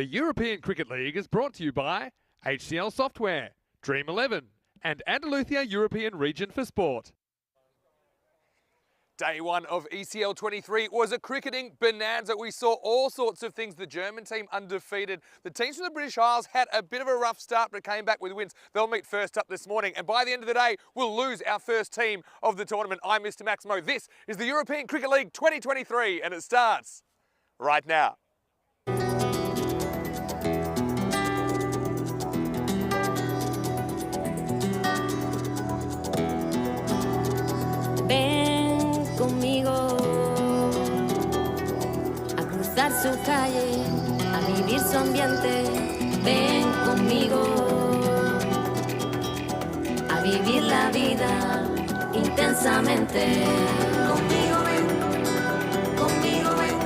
The European Cricket League is brought to you by HCL Software, Dream 11, and Andalusia European Region for Sport. Day one of ECL 23 was a cricketing bonanza. We saw all sorts of things. The German team undefeated. The teams from the British Isles had a bit of a rough start but came back with wins. They'll meet first up this morning, and by the end of the day, we'll lose our first team of the tournament. I'm Mr. Maximo. This is the European Cricket League 2023, and it starts right now. Ven conmigo a cruzar su calle, a vivir su ambiente. Ven conmigo a vivir la vida intensamente. Conmigo ven, conmigo ven.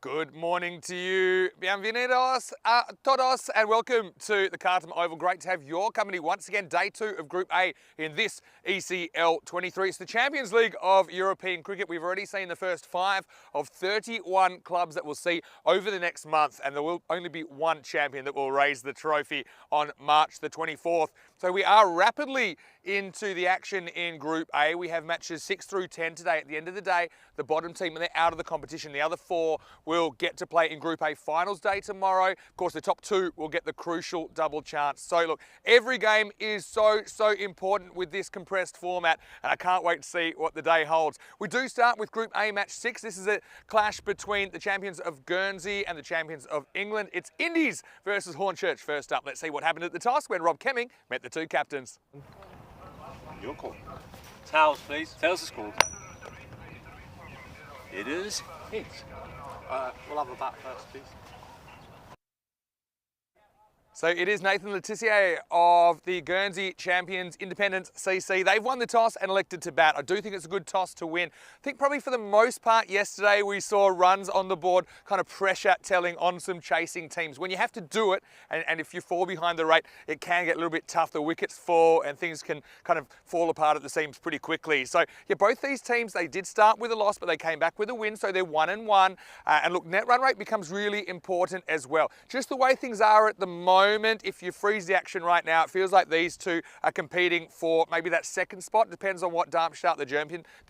Good morning to you. Bienvenidos a todos and welcome to the Khartoum Oval. Great to have your company once again. Day two of Group A in this ECL 23. It's the Champions League of European Cricket. We've already seen the first 5 of 31 clubs that we'll see over the next month, and there will only be one champion that will raise the trophy on March the 24th. So we are rapidly into the action in Group A. We have matches 6 through 10 today. At the end of the day, the bottom team, when they're out of the competition, the other 4 will get to play in Group A finals day tomorrow. Of course, the top 2 will get the crucial double chance. So look, every game is so important with this compressed format, and I can't wait to see what the day holds. We do start with Group A match 6. This is a clash between the champions of Guernsey and the champions of England. It's Indies versus Hornchurch first up. Let's see what happened at the task when Rob Kemming met the 2 captains. Your call. Tails, please. Tails is called. It is hit. We'll have a bat first, please. So it is Nathan Tissier of the Guernsey champions, Independence CC. They've won the toss and elected to bat. I do think it's a good toss to win. I think probably for the most part yesterday we saw runs on the board, kind of pressure telling on some chasing teams. When you have to do it, and if you fall behind the rate, it can get a little bit tough. The wickets fall and things can kind of fall apart at the seams pretty quickly. So yeah, both these teams, they did start with a loss, but they came back with a win, so they're 1-1. And look, net run rate becomes really important as well. Just the way things are at the moment, if you freeze the action right now, it feels like these two are competing for maybe that second spot. Depends on what Darmstadt, the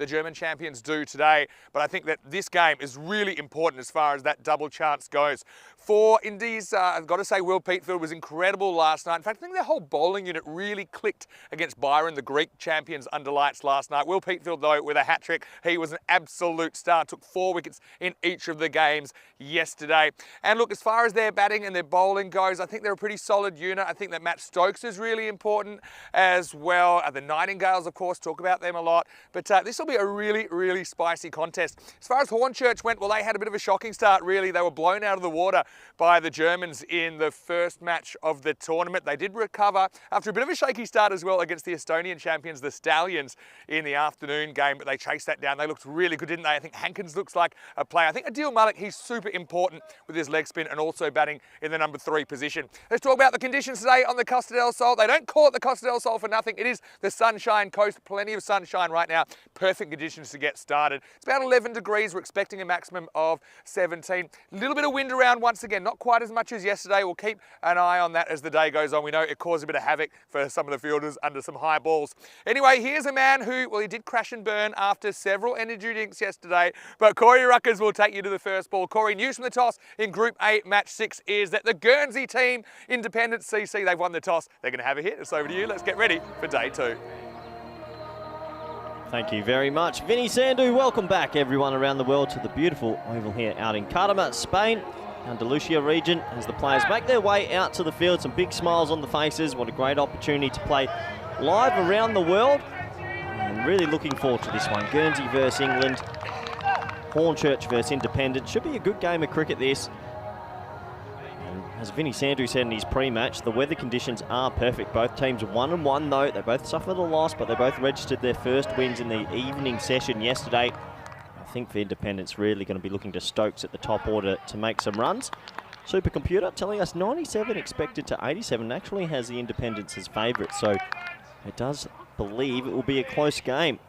German champions, do today. But I think that this game is really important as far as that double chance goes. For Indies, I've got to say Will Peatfield was incredible last night. In fact, I think their whole bowling unit really clicked against Byron, the Greek champions, under lights last night. Will Peatfield, though, with a hat-trick. He was an absolute star. Took 4 wickets in each of the games yesterday. And look, as far as their batting and their bowling goes, I think they're a pretty solid unit. I think that Matt Stokes is really important as well. The Nightingales, of course, talk about them a lot. But this will be a really spicy contest. As far as Hornchurch went, well, they had a bit of a shocking start, really. They were blown out of the water by the Germans in the first match of the tournament. They did recover after a bit of a shaky start as well against the Estonian champions, the Stallions, in the afternoon game, but they chased that down. They looked really good, didn't they? I think Hankins looks like a player. I think Adil Malik, he's super important with his leg spin and also batting in the number 3 position. Let's talk about the conditions today on the Costa del Sol. They don't call it the Costa del Sol for nothing. It is the Sunshine Coast. Plenty of sunshine right now. Perfect conditions to get started. It's about 11 degrees. We're expecting a maximum of 17. A little bit of wind around once again. Not quite as much as yesterday. We'll keep an eye on that as the day goes on. We know it caused a bit of havoc for some of the fielders under some high balls. Anyway, here's a man who, well, he did crash and burn after several energy drinks yesterday, but Corey Ruckers will take you to the first ball. Corey, news from the toss in Group A match 6 is that the Guernsey team, Independence CC, they've won the toss. They're going to have a hit. It's over to you. Let's get ready for day 2. Thank you very much, Vinny Sandu. Welcome back, everyone around the world, to the beautiful oval here out in Khartoum, Spain, Andalusia region, as the players make their way out to the field. Some big smiles on the faces. What a great opportunity to play live around the world. And really looking forward to this one. Guernsey versus England, Hornchurch versus Independence. Should be a good game of cricket, this. As Vinny Sandu said in his pre-match, the weather conditions are perfect. Both teams 1-1 though. They both suffered a loss, but they both registered their first wins in the evening session yesterday. I think for Independence, really going to be looking to Stokes at the top order to make some runs. Supercomputer telling us 97 expected to 87 actually has the Independence as favourite, so it does believe it will be a close game.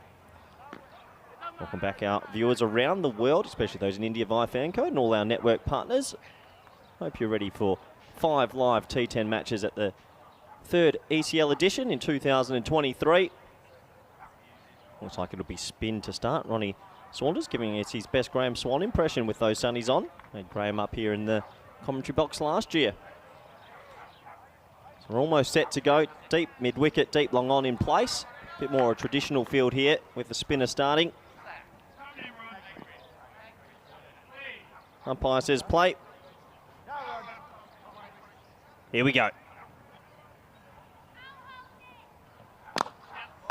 Welcome back our viewers around the world, especially those in India via fan code and all our network partners. Hope you're ready for 5 live T10 matches at the 3rd ECL edition in 2023. Looks like it'll be spin to start. Ronnie Saunders giving us his best Graham Swan impression with those sunnies on. Had Graham up here in the commentary box last year. So we're almost set to go. Deep mid-wicket, deep long on in place. A bit more a traditional field here with the spinner starting. Umpire says play. Here we go.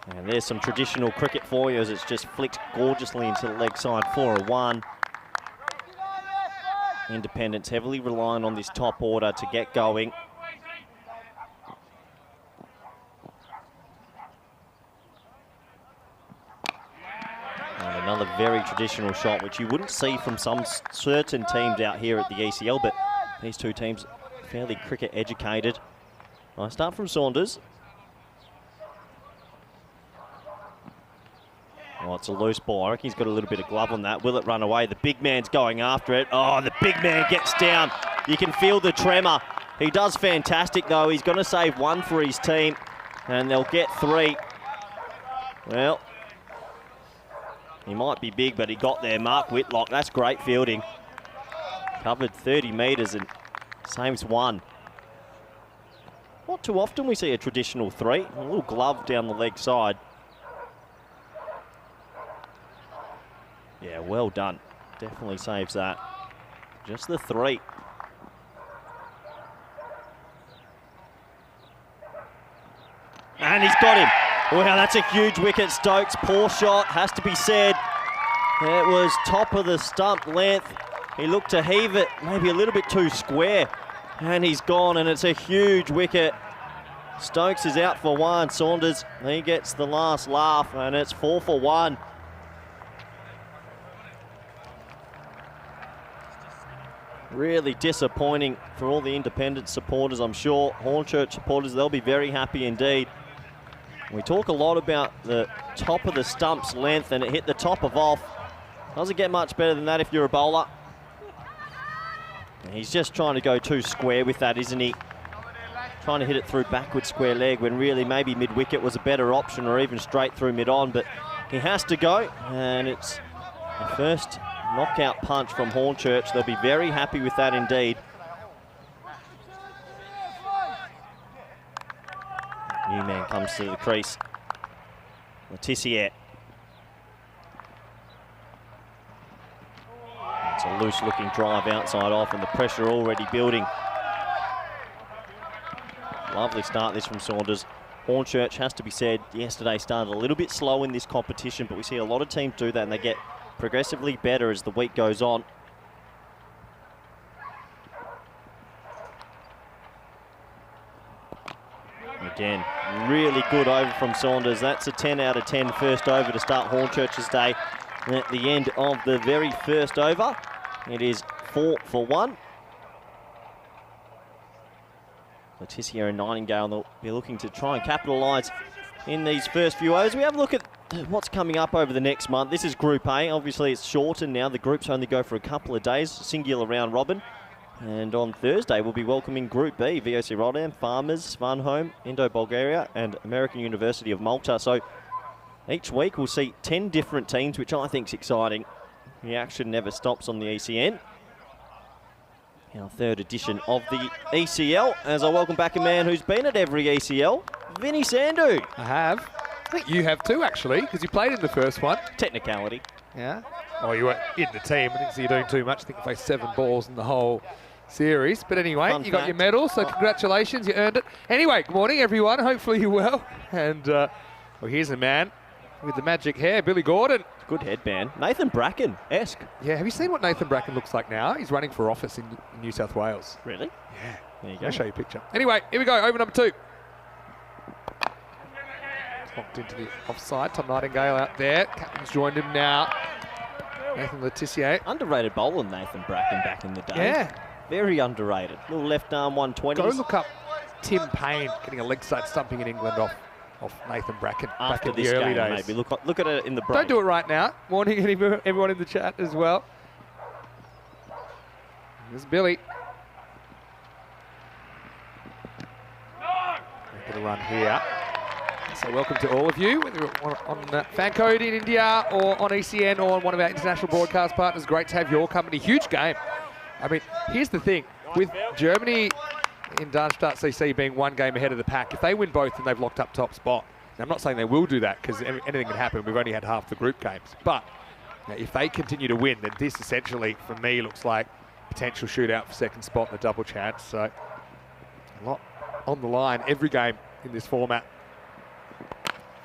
And there's some traditional cricket for you as it's just flicked gorgeously into the leg side for a 1. Independence heavily relying on this top order to get going. And another very traditional shot, which you wouldn't see from some certain teams out here at the ECL, but these two teams fairly cricket educated. Nice start from Saunders. Oh, it's a loose ball. I reckon he's got a little bit of glove on that. Will it run away? The big man's going after it. Oh, the big man gets down. You can feel the tremor. He does fantastic, though. He's going to save 1 for his team, and they'll get 3. Well, he might be big, but he got there. Mark Whitlock, that's great fielding. Covered 30 metres and saves 1. Not too often we see a traditional 3. A little glove down the leg side. Yeah, well done. Definitely saves that. Just the 3. And he's got him. Wow, that's a huge wicket, Stokes. Poor shot, has to be said. It was top of the stump length. He looked to heave it maybe a little bit too square. And he's gone, and it's a huge wicket. Stokes is out for 1. Saunders, he gets the last laugh, and it's 4 for 1. Really disappointing for all the independent supporters, I'm sure. Hornchurch supporters, they'll be very happy indeed. We talk a lot about the top of the stump's length, and it hit the top of off. Doesn't get much better than that if you're a bowler. And he's just trying to go too square with that, isn't he? Trying to hit it through backward square leg when really maybe mid-wicket was a better option, or even straight through mid-on, but he has to go, and it's the first knockout punch from Hornchurch. They'll be very happy with that indeed. New man comes to the crease. Tissier. It's a loose looking drive outside off, and the pressure already building. Lovely start this from Saunders. Hornchurch, has to be said, yesterday started a little bit slow in this competition, but we see a lot of teams do that, and they get progressively better as the week goes on. Again, really good over from Saunders. That's a 10 out of 10 first over to start Hornchurch's day. And at the end of the very first over, it is 4 for 1. Tissier and Nightingale, they'll be looking to try and capitalise in these first few overs. We have a look at what's coming up over the next month. This is Group A. Obviously, it's shortened now. The groups only go for a couple of days, singular round robin. And on Thursday, we'll be welcoming Group B, VOC Rotterdam, Farmers, Svanholm, Indo-Bulgaria, and American University of Malta. So each week, we'll see 10 different teams, which I think is exciting. The action never stops on the ECN. Our 3rd edition of the ECL, as I welcome back a man who's been at every ECL, Vinny Sandhu. I have. I think you have too, actually, because you played in the first one. Technicality. Yeah. Oh, you were in the team. I didn't see you doing too much. I think you faced 7 balls in the whole series. But anyway, you got your medal, so congratulations. You earned it. Anyway, good morning, everyone. Hopefully you're well. And, well, here's a man with the magic hair, Billy Gordon. Good headband. Nathan Bracken-esque. Yeah, have you seen what Nathan Bracken looks like now? He's running for office in New South Wales. Really? Yeah. There you go. I'll show you a picture. Anyway, here we go. Over number 2. Locked into the offside. Tom Nightingale out there. Captain's joined him now. Nathan Tissier. Underrated bowler, Nathan Bracken, back in the day. Yeah. Very underrated. Little left arm 120s. Go look up Tim Payne getting a leg side stumping in England off Nathan Bracken After back in this the early game, days. maybe. Look at it in the break. Don't do it right now. Morning, everyone in the chat as well. There's Billy. get a run here. So welcome to all of you, whether you're on fan code in India or on ECN or on one of our international broadcast partners. Great to have your company. Huge game. I mean, here's the thing. With Germany in Darmstadt CC being one game ahead of the pack, if they win both, then they've locked up top spot. Now, I'm not saying they will do that because anything can happen. We've only had half the group games. But if they continue to win, then this essentially, for me, looks like potential shootout for second spot and a double chance. So a lot on the line every game in this format.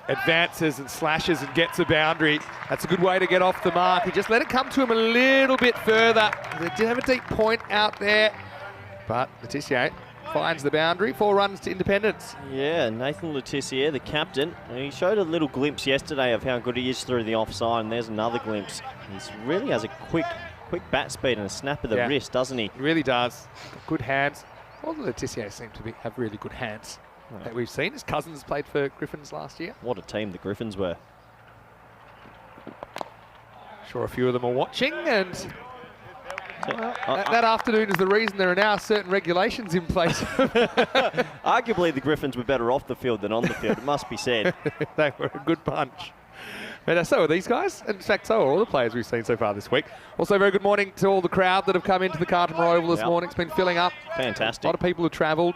Advances and slashes and gets a boundary. That's a good way to get off the mark. He just let it come to him a little bit further. They did have a deep point out there, but Tissier finds the boundary. 4 runs to independence. Yeah, Nathan Tissier, the captain, he showed a little glimpse yesterday of how good he is through the offside, and there's another glimpse. He really has a quick bat speed and a snap of the wrist, doesn't he? He really does. Good hands. All the Tissier seem to have really good hands that we've seen. His cousins played for Griffins last year. What a team the Griffins were. Sure a few of them are watching, and that afternoon is the reason there are now certain regulations in place. Arguably the Griffins were better off the field than on the field, it must be said. They were a good bunch. But so are these guys. In fact, so are all the players we've seen so far this week. Also, very good morning to all the crowd that have come into the Carlton Oval this morning. It's been filling up. Fantastic. A lot of people have travelled.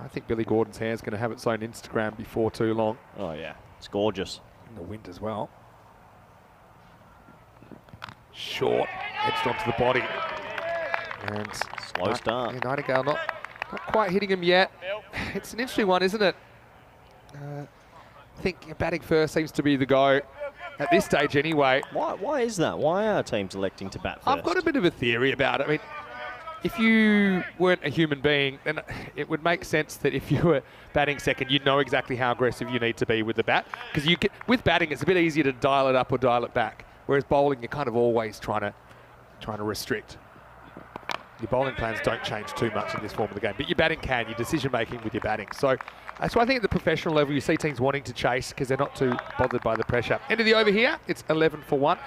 I think Billy Gordon's hair is going to have its own Instagram before too long. Oh, yeah. It's gorgeous. In the wind as well. Short, edged onto the body. And slow start. Nightingale not quite hitting him yet. It's an interesting one, isn't it? I think batting first seems to be the go at this stage anyway. Why is that? Why are teams electing to bat first? I've got a bit of a theory about it. I mean, if you weren't a human being, then it would make sense that if you were batting second, you'd know exactly how aggressive you need to be with the bat. Because with batting, it's a bit easier to dial it up or dial it back. Whereas bowling, you're kind of always trying to restrict. Your bowling plans don't change too much in this form of the game, but your batting can, your decision-making with your batting. So that's why I think at the professional level, you see teams wanting to chase because they're not too bothered by the pressure. End of the over here, it's 11 for 1.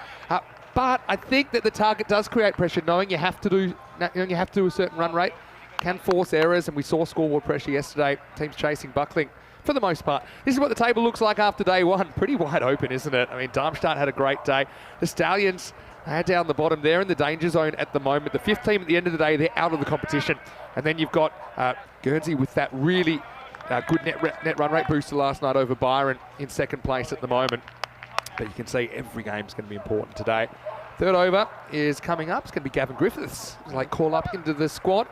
But I think that the target does create pressure, knowing you have to do a certain run rate, can force errors, and we saw scoreboard pressure yesterday. Teams chasing, buckling for the most part. This is what the table looks like after day one. Pretty wide open, isn't it? I mean, Darmstadt had a great day. The Stallions are down the bottom. They're in the danger zone at the moment. The 5th team at the end of the day, they're out of the competition. And then you've got Guernsey with that really good net run rate booster last night over Byron in 2nd place at the moment. But you can see every game's going to be important today. 3rd over is coming up. It's going to be Gavin Griffiths. Like call up into the squad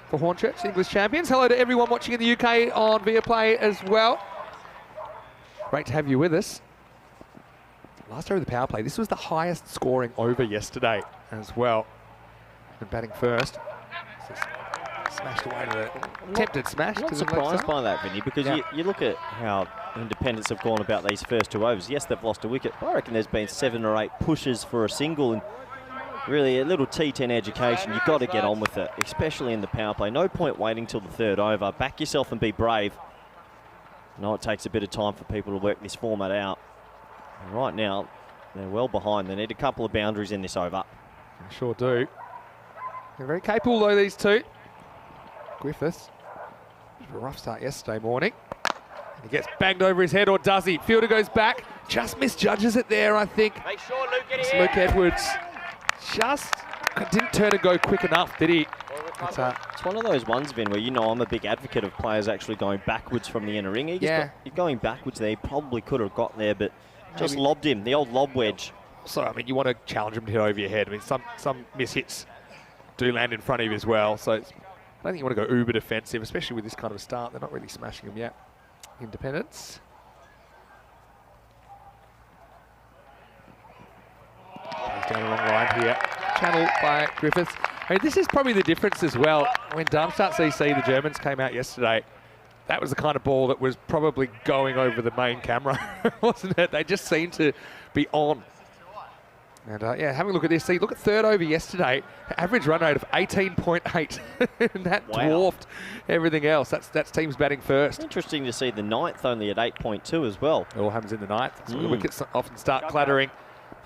for Hornchurch, English champions. Hello to everyone watching in the UK on Viaplay as well. Great to have you with us. Last over the power play. This was the highest scoring over yesterday as well. And batting first. Smashed away to the attempted smash. I'm not surprised by that, Vinny, because you look at how independents have gone about these first 2 overs. Yes, they've lost a wicket, but I reckon there's been 7 or 8 pushes for a single, and really a little T10 education. You've got to get on with it, especially in the power play. No point waiting till the 3rd over. Back yourself and be brave. I know it takes a bit of time for people to work this format out. And right now, they're well behind. They need a couple of boundaries in this over. They sure do. They're very capable though, these two. Griffiths, a rough start yesterday morning. And he gets banged over his head, or does he? Fielder goes back, just misjudges it there, I think. Make sure Luke Luke Edwards just didn't turn and go quick enough, did he? It's one of those ones, Vin, where you know I'm a big advocate of players actually going backwards from the inner ring. He's going backwards there. He probably could have got there, but just lobbed him, the old lob wedge. So, I mean, you want to challenge him to hit over your head. I mean, some mishits do land in front of you as well. So, I don't think you want to go uber defensive, especially with this kind of start. They're not really smashing him yet. Independence. He's down the wrong line here. Channeled by Griffiths. I mean, this is probably the difference as well. When Darmstadt CC, the Germans, came out yesterday, that was the kind of ball that was probably going over the main camera, wasn't it? They just seemed to be on. And yeah, having a look at this, see, look at 3rd over yesterday, average run rate of 18.8, and that dwarfed everything else. That's teams batting first. Interesting to see the 9th only at 8.2 as well. It all happens in the 9th. So the wickets often start clattering.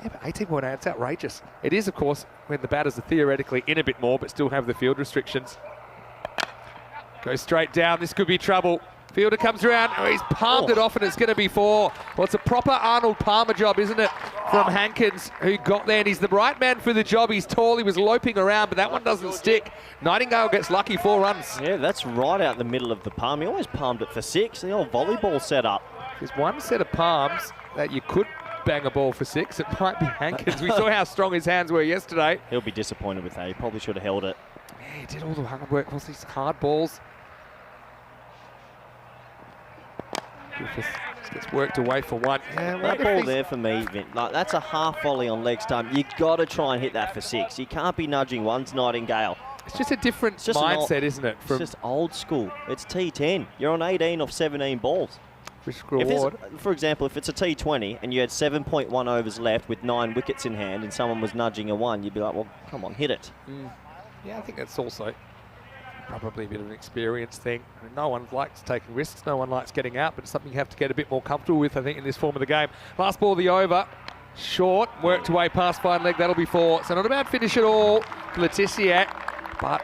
Yeah, but 18.8, it's outrageous. It is, of course, when the batters are theoretically in a bit more, but still have the field restrictions. Goes straight down. This could be trouble. Fielder comes around. Oh, he's palmed it off, and it's going to be 4. Well, it's a proper Arnold Palmer job, isn't it, from Hankins, who got there, and he's the right man for the job. He's tall. He was loping around, but that one doesn't stick. Nightingale gets lucky, 4 runs. Yeah, that's right out the middle of the palm. He always palmed it for 6. The old volleyball setup. There's one set of palms that you could bang a ball for 6. It might be Hankins. We saw how strong his hands were yesterday. He'll be disappointed with that. He probably should have held it. Yeah, he did all the hard work. What's these hard balls? Griffith gets worked away for 1. Yeah, that ball there for me, Vin, like, that's a half volley on leg stump. You got to try and hit that for 6. You can't be nudging one's Nightingale. It's just a different mindset, isn't it? It's just old school. It's T10. You're on 18 off 17 balls. Risk reward. For example, if it's a T20 and you had 7.1 overs left with 9 wickets in hand and someone was nudging a 1, you'd be like, well, come on, hit it. Yeah, I think that's also probably a bit of an experience thing. I mean, no one likes taking risks, no one likes getting out, but it's something you have to get a bit more comfortable with, I think, in this form of the game. Last ball of the over, short, worked away past fine leg, that'll be 4. So not a bad finish at all for Tissier, but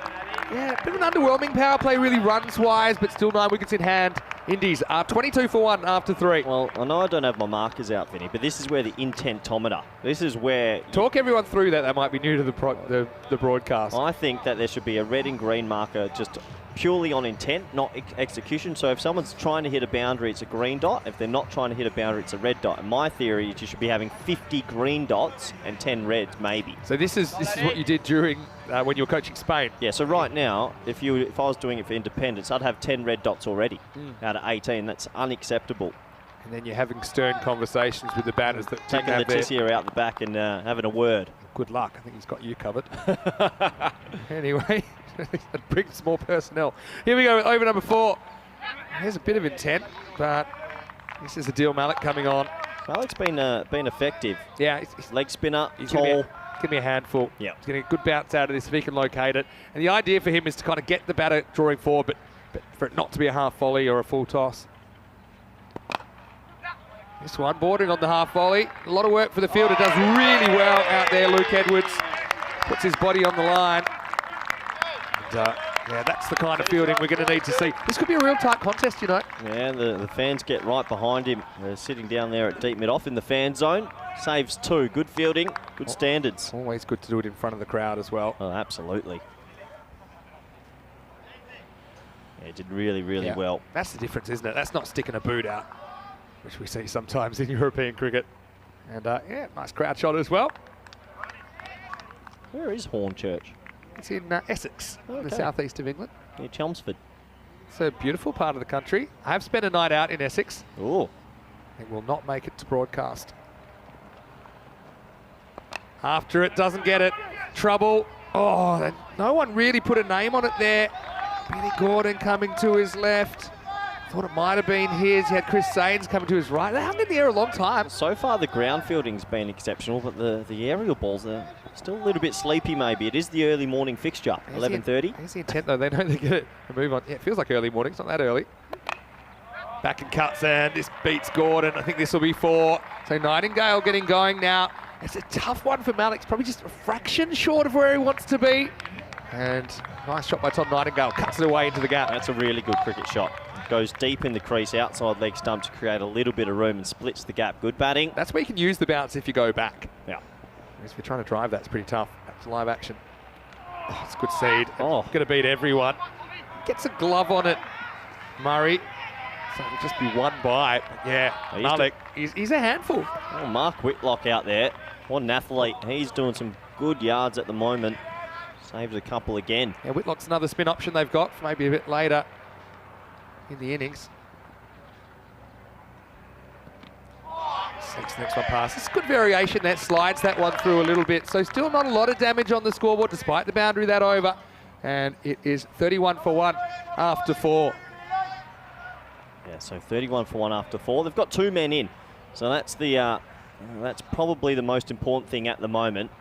yeah, a bit of an underwhelming power play, really runs-wise, but still 9 wickets in hand. Indies are 22 for 1 after 3. Well, I know I don't have my markers out, Vinny, but this is where the intentometer, this is where... Talk everyone through that. They might be new to the broadcast. I think that there should be a red and green marker just purely on intent, not execution. So if someone's trying to hit a boundary, it's a green dot. If they're not trying to hit a boundary, it's a red dot. And my theory is you should be having 50 green dots and 10 reds, maybe. So this is what you did during when you were coaching Spain. Yeah. So right now, if I was doing it for independence, I'd have 10 red dots already out of 18. That's unacceptable. And then you're having stern conversations with the batters that taking the Tissier out the back and having a word. Good luck. I think he's got you covered. Anyway. That brings more personnel. Here we go with over number 4. There's a bit of intent, but this is Adil Malik coming on. Malik's been effective. Yeah, he's leg spinner, he's tall. Going to be a handful. Yeah, he's getting a good bounce out of this if he can locate it. And the idea for him is to kind of get the batter drawing forward, but for it not to be a half volley or a full toss. This one bordering on the half volley. A lot of work for the fielder. Does really well out there, Luke Edwards. Puts his body on the line. Yeah, that's the kind of fielding we're going to need to see. This could be a real tight contest, you know. Yeah, the fans get right behind him. They're sitting down there at deep mid-off in the fan zone. Saves 2. Good fielding, good standards. Always good to do it in front of the crowd as well. Oh, absolutely. Yeah, he did really, really well. That's the difference, isn't it? That's not sticking a boot out, which we see sometimes in European cricket. And yeah, nice crowd shot as well. Where is Hornchurch? It's in Essex, in the southeast of England. Near Chelmsford. It's a beautiful part of the country. I have spent a night out in Essex. Oh. It will not make it to broadcast. After it, doesn't get it. Trouble. Oh, no one really put a name on it there. Billy Gordon coming to his left. Thought it might have been his. He had Chris Sains coming to his right. They hung in the air a long time. So far, the ground fielding's been exceptional, but the aerial balls are still a little bit sleepy, maybe. It is the early morning fixture, 11:30. Here's the intent, though. They know they get it and move on. Yeah, it feels like early morning. It's not that early. Back and cuts, and this beats Gordon. I think this will be 4. So Nightingale getting going now. It's a tough one for Malik. It's probably just a fraction short of where he wants to be. And nice shot by Tom Nightingale. Cuts it away into the gap. That's a really good cricket shot. Goes deep in the crease, outside leg stump to create a little bit of room and splits the gap. Good batting. That's where you can use the bounce if you go back. Yeah. If you're trying to drive, that's pretty tough. That's live action. Oh, it's good seed. Oh. Going to beat everyone. Gets a glove on it, Murray. So it'll just be 1 by. But yeah, Malik, he's a handful. Oh, Mark Whitlock out there. What an athlete. He's doing some good yards at the moment. Saves a couple again. Yeah, Whitlock's another spin option they've got for maybe a bit later in the innings. Next one pass. It's good variation. That slides that one through a little bit. So still not a lot of damage on the scoreboard despite the boundary that over. And it is 31 for 1 after 4. Yeah, so 31 for 1 after 4. They've got 2 men in. So that's that's probably the most important thing at the moment.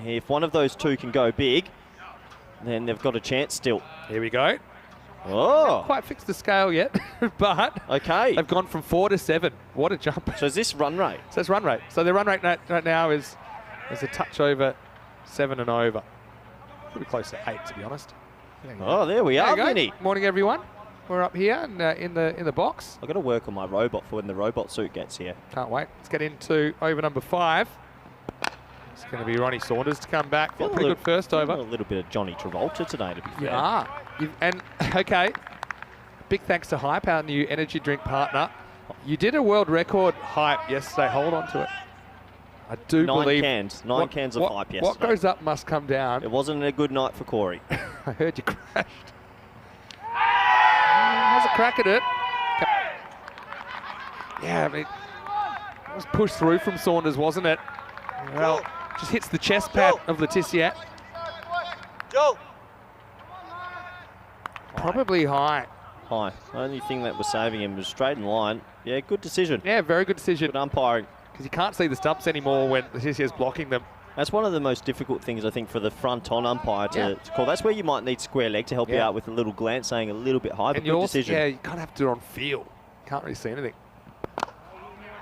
If one of those 2 can go big, then they've got a chance still. Here we go. Oh. Haven't quite fixed the scale yet, but okay. They've gone from 4 to 7. What a jump. So is this run rate? So it's run rate. So their run rate right now is a touch over 7 and over. Pretty close to 8, to be honest. Oh, there we are, Vinny. Morning, everyone. we're up here and, in the box. I've got to work on my robot for when the robot suit gets here. Can't wait. Let's get into over number 5. It's going to be Ronnie Saunders to come back. Pretty good first over. A little bit of Johnny Travolta today, to be fair. Yeah. And, okay, big thanks to Hype, our new energy drink partner. You did a world record Hype yesterday. Hold on to it. I do believe... 9 cans of Hype yesterday. What goes up must come down. It wasn't a good night for Corey. I heard you crashed. Has a crack at it. Yeah, I mean, it was pushed through from Saunders, wasn't it? Well, just hits the chest pad of Tissier. Probably high. High. The only thing that was saving him was straight in line. Yeah, good decision. Yeah, very good decision. Good umpiring. Because you can't see the stumps anymore when Tissier's blocking them. That's one of the most difficult things, I think, for the front-on umpire to call. That's where you might need square leg to help you out with a little glance, saying a little bit high, but good decision. Yeah, you kind of have to do it on feel. Can't really see anything.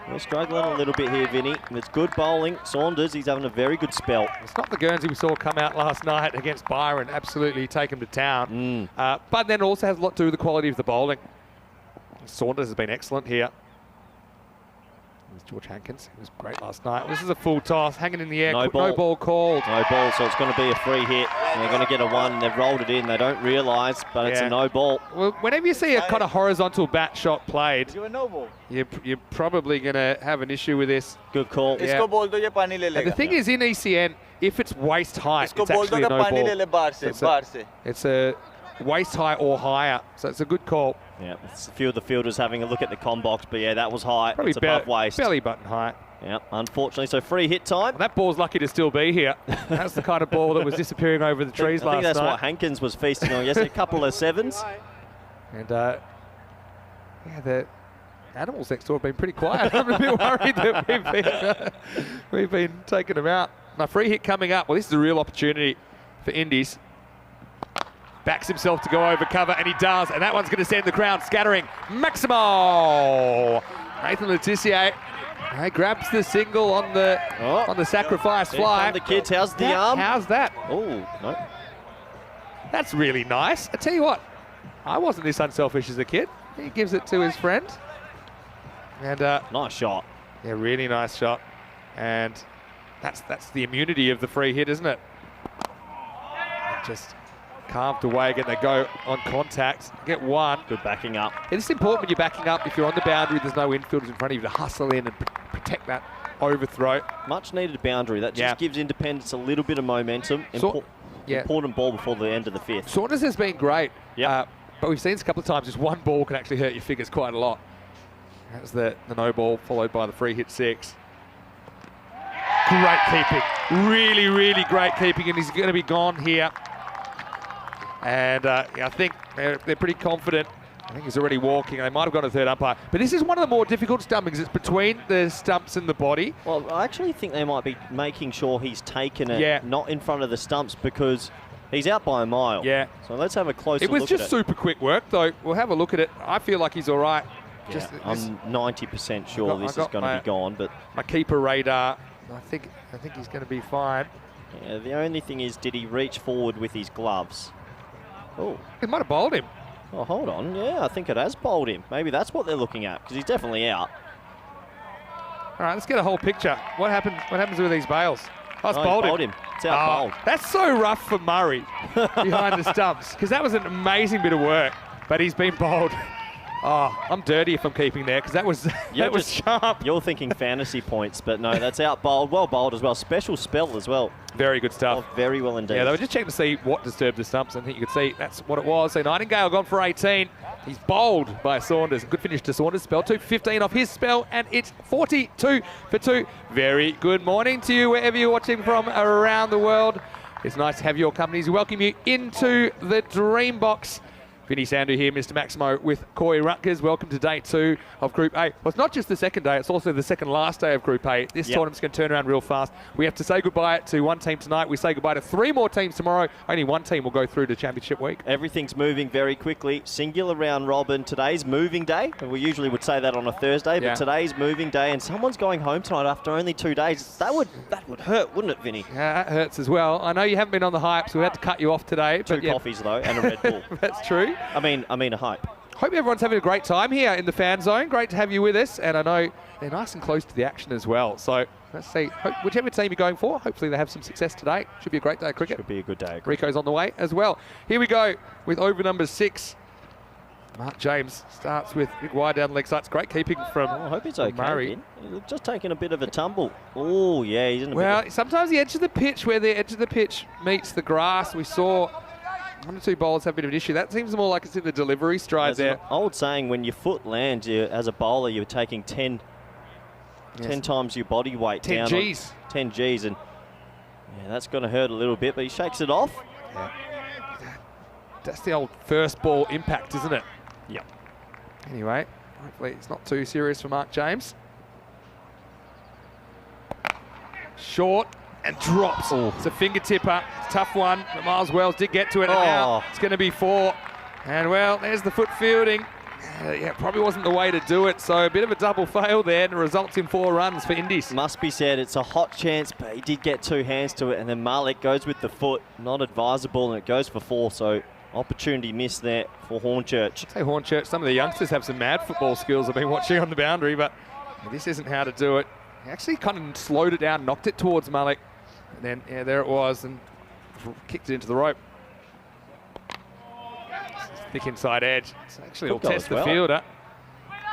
We're struggling a little bit here, Vinny. It's good bowling. Saunders, he's having a very good spell. It's not the Guernsey we saw come out last night against Byron, absolutely take him to town. But then it also has a lot to do with the quality of the bowling. Saunders has been excellent here. There's George Hankins, he was great last night. This is a full toss, hanging in the air. No ball called. No ball, so it's going to be a free hit. And they're going to get a 1. They've rolled it in. They don't realise, but it's a no ball. Well, whenever you see a kind of horizontal bat shot played, you're probably going to have an issue with this. Good call. And the thing is, in ECN, if it's waist height, it's actually a no ball. It's a waist high or higher, so it's a good call. Yeah, it's a few of the fielders having a look at the com box, but yeah, that was high. Probably it's above waist. Belly button height. Yeah, unfortunately, so free hit time. Well, that ball's lucky to still be here. That's the kind of ball that was disappearing over the trees last night. I think that's what Hankins was feasting on yesterday, a couple of 7s. And yeah, the animals next door have been pretty quiet. I'm a bit worried that we've been taking them out. My free hit coming up. Well, this is a real opportunity for Indies. Backs himself to go over cover, and he does, and that one's going to send the crowd scattering. Maximo! Nathan Tissier grabs the single on the sacrifice fly. The kids, how's the arm? How's that? Oh, no. That's really nice. I tell you what, I wasn't this unselfish as a kid. He gives it to his friend. And nice shot. Yeah, really nice shot. And that's the immunity of the free hit, isn't it? Just carved away again. They go on contact, get 1. Good backing up. It's important when you're backing up, if you're on the boundary, there's no infielders in front of you, to hustle in and protect that overthrow. Much needed boundary. That just gives Independence a little bit of momentum. Important ball before the end of the 5th. Saunders has been great, but we've seen this a couple of times, just one ball can actually hurt your figures quite a lot. That was the no ball, followed by the free hit 6. Great keeping. Really, really great keeping, and he's going to be gone here. And I think they're pretty confident. I think he's already walking. They might have gone to third umpire. But this is one of the more difficult stumpings. It's between the stumps and the body. Well, I actually think they might be making sure he's taken it not in front of the stumps, because he's out by a mile. Yeah. So let's have a closer look at it. It was just super quick work, though. We'll have a look at it. I feel like he's all right. Yeah, I'm 90% sure this is going to be gone. But my keeper radar, I think he's going to be fine. Yeah, the only thing is, did he reach forward with his gloves? Oh, it might have bowled him. Oh, hold on. Yeah, I think it has bowled him. Maybe that's what they're looking at, because he's definitely out. All right, let's get a whole picture. What happens with these bails? Oh, it's bowled him. It's out bowled. That's so rough for Murray behind the stumps, because that was an amazing bit of work, but he's been bowled. Oh, I'm dirty if I'm keeping there, because that was sharp. You're thinking fantasy points, but no, that's out bowled. Well bowled as well. Special spell as well. Very good stuff. Oh, very well indeed. Yeah, they were just checking to see what disturbed the stumps. I think you could see that's what it was. So Nightingale gone for 18. He's bowled by Saunders. Good finish to Saunders. Spell 2, 15 off his spell, and it's 42 for 2. Very good morning to you, wherever you're watching from around the world. It's nice to have your companies. We welcome you into the Dream Box. Vinny Sandu here, Mr. Maximo with Corey Rutgers. Welcome to day 2 of Group A. Well, it's not just the second day, it's also the second last day of Group A. This tournament's going to turn around real fast. We have to say goodbye to one team tonight. We say goodbye to 3 more teams tomorrow. Only one team will go through to Championship Week. Everything's moving very quickly. Singular round robin. Today's moving day. We usually would say that on a Thursday, but today's moving day, and someone's going home tonight after only 2 days. That would hurt, wouldn't it, Vinny? Yeah, that hurts as well. I know you haven't been on the hype, so we had to cut you off today. 2 coffees, though, and a Red Bull. That's true. I mean a hype. hope everyone's having a great time here in the fan zone. Great to have you with us, and I know they're nice and close to the action as well. So let's see, whichever team you're going for, hopefully they have some success today. Should be a great day of cricket. Should be a good day of cricket. Rico's on the way as well. Here we go with over number 6. Mark James starts with big wide down the leg side. It's great keeping from I hope he's okay. Murray. He's just taking a bit of a tumble. Oh, yeah, he's in a Well, bit sometimes the edge of the pitch, where the edge of the pitch meets the grass, we saw 1 or 2 bowlers have a bit of an issue. That seems more like it's in the delivery stride there. An old saying, when your foot lands, as a bowler, you're taking 10 times your body weight 10 down. 10 Gs, and yeah, that's going to hurt a little bit, but he shakes it off. Yeah. That's the old first ball impact, isn't it? Yep. Anyway, hopefully it's not too serious for Mark James. Short and drops. Ooh. It's a fingertipper. It's a tough one, but Miles Wells did get to it, and now it's going to be 4. And well, there's the foot fielding. Yeah, probably wasn't the way to do it, so a bit of a double fail there, and it results in 4 runs for Indies. Must be said, it's a hot chance, but he did get 2 hands to it, and then Malik goes with the foot, not advisable, and it goes for 4, so opportunity missed there for Hornchurch. I'd say Hornchurch, some of the youngsters have some mad football skills I've been watching on the boundary, but this isn't how to do it. He actually kind of slowed it down, knocked it towards Malik, and then, yeah, there it was, and kicked it into the rope. Thick inside edge. So actually, it'll test the fielder.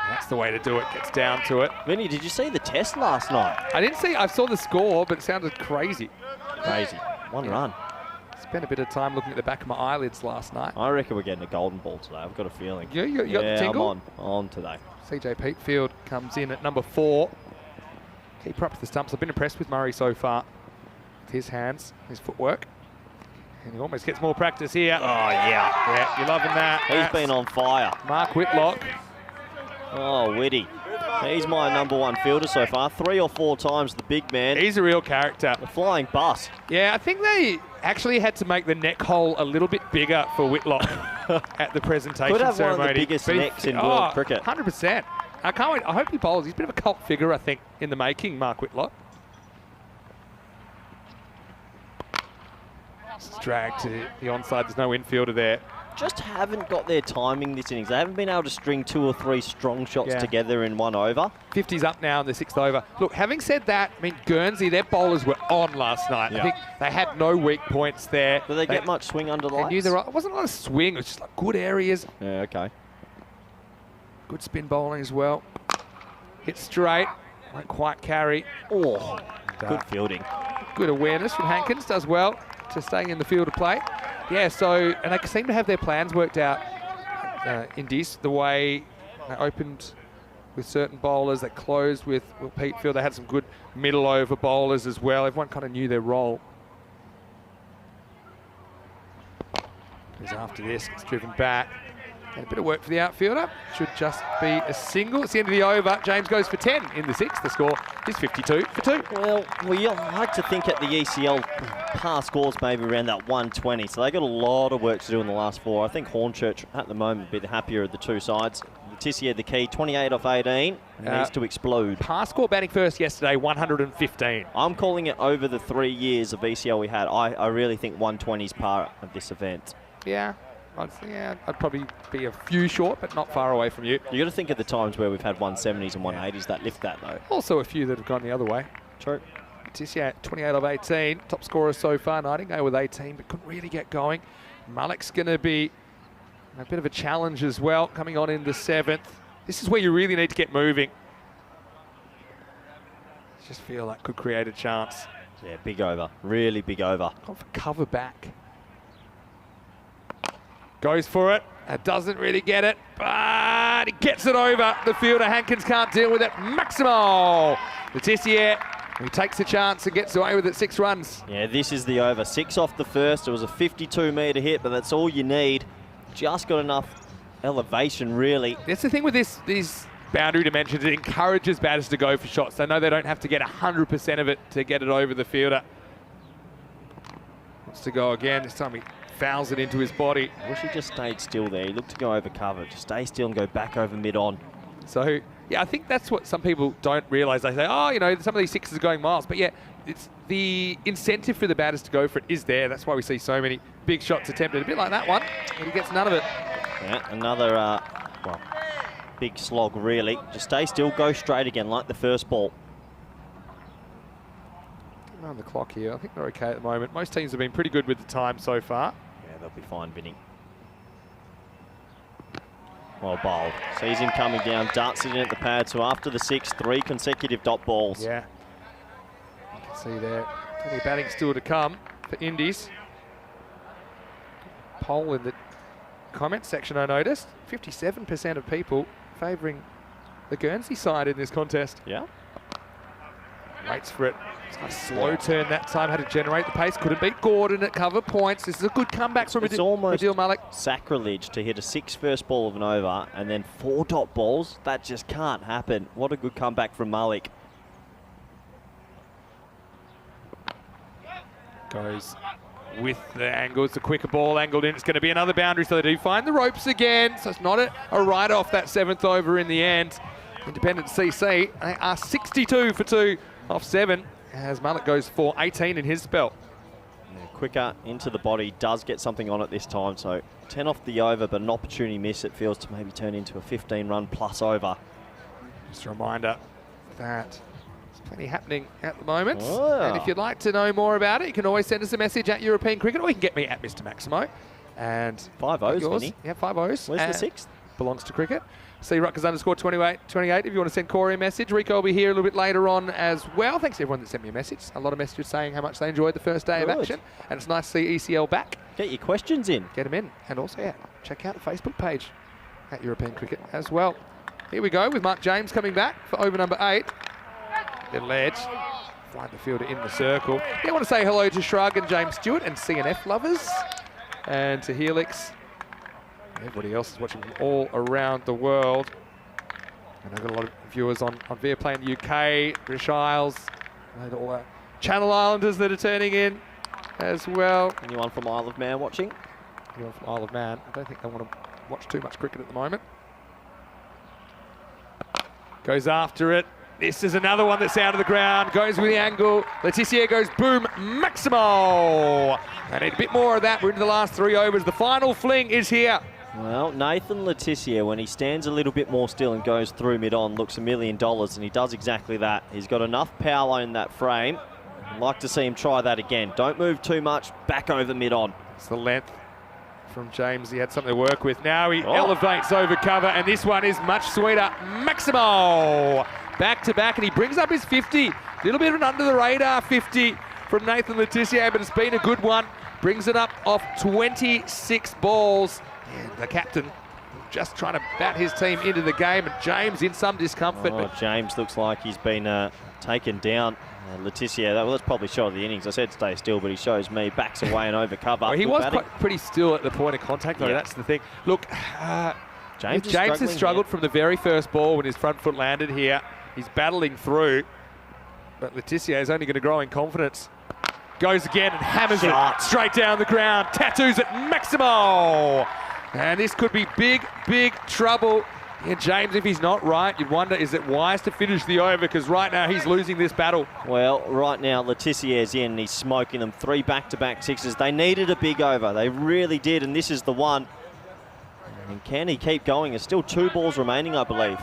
That's the way to do it. Gets down to it. Vinny, did you see the test last night? I didn't see. I saw the score, but it sounded crazy. Crazy. One run. Spent a bit of time looking at the back of my eyelids last night. I reckon we're getting a golden ball today. I've got a feeling. You got the tingle? I'm on today. CJ Peatfield comes in at number 4. Keep her up to the stumps. I've been impressed with Murray so far. With his hands, his footwork. And he almost gets more practice here. Oh, yeah. Yeah, you're loving that. He's been on fire. Mark Whitlock. Oh, Whitty. He's my #1 fielder so far. 3 or 4 times the big man. He's a real character. A flying bus. Yeah, I think they actually had to make the neck hole a little bit bigger for Whitlock at the presentation Could have ceremony. one of the biggest necks in world cricket. 100%. I can't wait. I hope he bowls. He's a bit of a cult figure, I think, in the making, Mark Whitlock. It's dragged to the onside. There's no infielder there. Just haven't got their timing this innings. They haven't been able to string 2 or 3 strong shots together in 1 over. 50's up now in the 6th over. Look, having said that, I mean, Guernsey, their bowlers were on last night. I think they had no weak points there. Did they get much swing under the lights? It wasn't a lot of swing. It was just like good areas. Yeah, okay. Good spin bowling as well. Hit straight. Won't quite carry. Oh, good fielding. Good awareness from Hankins. Does well to staying in the field of play. Yeah, so, and they seem to have their plans worked out, Indies, the way they opened with certain bowlers, they closed with Peatfield. They had some good middle over bowlers as well. Everyone kind of knew their role. Because after this, gets driven back. And a bit of work for the outfielder. Should just be a single. It's the end of the over. James goes for 10 in the 6th. The score is 52 for 2. Well, we like to think at the ECL past scores maybe around that 120. So they got a lot of work to do in the last 4. I think Hornchurch at the moment would be the happier of the 2 sides. Tissier the key, 28 off 18. Needs to explode. Past score batting first yesterday, 115. I'm calling it over the 3 years of ECL we had. I really think 120 is part of this event. Yeah. I'd probably be a few short, but not far away from you. You got to think of the times where we've had 170s and 180s that lift that though. Also a few that have gone the other way. True. Tissier, 28 of 18. Top scorer so far, Nightingale with 18, but couldn't really get going. Malik's going to be a bit of a challenge as well, coming on in the 7th. This is where you really need to get moving. Just feel that could create a chance. Yeah, big over. Really big over. Gone for cover back. Goes for it. Doesn't really get it, but he gets it over. The fielder, Hankins, can't deal with it. Maximal. The Tissier, he takes a chance and gets away with it. 6 runs. Yeah, this is the over. 6 off the first. It was a 52-metre hit, but that's all you need. Just got enough elevation, really. That's the thing with these boundary dimensions. It encourages batters to go for shots. They know they don't have to get 100% of it to get it over the fielder. Wants to go again. This time he fouls it into his body. I wish he just stayed still there. He looked to go over cover. Just stay still and go back over mid-on. So, yeah, I think that's what some people don't realise. They say, oh, you know, some of these 6s are going miles. But, yeah, it's the incentive for the batters to go for it is there. That's why we see so many big shots attempted. A bit like that one, and he gets none of it. Yeah, another Well, big slog, really. Just stay still, go straight again, like the first ball. On the clock here, I think they're okay at the moment. Most teams have been pretty good with the time so far. Yeah, they'll be fine, Vinny. Well bowled. Sees him coming down, darts it in at the pad. So after the 6, 3 consecutive dot balls. Yeah. You can see there. Plenty of batting still to come for Indies. Poll in the comment section, I noticed. 57% of people favouring the Guernsey side in this contest. Yeah. Waits for it. It's a slow turn that time. Had to generate the pace. Couldn't beat Gordon at cover points. This is a good comeback from Adil Malik. Sacrilege to hit a 6 first ball of an over and then 4 dot balls. That just can't happen. What a good comeback from Malik. Goes with the angle. It's a quicker ball angled in. It's going to be another boundary, so they do find the ropes again. So it's not a write-off that 7th over in the end. Independent CC, they are 62 for 2 off 7 as Malik goes for 18 in his spell. Yeah, quicker into the body, does get something on it this time. So 10 off the over, but an opportunity miss. It feels to maybe turn into a 15-run plus over. Just a reminder that there's plenty happening at the moment. Oh. And if you'd like to know more about it, you can always send us a message at European Cricket, or you can get me at Mr. Maximo. And 5 O's, Vinny. Yeah, 5 O's. Where's the 6th? Belongs to cricket. See Rutgers _28 if you want to send Corey a message. Rico will be here a little bit later on as well. Thanks to everyone that sent me a message. A lot of messages saying how much they enjoyed the first day of action. And it's nice to see ECL back. Get your questions in. Get them in. And also, yeah, check out the Facebook page at European Cricket as well. Here we go with Mark James coming back for over number 8. Then Ledge. Flying the fielder in the circle. I want to say hello to Shrug and James Stewart and CNF lovers. And to Helix. Everybody else is watching from all around the world. And I've got a lot of viewers on Viaplay in the UK, British Isles, and all the Channel Islanders that are turning in as well. Anyone from Isle of Man watching? Anyone from Isle of Man. I don't think they want to watch too much cricket at the moment. Goes after it. This is another one that's out of the ground. Goes with the angle. Tissier goes boom, Maximo. I need a bit more of that. We're into the last 3 overs. The final fling is here. Well, Nathan Tissier, when he stands a little bit more still and goes through mid-on, looks $1 million, and he does exactly that. He's got enough power in that frame. I'd like to see him try that again. Don't move too much, back over mid-on. It's the length from James. He had something to work with. Now he elevates over cover, and this one is much sweeter. Maximo! Back to back, and he brings up his 50. A little bit of an under-the-radar 50 from Nathan Tissier, but it's been a good one. Brings it up off 26 balls. And the captain just trying to bat his team into the game, and James in some discomfort. Oh, James looks like he's been taken down. Tissier, well, that's probably shot of the innings. I said stay still, but he shows me backs away and over cover. Well, he was pretty still at the point of contact, though. Yeah. That's the thing. Look, James has struggled from the very first ball when his front foot landed here. He's battling through, but Tissier is only going to grow in confidence. Goes again and hammers it straight down the ground. Tattoos at Maximo. And this could be big, big trouble. Yeah, James, if he's not right, you'd wonder, is it wise to finish the over? Because right now he's losing this battle. Well, right now Tissier's in and he's smoking them. 3 back-to-back sixes. They needed a big over. They really did, and this is the one. And can he keep going? There's still 2 balls remaining, I believe.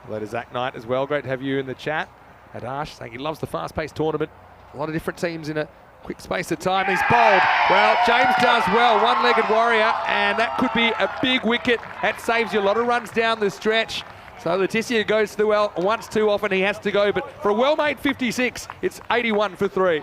Hello to Zach Knight as well. Great to have you in the chat. Adash saying he loves the fast-paced tournament. A lot of different teams in a quick space of time. He's bowled. Well, James does well. One-legged warrior, and that could be a big wicket. That saves you a lot of runs down the stretch. So Tissier goes to the well once too often. He has to go, but for a well-made 56, it's 81 for 3.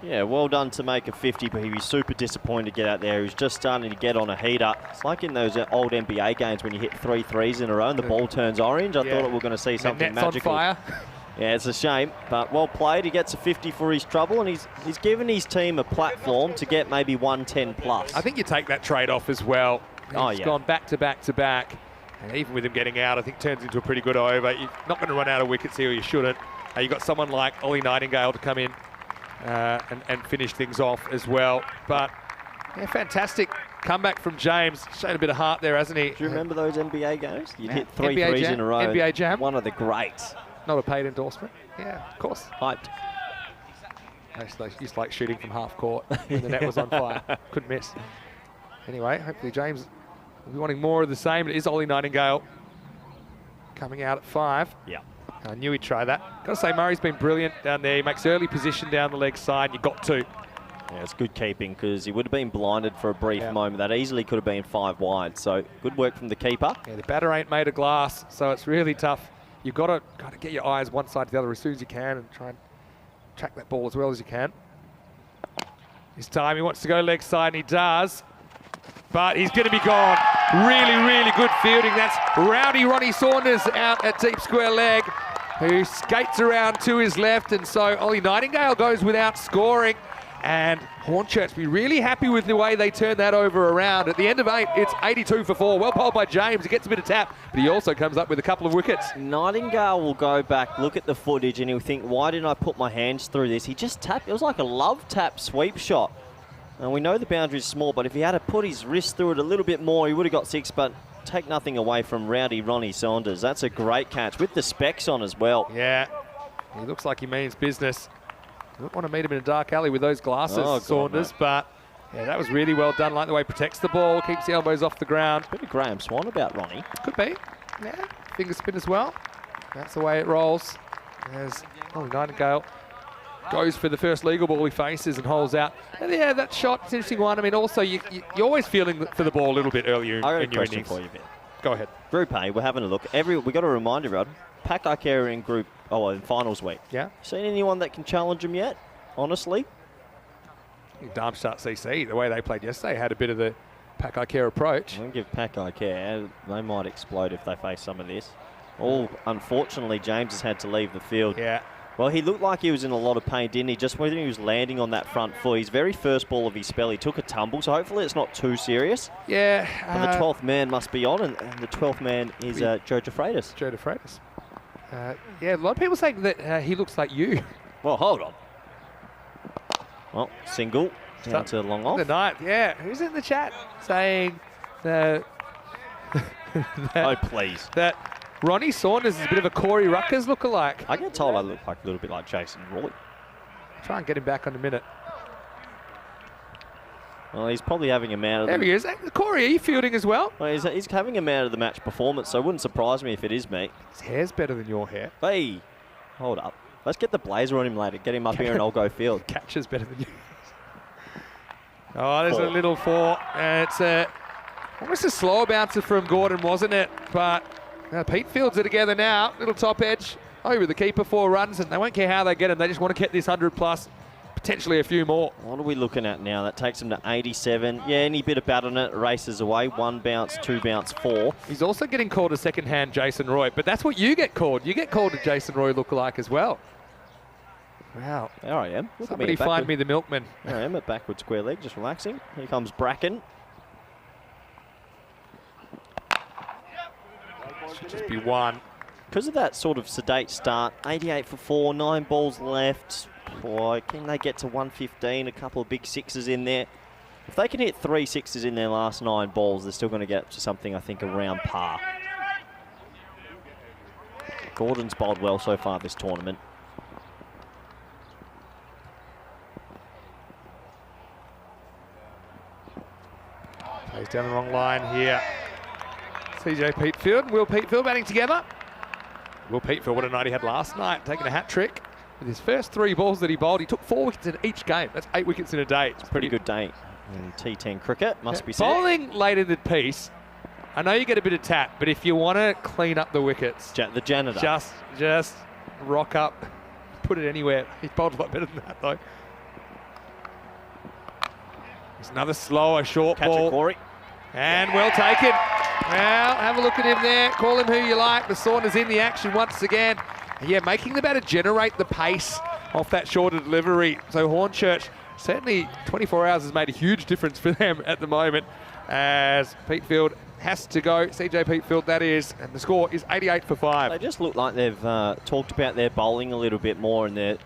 Yeah, well done to make a 50, but he was super disappointed to get out there. He was just starting to get on a heater. It's like in those old NBA games when you hit 3 threes in a row and the ball turns orange. I thought we were going to see something magical. On fire. Yeah, it's a shame, but well played. He gets a 50 for his trouble, and he's given his team a platform to get maybe 110 plus. I think you take that trade-off as well. He's gone back to back to back, and even with him getting out, I think turns into a pretty good over. You're not going to run out of wickets here, or you shouldn't. You've got someone like Ollie Nightingale to come in and finish things off as well. But yeah, fantastic comeback from James. Showed a bit of heart there, hasn't he? Do you remember those NBA games? You'd hit 3 threes in a row. NBA Jam. One of the greats. Not a paid endorsement. Yeah, of course. Hyped. I used to like shooting from half court when the net was on fire. Couldn't miss. Anyway, hopefully James We'll be wanting more of the same. It is Ollie Nightingale coming out at 5. Yeah. I knew he'd try that. Got to say, Murray's been brilliant down there. He makes early position down the leg side. You got to. Yeah, it's good keeping because he would have been blinded for a brief moment. That easily could have been 5 wide. So good work from the keeper. Yeah, the batter ain't made of glass, so it's really tough. You've got to get your eyes one side to the other as soon as you can and try and track that ball as well as you can. This time he wants to go leg side, and he does. But he's going to be gone. Really, really good fielding. That's rowdy Ronnie Saunders out at deep square leg, who skates around to his left, and so Ollie Nightingale goes without scoring. And Hornchurch be really happy with the way they turn that over around. At the end of 8, it's 82 for 4. Well bowled by James. He gets a bit of tap, but he also comes up with a couple of wickets. Nightingale will go back, look at the footage, and he'll think, why didn't I put my hands through this? He just tapped. It was like a love tap sweep shot. And we know the boundary is small, but if he had to put his wrist through it a little bit more, he would have got 6, but take nothing away from rowdy Ronnie Saunders. That's a great catch with the specs on as well. Yeah, he looks like he means business. You don't want to meet him in a dark alley with those glasses, Saunders, but yeah, that was really well done. Like the way he protects the ball, keeps the elbows off the ground. Bit of Graham Swan about Ronnie. Could be. Yeah, finger spin as well. That's the way it rolls. As Nightingale goes for the first legal ball he faces and holds out. And yeah, that shot, it's an interesting one. I mean, also, you're always feeling for the ball a little bit earlier in your innings. I got a question for you, Ben. Go ahead. Group A, we're having a look. We got to remind everyone, Pack Ikea in finals week. Yeah. Seen anyone that can challenge them yet, honestly? Darmstadt CC, the way they played yesterday, had a bit of the Pack Ikea approach. I'm going to give Pack Ikea, they might explode if they face some of this. Unfortunately, James has had to leave the field. Yeah. Well, he looked like he was in a lot of pain, didn't he? Just when he was landing on that front foot, his very first ball of his spell, he took a tumble, so hopefully it's not too serious. Yeah. And the 12th man must be on, and the 12th man is Joe DeFreitas. Joe DeFreitas. Yeah, a lot of people saying that he looks like you. Well, hold on. Well, single, down to long off. The night, yeah. Who's in the chat saying that... Oh, please. That Ronnie Saunders is a bit of a Corey Ruckers lookalike. I get told I look like a little bit like Jason Roy. Try and get him back on a minute. Well, he's probably having a man of There he is. Corey, are you fielding as well? Well, he's having a man of the match performance, so it wouldn't surprise me if it is me. His hair's better than your hair. Hey, hold up. Let's get the blazer on him later. Get him up here and I'll go field. Catcher's better than you. Oh, there's a little 4. It's almost a slower bouncer from Gordon, wasn't it? But Pete fields it together now. Little top edge over the keeper, 4 runs, and they won't care how they get him. They just want to get this 100 plus, potentially a few more. What are we looking at now? That takes him to 87. Yeah, any bit of bat on it races away. 1 bounce, 2 bounce, 4. He's also getting called a second-hand Jason Roy, but that's what you get called. You get called a Jason Roy lookalike as well. Wow. There I am. Somebody find me the milkman. There I am at backward square leg, just relaxing. Here comes Bracken. Should just be 1. Because of that sort of sedate start, 88 for 4, 9 balls left. Boy, can they get to 115? A couple of big 6s in there. If they can hit 3 6s in their last 9 balls, they're still going to get to something, I think, around par. Gordon's bowled well so far this tournament. Plays down the wrong line here. CJ Petefield and Will Petefield batting together. Will Petefield, what a night he had last night, taking a hat trick. With his first 3 balls that he bowled, he took 4 wickets in each game. That's 8 wickets in a day. It's a pretty good day in T10 cricket, must be said. Bowling late in the piece, I know you get a bit of tap, but if you want to clean up the wickets, the janitor. Just rock up, put it anywhere. He's bowled a lot better than that, though. There's another slower short ball. Catch it, Corey. And well taken. Well, have a look at him there. Call him who you like. The Saunders in the action once again. And yeah, making the batter generate the pace off that shorter delivery. So Hornchurch, certainly 24 hours has made a huge difference for them at the moment as Petefield has to go. CJ Petefield, that is. And the score is 88 for 5. They just look like they've talked about their bowling a little bit more and their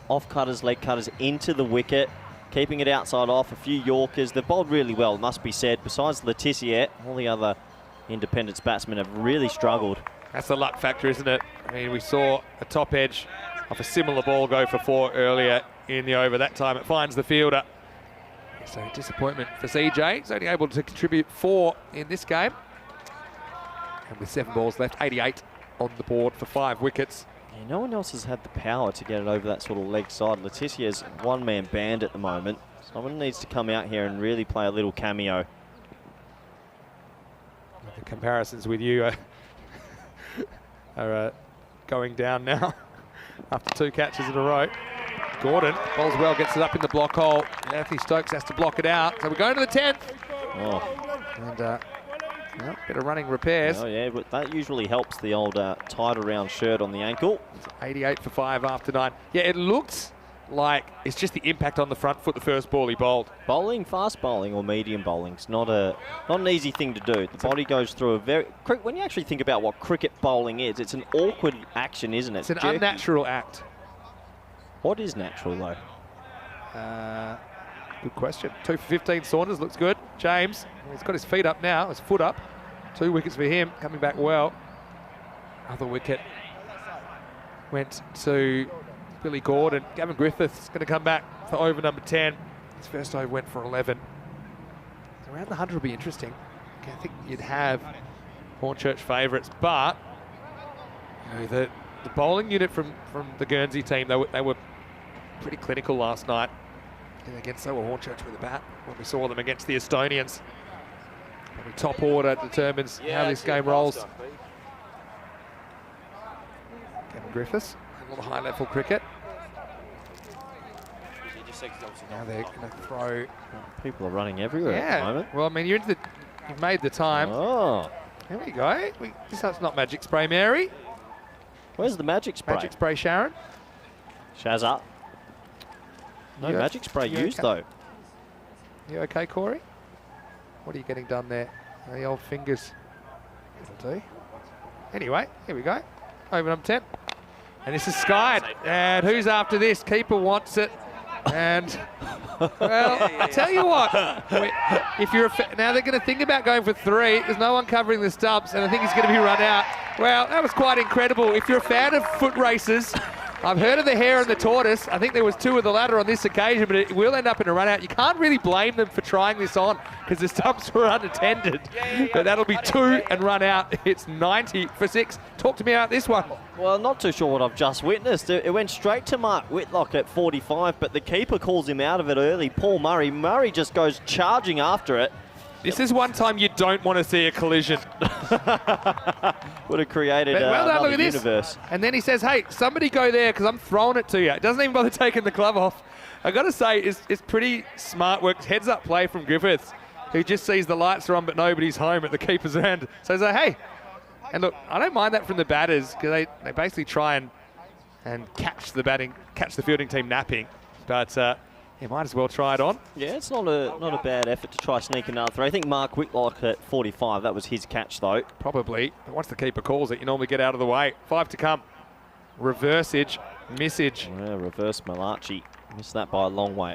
off-cutters, leg cutters into the wicket. Keeping it outside off, a few Yorkers. They've bowled really well, it must be said. Besides Tissier, all the other independence batsmen have really struggled. That's the luck factor, isn't it? I mean, we saw a top edge off a similar ball go for 4 earlier in the over. That time it finds the fielder. So disappointment for CJ. He's only able to contribute 4 in this game. And with 7 balls left, 88 on the board for 5 wickets. Yeah, no one else has had the power to get it over that sort of leg side. Letizier's one-man band at the moment. Someone needs to come out here and really play a little cameo. The comparisons with you are going down now after 2 catches in a row. Gordon bowls well, gets it up in the block hole. Anthony Stokes has to block it out. So we're going to the 10th. Oh. And well, bit of running repairs. Oh yeah, but that usually helps the old tied around shirt on the ankle. It's 88 for 5 after 9. Yeah, it looks like it's just the impact on the front foot the first ball he bowled. Bowling, fast bowling or medium bowling is not an easy thing to do. The body goes through a very... When you actually think about what cricket bowling is, it's an awkward action, isn't it? It's an unnatural act. What is natural, though? Good question. 2 for 15, Saunders looks good. James, he's got his feet up now, his foot up. 2 wickets for him, coming back well. Other wicket went to Billy Gordon. Gavin Griffith's going to come back for over number 10. His first over went for 11. So around the 100 will be interesting. Okay, I think you'd have Hornchurch favourites, but you know, the bowling unit from the Guernsey team, they were pretty clinical last night. And again, so were Hornchurch with the bat when we saw them against the Estonians. Probably top order determines how this game rolls. Gavin Griffiths, a little high-level cricket. Now they're going to throw. People are running everywhere at the moment. Well, I mean, you've made the time. Oh. There we go. This is not magic spray, Mary. Where's the magic spray? Magic spray, Sharon. Shazza. No magic spray used, though. You okay, Corey? What are you getting done there? The old fingers. That'll do. Anyway, here we go. Over number 10. And this is skied. And who's after this? Keeper wants it. And, well, I tell you what. If you're now they're going to think about going for 3. There's no one covering the stumps, and I think he's going to be run out. Well, that was quite incredible. If you're a fan of foot races, I've heard of the hare and the tortoise. I think there was 2 of the latter on this occasion, but it will end up in a run out. You can't really blame them for trying this on because the stumps were unattended. But that'll be 2 and run out. It's 90 for 6. Talk to me about this one. Well, not too sure what I've just witnessed. It went straight to Mark Whitlock at 45, but the keeper calls him out of it early. Paul Murray. Murray just goes charging after it. This is one time you don't want to see a collision. Would have created well done, look another at universe. This. And then he says, hey, somebody go there because I'm throwing it to you. It doesn't even bother taking the glove off. I got to say, it's pretty smart work. Heads up play from Griffiths, who just sees the lights are on but nobody's home at the keeper's end. So he's like, hey. And look, I don't mind that from the batters because they basically try and catch the fielding team napping. But you might as well try it on. Yeah, it's not a bad effort to try sneak another throw. I think Mark Whitlock at 45, that was his catch though. Probably, but once the keeper calls it, you normally get out of the way. 5 to come. Reverse-age, miss-age. Yeah, reverse Malachi. Missed that by a long way.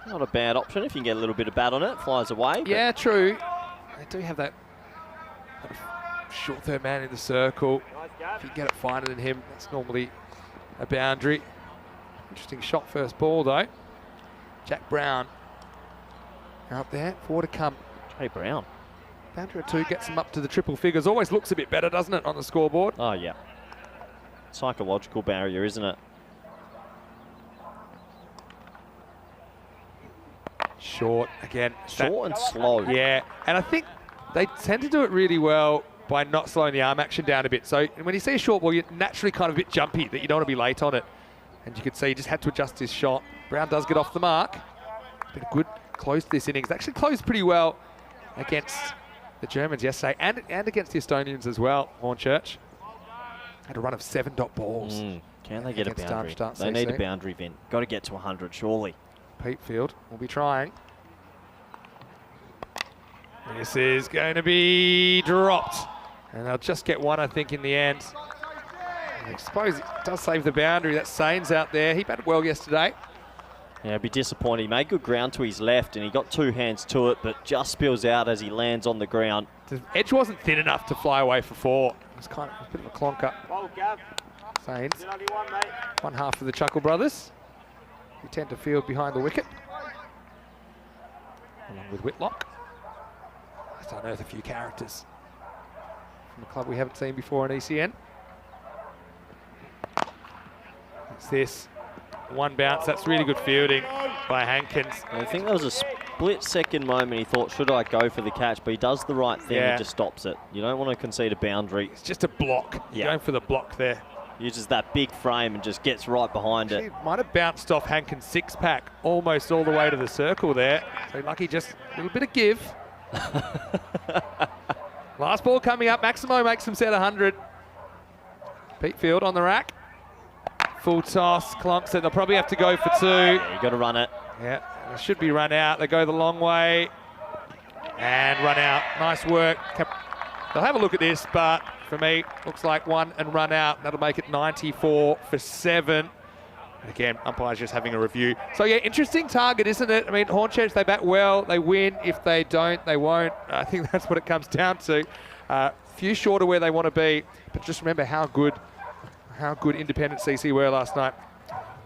Not a bad option if you can get a little bit of bat on it. Flies away. Yeah, true. They do have that short third man in the circle. If you get it finer than him, that's normally a boundary. Interesting shot first ball though. Jack Brown out there, 4 to come. Jay Brown. Boundary at 2 gets him up to the triple figures. Always looks a bit better, doesn't it, on the scoreboard? Oh yeah. Psychological barrier, isn't it? Short again. Short and slow. Yeah, and I think they tend to do it really well by not slowing the arm action down a bit. So when you see a short ball, you're naturally kind of a bit jumpy, that you don't want to be late on it. And you could see he just had to adjust his shot. Brown does get off the mark. Been a good close to this innings. Actually closed pretty well against the Germans yesterday and against the Estonians as well, Hornchurch. Had a run of 7 dot balls. Can they get a boundary? Darmstadt They need a CC. boundary, Vin. Got to get to 100, surely. Peatfield will be trying. This is going to be dropped. And they'll just get 1, I think, in the end. I suppose it does save the boundary. That's Sains out there. He batted well yesterday. Yeah, I'd be disappointed. He made good ground to his left and he got 2 hands to it, but just spills out as he lands on the ground. The edge wasn't thin enough to fly away for 4. It was kind of a bit of a clonker. Sains. One half of the Chuckle brothers, who tend to field behind the wicket. along with Whitlock. Let's unearth a few characters from a club we haven't seen before in ECN. It's this one bounce. That's really good fielding by Hankins. I think there was a split-second moment he thought, should I go for the catch? But he does the right thing and just stops it. You don't want to concede a boundary. It's just a block. Yeah. Going for the block there. Uses that big frame and just gets right behind it. Might have bounced off Hankins' six-pack almost all the way to the circle there. So lucky, just a little bit of give. Last ball coming up. Maximo makes them set 100. Pete Field on the rack. Full toss. Clonk said they'll probably have to go for 2. Yeah, you got to run it. Yeah, it should be run out. They go the long way and run out. Nice work. They'll have a look at this, but for me, looks like 1 and run out. That'll make it 94 for 7. Again, umpire's just having a review. So yeah, interesting target, isn't it? I mean, Hornchurch, they bat well, they win. If they don't, they won't. I think that's what it comes down to. Few short of where they want to be, but just remember how good Independent CC were last night.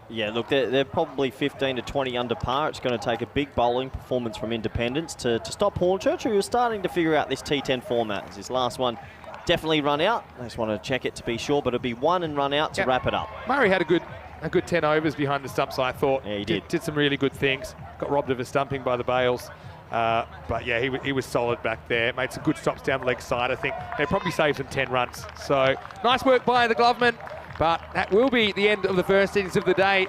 Yeah, look, they're probably 15 to 20 under par. It's going to take a big bowling performance from Independence to stop Hornchurch, who are starting to figure out this T10 format. As his last one definitely run out. I just want to check it to be sure, but it'll be 1 and run out to wrap it up. Murray had a good 10 overs behind the stumps, I thought. Yeah, he did. Did some really good things. Got robbed of a stumping by the Bales. But yeah, he was solid back there. Made some good stops down the leg side, I think. They probably saved them 10 runs. So nice work by the Gloveman. But that will be the end of the first innings of the day.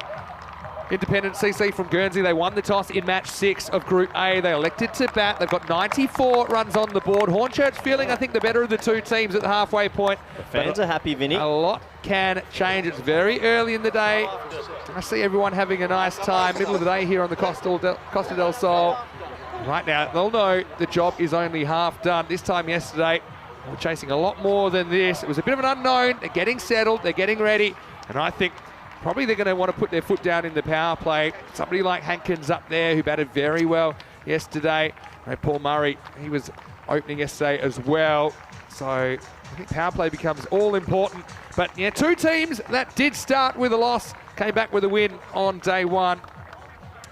Independent CC from Guernsey, they won the toss in match 6 of Group A. They elected to bat. They've got 94 runs on the board. Hornchurch feeling, I think, the better of the two teams at the halfway point. The fans are happy, Vinny. A lot can change. It's very early in the day. I see everyone having a nice time. Middle of the day here on the Costa del Sol. Right now, they'll know the job is only half done. This time yesterday, we're chasing a lot more than this. It was a bit of an unknown. They're getting settled. They're getting ready. And I think probably they're going to want to put their foot down in the power play. Somebody like Hankins up there who batted very well yesterday. Paul Murray, he was opening yesterday as well. So I think power play becomes all important. But yeah, 2 teams that did start with a loss came back with a win on day 1.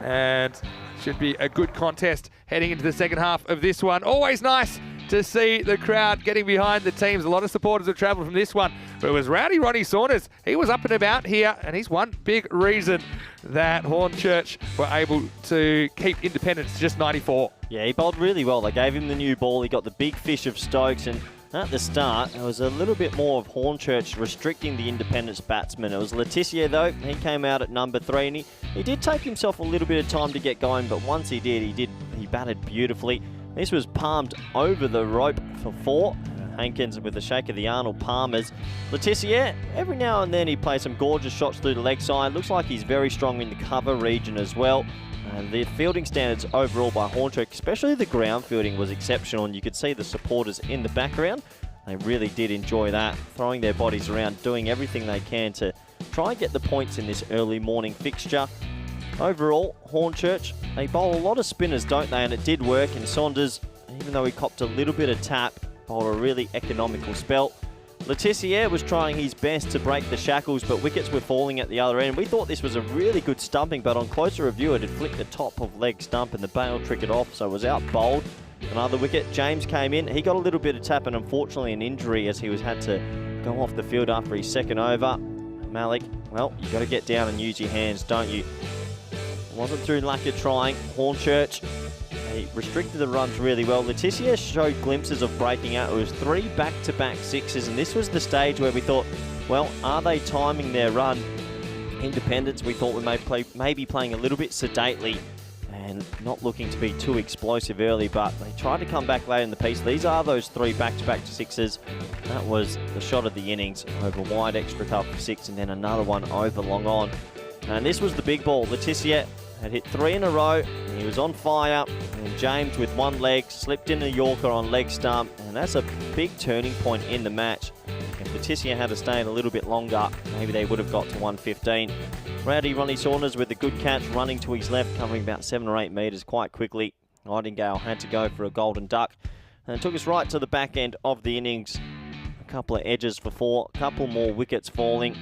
And should be a good contest heading into the second half of this one. Always nice to see the crowd getting behind the teams. A lot of supporters have travelled from this one. But it was rowdy Ronnie Saunders. He was up and about here, and he's one big reason that Hornchurch were able to keep Independence to just 94. Yeah, he bowled really well. They gave him the new ball. He got the big fish of Stokes, and at the start, there was a little bit more of Hornchurch restricting the Independence batsmen. It was Tissier, though. He came out at number 3, and he did take himself a little bit of time to get going, but once he did, he batted beautifully. This was palmed over the rope for 4. Hankins with a shake of the Arnold Palmers. Tissier, every now and then he plays some gorgeous shots through the leg side. Looks like he's very strong in the cover region as well. And the fielding standards overall by Hornchurch, especially the ground fielding, was exceptional. And you could see the supporters in the background. They really did enjoy that, throwing their bodies around, doing everything they can to try and get the points in this early morning fixture. Overall, Hornchurch, they bowl a lot of spinners, don't they? And it did work. And Saunders, even though he copped a little bit of tap, bowled a really economical spell. Tissier was trying his best to break the shackles, but wickets were falling at the other end. We thought this was a really good stumping, but on closer review, it had flicked the top of leg stump and the bail triggered off, so it was out bowled. Another wicket, James came in. He got a little bit of tap and unfortunately an injury as he had to go off the field after his second over. Malik, well, you got to get down and use your hands, don't you? It wasn't through lack of trying. Hornchurch, he restricted the runs really well. Tissier showed glimpses of breaking out. It was 3 back-to-back sixes, and this was the stage where we thought, well, are they timing their run? Independence, we thought, we may be playing a little bit sedately and not looking to be too explosive early, but they tried to come back late in the piece. These are those 3 back-to-back sixes. That was the shot of the innings, over wide extra cover for 6, and then another one over long on. And this was the big ball. Tissier had hit 3 in a row, and he was on fire. And James, with one leg, slipped in a Yorker on leg stump, and that's a big turning point in the match. If Tissier had to stay a little bit longer, maybe they would have got to 115. Rowdy Ronnie Saunders with a good catch, running to his left, covering about 7 or 8 metres quite quickly. Nightingale had to go for a golden duck, and it took us right to the back end of the innings. A couple of edges for 4, a couple more wickets falling.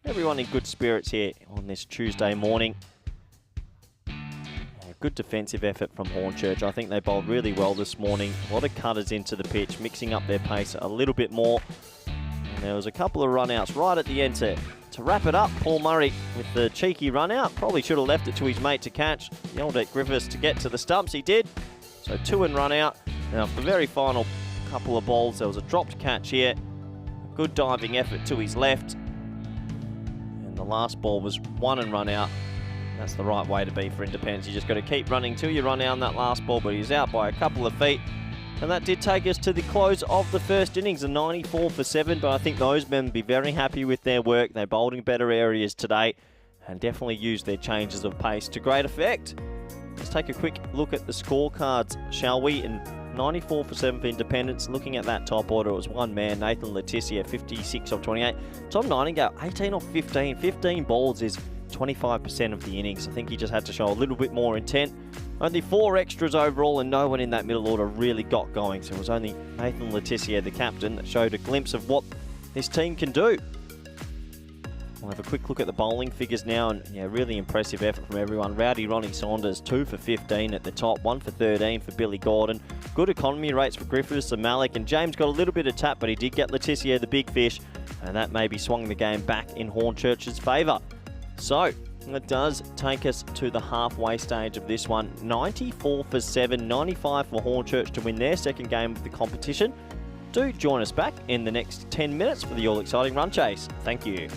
Everyone in good spirits here on this Tuesday morning. good defensive effort from Hornchurch. I think they bowled really well this morning. A lot of cutters into the pitch, mixing up their pace a little bit more. And there was a couple of run-outs right at the end to wrap it up. Paul Murray with the cheeky run-out. Probably should have left it to his mate to catch. Yelled at Griffiths to get to the stumps. He did. So 2 and run-out. Now, for the very final couple of balls, there was a dropped catch here. Good diving effort to his left. And the last ball was 1 and run-out. That's the right way to be for Independence. You just got to keep running till you run out on that last ball, but he's out by a couple of feet. And that did take us to the close of the first innings, a 94 for 7, but I think those men will be very happy with their work. They bowled in better areas today and definitely used their changes of pace to great effect. Let's take a quick look at the scorecards, shall we? And 94 for 7 for Independence. Looking at that top order, it was one man, Nathan Letitia, 56 of 28. Tom Nightingale, 18 of 15. 15 balls is 25% of the innings. I think he just had to show a little bit more intent. Only 4 extras overall, and no one in that middle order really got going. So it was only Nathan Letitia, the captain, that showed a glimpse of what this team can do. We'll have a quick look at the bowling figures now, and yeah, really impressive effort from everyone. Rowdy Ronnie Saunders, 2 for 15 at the top, 1 for 13 for Billy Gordon. Good economy rates for Griffiths and Malik, and James got a little bit of tap, but he did get Letitia the big fish, and that maybe swung the game back in Hornchurch's favour. So, it does take us to the halfway stage of this one. 94 for 7, 95 for Hornchurch to win their second game of the competition. Do join us back in the next 10 minutes for the all-exciting run chase. Thank you.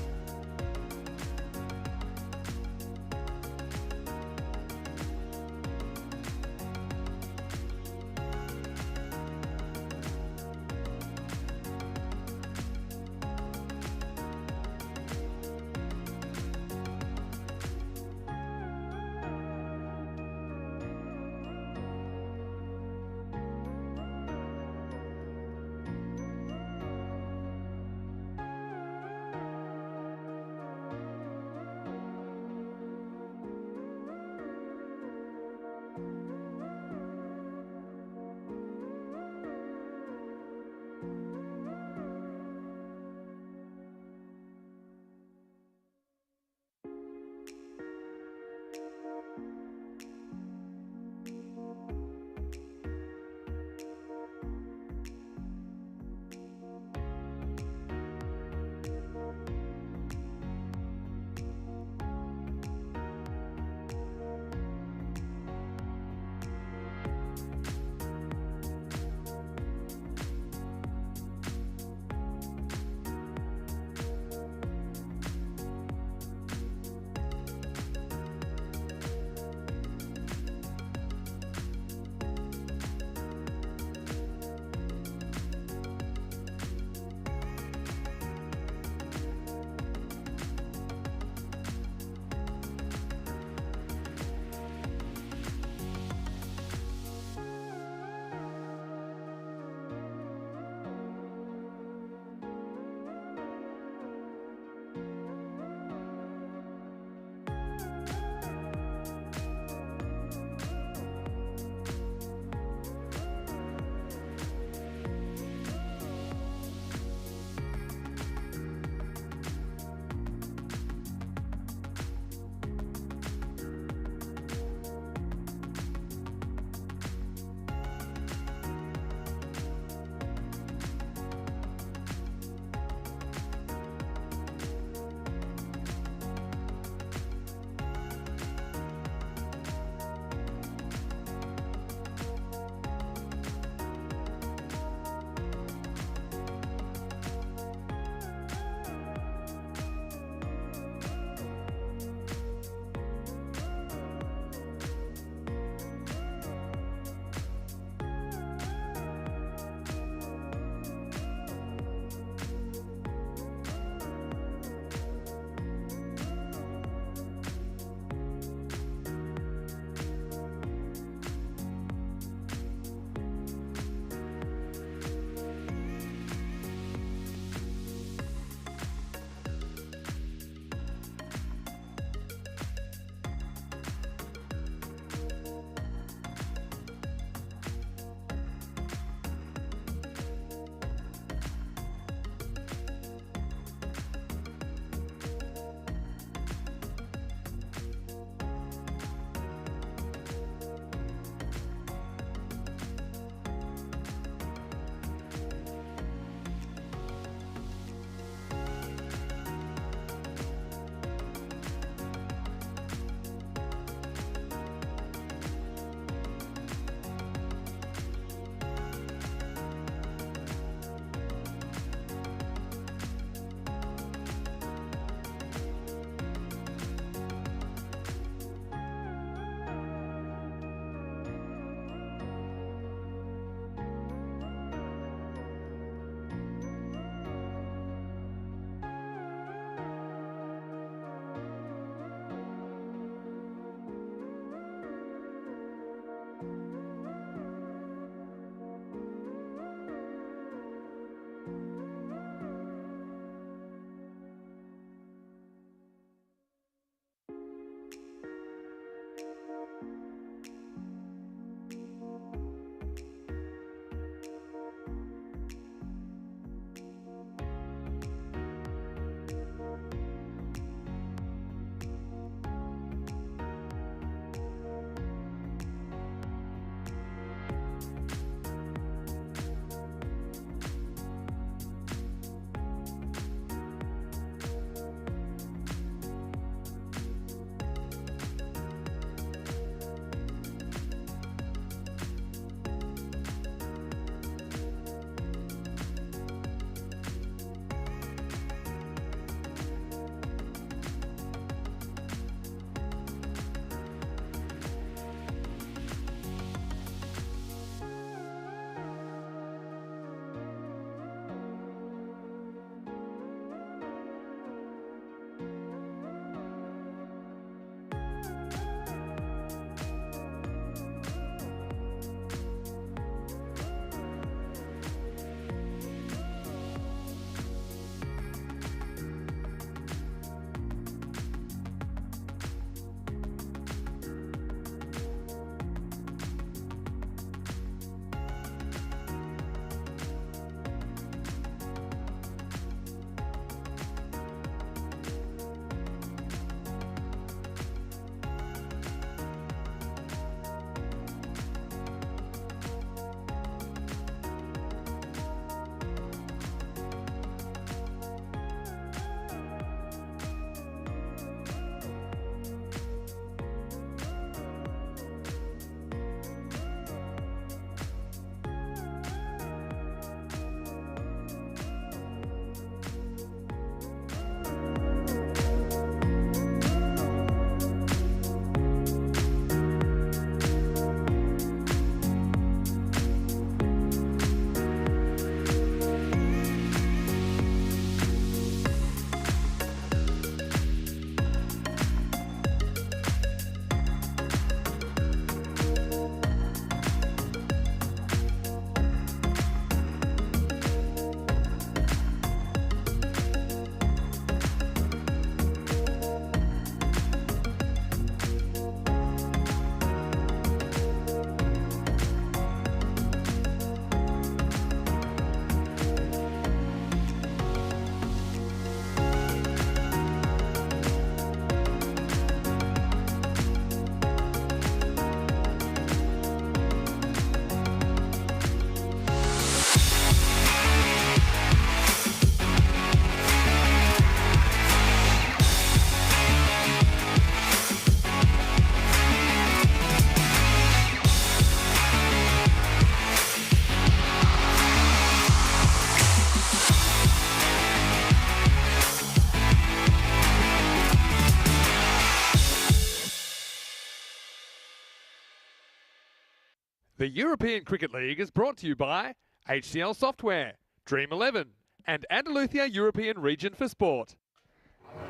The European Cricket League is brought to you by HCL Software, Dream 11, and Andalusia European Region for Sport.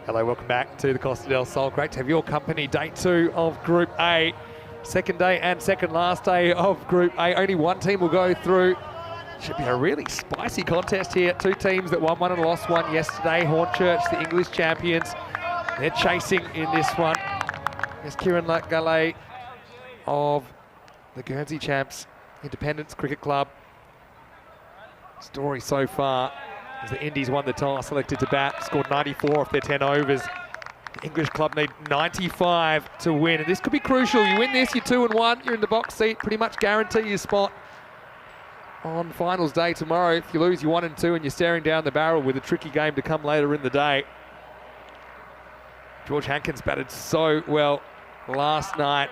Hello, welcome back to the Costa del Sol. Great to have your company. Day 2 of Group A. Second day and second last day of Group A. Only one team will go through. Should be a really spicy contest here. Two teams that won one and lost one yesterday. Hornchurch, the English champions. They're chasing in this one. There's Kieran Galay of the Guernsey champs, Independence Cricket Club. Story so far is the Indies won the toss, selected to bat, scored 94 off their 10 overs. The English club need 95 to win, and this could be crucial. You win this, you're 2-1, you're in the box seat, pretty much guarantee your spot on finals day tomorrow. If you lose, you're 1-2, and you're staring down the barrel with a tricky game to come later in the day. George Hankins batted so well last night.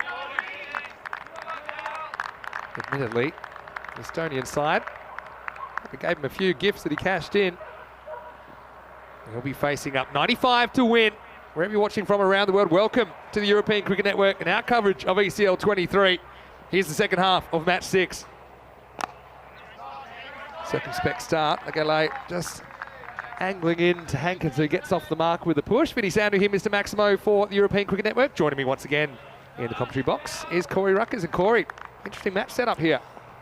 Admittedly, the Estonian side, we gave him a few gifts that he cashed in. He'll be facing up 95 to win. Wherever you're watching from around the world, welcome to the European Cricket Network and our coverage of ECL 23. Here's the second half of match 6. Circumspect start. Galay just angling in to Hankins, who gets off the mark with a push. Vinny Sandhu here, Mr. Maximo for the European Cricket Network. Joining me once again in the commentary box is Corey Ruckers. And Corey, interesting match setup here.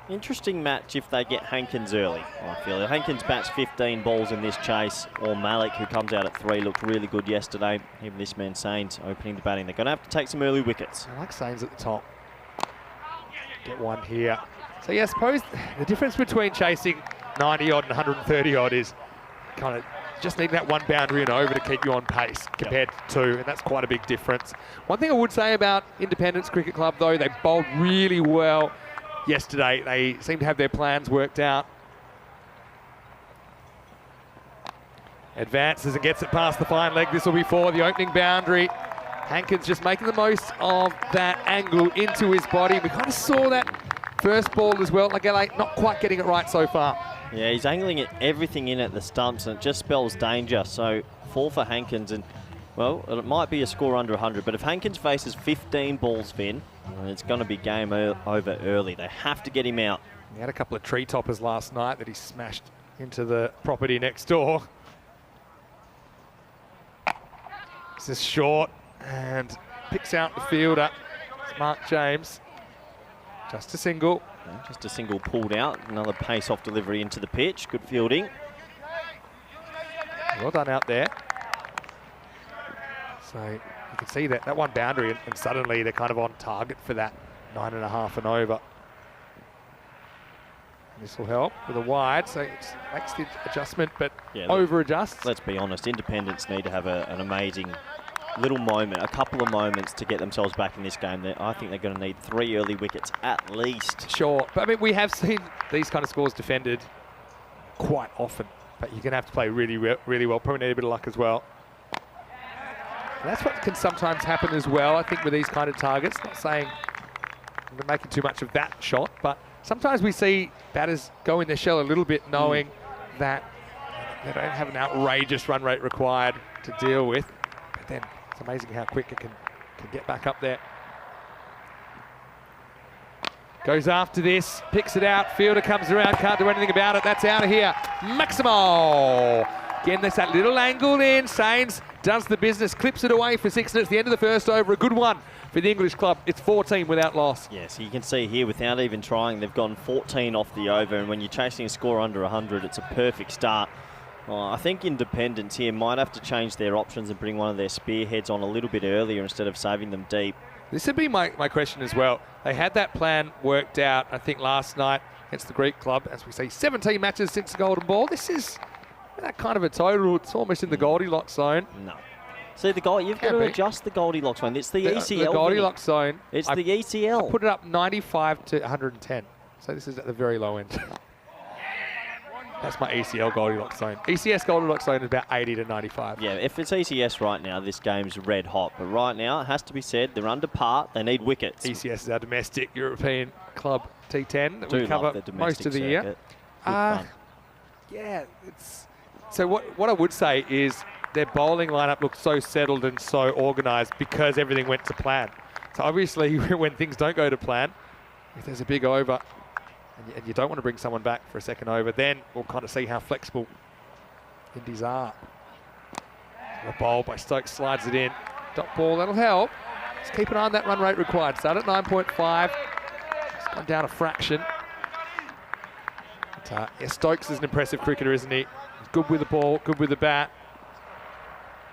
Interesting match if they get Hankins early, I feel. Hankins bats 15 balls in this chase, or Malik, who comes out at 3, looked really good yesterday. Even this man, Sains, opening the batting. They're going to have to take some early wickets. I like Sains at the top. Get one here. So, yeah, I suppose the difference between chasing 90-odd and 130-odd is kind of just needing that one boundary and over to keep you on pace compared to 2, and that's quite a big difference. One thing I would say about Independence Cricket Club, though, they bowled really well yesterday. They seem to have their plans worked out. Advances and gets it past the fine leg. This will be for the opening boundary. Hankins just making the most of that angle into his body. We kind of saw that first ball as well. Like, not quite getting it right so far. Yeah, he's angling it, everything in at the stumps, and it just spells danger. So 4 for Hankins, and well, it might be a score under 100, but if Hankins faces 15 balls, Finn, it's going to be game over early. They have to get him out. He had a couple of tree toppers last night that he smashed into the property next door. This is short and picks out the fielder. It's Mark James. Just a single. Yeah, just a single pulled out. Another pace off delivery into the pitch. Good fielding. Well done out there. So you can see that one boundary, and suddenly they're kind of on target for that 9.5 and over. This will help with a wide, so it makes the adjustment, but yeah, over adjusts. Let's be honest, Independence need to have an amazing little moment, a couple of moments to get themselves back in this game. I think they're going to need 3 early wickets at least. Sure, but I mean, we have seen these kind of scores defended quite often, but you're going to have to play really, really well. Probably need a bit of luck as well. And that's what can sometimes happen as well, I think, with these kind of targets. Not saying I'm making too much of that shot, but sometimes we see batters go in their shell a little bit, knowing that they don't have an outrageous run rate required to deal with. But then it's amazing how quick it can get back up there. Goes after this, picks it out, fielder comes around, can't do anything about it. That's out of here. Maximo! Again, there's that little angle in. Sains does the business, clips it away for 6, and it's the end of the first over. A good one for the English club. It's 14 without loss. Yes, you can see here, without even trying, they've gone 14 off the over, and when you're chasing a score under 100, it's a perfect start. I think Independence here might have to change their options and bring one of their spearheads on a little bit earlier instead of saving them deep. This would be my question as well. They had that plan worked out, I think, last night against the Greek club. As we say, 17 matches since the Golden Ball. This is that kind of a total. It's almost in the Goldilocks zone. No. See, you've got to adjust the Goldilocks zone. It's the ECL. The Goldilocks zone. It's the ECL. I put it up 95 to 110. So this is at the very low end. That's my ECL Goldilocks zone. ECS Goldilocks zone is about 80 to 95. Yeah, if it's ECS right now, this game's red hot. But right now, it has to be said, they're under par. They need wickets. ECS is our domestic European club T10 that we cover most of the year. Yeah, so what I would say is their bowling lineup looks so settled and so organised because everything went to plan. So obviously, when things don't go to plan, if there's a big over and you don't want to bring someone back for a second over, then we'll kind of see how flexible Indies are. A bowl by Stokes, slides it in. Dot ball, that'll help. Just keep an eye on that run rate required. Start at 9.5. It's gone down a fraction. But, yeah, Stokes is an impressive cricketer, isn't he? He's good with the ball, good with the bat.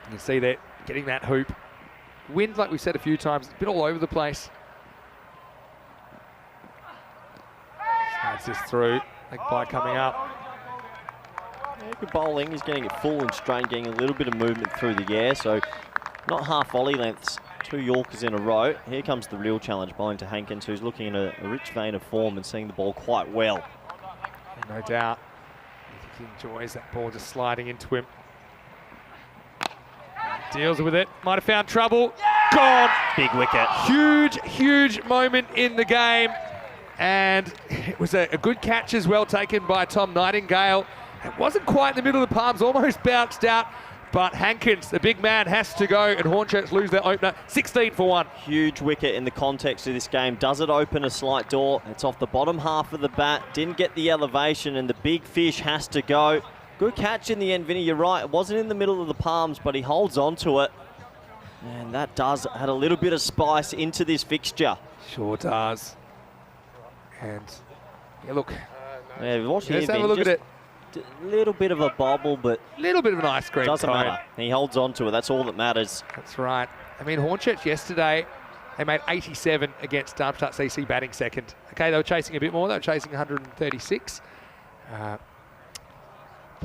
You can see that getting that hoop. Wind, like we've said a few times, it's a bit all over the place. Slides this through. Leg bye coming up. Yeah, good bowling. He's getting it full and straight, getting a little bit of movement through the air. So not half volley lengths. 2 Yorkers in a row. Here comes the real challenge, bowling to Hankins, who's looking in a rich vein of form and seeing the ball quite well. No doubt. I think he enjoys that ball just sliding into him. Deals with it. Might have found trouble. Gone. Big wicket. Huge moment in the game. And it was a good catch as well, taken by Tom Nightingale. It wasn't quite in the middle of the palms, almost bounced out. But Hankins, the big man, has to go, and Hornchurch lose their opener 16 for 1. Huge wicket in the context of this game. Does it open a slight door? It's off the bottom half of the bat. Didn't get the elevation, and the big fish has to go. Good catch in the end, Vinny. You're right. It wasn't in the middle of the palms, but he holds on to it. And that does add a little bit of spice into this fixture. Sure does. And, yeah, look. Yeah, watch Let's have a look at it. A little bit of a bobble, but little bit of an ice cream doesn't cone. matter. He holds on to it. That's all that matters. That's right. I mean, Hornchurch yesterday, they made 87 against Darmstadt CC batting second. Okay, they were chasing a bit more. They were chasing 136. But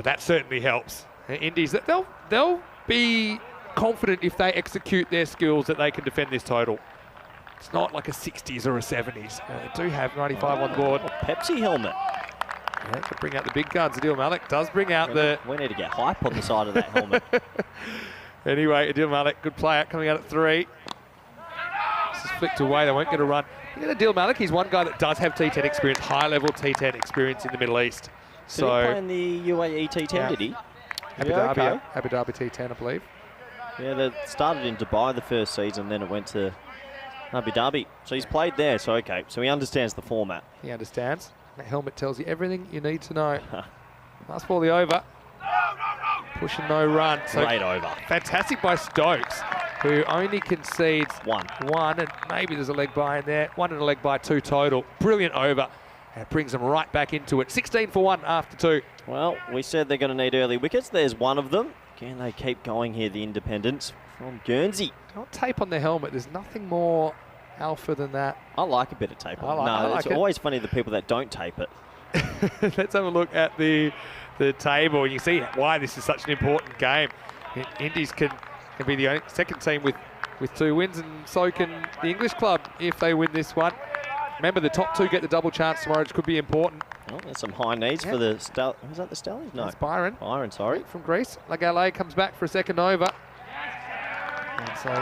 that certainly helps. Indies, they'll be confident if they execute their skills that they can defend this total. It's not like a 60s or a 70s. They do have 95 on board. Pepsi helmet. Yeah, to bring out the big guns. Adil Malik does bring out We need to get hype on the side of that helmet. Anyway, Adil Malik, good player, coming out at 3. This is flicked away, they won't get a run. Look at Adil Malik, he's one guy that does have T10 experience, high-level T10 experience in the Middle East. Did he play in the UAE T10, yeah. Did he? Abu Dhabi T10, I believe. Yeah, they started in Dubai the first season, then it went to Abu Dhabi. So he's played there, so okay. So he understands the format. He understands. That helmet tells you everything you need to know. Last ball, the over. Pushing no run. So great over. Fantastic by Stokes, who only concedes one, and maybe there's a leg by in there. 1 and a leg by, 2 total. Brilliant over. And it brings them right back into it. 16 for 1 after 2. Well, we said they're going to need early wickets. There's one of them. Can they keep going here, the Independents from Guernsey? Don't tape on the helmet. There's nothing more alpha than that. I like a bit of tape on it. It's always funny the people that don't tape it. Let's have a look at the table. You see why this is such an important game. Indies can be the second team with 2 wins, and so can the English club if they win this one. Remember, the top 2 get the double chance tomorrow, which could be important. Oh, there's some high needs for the Stallions. Was that the Stallions? No. It's Byron. Byron, sorry. From Greece. Lagale comes back for a second over. And so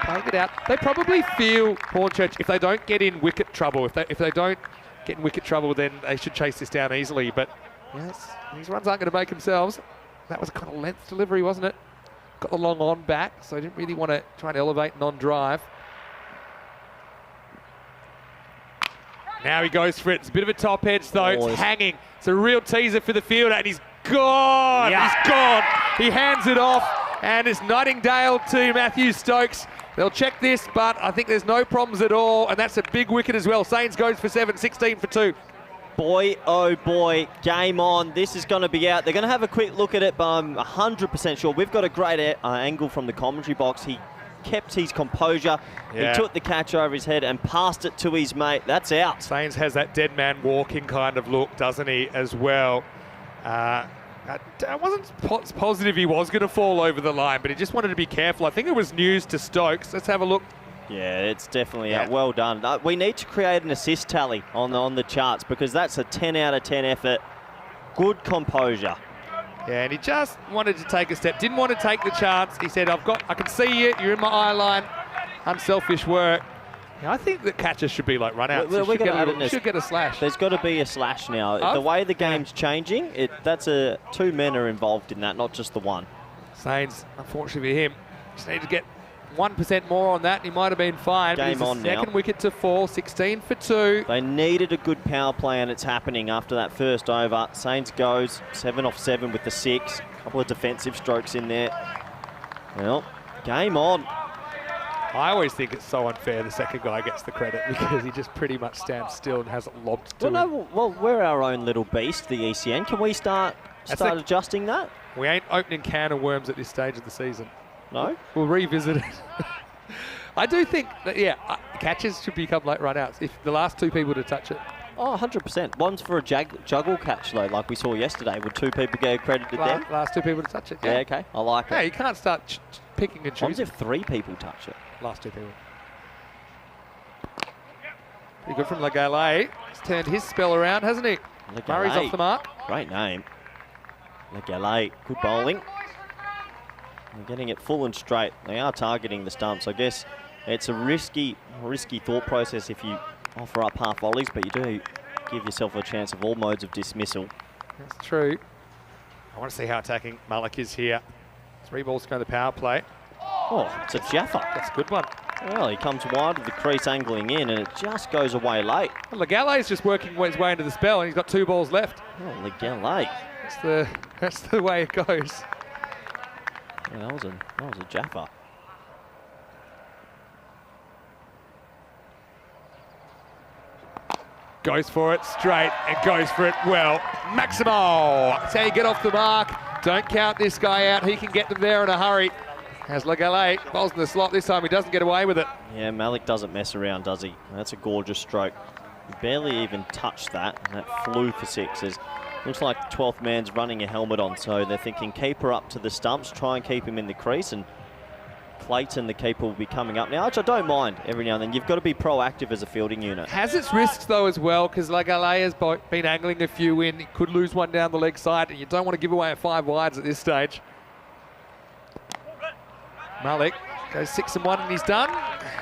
playing it out. They probably feel, Hornchurch, if they don't get in wicket trouble, if they don't get in wicket trouble, then they should chase this down easily. But yes, these runs aren't going to make themselves. That was a kind of length delivery, wasn't it? Got the long on back, so I didn't really want to try and elevate non-drive. Now he goes for it. It's a bit of a top edge, though. It's hanging. It's a real teaser for the fielder, and he's gone. Yeah. He's gone. He hands it off, and it's Nightingale to Matthew Stokes. They'll check this, but I think there's no problems at all, and that's a big wicket as well. Sains goes for 7, 16 for 2. Boy, oh boy, game on. This is going to be out. They're going to have a quick look at it, but I'm 100% sure. We've got a great angle from the commentary box. He kept his composure. Yeah. He took the catch over his head and passed it to his mate. That's out. Sains has that dead man walking kind of look, doesn't he, as well? I wasn't positive he was going to fall over the line, but he just wanted to be careful. I think it was news to Stokes. Let's have a look. Yeah, it's definitely out. Well done. We need to create an assist tally on the charts, because that's a 10 out of 10 effort. Good composure. Yeah, and he just wanted to take a step. Didn't want to take the chance. He said, I can see you. You're in my eye line. Unselfish work. Yeah, I think that catchers should be like run out. Should get a slash. There's got to be a slash now. The way the game's changing, that's 2 men are involved in that, not just the one. Sains, unfortunately for him, just need to get 1% more on that, he might have been fine. Game on now. Second wicket to fall, 16 for 2. They needed a good power play, and it's happening after that first over. Saints goes 7 off 7 with the 6. A couple of defensive strokes in there. Well, game on. I always think it's so unfair the second guy gets the credit because he just pretty much stands still and hasn't lobbed to him. Well, we're our own little beast, the ECN. Can we start adjusting that? We ain't opening can of worms at this stage of the season. No? We'll revisit it. I do think that, catches should become late run-outs if the last 2 people to touch it. Oh, 100%. One's for a juggle catch, though, like we saw yesterday. Would 2 people get credited there? Last 2 people to touch it, yeah. Okay, I like it. Yeah, you can't start picking and choosing. What if 3 people touch it? Last 2 people. Pretty good from Nightingale. He's turned his spell around, hasn't he? Murray's off the mark. Great name. Nightingale, good bowling. They're getting it full and straight. They are targeting the stumps. I guess it's a risky thought process if you offer up half volleys, but you do give yourself a chance of all modes of dismissal. That's true. I want to see how attacking Malik is here. 3 balls to go to the power play. Oh, it's a Jaffa. That's a good one. Well, he comes wide with the crease angling in, and it just goes away late. Well, Nightingale's just working his way into the spell, and he's got 2 balls left. Oh, Nightingale. That's the way it goes. Yeah, that was a Jaffa. Goes for it straight and goes for it well. Maximo! That's how you get off the mark. Don't count this guy out. He can get them there in a hurry. As Nightingale bowls in the slot this time, he doesn't get away with it. Yeah, Malik doesn't mess around, does he? That's a gorgeous stroke. He barely even touched that, and that flew for 6s. Looks like the 12th man's running a helmet on, so they're thinking keeper up to the stumps, try and keep him in the crease, and Clayton, the keeper, will be coming up now, which I don't mind every now and then. You've got to be proactive as a fielding unit. Has its risks, though, as well, because Nightingale has been angling a few in. He could lose one down the leg side, and you don't want to give away a 5 wides at this stage. Malik goes 6 and 1, and he's done.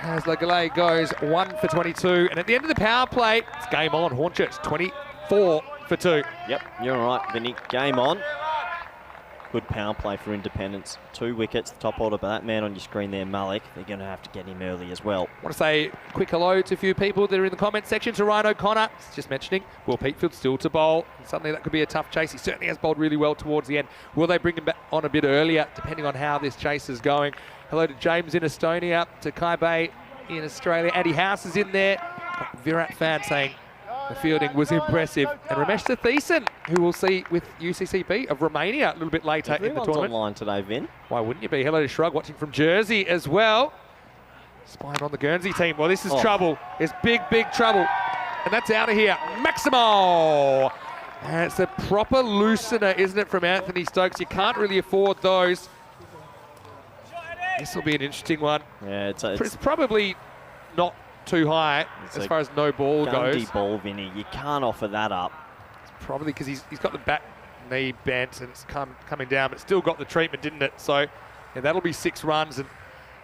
As Nightingale goes 1 for 22. And at the end of the power play, it's game on. Hornchurch 24 for 2. Yep, you're all right, Vinny. Game on. Good power play for Independence. 2 wickets, the top order, but that man on your screen there, Malik, they're going to have to get him early as well. I want to say a quick hello to a few people that are in the comment section. To Ryan O'Connor, just mentioning, Will Peatfield still to bowl. Suddenly that could be a tough chase. He certainly has bowled really well towards the end. Will they bring him back on a bit earlier, depending on how this chase is going? Hello to James in Estonia, to Kai Bay in Australia. Andy House is in there. Virat fan saying the fielding was impressive. And Ramesh Satheesan, who we'll see with UCCB of Romania a little bit later in the tournament. Online today, Vin. Why wouldn't you be? Hello to Shrug, watching from Jersey as well. Spying on the Guernsey team. Well, this is trouble. It's big, big trouble. And that's out of here. Maximo! And it's a proper loosener, isn't it, from Anthony Stokes? You can't really afford those. This will be an interesting one. Yeah, it's probably not too high as far as no ball goes. Ball, Vinny. You can't offer that up. It's probably because he's got the back knee bent and it's coming down, but still got the treatment, didn't it? So yeah, that'll be 6 runs. And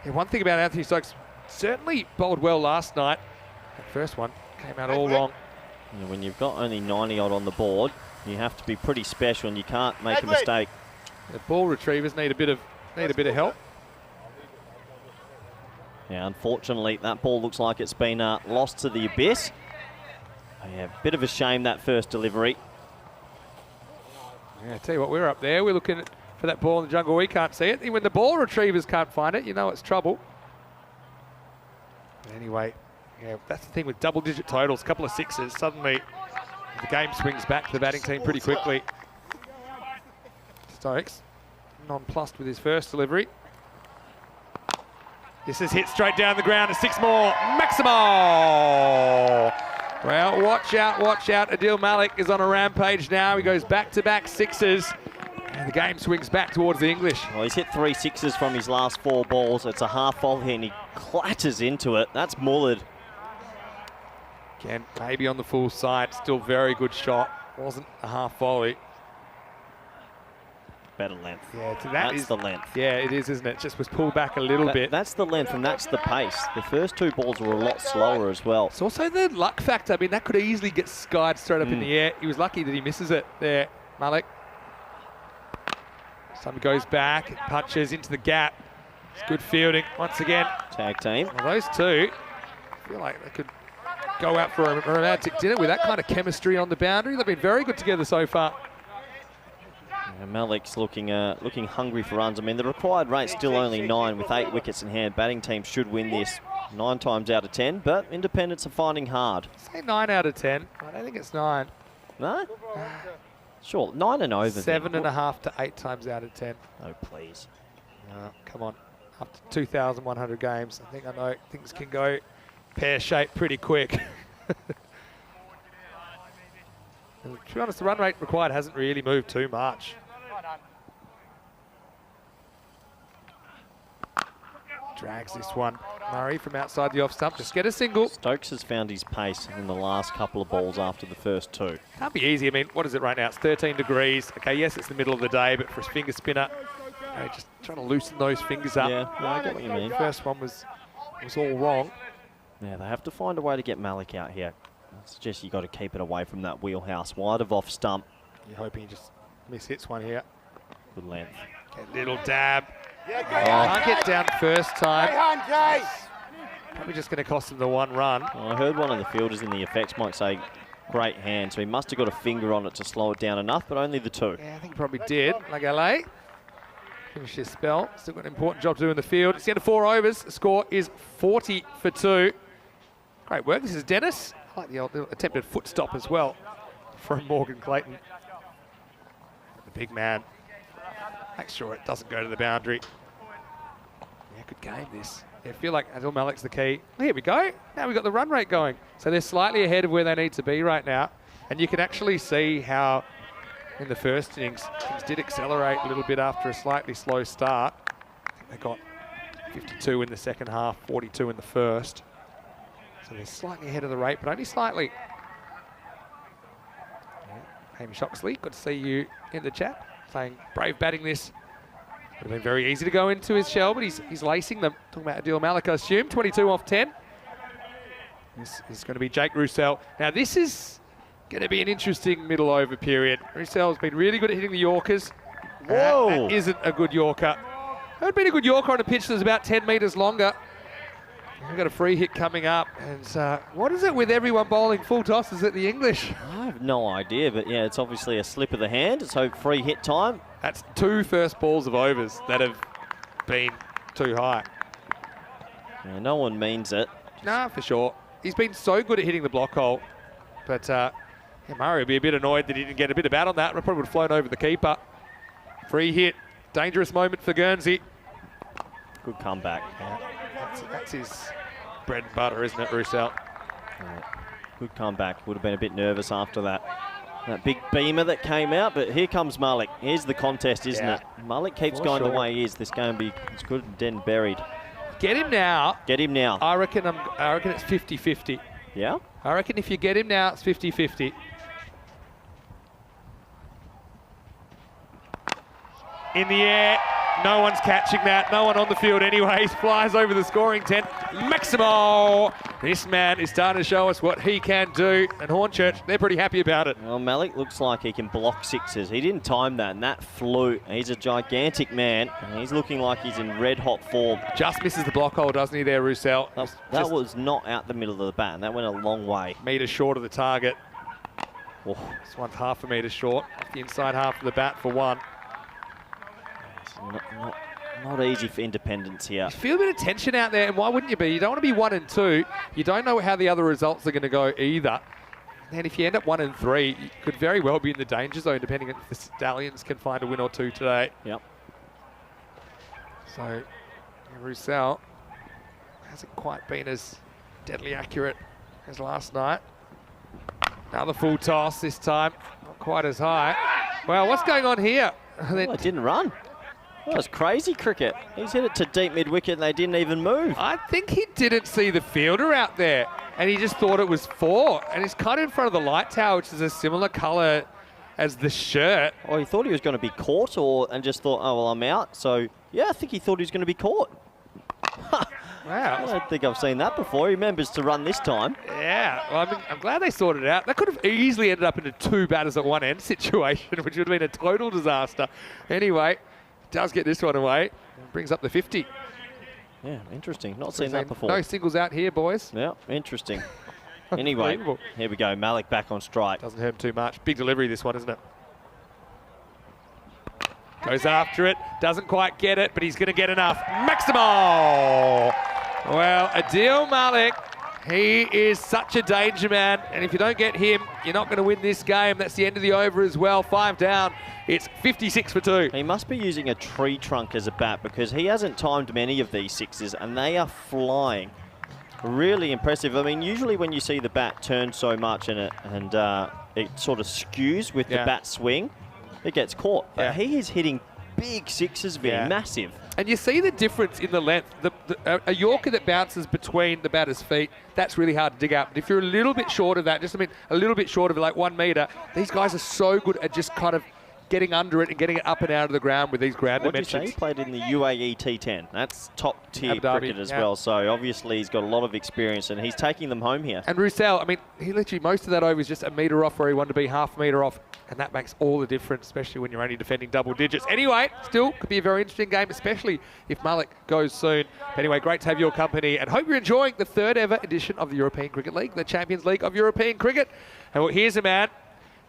yeah, one thing about Anthony Stokes, certainly bowled well last night. That first one came out all wrong. Yeah, when you've got only 90 odd on the board, you have to be pretty special and you can't make a mistake. The ball retrievers need a bit of help. Yeah, unfortunately, that ball looks like it's been lost to the abyss. Yeah, bit of a shame, that first delivery. Yeah, I tell you what, we're up there. We're looking for that ball in the jungle. We can't see it. When the ball retrievers can't find it, you know it's trouble. Anyway, yeah, that's the thing with double-digit totals, a couple of 6s. Suddenly, the game swings back to the batting team pretty quickly. Stokes, nonplussed with his first delivery. This is hit straight down the ground to 6 more. Maximo! Well, watch out, watch out. Adil Malik is on a rampage now. He goes back-to-back 6s. And the game swings back towards the English. Well, he's hit 3 6s from his last 4 balls. It's a half volley and he clatters into it. That's mullered. Again, maybe on the full side. Still very good shot. Wasn't a half volley. Better length. Yeah, that's the length. Yeah, it is, isn't it? Just was pulled back a little bit. That's the length and that's the pace. The first 2 balls were a lot slower as well. It's also the luck factor. I mean, that could easily get skied straight up in the air. He was lucky that he misses it there, Malik. Some goes back, punches into the gap. It's good fielding once again. Tag team. Well, those two, I feel like they could go out for a romantic dinner with that kind of chemistry on the boundary. They've been very good together so far. Yeah, Malik's looking hungry for runs. I mean, the required rate's still only 9 with 8 wickets in hand. Batting team should win this 9 times out of 10, but independents are finding hard. Say 9 out of 10. I don't think it's 9. No? Sure, 9 and over. 7.5 to 8 times out of 10. Oh, please. Come on. Up to 2,100 games. I think I know things can go pear-shaped pretty quick. And to be honest, the run rate required hasn't really moved too much. Drags this one. Murray from outside the off stump. Just get a single. Stokes has found his pace in the last couple of balls after the first 2. Can't be easy. I mean, what is it right now? It's 13 degrees. Okay, yes, it's the middle of the day, but for a finger spinner, just trying to loosen those fingers up. Yeah, I get what you mean. First one was all wrong. Yeah, they have to find a way to get Malik out here. I suggest you got to keep it away from that wheelhouse, wide of off stump. You're hoping he just mishits one here. Good length. Okay, little dab. Can't get down first time. Probably just going to cost him the 1 run. Well, I heard one of the fielders in the effects might say great hand, so he must have got a finger on it to slow it down enough, but only the 2. Yeah, I think he probably did. Nightingale. Finish his spell. Still got an important job to do in the field. It's the end of 4 overs. The score is 40 for 2. Great work. This is Dennis. I like the old attempted foot stop as well from Morgan Clayton. The big man. Make sure it doesn't go to the boundary. Yeah, good game this. Yeah, I feel like Adil Malik's the key. Here we go. Now we've got the run rate going. So they're slightly ahead of where they need to be right now. And you can actually see how in the first innings things did accelerate a little bit after a slightly slow start. I think they got 52 in the second half, 42 in the first. So they're slightly ahead of the rate, but only slightly. Yeah. Hamish Oxley, good to see you in the chat. Saying brave batting this. Would have been very easy to go into his shell, but he's lacing them. Talking about Adil Malik, I assume. 22 off 10. This is going to be Jake Roussel. Now this is going to be an interesting middle over period. Roussel's been really good at hitting the Yorkers. Whoa! That isn't a good Yorker. That would have been a good Yorker on a pitch that's about 10 metres longer. We've got a free hit coming up. And what is it with everyone bowling full tosses at the English? I have no idea, but yeah, it's obviously a slip of the hand. It's hope free hit time. That's 2 first balls of overs that have been too high. Yeah, no one means it. Nah, for sure. He's been so good at hitting the block hole. But yeah, Murray would be a bit annoyed that he didn't get a bit of bat on that. Probably would have flown over the keeper. Free hit. Dangerous moment for Guernsey. Good comeback. Yeah, that's his bread and butter, isn't it, Roussel? Yeah. Good comeback. Would have been a bit nervous after that big beamer that came out, but here comes Malik. Here's the contest, isn't it? Malik keeps going the way he is. This game be as good and dead and buried. Get him now. Get him now. I reckon it's 50-50. Yeah? I reckon if you get him now, it's 50-50. In the air. No one's catching that. No one on the field anyways. Flies over the scoring tent. Maximo! This man is starting to show us what he can do. And Hornchurch, they're pretty happy about it. Well, Malik looks like he can block sixes. He didn't time that, and that flew. He's a gigantic man, and he's looking like he's in red-hot form. Just misses the block hole, doesn't he, there, Roussel? That was not out the middle of the bat, and that went a long way. Metre short of the target. Oh. This one's half a metre short. Off the inside half of the bat for 1. Not easy for independence here. You feel a bit of tension out there, and why wouldn't you be? You don't want to be 1 and 2. You don't know how the other results are going to go either. And if you end up 1 and 3, you could very well be in the danger zone, depending on if the Stallions can find a win or 2 today. Yep. So, Roussel hasn't quite been as deadly accurate as last night. Another full toss this time, not quite as high. Well, what's going on here? Oh, it didn't run. That was crazy cricket. He's hit it to deep mid-wicket and they didn't even move. I think he didn't see the fielder out there and he just thought it was 4. And he's kind of in front of the light tower, which is a similar colour as the shirt. Oh, he thought he was going to be caught and just thought, oh, well, I'm out. So, yeah, I think he thought he was going to be caught. Wow. I don't think I've seen that before. He remembers to run this time. Yeah, well, I'm glad they sorted it out. That could have easily ended up in a 2 batters at one end situation, which would have been a total disaster. Anyway, does get this one away. Brings up the 50. Yeah, interesting. Not seen that before. No singles out here, boys. Yeah, interesting. Anyway, here we go. Malik back on strike. Doesn't hurt him too much. Big delivery, this one, isn't it? Goes after it. Doesn't quite get it, but he's going to get enough. Maximal! Well, Adil Malik, he is such a danger man. And if you don't get him, you're not going to win this game. That's the end of the over as well. 5 down. It's 56 for 2. He must be using a tree trunk as a bat because he hasn't timed many of these sixes and they are flying. Really impressive. I mean, usually when you see the bat turn so much and it sort of skews with the bat swing, it gets caught. But he is hitting big sixes, massive. And you see the difference in the length. A Yorker that bounces between the batter's feet, that's really hard to dig out. But if you're a little bit short of that, a little bit short of it, like 1 metre, these guys are so good at just kind of getting under it and getting it up and out of the ground with these ground dimensions. What did you say? He played in the UAE T10. That's top tier cricket as well. So obviously he's got a lot of experience and he's taking them home here. And Roussel, I mean, he literally, most of that over is just a metre off where he wanted to be, half a metre off. And that makes all the difference, especially when you're only defending double digits. Anyway, still could be a very interesting game, especially if Malik goes soon. Anyway, great to have your company and hope you're enjoying the 3rd ever edition of the European Cricket League, the Champions League of European Cricket. And well, here's a man.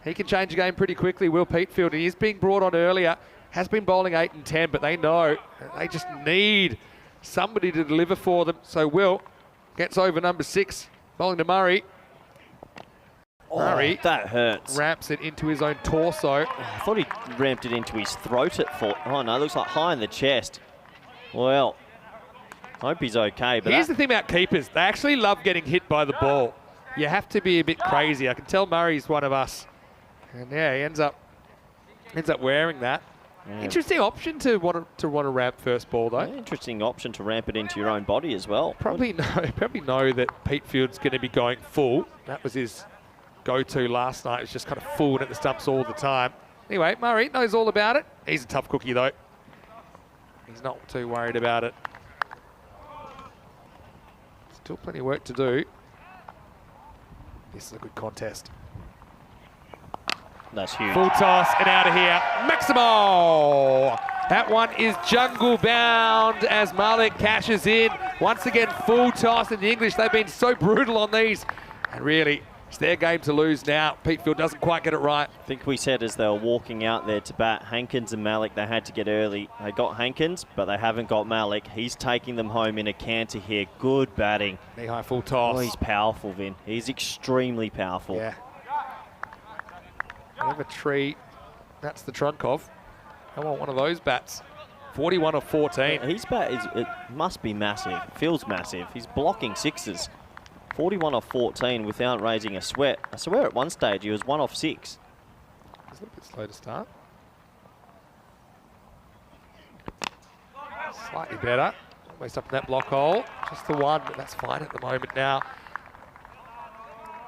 He can change the game pretty quickly, Will Peatfield. He is being brought on earlier, has been bowling 8 and 10, but they know they just need somebody to deliver for them. So Will gets over number 6, bowling to Murray. Murray, that hurts. Ramps it into his own torso. I thought he ramped it into his throat at full. Oh no, it looks like high in the chest. Well, hope he's okay. But here's the thing about keepers. They actually love getting hit by the ball. You have to be a bit crazy. I can tell Murray's one of us. And yeah, he ends up wearing that. Yeah. Interesting option to want to ramp first ball though. Yeah, interesting option to ramp it into your own body as well. Probably know that Peatfield's going to be going full. That was his go-to last night. It was just kind of full at the stumps all the time. Anyway, Murray knows all about it. He's a tough cookie though. He's not too worried about it. Still plenty of work to do. This is a good contest. That's huge. Full toss and out of here. Maximal! That one is jungle bound as Malik cashes in. Once again, full toss in the English. They've been so brutal on these. And really, it's their game to lose now. Peatfield doesn't quite get it right. I think we said as they were walking out there to bat, Hankins and Malik, they had to get early. They got Hankins, but they haven't got Malik. He's taking them home in a canter here. Good batting. Knee-high full toss. Oh, he's powerful, Vin. He's extremely powerful. Yeah. Whatever tree that's the trunk of. I want one of those bats. 41 or 14. His bat it must be massive. Feels massive. He's blocking sixes. 41 off 14 without raising a sweat. I swear at one stage he was 1 off 6. It's a little bit slow to start. Slightly better. Almost up in that block hole. Just the one, but that's fine at the moment now.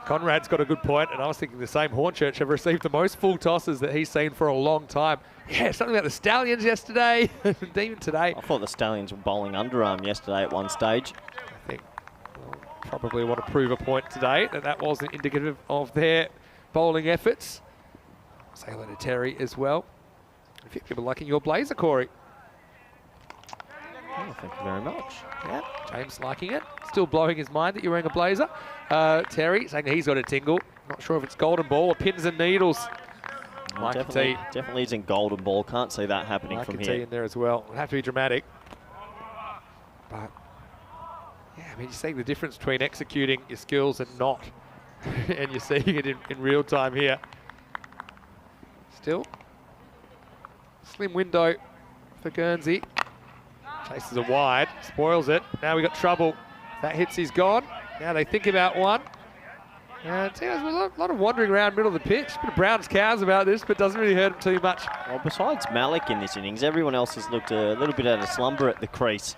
Conrad's got a good point, and I was thinking the same. Hornchurch have received the most full tosses that he's seen for a long time. Yeah, something about the Stallions yesterday, and even today. I thought the Stallions were bowling underarm yesterday at one stage. I think we'll probably want to prove a point today that wasn't indicative of their bowling efforts. Say hello to Terry as well. A few people liking your blazer, Corey. Oh, thank you very much. Yeah, James liking it. Still blowing his mind that you're wearing a blazer. Terry saying he's got a tingle. Not sure if it's golden ball or pins and needles. Definitely isn't golden ball. Can't see that happening from here. in there as well. It'll have to be dramatic. But, yeah, I mean, you're seeing the difference between executing your skills and not. And you're seeing it in real time here. Still, slim window for Guernsey. Chases a wide, spoils it. Now we got trouble. That hits, he's gone. Now they think about one. And there's a lot of wandering around middle of the pitch. A bit of Brown's cows about this, but doesn't really hurt him too much. Well, besides Malik in this innings, everyone else has looked a little bit out of slumber at the crease.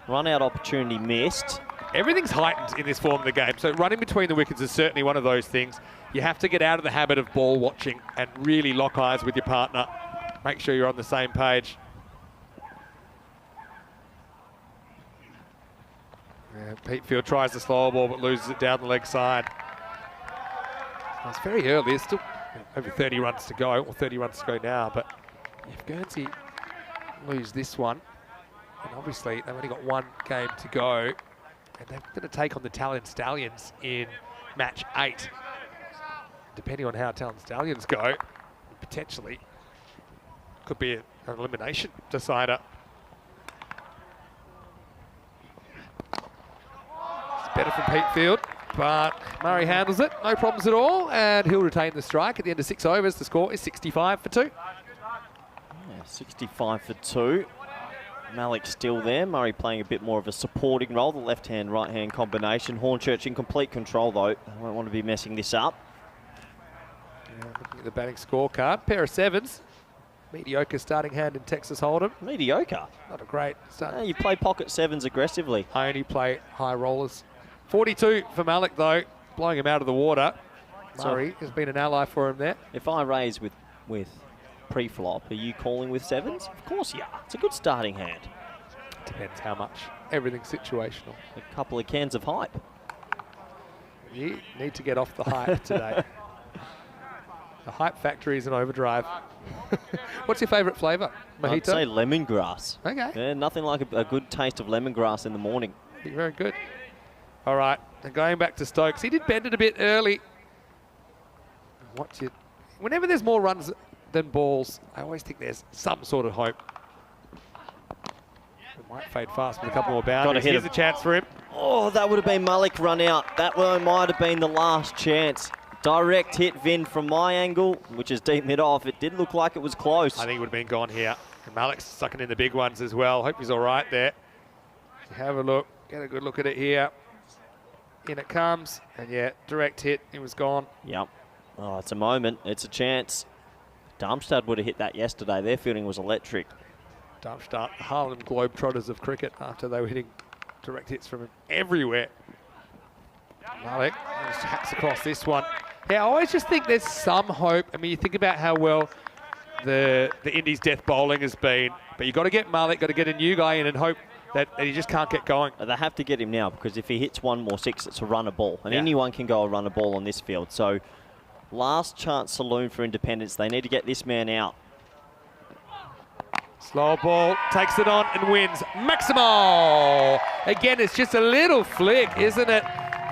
Run out opportunity missed. Everything's heightened in this form of the game. So running between the wickets is certainly one of those things. You have to get out of the habit of ball watching and really lock eyes with your partner. Make sure you're on the same page. Yeah, Peatfield tries the slower ball but loses it down the leg side. It's very early. There's still over 30 runs to go, or 30 runs to go now. But if Guernsey lose this one, And obviously, they've only got one game to go. And they're going to take on the Talon Stallions in match 8. Depending on how Talon Stallions go, potentially could be an elimination decider. It's better from Petefield, but Murray handles it, no problems at all, and he'll retain the strike at the end of 6 overs. The score is 65 for 2. Yeah, 65 for 2. Malik still there. Murray playing a bit more of a supporting role, the left-hand, right-hand combination. Hornchurch in complete control, though. I won't want to be messing this up. Yeah, looking at the batting scorecard, pair of 7s. Mediocre starting hand in Texas Hold'em. Mediocre? Not a great start. You play pocket 7s aggressively. I only play high rollers. 42 for Malik, though, blowing him out of the water. Murray has been an ally for him there. If I raise with pre-flop, are you calling with 7s? Of course you are. It's a good starting hand. Depends how much. Everything's situational. A couple of cans of hype. You need to get off the hype today. The hype factory is in overdrive. What's your favourite flavour? Mojito? I'd say lemongrass. Okay. Yeah, nothing like a good taste of lemongrass in the morning. Very good. All right, and going back to Stokes, he did bend it a bit early. Whenever there's more runs than balls, I always think there's some sort of hope. It might fade fast with a couple more boundaries. Here's a chance for him. Oh, that would have been Malik run out. That one might have been the last chance. Direct hit, Vin, from my angle, which is deep mid-off. It did look like it was close. I think it would have been gone here. And Malik's sucking in the big ones as well. Hope he's all right there. Have a look. Get a good look at it here. In it comes. And yeah, direct hit. It was gone. Yep. Oh, it's a moment. It's a chance. Darmstadt would have hit that yesterday. Their fielding was electric. Darmstadt, Harlem Globetrotters of cricket after they were hitting direct hits from him everywhere. Malik just hacks across this one. Yeah, I always just think there's some hope. I mean, you think about how well the Indies' death bowling has been, but you've got to get Malik, got to get a new guy in and hope that he just can't get going. They have to get him now, because if he hits one more 6, it's a runner ball. And anyone can go a runner ball on this field. So last chance saloon for Independence. They need to get this man out. Slow ball, takes it on and wins. Maximo! Again, it's just a little flick, isn't it?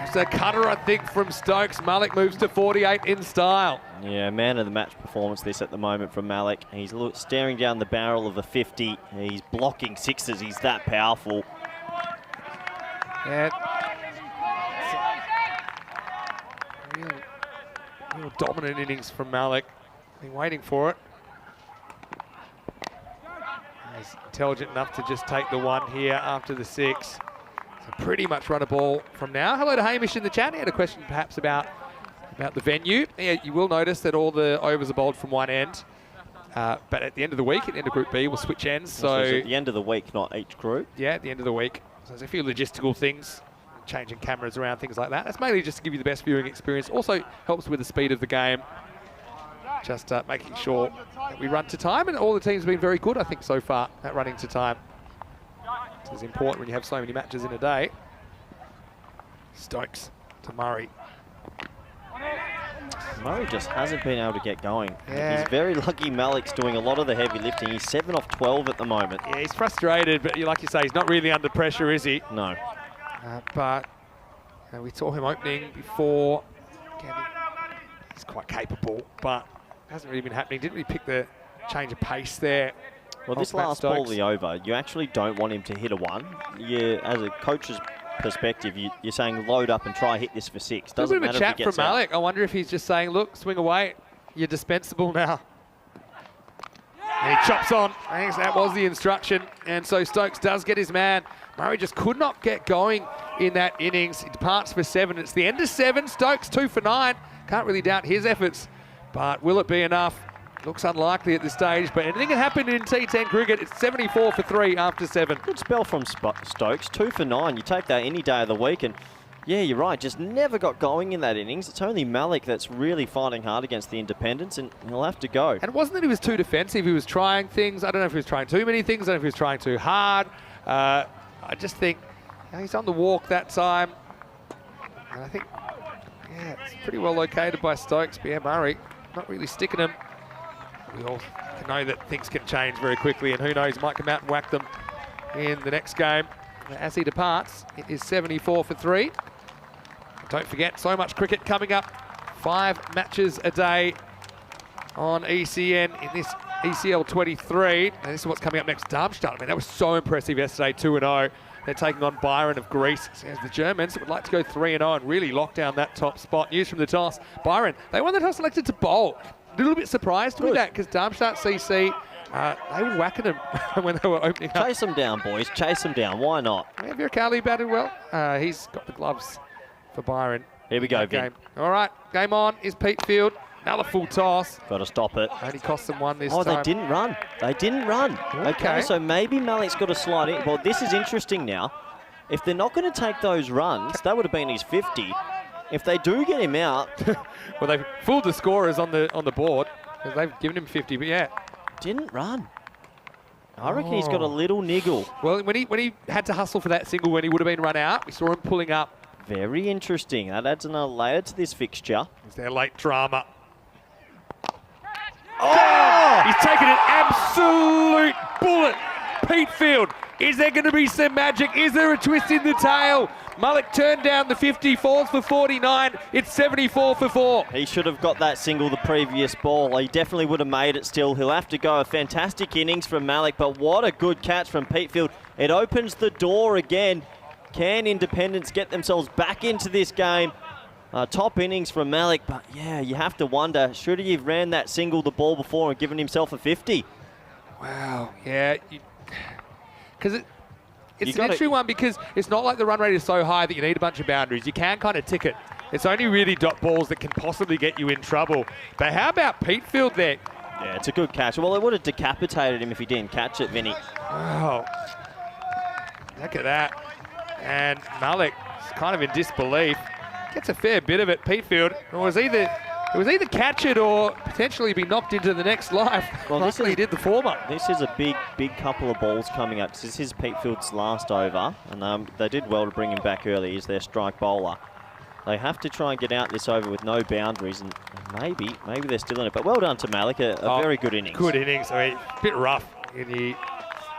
It's a cutter, I think, from Stokes. Malik moves to 48 in style. Yeah, man of the match performance this at the moment from Malik. He's staring down the barrel of a 50. He's blocking 6s. He's that powerful. And real dominant innings from Malik. Been waiting for it. He's intelligent enough to just take the 1 here after the 6. So pretty much run a ball from now. Hello to Hamish in the chat. He had a question perhaps about the venue. Yeah, you will notice that all the overs are bowled from one end. But at the end of the week, at the end of Group B, we'll switch ends. So at the end of the week, not each group? Yeah, at the end of the week. So there's a few logistical things, changing cameras around, things like that. That's mainly just to give you the best viewing experience. Also helps with the speed of the game. Just making sure that we run to time, and all the teams have been very good, I think, so far at running to time. It's important when you have so many matches in a day. Stokes to Murray. Murray just hasn't been able to get going. Yeah. He's very lucky Malik's doing a lot of the heavy lifting. He's 7 off 12 at the moment. Yeah, he's frustrated, but like you say, he's not really under pressure, is he? No. But we saw him opening before. Again, he's quite capable, but it hasn't really been happening. Didn't really pick the change of pace there. Well, this last ball of the over, you actually don't want him to hit a 1. As a coach's perspective, you're saying load up and try hit this for 6. Doesn't matter if he gets out. A bit of a chat from Malik. I wonder if he's just saying, look, swing away. You're dispensable now. And he chops on. I think that was the instruction. And so Stokes does get his man. Murray just could not get going in that innings. He departs for 7. It's the end of 7. Stokes 2 for 9. Can't really doubt his efforts. But will it be enough? Looks unlikely at this stage, but anything can happen in T10 cricket. It's 74 for 3 after 7. Good spell from Stokes, 2 for 9. You take that any day of the week, and yeah, you're right, just never got going in that innings. It's only Malik that's really fighting hard against the Independents, and he'll have to go. And it wasn't that he was too defensive. He was trying things. I don't know if he was trying too many things. I don't know if he was trying too hard. I just think he's on the walk that time. And I think, yeah, it's pretty well located by Stokes. But yeah, Murray not really sticking him. We all know that things can change very quickly, and who knows, might come out and whack them in the next game. As he departs, it is 74 for 3. Don't forget, so much cricket coming up. 5 matches a day on ECN in this ECL 23. And this is what's coming up next. Darmstadt, I mean, that was so impressive yesterday, 2-0. They're taking on Byron of Greece. As the Germans would like to go 3-0 and really lock down that top spot. News from the toss. Byron, they won the toss, selected to bowl. A little bit surprised with that because Darmstadt CC, they were whacking them when they were opening up. Chase them down, boys. Chase them down. Why not? Yeah, Viracali batted well. He's got the gloves for Byron. Here we go, Vin. All right, game on is Pete Field. Another full toss. Got to stop it. Only cost them one this time. time. They didn't run. They didn't run. Okay, so maybe Malik's got to slide in. Well, this is interesting now. If they're not going to take those runs, that would have been his 50. If they do get him out... well, they've fooled the scorers on the board. Because they've given him 50, but yeah. Didn't run. I reckon he's got a little niggle. Well, when he had to hustle for that single when he would have been run out, we saw him pulling up. Very interesting. That adds another layer to this fixture. It's their late drama. Oh! He's taken an absolute bullet. Pete Field. Is there going to be some magic? Is there a twist in the tail? Malik turned down the 50, falls for 49. It's 74 for 4. He should have got that single the previous ball. He definitely would have made it still. He'll have to go. A fantastic innings from Malik, but what a good catch from Pete Field. It opens the door again. Can Independence get themselves back into this game? Top innings from Malik, but yeah, you have to wonder, should he have ran that single the ball before and given himself a 50? Wow, yeah. Because it's an interesting one because it's not like the run rate is so high that you need a bunch of boundaries. You can kind of tick it. It's only really dot balls that can possibly get you in trouble. But how about Pete Field there? Yeah, it's a good catch. Well, it would have decapitated him if he didn't catch it, Vinny. Wow. Look at that. And Malik is kind of in disbelief. Gets a fair bit of it. Pete Field, it was either catch it or potentially be knocked into the next life. Well, luckily he did the former. This is a big couple of balls coming up. This is Pete Field's last over, and they did well to bring him back early. He's their strike bowler. They have to try and get out this over with no boundaries, and maybe they're still in it. But well done to Malik, a very good innings. Good innings. I mean, a bit rough. And he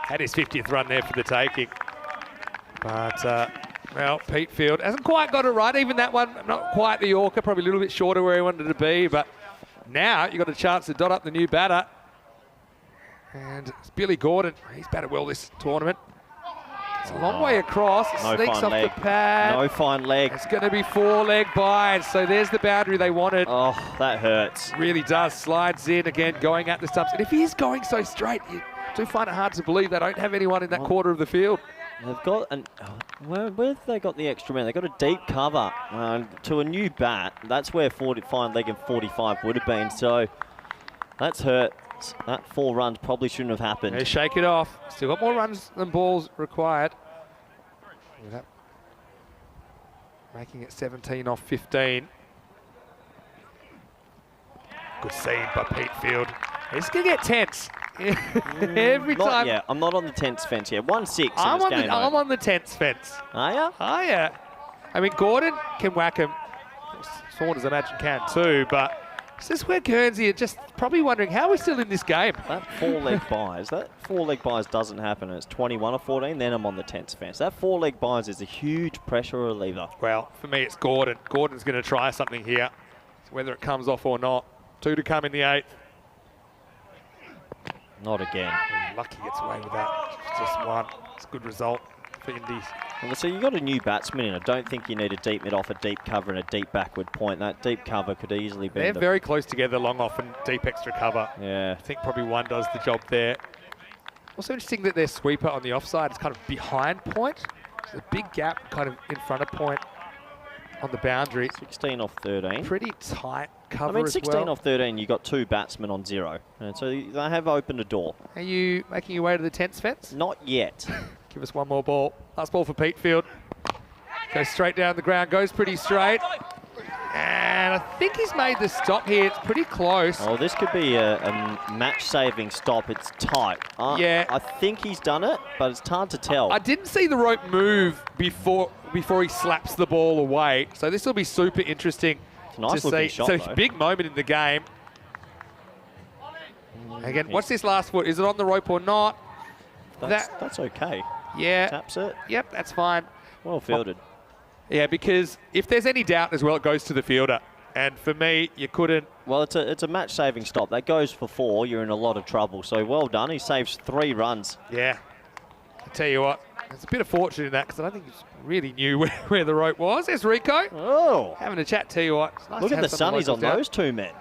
had his 50th run there for the taking. But, well, Pete Field hasn't quite got it right. Even that one, not quite the Yorker, probably a little bit shorter where he wanted to be. But now you've got a chance to dot up the new batter. And it's Billy Gordon. He's batted well this tournament. It's a long way across. No Sneaks fine off leg. the pad. No fine leg. It's going to be 4-leg bides. So there's the boundary they wanted. Oh, that hurts. Really does. Slides in again, going at the stumps. And if he is going so straight, you do find it hard to believe they don't have anyone in that quarter of the field. They've got where have they got the extra man? They've got a deep cover to a new bat. That's where fine leg and 45 would have been. So that's hurt. That 4 runs probably shouldn't have happened. They shake it off. Still got more runs than balls required. Making it 17 off 15. Good scene by Pete Field. He's going to get tense. Every time. Yeah, I'm not on the tense fence here. 1-6 I'm on the tense fence. Are you? Oh, yeah. I mean, Gordon can whack him. Saunders, I imagine, can too, but this is where Guernsey are just probably wondering how we're still in this game. That 4-leg buys doesn't happen, and it's 21 or 14, then I'm on the tense fence. That 4-leg buys is a huge pressure reliever. Well, for me, it's Gordon. Gordon's going to try something here, whether it comes off or not. 2 to come in the 8th. Not again. Lucky gets away with that. Just 1. It's a good result for Indies. Well, so you got a new batsman in. I don't think you need a deep mid off, a deep cover, and a deep backward point. That deep cover could easily be. They're very close together, long off and deep extra cover. Yeah. I think probably 1 does the job there. Also interesting that their sweeper on the offside is kind of behind point. There's a big gap kind of in front of point on the boundary. 16 off 13. Pretty tight cover. I mean, 16 as well. off 13, you got 2 batsmen on 0. And so they have opened a door. Are you making your way to the tense fence? Not yet. Give us 1 more ball. Last ball for Pete Field. Goes straight down the ground, goes pretty straight. And I think he's made the stop here. It's pretty close. Oh, this could be a match-saving stop. It's tight. Yeah. I think he's done it, but it's hard to tell. I didn't see the rope move before he slaps the ball away. So this will be super interesting it's a nice to looking see. shot, So though. big moment in the game. Again, what's this last foot? Is it on the rope or not? That's okay. Yeah. Taps it. Yep, that's fine. Well fielded. Yeah, because if there's any doubt as well, it goes to the fielder. And for me, you couldn't. Well, it's a match-saving stop. That goes for 4. You're in a lot of trouble. So well done. He saves 3 runs. Yeah. I tell you what, there's a bit of fortune in that because I don't think he really knew where the rope was. There's Rico. Oh. Having a chat, tell you what. It's nice Look to at have the some sunnies on locals those 2 men.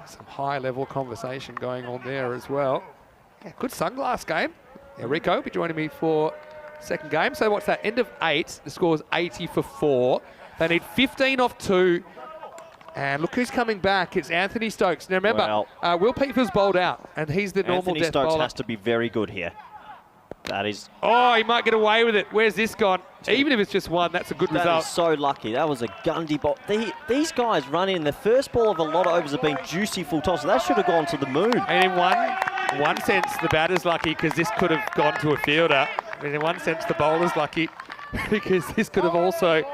Some high-level conversation going on there as well. Yeah, good sunglass game. Yeah, Rico will be joining me for second game. So what's that? End of 8. The score's 80 for 4. They need 15 off 2. And look who's coming back. It's Anthony Stokes. Now remember, Will Peterfield's bowled out, and he's the normal Anthony death Stokes bowler. has to be very good here. That is... Oh, he might get away with it. Where's this gone? Even if it's just 1, that's a good result. That is so lucky. That was a Gundy ball. These guys run in. The first ball of a lot of overs have been juicy full toss. So that should have gone to the moon. And in one sense, the batter's lucky because this could have gone to a fielder. And in one sense, the bowler's lucky because this could have also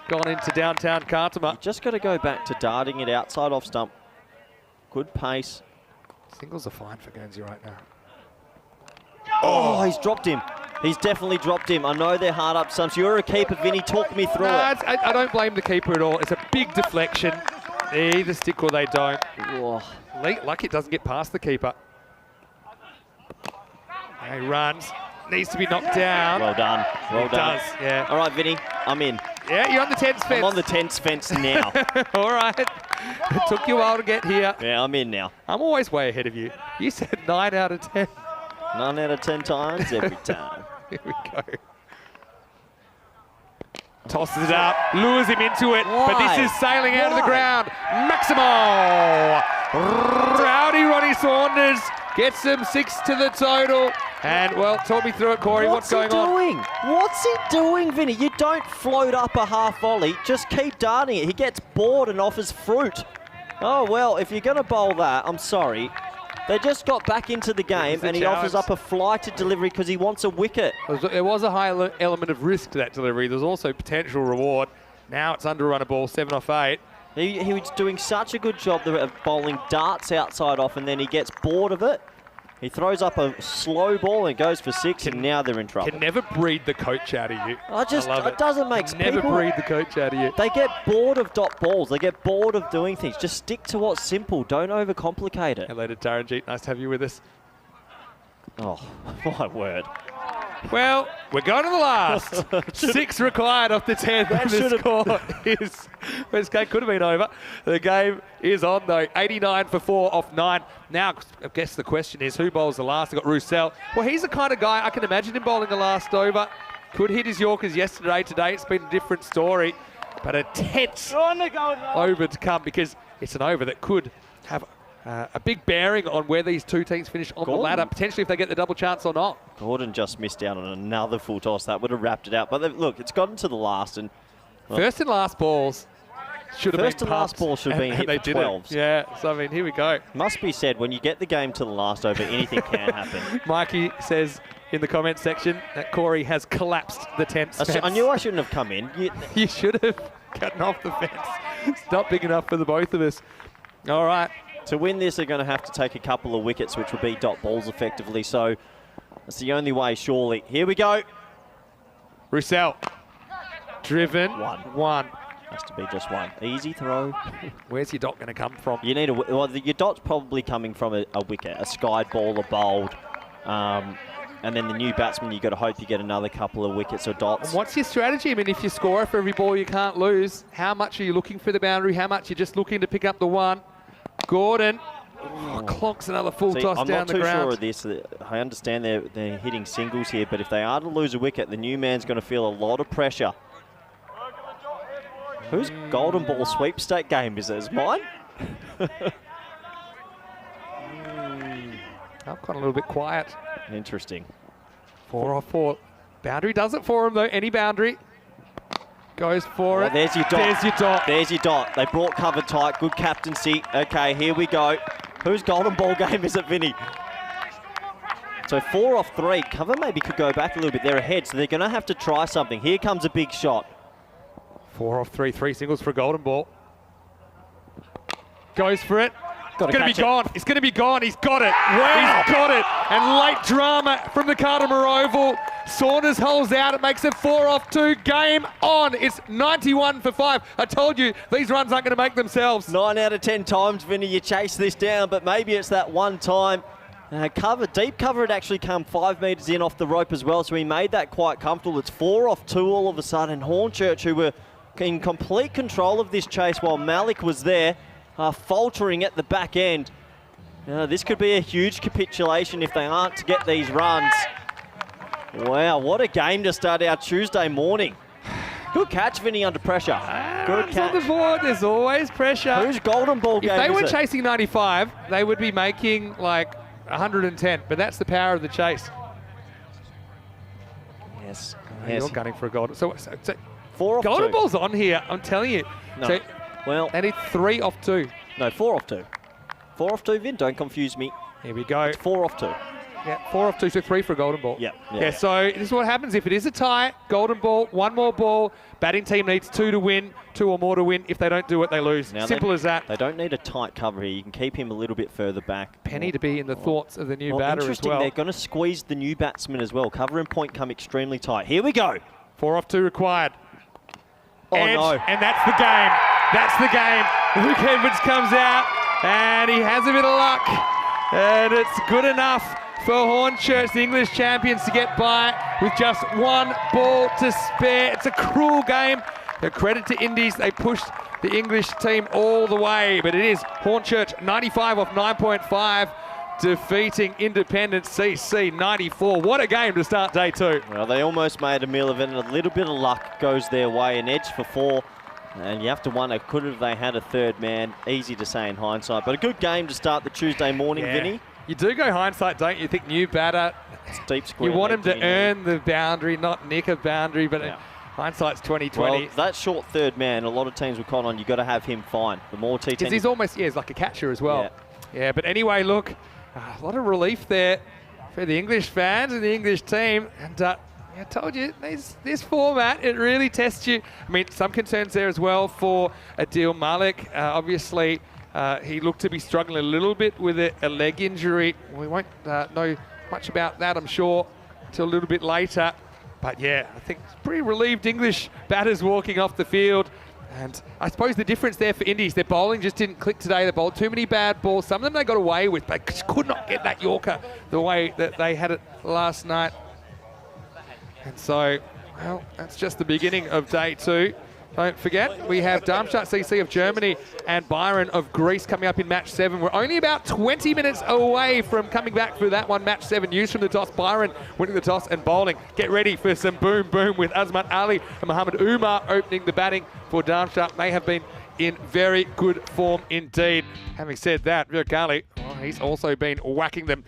gone into downtown Kartama. You just got to go back to darting it outside off stump. Good pace. Singles are fine for Guernsey right now. Oh, he's dropped him. He's definitely dropped him. I know they're hard up stumps. You're a keeper, Vinny. Talk me through it. I don't blame the keeper at all. It's a big deflection. They either stick or they don't. Oh. Lucky it doesn't get past the keeper. He runs. Needs to be knocked down. Well done. Well done. Does, yeah. All right, Vinny. I'm in. Yeah, you're on the 10s fence. I'm on the 10s fence now. All right. It took you a while to get here. Yeah, I'm in now. I'm always way ahead of you. You said 9 out of 10. 9 out of 10 times every time. Here we go. Tosses it up, lures him into it, but this is sailing out of the ground. Maximo! Rowdy Ronnie Saunders gets them 6 to the total. And, well, talk me through it, Corey. What's going on? What's he doing, Vinny? You don't float up a half volley. Just keep darting it. He gets bored and offers fruit. Oh, well, if you're going to bowl that, I'm sorry. They just got back into the game and he offers up a flighted delivery because he wants a wicket. There was a high element of risk to that delivery. There's also potential reward. Now it's under run a ball, 7 off 8. He was doing such a good job of bowling darts outside off and then he gets bored of it. He throws up a slow ball and goes for 6 and now they're in trouble. Can never breed the coach out of you. It doesn't make sense. Never breed the coach out of you. They get bored of dot balls. They get bored of doing things. Just stick to what's simple. Don't overcomplicate it. Hello to Taranjeet. Nice to have you with us. Oh, my word. Well, we're going to the last. 6 required off the 10. The score is... This game could have been over. The game is on, though. 89 for 4 off 9. Now, I guess the question is, who bowls the last? I've got Roussel. Well, he's the kind of guy I can imagine him bowling the last over. Could hit his Yorkers yesterday. Today, it's been a different story. But a tense over to come because it's an over that could have a big bearing on where these two teams finish on the ladder, potentially if they get the double chance or not. Gordon just missed out on another full toss. That would have wrapped it out. But look, it's gotten to the last. And first and last balls should have been pumped. First and last ball should have been hit they for 12s. Yeah, so I mean, here we go. Must be said, when you get the game to the last over, anything can happen. Mikey says in the comments section that Corey has collapsed the 10th fence. I knew I shouldn't have come in. You should have gotten off the fence. It's not big enough for the both of us. All right. To win this, they're going to have to take a couple of wickets, which would be dot balls effectively. So that's the only way, surely. Here we go. Roussel. Driven. One. Has to be just one. Easy throw. Where's your dot going to come from? You need your dot's probably coming from a wicket, a skied ball, a bowled. And then the new batsman, you've got to hope you get another couple of wickets or dots. And what's your strategy? I mean, if you score for every ball you can't lose, how much are you looking for the boundary? How much are you just looking to pick up the one? Gordon clonks another full toss down the ground. I'm not too sure of this. I understand they're hitting singles here, but if they are to lose a wicket, the new man's going to feel a lot of pressure. Whose golden ball sweepstake game is it? Is mine? I've gone a little bit quiet. Interesting. 4 off 4. Boundary does it for him, though. Any boundary. Goes for it. There's your dot. There's your dot. There's your dot. They brought cover tight. Good captaincy. Okay, here we go. Whose golden ball game is it, Vinny? So 4 off 3. Cover maybe could go back a little bit. They're ahead, so they're going to have to try something. Here comes a big shot. 4 off 3. 3 singles for a golden ball. Goes for it. It's going to be gone. It's going to be gone. He's got it. Wow. He's got it. And late drama from the Kartama Oval. Saunders holds out. It makes it 4 off 2. Game on. It's 91 for 5. I told you, these runs aren't going to make themselves. 9 out of 10 times, Vinny, you chase this down, but maybe it's that one time. Deep cover had actually come 5 metres in off the rope as well, so he made that quite comfortable. It's 4 off 2 all of a sudden. Hornchurch, who were in complete control of this chase while Malik was there, faltering at the back end. This could be a huge capitulation if they aren't to get these runs. Wow, what a game to start our Tuesday morning. Good catch, Vinny, under pressure. Good catch. On the board, there's always pressure. Whose golden ball game is it? If they were chasing 95, they would be making like 110, but that's the power of the chase. Yes. You're gunning for a golden. So 4 off 2. Golden ball's on here, I'm telling you. No. So well, they need 3 off 2. No, 4 off 2. 4 off 2, Vin, don't confuse me. Here we go. It's 4 off 2. Yeah, 4 off 2, so 3 for a golden ball. Yeah. So this is what happens if it is a tie, golden ball, 1 more ball, batting team needs 2 to win, 2 or more to win. If they don't do it, they lose. Now Simple as that. They don't need a tight cover here. You can keep him a little bit further back. Penny to be in the thoughts of the new batter as interesting, well. they're going to squeeze the new batsman as well. Cover and point come extremely tight. Here we go. 4 off 2 required. Oh, Edge, no. And that's the game. That's the game. Luke Edwards comes out, and he has a bit of luck. And it's good enough for Hornchurch, the English champions, to get by with just 1 ball to spare. It's a cruel game. A credit to Indies. They pushed the English team all the way, but it is Hornchurch 95 off 9.5, defeating Independence CC 94. What a game to start day 2. Well, they almost made a meal of it, and a little bit of luck goes their way. An edge for 4. And you have to wonder, could have they had a third man? Easy to say in hindsight, but a good game to start the Tuesday morning, Vinny. You do go hindsight, don't you? Think new batter. It's deep square. You want him to earn the boundary, not nick a boundary, but hindsight's 20/20. Well, that short third man, a lot of teams will count on. You've got to have him fine. The more T10. Because he's almost, he's like a catcher as well. Yeah, but anyway, look, a lot of relief there for the English fans and the English team. And I told you, this format, it really tests you. I mean, some concerns there as well for Adil Malik. Obviously, he looked to be struggling a little bit with a leg injury. We won't know much about that, I'm sure, until a little bit later. But yeah, I think it's pretty relieved English batters walking off the field. And I suppose the difference there for Indies, their bowling just didn't click today. They bowled too many bad balls. Some of them they got away with, but just could not get that Yorker the way that they had it last night. And so, well, that's just the beginning of day 2. Don't forget, we have Darmstadt CC of Germany and Byron of Greece coming up in match 7. We're only about 20 minutes away from coming back for that one, match 7. News from the toss, Byron winning the toss and bowling. Get ready for some boom boom with Azmat Ali and Mohammed Umar opening the batting for Darmstadt. They have been in very good form indeed. Having said that, Virk Ali, he's also been whacking them.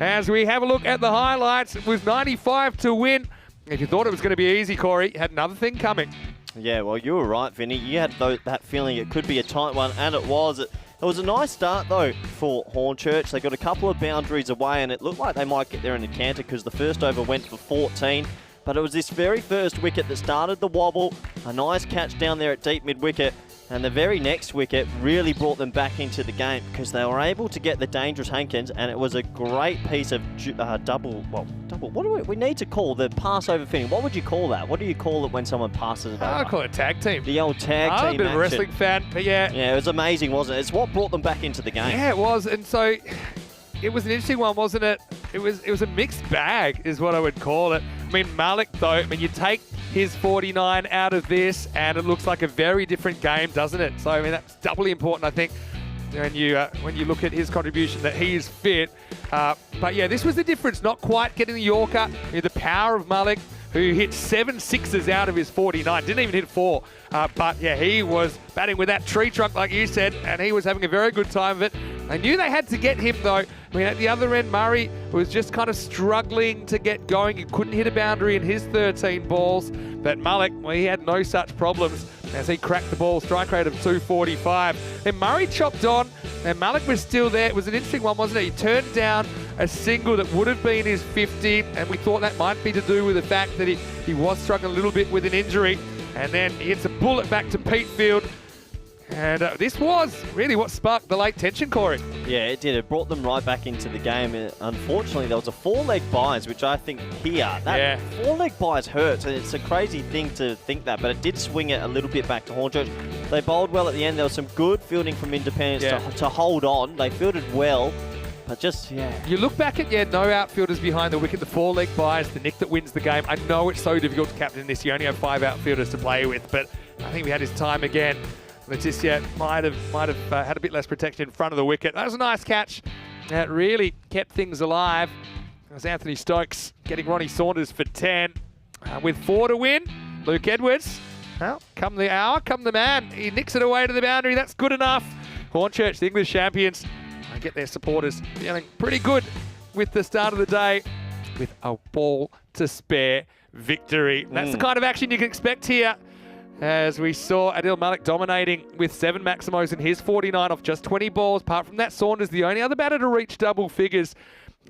As we have a look at the highlights, it was 95 to win. If you thought it was going to be easy, Corey, you had another thing coming. Yeah, well, you were right, Vinny. You had that feeling it could be a tight one, and it was. It was a nice start, though, for Hornchurch. They got a couple of boundaries away, and it looked like they might get there in a canter because the first over went for 14. But it was this very first wicket that started the wobble. A nice catch down there at deep mid-wicket. And the very next wicket really brought them back into the game because they were able to get the dangerous Hankins, and it was a great piece of double, what do we need to call the pass over fitting? What would you call that? What do you call it when someone passes it over? I call it tag team. The old tag team I'm a bit of a wrestling fan, but yeah. Yeah, it was amazing, wasn't it? It's what brought them back into the game. Yeah, it was, and so it was an interesting one, wasn't it? It was a mixed bag, is what I would call it. I mean, Malik, though, I mean, you take his 49 out of this, and it looks like a very different game, doesn't it? So, I mean, that's doubly important, I think, when you look at his contribution, that he is fit. But yeah, this was the difference, not quite getting the Yorker. The power of Malik, who hit 7 sixes out of his 49, didn't even hit 4. But yeah, he was batting with that tree trunk, like you said, and he was having a very good time of it. They knew they had to get him, though. I mean, at the other end, Murray was just kind of struggling to get going. He couldn't hit a boundary in his 13 balls. But Malik, well, he had no such problems as he cracked the ball, strike rate of 245. Then Murray chopped on, and Malik was still there. It was an interesting one, wasn't it? He turned down a single that would have been his 50, and we thought that might be to do with the fact that he was struggling a little bit with an injury. And then he hits a bullet back to Petefield. And this was really what sparked the late tension, Corey. Yeah, it did. It brought them right back into the game. And unfortunately, there was a 4-leg buys, which I think here, that 4-leg buys hurts. And it's a crazy thing to think that, but it did swing it a little bit back to Hornchurch. They bowled well at the end. There was some good fielding from Independence to hold on. They fielded well, but just, You look back at, no outfielders behind the wicket, the 4-leg buys, the nick that wins the game. I know it's so difficult to captain this. You only have 5 outfielders to play with, but I think we had his time again. Tissier might have had a bit less protection in front of the wicket. That was a nice catch. That really kept things alive. It was Anthony Stokes getting Ronnie Saunders for 10. With 4 to win, Luke Edwards, well, come the hour, come the man. He nicks it away to the boundary. That's good enough. Hornchurch, the English champions, get their supporters feeling pretty good with the start of the day with a ball to spare victory. That's the kind of action you can expect here, as we saw Adil Malik dominating with 7 Maximos in his 49 off just 20 balls. Apart from that, Saunders, the only other batter to reach double figures.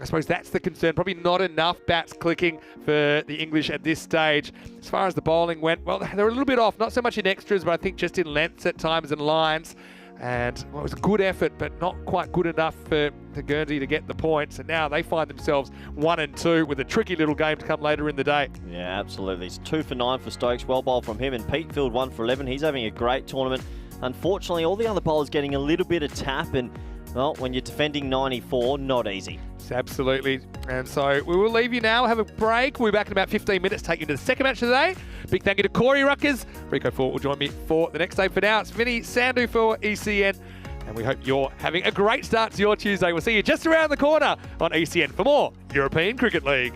I suppose that's the concern. Probably not enough bats clicking for the English at this stage. As far as the bowling went, well, they were a little bit off. Not so much in extras, but I think just in lengths at times and lines. And well, it was a good effort, but not quite good enough for Guernsey to get the points. And now they find themselves 1 and 2 with a tricky little game to come later in the day. Yeah, absolutely. It's 2 for 9 for Stokes. Well bowled from him. And Pete Field 1 for 11. He's having a great tournament. Unfortunately, all the other bowlers getting a little bit of tap. And, well, when you're defending 94, not easy. Absolutely. And so we will leave you now, have a break. We'll be back in about 15 minutes, take you to the second match of the day. Big thank you to Corey Ruckers. Rico Fort will join me for the next day. For now, it's Vinny Sandhu for ECN. And we hope you're having a great start to your Tuesday. We'll see you just around the corner on ECN for more European Cricket League.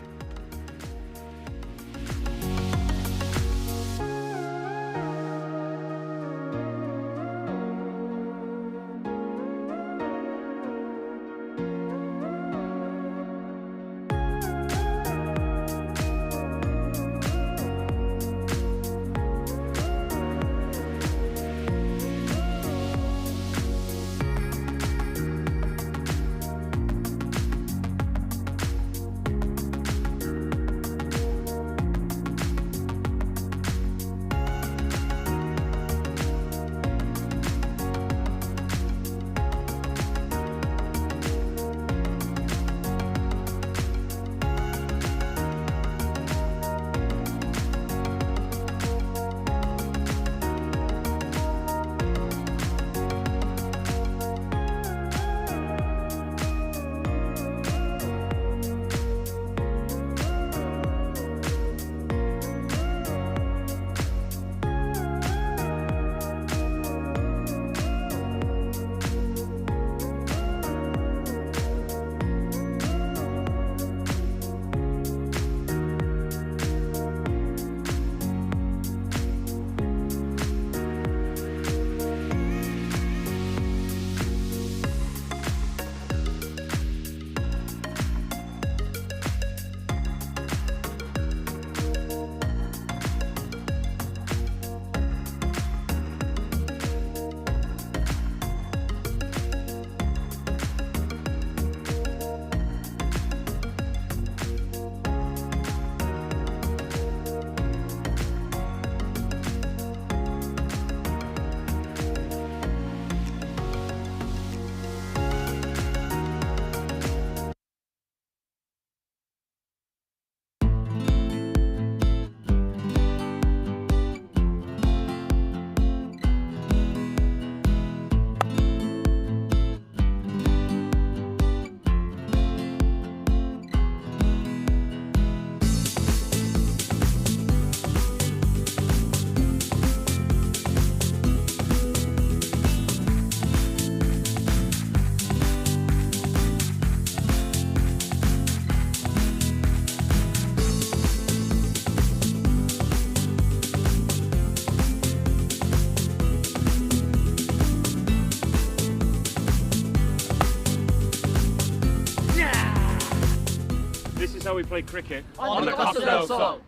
how we play cricket on the Costa del Sol.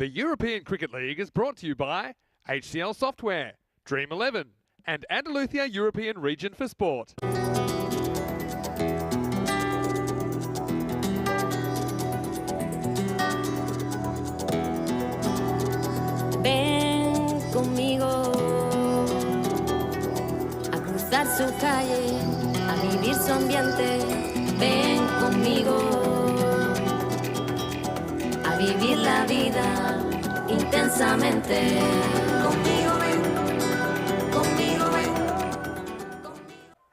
The European Cricket League is brought to you by HCL Software, Dream 11, and Andalusia European Region for Sport. Ven conmigo a cruzar su calle, a vivir su ambiente. Ven conmigo a vivir la vida intensamente. Conmigo ven, conmigo ven.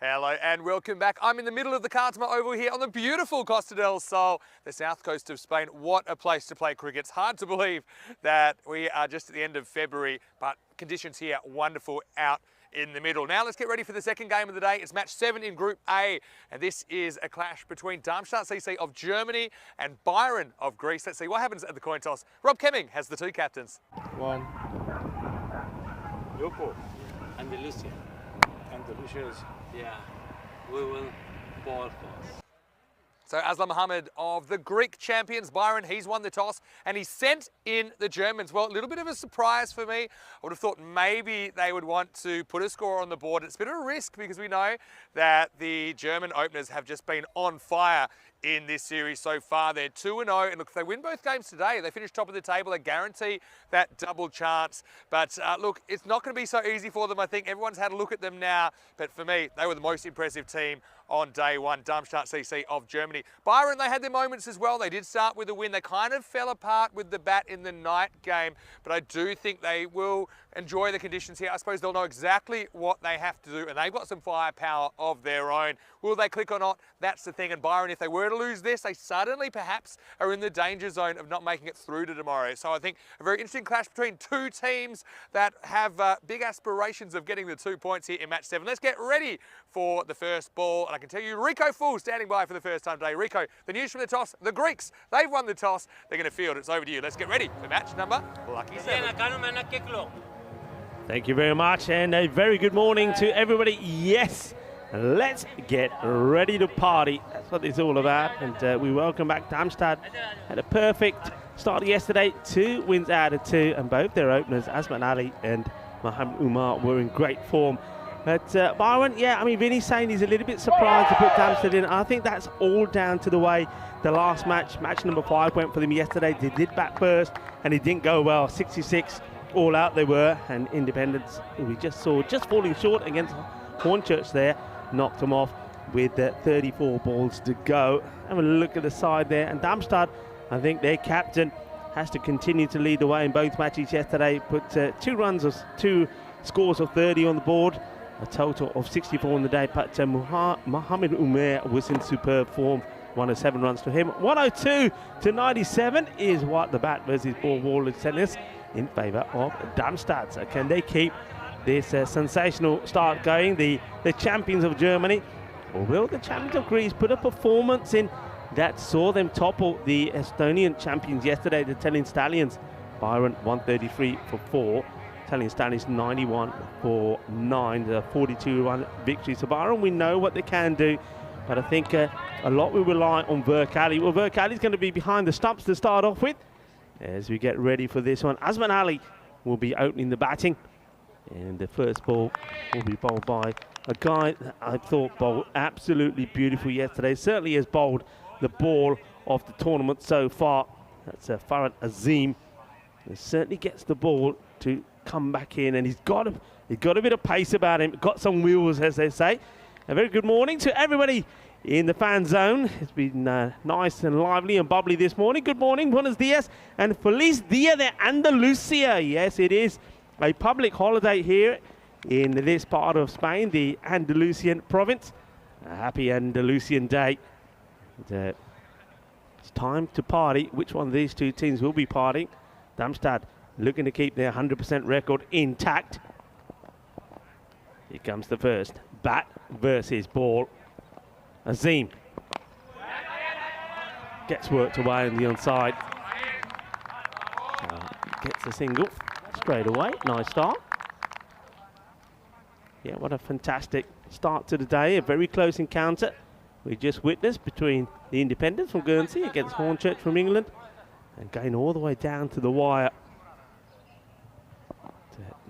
Hello and welcome back. I'm in the middle of the Cartama Oval here on the beautiful Costa del Sol, the south coast of Spain. What a place to play cricket. It's hard to believe that we are just at the end of February, but conditions here wonderful out in the middle. Now let's get ready for the second game of the day. It's match 7 in Group A, and this is a clash between Darmstadt CC of Germany and Byron of Greece. Let's see what happens at the coin toss. Rob Kemming has the two captains. One. Yoko. Andalusia. Andalusia's. Yeah. We will ball first. So Aslam Mohammed of the Greek champions, Byron, he's won the toss and he's sent in the Germans. Well, a little bit of a surprise for me. I would have thought maybe they would want to put a score on the board. It's a bit of a risk because we know that the German openers have just been on fire in this series so far. They're 2-0, and look, if they win both games today, they finish top of the table, they guarantee that double chance. But look, it's not going to be so easy for them. I think everyone's had a look at them now, but for me, they were the most impressive team on day one, Darmstadt CC of Germany. Byron, they had their moments as well. They did start with a win. They kind of fell apart with the bat in the night game, but I do think they will enjoy the conditions here. I suppose they'll know exactly what they have to do, and they've got some firepower of their own. Will they click or not? That's the thing. And Byron, if they were to lose this, they suddenly perhaps are in the danger zone of not making it through to tomorrow. So I think a very interesting clash between two teams that have big aspirations of getting the 2 points here in match 7. Let's get ready for the first ball. And I can tell you, Rico Full standing by for the first time today. Rico, the news from the toss, the Greeks, they've won the toss. They're going to field. It's over to you. Let's get ready for match number lucky 7. Thank you very much, and a very good morning to everybody. Yes, let's get ready to party. That's what it's all about, and we welcome back Darmstadt. Had a perfect start yesterday, 2 wins out of 2, and both their openers, Asman Ali and Mohamed Umar, were in great form. But Byron, yeah, I mean, Vinny's saying he's a little bit surprised to put Darmstadt in. I think that's all down to the way the last match number 5, went for them yesterday. They did bat first, and it didn't go well. 66 all out they were, and Independence, we just saw just falling short against Hornchurch there, knocked them off with 34 balls to go. Have a look at the side there, and Darmstadt, I think their captain has to continue to lead the way in both matches yesterday. Put 2 scores of 30 on the board, a total of 64 on the day, but Mohamed Umar was in superb form. 107 runs to him. 102 to 97 is what the bat versus ball wall is telling us in favour of Darmstadt. So can they keep this sensational start going, the champions of Germany, or will the champions of Greece put a performance in that saw them topple the Estonian champions yesterday, the Italian Stallions? Byron 133 for 4, Italian Stallions 91 for 9, the 42-run victory. So Byron, we know what they can do, but I think a lot will rely on Verkali. Well, Verkali's going to be behind the stumps to start off with as we get ready for this one. Asman Ali will be opening the batting, and the first ball will be bowled by a guy that I thought bowled absolutely beautiful yesterday. Certainly has bowled the ball of the tournament so far. That's Farhad Azim. He certainly gets the ball to come back in, and he's got a bit of pace about him, got some wheels, as they say. A very good morning to everybody in the fan zone. It's been nice and lively and bubbly this morning. Good morning, buenos dias, and Feliz Dia de Andalusia. Yes, it is a public holiday here in this part of Spain, the Andalusian province. A happy Andalusian day. And, it's time to party. Which one of these two teams will be partying? Darmstadt looking to keep their 100% record intact. Here comes the first. Bat versus ball. Azim gets worked away on the onside. Gets a single straight away. Nice start. Yeah, what a fantastic start to the day. A very close encounter we just witnessed between the Independents from Guernsey against Hornchurch from England, and going all the way down to the wire.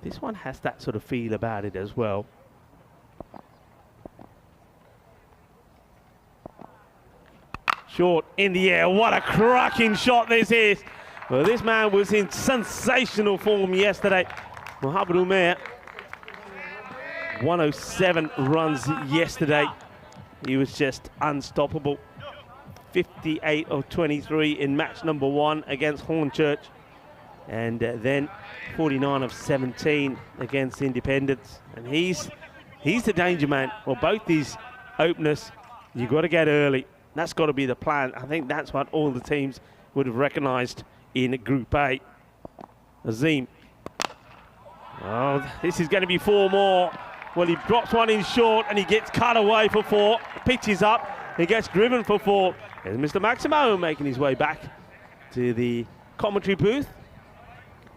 This one has that sort of feel about it as well. Short in the air. What a cracking shot this is. Well, this man was in sensational form yesterday. Mohamed Umair, 107 runs yesterday. He was just unstoppable. 58 of 23 in match number 1 against Hornchurch. And then 49 of 17 against Independence. And he's the danger man. Well, both these openers, you've got to get early. That's got to be the plan. I think that's what all the teams would have recognised in Group A. Azim. Oh, this is going to be 4 more. Well, he drops one in short and he gets cut away for 4. Pitches up. He gets driven for 4. There's Mr. Maximo making his way back to the commentary booth.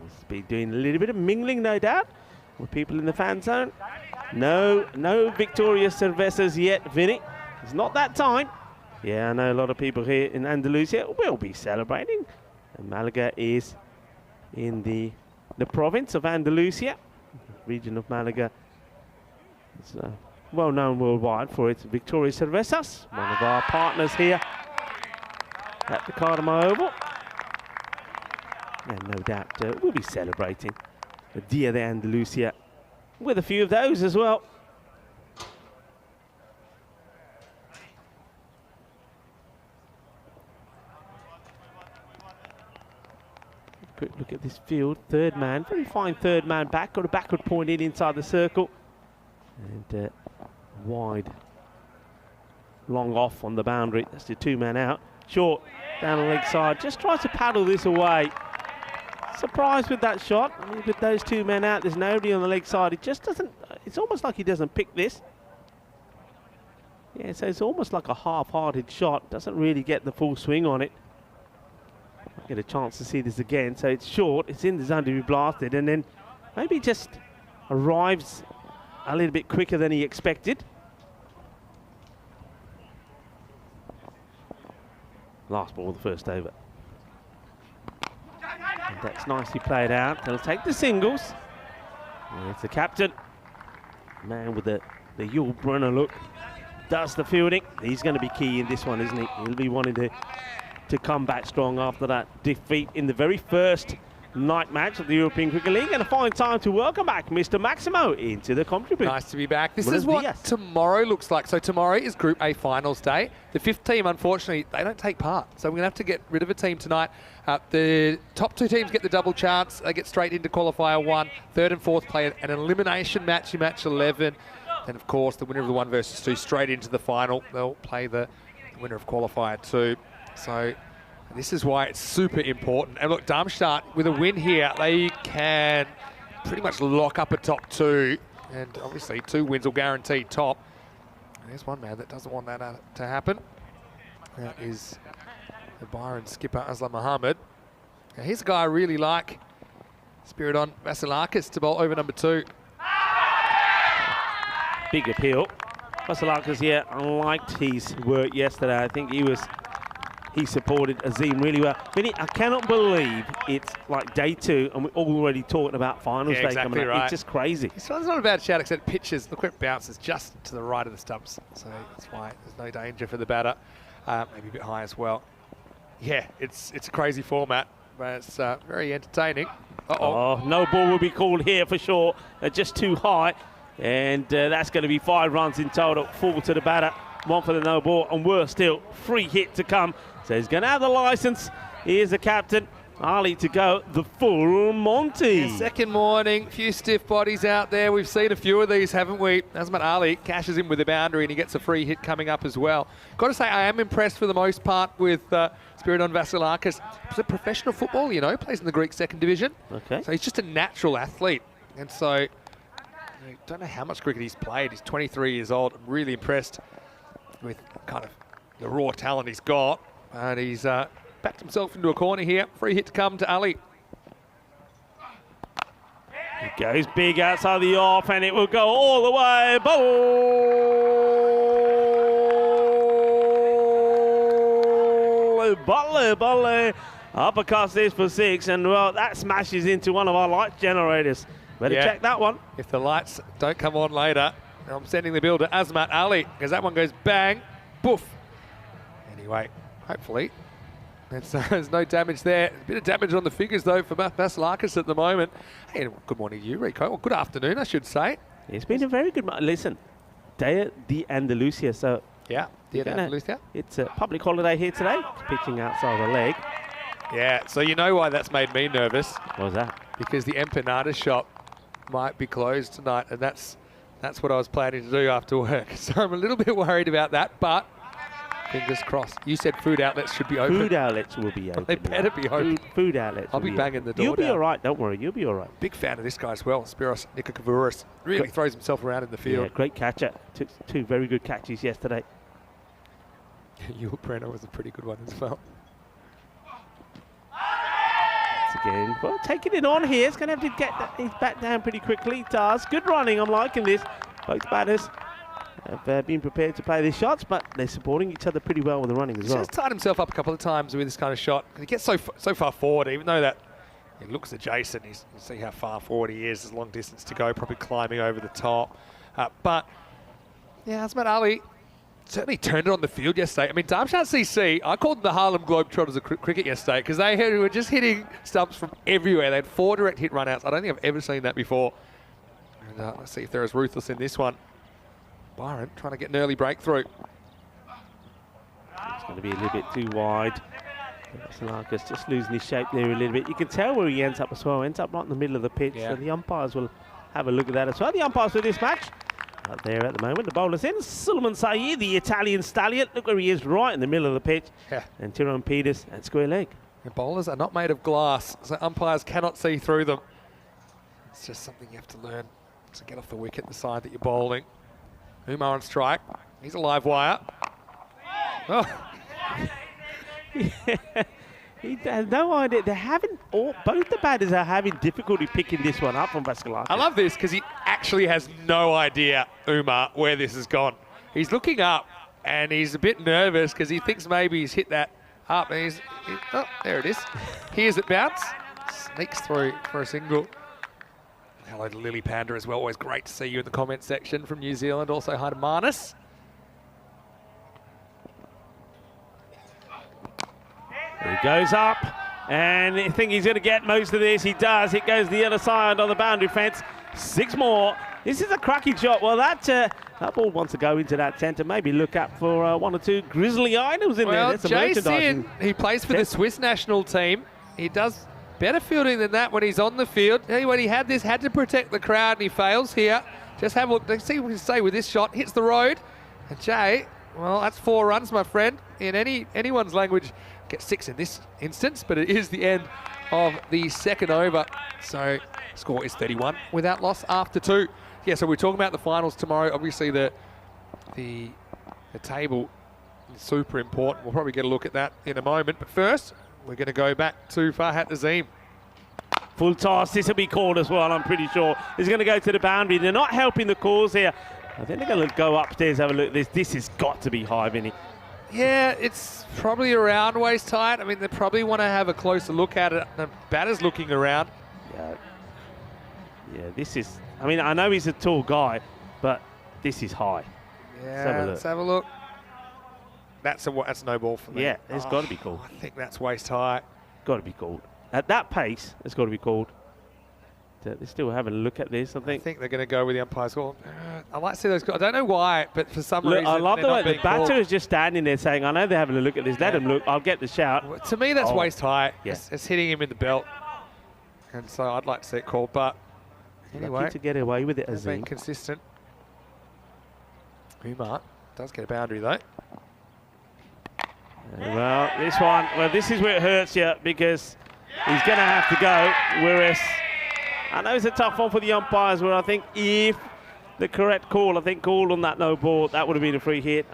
He's been doing a little bit of mingling, no doubt, with people in the fan zone. No Victoria Cervezas yet, Vinny. It's not that time. Yeah, I know a lot of people here in Andalusia will be celebrating. And Malaga is in the province of Andalusia, region of Malaga. It's well known worldwide for its Victoria Cervezas, one of our partners here at the Cartama Oval. And no doubt we'll be celebrating the Dia de Andalusia with a few of those as well. Quick look at this field. Third man, very fine third man back. Got a backward point in inside the circle. And wide. Long off on the boundary. That's the 2-man out. Short down the leg side. Just tries to paddle this away. Surprised with that shot. I mean, with those 2 men out, there's nobody on the leg side. It just doesn't. It's almost like he doesn't pick this. Yeah, so it's almost like a half-hearted shot. Doesn't really get the full swing on it. Get a chance to see this again. So it's short, it's in the zone to be blasted, and then maybe just arrives a little bit quicker than he expected. Last ball of the first over. And that's nicely played out. They'll take the singles. And it's the captain. Man with the Yul Brunner look. Does the fielding. He's going to be key in this one, isn't he? He'll be wanting to come back strong after that defeat in the very first night match of the European Cricket League. And a fine time to welcome back Mr. Maximo into the commentary booth. Nice to be back. This is what tomorrow looks like. So tomorrow is Group A finals day. The 5th team, unfortunately, they don't take part. So we're going to have to get rid of a team tonight. The top 2 teams get the double chance. They get straight into qualifier 1. 3rd and 4th play an elimination match in match 11. Then, of course, the winner of the 1 versus 2 straight into the final. They'll play the winner of qualifier 2. So this is why it's super important. And look, Darmstadt, with a win here, they can pretty much lock up a top 2. And obviously 2 wins will guarantee top. And there's one man that doesn't want that to happen. That is the Byron skipper, Aslam Mohammed. Now here's a guy I really like. Spiridon Vasilakis to bowl over number 2. Big appeal. Vasilakis, yeah, I liked his work yesterday. I think he supported Azim really well. Vinny, I cannot believe it's like day 2 and we're already talking about finals day coming up. Right. It's just crazy. It's not a bad shout, except pitches. Look where it bounces just to the right of the stumps. So that's why there's no danger for the batter. Maybe a bit high as well. Yeah, it's a crazy format, but it's very entertaining. Oh, no ball will be called here for sure. Just too high. And that's going to be 5 runs in total. 4 to the batter, 1 for the no ball, and worse still, free hit to come. So he's going to have the license. Here's the captain, Ali, to go the full Monty. Yeah, second morning, few stiff bodies out there. We've seen a few of these, haven't we? Azmat Ali cashes in with the boundary and he gets a free hit coming up as well. Got to say, I am impressed for the most part with Spiridon Vasilakis. He's a professional football, you know, plays in the Greek 2nd division. Okay. So he's just a natural athlete. And so, I don't know how much cricket he's played. He's 23 years old. I'm really impressed with kind of the raw talent he's got. And he's backed himself into a corner here. Free hit to come to Ali. It goes big outside the off, and it will go all the way. Butler uppercuts this for 6, and well, that smashes into one of our light generators. Better check that one. If the lights don't come on later, I'm sending the bill to Azmat Ali because that one goes bang, boof. Anyway, hopefully there's no damage there. A bit of damage on the figures though for Vasilakis at the moment. Hey, good morning to you, Rico. Well, good afternoon, I should say. It's been a very good month. Listen, Day de Andalusia, so yeah, Dia de Andalusia. It's a public holiday here today. It's pitching outside the leg. Yeah, so you know why that's made me nervous. What was that? Because the empanada shop might be closed tonight, and that's what I was planning to do after work. So I'm a little bit worried about that, but fingers crossed. You said food outlets should be open. Food outlets will be open. They better be open. Food outlets. I'll be banging the door You'll be down. all right. Don't worry. You'll be all right. Big fan of this guy as well, Spiros Nikakavouris. Really throws himself around in the field. Yeah, great catcher. Took two very good catches yesterday. Yul Brenner was a pretty good one as well. Again, well, taking it on here. It's going to have to get his back down pretty quickly. It does. Good running. I'm liking this. Both batters have been prepared to play their shots, but they're supporting each other pretty well with the running as well. He's tied himself up a couple of times with this kind of shot. He gets so far forward, even though that he looks adjacent. You see how far forward he is. There's a long distance to go, probably climbing over the top. But yeah, Azmat Ali certainly turned it on the field yesterday. I mean, Darmstadt CC, I called them the Harlem Globetrotters of cricket yesterday because they were just hitting stumps from everywhere. They had 4 direct hit run-outs. I don't think I've ever seen that before. And let's see if they're as ruthless in this one. Byron trying to get an early breakthrough. It's going to be a little bit too wide. Vasilakis just losing his shape there a little bit. You can tell where he ends up as well. Ends up right in the middle of the pitch. Yeah. So the umpires will have a look at that as well. The umpires for this match out there at the moment. The bowler's in. Suleiman Saeed, the Italian stallion. Look where he is, right in the middle of the pitch. Yeah. And Tyrone Peters at square leg. The bowlers are not made of glass, so umpires cannot see through them. It's just something you have to learn to get off the wicket, the side that you're bowling. Umar on strike. He's a live wire. Oh. He has no idea. They're having, both the batters are having difficulty picking this one up from Vasilakis. I love this because he actually has no idea, Umar, where this has gone. He's looking up and he's a bit nervous because he thinks maybe he's hit that up. And oh, there it is. Here's it bounce. Sneaks through for a single. Hello to Lily Panda as well. Always great to see you in the comments section from New Zealand. Also hi to Marnus. He goes up, and I think he's going to get most of this. He does. It goes the other side on the boundary fence. 6 more. This is a cracking shot. Well, that ball wants to go into that centre. Maybe look up for 1 or 2 grizzly items in there. That's Jason, he plays for the Swiss national team. He does better fielding than that when he's on the field. When he had to protect the crowd, and he fails here. Just have a look. Let's see what he can say with this shot. Hits the road. And Jay, well, that's 4 runs, my friend. In anyone's language, gets 6 in this instance, but it is the end of the second over. So score is 31 without loss after 2. Yeah, so we're talking about the finals tomorrow. Obviously, the table is super important. We'll probably get a look at that in a moment. But first, we're going to go back to Farhat Azim. Full toss. This will be called as well, I'm pretty sure. It's going to go to the boundary. They're not helping the cause here. I think they're going to go upstairs, have a look at this. This has got to be high, Vinny. Yeah, it's probably around waist height. I mean, they probably want to have a closer look at it. The batter's looking around. Yeah, this is... I mean, I know he's a tall guy, but this is high. Yeah, let's have a look. That's no ball for me. Yeah, it's got to be called. I think that's waist high. Got to be called. At that pace, it's got to be called. They're still having a look at this, I think. They're going to go with the umpire's call. I like to see those calls. I don't know why, but for some reason, I love the way the batter called. is just standing there saying, I know they're having a look at this. Let them look. I'll get the shout. Well, to me, that's waist high. Yeah. It's hitting him in the belt. And so I'd like to see it called, but anyway. Lucky to get away with it, They've been Azim. consistent. Umar does get a boundary, though. Well, this is where it hurts you because he's going to have to go, whereas I know it's a tough one for the umpires where I think if the correct call, called on that no ball, that would have been a free hit.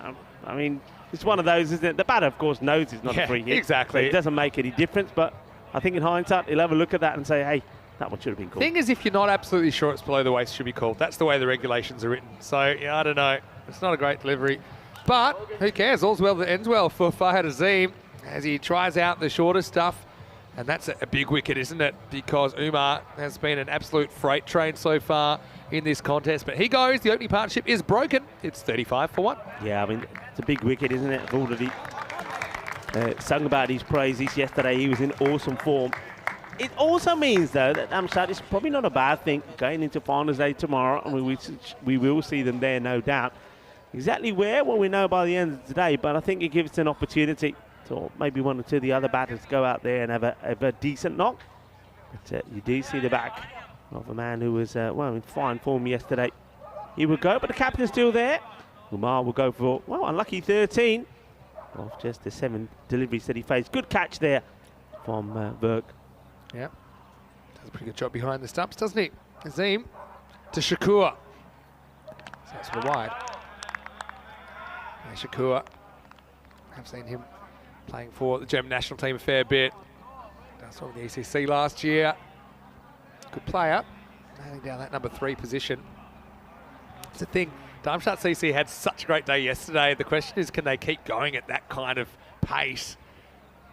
I mean, it's one of those, isn't it? The batter, of course, knows it's not a free hit. Exactly. So it doesn't make any difference, but I think in hindsight, he'll have a look at that and say, hey, that one should have been called. Thing is, if you're not absolutely sure it's below the waist, it should be called. That's the way the regulations are written. So, yeah, I don't know. It's not a great delivery. But who cares? All's well that ends well for Farhat Azim as he tries out the shorter stuff. And that's a big wicket, isn't it? Because Umar has been an absolute freight train so far in this contest. But he goes, the opening partnership is broken. It's 35 for 1. Yeah, I mean, it's a big wicket, isn't it? I've already sung about his praises yesterday. He was in awesome form. It also means, though, that Darmstadt is probably not a bad thing going into finals day tomorrow. I mean, we will see them there, no doubt. Exactly where? Well, we know by the end of today, but I think it gives an opportunity to maybe one or two of the other batters go out there and have a decent knock. But you do see the back of a man who was, well, in fine form yesterday. He will go, but the captain's still there. Umar will go for, well, unlucky 13 of just the 7 deliveries that he faced. Good catch there from Verk. Yeah, does a pretty good job behind the stumps, doesn't he? Azim to Shakur. So that's for the wide. And Shakur, I've seen him playing for the German national team a fair bit. I saw him in the ECC last year. Good player, nailing down that number 3 position. It's the thing, Darmstadt CC had such a great day yesterday. The question is, can they keep going at that kind of pace?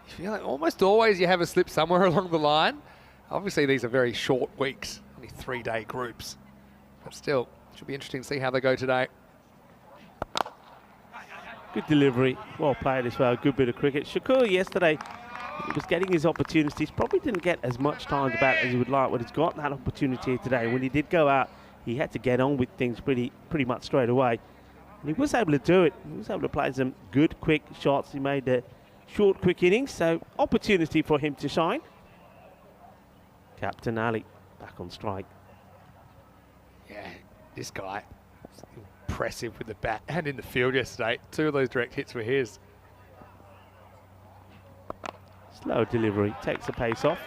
You feel like almost always you have a slip somewhere along the line. Obviously, these are very short weeks, only 3-day groups. But still, it should be interesting to see how they go today. Good delivery, well played as well, good bit of cricket. Shakur yesterday, he was getting his opportunities, probably didn't get as much time to bat as he would like, but he's got that opportunity today. When he did go out, he had to get on with things pretty much straight away. And he was able to do it. He was able to play some good, quick shots. He made a short, quick innings, so opportunity for him to shine. Captain Ali back on strike. Yeah, this guy, impressive with the bat and in the field yesterday. 2 of those direct hits were his. Slow delivery, takes the pace off.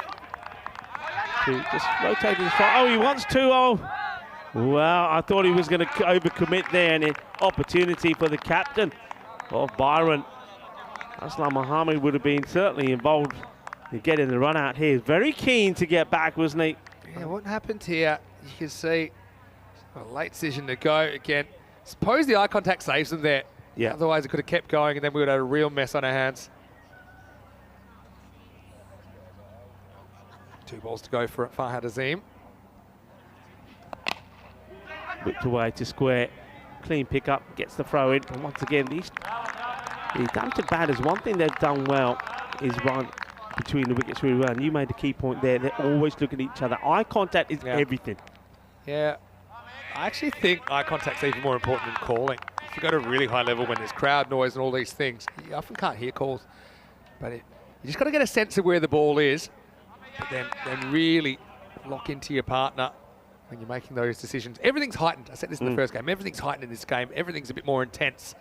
Just rotating the strike. Oh, he wants 2. Oh, well, I thought he was going to overcommit there, and an opportunity for the captain of Byron. Aslam Mohammed would have been certainly involved in getting the run out here. Very keen to get back, wasn't he? Yeah, what happened here? You can see a late decision to go again. Suppose the eye contact saves them there. Yeah. Otherwise, it could have kept going, and then we would have had a real mess on our hands. 2 balls to go for Farhad Azim. Whipped away to square. Clean pickup, gets the throw in. And once again, the Darmstadt batters, one thing they've done well is run between the wickets really well. And you made a key point there. They're always looking at each other. Eye contact is everything. Yeah. I actually think eye contact's even more important than calling. If you go to a really high level when there's crowd noise and all these things, you often can't hear calls. But you just got to get a sense of where the ball is, but then really lock into your partner when you're making those decisions. Everything's heightened. I said this in the first game. Everything's heightened in this game. Everything's a bit more intense.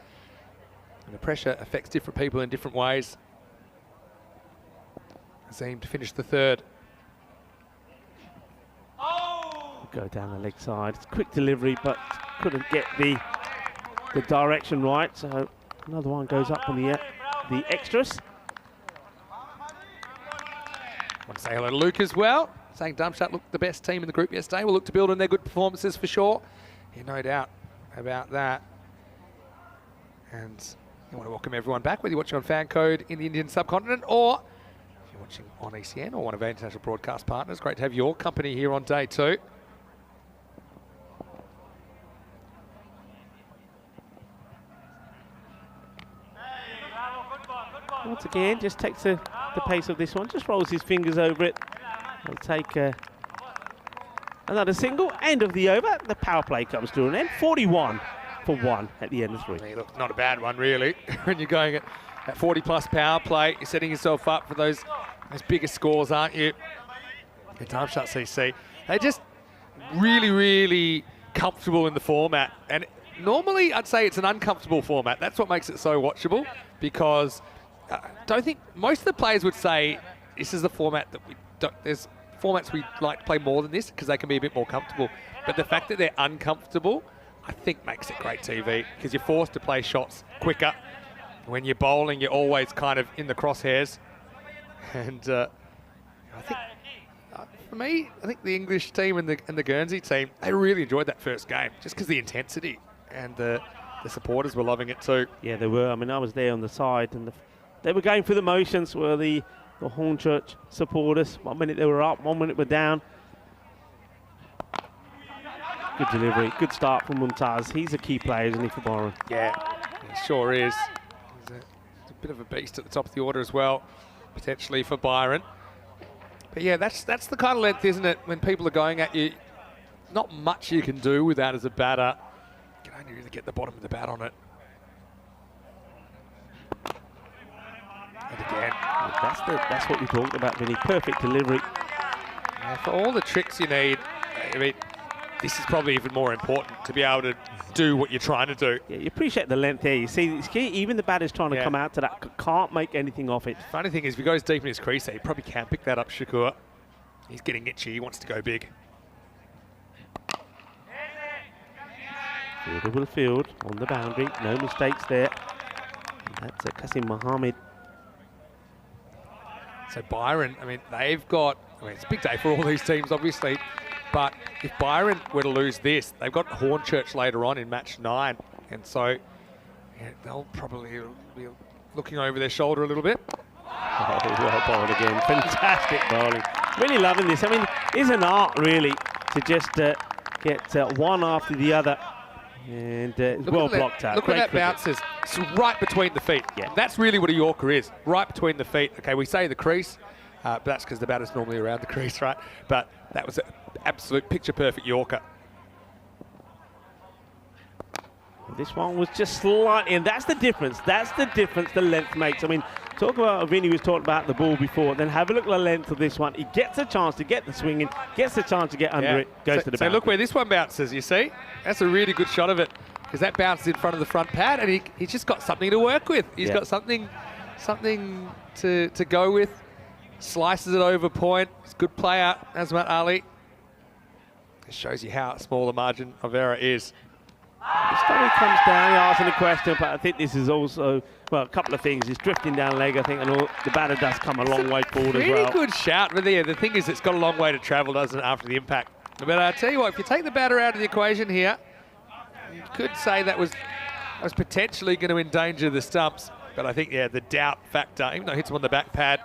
And the pressure affects different people in different ways. Azim to finish the 3rd. Go down the leg side. It's quick delivery, but couldn't get the direction right. So another one goes up on the extras. I want to say hello to Luke as well. Saying Darmstadt looked the best team in the group yesterday. We'll look to build on their good performances for sure. Yeah, no doubt about that. And I want to welcome everyone back, whether you're watching on fan code in the Indian subcontinent or if you're watching on ECN or one of our international broadcast partners. Great to have your company here on day 2. Once again, just takes the pace of this one, just rolls his fingers over it. He'll take another single, end of the over. The power play comes to an end. 41 for 1 at the end of 3. Hey, look, not a bad one, really. When you're going at 40-plus power play, you're setting yourself up for those bigger scores, aren't you? The Darmstadt CC, they're just really, really comfortable in the format. And normally, I'd say it's an uncomfortable format. That's what makes it so watchable, because I don't think most of the players would say this is the format that we don't. There's formats we like to play more than this because they can be a bit more comfortable. But the fact that they're uncomfortable, I think makes it great TV, because you're forced to play shots quicker. When you're bowling, you're always kind of in the crosshairs. And I think, for me, I think the English team and the Guernsey team, they really enjoyed that first game just because the intensity, and the supporters were loving it too. Yeah, they were. I mean, I was there on the side, and they were going through the motions. Well, the the Hornchurch supporters. 1 minute they were up, 1 minute we're down. Good delivery, good start from Mumtaz. He's a key player, isn't he, for Byron? Yeah, he sure is. He's a bit of a beast at the top of the order as well, potentially for Byron. But yeah, that's the kind of length, isn't it? When people are going at you, not much you can do with that as a batter. You can only really get the bottom of the bat on it. And again, That's what we talked about, Vinny. Perfect delivery. for all the tricks you need, I mean, this is probably even more important to be able to do what you're trying to do. Yeah, you appreciate the length there. You see, it's key, even the batter's trying to come out to that, can't make anything off it. Funny thing is, if he goes deep in his crease there, he probably can't pick that up, Shakur. He's getting itchy, he wants to go big. Fielder will field on the boundary, no mistakes there. And that's Qasim Mohammed. So Byron, I mean, they've got, I mean, it's a big day for all these teams, obviously, but if Byron were to lose this, they've got Hornchurch later on in match 9, and so yeah, they'll probably be looking over their shoulder a little bit. Oh, well bowled again. Fantastic bowling. Really loving this. I mean, it's an art, really, to just get one after the other. And well blocked out. Look where that bounces. It's right between the feet. Yeah. That's really what a Yorker is. Right between the feet. Okay, we say the crease, but that's because the batter's normally around the crease, right? But that was an absolute picture-perfect Yorker. This one was just slightly, and that's the difference. That's the difference the length makes. I mean, talk about, Vinny was talking about the ball before, then have a look at the length of this one. He gets a chance to get the swing in, gets a chance to get under it, goes to the boundary. So look where this one bounces, you see? That's a really good shot of it, because that bounces in front of the front pad, and he's just got something to work with. He's got something to go with. Slices it over point. It's a good player, Azmat Ali. It shows you how small the margin of error is. This time he comes down, he asks a question, but I think this is also, well, a couple of things. He's drifting down leg, I think, and the batter does come a long way forward as well. Really good shout, but the thing is, it's got a long way to travel, doesn't it, after the impact? But I tell you what, if you take the batter out of the equation here, you could say that was potentially going to endanger the stumps. But I think, yeah, the doubt factor, even though it hits him on the back pad,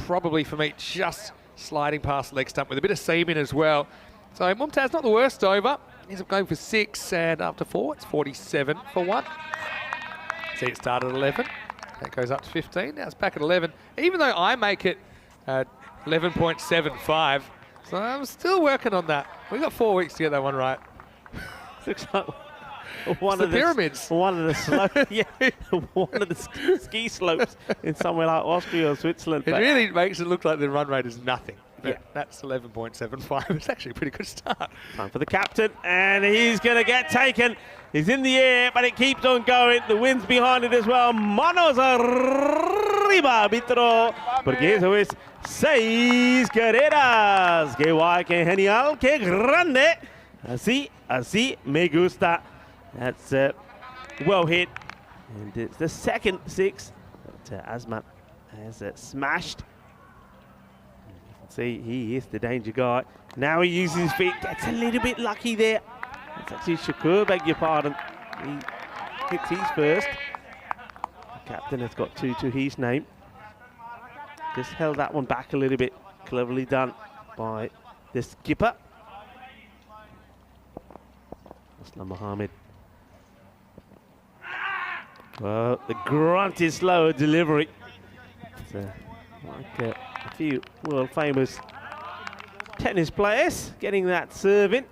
probably for me just sliding past the leg stump with a bit of seam in as well. So Mumtaz not the worst over. Ends up going for 6, and after 4, it's 47 for 1. See, it started at 11. That goes up to 15. Now it's back at 11. Even though I make it 11.75, so I'm still working on that. We've got 4 weeks to get that one right. Looks like one of the pyramids. One of the one of the ski slopes in somewhere like Austria or Switzerland. It really makes it look like the run rate is nothing. Yeah. That's 11.75. It's actually a pretty good start. Time for the captain, and he's going to get taken. He's in the air, but it keeps on going. The wind's behind it as well. Manos arriba, árbitro. Porque eso es 6 carreras. Qué guay, qué genial, qué grande. Así me gusta. That's well hit. And it's the second 6 that Azmat has smashed. See, he is the danger guy. Now he uses his feet, gets a little bit lucky there. It's actually Shakur, beg your pardon. He hits his first. The captain has got 2 to his name. Just held that one back a little bit. Cleverly done by the skipper. Aslam Mohammed. Well, the grunt is slower delivery. It's like a few world famous tennis players getting that serve in.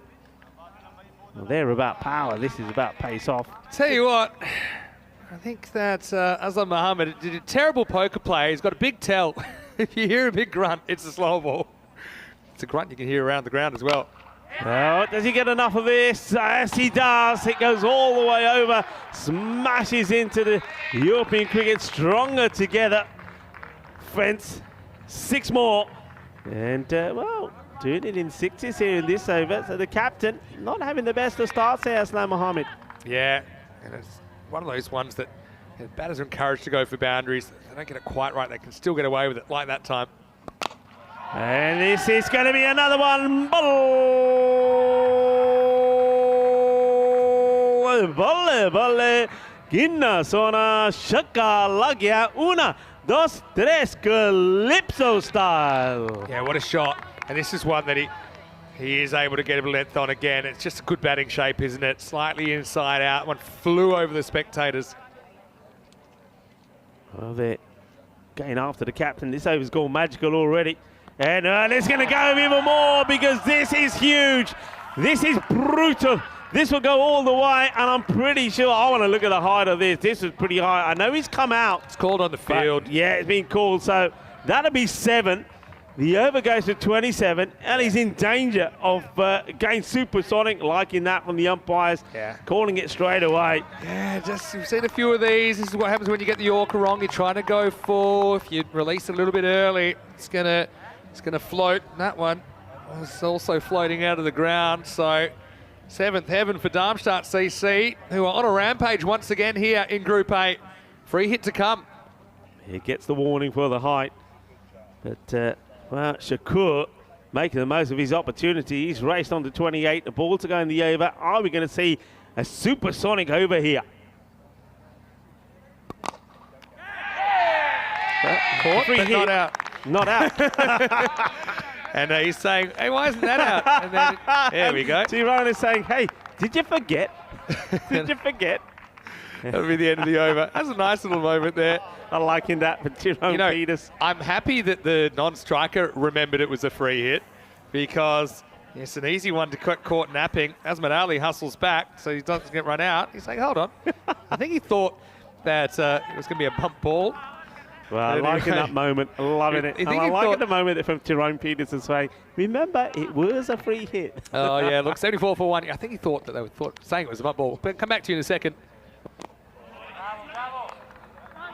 Well, they're about power. This is about pace off. Tell you what, I think that Aslam Mohammed did a terrible poker play. He's got a big tell. If you hear a big grunt, it's a slow ball. It's a grunt you can hear around the ground as well. Well, does he get enough of this? Yes, he does. It goes all the way over, smashes into the European cricket. Stronger together. Friends, 6 more. And, well, doing it in 6s here in this over. So the captain not having the best of starts there, Aslam Mohammed. Yeah, and it's one of those ones that batters are encouraged to go for boundaries. If they don't get it quite right, they can still get away with it, like that time. And this is going to be another one. Volley. Ginna Sona Shaka Lagya Una Dos Tres Calypso style. Yeah, what a shot. And this is one that he is able to get a length on again. It's just a good batting shape, isn't it? Slightly inside out. One flew over the spectators. Well, they're going after the captain. This over's gone magical already. And it's going to go even more because this is huge. This is brutal. This will go all the way, and I'm pretty sure, I want to look at the height of this. This is pretty high. I know he's come out. It's called on the field. Yeah, it's been called. So that'll be 7. The over goes to 27, and he's in danger of going supersonic, liking that from the umpires, calling it straight away. Yeah, just we've seen a few of these. This is what happens when you get the Yorker wrong. You're trying to go for, if you release a little bit early, it's gonna float. That one was also floating out of the ground. So 7th heaven for Darmstadt CC, who are on a rampage once again here in Group A. Free hit to come. He gets the warning for the height, but. Well, Shakur making the most of his opportunity. He's raced on to 28. The ball to go in the over. Are we going to see a supersonic over here? Caught, but not out. Not out. And he's saying, hey, why isn't that out? And then, there we go. Tyrone is saying, hey, did you forget? Did you forget? That'll be the end of the over. That's a nice little moment there. I liking that for Tyrone Peters. I'm happy that the non-striker remembered it was a free hit because it's an easy one to get caught napping. Asmat Ali hustles back so he doesn't get run out. He's like, hold on. I think he thought that it was going to be a bump ball. Well, I liking that moment. Loving it. And I like the moment from Tyrone Peters is saying, remember, it was a free hit. Oh, yeah. Look, 74 for 1. I think he thought that they were saying it was a bump ball. But come back to you in a second.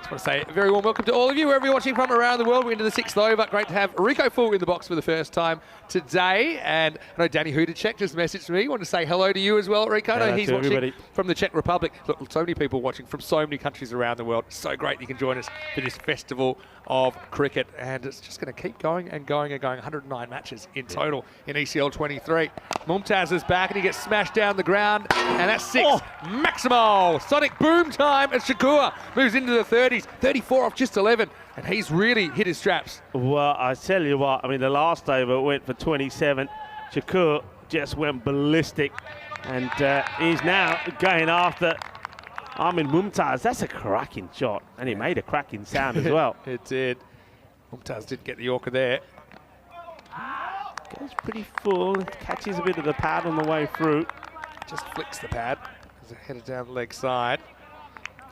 I want to say a very warm welcome to all of you, wherever you're watching from around the world. We're into the 6th over. Great to have Rico Full in the box for the first time today. And I know Danny Hudacek just messaged me. I want to say hello to you as well, Rico. I know he's watching from the Czech Republic. Look, so many people watching from so many countries around the world. So great you can join us for this festival of cricket. And it's just going to keep going and going and going. 109 matches in total in ECL 23. Mumtaz is back and he gets smashed down the ground. And that's 6. Maximo. Sonic boom time as Shakur moves into the 30s. 34 off just 11, and he's really hit his straps. Well, I tell you what, I mean, the last over went for 27. Shakur just went ballistic, and he's now going after Armin Mumtaz. That's a cracking shot, and it made a cracking sound as well. It did. Mumtaz didn't get the Yorker there. Goes pretty full, catches a bit of the pad on the way through. Just flicks the pad as it headed down the leg side.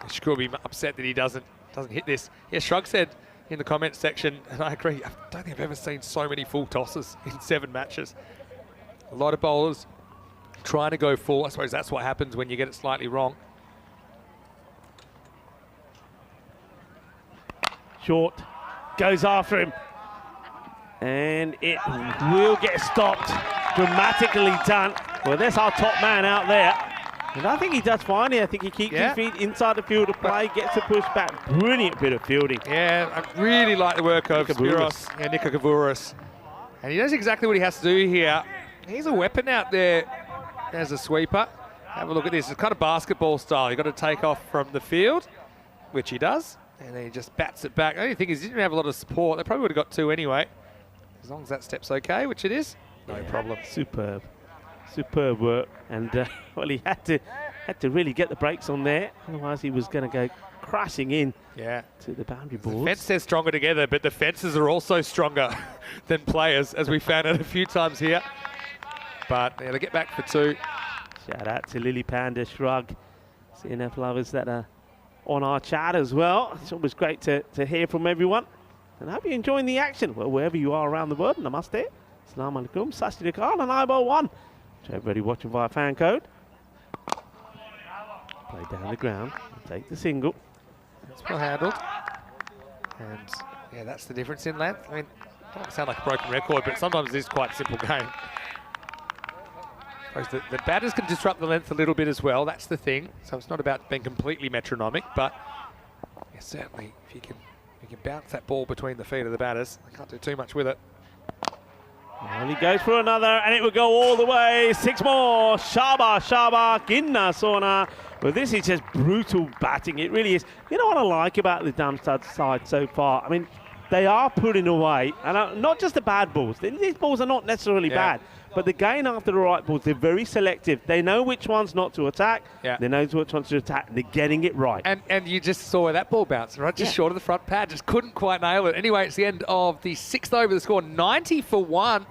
Shakur will be upset that he doesn't hit this. Yeah, Shrug said in the comments section, and I agree, I don't think I've ever seen so many full tosses in 7 matches. A lot of bowlers trying to go full. I suppose that's what happens when you get it slightly wrong. Short, goes after him. And it will get stopped. Dramatically done. Well, there's our top man out there. And I think he does fine here. I think he keeps his feet inside the field of play, gets a push back. Brilliant bit of fielding. Yeah, I really like the work of Spiros, Nika Kavouris. And he knows exactly what he has to do here. He's a weapon out there as a sweeper. Have a look at this. It's kind of basketball style. You've got to take off from the field, which he does. And then he just bats it back. The only thing is he didn't have a lot of support. They probably would have got 2 anyway. As long as that step's okay, which it is, no problem. Superb. Superb work, and well, he had to really get the brakes on there, otherwise he was going to go crashing in to the boundary boards. The fence says stronger together, but the fences are also stronger than players, as we found out a few times here. But they get back for 2. Shout out to Lily Panda, Shrug, CNF lovers that are on our chat as well. It's always great to hear from everyone, and I hope you're enjoying the action, well, wherever you are around the world. Namaste, Assalamu alaikum, Sasti Dakar, and Eyeball 1. So everybody watching via fan code. Play down the ground, take the single. That's well handled. And yeah, that's the difference in length. I mean, it doesn't sound like a broken record, but sometimes it is quite a simple game. The batters can disrupt the length a little bit as well. That's the thing. So it's not about being completely metronomic, but yeah, certainly if you can bounce that ball between the feet of the batters, they can't do too much with it. And he goes for another, and it will go all the way. 6 more. Shaba, Ginna, Sona, But this is just brutal batting. It really is. You know what I like about the Darmstadt side so far? I mean, they are putting away, and not just the bad balls. These balls are not necessarily bad, but they're going after the right balls. They're very selective. They know which ones not to attack. They know which ones to attack. And they're getting it right. And you just saw where that ball bounced, right? Just short of the front pad. Just couldn't quite nail it. Anyway, it's the end of the 6th over. The score 90 for 1.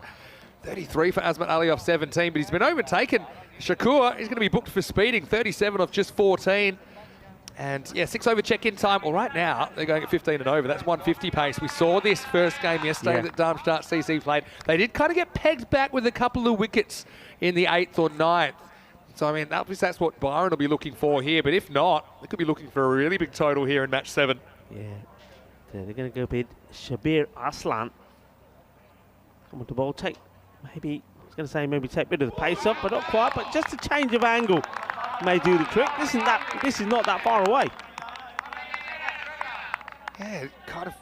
33 for Azmat Ali off 17, but he's been overtaken. Shakur is going to be booked for speeding. 37 off just 14. And yeah, 6 over check-in time. Well, right now, they're going at 15 and over. That's 150 pace. We saw this first game yesterday that Darmstadt CC played. They did kind of get pegged back with a couple of wickets in the 8th or 9th. So, I mean, that's what Byron will be looking for here. But if not, they could be looking for a really big total here in match 7. Yeah. So they're going to go with Shabir Aslan. Come on, the ball. Maybe, I was going to say maybe take a bit of the pace up, but not quite. But just a change of angle may do the trick. This is not that far away. Yeah, kind of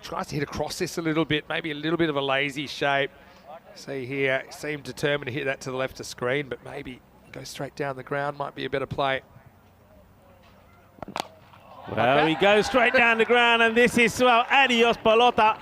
tries to hit across this a little bit, maybe a little bit of a lazy shape. See here, seemed determined to hit that to the left of screen, but maybe go straight down the ground might be a better play. Well, he goes straight down the ground, and this is, well, adios pelota.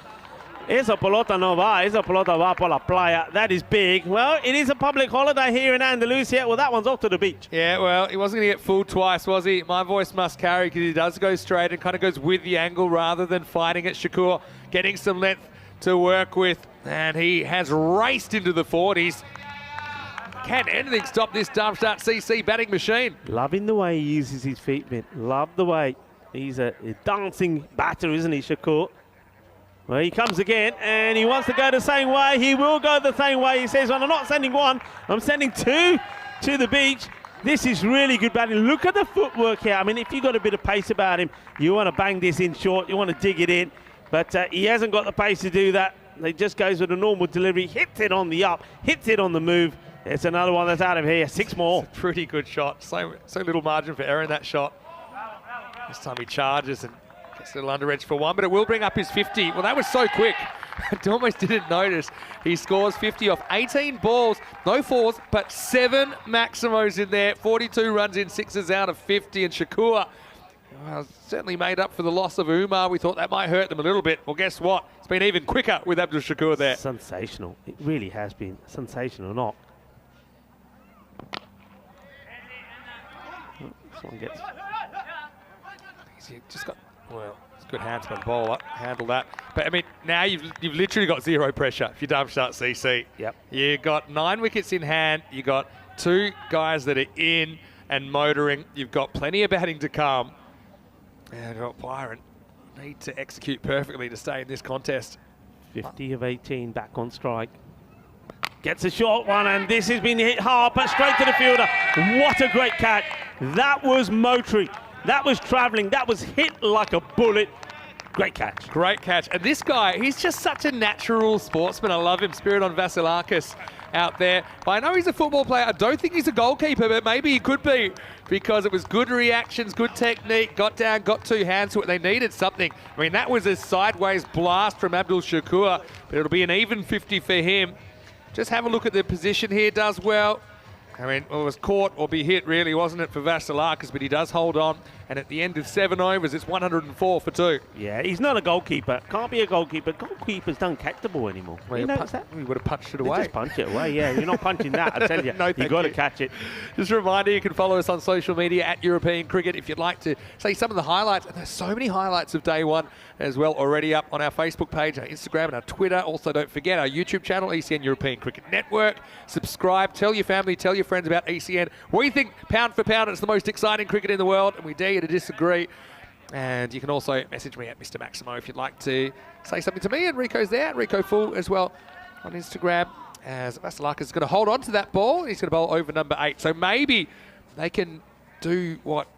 Esa pelota no va, esa pelota va por la playa. That is big. Well, it is a public holiday here in Andalusia. Well, that one's off to the beach. Yeah, well, he wasn't going to get fooled twice, was he? My voice must carry, because he does go straight and kind of goes with the angle rather than fighting it. Shakur getting some length to work with, and he has raced into the 40s. Can anything stop this Darmstadt CC batting machine? Loving the way he uses his feet, man. Love the way. He's a dancing batter, isn't he, Shakur? Well, he comes again, and he wants to go the same way. He will go the same way. He says, well, I'm not sending 1, I'm sending 2 to the beach. This is really good batting. Look at the footwork here. I mean, if you've got a bit of pace about him, you want to bang this in short, you want to dig it in. But he hasn't got the pace to do that. He just goes with a normal delivery, hits it on the up, hits it on the move. It's another one that's out of here. 6 more. It's a pretty good shot. So little margin for error in that shot. This time he charges and gets a little under edge for 1, but it will bring up his 50. Well, that was so quick. I almost didn't notice. He scores 50 off 18 balls, no 4s, but 7 Maximos in there. 42 runs in, 6s out of 50. And Shakur, well, certainly made up for the loss of Umar. We thought that might hurt them a little bit. Well, guess what? It's been even quicker with Abdul Shakur there. Sensational. It really has been sensational knock. This one gets... He's just got, well, it's good hands by the bowler, handle that. But I mean, now you've literally got 0 pressure if you Darmstadt CC. Yep. You got 9 wickets in hand. You got 2 guys that are in and motoring. You've got plenty of batting to come. And Byron need to execute perfectly to stay in this contest. 50 of 18 back on strike. Gets a short one, and this has been hit hard, but straight to the fielder. What a great catch. That was motoring. That was travelling. That was hit like a bullet. Great catch. Great catch. And this guy, he's just such a natural sportsman. I love him. Spiridon Vasilakis out there. But I know he's a football player. I don't think he's a goalkeeper, but maybe he could be, because it was good reactions, good technique, got down, got 2 hands to it. They needed something. I mean, that was a sideways blast from Abdul Shakur, but it'll be an even 50 for him. Just have a look at the position here. Does well. I mean, it was caught or be hit, really, wasn't it, for Vasilakis, but he does hold on. And at the end of 7 overs, it's 104 for 2. Yeah, he's not a goalkeeper. Can't be a goalkeeper. Goalkeepers don't catch the ball anymore. Well, you notice that? We would have punched it They away. just punch it away, yeah. You're not punching that, I tell you. No, You've got to catch it. Just a reminder, you can follow us on social media at European Cricket if you'd like to see some of the highlights. And there's so many highlights of day 1 as well already up on our Facebook page, our Instagram and our Twitter. Also, don't forget our YouTube channel, ECN European Cricket Network. Subscribe, tell your family, tell your friends about ECN. We think, pound for pound, it's the most exciting cricket in the world, and we dare you to disagree. And you can also message me at Mr. Maximo if you'd like to say something to me. And Rico's there, Rico Full as well on Instagram. As Vasilakis is going to hold on to that ball. He's going to bowl over number 8. So maybe they can do what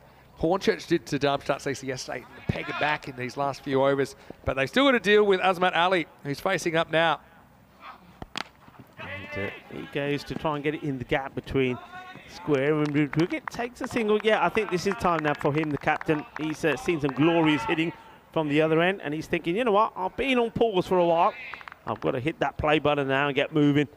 Hornchurch did to Darmstadt CC yesterday, and peg it back in these last few overs. But they've still got to deal with Azmat Ali, who's facing up now. And he goes to try and get it in the gap between square and wicket. Takes a single. Yeah, I think this is time now for him, the captain. He's seen some glorious hitting from the other end, and he's thinking, you know what, I've been on pause for a while. I've got to hit that play button now and get moving.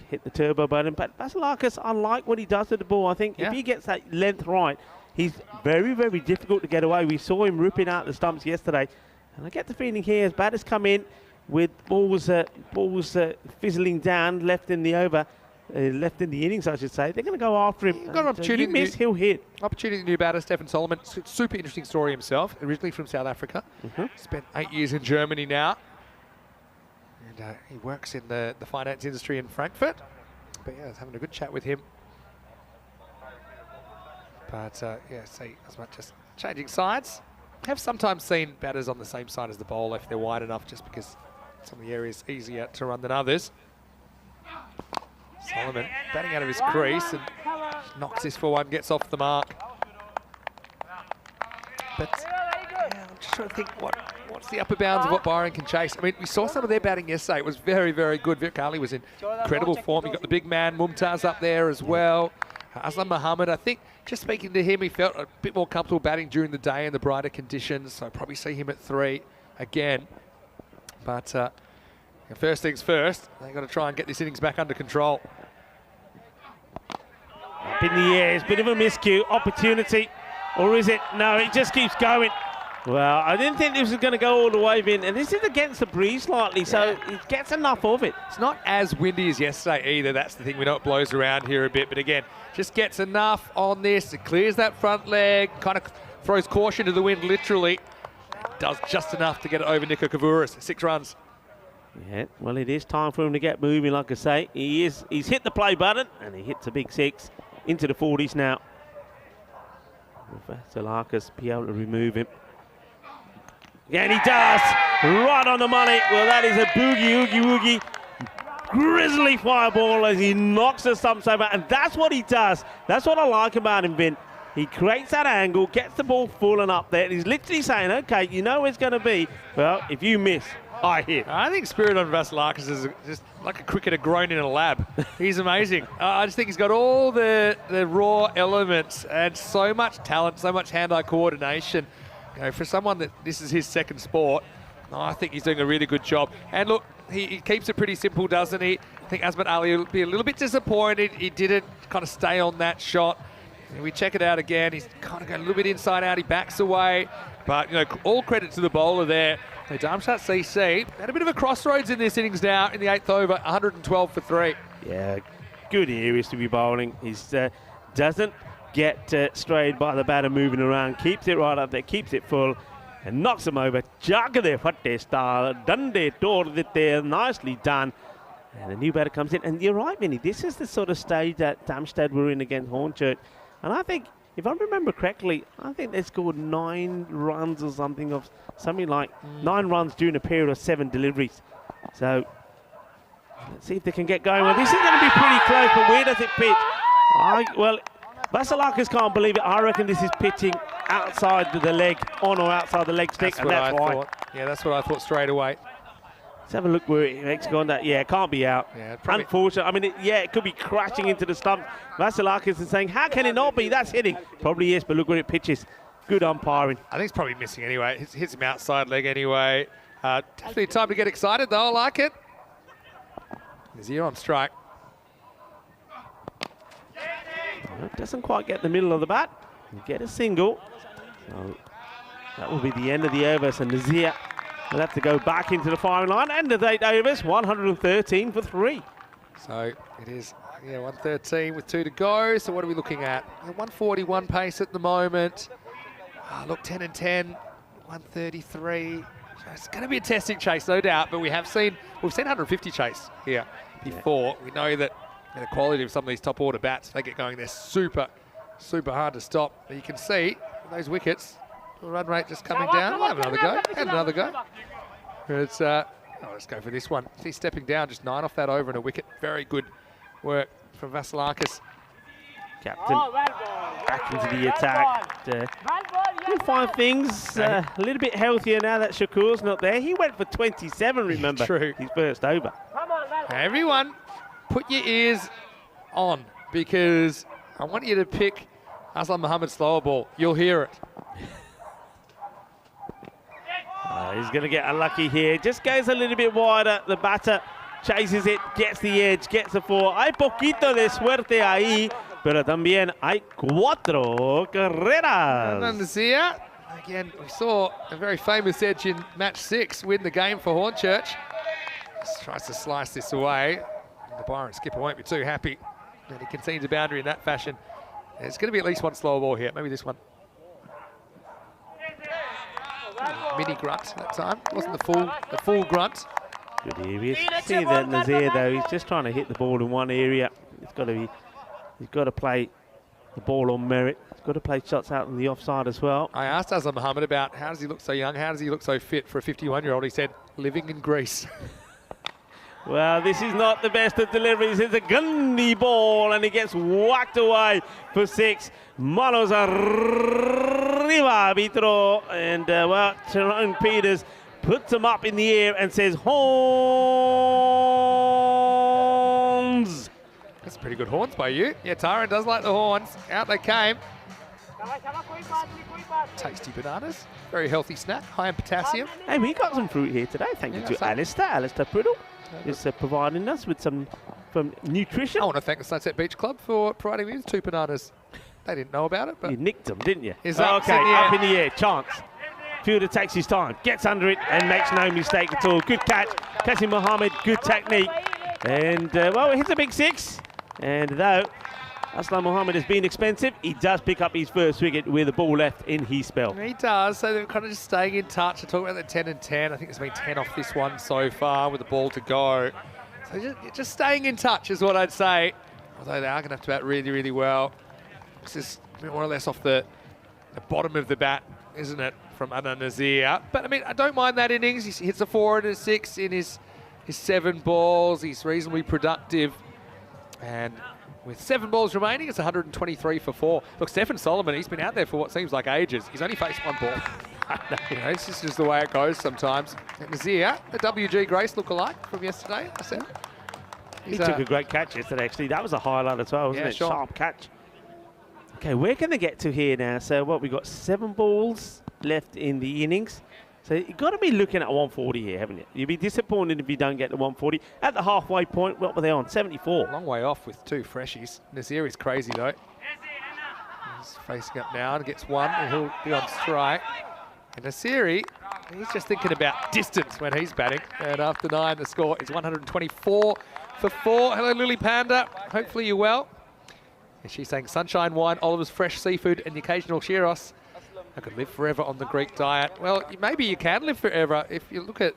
hit the turbo button. But Vasilakis, I like what he does with the ball. I think if he gets that length right, he's very, very difficult to get away. We saw him ripping out the stumps yesterday. And I get the feeling here, as batters come in with balls fizzling down, left in the over, left in the innings, I should say, they're going to go after him. Got an opportunity. You miss, he'll hit. Opportunity, new batter, Stephen Solomon. Super interesting story himself, originally from South Africa. Spent 8 years in Germany now. And he works in the finance industry in Frankfurt. But yeah, I was having a good chat with him. But yeah, see, as much as changing sides. Have sometimes seen batters on the same side as the bowler if they're wide enough, just because some of the areas easier to run than others. Solomon batting out of his crease and knocks this for one, gets off the mark. But yeah, I'm just trying to think what's the upper bounds of what Byron can chase. I mean, we saw some of their batting yesterday. It was very, very good. Virat Kohli was in incredible form. You got the big man Mumtaz up there as well. Aslam Mohammed, I think, just speaking to him, he felt a bit more comfortable batting during the day in the brighter conditions, so probably see him at 3 again. But first things first, they've got to try and get this innings back under control. Up in the air, it's a bit of a miscue, opportunity, or is it? No, it just keeps going. Well, I didn't think this was going to go all the way in, and this is against the breeze slightly, so it gets enough of it. It's not as windy as yesterday either, that's the thing. We know it blows around here a bit, but again, just gets enough on this. It clears that front leg, kind of throws caution to the wind, literally. Does just enough to get it over Nico Kavouris, 6 runs. Yeah, well, it is time for him to get moving, like I say. He's hit the play button, and he hits a big 6 into the 40s now. Vasilakis be able to remove him. Yeah, and he does. Right on the money. Well, that is a boogie, oogie, woogie. Grizzly fire ball as he knocks the stumps over. And that's what he does. That's what I like about him, Vin. He creates that angle, gets the ball full and up there. And he's literally saying, okay, you know where it's going to be. Well, if you miss, I hit. I think Spirit on Vasilakis is just like a cricketer grown in a lab. He's amazing. I just think he's got all the raw elements and so much talent, so much hand-eye coordination. You know, for someone that this is his second sport, I think he's doing a really good job. And look, he keeps it pretty simple, doesn't he? I think Azmat Ali will be a little bit disappointed. He didn't kind of stay on that shot. And we check it out again. He's kind of going a little bit inside out. He backs away. But, you know, all credit to the bowler there. So Darmstadt CC had a bit of a crossroads in this innings now in the 8th over, 112 for 3. Yeah, good areas to be bowling. He doesn't get strayed by the batter moving around, keeps it right up there, keeps it full, and knocks him over. Jagade fatte star, dande torde there, nicely done. And the new batter comes in, and you're right, Vinny, this is the sort of stage that Darmstadt were in against Hornchurch. And I think, if I remember correctly, I think they scored 9 runs or something like 9 runs during a period of 7 deliveries. So let's see if they can get going. Well, this is going to be pretty close, but where does it pitch? Well, Vasilakis can't believe it. I reckon this is pitching outside the leg, on or outside the leg stick, and that's why. Thought. Yeah, that's what I thought straight away. Let's have a look where it's gone. Yeah, it can't be out. Yeah, unfortunate. I mean, it could be crashing into the stump. Vasilakis is saying, how can it not be? That's hitting. Probably yes, but look where it pitches. Good umpiring. I think it's probably missing anyway. It hits him outside leg anyway. Definitely time to get excited, though. I like it. Tissier on strike. Doesn't quite get the middle of the bat. Get a single. So that will be the end of the over. So Tissier will have to go back into the firing line. End of 8 overs, 113 for 3. So it is, 113 with 2 to go. So what are we looking at? 141 pace at the moment. Look, 10 and 10, 133. It's going to be a testing chase, no doubt. But we've seen 150 chase here before. We know that the quality of some of these top order bats, they get going, they're super, super hard to stop. But you can see those wickets, the run rate just coming down. We'll have another go, and another go. It's, let's go for this one. He's stepping down, just 9 off that over and a wicket. Very good work from Vasilakis. Captain back into the attack. You'll find things a little bit healthier now that Shakur's not there. He went for 27, remember, True. his first over. Everyone, put your ears on, because I want you to pick Aslam Mohammad's slower ball. You'll hear it. He's going to get unlucky here. Just goes a little bit wider, the batter. chases it, gets the edge, gets the 4. Hay poquito de suerte ahí, pero también hay 4 carreras. Nightingale, again, we saw a very famous edge in match 6 win the game for Hornchurch. Just tries to slice this away. The Byron skipper won't be too happy that he concedes a boundary in that fashion. There's going to be at least one slower ball here, maybe this one. Mini grunt that time, wasn't the full grunt. Good area. See that Nazir though, he's just trying to hit the ball in one area. He's got to play the ball on merit. He's got to play shots out in the offside as well. I asked Aslam Mohammed about how does he look so young, how does he look so fit for a 51-year-old. He said, living in Greece. Well, this is not the best of deliveries. It's a gunny ball, and he gets whacked away for 6. Manos arriba, arbitro. And, well, Tyrone Peters puts him up in the air and says, horns. That's pretty good horns by you. Yeah, Tyrone does like the horns. Out they came. Tasty bananas. Very healthy snack, high in potassium. Hey, we got some fruit here today. Thank you to Alistair Priddle. Is providing us with some nutrition. I want to thank the Sunset Beach Club for providing me with 2 bananas. They didn't know about it, but you nicked them, didn't you? Is okay, up in the air, chance. Fielder takes his time, gets under it, and makes no mistake at all. Good catch, Qasim Mohammed, good technique. And, well, it hits a big 6. And though Aslam Mohammed has been expensive, he does pick up his first wicket with the ball left in his spell. He does, so they're kind of just staying in touch. I talk about the 10 and 10. I think there's been 10 off this one so far with the ball to go. So just staying in touch is what I'd say. Although they are going to have to bat really, really well. This is more or less off the bottom of the bat, isn't it, from Adnan Nazir? But, I mean, I don't mind that innings. He hits a 4 and a 6 in his 7 balls. He's reasonably productive. And with 7 balls remaining, it's 123 for 4. Look, Stefan Solomon, he's been out there for what seems like ages. He's only faced 1 ball. You know, it's just the way it goes sometimes. And Nazir, the WG Grace look-alike from yesterday, I said. He took a great catch yesterday, actually. That was a highlight as well, wasn't it? Sure. Sharp catch. Okay, where can they get to here now? So, what, we've got 7 balls left in the innings. So you've got to be looking at 140 here, haven't you? You'd be disappointed if you don't get the 140. At the halfway point, what were they on? 74. Long way off with 2 freshies. Nazir is crazy, though. He's facing up now and gets 1, and he'll be on strike. And Nasiri, he's just thinking about distance when he's batting. And after 9, the score is 124 for 4. Hello, Lily Panda. Hopefully you're well. And she's saying sunshine wine, Oliver's fresh seafood, and the occasional gyros. I could live forever on the Greek diet. Well, maybe you can live forever. If you look at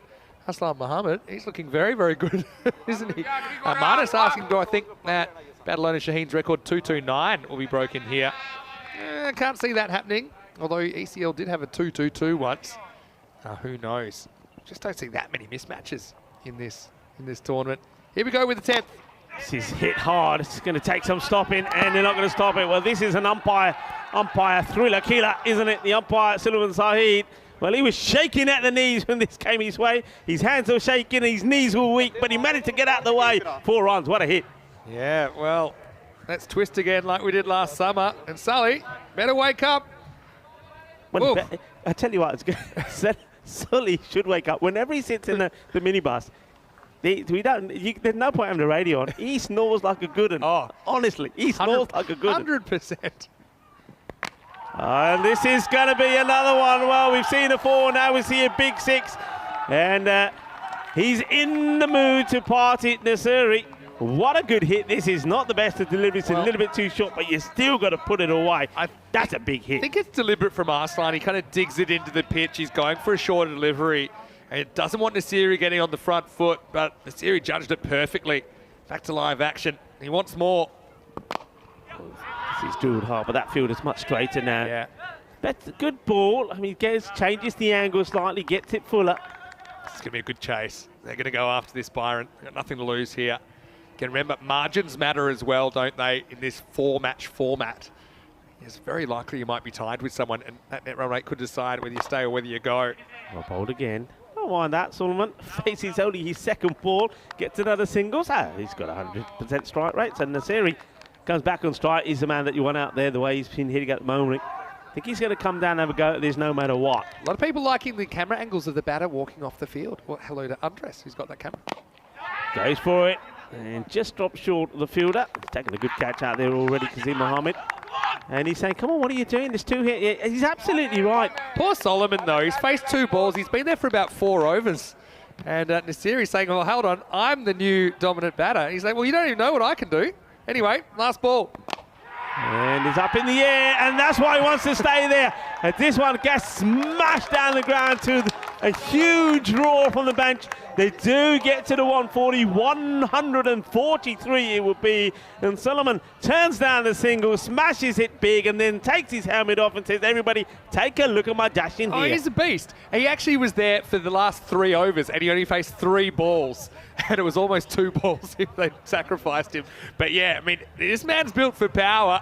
Aslam Mohammed, he's looking very, very good, isn't he? Marnus asking, do I think that Badalona Shaheen's record 229 will be broken here? I can't see that happening, although ECL did have a 222 once. Who knows? Just don't see that many mismatches in this tournament. Here we go with the 10th. This is hit hard. It's going to take some stopping, and they're not going to stop it. Well, this is an umpire thriller killer, isn't it? The umpire, Sullivan Saheed. Well, he was shaking at the knees when this came his way. His hands were shaking, his knees were weak, but he managed to get out of the way. 4 runs, what a hit. Yeah, well, let's twist again like we did last summer. And Sully, better wake up. I tell you what, it's good. Sully should wake up. Whenever he sits in the minibus, there's no point having the radio on. He snores like a good one. Oh, honestly, he snores like a good one. 100%. And this is going to be another one. Well, we've seen a 4, now we see a big 6. And he's in the mood to party, Nasiri. What a good hit. This is not the best of deliveries. It's a little bit too short, but you still got to put it away. That's a big hit. I think it's deliberate from Arslan. He kind of digs it into the pitch. He's going for a shorter delivery. And it doesn't want Nasiri getting on the front foot, but Nasiri judged it perfectly. Back to live action. He wants more. This is drilled hard, but that field is much straighter now. Yeah. That's a good ball. I mean, changes the angle slightly, gets it fuller. This is going to be a good chase. They're going to go after this, Byron. They've got nothing to lose here. Again, remember, margins matter as well, don't they, in this 4-match format. It's very likely you might be tied with someone, and that net run rate could decide whether you stay or whether you go. Well bowled again. Don't mind that, Solomon. Faces only his 2nd ball, gets another singles. He's got 100% strike rates, and Nasiri comes back on strike. He's the man that you want out there, the way he's been hitting at the moment. I think he's going to come down and have a go at this no matter what. A lot of people liking the camera angles of the batter walking off the field. Well, hello to Andres, who's got that camera. Goes for it and just drops short of the fielder. He's taking a good catch out there already, Kazim Mohammed. And he's saying, come on, what are you doing? There's two here. Yeah, he's absolutely right. Poor Solomon, though. He's faced 2 balls. He's been there for about 4 overs. And Tissier is saying, well, hold on, I'm the new dominant batter. He's like, well, you don't even know what I can do. Anyway, last ball. And he's up in the air, and that's why he wants to stay there. And this one gets smashed down the ground to a huge roar from the bench. They do get to the 140, 143 it would be. And Solomon turns down the single, smashes it big, and then takes his helmet off and says, everybody, take a look at my dash in here. Oh, he's a beast. He actually was there for the last 3 overs, and he only faced 3 balls. And it was almost 2 balls if they sacrificed him. But yeah, I mean, this man's built for power.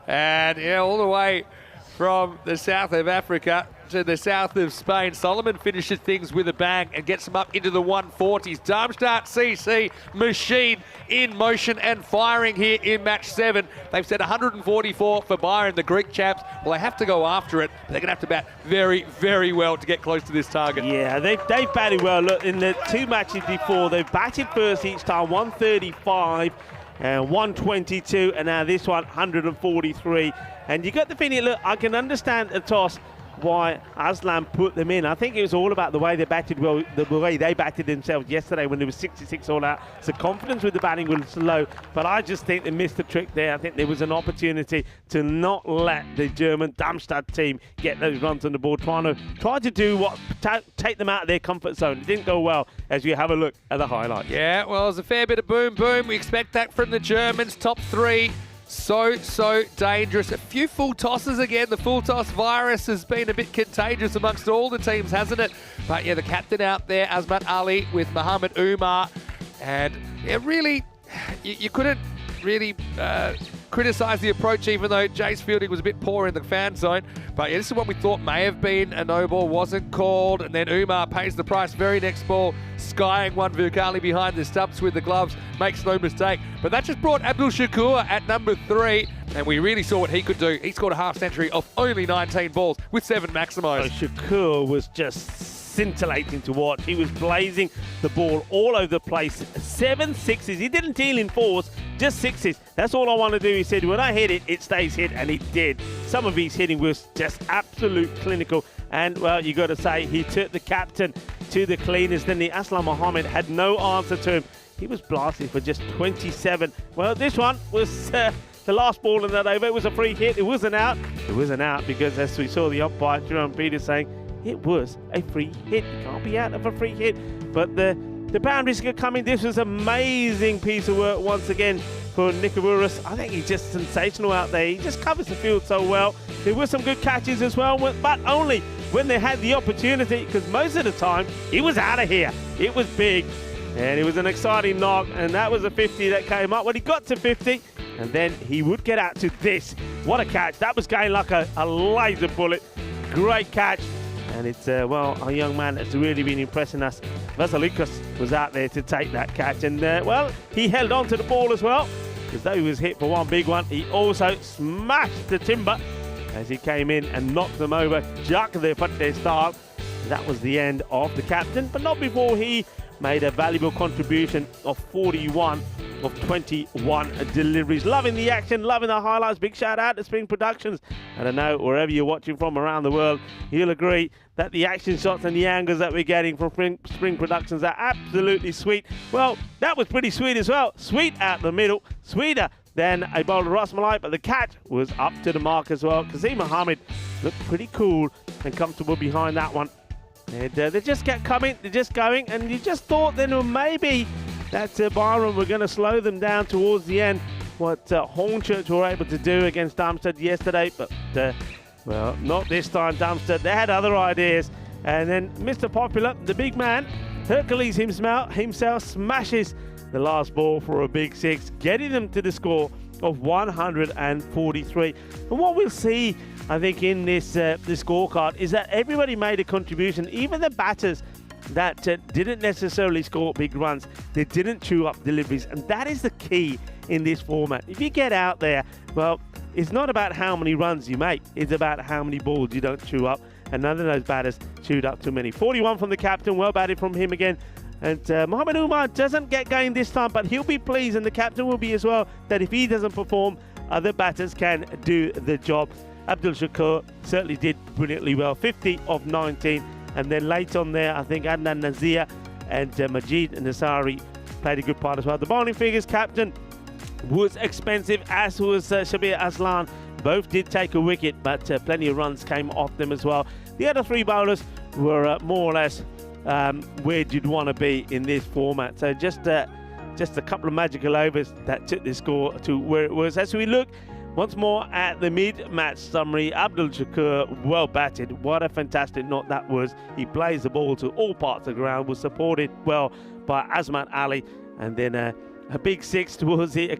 And yeah, all the way from the south of Africa to the south of Spain, Solomon finishes things with a bang and gets them up into the 140s. Darmstadt CC machine in motion and firing here in match 7. They've set 144 for Byron, the Greek chaps. Well, they have to go after it, but they're going to have to bat very, very well to get close to this target. Yeah, they've batted well. Look, in the 2 matches before, they've batted first each time, 135 and 122, and now this one, 143. And you got the feeling, look, I can understand the toss, why Aslam put them in. I think it was all about the way they batted well, the way they batted themselves yesterday when there was 66 all out. So confidence with the batting was low, but I just think they missed the trick there. I think there was an opportunity to not let the German Darmstadt team get those runs on the board, try to do what, take them out of their comfort zone. It didn't go well as you have a look at the highlights. Yeah, well, there's a fair bit of boom, boom. We expect that from the Germans. Top 3. So dangerous. A few full tosses again. The full toss virus has been a bit contagious amongst all the teams, hasn't it? But yeah, the captain out there, Azmat Ali with Mohammed Umar. And yeah, really, you couldn't really criticise the approach, even though Jay's fielding was a bit poor in the fan zone. But yeah, this is what we thought may have been a no ball, wasn't called. And then Umar pays the price very next ball, skying one Vukali behind the stumps with the gloves, makes no mistake. But that just brought Abdul Shakur at number 3, and we really saw what he could do. He scored a half century off only 19 balls with 7 maximised. So Shakur was just scintillating to watch. He was blazing the ball all over the place. 7 sixes. He didn't deal in 4s, just 6s. That's all I want to do. He said, when I hit it, it stays hit, and it did. Some of his hitting was just absolute clinical. And, well, you got to say, he took the captain to the cleaners. Then the Aslam Mohammed had no answer to him. He was blasting for just 27. Well, this one was the last ball in that over. It was a free hit. It wasn't out. It wasn't out because, as we saw the umpire, Jerome Peters, saying it was a free hit. You can't be out of a free hit. But the boundaries could come in. This was an amazing piece of work once again for Nicoburus. I think he's just sensational out there. He just covers the field so well. There were some good catches as well, but only when they had the opportunity, because most of the time he was out of here. It was big, and it was an exciting knock, and that was a 50 that came up. When he got to 50, and then he would get out to this. What a catch. That was going like a laser bullet. Great catch. And it's, well, a young man that's really been impressing us. Vasilukos was out there to take that catch. And, well, he held on to the ball as well, because though he was hit for one big one, he also smashed the timber as he came in and knocked them over. Jack their foot their start. That was the end of the captain, but not before he made a valuable contribution of 41 of 21 deliveries. Loving the action, loving the highlights. Big shout out to Spring Productions. I don't know, wherever you're watching from around the world, you'll agree that the action shots and the angles that we're getting from Spring Productions are absolutely sweet. Well, that was pretty sweet as well. Sweet out the middle, sweeter than a bowl of Rasmalai, but the catch was up to the mark as well. Kazim Mohammed looked pretty cool and comfortable behind that one. And they just kept coming, they're just going, and you just thought then maybe that Byron were going to slow them down towards the end, what Hornchurch were able to do against Darmstadt yesterday, but well, not this time. Darmstadt, they had other ideas. And then Mr. Popular, the big man, Hercules himself smashes the last ball for a big 6, getting them to the score of 143. And what we'll see, I think, in this scorecard is that everybody made a contribution, even the batters that didn't necessarily score big runs. They didn't chew up deliveries, and that is the key in this format. If you get out there, well, it's not about how many runs you make, it's about how many balls you don't chew up, and none of those batters chewed up too many. 41 from the captain, well batted from him again. And Mohamed Umar doesn't get going this time, but he'll be pleased, and the captain will be as well, that if he doesn't perform, other batters can do the job. Abdul Shakur certainly did brilliantly well, 50 of 19. And then late on there, I think Adnan Nazir and Majid Nasari played a good part as well. The bowling figures, captain was expensive, as was Shabir Aslan. Both did take a wicket, but plenty of runs came off them as well. The other three bowlers were more or less where you'd want to be in this format. So just a couple of magical overs that took the score to where it was. As we look once more at the mid-match summary, Abdul Shakur, well batted. What a fantastic knot that was. He plays the ball to all parts of the ground, was supported well by Azmat Ali, and then a big six towards the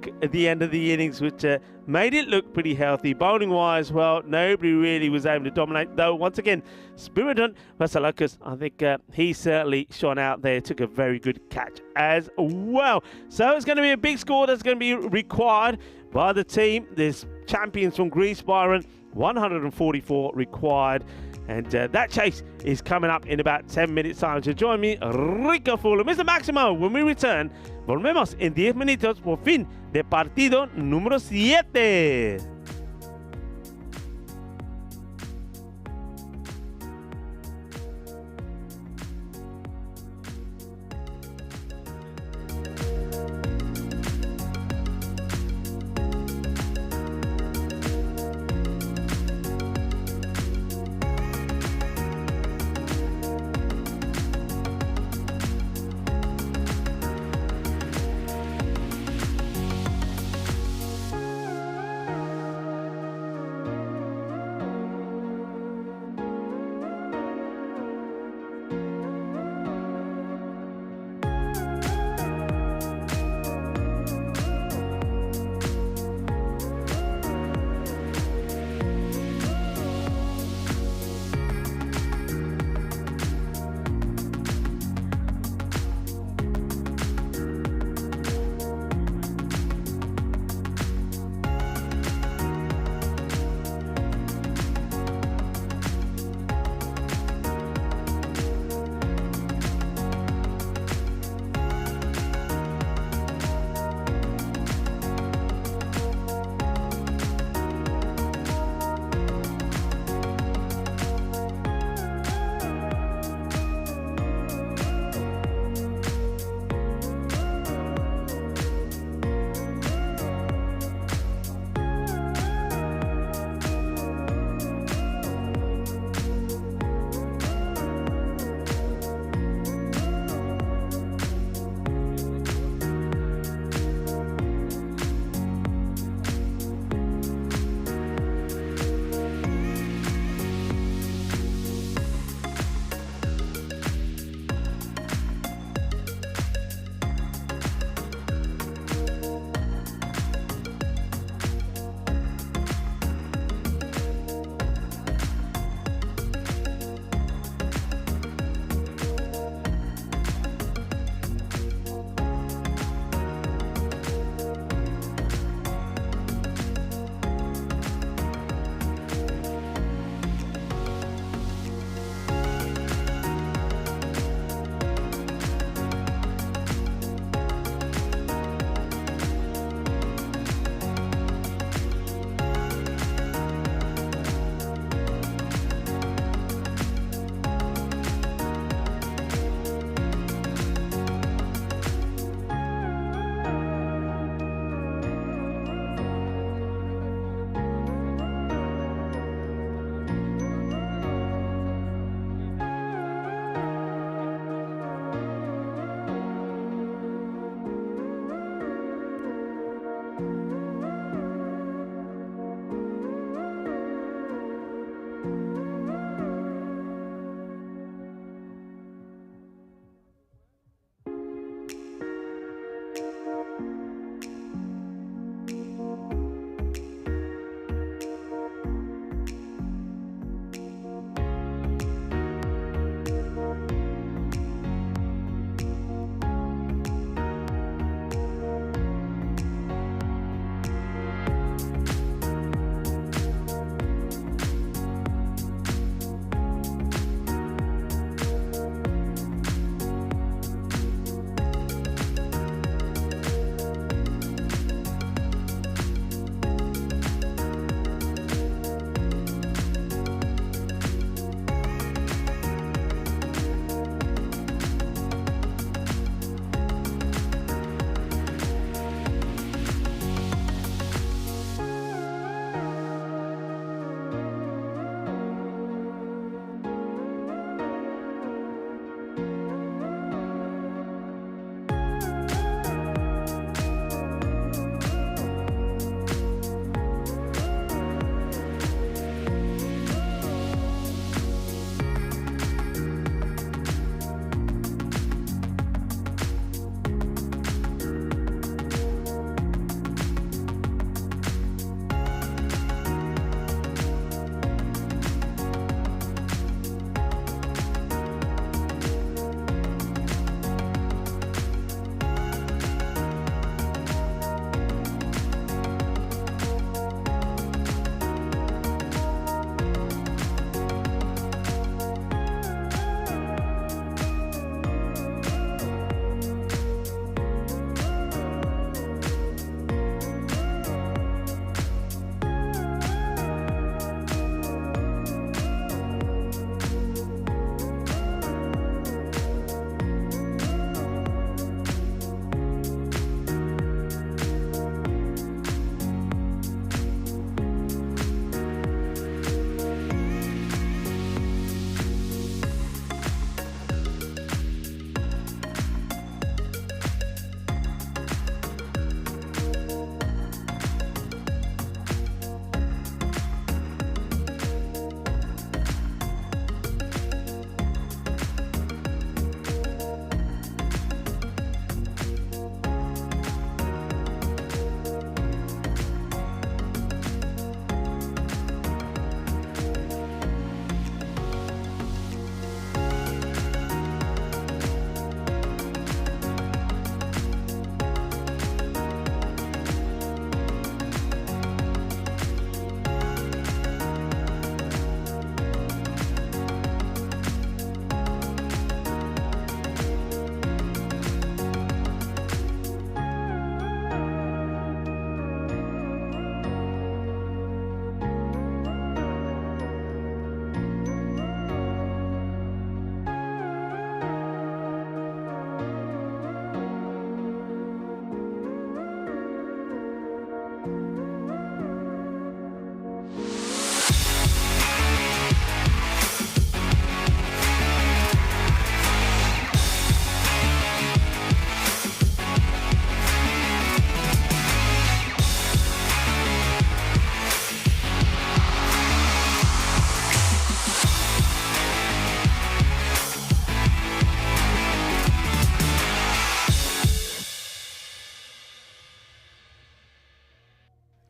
end of the innings, which made it look pretty healthy. Bowling-wise, well, nobody really was able to dominate, though once again, Spiridon Vasilakis, I think he certainly shone out there, took a very good catch as well. So it's going to be a big score that's going to be required by the team. There's champions from Greece, Byron, 144 required. And that chase is coming up in about 10 minutes time. So join me, Rico Fuller, Mr. Maximo, when we return. Volvemos en 10 minutos por fin de partido número 7.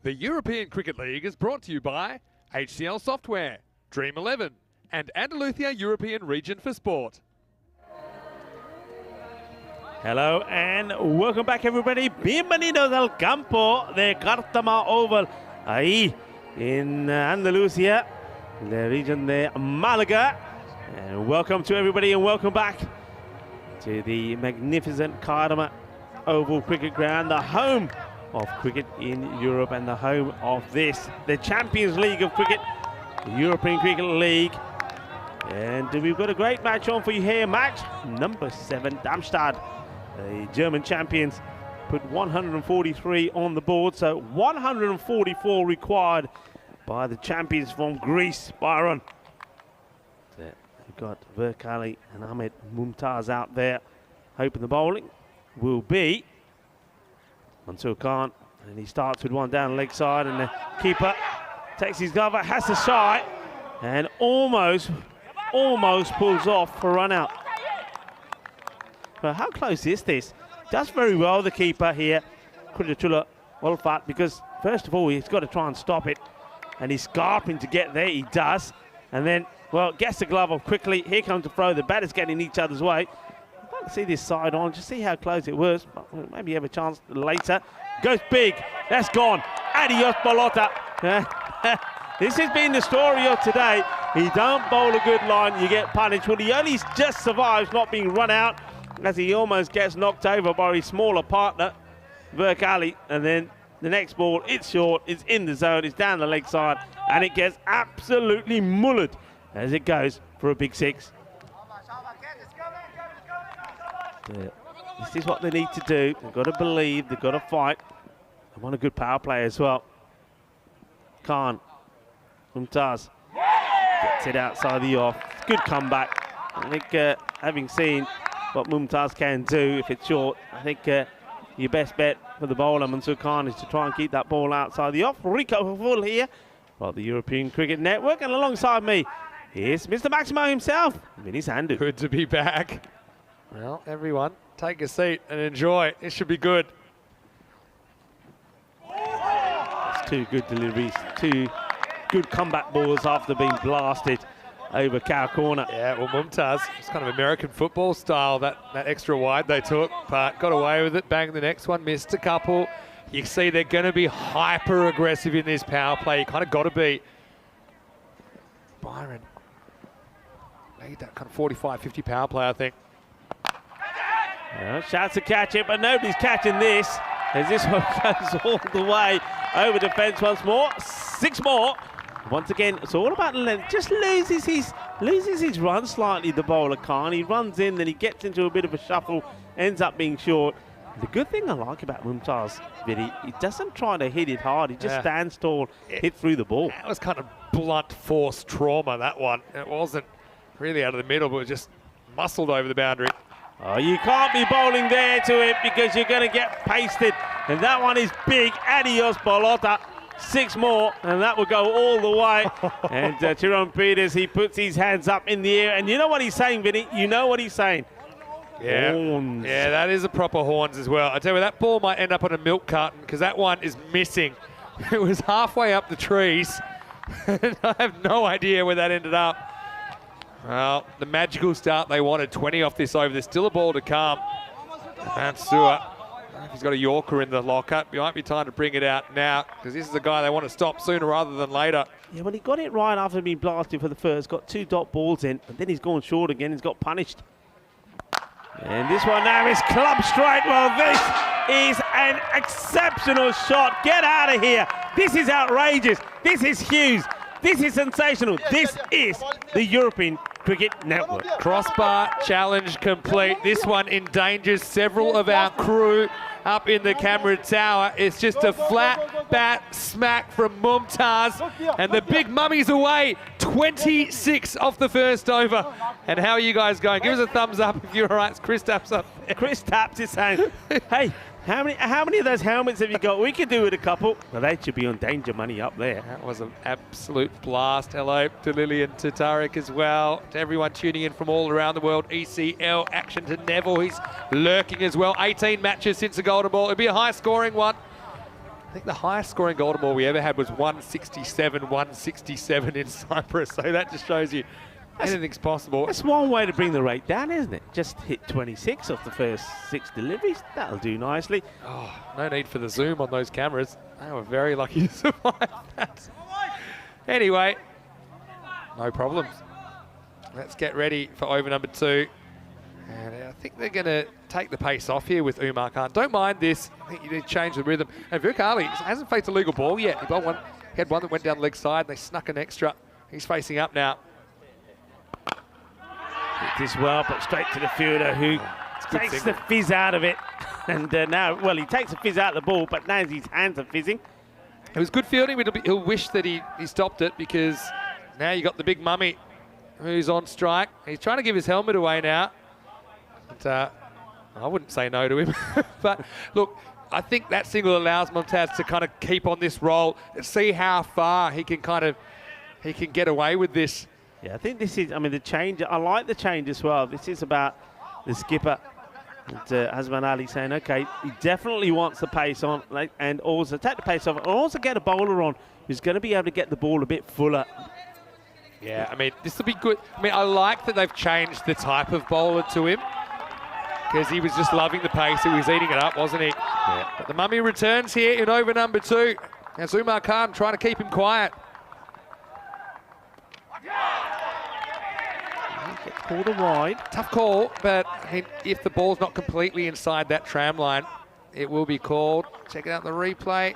The European Cricket League is brought to you by HCL Software, Dream 11, and Andalusia European Region for Sport. Hello and welcome back, everybody. Bienvenidos al campo de Cártama Oval, ahí en Andalucía, la región de Málaga. And welcome to everybody and welcome back to the magnificent Cártama Oval Cricket Ground, the home of cricket in Europe and the home of this, the Champions League of Cricket, the European Cricket League. And we've got a great match on for you here. Match number 7, Darmstadt. The German champions put 143 on the board, so 144 required by the champions from Greece, Byron. We've got Verkali and Ahmed Mumtaz out there, hoping the bowling will be Mansur Khan, and he starts with one down the leg side, and the keeper takes his cover, has to shy, and almost pulls off for run out. But how close is this? Does very well, the keeper here, Kudratullah Wolfat, because first of all, he's got to try and stop it. And he's scarping to get there, he does. And then, well, gets the glove off quickly. Here comes the throw, the batters getting in each other's way. I'd like to see this side on, just see how close it was. But we'll maybe have a chance later. Goes big, that's gone. Adios, Bolota. This has been the story of today. He don't bowl a good line, you get punished. Well, he only just survives not being run out, as he almost gets knocked over by his smaller partner, Verkali, and then the next ball, it's short, it's in the zone, it's down the leg side, and it gets absolutely mullered as it goes for a big 6. This is what they need to do. They've got to believe, they've got to fight. They want a good power play as well. Khan, Mumtaz, gets it outside the off. Good comeback. I think having seen what Mumtaz can do if it's short, I think your best bet for the bowler, Mansur Khan, is to try and keep that ball outside the off. Rico Full here for the European Cricket Network, and alongside me, here's Mr. Maximo himself, Vinny Sandhu. Good to be back. Well, everyone, take a seat and enjoy. It should be good. That's 2 good deliveries, 2 good comeback balls after being blasted over cow corner. Yeah, well, Mumtaz, it's kind of American football style, that extra wide they took, but got away with it. Bang the next one, missed a couple. You see they're going to be hyper aggressive in this power play. You kind of got to be. Byron made that kind of 45, 50 power play, I think. Well, shots to catch it, but nobody's catching this, as this one goes all the way over the fence once more. 6 more. Once again, it's all about the length. Just loses his run slightly, the bowler Khan. He runs in, then he gets into a bit of a shuffle, ends up being short. The good thing I like about Mumtaz, Vinny, he doesn't try to hit it hard. He just stands tall, hit through the ball. That was kind of blunt force trauma, that one. It wasn't really out of the middle, but it was just muscled over the boundary. Oh, you can't be bowling there to it because you're going to get pasted. And that one is big. Adios, Bolota. 6 more, and that will go all the way. And Tyrone Peters, he puts his hands up in the air. And you know what he's saying, Vinny? You know what he's saying? Yeah, horns. Yeah, that is a proper horns as well. I tell you, that ball might end up on a milk carton because that one is missing. It was halfway up the trees. I have no idea where that ended up. Well, the magical start they wanted, 20 off this over. There's still a ball to come. Mansour, if he's got a Yorker in the lockup, it might be time to bring it out now because this is a guy they want to stop sooner rather than later. Yeah, well, he got it right after being blasted for the first, got 2 dot balls in, and then he's gone short again. He's got punished. And this one now is club straight. Well, this is an exceptional shot. Get out of here. This is outrageous. This is huge. This is sensational. This is the European Cricket Network. Crossbar challenge complete. This one endangers several of our crew up in the camera tower. It's just a flat bat smack from Mumtaz, and the big mummy's away. 26 off the first over. And how are you guys going? Give us a thumbs up if you're all right. Chris Taps up there. Chris Taps is saying, hey, how many of those helmets have you got? We could do with a couple. Well, they should be on danger money up there. That was an absolute blast. Hello to Lillian, to Tarek as well, to everyone tuning in from all around the world. ECL action to Neville. He's lurking as well. 18 matches since the golden ball. It'll be a high-scoring one. I think the highest scoring golden ball we ever had was 167 in Cyprus. So that just shows you anything's possible. That's one way to bring the rate down, isn't it? Just hit 26 off the first 6 deliveries. That'll do nicely. Oh, no need for the zoom on those cameras. They were very lucky to survive that. Anyway, no problems. Let's get ready for over number 2. And I think they're going to take the pace off here with Umar Khan. Don't mind this. I think you need to change the rhythm. And Vic Ali hasn't faced a legal ball yet. He had one that went down the leg side, and they snuck an extra. He's facing up now. Hit this well, but straight to the fielder, who takes the fizz out of it. And now, well, he takes the fizz out of the ball, but now his hands are fizzing. It was good fielding. He'll wish that he stopped it, because now you got the big mummy who's on strike. He's trying to give his helmet away now. But, I wouldn't say no to him. But look, I think that single allows Mumtaz to kind of keep on this roll and see how far he can get away with this. Yeah, I think this is, I mean, the change, I like the change as well. This is about the skipper, and Hazman Ali saying, okay, he definitely wants the pace on, and also take the pace off, and also get a bowler on who's going to be able to get the ball a bit fuller. Yeah, I mean, this will be good. I mean, I like that they've changed the type of bowler to him, because he was just loving the pace. He was eating it up, wasn't he? Yeah. But the mummy returns here in over number 2. As Umar Khan trying to keep him quiet. Gets called a wide. Tough call, but I mean, if the ball's not completely inside that tram line, it will be called. Check it out the replay.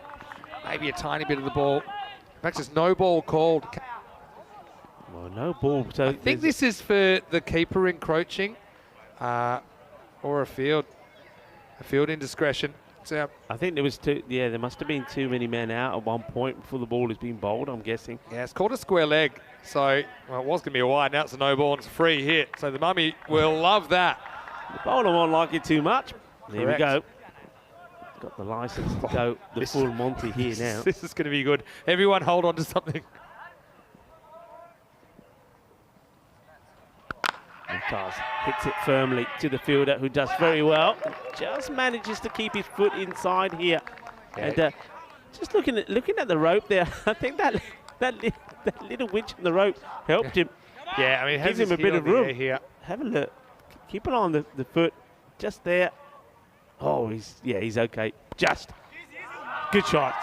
Maybe a tiny bit of the ball. In fact, there's no ball called. Well, no ball. So I think this is for the keeper encroaching. Or a field indiscretion. So I think there was there must have been too many men out at one point before the ball has been bowled, I'm guessing. Yeah, it's called a square leg. So, well, it was going to be a wide, now it's a no ball and it's a free hit. So the mummy will love that. The bowler won't like it too much. There we Correct. go. Got the license to go the full Monty here now. This is going to be good. Everyone hold on to something. Mumtaz hits it firmly to the fielder, who does very well. Just manages to keep his foot inside here. Yeah. And just looking at the rope there, I think that little winch in the rope helped him. Yeah, I mean, it gives him a bit of room here. Have a look. Keep an eye on the foot, just there. Oh, he's okay. Just good shot,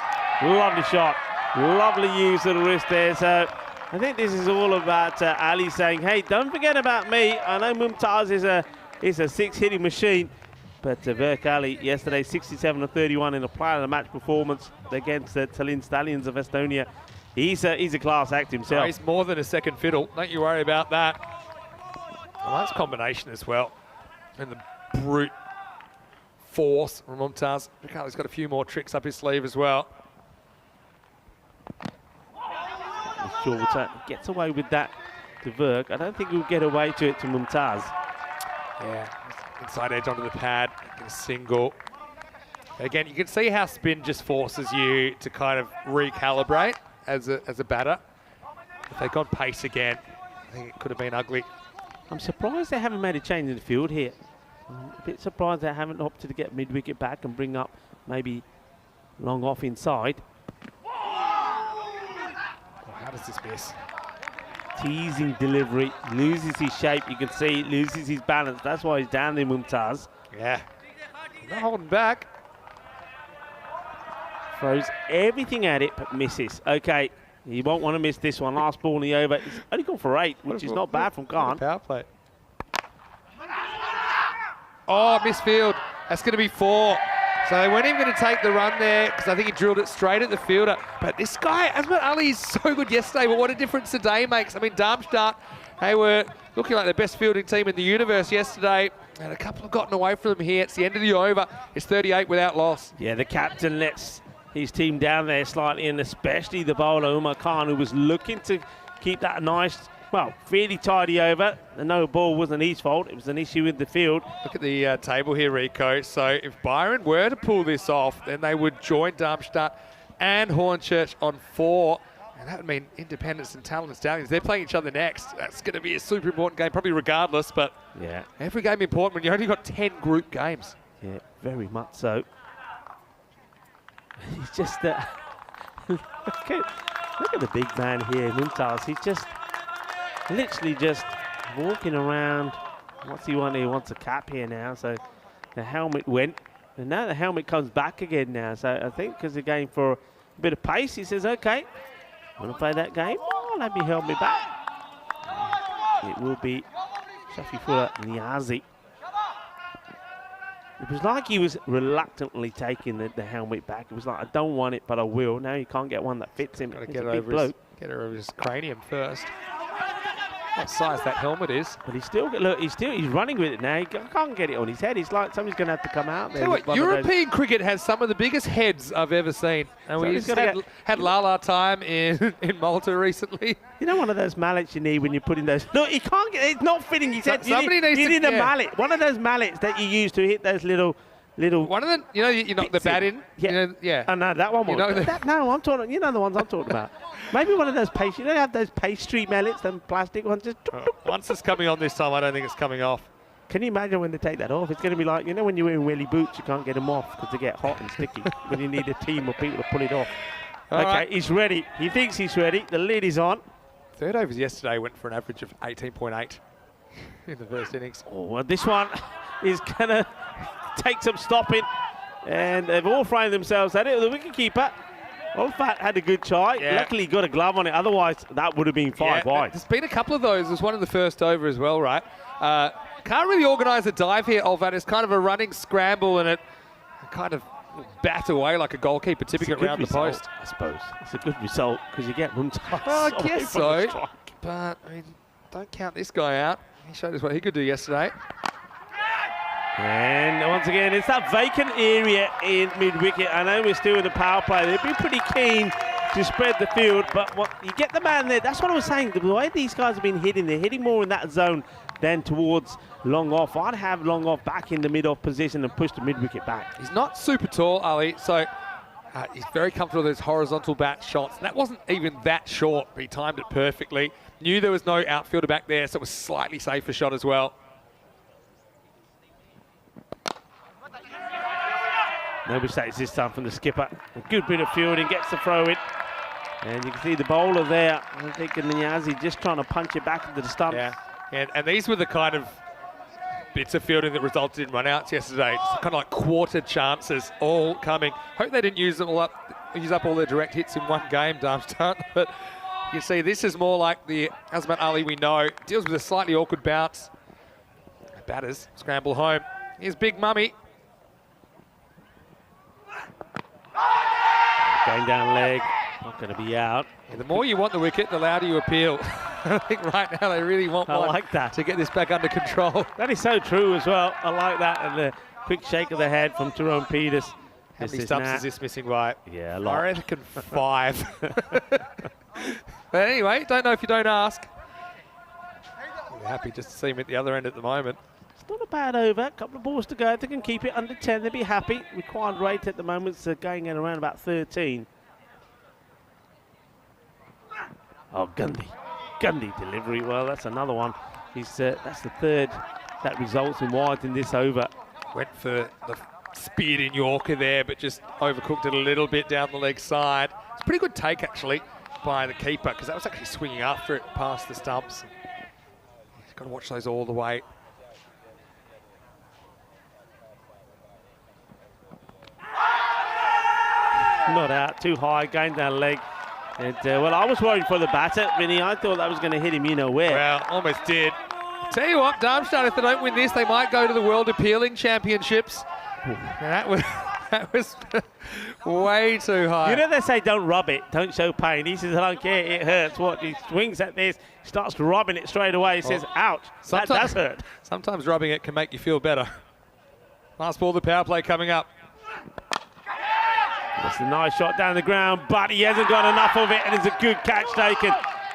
lovely shot, lovely use of the wrist there. So I think this is all about Ali saying, hey, don't forget about me. I know Mumtaz is a 6-hitting machine, but Verk Ali yesterday 67-31 in a player of the match performance against the Tallinn Stallions of Estonia. He's a class act himself. Oh, he's more than a second fiddle. Don't you worry about that. Well, nice combination as well. And the brute force from Mumtaz. He's got a few more tricks up his sleeve as well. Short gets away with that to Verk. I don't think he'll get away to it to Mumtaz. Yeah, inside edge onto the pad, a single. Again, you can see how spin just forces you to kind of recalibrate as a batter. If they'd gone pace again, I think it could have been ugly. I'm surprised they haven't made a change in the field here. I'm a bit surprised they haven't opted to get mid-wicket back and bring up maybe long off inside. How does this miss? Teasing delivery, loses his shape. You can see, loses his balance. That's why he's down there, Mumtaz. Yeah, not holding back. Throws everything at it, but misses. Okay, he won't want to miss this one. Last ball in the over. He's only gone for 8, which is not bad from Khan. Power play. Oh, misfield. That's going to be 4. So they weren't even going to take the run there, because I think he drilled it straight at the fielder. But this guy, Hazmat Ali, is so good yesterday, but what a difference today makes. I mean, Darmstadt, they were looking like the best fielding team in the universe yesterday, and a couple have gotten away from them here. It's the end of the over. It's 38 without loss. Yeah, the captain lets his team down there slightly, and especially the bowler, Umar Khan, who was looking to keep that nice, well, fairly tidy over. The no ball wasn't his fault. It was an issue with the field. Look at the table here, Rico. So if Byron were to pull this off, then they would join Darmstadt and Hornchurch on 4. And that would mean Independence and Talon and Stallions. They're playing each other next. That's going to be a super important game, probably regardless. But yeah, every game important when you only got 10 group games. Yeah, very much so. He's just look at the big man here, Mumtaz. He's just literally just walking around. What's he want? He wants a cap here now. So the helmet went, and now the helmet comes back again now. So I think because they're going for a bit of pace, he says, "Okay, want to play that game? Oh, let me helmet back." It will be Shafifullah Niazi. It was like he was reluctantly taking the helmet back. It was like, I don't want it, but I will. Now you can't get one that fits him. Got to get it over his cranium first. What size that helmet is. But he's running with it now. He can't get it on his head. He's like somebody's going to have to come out there. Tell you what, European cricket has some of the biggest heads I've ever seen. And we had Lala time in Malta recently. You know, one of those mallets you need when you're putting those. Look, he can't get. It's not fitting his head. You need a mallet. One of those mallets that you use to hit those little. One of them, you know, you knock the bat in. Yeah, you know, yeah. Oh no, that one. No, I'm talking. You know the ones I'm talking about. Maybe one of those pastry. You know, have those pastry mallets, them plastic ones. Just once it's coming on this time, I don't think it's coming off. Can you imagine when they take that off? It's going to be like, you know, when you're wearing welly boots, you can't get them off because they get hot and sticky. When you need a team of people to pull it off. All right. He's ready. He thinks he's ready. The lid is on. Third overs yesterday went for an average of 18.8 in the first innings. Oh, well, this one is going to take some stopping. And they've all framed themselves at it. The wicketkeeper, Olfat, had a good try. Yeah. Luckily, he got a glove on it. Otherwise, that would have been five wide. There's been a couple of those. There's one in the first over as well, right? Can't really organise a dive here, Olfat. It's kind of a running scramble, and it kind of bat away like a goalkeeper tipping it around the post. I suppose it's a good result because you get Mumtaz. Well, I guess so. But I mean, don't count this guy out. He showed us what he could do yesterday. And once again, it's that vacant area in mid-wicket. I know we're still in the power play. They'd be pretty keen to spread the field, but you get the man there. That's what I was saying. The way these guys have been hitting, they're hitting more in that zone than towards long off. I'd have long off back in the mid-off position and push the mid-wicket back. He's not super tall, Ali, so he's very comfortable with those horizontal bat shots. And that wasn't even that short, but he timed it perfectly. Knew there was no outfielder back there, so it was slightly safer shot as well. No mistakes this time from the skipper. A good bit of fielding, gets the throw in. And you can see the bowler there. I think Niazi just trying to punch it back into the stump. Yeah, and these were the kind of bits of fielding that resulted in run-outs yesterday. Just kind of like quarter chances all coming. Hope they didn't use up all their direct hits in one game, Darmstadt. But you see, this is more like the Azmat Ali we know. Deals with a slightly awkward bounce. Batters scramble home. Here's Big Mummy. Going down leg, not going to be out. Yeah, the more you want the wicket, the louder you appeal. I think right now they really want one like that. to get this back under control. That is so true as well. I like that. And the quick shake of the head from Tyrone Peters. How many stumps is this missing by? Yeah, a lot. I reckon 5. But anyway, don't know if you don't ask. We're happy just to see him at the other end at the moment. It's not a bad over. A couple of balls to go. If they can keep it under 10, they'll be happy. Required rate at the moment is going in around about 13. Oh, Gundy delivery. Well, that's another one. That's the third that results in wide in this over. Went for the speed in Yorker there, but just overcooked it a little bit down the leg side. It's a pretty good take, actually, by the keeper, because that was actually swinging after it past the stumps. He's got to watch those all the way. Not out, too high, going down leg. And, well, I was worried for the batter, Vinny. I thought that was going to hit him, you know where. Well, almost did. Tell you what, Darmstadt, if they don't win this, they might go to the World Appealing Championships. That was way too high. You know they say don't rub it, don't show pain. He says, I don't care, it hurts. What? He swings at this, starts rubbing it straight away. He says, ouch, that does hurt. Sometimes rubbing it can make you feel better. Last ball, the power play coming up. That's a nice shot down the ground, but he hasn't got enough of it, and it's a good catch taken.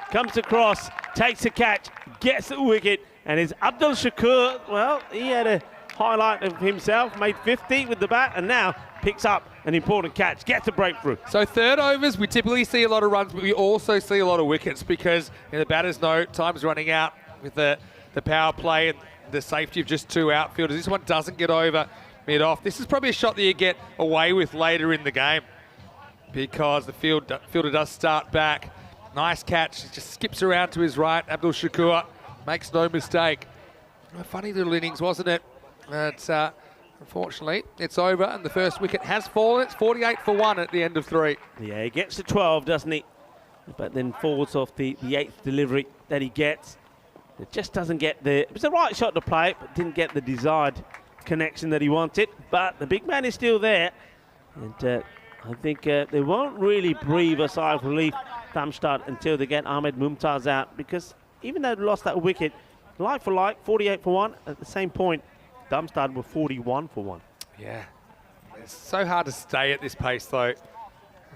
Comes across, takes a catch, gets the wicket, and is Abdul Shakur, well, he had a highlight of himself, made 50 with the bat, and now picks up an important catch, gets a breakthrough. So third overs, we typically see a lot of runs, but we also see a lot of wickets because the batters know time's running out with the power play and the safety of just 2 outfielders. This one doesn't get over mid-off. This is probably a shot that you get away with later in the game. because the fielder does start back. Nice catch, just skips around to his right. Abdul Shakur makes no mistake. A funny little innings, wasn't it? But unfortunately, it's over and the first wicket has fallen. It's 48 for 1 at the end of 3. Yeah, he gets to 12, doesn't he? But then falls off the 8th delivery that he gets. It just doesn't get the... It was the right shot to play, but didn't get the desired connection that he wanted. But the big man is still there. And I think they won't really breathe a sigh of relief, Darmstadt, until they get Ahmed Mumtaz out, because even though they lost that wicket, like for like, 48 for 1, at the same point, Darmstadt were 41 for 1. Yeah. It's so hard to stay at this pace, though.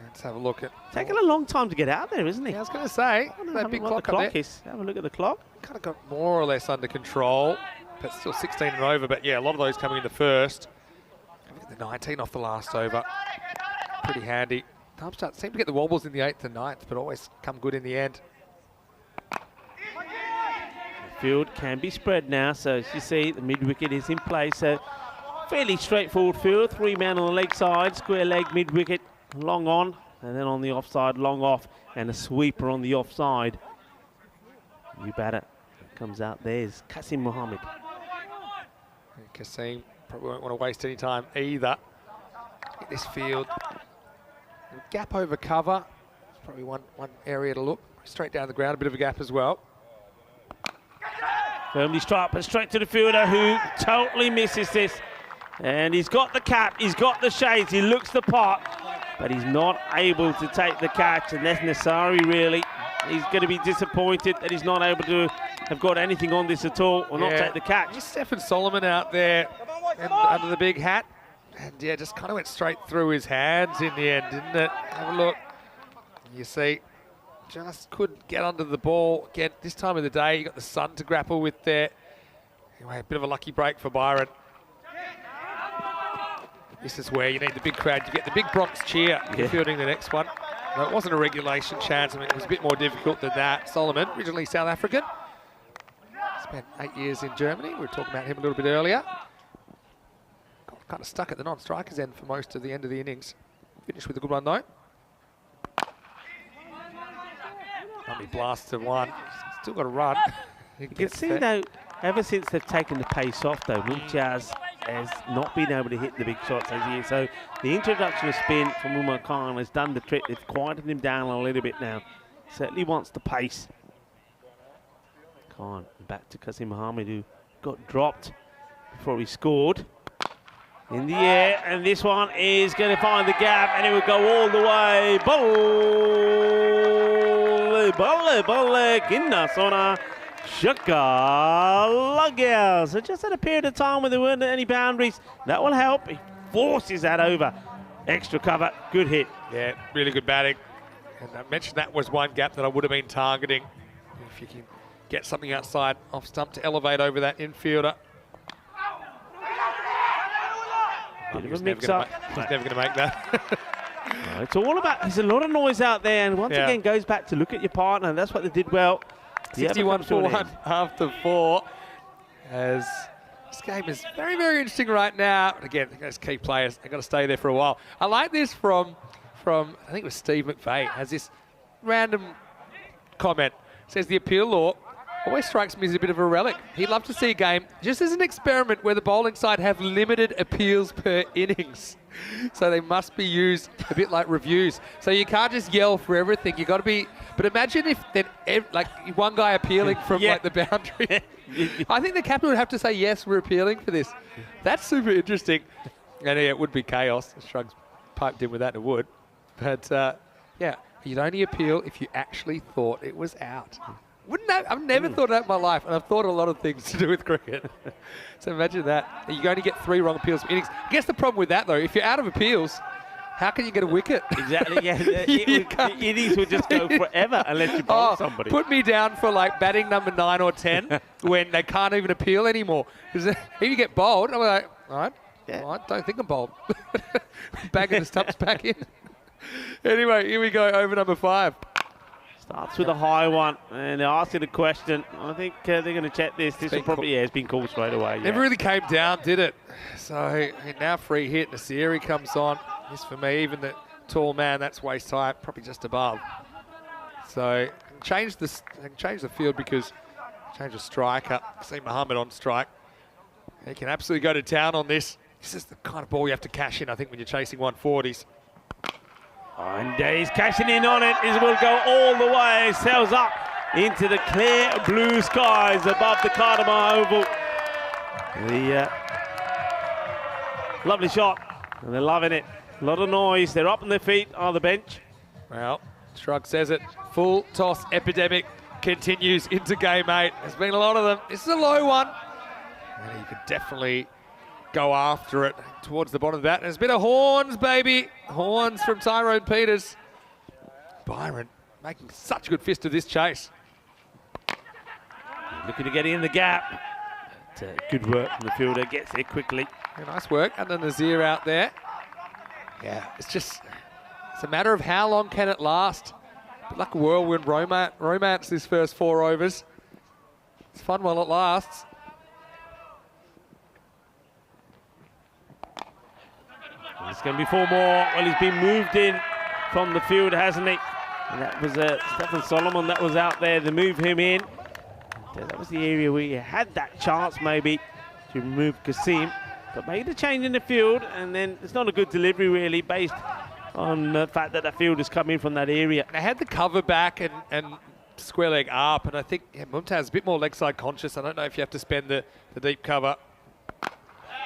Let's have a look at... Taking a long time to get out there, isn't he? Yeah, I was going to say, that big clock up there. Have a look at the clock. Kind of got more or less under control, but still 16 and over. But yeah, a lot of those coming in the first. Look at the 19 off the last over. Pretty handy. Darmstadt seem to get the wobbles in the 8th and 9th, but always come good in the end. The field can be spread now, so as you see, the mid-wicket is in place. So fairly straightforward field. 3 men on the leg side, square leg, mid-wicket, long on, and then on the offside, long off, and a sweeper on the offside. New batter comes out. There's Qasim Mohammed. Qasim probably won't want to waste any time either. Get this field. Gap over cover. It's probably one area to look. Straight down the ground, a bit of a gap as well. Firmly struck, but straight to the fielder who totally misses this. And he's got the cap, he's got the shades, he looks the part, but he's not able to take the catch. And that's Nasari, really. He's going to be disappointed that he's not able to have got anything on this at all, or not take the catch. Just Stefan Solomon out there and under the big hat. And yeah, just kind of went straight through his hands in the end, didn't it? Have a look. You see, just couldn't get under the ball. Again, this time of the day, you got the sun to grapple with there. Anyway, a bit of a lucky break for Byron. This is where you need the big crowd. You get the big Bronx cheer fielding the next one. No, it wasn't a regulation chance. I mean, it was a bit more difficult than that. Solomon, originally South African. Spent 8 years in Germany. We were talking about him a little bit earlier. Got kind of stuck at the non-strikers end for most of the end of the innings. Finished with a good one, though. Lovely blast to 1. Still got a run. You can see, though, ever since they've taken the pace off, though, Mumtaz has not been able to hit the big shots as he is. So the introduction of spin from Umar Khan has done the trick. They've quieted him down a little bit now. Certainly wants the pace. Khan back to Qasim Mohammed, who got dropped before he scored. In the air, and this one is going to find the gap, and it will go all the way. Bolle, Kinna Sona, Shaka Lagel. So just at a period of time when there weren't any boundaries, that will help. He forces that over. Extra cover, good hit. Yeah, really good batting. And I mentioned that was one gap that I would have been targeting. If you can get something outside off stump to elevate over that infielder. Bit of a mix-up. He's never going to make that. No, it's all about, there's a lot of noise out there, and once again goes back to look at your partner, and that's what they did well. 61 for 1 after 4. As this game is very, very interesting right now. But again, those key players, they've got to stay there for a while. I like this from I think it was Steve McVeigh, has this random comment. Says the appeal law always strikes me as a bit of a relic. He'd love to see a game just as an experiment where the bowling side have limited appeals per innings. So they must be used a bit like reviews. So you can't just yell for everything. You got to be. But imagine if then like one guy appealing from like the boundary. I think the captain would have to say yes, we're appealing for this. That's super interesting. And yeah, it would be chaos. Shrugs piped in with that. It would. But yeah, you'd only appeal if you actually thought it was out. Wouldn't that? I've never thought that in my life, and I've thought a lot of things to do with cricket. So imagine that. You only get 3 wrong appeals per innings. I guess the problem with that, though, if you're out of appeals, how can you get a wicket? Exactly, yeah. The innings would just go forever unless you bowl somebody. Put me down for, like, batting number 9 or 10 when they can't even appeal anymore. Because if you get bowled, I'm like, all right, I don't think I'm bowled. Bagging the stumps back in. Anyway, here we go, over number 5. Starts with a high one, and they're asking a question. I think they're going to check this. This will probably, it's been called straight away. Never really came down, did it? So now free hit, Tissier comes on. This for me, even the tall man, that's waist high, probably just above. So change the field because change the striker. See Mohammed on strike. He can absolutely go to town on this. This is the kind of ball you have to cash in, I think, when you're chasing 140s. And he's cashing in on it. It will go all the way. Sails up into the clear blue skies above the Cardamom Oval. The lovely shot, and they're loving it. A lot of noise. They're up on their feet on the bench. Well, Shrug says it. Full toss epidemic continues into game 8. There's been a lot of them. This is a low one. And you could definitely go after it towards the bottom of the bat. There's a bit of horns, baby. Horns from Tyrone Peters. Byron making such a good fist of this chase. Looking to get in the gap. But, good work from the fielder. Gets there quickly. Yeah, nice work under Nazir out there. Yeah, it's a matter of how long can it last. A bit like a whirlwind romance this first 4 overs. It's fun while it lasts. It's going to be 4 more. Well, he's been moved in from the field, hasn't he? And that was Stephen Solomon that was out there to move him in. And, that was the area where you had that chance maybe to remove Kasim. But made a change in the field, and then it's not a good delivery really based on the fact that the field is coming from that area. They had the cover back and square leg up, and I think Mumtaz is a bit more leg side conscious. I don't know if you have to spend the deep cover.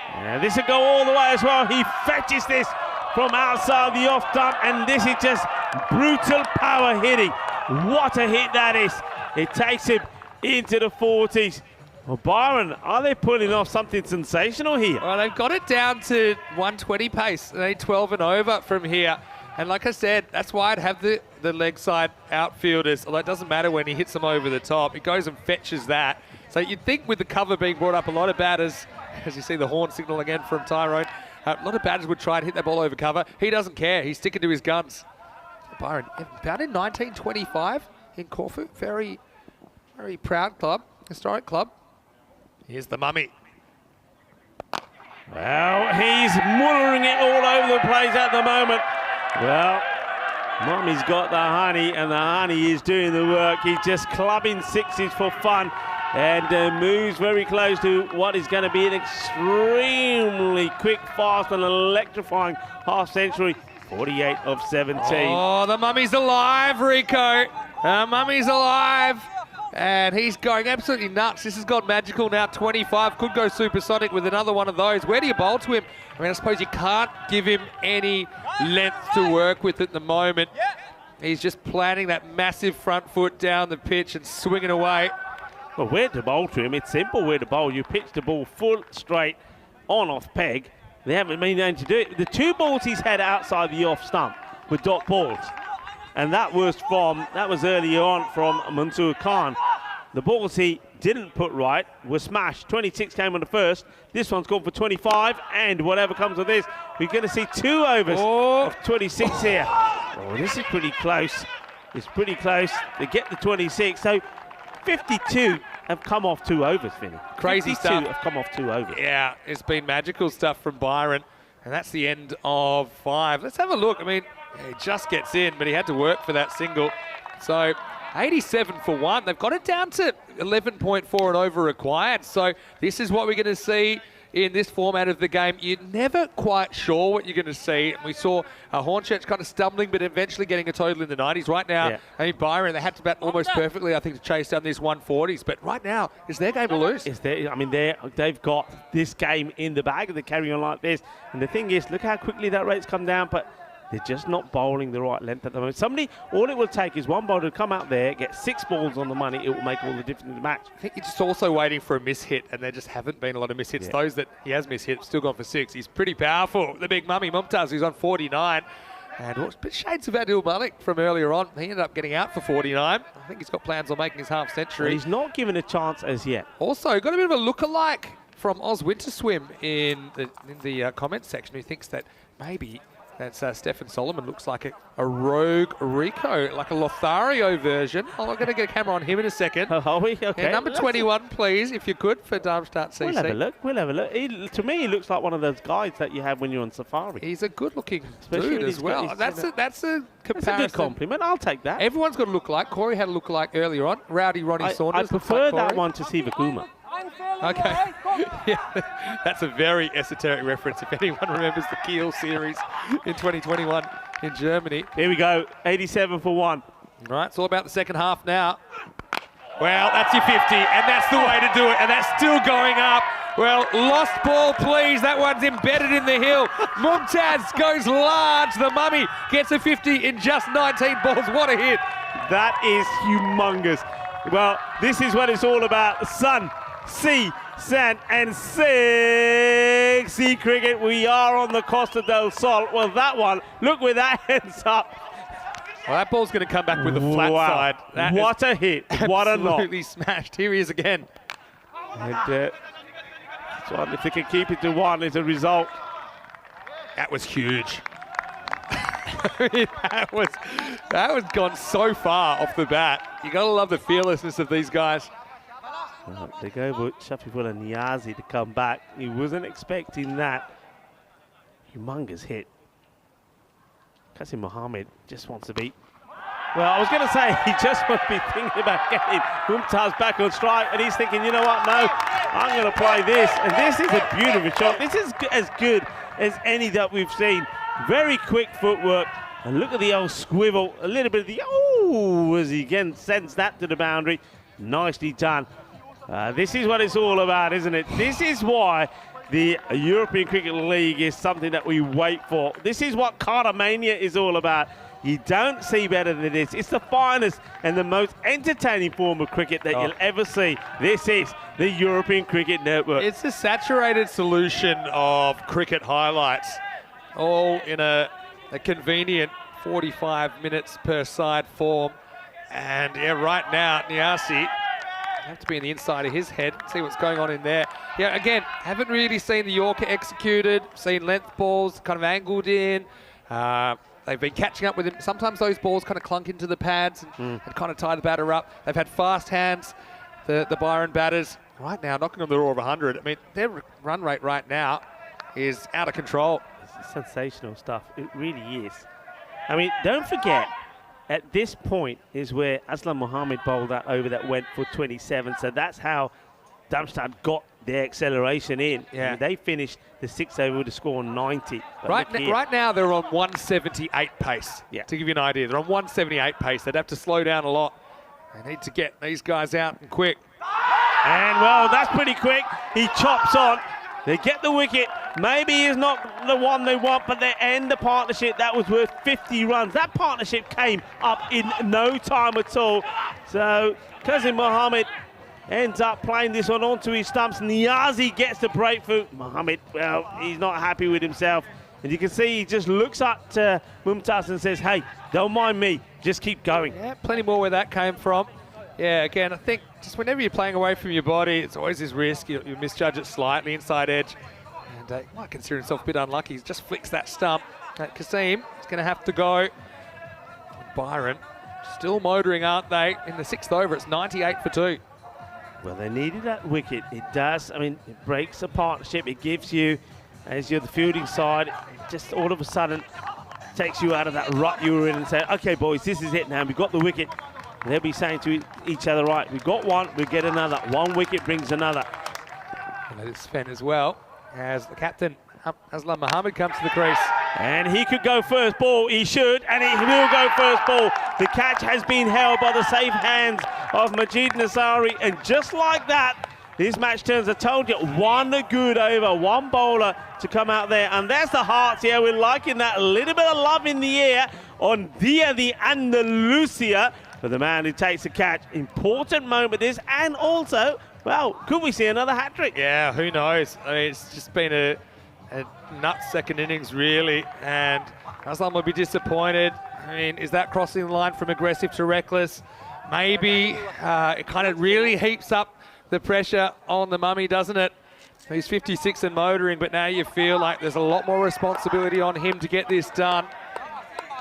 Yeah, this will go all the way as well. He fetches this from outside the off stump, and this is just brutal power hitting. What a hit that is. It takes him into the 40s. Well, Byron, are they pulling off something sensational here? Well, they've got it down to 120 pace. They need 12 and over from here. And like I said, that's why I'd have the leg side outfielders, although it doesn't matter when he hits them over the top. It goes and fetches that. So you'd think with the cover being brought up, a lot of batters, as you see the horn signal again from Tyrone, a lot of batters would try and hit that ball over cover. He doesn't care. He's sticking to his guns. Byron, founded in 1925 in Corfu. Very, very proud club, historic club. Here's the mummy. Well, he's muttering it all over the place at the moment. Well, Mummy's got the honey, and the honey is doing the work. He's just clubbing sixes for fun, and moves very close to what is going to be an extremely quick, fast, and electrifying half-century. 48 of 17. Oh, the mummy's alive, Rico. The mummy's alive. And he's going absolutely nuts. This has got magical now. 25 could go supersonic with another one of those. Where do you bowl to him? I mean, I suppose you can't give him any length to work with at the moment. He's just planting that massive front foot down the pitch and swinging away. Well, where to bowl to him? It's simple where to bowl. You pitch the ball full straight on off peg. They haven't been able to do it. The 2 balls he's had outside the off stump were dot balls. And that was early on from Mansoor Khan. The balls he didn't put right were smashed. 26 came on the first. This one's gone for 25, and whatever comes of this, we're going to see 2 overs of 26 here. Oh, this is pretty close. It's pretty close. They get the 26. So 52 have come off 2 overs, Vinny. Crazy stuff. Have come off 2 overs. Yeah, it's been magical stuff from Byron. And that's the end of 5. Let's have a look. I mean, he just gets in, but he had to work for that single. So 87 for 1. They've got it down to 11.4 and over required. So this is what we're going to see in this format of the game. You're never quite sure what you're going to see. We saw Hornchurch kind of stumbling, but eventually getting a total in the 90s. Right now, I mean, Byron, they had to bat almost perfectly, I think, to chase down these 140s. But right now, it's their game to lose. I mean, they've got this game in the bag. They're carrying on like this. And the thing is, look how quickly that rate's come down. But they're just not bowling the right length at the moment. All it will take is one bowler to come out there, get 6 balls on the money. It will make all the difference in the match. I think he's just also waiting for a miss-hit, and there just haven't been a lot of miss-hits. Yeah. Those that he has miss-hit, still gone for 6. He's pretty powerful. The big mummy, Mumtaz, who's on 49. And a bit shades of Adil Malik from earlier on. He ended up getting out for 49. I think he's got plans on making his half-century. Well, he's not given a chance as yet. Also, got a bit of a look-alike from Oz Winterswim in the comments section, who thinks that maybe That's Stefan Solomon, looks like a rogue Rico, like a Lothario version. I'm going to get a camera on him in a second. Oh, are we? Okay. And number 21, please, if you could, for Darmstadt CC. We'll have a look. We'll have a look. To me, he looks like one of those guys that you have when you're on safari. He's a good-looking Especially dude when as he's well. got That's a comparison. That's a good compliment. I'll take that. Everyone's got a look-alike. Corey had a look-alike earlier on. Rowdy Ronnie Saunders. I prefer that Corey. one to Siva Kuma. Okay. Yeah, that's a very esoteric reference if anyone remembers the Kiel series in 2021 in Germany. Here we go, 87 for 1. Right, it's all about the second half now. Well, that's your 50, and that's the way to do it, and that's still going up. Well, lost ball, please. That one's embedded in the hill. Mumtaz goes large. The Mummy gets a 50 in just 19 balls. What a hit. That is humongous. Well, this is what it's all about. Sun, sea, sand, and sexy cricket. We are on the Costa del Sol. Well, that one, look where that ends up. Well, that ball's going to come back with the flat side. That what a hit. What a knock. Absolutely smashed. Here he is again. And so if they can keep it to 1 as a result. That was huge. I mean, that was gone so far off the bat. You got to love the fearlessness of these guys. They go with Shafifullah Niazi to come back. He wasn't expecting that. Humongous hit. Qasim Mohammed just wants to be. Well, I was going to say he just must be thinking about getting Mumtaz back on strike, and he's thinking, you know what? No, I'm going to play this, and this is a beautiful shot. This is as good as any that we've seen. Very quick footwork, and look at the old squivel. A little bit of the as he again sends that to the boundary. Nicely done. This is what it's all about, isn't it? This is why the European Cricket League is something that we wait for. This is what Cartamania is all about. You don't see better than this. It's the finest and the most entertaining form of cricket that you'll ever see. This is the European Cricket Network. It's a saturated solution of cricket highlights, all in a convenient 45 minutes per side form. And yeah, right now, Niasi, have to be in the inside of his head, see what's going on in there. Yeah, again, haven't really seen the Yorker executed, seen length balls kind of angled in. They've been catching up with him. Sometimes those balls kind of clunk into the pads and kind of tie the batter up. They've had fast hands, the Byron batters. Right now, knocking on the door of 100. I mean, their run rate right now is out of control. This is sensational stuff. It really is. I mean, don't forget, at this point is where Aslam Mohammed bowled that over that went for 27. So that's how Darmstadt got their acceleration in. Yeah. I mean, they finished the 6 over with a score on 90. Right now, they're on 178 pace. Yeah. To give you an idea, they're on 178 pace. They'd have to slow down a lot. They need to get these guys out and quick. And, well, that's pretty quick. He chops on. They get the wicket. Maybe he's not the one they want, but they end the partnership. That was worth 50 runs. That partnership came up in no time at all. So, Qasim Mohammed ends up playing this one onto his stumps. Niazi gets the breakthrough. Mohammed, well, he's not happy with himself. And you can see he just looks up to Mumtaz and says, hey, don't mind me. Just keep going. Yeah, plenty more where that came from. Yeah, again, I think just whenever you're playing away from your body, it's always this risk. You misjudge it slightly, inside edge. And he might consider himself a bit unlucky. He just flicks that stump. Qasim is going to have to go. Byron still motoring, aren't they? In the 6th over, it's 98 for 2. Well, they needed that wicket. It does. I mean, it breaks a partnership. It gives you, as you're the fielding side, it just all of a sudden takes you out of that rut you were in and say, okay, boys, this is it now. We've got the wicket. And they'll be saying to each other, right, we've got one, we get another. One wicket brings another. And let it spin as well as the captain, Aslam Mohammed, comes to the crease. And he could go first ball. He should, and he will go first ball. The catch has been held by the safe hands of Majid Nasari. And just like that, this match turns. I told you, one good over, one bowler to come out there. And that's the hearts here. We're liking that. A little bit of love in the air on Dia the Andalusia for the man who takes the catch. Important moment this, and also, well, could we see another hat-trick? Yeah, who knows? I mean, it's just been a nuts second innings, really, and Aslam will be disappointed. I mean, is that crossing the line from aggressive to reckless? Maybe. It kind of really heaps up the pressure on the Mummy, doesn't it? He's 56 and motoring, but now you feel like there's a lot more responsibility on him to get this done.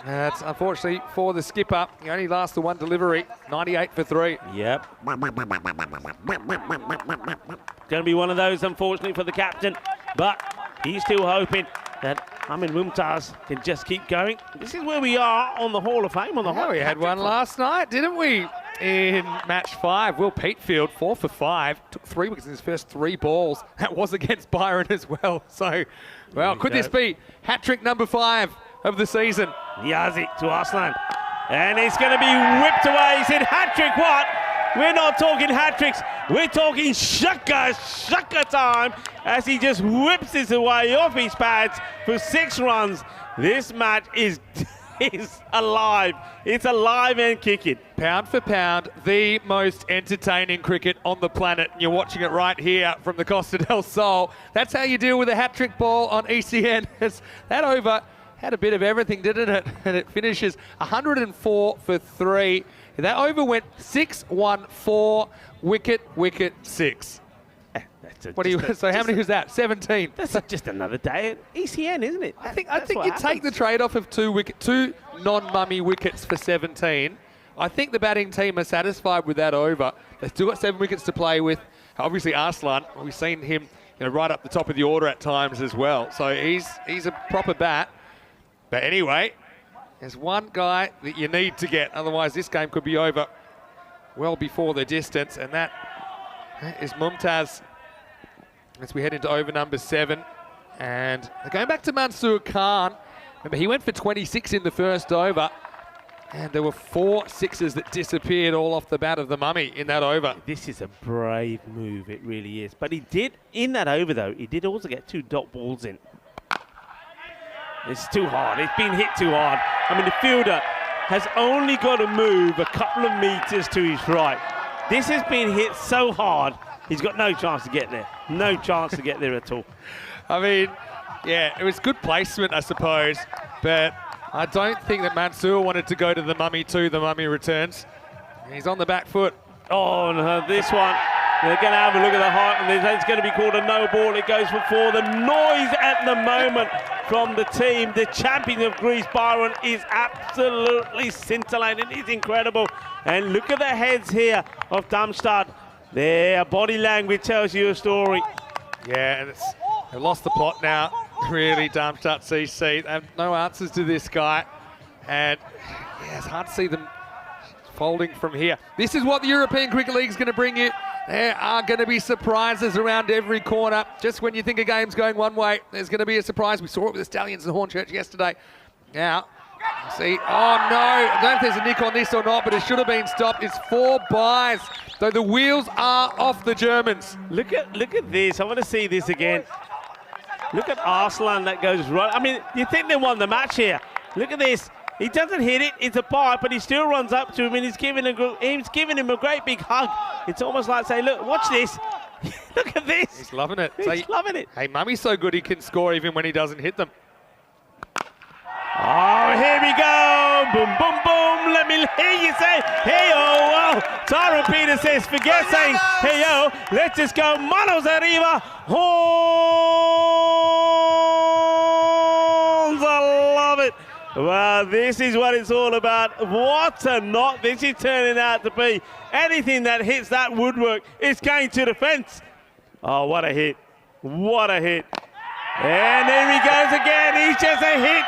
That's unfortunately for the skipper. He only lasts the one delivery, 98 for 3. Yep. Going to be one of those, unfortunately, for the captain. But he's still hoping that Amin Mumtaz can just keep going. This is where we are on the Hall of Fame. We had one last night, didn't we? In match 5, Will Peatfield, 4 for 5, took 3 wickets in his first 3 balls. That was against Byron as well. So, well, could this be hat-trick number 5 of the season? Niazi to Arslan. And it's going to be whipped away. He said, hat-trick what? We're not talking hat-tricks. We're talking shaka time as he just whips this away off his pads for 6 runs. This match is alive. It's alive and kicking. Pound for pound, the most entertaining cricket on the planet. You're watching it right here from the Costa del Sol. That's how you deal with a hat-trick ball on ECN. That over had a bit of everything, didn't it? And it finishes 104 for 3. That over went 6-1-4, wicket 6. So how many was that? 17. That's just another day at ECN, isn't it? I think you take the trade-off of 2 non-mummy wickets for 17. I think the batting team are satisfied with that over. They've still got 7 wickets to play with. Obviously, Arslan, we've seen him right up the top of the order at times as well. So he's a proper bat. But anyway, there's one guy that you need to get. Otherwise, this game could be over well before the distance. And that is Mumtaz as we head into over number 7. And they're going back to Mansoor Khan. Remember, he went for 26 in the first over. And there were 4 sixes that disappeared all off the bat of the mummy in that over. This is a brave move, it really is. But he did, in that over though, he did also get 2 dot balls in. It's too hard, it's been hit too hard. I mean, the fielder has only got to move a couple of meters to his right. This has been hit so hard, he's got no chance to get there. No chance to get there at all. I mean, yeah, it was good placement, I suppose, but I don't think that Mansoor wanted to go to the mummy too. The mummy returns. He's on the back foot. Oh, no, this one. They're going to have a look at the height, and it's going to be called a no ball. It goes for 4. The noise at the moment from the team, the champion of Greece, Byron, is absolutely scintillating. It's incredible. And look at the heads here of Darmstadt. Their body language tells you a story. Yeah, and they've lost the plot now. Really, Darmstadt CC. They have no answers to this guy. And yeah, it's hard to see them folding from here. This is what the European Cricket League is going to bring you. There are going to be surprises around every corner. Just when you think a game's going one way, there's going to be a surprise. We saw it with the Stallions and Hornchurch yesterday. Now, see, oh no, I don't know if there's a nick on this or not, but it should have been stopped. It's 4 byes, though the wheels are off the Germans. Look at this. I want to see this again. Look at Arslan that goes right. I mean, you think they won the match here. Look at this. He doesn't hit it. It's a bye, but he still runs up to him and he's giving him a great big hug. It's almost like saying, look, watch this. Look at this. He's loving it. He's loving it. Hey, Mummy's so good he can score even when he doesn't hit them. Oh, here we go. Boom, boom, boom. Let me hear you say, hey-oh. Well, Tyrone Peter says, forget saying, hey-yo. Let's just go manos arriba. Horns. I love it. Well, this is what it's all about. What a knock this is turning out to be. Anything that hits that woodwork is going to the fence. Oh, what a hit. What a hit. And there he goes again. He's just a hit.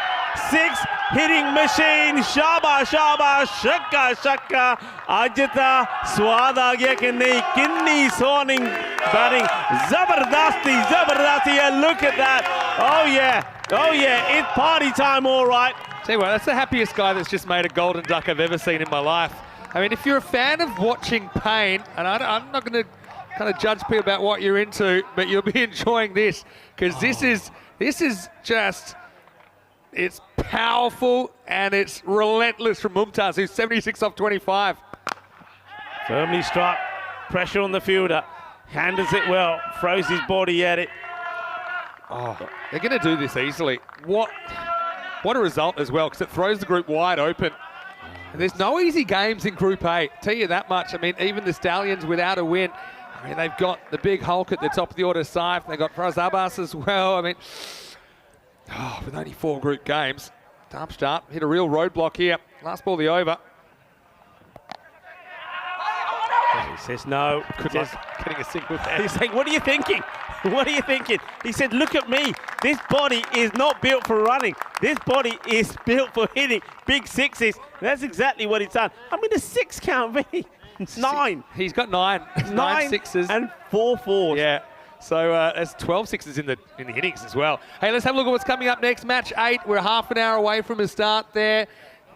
6 hitting machine. Shaba, shaba, shaka, shaka. Ajita, swad aa gaya ki nahi. Kinni soning batting. Zabardasti, zabardasti. And look at that. Oh, yeah. Oh, yeah. It's party time, all right. Tell you what, that's the happiest guy that's just made a golden duck I've ever seen in my life. I mean, if you're a fan of watching pain, and I'm not going to kind of judge people about what you're into, but you'll be enjoying this, because this is just, it's powerful and it's relentless from Mumtaz, who's 76 off 25. Firmly struck, pressure on the fielder, handles it well, throws his body at it. Oh, they're going to do this easily. What a result as well, because it throws the group wide open. And there's no easy games in Group A, tell you that much. I mean, even the Stallions without a win, I mean, they've got the big Hulk at the top of the order side. They've got Faraz Abbas as well. I mean, with only 4 group games, Darmstadt hit a real roadblock here. Last ball the over. He says no. Good luck getting a single there. He's saying, what are you thinking? What are you thinking? He said, look at me. This body is not built for running. This body is built for hitting big sixes. That's exactly what he's done. I mean, a 6 count, Vinny. It's 9. He's got 9. 9 sixes. And 4 fours. Yeah. So there's 12 sixes in the innings as well. Hey, let's have a look at what's coming up next. Match 8. We're half an hour away from a start there.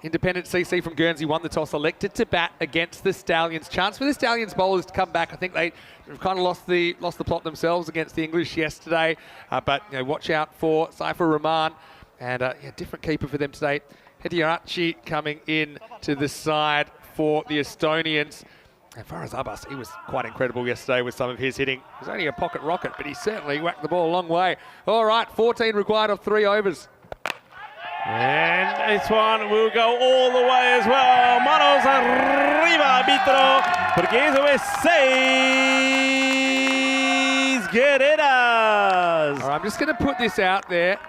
Independent CC from Guernsey won the toss, elected to bat against the Stallions. Chance for the Stallions bowlers to come back. I think they've kind of lost the plot themselves against the English yesterday. But you know, watch out for Saifur Rahman and different keeper for them today. Hediarachi coming in to the side for the Estonians. And Faraz Abbas, he was quite incredible yesterday with some of his hitting. It was only a pocket rocket, but he certainly whacked the ball a long way. All right, 14 required of 3 overs. And this one will go all the way as well. Manos arriba, arbitro, porque eso es 6 guerreras. All right, I'm just going to put this out there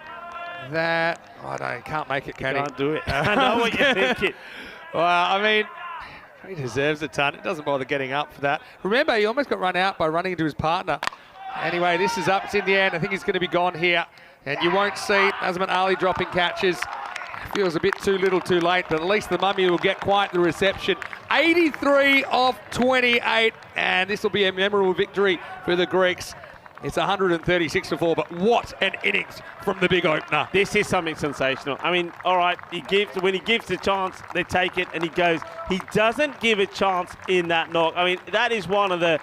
that, he can't make it, can he? Can't do it. I know what you're thinking. Well, I mean, he deserves a ton. It doesn't bother getting up for that. Remember, he almost got run out by running into his partner. Anyway, this is up. It's in the end. I think he's going to be gone here. And you won't see Azman Ali dropping catches. Feels a bit too little too late, but at least the mummy will get quite the reception. 83 of 28, and this will be a memorable victory for the Greeks. It's 136 for 4, but what an innings from the big opener. This is something sensational. I mean, all right, when he gives the chance, they take it and he goes. He doesn't give a chance in that knock. I mean, that is one of the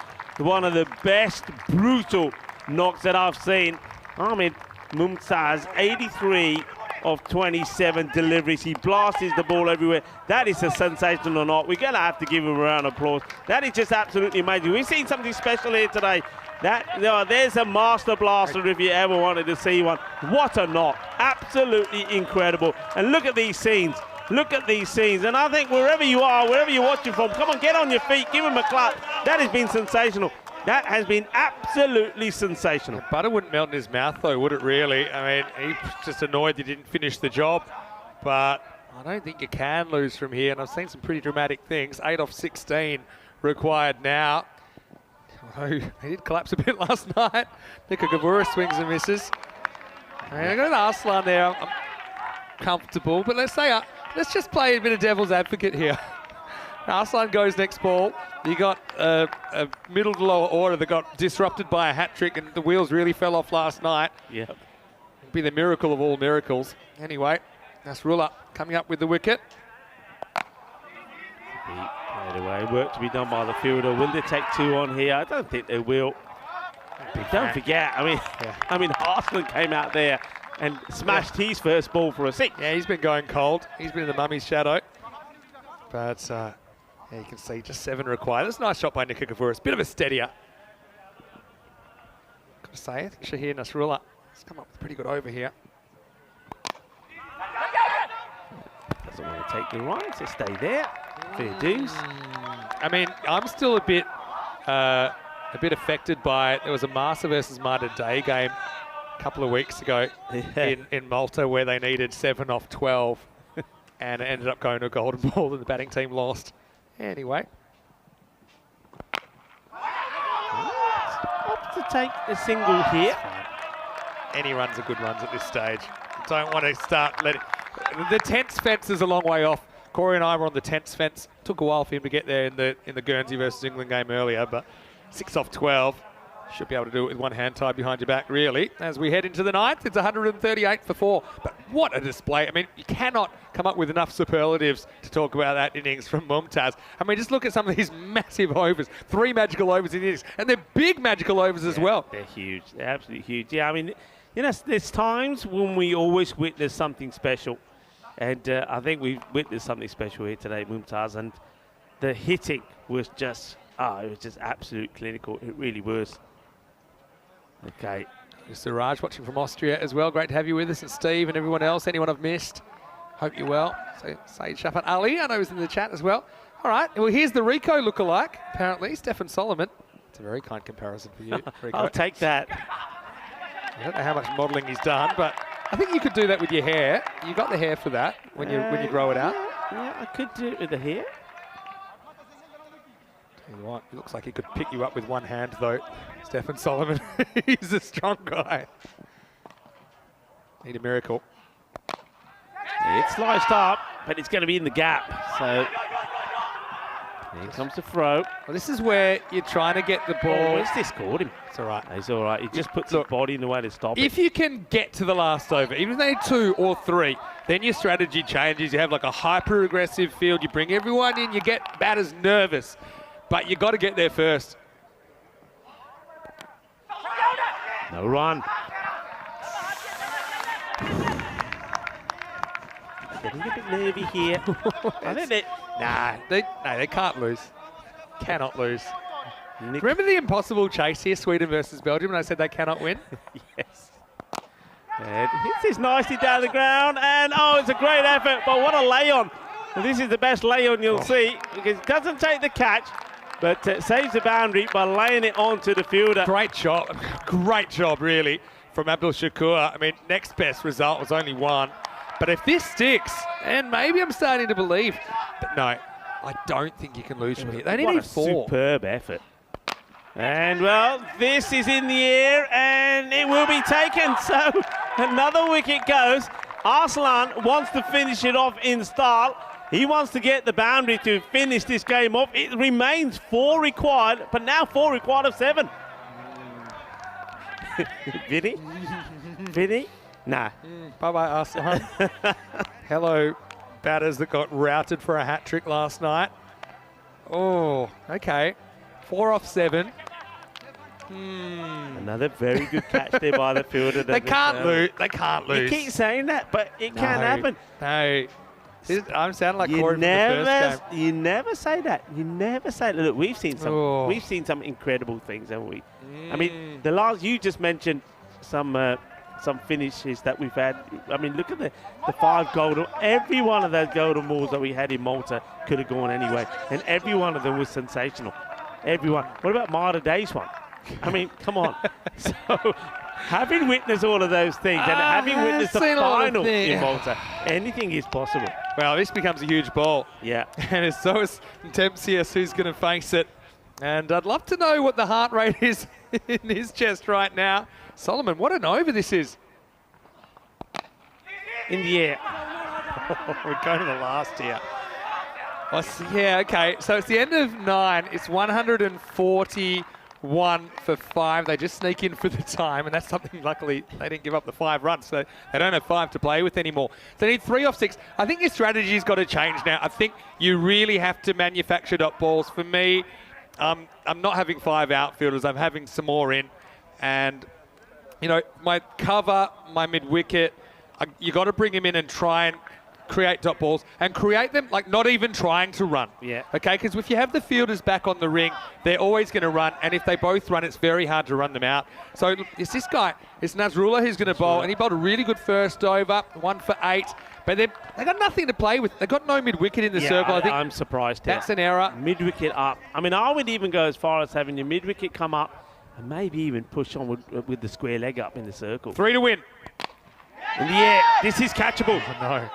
best brutal knocks that I've seen. I mean, Mumtaz, 83 of 27 deliveries. He blasts the ball everywhere. That is a sensational knock. We're going to have to give him a round of applause. That is just absolutely amazing. We've seen something special here today. There's a master blaster if you ever wanted to see one. What a knock. Absolutely incredible. And look at these scenes. Look at these scenes. And I think wherever you are, wherever you're watching from, come on, get on your feet, give him a clap. That has been sensational. That has been absolutely sensational. Butter wouldn't melt in his mouth, though, would it really? I mean, he's just annoyed he didn't finish the job. But I don't think you can lose from here. And I've seen some pretty dramatic things. 8 off 16 required now. Although he did collapse a bit last night. Nika Gavura swings and misses. And I got an Arslan there. I'm comfortable. But let's just play a bit of devil's advocate here. Arslan goes next ball. You got a middle to lower order that got disrupted by a hat trick, and the wheels really fell off last night. Yeah. It'd be the miracle of all miracles. Anyway, Nasrullah coming up with the wicket. Anyway, work to be done by the fielder. Will they take 2 on here? I don't think they will. Don't forget, I mean, Arslan came out there and smashed his first ball for a 6. Yeah, he's been going cold. He's been in the mummy's shadow. But you can see just 7 required. That's a nice shot by Nika Gavouris. Bit of a steadier. Got to say, I think Shahir Nasrullah has come up with a pretty good over here. Doesn't want to take the run, so stay there. Fair dues. I mean, I'm still a bit affected by, there was a Massa versus Mater Day game a couple of weeks ago in Malta where they needed 7 off 12 and it ended up going to a golden ball and the batting team lost. Anyway. Opts to take a single here. Any runs are good runs at this stage. Don't want to start letting... The tense fence is a long way off. Corey and I were on the tense fence. Took a while for him to get there in the Guernsey versus England game earlier, but 6 off 12. Should be able to do it with one hand tied behind your back, really. As we head into the 9th, it's 138 for 4. But what a display. I mean, you cannot come up with enough superlatives to talk about that innings from Mumtaz. I mean, just look at some of these massive overs. 3 magical overs in the innings. And they're big magical overs as well. They're huge. They're absolutely huge. Yeah, I mean, you know, there's times when we always witness something special. And I think we've witnessed something special here today, Mumtaz. And the hitting was just, it was just absolute clinical. It really was. Okay. Siraj watching from Austria as well. Great to have you with us, and Steve and everyone else. Anyone I've missed, hope you're well. So Saeed Shafat Ali, I know he's in the chat as well. All right, well, here's the Rico lookalike, apparently, Stefan Solomon. It's a very kind comparison for you. Very I'll good. take that. I don't know how much modelling he's done, but I think you could do that with your hair. You got the hair for that when you grow it out. Yeah, I could do it with the hair. Tell you what, it looks like he could pick you up with one hand, though. Stephen Solomon, he's a strong guy. Need a miracle. It's sliced up, but it's going to be in the gap. So here comes the throw. Well, this is where you're trying to get the ball. Oh, where's this caught him? It's all right. He's all right. He just puts his body in the way to stop it. If you can get to the last over, even if they need 2 or 3, then your strategy changes. You have like a hyper-aggressive field. You bring everyone in. You get batters nervous. But you got to get there first. No run. Getting a bit nervy here. I think they can't lose. Cannot lose. Remember the impossible chase here, Sweden versus Belgium, when I said they cannot win? Yes. And hits this nicely down the ground, and oh, it's a great effort, but what a lay-on. This is the best lay-on you'll see, because it doesn't take the catch, but saves the boundary by laying it onto the fielder. Great job, really, from Abdul Shakur. I mean, next best result was only 1. But if this sticks, and maybe I'm starting to believe, but no, I don't think you can lose from here. They What need a 4. superb effort. And, well, this is in the air, and it will be taken. So another wicket goes. Arslan wants to finish it off in style. He wants to get the boundary to finish this game off. It remains 4 required, but now 4 required of 7. Vinny? Vinny? Nah. Bye-bye, Arslan. Hello, batters that got routed for a hat-trick last night. Oh, okay. 4 off 7. Another very good catch there by the fielder. They can't lose. They can't lose. You keep saying that, but it can happen. No. I'm sounding like Corey from the first game. You never say that. You never say that. Look, we've seen some. Oh. We've seen some incredible things, haven't we? I mean, the last you just mentioned some finishes that we've had. I mean, look at the 5 golden. Every one of those golden balls that we had in Malta could have gone anyway, and every one of them was sensational. Everyone. What about Marta Day's one? I mean, come on. So, having witnessed all of those things and having witnessed the final in Malta, anything is possible. Well, this becomes a huge ball. Yeah. And it's Stokes and Tissier who's going to face it. And I'd love to know what the heart rate is in his chest right now. Solomon, what an over this is. In the air. We're going to the last here. Oh, yeah, okay. So it's the end of 9. It's 141 for 5. They just sneak in for the time, and that's something, luckily, they didn't give up the 5 runs, so they don't have 5 to play with anymore. They need 3 off 6. I think your strategy's got to change now. I think you really have to manufacture dot balls. For me, I'm not having 5 outfielders. I'm having some more in. And, you know, my cover, my mid-wicket, you got to bring him in and try and create dot balls and create them like not even trying to run. Yeah. Okay, because if you have the fielders back on the ring, they're always going to run, and if they both run, it's very hard to run them out. So it's this guy, it's Nazrullah who's going to bowl, and he bowled a really good first over, 1 for 8. But they got nothing to play with. They've got no mid-wicket in the circle. I think I'm surprised. That's an error. Mid-wicket up. I mean, I would even go as far as having your mid-wicket come up and maybe even push on with the square leg up in the circle. 3 to win. In the air. This is catchable. Oh, no.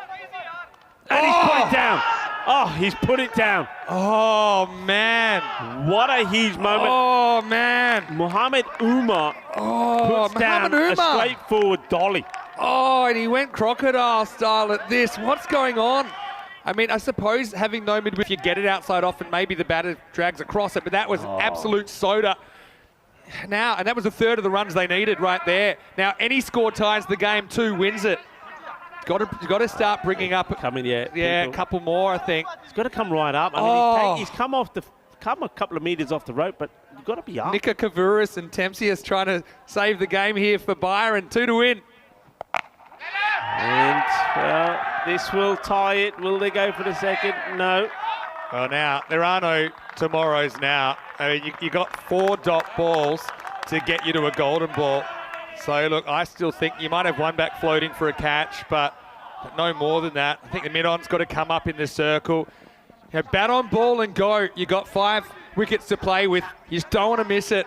And he's put it down. Oh, he's put it down. Oh, man. What a huge moment. Oh, man. Mohammed Umar puts down a straightforward dolly. Oh, and he went crocodile style at this. What's going on? I mean, I suppose having no mid-wicket, you get it outside off and maybe the batter drags across it, but that was absolute soda. Now, and that was a third of the runs they needed right there. Now, any score ties the game, 2 wins it. You've got to start bringing up. Coming, yeah. A couple more, I think. He's got to come right up. I mean, he's come a couple of metres off the rope, but you've got to be up. Nika Kavuris and Tissier trying to save the game here for Byron. 2 to win. And, well, this will tie it. Will they go for the second? No. Well, now, there are no tomorrows now. I mean, you got 4 dot balls to get you to a golden ball. So, look, I still think you might have one back floating for a catch, but no more than that. I think the mid-on's got to come up in the circle. You know, bat on ball and go. You got 5 wickets to play with. You just don't want to miss it.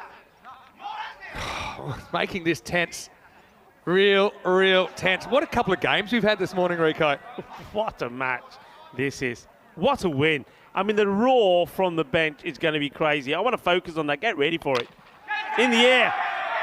Making this tense. Real tense. What a couple of games we've had this morning, Rico. What a match this is. What a win. I mean, the roar from the bench is going to be crazy. I want to focus on that. Get ready for it. In the air.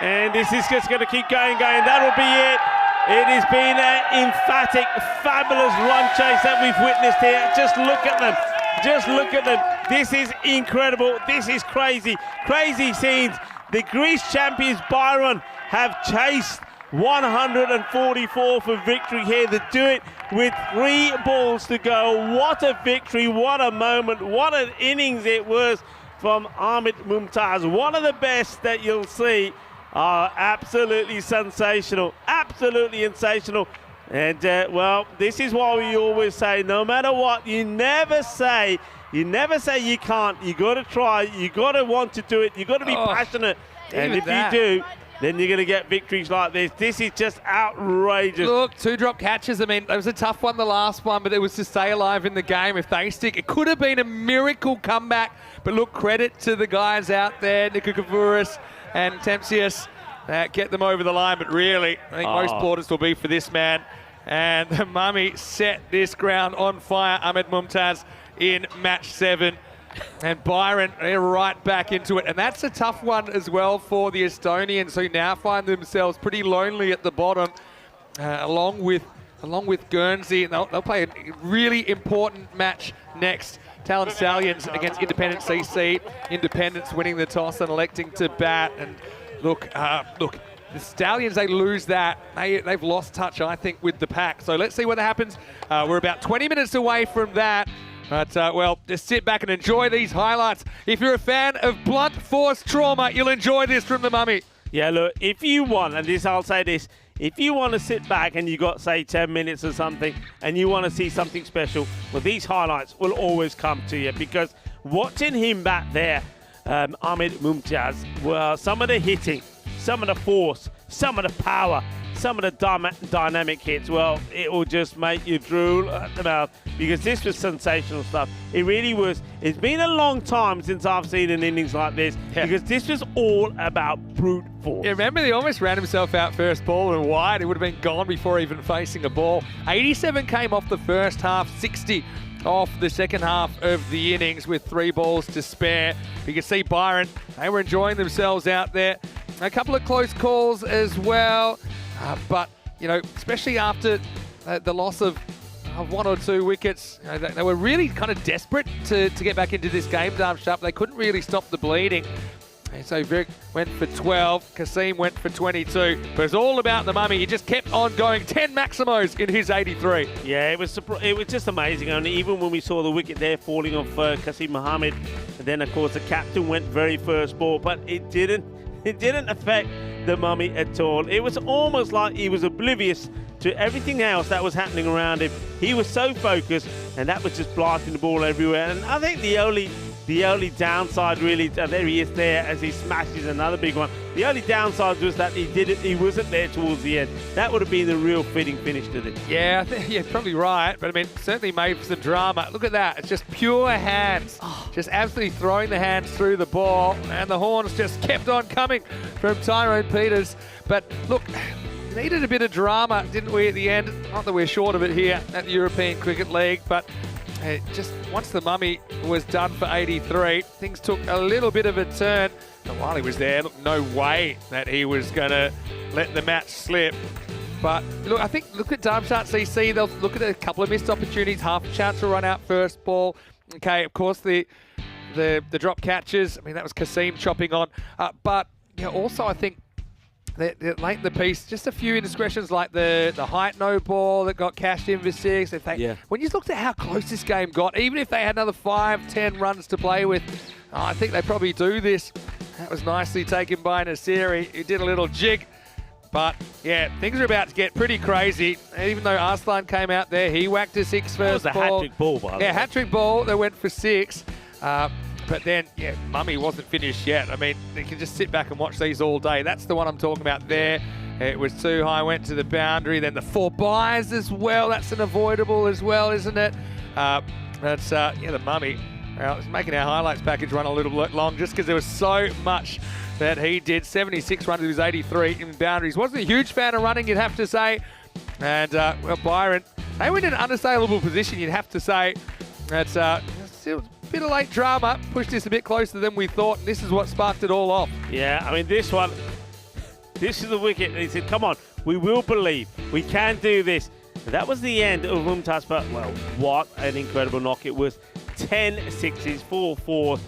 And this is just going to keep going. That'll be it. It has been an emphatic, fabulous run chase that we've witnessed here. Just look at them. Just look at them. This is incredible. This is crazy. Crazy scenes. The Greece champions, Byron, have chased 144 for victory here. They do it with 3 balls to go. What a victory, what a moment, what an innings it was from Ahmed Mumtaz. One of the best that you'll see. Absolutely sensational, absolutely sensational. And well, this is why we always say, no matter what, you never say you can't. You got to try, you got to want to do it, you got to be passionate. And if you do, then you're going to get victories like this. This is just outrageous. Look, 2 drop catches. I mean, it was a tough one, the last one, but it was to stay alive in the game. If they stick, it could have been a miracle comeback. But look, credit to the guys out there, Nikokavouris and Tissier, get them over the line. But really, I think most plaudits will be for this man. And the Mummy set this ground on fire, Ahmed Mumtaz, in match 7. And Byron, they're right back into it. And that's a tough one as well for the Estonians, who now find themselves pretty lonely at the bottom, along with Guernsey. And they'll play a really important match next. Stallions against Independence CC. Independence winning the toss and electing to bat. And look, the Stallions, they lose that. They've lost touch, I think, with the pack. So let's see what happens. We're about 20 minutes away from that. But, well, just sit back and enjoy these highlights. If you're a fan of blunt force trauma, you'll enjoy this from the Mummy. Yeah, look, if you want, and I'll say this, if you want to sit back and you got, say, 10 minutes or something, and you want to see something special, well, these highlights will always come to you, because watching him back there, Ahmed Mumtaz, well, some of the hitting, some of the force, some of the power, some of the dynamic hits, well, it will just make you drool at the mouth, because this was sensational stuff. It really was. It's been a long time since I've seen an innings like this, because this was all about brute force. Yeah, remember, he almost ran himself out first ball and wide. It would have been gone before even facing a ball. 87 came off the first half, 60 off the second half of the innings with 3 balls to spare. You can see Byron, they were enjoying themselves out there. A couple of close calls as well. But, you know, especially after the loss of 1 or 2 wickets, you know, they were really kind of desperate to get back into this game, Darmstadt. They couldn't really stop the bleeding. And so Vic went for 12, Kasim went for 22. But it's all about the Mummy. He just kept on going, 10 Maximos in his 83. Yeah, it was just amazing. And even when we saw the wicket there falling off Kasim Mohammed, and then, of course, the captain went very first ball, but it didn't affect the Mummy at all. It was almost like he was oblivious to everything else that was happening around him. He was so focused, and that was just blasting the ball everywhere. And I think the only downside, really, there he is there as he smashes another big one. The only downside was that he wasn't there towards the end. That would have been the real fitting finish to this. Yeah, I think you're probably right. But I mean, certainly made for some drama. Look at that. It's just pure hands. Just absolutely throwing the hands through the ball. And the horns just kept on coming from Tyrone Peters. But look, needed a bit of drama, didn't we, at the end? Not that we're short of it here at the European Cricket League, but just once the Mummy was done for 83, things took a little bit of a turn. And while he was there, look, no way that he was going to let the match slip. But look, I think, look at Darmstadt CC. They'll look at a couple of missed opportunities, half a chance to run out first ball. Okay, of course, the drop catches. I mean, that was Kasim chopping on. But you know, also, I think late in the piece, just a few indiscretions like the height no ball that got cashed in for 6. When you looked at how close this game got, even if they had another 5-10 runs to play with, I think they probably do this. That was nicely taken by Tissier. He did a little jig. But, yeah, things are about to get pretty crazy. Even though Arslan came out there, he whacked a 6 first ball. That was a hat-trick ball, by the way. Yeah, hat-trick ball. They went for 6. But then, yeah, Mummy wasn't finished yet. I mean, you can just sit back and watch these all day. That's the one I'm talking about there. It was too high, went to the boundary. Then the 4 byes as well. That's an avoidable as well, isn't it? Yeah, the Mummy, Well, it's making our highlights package run a little bit long just because there was so much that he did. 76 runs, he was 83 in boundaries. Wasn't a huge fan of running, you'd have to say. And, well, Byron, they went in an unassailable position, you'd have to say. That's still a bit of late drama, pushed this a bit closer than we thought, and this is what sparked it all off. Yeah, I mean, this one, this is the wicket. And he said, come on, we will believe. We can do this. And that was the end of Mumtaz, but, well, what an incredible knock it was. 10 sixes, 4 fours,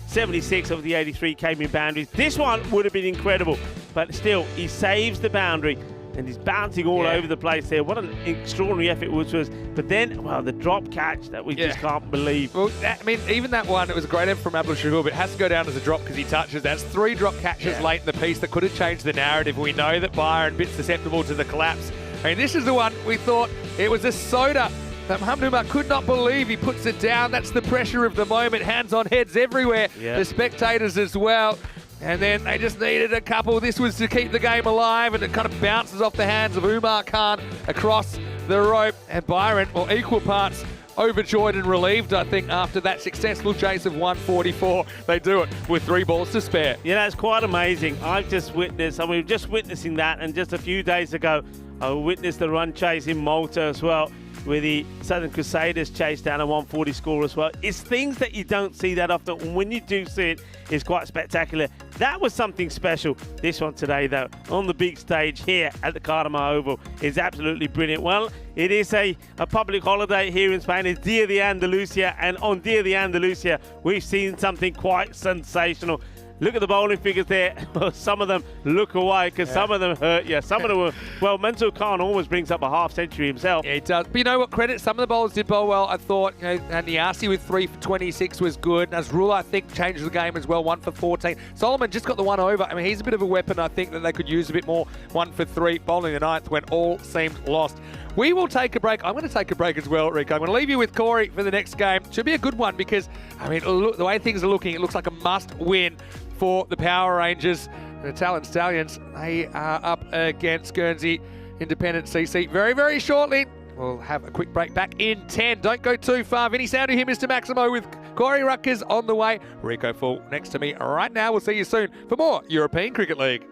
76 of the 83 came in boundaries. This one would have been incredible, but still, he saves the boundary and he's bouncing all over the place there. What an extraordinary effort it was. But then, well, the drop catch that we just can't believe. Well, I mean, even that one, it was a great effort from Abdul Shakur, but it has to go down as a drop because he touches. That's 3 drop catches late in the piece that could have changed the narrative. We know that Byron a bit susceptible to the collapse. I mean, this is the one we thought it was a soda that Mohamed Umar could not believe. He puts it down. That's the pressure of the moment. Hands on heads everywhere. The spectators as well. And then they just needed a couple. This was to keep the game alive, and it kind of bounces off the hands of Umar Khan across the rope. And Byron, well, equal parts overjoyed and relieved, I think, after that successful chase of 144. They do it with 3 balls to spare. Yeah, it's quite amazing. I've just witnessed, we were just witnessing that, and just a few days ago, I witnessed the run chase in Malta as well, where the Southern Crusaders chased down a 140 score as well. It's things that you don't see that often. And when you do see it, it's quite spectacular. That was something special. This one today, though, on the big stage here at the Cartama Oval, is absolutely brilliant. Well, it is a public holiday here in Spain. It's Dia de Andalusia, and on Dia de Andalusia, we've seen something quite sensational. Look at the bowling figures there. Some of them look away because some of them hurt you. Some of them were, well, Mansoor Khan almost brings up a half century himself. Yeah, it does. But you know what, credit, some of the bowlers did bowl well. I thought, you know, and Niasi with 3 for 26 was good. Nasrullah, I think, changed the game as well, 1 for 14. Solomon just got the 1 over. I mean, he's a bit of a weapon, I think, that they could use a bit more. 1 for 3, bowling the 9th when all seemed lost. We will take a break. I'm going to take a break as well, Rico. I'm going to leave you with Corey for the next game. Should be a good one because, I mean, look, the way things are looking, it looks like a must-win for the Power Rangers. The Talent Stallions, they are up against Guernsey Independent CC very, very shortly. We'll have a quick break back in 10. Don't go too far. Vinny Sandu here, Mr. Maximo with Corey Ruckers on the way. Rico Full next to me right now. We'll see you soon for more European Cricket League.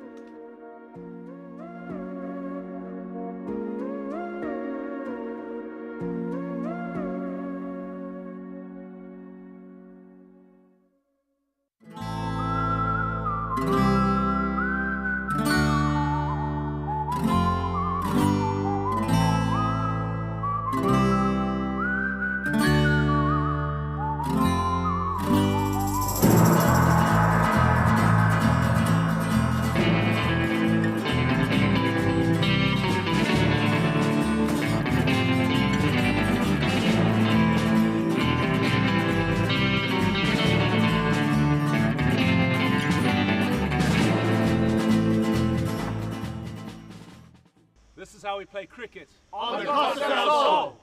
This is how we play cricket. On the Costa del Sol.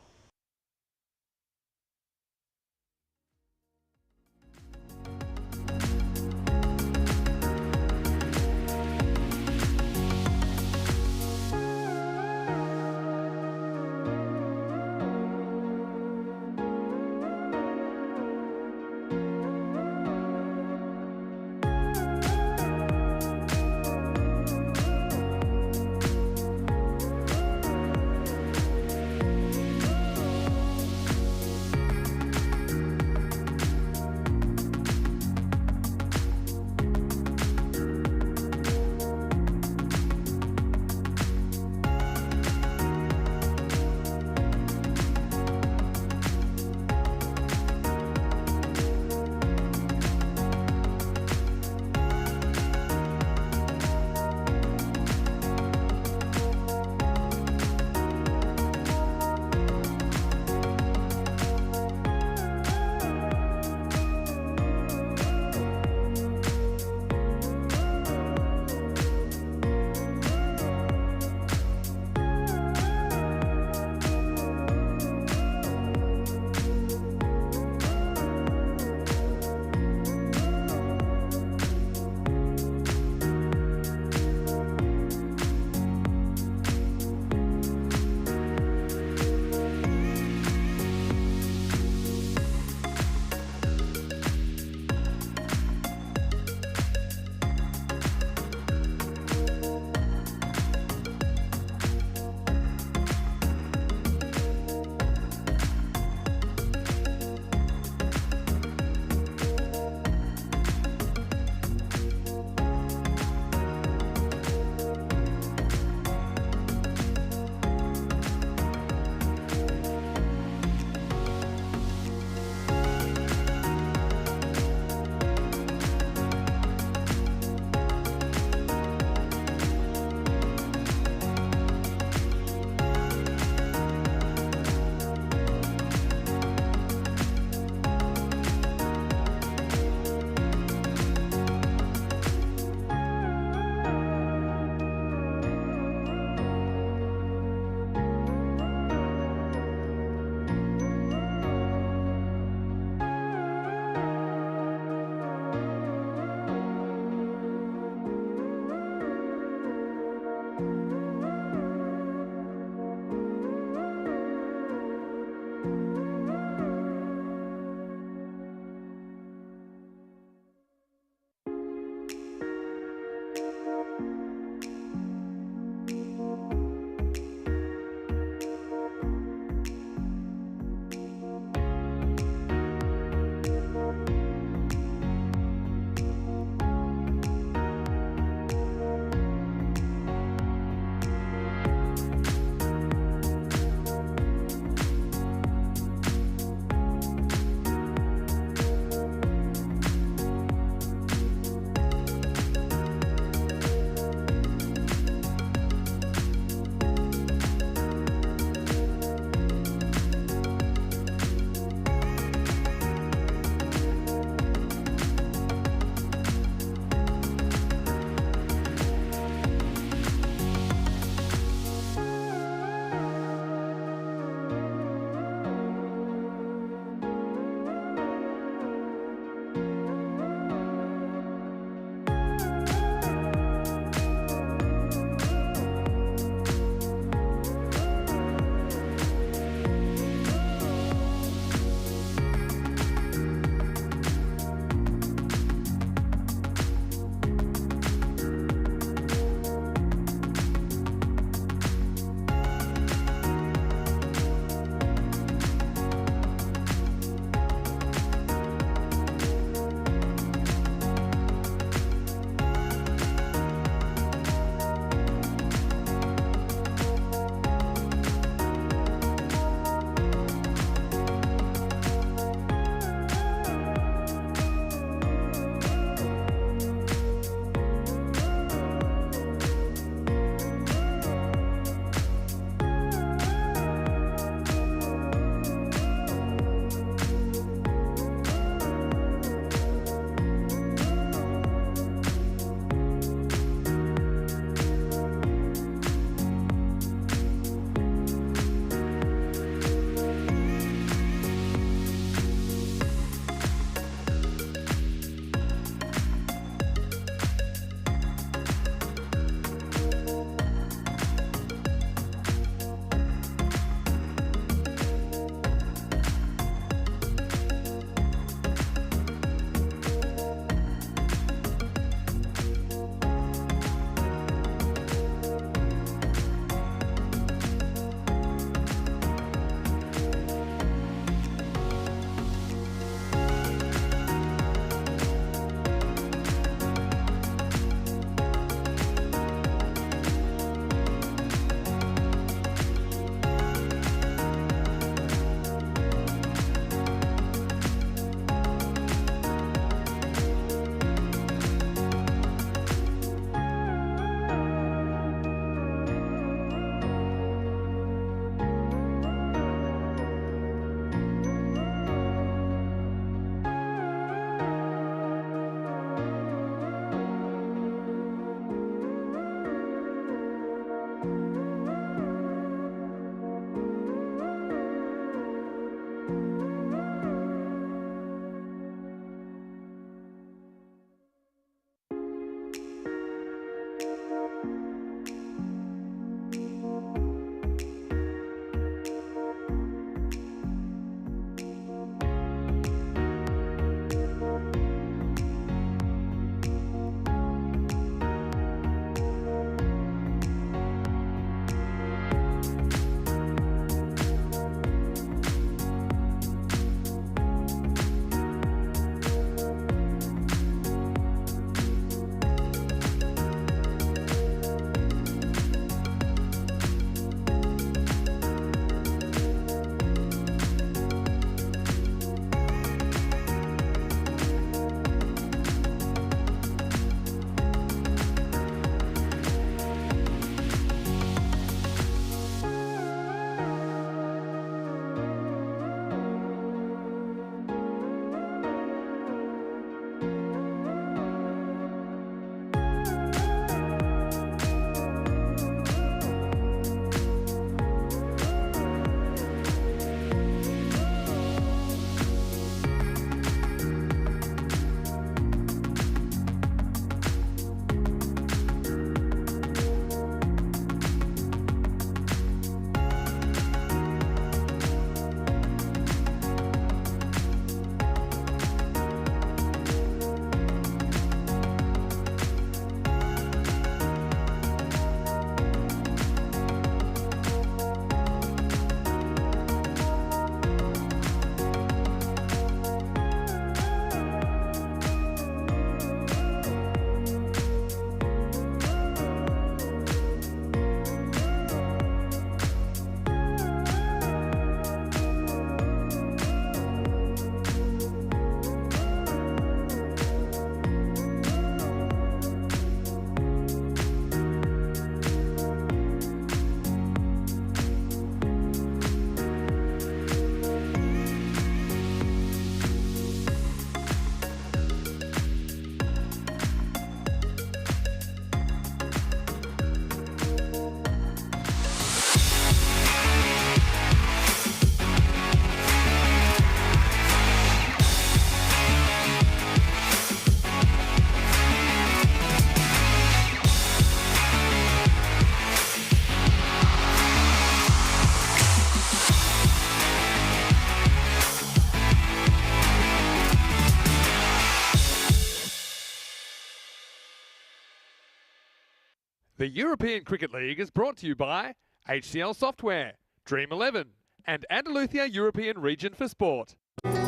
The European Cricket League is brought to you by HCL Software, Dream 11, and Andalusia European Region for Sport. Ven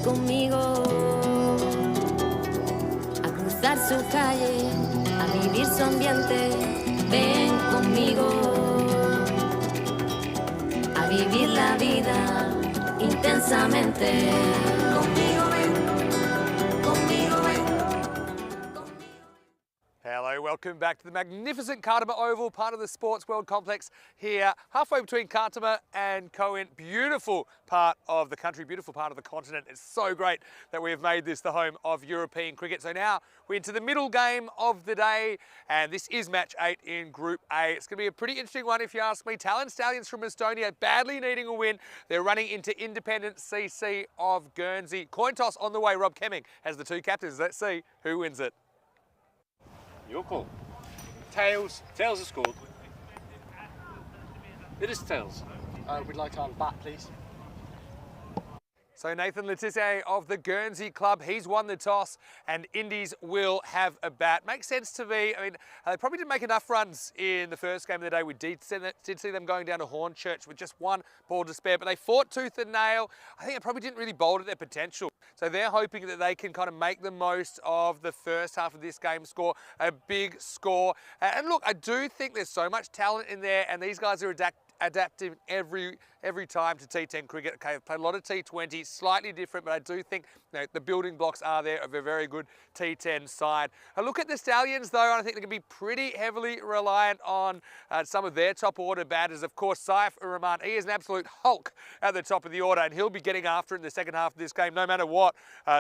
conmigo a cruzar su calle, a vivir su ambiente. Ven conmigo a vivir la vida intensamente. Conmigo ven, conmigo ven. Hello, welcome back to the magnificent Kardama Oval, part of the Sports World Complex here, halfway between Kardama and Coen. Beautiful part of the country, beautiful part of the continent. It's so great that we have made this the home of European cricket. So now we're into the middle game of the day, and this is match 8 in Group A. It's going to be a pretty interesting one if you ask me. Stallions from Estonia badly needing a win. They're running into Independent CC of Guernsey. Coin toss on the way. Rob Kemming has the two captains. Let's see who wins it. Your call. Tails. Tails are scored. It is tails. We'd like to bat, please. So Nathan Tissier of the Guernsey club, he's won the toss, and Indies will have a bat. Makes sense to me. I mean, they probably didn't make enough runs in the first game of the day. We did see them going down to Hornchurch with just one ball to spare, but they fought tooth and nail. I think they probably didn't really bowl to their potential. So they're hoping that they can kind of make the most of the first half of this game, score a big score. And look, I do think there's so much talent in there, and these guys are adapting every time to T10 cricket. Okay, I've played a lot of T20, slightly different, but I do think the building blocks are there of a very good T10 side. A look at the Stallions, though, I think they're going to be pretty heavily reliant on some of their top order batters. Of course, Saif Ur-Rahman, he is an absolute hulk at the top of the order, and he'll be getting after it in the second half of this game, no matter what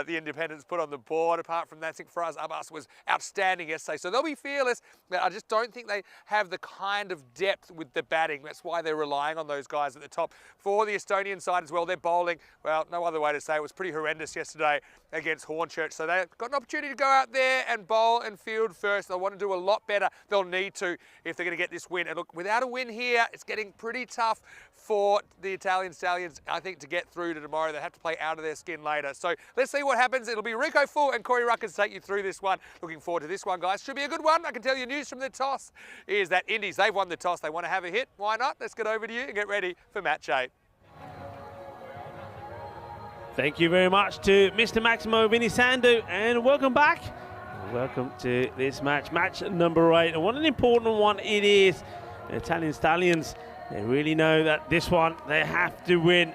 the Independents put on the board. Apart from that, I think Faraz Abbas was outstanding yesterday, so they'll be fearless. I just don't think they have the kind of depth with the batting. That's why they're relying on those guys at the top. For the Estonian side as well, they're bowling, well, no other way to say it, was pretty horrendous yesterday against Hornchurch. So they've got an opportunity to go out there and bowl and field first. They'll want to do a lot better. They'll need to if they're going to get this win. And look, without a win here, it's getting pretty tough for the Italian Stallions, I think, to get through to tomorrow. They have to play out of their skin later. So let's see what happens. It'll be Rico Full and Corey Ruckers take you through this one. Looking forward to this one, guys. Should be a good one. I can tell you news from the toss is that Indies, they've won the toss. They want to have a hit. Why not? Let's get over to you and get ready for match 8. Thank you very much to Mr. Maximo Vinny Sandu, and welcome back. Welcome to this match, match number 8. And what an important one it is. The Italian Stallions, they really know that this one they have to win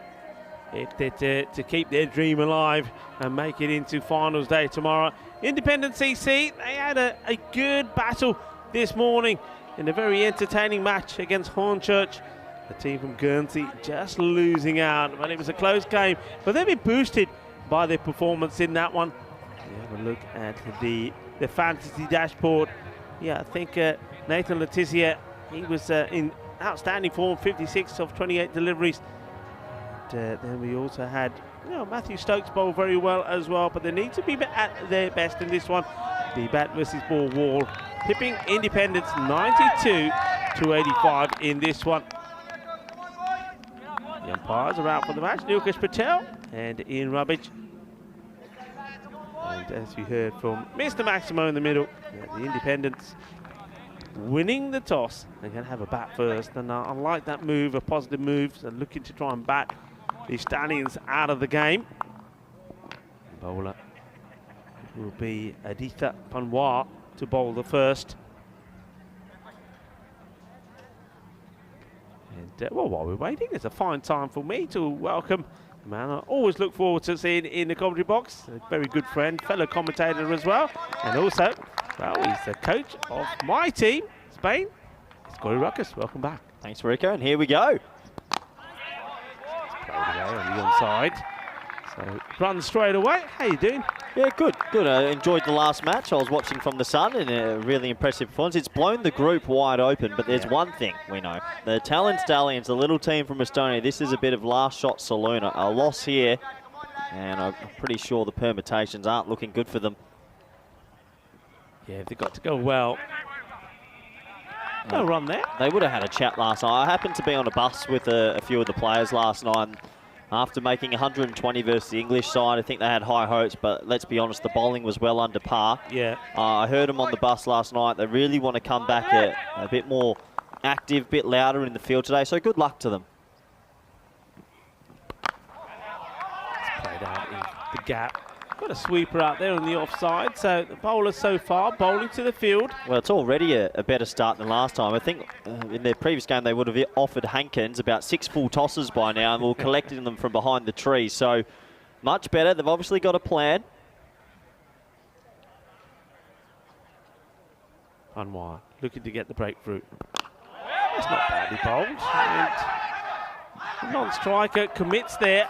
if they're to keep their dream alive and make it into finals day tomorrow. Independent CC, they had a good battle this morning in a very entertaining match against Hornchurch. The team from Guernsey just losing out, but it was a close game. But they've been boosted by their performance in that one. We have a look at the fantasy dashboard. Yeah, I think Nathan Tissier, he was in outstanding form, 56 of 28 deliveries. And, then we also had Matthew Stokes bowl very well as well, but they need to be at their best in this one. The bat versus ball wall, tipping Independence 92 to 85 in this one. The umpires are out for the match, Nilkesh Patel and Ian Rubbage. And as you heard from Mr. Maximo in the middle, the Independents winning the toss. They're going to have a bat first, and I like that move, a positive move. So looking to try and bat the Stallions out of the game. Bowler will be Aditya Panwar to bowl the first. And well, while we're waiting, it's a fine time for me to welcome a man I always look forward to seeing in the commentary box. A very good friend, fellow commentator as well. And also, well, he's the coach of my team, Spain. It's Corey Ruckers. Welcome back. Thanks, Rico, and here we go. Play away on the onside. So run straight away. How you doing? Yeah, good. I enjoyed the last match. I was watching from the sun, and a really impressive performance. It's blown the group wide open, but there's one thing we know. The Italian Stallions, the little team from Estonia, this is a bit of last shot saloon. A loss here, and I'm pretty sure the permutations aren't looking good for them. Yeah, they've got to go well. No run there. They would have had a chat last night. I happened to be on a bus with a few of the players last night. After making 120 versus the English side, I think they had high hopes, but let's be honest, the bowling was well under par. Yeah. I heard them on the bus last night. They really want to come back a bit more active, a bit louder in the field today, so good luck to them. It's played out in the gap. Got a sweeper out there on the offside, so the bowlers so far bowling to the field. Well, it's already a better start than last time. I think in their previous game they would have offered Hankins about 6 full tosses by now and were collecting them from behind the tree. So much better. They've obviously got a plan. Unwire looking to get the breakthrough. It's not badly bowled. And non-striker commits there.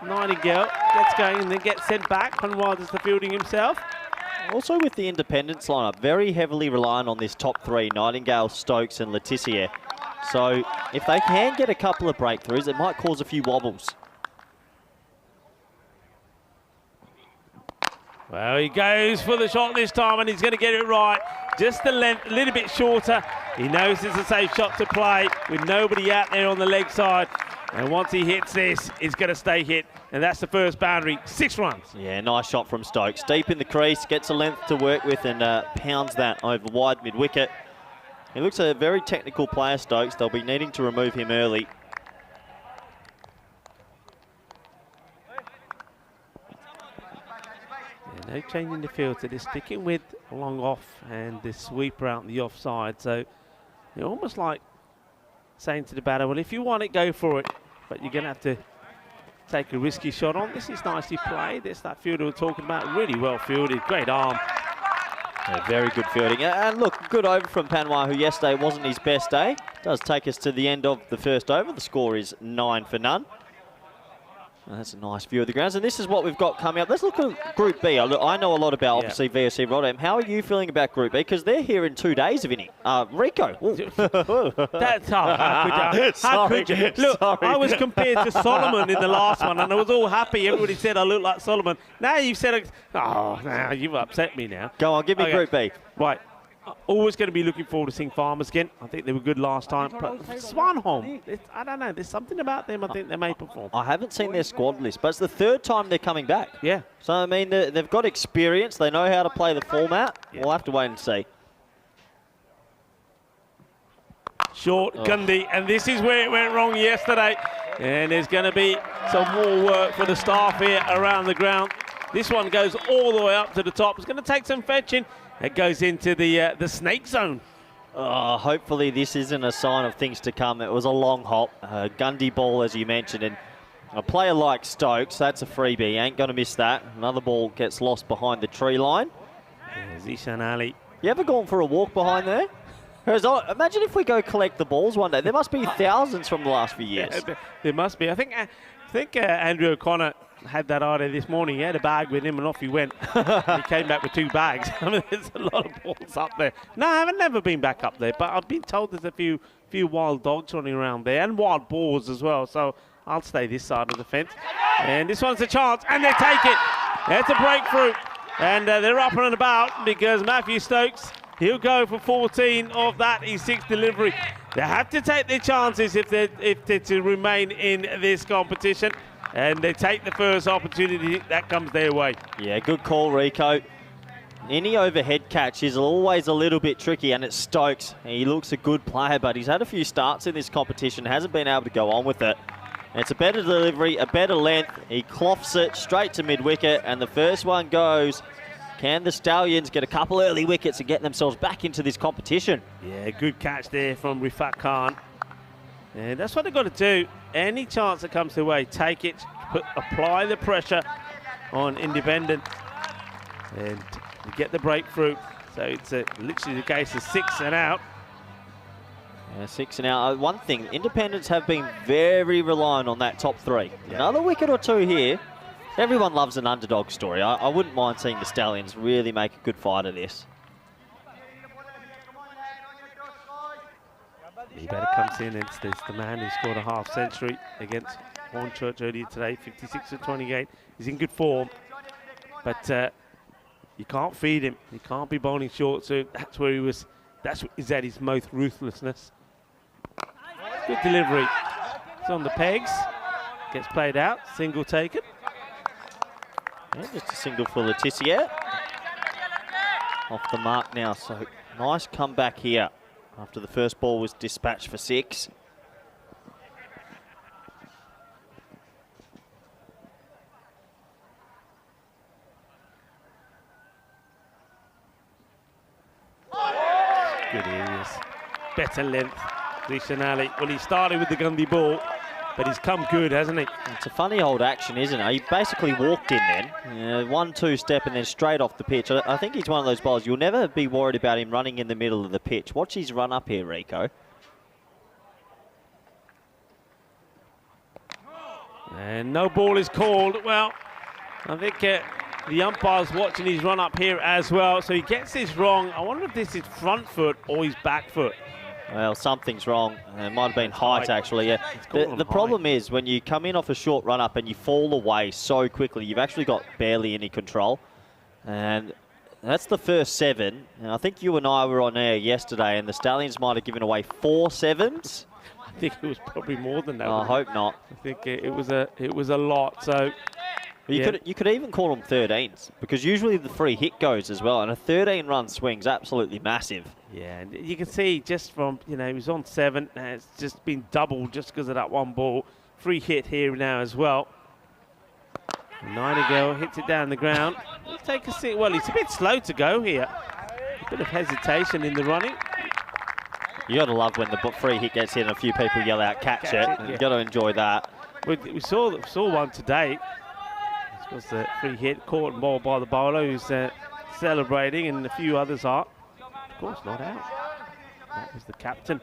Nightingale gets going and then gets sent back. Unwire does the fielding himself. Also with the independence lineup, very heavily reliant on this top 3, Nightingale, Stokes and Tissier. So if they can get a couple of breakthroughs, it might cause a few wobbles. Well, he goes for the shot this time and he's going to get it right. Just the length, a little bit shorter. He knows it's a safe shot to play with nobody out there on the leg side. And once he hits this, it's going to stay hit. And that's the first boundary, 6 runs. Yeah, nice shot from Stokes. Deep in the crease, gets a length to work with and pounds that over wide mid-wicket. He looks a very technical player, Stokes. They'll be needing to remove him early. Yeah, no change in the field, so they're sticking with a long off and the sweeper out on the offside. So you're almost like saying to the batter, well, if you want it, go for it. But you're going to have to take a risky shot on. This is nicely played. It's that fielder we're talking about. Really well fielded. Great arm. Yeah, very good fielding. And look, good over from Panwar, who yesterday wasn't his best day. Does take us to the end of the first over. The score is 9 for none. And that's a nice view of the grounds. And this is what we've got coming up. Let's look at Group B. I know a lot about, obviously, VSC Rotterdam. How are you feeling about Group B? Because they're here in 2 days of inning. Rico. That's how could you? Look, sorry. I was compared to Solomon in the last one, and I was all happy. Everybody said I look like Solomon. Now you've said, oh, now you've upset me now. Go on, give me Group B. Right. Always going to be looking forward to seeing Farmers again. I think they were good last time. But Swanholm, I don't know. There's something about them I think they may perform. I haven't seen their squad list, but it's the 3rd time they're coming back. Yeah. So, I mean, they've got experience. They know how to play the format. Yeah. We'll have to wait and see. Short, Gundy, and this is where it went wrong yesterday. And there's going to be some more work for the staff here around the ground. This one goes all the way up to the top. It's going to take some fetching. It goes into the snake zone. Hopefully this isn't a sign of things to come. It was a long hop. Gundy ball, as you mentioned, and a player like Stokes, that's a freebie. Ain't going to miss that. Another ball gets lost behind the tree line. Zishan Ali. You ever gone for a walk behind there? Imagine if we go collect the balls one day. There must be thousands from the last few years. Yeah, there must be. I think Andrew O'Connor had that idea this morning. He had a bag with him and off he went. He came back with 2 bags. I mean, there's a lot of balls up there. No, I've never been back up there, but I've been told there's a few wild dogs running around there and wild boars as well. So I'll stay this side of the fence. And this one's a chance, and they take it. It's a breakthrough. And they're up and about because Matthew Stokes, he'll go for 14 of that, his 6th delivery. They have to take their chances if they're to remain in this competition. And they take the first opportunity that comes their way. Yeah, good call, Rico. Any overhead catch is always a little bit tricky, and it's Stokes. He looks a good player, but he's had a few starts in this competition, hasn't been able to go on with it. And it's a better delivery, a better length. He cloths it straight to mid-wicket, and the first one goes. Can the Stallions get a couple early wickets and get themselves back into this competition? Yeah, good catch there from Rifat Khan. And that's what they've got to do. Any chance that comes their way, take it, apply the pressure on Independent and get the breakthrough. So it's literally the case of 6 and out. Yeah, 6 and out. One thing, Independents have been very reliant on that top 3. Yeah. Another wicket or 2 here. Everyone loves an underdog story. I wouldn't mind seeing the Stallions really make a good fight of this. He better comes in, and it's the man who scored a half-century against Hornchurch earlier today, 56 for 28. He's in good form, but you can't feed him. He can't be bowling short, so that's where he was. Is at his most ruthlessness. Good delivery. It's on the pegs. gets played out, single taken. Yeah, just a single for the Tissier. Off the mark now, so nice comeback here after the first ball was dispatched for 6. Good areas. Better length. Dictionary. Well, he started with the Gundy ball, but he's come good, hasn't he? It's a funny old action, isn't it? He basically walked in then, 1-2 step and then straight off the pitch. I think he's one of those bowlers, you'll never be worried about him running in the middle of the pitch. Watch his run up here, Rico. And no ball is called. Well, I think the umpire's watching his run up here as well, so he gets this wrong. I wonder if this is front foot or his back foot. Well, something's wrong. It might have been height, actually. Yeah. The problem is when you come in off a short run-up and you fall away so quickly, you've actually got barely any control. And that's the first 7. And I think you and I were on air yesterday, and the Stallions might have given away 4 7s. I think it was probably more than that. I hope not. I think it was a lot. So you could even call them 13s, because usually the free hit goes as well, and a 13-run swing's absolutely massive. Yeah, and you can see just from, he was on 7, and it's just been doubled just because of that one ball. Free hit here now as well. Nightingale hits it down the ground. Let's take a seat. Well, he's a bit slow to go here. A bit of hesitation in the running. You got to love when the free hit gets in and a few people yell out, catch it. Yeah. You've got to enjoy that. We saw one today. This was the free hit, caught and ball by the bowler, who's celebrating, and a few others are. Of course, not out. That was the captain,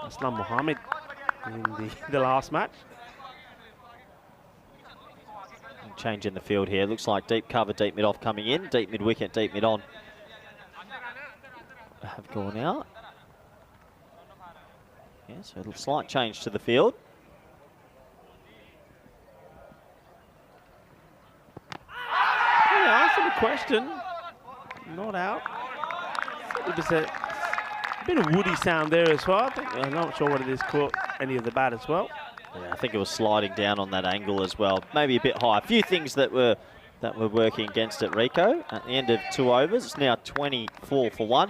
Aslam Mohammed, in the last match. Change in the field here. Looks like deep cover, deep mid off coming in. Deep mid wicket, deep mid on. Have gone out. Yeah, so a slight change to the field. Yeah, answer the question. Not out. It was a bit of woody sound there as well. I'm not sure whether this caught any of the bat as well. Yeah, I think it was sliding down on that angle as well. Maybe a bit high. A few things that were working against it, Rico. At the end of 2 overs, it's now 24 for 1.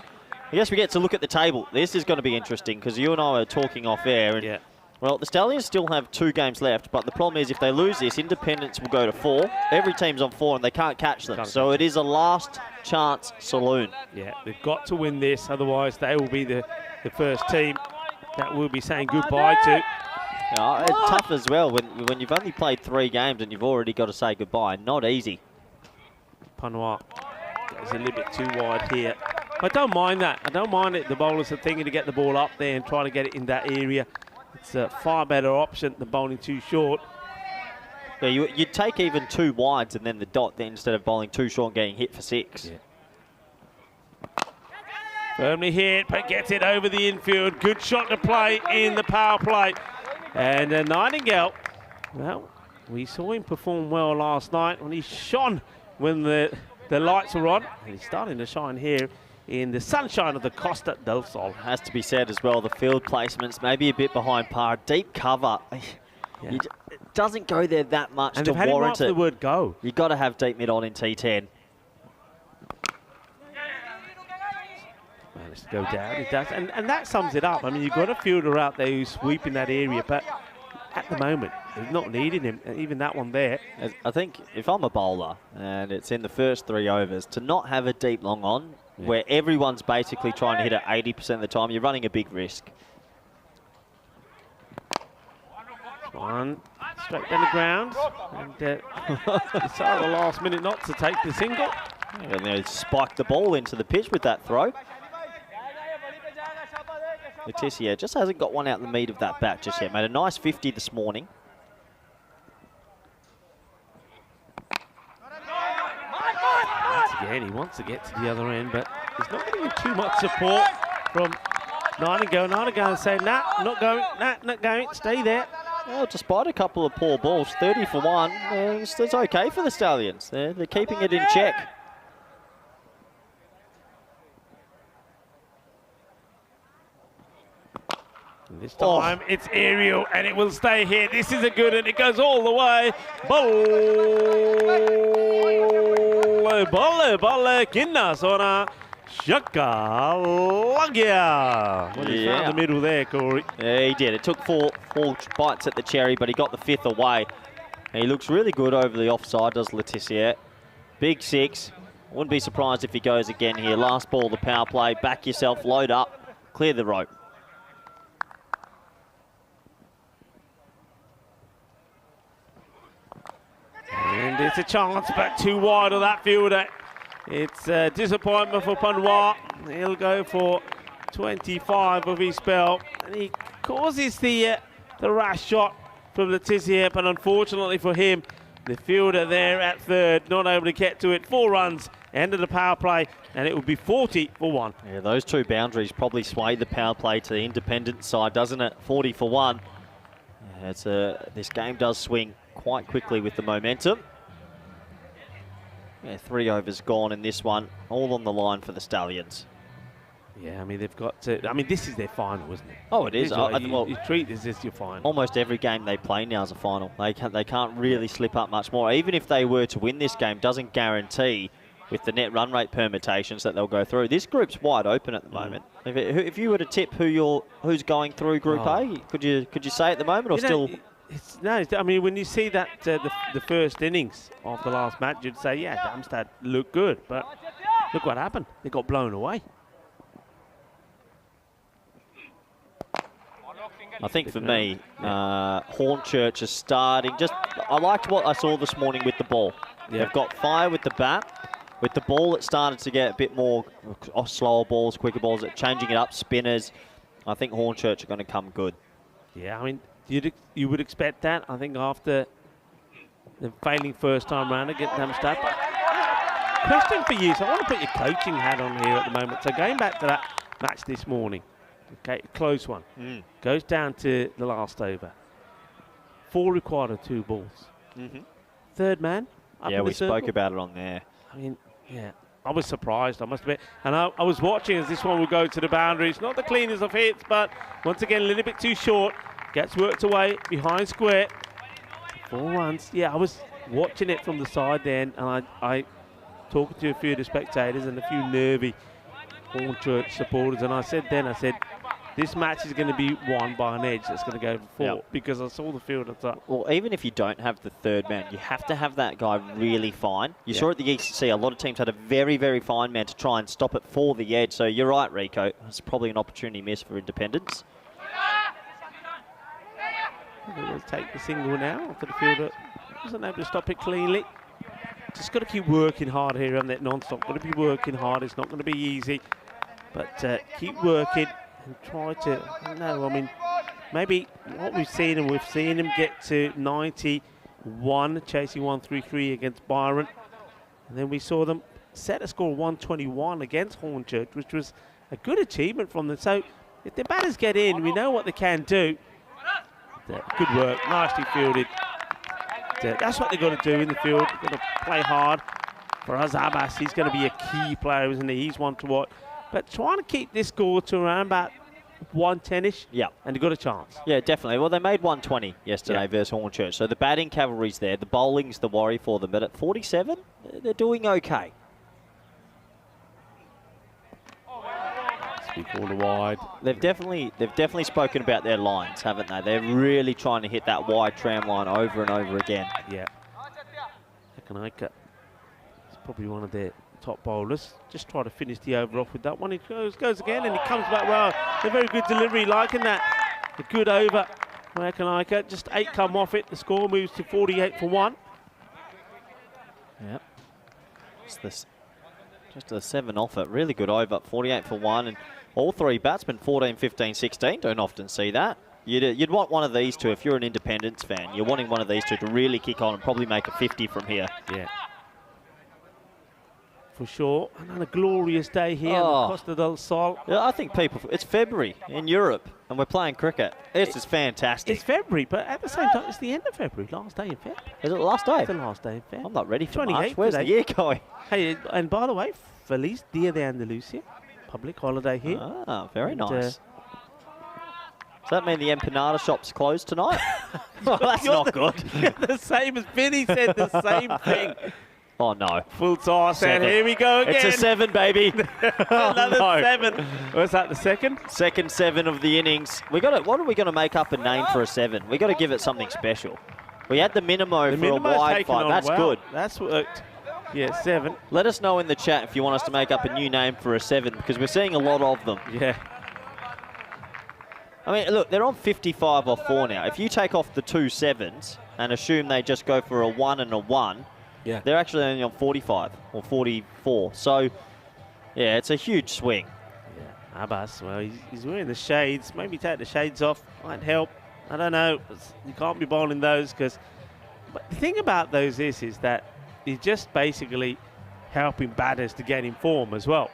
I guess we get to look at the table. This is going to be interesting because you and I were talking off air. And, well, the Stallions still have 2 games left, but the problem is if they lose this, Independence will go to 4. Every team's on 4 and they can't catch them. So it is a last chance saloon. Yeah, they've got to win this, otherwise they will be the first team that we'll be saying goodbye to. Yeah, it's tough as well when you've only played 3 games and you've already got to say goodbye. Not easy. Panua goes a little bit too wide here. I don't mind that. I don't mind it. The bowlers are thinking to get the ball up there and try to get it in that area. It's a far better option than bowling too short. Yeah, you'd take even 2 wides and then the dot then instead of bowling too short and getting hit for 6. Yeah. Firmly hit, but gets it over the infield. Good shot to play in the power play. And Nightingale, well, we saw him perform well last night when he shone when the lights were on. And he's starting to shine here in the sunshine of the Costa del Sol. Has to be said as well, the field placements maybe a bit behind par. Deep cover. Yeah. It doesn't go there that much and to warrant it. The word go. You've got to have deep mid on in T10. Managed to go down, it does. And that sums it up. I mean, you've got a fielder out there who's sweeping that area, but at the moment, they're not needing him, even that one there. I think if I'm a bowler and it's in the first 3 overs, to not have a deep long on, where everyone's basically trying to hit it 80% of the time, you're running a big risk. One straight down the ground, and decided at the last minute not to take the single. And they spiked the ball into the pitch with that throw. Tissier just hasn't got one out in the meat of that bat just yet. Made a nice 50 this morning. Once again, he wants to get to the other end, but he's not getting too much support from Nightingale. Nightingale saying, nah, not going, nah, not going, stay there. Well, despite a couple of poor balls, 30 for 1, it's okay for the Stallions. They're keeping it in check. And this time it's aerial and it will stay here. This is a good and it goes all the way. Bolle, kinna sona. Shaka Lagia. Well, he found the middle there, Corey. Yeah, he did. It took four bites at the cherry, but he got the 5th away. And he looks really good over the offside, does Tissier. Big 6. Wouldn't be surprised if he goes again here. Last ball, the power play. Back yourself, load up, clear the rope. And it's a chance, but too wide of that fielder. It's a disappointment for Panois. He'll go for 25 of his spell. And he causes the rash shot from Tissier, but unfortunately for him, the fielder there at third, not able to get to it. 4 runs, end of the power play, and it would be 40 for 1. Yeah, those 2 boundaries probably sway the power play to the independent side, doesn't it? 40 for 1. Yeah, this game does swing quite quickly with the momentum. Yeah, 3 overs gone in this one, all on the line for the Stallions. Yeah, I mean, they've got to... I mean, this is their final, isn't it? Oh, it is. You treat this as your final. Almost every game they play now is a final. They can't really slip up much more. Even if they were to win this game, doesn't guarantee with the net run rate permutations that they'll go through. This group's wide open at the moment. If you were to tip who's going through Group A, could you say at the moment, or still... I mean, when you see that the first innings of the last match, you'd say, yeah, Darmstadt looked good, but look what happened. They got blown away. I think for me, Hornchurch is starting. I liked what I saw this morning with the ball. Yeah. They've got fire with the bat. With the ball, it started to get a bit more slower balls, quicker balls, changing it up, spinners. I think Hornchurch are going to come good. Yeah, I mean, you would expect that. I think after the failing first time round against Darmstadt. Question for you. So I want to put your coaching hat on here at the moment. So going back to that match this morning, okay, close one. Goes down to the last over. 4 required of 2 balls. Third man. Yeah, we spoke about it on there. I mean, yeah, I was surprised, I must admit. And I was watching as this one would go to the boundaries. Not the cleanest of hits, but once again, a little bit too short. Gets worked away behind square. 4 runs. Yeah, I was watching it from the side then, and I talked to a few of the spectators and a few nervy Hornchurch supporters, and I said, this match is going to be won by an edge that's going to go for 4, because I saw the field. I thought, well, even if you don't have the third man, you have to have that guy really fine. You saw at the ECC, a lot of teams had a very, very fine man to try and stop it for the edge. So you're right, Rico. It's probably an opportunity miss for Independence. We'll take the single now after the fielder wasn't able to stop it cleanly. Just got to keep working hard here on that non-stop. Got to be working hard. It's not going to be easy, but keep working and try to. I mean, maybe what we've seen, and we've seen him get to 91, chasing 133 against Byron, and then we saw them set a score of 121 against Hornchurch, which was a good achievement from them. So if the batters get in, we know what they can do. Good work, nicely fielded. That's what they've got to do in the field. They've got to play hard. For Abbas, he's going to be a key player, isn't he? He's one to watch. But trying to keep this score to around about 110-ish. Yeah. And they've got a chance. Yeah, definitely. Well, they made 120 yesterday versus Hornchurch. So the batting cavalry's there. The bowling's the worry for them. But at 47, they're doing okay. Corner wide. They've definitely spoken about their lines, haven't they? They're really trying to hit that wide tram line over and over again. Yeah. Ekanaika is probably one of their top bowlers. Just try to finish the over off with that one. He goes again, and he comes back well. A very good delivery, liking that. A good over from Ekanaika. Just 8 come off it. The score moves to 48 for 1. Yep. Just a 7 off it. Really good over. 48 for 1. And all 3 batsmen, 14, 15, 16. Don't often see that. You'd want one of these two, if you're an Independence fan, you're wanting one of these two to really kick on and probably make a 50 from here. Yeah. For sure. Another glorious day here on Costa del Sol. Yeah, I think it's February in Europe and we're playing cricket. This is fantastic. It's February, but at the same time, it's the end of February. Last day in Feb. Is it the last day? It's the last day in Feb. I'm not ready for March. Where's the year going? Hey, and by the way, Feliz Dia de Andalusia. Public holiday here. Ah, very nice. Does that mean the empanada shop's closed tonight? Well, that's not good. The same as Vinny said, the same thing. Oh, no. Full toss, and here we go again. It's a 7, baby. Another 7. Was that the second? Second 7 of the innings. What are we going to make up a name for a 7? We got to give it something special. We had the Minimo for a wide fight. That's good. That's worked. Yeah, 7. Let us know in the chat if you want us to make up a new name for a 7, because we're seeing a lot of them. Yeah. I mean, look, they're on 55 off 4 now. If you take off the 2 7s and assume they just go for a 1 and a 1, yeah, they're actually only on 45 or 44. So, yeah, it's a huge swing. Yeah, Abbas, well, he's wearing the shades. Maybe take the shades off. Might help. I don't know. You can't be bowling those because... But the thing about those is that he's just basically helping batters to get in form as well.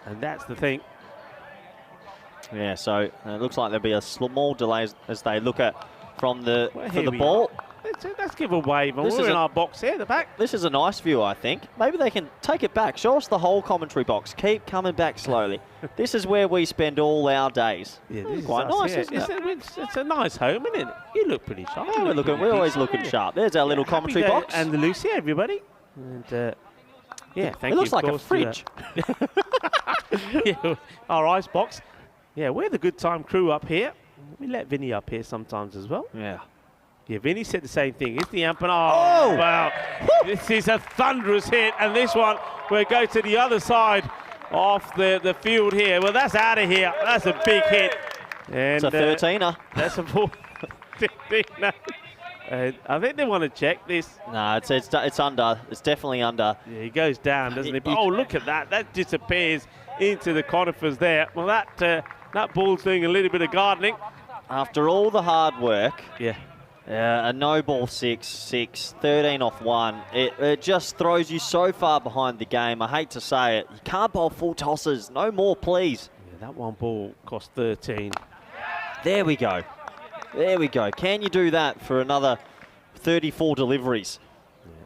And that's the thing. Yeah, so it looks like there'll be a small delay as they look at from the well, ball. Let's give a wave. We're in our box here, the back. This is a nice view, I think. Maybe they can take it back. Show us the whole commentary box. Keep coming back slowly. This is where we spend all our days. Yeah, this is quite nice, isn't it? It's a nice home, isn't it? You look pretty sharp. Yeah, we're always looking sharp. There's our little commentary box. And the Lucy, everybody. And yeah, thank you. It looks like a fridge. Yeah, our ice box. Yeah, we're the good time crew up here. We let Vinny up here sometimes as well. Yeah. Yeah, Vinny said the same thing. It's the empanada. Oh, wow. This is a thunderous hit. And this one, we'll go to the other side of the field here. Well, that's out of here. That's a big hit. And, it's a 13er. That's a 15er. I think they want to check this. No, it's under. It's definitely under. Yeah, he goes down, doesn't he? Oh, look at that. That disappears into the conifers there. Well, that ball's doing a little bit of gardening. After all the hard work. Yeah. A no ball 6, 13 off 1. It just throws you so far behind the game. I hate to say it. You can't bowl full tosses. No more, please. Yeah, that one ball cost 13. There we go. There we go. Can you do that for another 34 deliveries?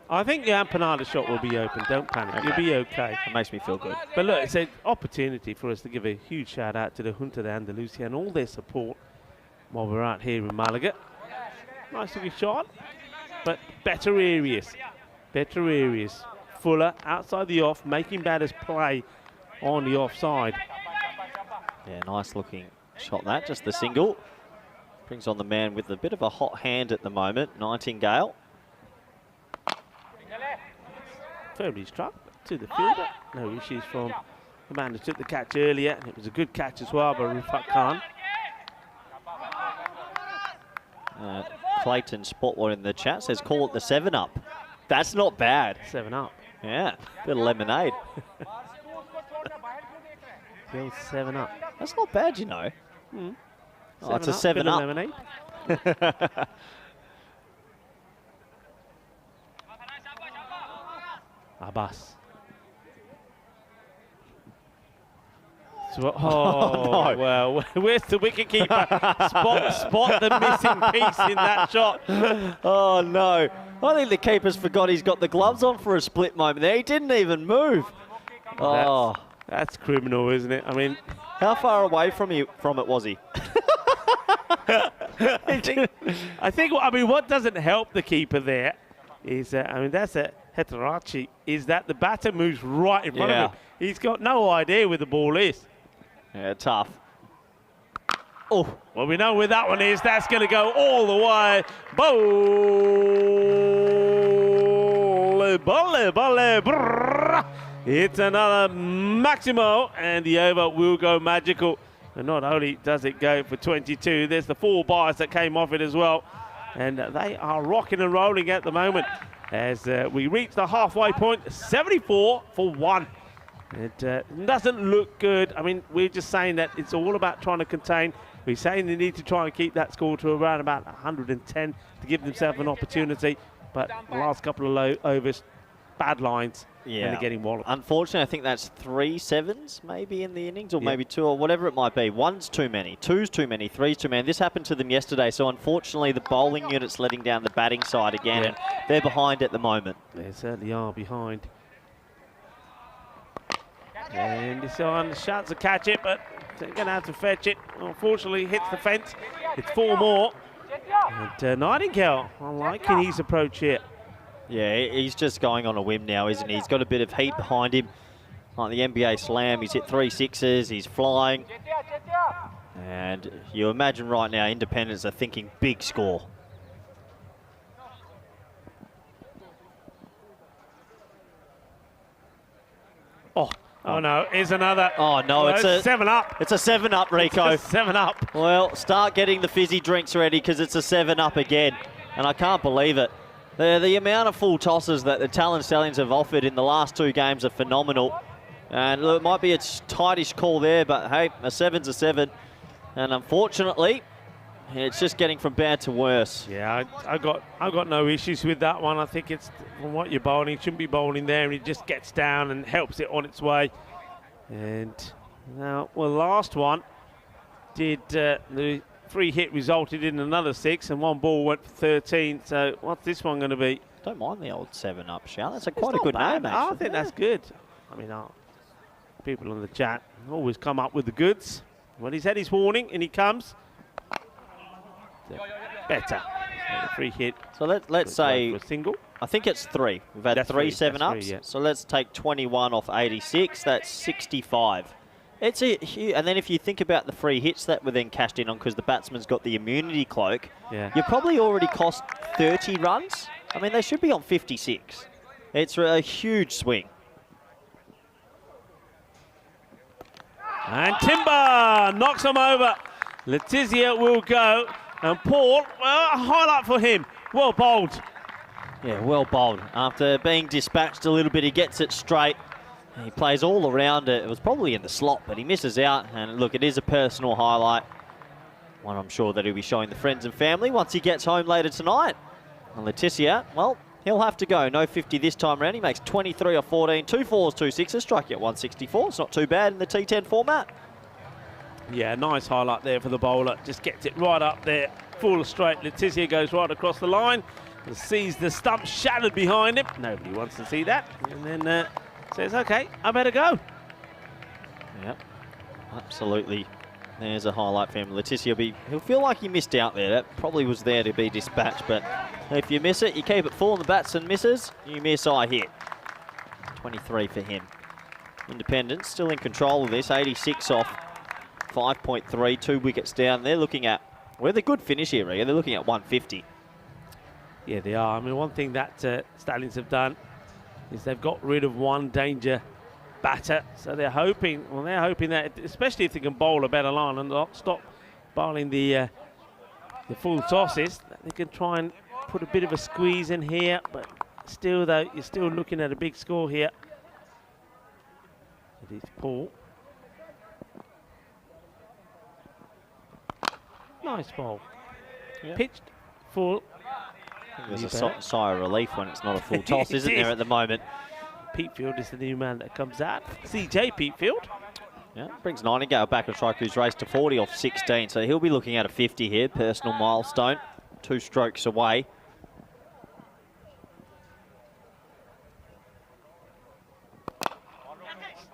I think the empanada shot will be open. Don't panic. Okay. You'll be okay. It makes me feel good. But look, it's an opportunity for us to give a huge shout out to the Junta de Andalusia and all their support while we're out here in Malaga. Nice looking shot, but better areas. Better areas. Fuller outside the off, making batters play on the offside. Yeah, nice looking shot that. Just the single. Brings on the man with a bit of a hot hand at the moment, Nightingale. Firmly struck to the fielder. No issues from the man who took the catch earlier. And it was a good catch as well by Rufat Khan. Clayton Spotler in the chat says, call it the 7-up. That's not bad. 7-up. Yeah, bit of lemonade. Bill 7-up. That's not bad, you know. Mm. Oh, it's a 7-up. Lemonade. Abbas. Oh, no. Well, where's the wicketkeeper? Spot the missing piece in that shot. Oh, no. I think the keeper's forgot he's got the gloves on for a split moment there. He didn't even move. Oh. That's criminal, isn't it? I mean... How far away from it was he? I think, what doesn't help the keeper there is, that's a Heterachi, is that the batter moves right in front of him. He's got no idea where the ball is. Yeah, tough. Oh, well, we know where that one is. That's going to go all the way. Bolle. It's another Maximo, and the over will go magical. And not only does it go for 22, there's the 4 bars that came off it as well. And they are rocking and rolling at the moment as we reach the halfway point, 74 for 1. It doesn't look good. I mean, we're just saying that it's all about trying to contain. We're saying they need to try and keep that score to around about 110 to give themselves an opportunity. But the last couple of overs, bad lines, and they're getting walloped. Unfortunately, I think that's 3 7s maybe in the innings, or maybe 2, or whatever it might be. 1's too many, 2's too many, 3's too many. This happened to them yesterday, so unfortunately the bowling unit's letting down the batting side again, and they're behind at the moment. They certainly are behind. And this one shouts to catch it, but They're going to have to fetch it. Unfortunately, hits the fence. It's 4 more. And Nightingale, I'm liking his approach here. Yeah, he's just going on a whim now, isn't he? He's got a bit of heat behind him. Like the NBA Slam, he's hit 3 sixes, he's flying. And you imagine right now, Independents are thinking big score. Oh no, here's another. Oh no, it's a 7-up. It's a 7-up, Rico. It's a 7-up. Well, start getting the fizzy drinks ready because it's a 7-up again. And I can't believe it. The amount of full tosses that the Talon Stallions have offered in the last 2 games are phenomenal. And look, it might be a tightish call there, but hey, a 7's a 7. And unfortunately, it's just getting from bad to worse. Yeah, I got no issues with that one. I think it's from what you're bowling, shouldn't be bowling there, and he just gets down and helps it on its way. And now, well, last one did the free hit resulted in another 6, and 1 ball went for 13. So what's this one going to be? Don't mind the old 7-up, Shal. That's quite a good name, actually. I think that's good. I mean, people in the chat always come up with the goods. Well, he's had his warning, and he comes. Better. So free hit. So let's say a single. I think it's 3. We've had That's 3 3, 7-ups. yeah. So let's take 21 off 86. That's 65. It's a huge, and then if you think about the free hits that were then cashed in on because the batsman's got the immunity cloak, you probably already cost 30 runs. I mean, they should be on 56. It's a huge swing. And Timber knocks him over. Tissier will go. And Paul, well, a highlight for him. Well bowled. Yeah, well bowled. After being dispatched a little bit, he gets it straight. He plays all around it. It was probably in the slot, but he misses out. And look, it is a personal highlight. One I'm sure that he'll be showing the friends and family once he gets home later tonight. And Tissier, well, he'll have to go. No 50 this time around. He makes 23 or 14, 2 4s, 2 6s, striking at 164. It's not too bad in the T10 format. Yeah, nice highlight there for the bowler. Just gets it right up there, full straight. Tissier goes right across the line and sees the stump shattered behind him. Nobody wants to see that. And then says, okay, I better go. Yep, absolutely. There's a highlight for him. Tissier, he'll feel like he missed out there. That probably was there to be dispatched, but if you miss it, you keep it full and the batsman misses, you miss, I hit. 23 for him. Independents still in control of this, 86 off 5.3, 2 wickets down. They're looking at, well, they're good finish here, Ria. They're looking at 150. Yeah, they are. I mean, one thing that Stallions have done is they've got rid of one danger batter. So they're hoping that, especially if they can bowl a better line and not stop bowling the full tosses, that they can try and put a bit of a squeeze in here. But still, though, you're still looking at a big score here. It is Paul. Nice ball. Yep. Pitched, full. There's a sigh of relief when it's not a full toss, isn't there, at the moment? Peatfield is the new man that comes out. CJ Peatfield. Yeah, brings Nightingale back, a striker who's raced to 40 off 16, so he'll be looking at a 50 here, personal milestone, 2 strokes away.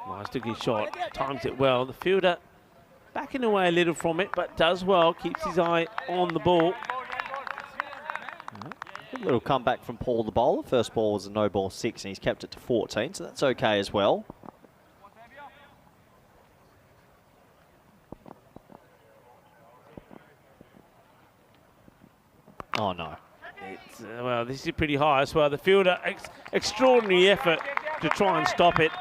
Nice looking shot, times it well. The fielder backing away a little from it, but does well, keeps his eye on the ball. Good little comeback from Paul the bowler. First ball was a no ball 6 and he's kept it to 14, so that's okay as well. Oh no. It's, well, this is pretty high as well. The fielder, extraordinary effort to try and stop it.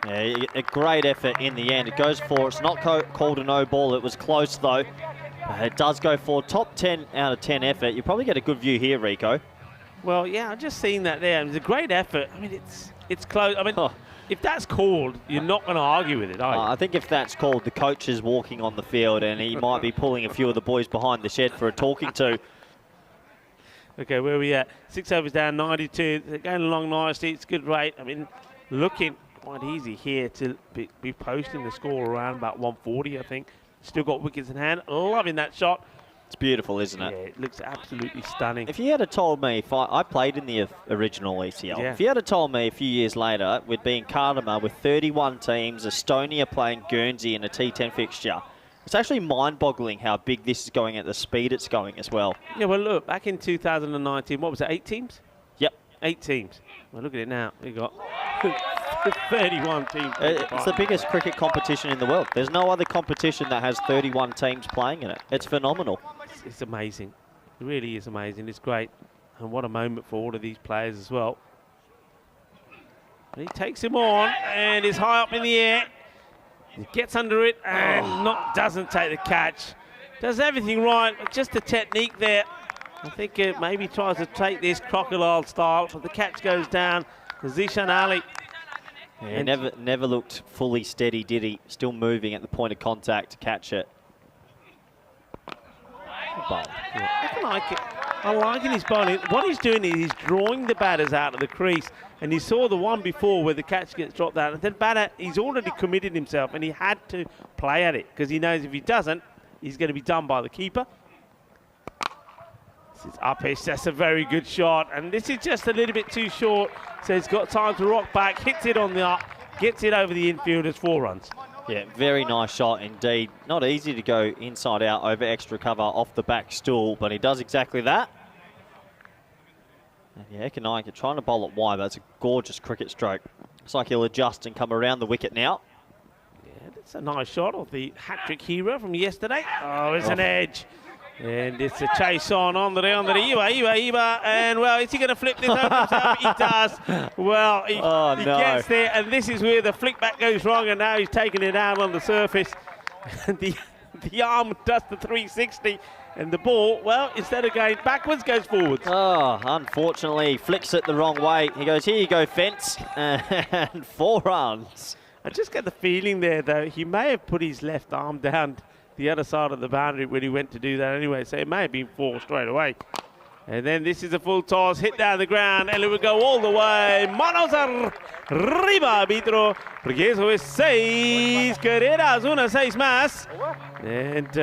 Yeah, a great effort in the end. It goes for, it's not called a no ball. It was close though. It does go for top 10 out of 10 effort. You probably get a good view here, Rico. Well, yeah, I've just seen that there. It's a great effort. I mean, it's close. I mean, if that's called, you're not going to argue with it, are you? I think if that's called, the coach is walking on the field and he might be pulling a few of the boys behind the shed for a talking to. Okay, where are we at? 6 overs down, 92. They're going along nicely. It's a good rate. I mean, looking quite easy here to be posting the score around about 140, I think. Still got wickets in hand. Loving that shot. It's beautiful, isn't it? Yeah, it looks absolutely stunning. If you had told me, I played in the original ECL, if you had told me a few years later we'd be in Kardama with 31 teams, Estonia playing Guernsey in a T10 fixture, it's actually mind-boggling how big this is going at the speed it's going as well. Yeah, well, look, back in 2019, what was it, 8 teams? Yep. 8 teams. Well, look at it now. We've got 31 teams. It's the biggest cricket competition in the world. There's no other competition that has 31 teams playing in it. It's phenomenal. It's amazing. It really is amazing. It's great. And what a moment for all of these players as well. And he takes him on and is high up in the air. He gets under it and doesn't take the catch. Does everything right, just the technique there. I think maybe tries to take this crocodile style, but the catch goes down to Zishan Ali. Yeah, never looked fully steady, did he? Still moving at the point of contact to catch it. I like it. I like his bowling. What he's doing is he's drawing the batters out of the crease. And you saw the one before where the catch gets dropped out. And then batter, he's already committed himself and he had to play at it because he knows if he doesn't, he's going to be done by the keeper. This is uppish. That's a very good shot. And this is just a little bit too short. So he's got time to rock back, hits it on the up, gets it over the infield as 4 runs. Yeah, very nice shot indeed. Not easy to go inside out over extra cover off the back stool, but he does exactly that. And yeah, Ekanaika trying to bowl it wide, but it's a gorgeous cricket stroke. Looks like he'll adjust and come around the wicket now. Yeah, that's a nice shot of the hat-trick hero from yesterday. Oh, it's an edge. And it's a chase on the Iba. And, well, is he going to flip this over himself? He does. Well, he gets there, and this is where the flick back goes wrong, and now he's taking it out on the surface. And the arm does the 360, and the ball, well, instead of going backwards, goes forwards. Oh, unfortunately, he flicks it the wrong way. He goes, here you go, fence, and 4 runs. I just get the feeling there, though, he may have put his left arm down the other side of the boundary when he went to do that anyway, so it may have been 4 straight away. And then this is a full toss, hit down the ground, and it will go all the way. Manos arriba, arbitro, porque eso es 6 carreras, 6 más. And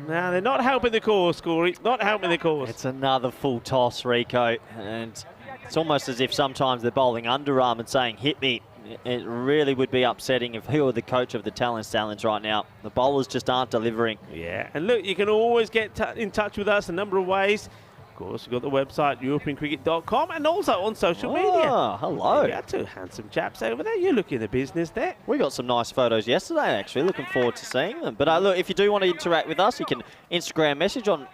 now they're not helping the cause, Corey, not helping the cause. It's another full toss, Rico, and it's almost as if sometimes they're bowling underarm and saying, hit me. It really would be upsetting if he were the coach of the Stallions right now. The bowlers just aren't delivering. Yeah, and look, you can always get in touch with us a number of ways. Of course, we've got the website, europeancricket.com, and also on social media. Oh, hello. We got 2 handsome chaps over there. You're looking at the business there. We got some nice photos yesterday, actually. Looking forward to seeing them. But look, if you do want to interact with us, you can Instagram message on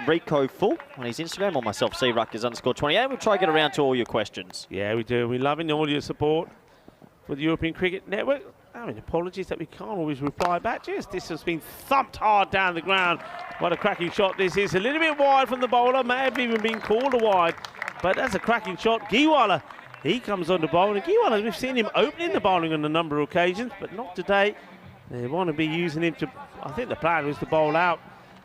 Rico Full on his Instagram, or myself, cruckers_28. We'll try to get around to all your questions. Yeah, we do. We're loving all your support for the European Cricket Network. I mean, apologies that we can't always reply back. Just this has been thumped hard down the ground. What a cracking shot this is. A little bit wide from the bowler. May have even been called a wide. But that's a cracking shot. Giwala, he comes on the bowl. And Giwala, we've seen him opening the bowling on a number of occasions, but not today. They want to be using him to, I think the plan was to bowl out.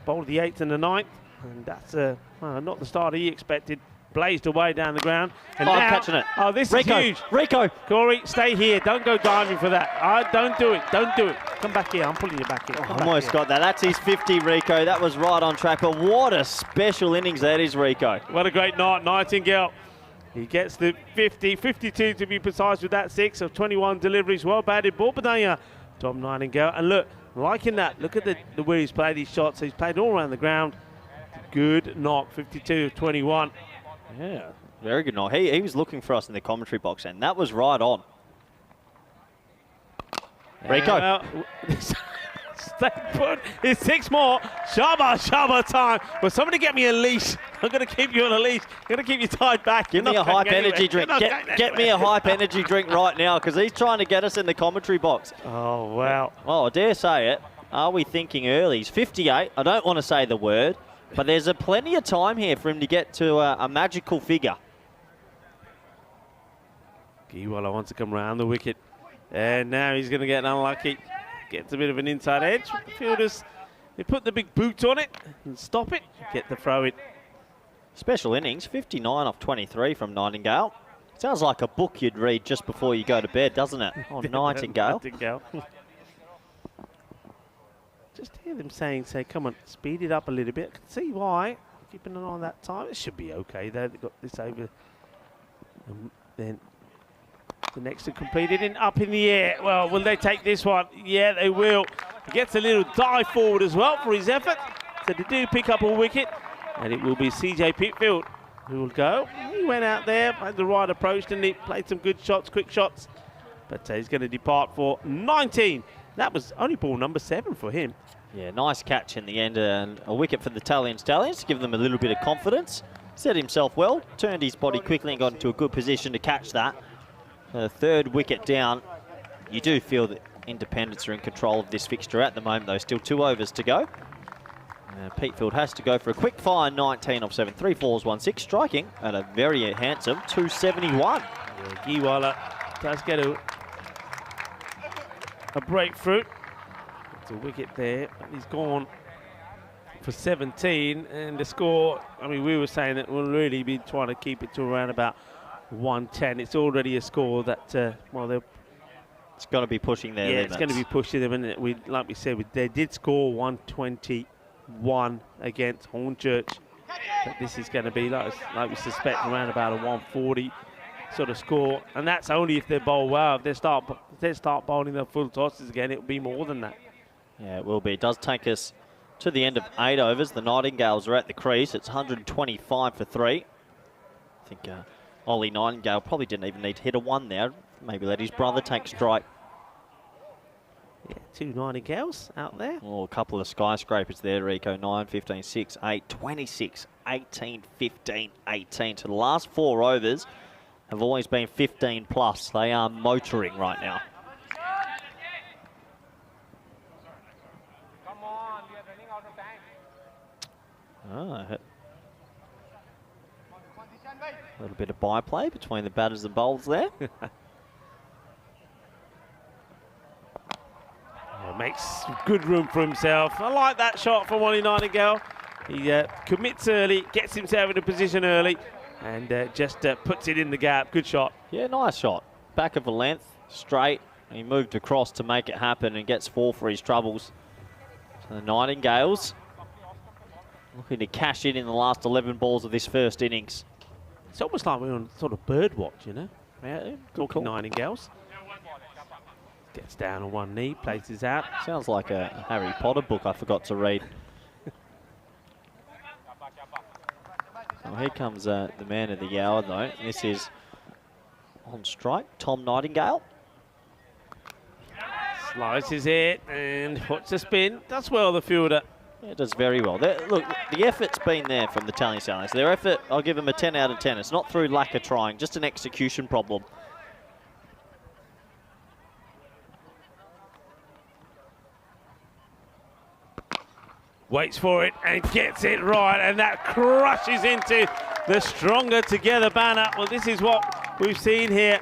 Bowl the 8th and the 9th. And that's not the start he expected. Blazed away down the ground. And I'm now, catching it. Oh, this Rico, is huge. Rico. Corey, stay here. Don't go diving for that. Don't do it. Don't do it. Come back here. I'm pulling you back here. Almost got that. That's his 50, Rico. That was right on track. But what a special innings that is, Rico. What a great night, Nightingale. He gets the 50, 52 to be precise with that 6 of 21 deliveries. Well batted. Ball Badania, Tom Nightingale. And look, liking that. Look at the way he's played these shots. He's played all around the ground. Good knock. 52 of 21. Yeah, very good knock. He was looking for us in the commentary box, and that was right on. Rico. Stay put. It's 6 more. Shabba time. Well, somebody get me a leash. I'm going to keep you on a leash. I'm going to keep you tied back. Give me a hype energy drink. Get me a hype energy drink right now, because he's trying to get us in the commentary box. Oh, wow. Well, I dare say it. Are we thinking early? He's 58. I don't want to say the word. But there's plenty of time here for him to get to a magical figure. Giwala wants to come around the wicket. And now he's going to get unlucky. Gets a bit of an inside edge. The fielders, they put the big boot on it and stop it. Get the throw in. Special innings, 59 off 23 from Nightingale. Sounds like a book you'd read just before you go to bed, doesn't it? On Nightingale. Nightingale. just hear them saying, come on, speed it up a little bit. I can see why. Keeping an eye on that time. It should be okay there. They've got this over. And then the next to complete it up in the air. Well, will they take this one? Yeah, they will. He gets a little dive forward as well for his effort. So they do pick up a wicket. And it will be CJ Pitfield who will go. He went out there, played the right approach, didn't he? Played some good shots, quick shots. But he's going to depart for 19. That was only ball number 7 for him. Yeah, nice catch in the end, and a wicket for the Stallions to give them a little bit of confidence. Set himself well, turned his body quickly and got into a good position to catch that. The third wicket down. You do feel that Independents are in control of this fixture at the moment, though. Still 2 overs to go. Pitfield has to go for a quick fire, 19 off 7, 3 fours, 1 6, striking at a very handsome 271. Yeah, Giwala does get a breakthrough. It's a wicket there, but he's gone for 17, and the score, I mean, we were saying that we'll really be trying to keep it to around about 110. It's already a score that, well, it's got to be pushing their limits. It's going to be pushing them, and like we said, they did score 121 against Hornchurch, but this is going to be, like we suspect, around about a 140 sort of score, and that's only if they bowl well. If they start bowling their full tosses again, it'll be more than that. Yeah, it will be. It does take us to the end of 8 overs. The Nightingales are at the crease. It's 125 for 3. I think Ollie Nightingale probably didn't even need to hit a 1 there. Maybe let his brother take strike. Yeah, 2 Nightingales out there. Oh, a couple of skyscrapers there, Rico. 9, 15, 6, 8, 26, 18, 15, 18. So the last 4 overs have always been 15 plus. They are motoring right now. A little bit of byplay between the batters and bowlers there. Makes good room for himself. I like that shot from Ollie Nightingale. He commits early, gets himself in a position early, and just puts it in the gap. Good shot. Yeah, nice shot. Back of a length, straight. He moved across to make it happen and gets 4 for his troubles. So the Nightingales looking to cash in the last 11 balls of this first innings. It's almost like we're on sort of bird watch, you know. Yeah, talking Nightingales. Gets down on one knee, places out. Sounds like a Harry Potter book I forgot to read. So here comes the man of the hour, though. This is on strike, Tom Nightingale. Slices it and puts a spin. Does well, the fielder. Yeah, it does very well. Look, the effort's been there from the Stallions. Their effort, I'll give them a 10 out of 10. It's not through lack of trying, just an execution problem. Waits for it and gets it right, and that crushes into the stronger together banner. Well, this is what we've seen here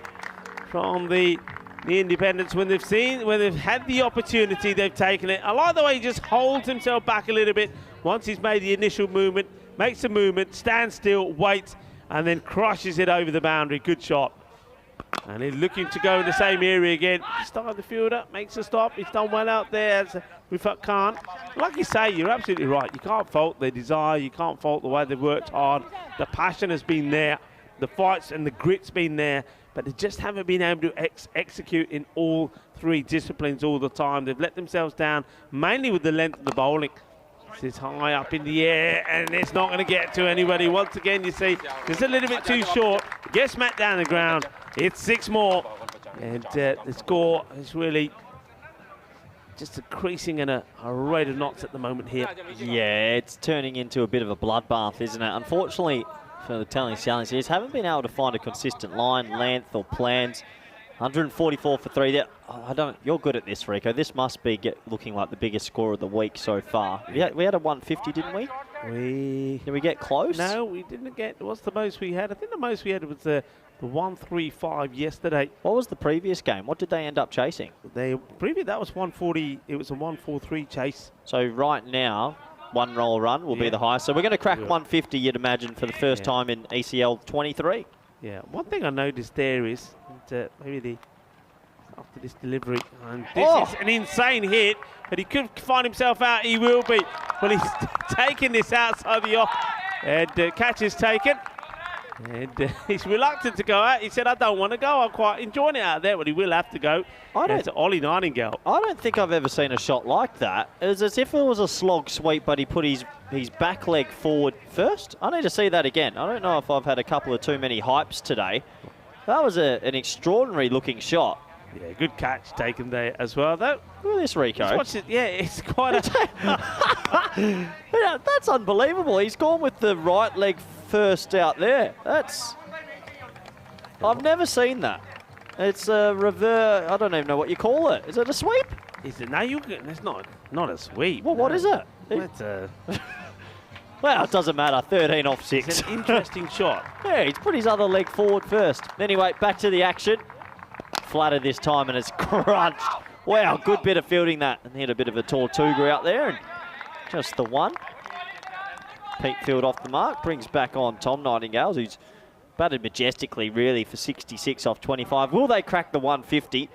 from the Independents when they've had the opportunity, they've taken it. I like the way he just holds himself back a little bit once he's made the initial movement, makes a movement, stands still, waits, and then crushes it over the boundary. Good shot. And he's looking to go in the same area again. Started the fielder, makes a stop. He's done well out there. Rifat Khan. Like you say, you're absolutely right. You can't fault their desire. You can't fault the way they've worked hard. The passion has been there. The fights and the grit's been there. But they just haven't been able to execute in all 3 disciplines all the time. They've let themselves down, mainly with the length of the bowling. This is high up in the air, and it's not going to get to anybody. Once again, you see, it's a little bit too short. Gets smacked down the ground. It's 6 more. And the score is really just increasing in a rate of knots at the moment here. Yeah, it's turning into a bit of a bloodbath, isn't it? Unfortunately, for the Stallions, they haven't been able to find a consistent line, length, or plans. 144 for 3 there. Oh, you're good at this, Rico. This must be looking like the biggest score of the week so far. We had a 150, didn't we? Did we get close? No, we didn't get. What's the most we had? I think the most we had was the 135 yesterday. What was the previous game? What did they end up chasing? That was 140. It was a 143 chase. So right now, 1 roll run will be the highest. So we're going to crack 150, you'd imagine, for the first time in ECL 23. Yeah, one thing I noticed there is maybe the after this delivery. And this is an insane hit, but he could find himself out. He will be. Well, he's taking this outside the off, and catch is taken. And he's reluctant to go out. He said, I don't want to go. I'm quite enjoying it out there, but he will have to go. It's Ollie Nightingale. I don't think I've ever seen a shot like that. It was as if it was a slog sweep, but he put his back leg forward first. I need to see that again. I don't know if I've had a couple of too many hypes today. That was an extraordinary looking shot. Yeah, good catch taken there as well, though. Look at this, Rico. Watch it. Yeah, it's quite a... Yeah, that's unbelievable. He's gone with the right leg first out there. I've never seen that. It's a reverse. I don't even know what you call it. Is it a sweep? Is it? No, it's not a sweep. Well, what is it? It's a... Well, it doesn't matter. 13 off 6. It's an interesting shot. Yeah, he's put his other leg forward first. Anyway, back to the action. Flatter this time, and it's crunched. Wow, good bit of fielding that. And he had a bit of a Tortuga out there, and just the one. Pete Field off the mark, brings back on Tom Nightingale, who's batted majestically, really, for 66 off 25. Will they crack the 150?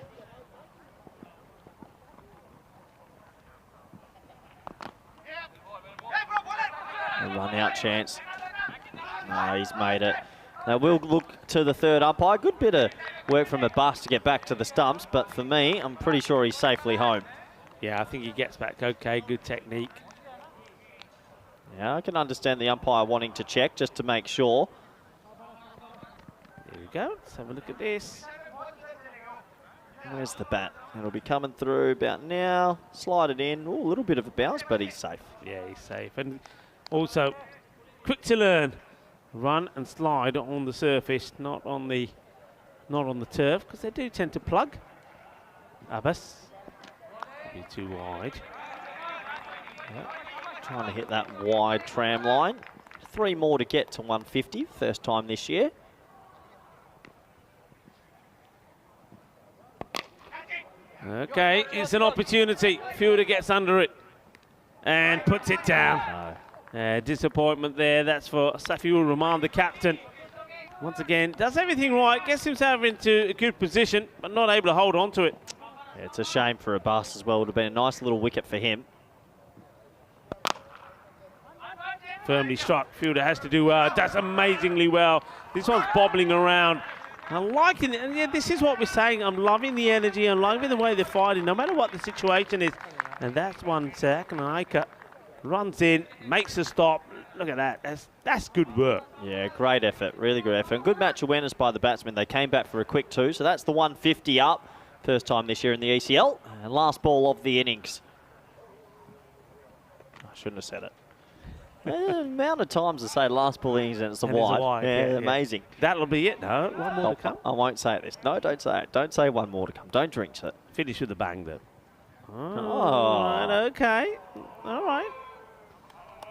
A run-out chance. No, he's made it. Now we'll look to the third umpire. Good bit of work from a bus to get back to the stumps, but for me, I'm pretty sure he's safely home. Yeah, I think he gets back okay. Good technique. Yeah, I can understand the umpire wanting to check just to make sure. There we go. Let's have a look at this. Where's the bat? It'll be coming through about now. Slide it in. Ooh, a little bit of a bounce, but he's safe. Yeah, he's safe. And also, quick to learn. Run and slide on the surface, not on the turf, because they do tend to plug. Abbas. Be too wide. Yep. Trying to hit that wide tram line. 3 more to get to 150, first time this year. Okay, it's an opportunity. Fielder gets under it and puts it down. Disappointment there. That's for Safiul Rahman, the captain. Once again, does everything right, gets himself into a good position, but not able to hold on to it. Yeah, it's a shame for Abbas as well. It would have been a nice little wicket for him. Firmly struck. Fielder has to do well. Does amazingly well. This one's bobbling around. I'm liking it. And yeah, this is what we're saying. I'm loving the energy. I'm loving the way they're fighting, no matter what the situation is. And that's one Akanaika runs in, makes a stop. Look at that. That's good work. Yeah, great effort. Really good effort. And good match awareness by the batsmen. They came back for a quick 2. So that's the 150 up. First time this year in the ECL. And last ball of the innings. I shouldn't have said it. The amount of times to say last ball innings and it's a wide. Yeah, amazing. That'll be it. No, one more to come. I won't say this. No, don't say it. Don't say one more to come. Don't jinx it. Finish with a bang, though. Oh. Right, okay. All right.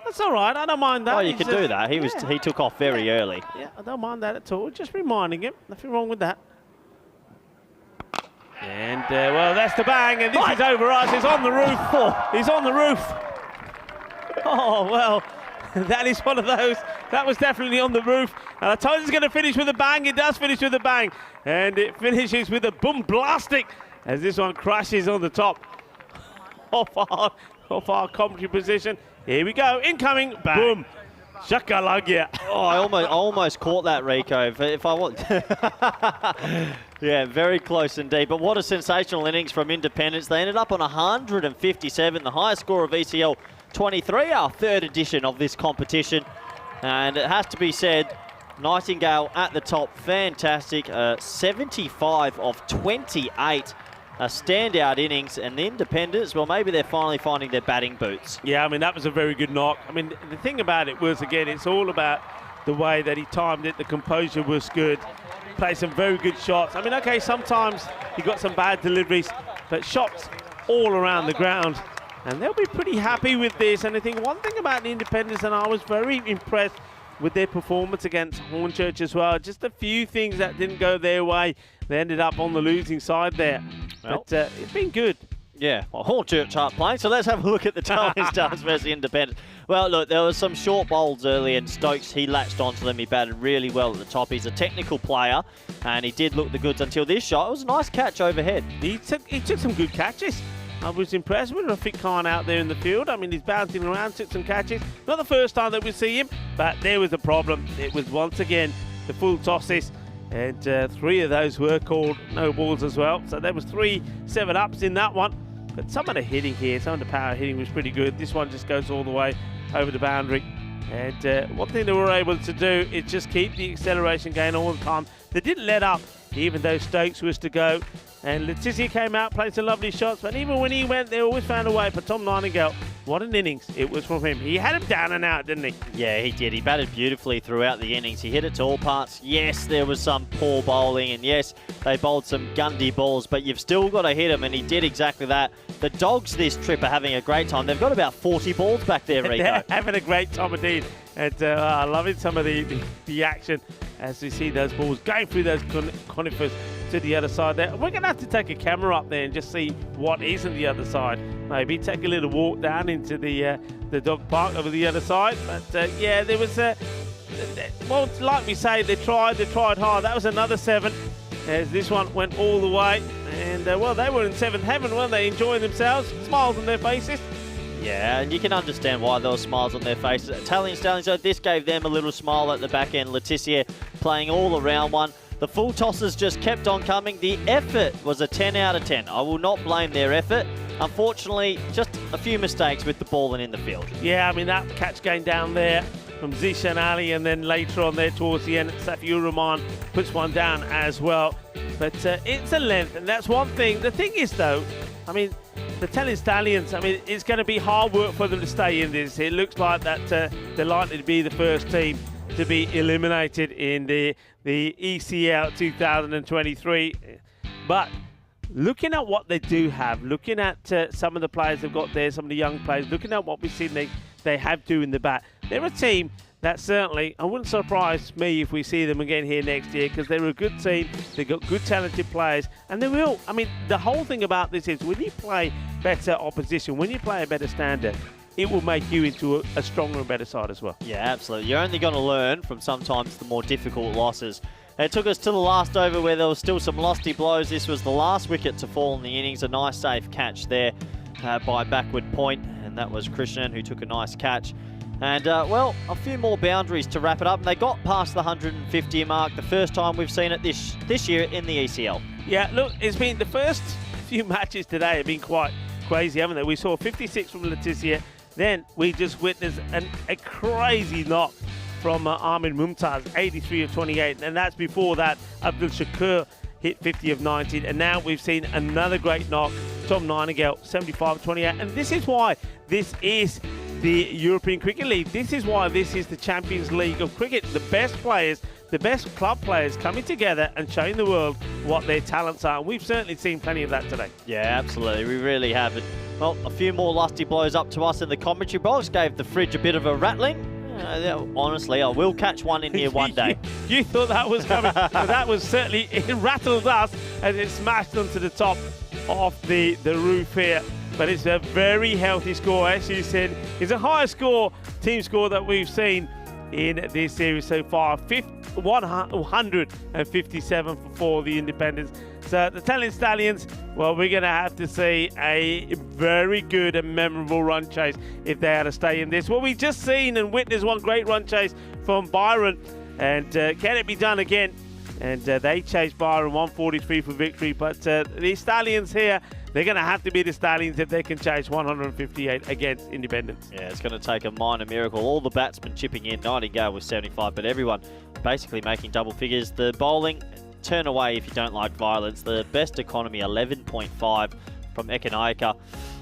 That's all right. I don't mind that. Oh, you can do that. He took off very early. Yeah, I don't mind that at all. Just reminding him. Nothing wrong with that. And, well, that's the bang, and this is over us. He's on the roof. He's on the roof. Oh, well, that is one of those. That was definitely on the roof. And I told you it's going to finish with a bang. It does finish with a bang. And it finishes with a boom blastic as this one crashes on the top of our commentary position. Here we go. Incoming. Bang. Boom. Shakalagya. Oh, I almost caught that, Rico. If I want. Yeah, very close indeed. But what a sensational innings from Independence. They ended up on 157, the highest score of ECL 23, our third edition of this competition. And it has to be said, Nightingale at the top, fantastic. 75 of 28. A standout innings, and the Independents, well, maybe they're finally finding their batting boots. Yeah, I mean, that was a very good knock. I mean, the thing about it was, again, it's all about the way that he timed it. The composure was good. Played some very good shots. I mean, okay, sometimes he got some bad deliveries, but shots all around the ground. And they'll be pretty happy with this. And I think one thing about the Independents, and I was very impressed with their performance against Hornchurch as well. Just a few things that didn't go their way. They ended up on the losing side there. Well, but it's been good. Yeah, well, all chart playing. So let's have a look at the Stallions versus the Independents. Well, look, there was some short bowls early, and Stokes, he latched onto them. He batted really well at the top. He's a technical player, and he did look the goods until this shot. It was a nice catch overhead. He took some good catches. I was impressed with Rafiq Khan out there in the field. I mean, he's bouncing around, took some catches. Not the first time that we see him, but there was a problem. It was once again the full tosses, and 3 of those were called no balls as well. So there was 3 7-ups in that one. But some of the hitting here, some of the power hitting was pretty good. This one just goes all the way over the boundary. And one thing they were able to do is just keep the acceleration going all the time. They didn't let up, even though Stokes was to go. And Tissier came out, played some lovely shots, but even when he went, they always found a way. For Tom Nightingale, what an innings it was from him. He had him down and out, didn't he? Yeah, he did. He batted beautifully throughout the innings. He hit it to all parts. Yes, there was some poor bowling, and yes, they bowled some gundy balls, but you've still got to hit him, and he did exactly that. The Dogs this trip are having a great time. They've got about 40 balls back there, Rico. They're having a great time indeed. And I love it, some of the action as we see those balls going through those conifers to the other side there. We're going to have to take a camera up there and just see what is on the other side. Maybe take a little walk down into the dog park over the other side. But yeah, there was well, like we say, they tried hard. That was another 7 as this one went all the way. And well, they were in 7th heaven, weren't they? Enjoying themselves, smiles on their faces. Yeah, and you can understand why there were smiles on their faces. Italian Stallions, so this gave them a little smile at the back end. Tissier playing all around one. The full tosses just kept on coming. The effort was a 10 out of 10. I will not blame their effort. Unfortunately, just a few mistakes with the ball and in the field. Yeah, I mean, that catch going down there from Zishan Ali, and then later on there towards the end, Safiur Rahman puts one down as well. But it's a length, and that's one thing. The thing is, though, I mean, the Italian Stallions, I mean, it's going to be hard work for them to stay in this. It looks like that they're likely to be the first team to be eliminated in the ECL 2023. But looking at what they do have, looking at some of the players they've got there, some of the young players, looking at what we've seen they have do in the bat, they're a team that certainly, I wouldn't surprise me if we see them again here next year, because they're a good team, they've got good talented players, and they will. I mean, the whole thing about this is when you play better opposition, when you play a better standard, it will make you into a stronger and better side as well. Yeah, absolutely. You're only going to learn from sometimes the more difficult losses. It took us to the last over where there was still some lofty blows. This was the last wicket to fall in the innings. A nice safe catch there by backward point, and that was Krishnan who took a nice catch. And, well, a few more boundaries to wrap it up. And they got past the 150 mark, the first time we've seen it this year in the ECL. Yeah, look, it's been the first few matches today have been quite crazy, haven't they? We saw 56 from Tissier. Then we just witnessed a crazy knock from Ahmed Mumtaz, 83 of 28. And that's before that, Abdul Shakur hit 50 of 19. And now we've seen another great knock, Tom Nightingale, 75 of 28. And this is why this is the European Cricket League. This is why this is the Champions League of cricket. The best players, the best club players coming together and showing the world what their talents are. And we've certainly seen plenty of that today. Yeah, absolutely. We really have. Well, a few more lusty blows up to us in the commentary box. Gave the fridge a bit of a rattling. Honestly, I will catch one in here one day. You thought that was coming. But that was certainly, it rattled us as it smashed onto the top of the roof here. But it's a very healthy score. As you said, it's a higher score, team score that we've seen in this series so far. 157 for the Independents. So the Italian Stallions, well, we're going to have to see a very good and memorable run chase if they are to stay in this. Well, we just seen and witnessed one great run chase from Byron. And can it be done again? And they chased Byron 143 for victory. But the Stallions here, they're going to have to be the Stallions if they can chase 158 against Independents. Yeah, it's going to take a minor miracle. All the batsmen chipping in. Nightingale was 75, but everyone basically making double figures. The bowling, turn away if you don't like violence. The best economy, 11.5 from Ekanaika.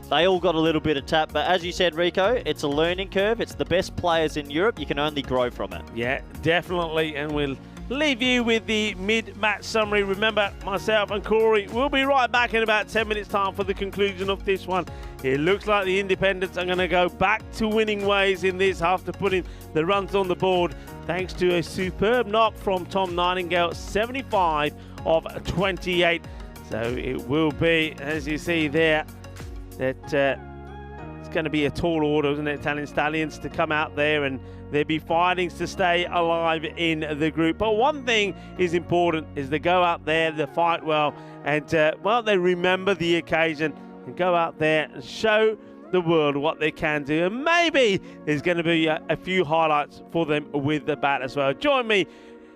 They all got a little bit of tap, but as you said, Rico, it's a learning curve. It's the best players in Europe. You can only grow from it. Yeah, definitely, and we'll leave you with the mid-match summary. Remember, myself and Corey will be right back in about 10 minutes' time for the conclusion of this one. It looks like the Independents are going to go back to winning ways in this after putting the runs on the board, thanks to a superb knock from Tom Nightingale, 75 of 28. So it will be, as you see there, that it's going to be a tall order, isn't it, Italian Stallions, to come out there, and they'll be fighting to stay alive in the group. But one thing is important, is they go out there, they fight well, and well, they remember the occasion and go out there and show the world what they can do. And maybe there's going to be a few highlights for them with the bat as well. Join me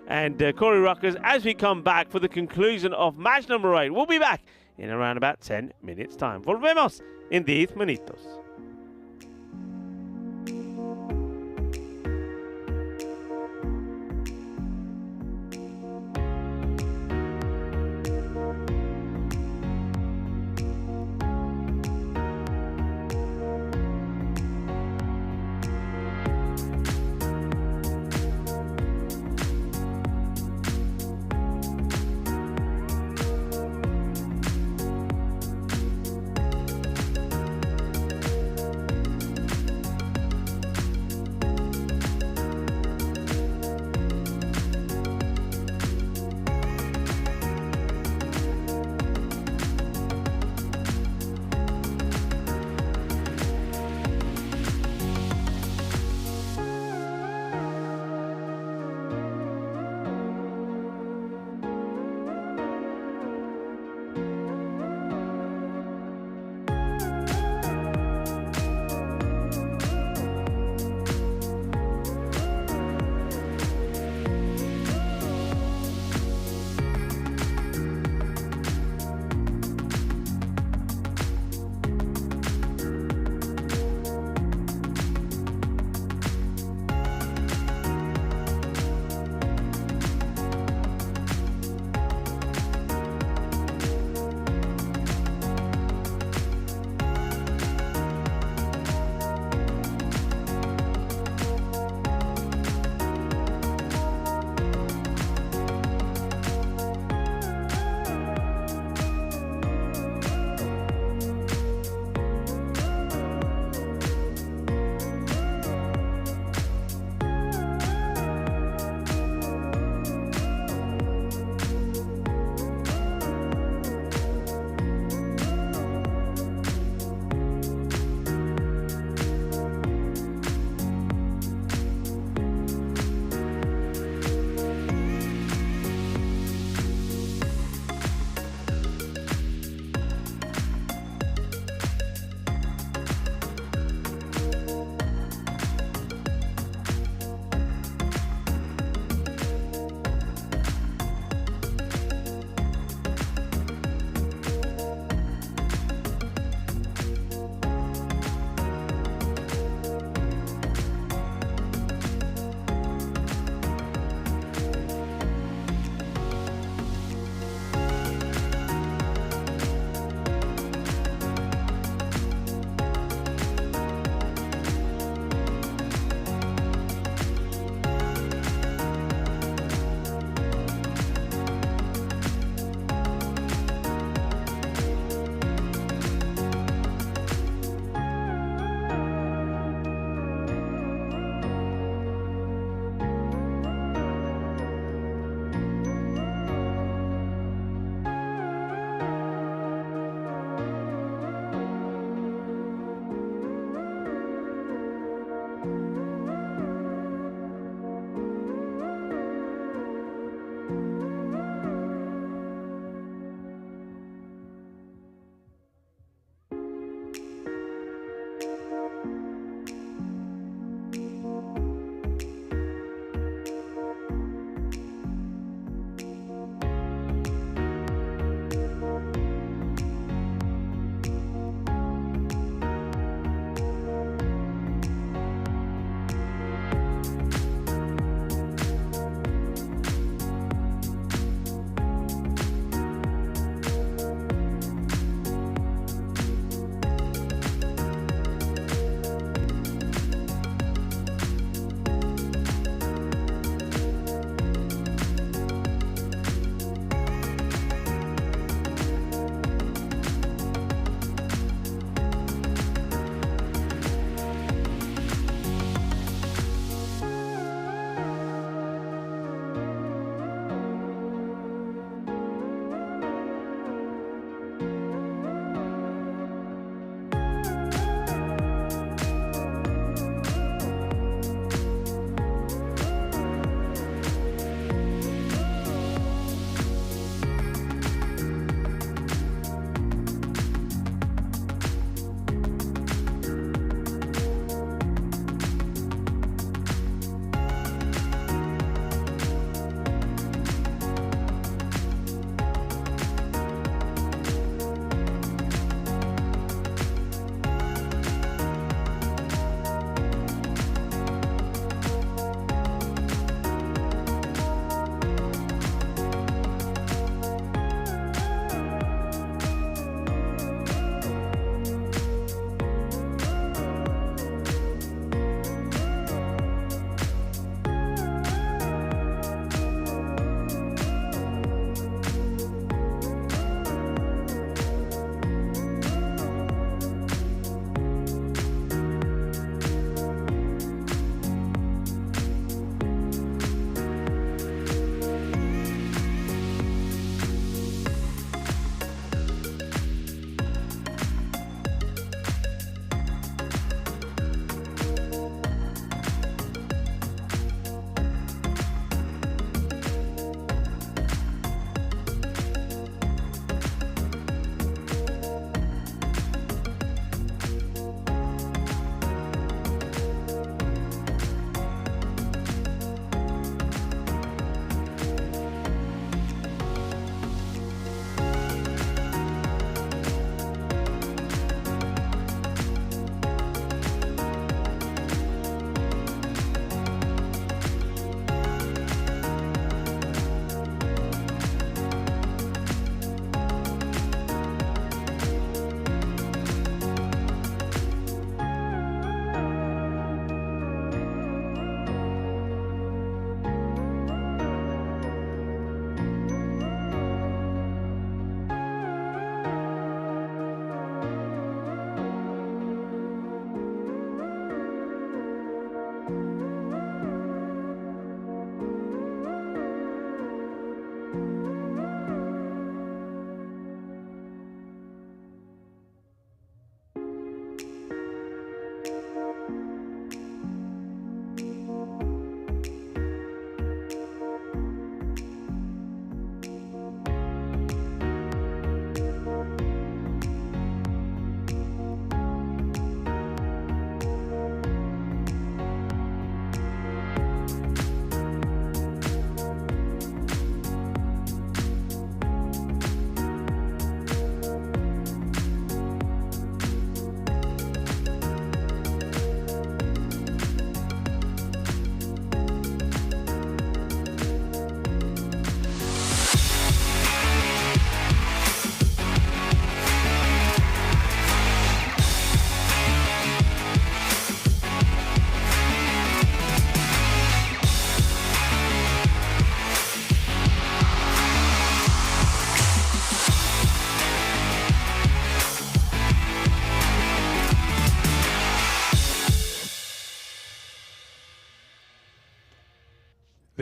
and Corey Ruckers as we come back for the conclusion of match number 8. We'll be back in around about 10 minutes time. Volvemos in 10 minutos.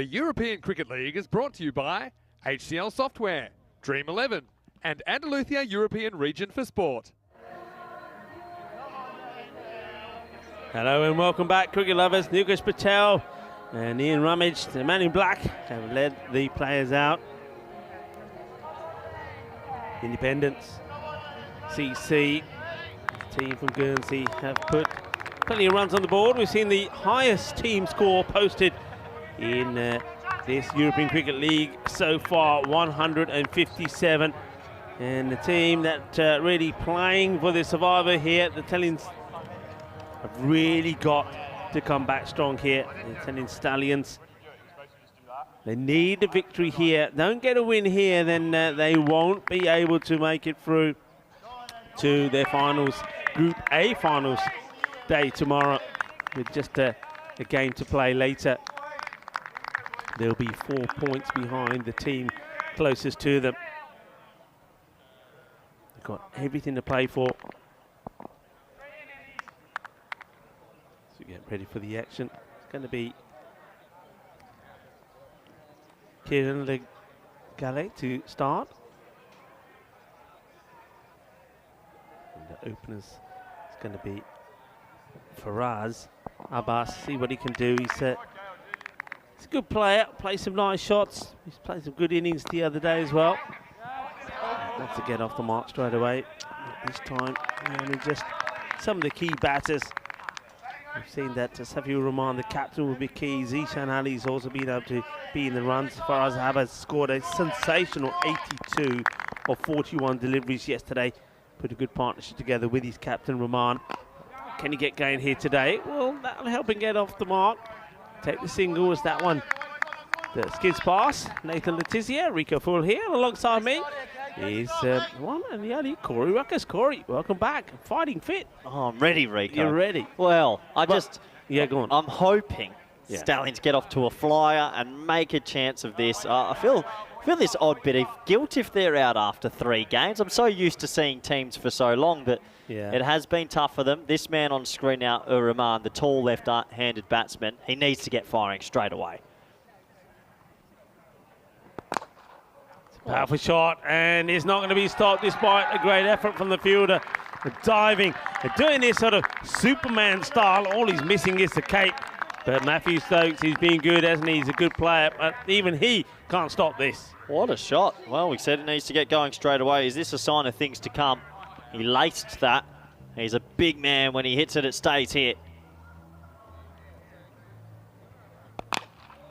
The European Cricket League is brought to you by HCL Software, Dream 11, and Andalusia European Region for Sport. Hello and welcome back, cricket lovers. Nikesh Patel and Ian Rummage, the man in black, have led the players out. Independence, CC, team from Guernsey have put plenty of runs on the board. We've seen the highest team score posted in this European Cricket League so far, 157. And the team that really playing for the survivor here, the Stallions, have really got to come back strong here. The Stallions, they need a victory here. Don't get a win here, then they won't be able to make it through to their finals, Group A finals day tomorrow, with just a game to play later. They'll be 4 points behind the team closest to them. They've got everything to play for. So get ready for the action. It's going to be Kieran Legale to start. And the openers is going to be Faraz Abbas. See what he can do. He's a good player, plays some nice shots. He's played some good innings the other day as well. Wants to get off the mark straight away. This time, and just some of the key batters. We've seen that Safiur Rahman, the captain, will be key. Zishan Ali's also been able to be in the runs. Faraz Abbas scored a sensational 82 of 41 deliveries yesterday. Put a good partnership together with his captain, Rahman. Can he get going here today? Well, that'll help him get off the mark. Take the single as that one. The skids pass. Nathan Le Tissier, Rico Full here. And alongside me is one and the only Corey Ruckus. Corey, welcome back. Fighting fit. Oh, I'm ready, Rico. You're ready. Well, yeah, go on. I'm hoping Stallions get off to a flyer and make a chance of this. I feel this odd bit of guilt if they're out after 3 games. I'm so used to seeing teams for so long, but it has been tough for them. This man on screen now, Rahman, the tall left-handed batsman, he needs to get firing straight away. Powerful shot, and it's not going to be stopped despite a great effort from the fielder. Diving, doing this sort of Superman style. All he's missing is the cape. But Matthew Stokes, he's been good, hasn't he? He's a good player, but even he can't stop this. What a shot. Well, we said it needs to get going straight away. Is this a sign of things to come? He laced that. He's a big man. When he hits it, it stays hit.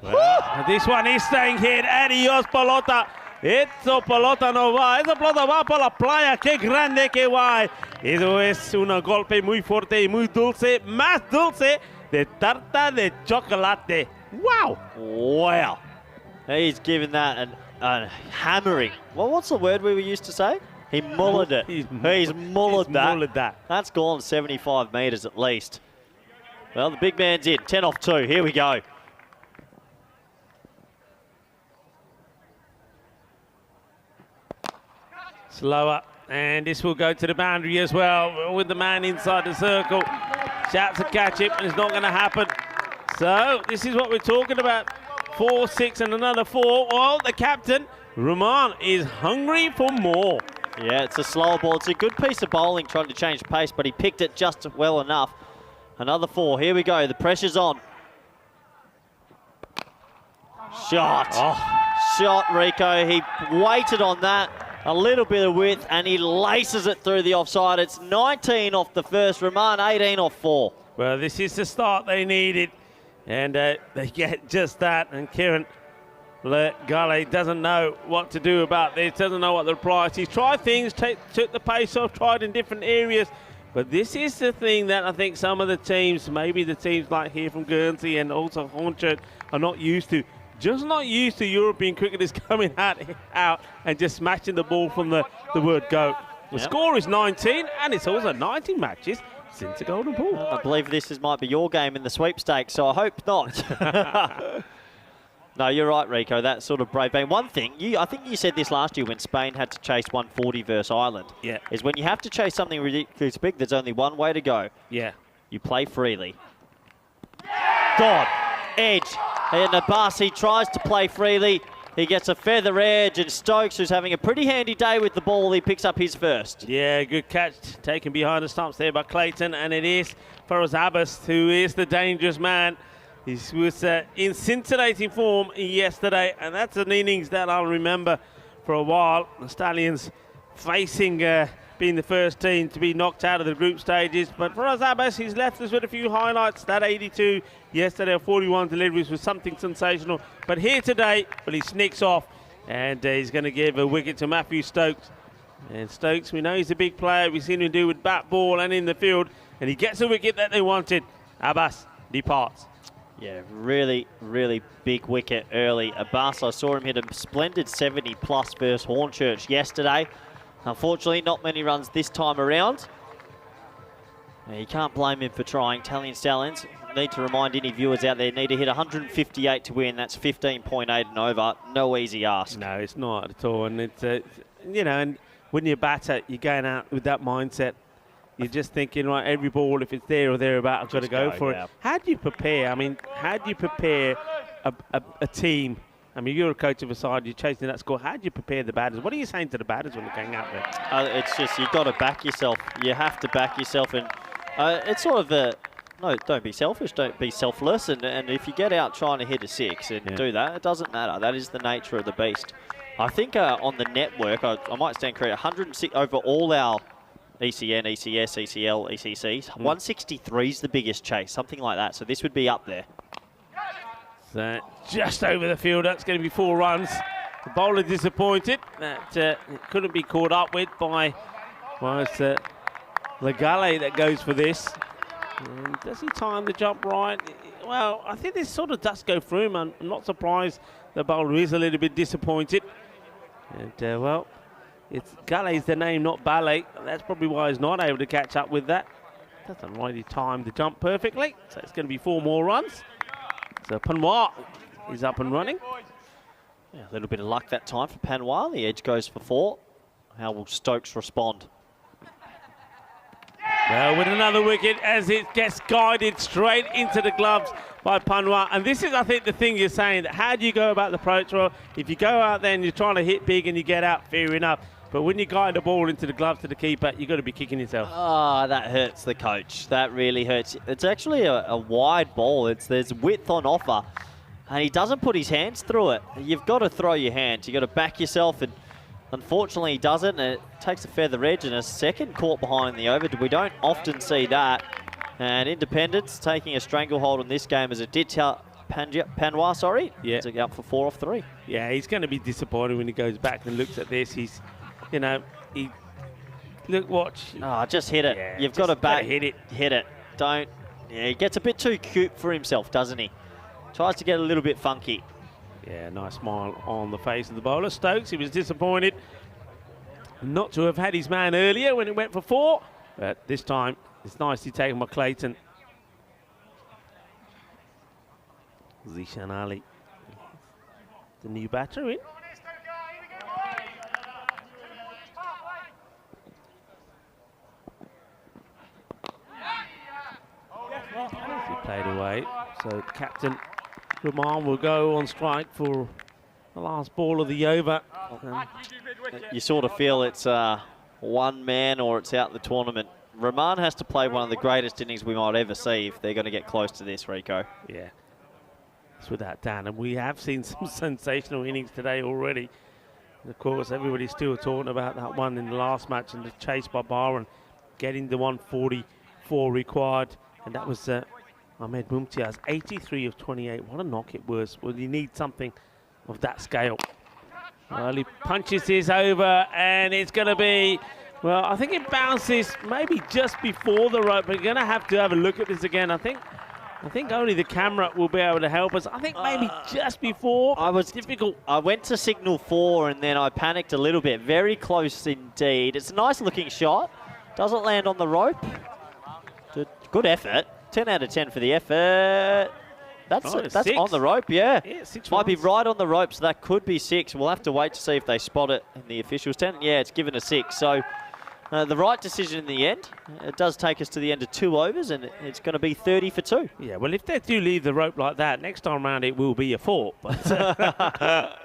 Well, this one is staying hit. Adios, pelota. Esa pelota no va. Esa pelota va para la playa. Qué grande que va. Eso es un golpe muy fuerte y muy dulce. Más dulce de tarta de chocolate. Wow. Wow. He's given that a hammering. Well, what's the word we used to say? He mullered it. He's mullered that. That's gone 75 metres at least. Well, the big man's in. 10 off 2. Here we go. Slower. And this will go to the boundary as well with the man inside the circle. Shouts to catch it, and it's not going to happen. So this is what we're talking about. 4, 6 and another 4. Well, the captain, Rahman, is hungry for more. Yeah, it's a slower ball. It's a good piece of bowling trying to change pace, but he picked it just well enough. Another 4. Here we go. The pressure's on. Shot. Oh. Shot, Rico. He waited on that. A little bit of width, and he laces it through the offside. It's 19 off the first. Rahman, 18 off 4. Well, this is the start they needed. And they get just that. And Kieran Legale doesn't know what to do about this, doesn't know what the reply is. He's tried things, took the pace off, tried in different areas. But this is the thing that I think some of the teams, maybe the teams like here from Guernsey and also Hornchurch, are not used to. Just not used to European cricketers coming out and just smashing the ball from the word go. The score is 19, and it's also 19 matches since the Golden Ball. I believe this might be your game in the sweepstakes, so I hope not. No, you're right, Rico. That sort of brave. One thing, I think you said this last year when Spain had to chase 140 versus Ireland. Yeah. Is when you have to chase something ridiculously big, there's only one way to go. Yeah. You play freely. God, edge. And Abbas, he tries to play freely. He gets a feather edge, and Stokes, who's having a pretty handy day with the ball, he picks up his first. Yeah, good catch taken behind the stumps there by Clayton, and it is Faraz Abbas, who is the dangerous man. He was in scintillating form yesterday, and that's an innings that I'll remember for a while. The Stallions facing being the first team to be knocked out of the group stages. But Faraz Abbas, he's left us with a few highlights. That 82 yesterday, 41 deliveries was something sensational. But here today, well, he sneaks off, and he's going to give a wicket to Matthew Stokes. And Stokes, we know he's a big player. We've seen him do with bat, ball, and in the field. And he gets a wicket that they wanted. Abbas departs. Yeah, really, really big wicket early. Abbas, I saw him hit a splendid 70-plus versus Hornchurch yesterday. Unfortunately, not many runs this time around. You can't blame him for trying. Italian Stallions need to remind any viewers out there, need to hit 158 to win. That's 15.8 and over. No easy ask. No, it's not at all. And it's, you know, and when you're a batter, you're going out with that mindset. You're just thinking, right, every ball, if it's there or thereabout, I've got to go for it. How do you prepare? I mean, how do you prepare a team? I mean, you're a coach of a side, you're chasing that score. How do you prepare the batters? What are you saying to the batters when they're going out there? It's just, you've got to back yourself. You have to back yourself. And it's sort of a, no, don't be selfish, don't be selfless. And if you get out trying to hit a six and do that, it doesn't matter. That is the nature of the beast. I think on the network, I might stand correct, 106 over all our ECN, ECS, ECL, ECCs. 163 is the biggest chase, something like that. So this would be up there. So just over the field, that's going to be 4 runs. The bowler disappointed. That couldn't be caught up with by, well, it's Legale that goes for this. Does he time the jump right? Well, I think this sort of does go through him. I'm not surprised the bowler is a little bit disappointed. And, well, it's Gale's the name, not Ballet. That's probably why he's not able to catch up with that. Doesn't really time the jump perfectly. So it's going to be 4 more runs. So Panois is up and running. Yeah, a little bit of luck that time for Panois. The edge goes for 4. How will Stokes respond? Well, with another wicket as it gets guided straight into the gloves by Panois. And this is, I think, the thing you're saying, that how do you go about the approach? Well, if you go out there and you're trying to hit big and you get out, fair enough. But when you guide the ball into the gloves to the keeper, you've got to be kicking yourself. Ah, that hurts the coach. That really hurts. It's actually a wide ball. There's width on offer. And he doesn't put his hands through it. You've got to throw your hands. You've got to back yourself. And unfortunately, he doesn't. And it takes a feather edge and a second caught behind the over. We don't often see that. And Independence taking a stranglehold on this game as it did Panois, sorry. Yeah. To get up for 4 off 3. Yeah, he's going to be disappointed when he goes back and looks at this. He's, you know, look, watch. Oh, just hit it. Yeah, You've got to back. Hit it. Hit it. Don't. Yeah, he gets a bit too cute for himself, doesn't he? Tries to get a little bit funky. Yeah, nice smile on the face of the bowler. Stokes, he was disappointed not to have had his man earlier when it went for 4. But this time, it's nicely taken by Clayton. Zishan Ali, the new batter in. He played away. So captain Rahman will go on strike for the last ball of the over. You sort of feel it's one man or it's out the tournament. Rahman has to play one of the greatest innings we might ever see if they're going to get close to this, Rico. Yeah, it's without doubt. And we have seen some sensational innings today already. And of course, everybody's still talking about that one in the last match and the chase by Byron, getting the 144 required. And that was Ahmed Mumtiaz, 83 of 28. What a knock it was. Well, you need something of that scale. Well, he punches this over, and it's going to be, well, I think it bounces maybe just before the rope. But you're going to have a look at this again. I think only the camera will be able to help us. I think maybe just before. I was difficult. I went to signal 4, and then I panicked a little bit. Very close indeed. It's a nice-looking shot. Doesn't land on the rope. Good effort. 10 out of 10 for the effort. That's on the rope, yeah. Might be right on the rope, so that could be 6. We'll have to wait to see if they spot it in the officials' tent. Yeah, it's given a 6. So The right decision in the end. It does take us to the end of 2 overs, and it's going to be 30 for 2. Yeah, well, if they do leave the rope like that, next time round it will be a 4. But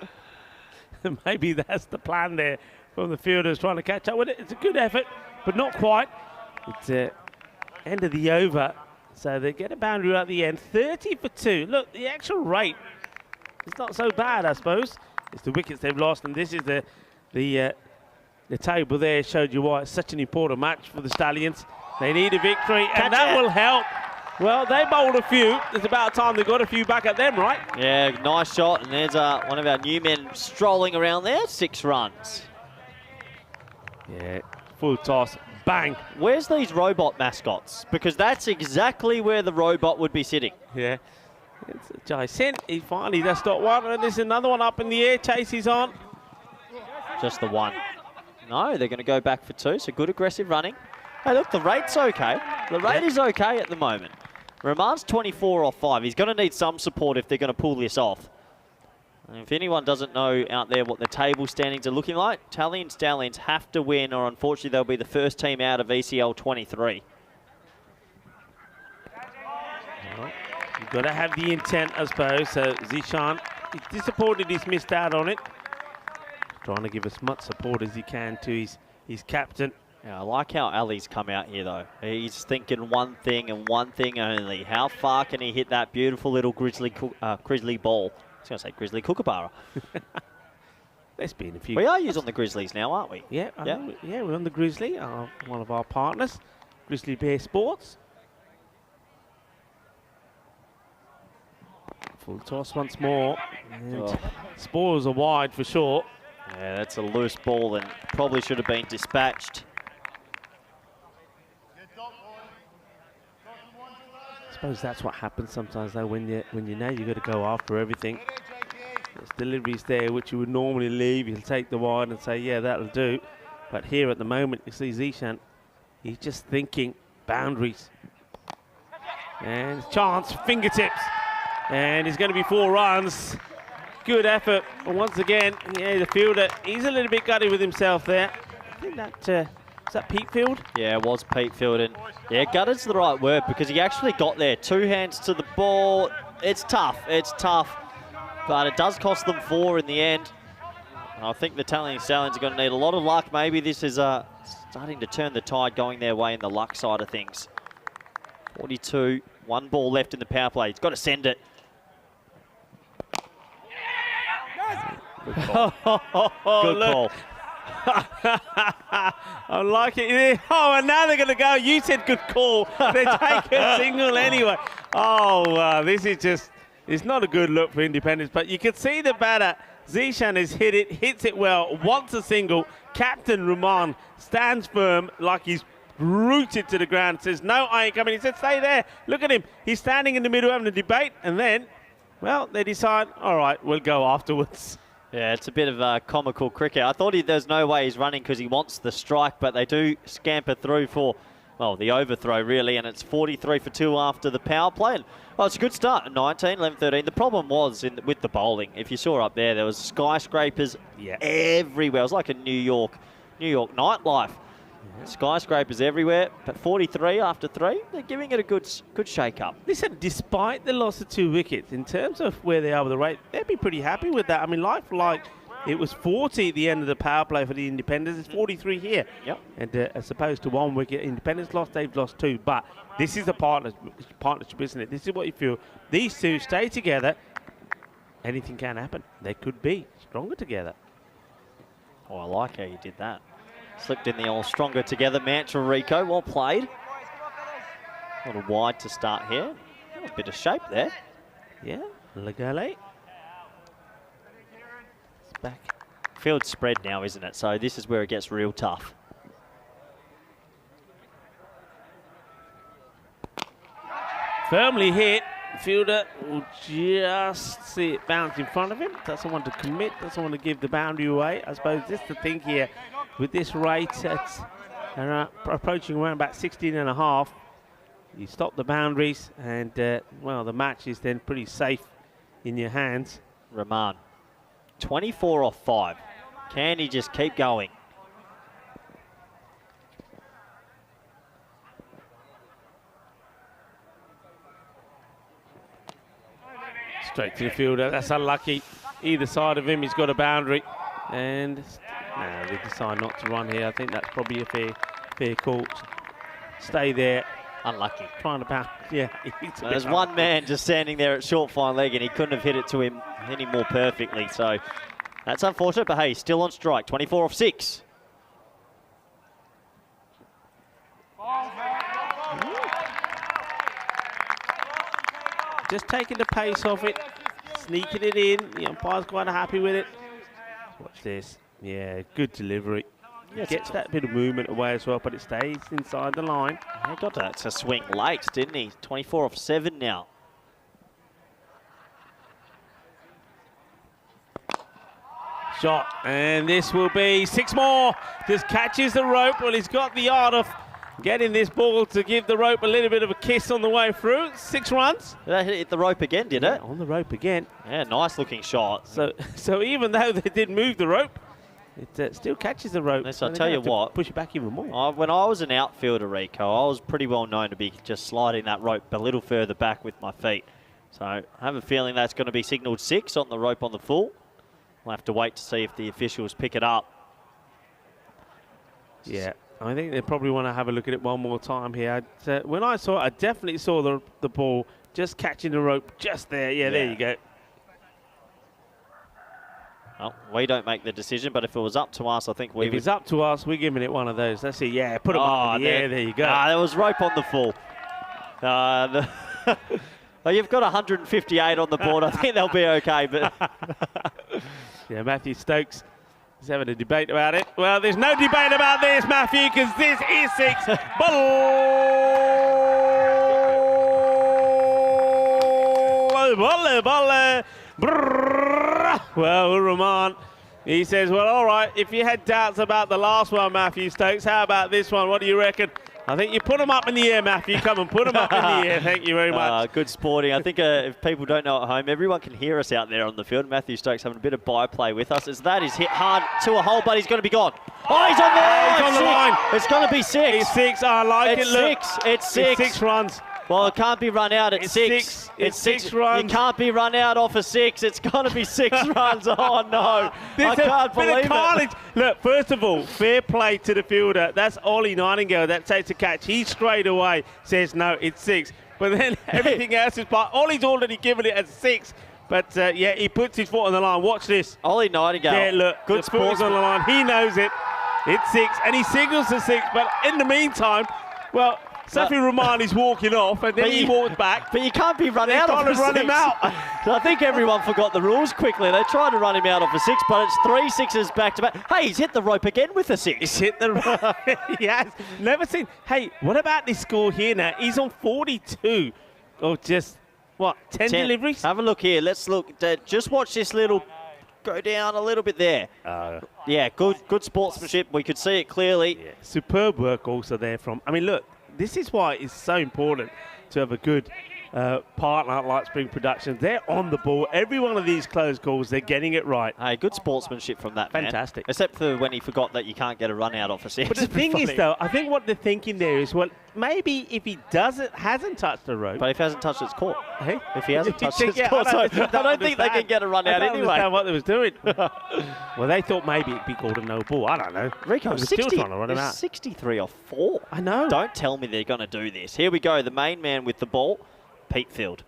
maybe that's the plan there from the fielders trying to catch up with it. It's a good effort, but not quite. It's end of the over, so they get a boundary at the end. 30 for 2. Look, the actual rate is not so bad, I suppose. It's the wickets they've lost, and this is the table there showed you why it's such an important match for the Stallions. They need a victory, and that will help. Well, they bowled a few. It's about time they got a few back at them, right? Yeah, nice shot, and there's one of our new men strolling around there. 6 runs. Yeah, full toss. Bang. Where's these robot mascots? Because that's exactly where the robot would be sitting. Yeah. It's Jason. He finally does stop one, and there's another one up in the air. Chase is on. Just the one. No, they're going to go back for 2, so good aggressive running. Hey, look, the rate's okay. The rate is okay at the moment. Rahman's 24 off 5. He's going to need some support if they're going to pull this off. And if anyone doesn't know out there what the table standings are looking like, Tally and Stallions have to win, or unfortunately they'll be the first team out of ECL 23. Well, you've got to have the intent, I suppose. So Zishan is disappointed he's missed out on it. Trying to give as much support as he can to his captain. Yeah, I like how Ali's come out here, though. He's thinking one thing and one thing only. How far can he hit that beautiful little grizzly ball? I was going to say grizzly kookaburra. There's been a few. We are using the Grizzlies now, aren't we? Yeah, yeah, we're on the Grizzly, one of our partners, Grizzly Bear Sports. Full toss once more. And Spores are wide for sure. Yeah, that's a loose ball and probably should have been dispatched. I suppose that's what happens sometimes, though, when you know you've got to go after everything. There's deliveries there which you would normally leave. You'll take the wide and say, yeah, that'll do. But here at the moment, you see Zishan, he's just thinking boundaries. And chance, fingertips. And it's going to be 4 runs. Good effort. And once again, yeah, the fielder, he's a little bit gutty with himself there. I think that, is that Pete Field? Yeah, it was Pete Field. And yeah, gutted's the right word because he actually got there. 2 hands to the ball. It's tough. But it does cost them 4 in the end. And I think the Stallions are going to need a lot of luck. Maybe this is starting to turn the tide going their way in the luck side of things. 42, 1 ball left in the power play. He's got to send it. Good call. Good call. I like it. Oh, and now they're going to go. You said good call. They take a single anyway. Oh, this is just, it's not a good look for Independence, but you can see the batter. Zishan has hits it well, wants a single. Captain Rahman stands firm like he's rooted to the ground, says, no, I ain't coming. He said, stay there. Look at him. He's standing in the middle having a debate, and then, well, they decide, all right, we'll go afterwards. Yeah, it's a bit of comical cricket. I thought there's no way he's running because he wants the strike, but they do scamper through for, well, the overthrow, really, and it's 43 for 2 after the power play. And, well, it's a good start, 19, 11, 13. The problem was with the bowling. If you saw up there was skyscrapers everywhere. It was like a New York nightlife. Yeah. Skyscrapers everywhere, but 43 after 3, they're giving it a good shake-up. Listen, despite the loss of 2 wickets, in terms of where they are with the rate, they'd be pretty happy with that. I mean, like it was 40 at the end of the power play for the Independents. It's 43 here. Yep. And as opposed to 1 wicket, Independents lost, they've lost 2. But this is a partnership, isn't it? This is what you feel. These 2 stay together, anything can happen. They could be stronger together. Oh, I like how you did that. Slipped in the all stronger together mantra, Rico. Well played. A little wide to start here. A bit of shape there. Yeah, Legale. It's back. Field's spread now, isn't it? So this is where it gets real tough. Firmly hit. Fielder will just see it bounce in front of him. Doesn't want to commit, doesn't want to give the boundary away. I suppose just the thing here, with this rate, it's approaching around about 16.5. You stop the boundaries and, well, the match is then pretty safe in your hands. Rahman, 24 off 5. Can he just keep going? Straight to the fielder. That's unlucky. Either side of him, he's got a boundary. And no, they decide not to run here. I think that's probably a fair call. Stay there. Unlucky. Trying to bounce. Yeah. There's one man just standing there at short fine leg, and he couldn't have hit it to him any more perfectly. So that's unfortunate, but hey, still on strike. 24 off 6. Just taking the pace off it, sneaking it in. The umpire's quite happy with it. Watch this. Yeah, good delivery. Yes. Gets that bit of movement away as well, but it stays inside the line. He got that to swing late, didn't he? 24 off 7 now. Shot, and this will be 6 more. Just catches the rope. Well, he's got the art of getting this ball to give the rope a little bit of a kiss on the way through. 6 runs. That hit the rope again, did it? On the rope again. Yeah, nice looking shot. So even though they didn't move the rope, it still catches the rope. Yes, I'll tell you what. Push it back even more. When I was an outfielder, Rico, I was pretty well known to be just sliding that rope a little further back with my feet. So I have a feeling that's going to be signalled 6 on the rope on the full. We'll have to wait to see if the officials pick it up. Yeah, I think they probably want to have a look at it one more time here. When I saw it, I definitely saw the ball just catching the rope just there. Yeah, there you go. Well, we don't make the decision, but if it was up to us, I think we If it's up to us, we're giving it one of those. Let's see. Yeah, put it up in the air. There you go. There was rope on the full. Well, you've got 158 on the board. I think they'll be okay. But yeah, Matthew Stokes is having a debate about it. Well, there's no debate about this, Matthew, because this is 6. Well, Rahman, he says, well, all right, if you had doubts about the last one, Matthew Stokes, how about this one? What do you reckon? I think you put them up in the air, Matthew. Come and put them up in the air. Thank you very much. Good sporting. I think if people don't know at home, everyone can hear us out there on the field. Matthew Stokes having a bit of byplay with us as that is hit hard to a hole, but he's going to be gone. Oh, he's on the line. He's on the line. It's going to be 6. It's 6. I like it. Look. It's 6. It's 6 runs. Well, it can't be run out at 6. It's 6 runs. You can't be run out off of 6. It's got to be 6 runs. Oh, no. I can't believe it. Look, first of all, fair play to the fielder. That's Ollie Nightingale that takes a catch. He straight away says, no, it's 6. But then everything else is part. Ollie's already given it at 6. But, yeah, he puts his foot on the line. Watch this. Ollie Nightingale. Yeah, look. Good sport on the line. He knows it. It's 6. And he signals to 6. But in the meantime, well, Safi Rahman is walking off, and then he walks back. But you can't be run out off a 6. Run him out. I think everyone forgot the rules quickly. They tried to run him out off a 6, but it's 3 6s back to back. Hey, he's hit the rope again with a 6. He's hit the rope. He has. Never seen. Hey, what about this score here now? He's on 42. Oh, just, what, 10 deliveries? Have a look here. Let's look. Just watch this little go down a little bit there. Yeah, good sportsmanship. We could see it clearly. Yeah. Superb work also there from. I mean, look. This is why it's so important to have a good partner like Spring Productions. They're on the ball. Every one of these close calls, they're getting it right. Hey, good sportsmanship from that man. Fantastic. Except for when he forgot that you can't get a run out off a 6. But the thing is, though, I think what they're thinking there is, well, maybe if he hasn't touched the rope. But if he hasn't touched, it's caught. Hey? If he hasn't touched, it's caught. So I don't think they can get a run out anyway. I don't understand what they was doing. Well, they thought maybe it'd be called a no ball. I don't know. Rico, was still trying to run him out. 63 off 4. I know. Don't tell me they're going to do this. Here we go. The main man with the ball, Pete Field.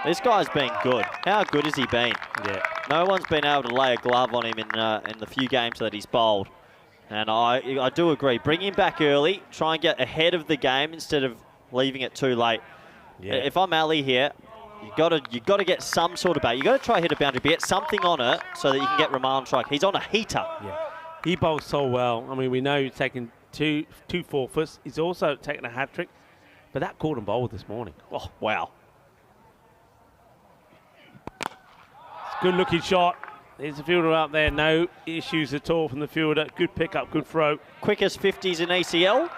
This guy's been good. How good has he been? Yeah. No one's been able to lay a glove on him in the few games that he's bowled. And I do agree. Bring him back early. Try and get ahead of the game instead of leaving it too late. Yeah. If I'm Ali here, you got to get some sort of bat. You got to try to hit a boundary, but get something on it so that you can get Rahman strike. He's on a heater. Yeah. He bowls so well. I mean, we know he's taken two forfeits. He's also taken a hat trick. But that caught him bowled this morning. Oh, wow. Good looking shot. There's a fielder out there. No issues at all from the fielder. Good pickup, good throw. Quickest 50s in ECL.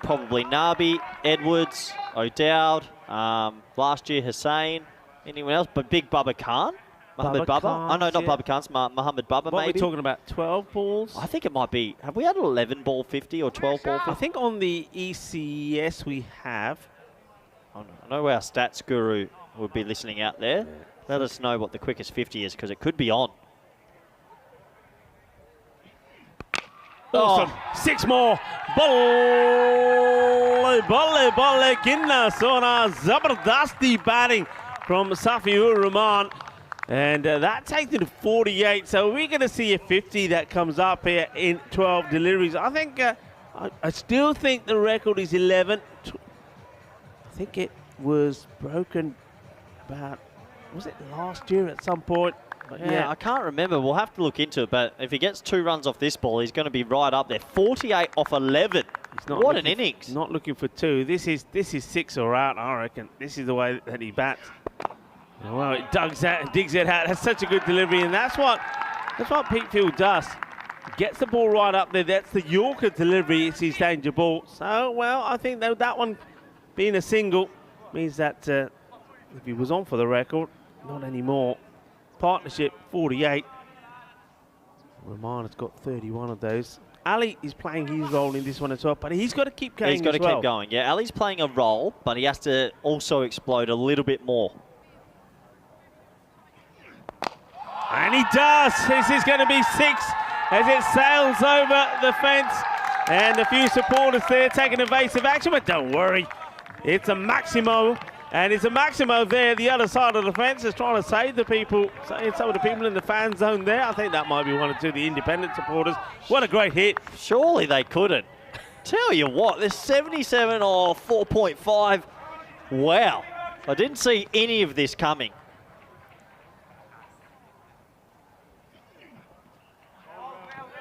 Probably Nabi, Edwards, O'Dowd. Last year Hussain. Anyone else? But Big Bubba Khan. Mohammed Bubba. Oh, no, not Bubba Khan. Mohammed Bubba, what maybe. What are we talking about? 12 balls? I think it might be. Have we had an 11 ball 50 or 12 ball 50? I think on the ECS we have. I know our stats guru would be listening out there. Let us know what the quickest 50 is, because it could be on. Awesome. 6 more. Bolle ginna sona zabardasti batting from Safiur Rahman. And that takes it to 48. So we're going to see a 50 that comes up here in 12 deliveries. I think, I still think the record is 11. I think it was broken about, was it last year at some point? Yeah, I can't remember. We'll have to look into it. But if he gets 2 runs off this ball, he's going to be right up there. 48 off 11. What an innings! Not looking for 2. This is 6 or out, I reckon. This is the way that he bats. Well, it digs it out. That's such a good delivery, and that's what Pete Field does. Gets the ball right up there. That's the Yorker delivery. It's his danger ball. So, well, I think that one being a single means that if he was on for the record, not anymore. Partnership 48. Rahman has got 31 of those. Ali is playing his role in this one as well, but he's got to keep going. He's got to keep going. Yeah, Ali's playing a role, but he has to also explode a little bit more. And he does. This is going to be 6 as it sails over the fence. And a few supporters there taking evasive action, but don't worry. It's a Maximo. And it's a Maximo there, the other side of the fence, is trying to save the people, save some of the people in the fan zone there. I think that might be one or two of the independent supporters. What a great hit. Surely they couldn't. Tell you what, there's 77 or 4.5. Wow. I didn't see any of this coming.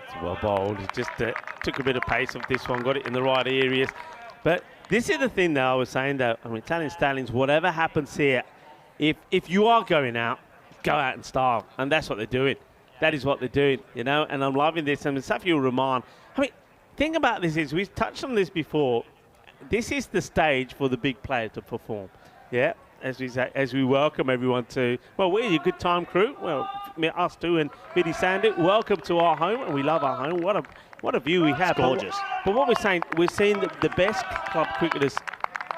It's well bowled. He just took a bit of pace of this one, got it in the right areas. But this is the thing that I was saying, though. I mean, Stallions, whatever happens here, if you are going out, go out in style. And that's what they're doing. That is what they're doing, you know. And I'm loving this. I mean, Safiur Rahman. I mean, thing about this is, we've touched on this before. This is the stage for the big player to perform. Yeah, as we say, as we welcome everyone to, well, we're your good time crew. Well, us too, and Biddy Sandu. Welcome to our home, and we love our home. What a view we have. It's gorgeous. But what we're seeing the best club cricketers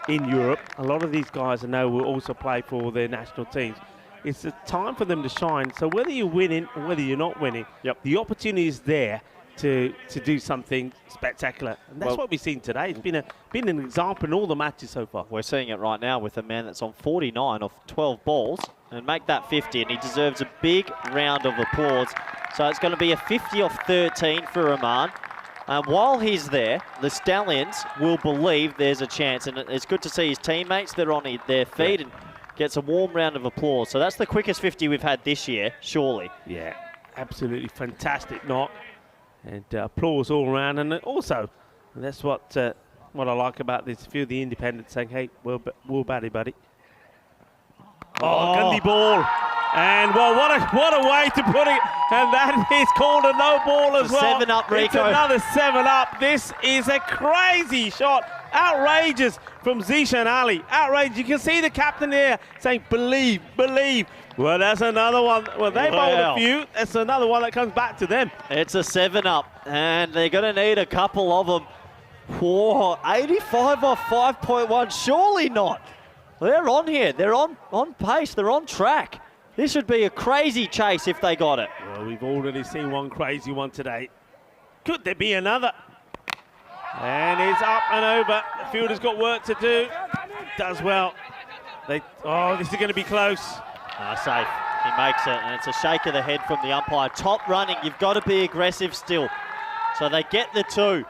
in Europe. A lot of these guys I know will also play for their national teams. It's a time for them to shine. So whether you're winning or whether you're not winning, the opportunity is there to do something spectacular. And that's what we've seen today. It's been an example in all the matches so far. We're seeing it right now with a man that's on 49 off 12 balls and make that 50, and he deserves a big round of applause. So it's going to be a 50 off 13 for Rahman. While he's there, the Stallions will believe there's a chance, and it's good to see his teammates that are on their feet and gets a warm round of applause. So that's the quickest 50 we've had this year, surely. Yeah, absolutely fantastic knock, and applause all around. And also, that's what I like about this. A few of the independents saying, "Hey, we'll batty, buddy." Oh, Gundy ball. And, well, what a way to put it. And that is called a no ball as well. 7 up, Rico. It's another 7 up. This is a crazy shot. Outrageous from Zishan Ali. Outrageous. You can see the captain there saying, believe, believe. Well, that's another one. Well, they bowled a few. That's another one that comes back to them. It's a 7 up. And they're going to need a couple of them. Whoa, 85 off 5.1. Surely not. They're on here. They're on pace. They're on track. This should be a crazy chase if they got it. Well, we've already seen one crazy one today. Could there be another? And it's up and over. The fielder's got work to do. Does well. This is going to be close. Safe. He makes it, and it's a shake of the head from the umpire. Top running. You've got to be aggressive still. So they get the 2.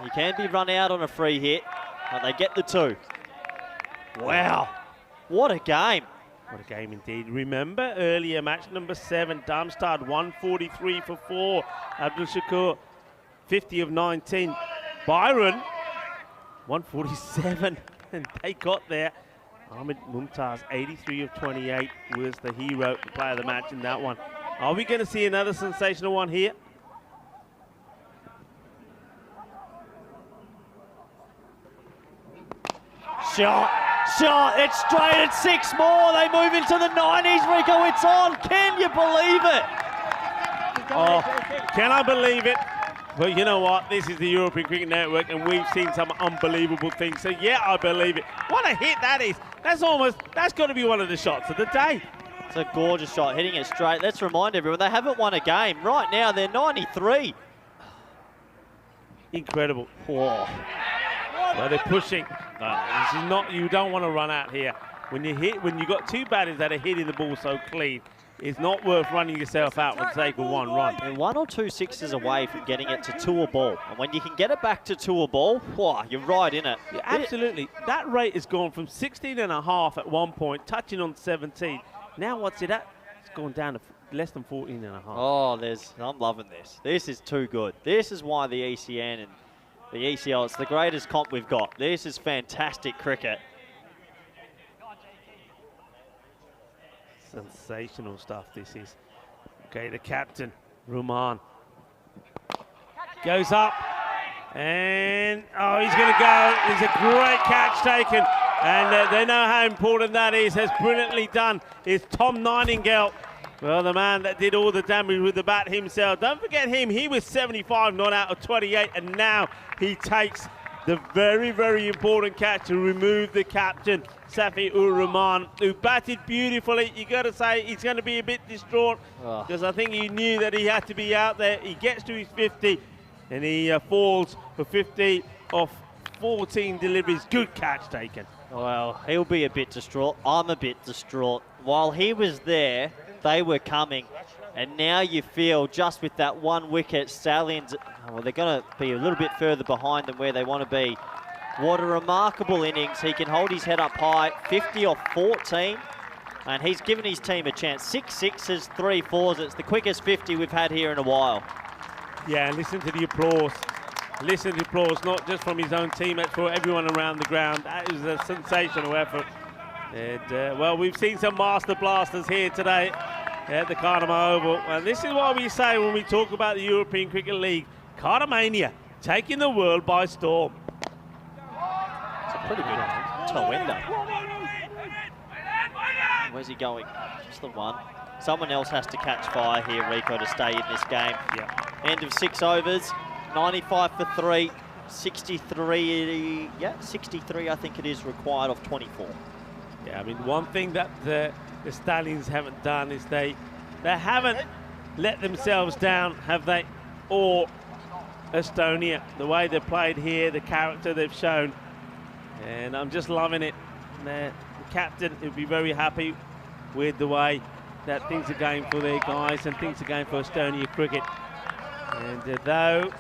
You can be run out on a free hit, but they get the 2. Wow. What a game. What a game indeed. Remember earlier, match number 7, Darmstadt 143 for 4. Abdul Shakur 50 of 19. Byron 147, and they got there. Ahmed Mumtaz 83 of 28 was the hero, the player of the match in that one. Are we going to see another sensational one here? Shot. It's straight at 6 more. They move into the 90s, Rico. It's on. Can you believe it? Oh, can I believe it? Well, you know what? This is the European Cricket Network, and we've seen some unbelievable things. So, yeah, I believe it. What a hit that is. That's got to be one of the shots of the day. It's a gorgeous shot, hitting it straight. Let's remind everyone, they haven't won a game. Right now, they're 93. Incredible. Whoa. Well, they're pushing. No, this is not, you don't want to run out here. When you got two batters that are hitting the ball so clean, it's not worth running yourself out for the sake of one run. And 1 or 2 sixes away from getting it to 2 a ball. And when you can get it back to 2 a ball, whoa, you're right in it. Yeah, absolutely. That rate has gone from 16.5 at one point, touching on 17. Now what's it at? It's gone down to less than 14.5. Oh, I'm loving this. This is too good. This is why the ECN and the ECL, it's the greatest comp we've got. This is fantastic cricket. Sensational stuff this is. Okay, the captain, Ruman, goes up, and oh, he's going to go. It's a great catch taken, and they know how important that is. Has brilliantly done is Tom Nightingale. Well, the man that did all the damage with the bat himself. Don't forget him. He was 75 not out of 28, and now he takes the very, very important catch to remove the captain, Safi-ur-Rahman, who batted beautifully. You got to say he's going to be a bit distraught because I think he knew that he had to be out there. He gets to his 50 and he falls for 50 off 14 deliveries. Good catch taken. Well, he'll be a bit distraught. I'm a bit distraught. While he was there, they were coming. And now you feel just with that 1 wicket, Stallions, well, they're going to be a little bit further behind than where they want to be. What a remarkable innings. He can hold his head up high, 50 off 14. And he's given his team a chance. 6 sixes, 3 fours. It's the quickest 50 we've had here in a while. Yeah, and listen to the applause. Listen to the applause, not just from his own teammates, for everyone around the ground. That is a sensational effort. And, well, we've seen some master blasters here today at the Cardamom Oval. And this is what we say when we talk about the European Cricket League. Cardamania taking the world by storm. It's a pretty good Tawenda. Where's he going? Just the one. Someone else has to catch fire here, Rico, to stay in this game. Yeah. End of 6 overs, 95 for 3, 63, 63 I think it is required of 24. Yeah, I mean, one thing that the Stallions haven't done is they haven't let themselves down, have they? Or Estonia, the way they've played here, the character they've shown. And I'm just loving it. The captain will be very happy with the way that things are going for their guys and things are going for Estonia cricket. And though,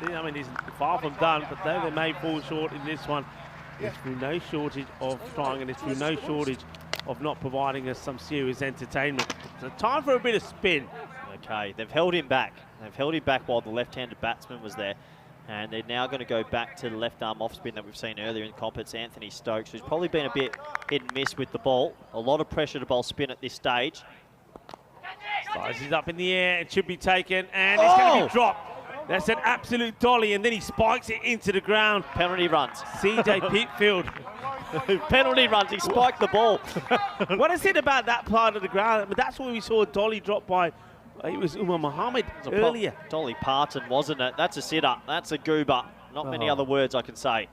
I mean, it's far from done, but though they may fall short in this one, it's through no shortage of trying and it's through no shortage of not providing us some serious entertainment. So time for a bit of spin. Okay, they've held him back. They've held him back while the left-handed batsman was there. And they're now going to go back to the left arm off spin that we've seen earlier in comp. It's Anthony Stokes, who's probably been a bit hit and miss with the ball. A lot of pressure to bowl spin at this stage. Slices up in the air, it should be taken, and it's going to be dropped. That's an absolute dolly, and then he spikes it into the ground. Penalty runs. CJ Pitfield. Penalty runs, he spiked the ball. What is it about that part of the ground? I mean, that's where we saw a dolly drop by, it was Umar Mohammed earlier. Dolly Parton, wasn't it? That's a sitter, that's a goober. Not many other words I can say.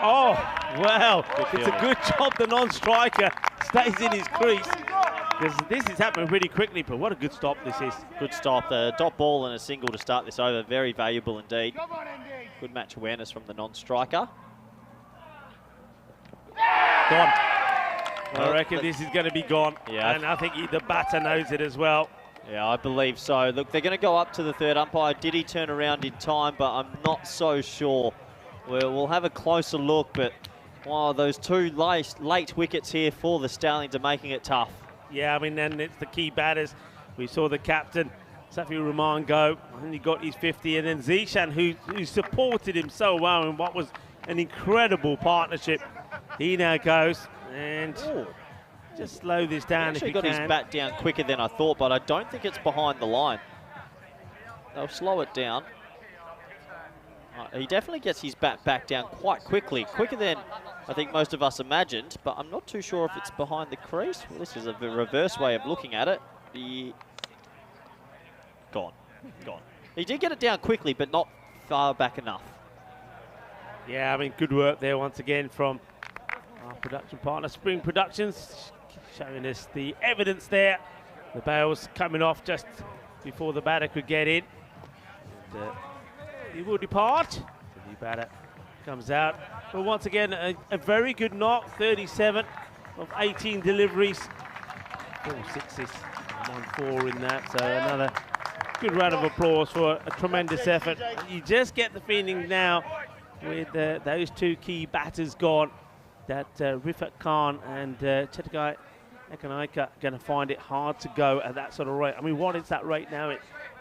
Oh, well, it's a good job the non-striker stays in his crease. Because this is happening pretty quickly, but what a good stop this is. Good stop. The dot ball and a single to start this over. Very valuable indeed. Good match awareness from the non-striker. Gone. I reckon this is going to be gone. Yeah. And I think the batter knows it as well. Yeah, I believe so. Look, they're going to go up to the third umpire. Did he turn around in time? But I'm not so sure. We'll have a closer look, but wow, those 2 late wickets here for the Stallions are making it tough. Yeah, I mean, and it's the key batters. We saw the captain, Safi-ur-Rahman, go, and he got his 50, and then Zishan, who supported him so well in what was an incredible partnership. He now goes, and just slow this down if you can. He got his bat down quicker than I thought, but I don't think it's behind the line. They'll slow it down. He definitely gets his bat back down quite quickly, quicker than I think most of us imagined, but I'm not too sure if it's behind the crease. Well, this is a reverse way of looking at it. gone. He did get it down quickly, but not far back enough. Yeah, I mean, good work there once again from our production partner, Spring Productions, showing us the evidence there. The bails coming off just before the batter could get in. And, he will depart. The new batter comes out. But once again, a very good knock, 37 of 18 deliveries. 4 sixes, 1 4 in that, so another good round of applause for a tremendous effort. You just get the feeling now with those two key batters gone that Rifat Khan and Chetakai Ekanaika going to find it hard to go at that sort of rate. I mean, what is that rate now?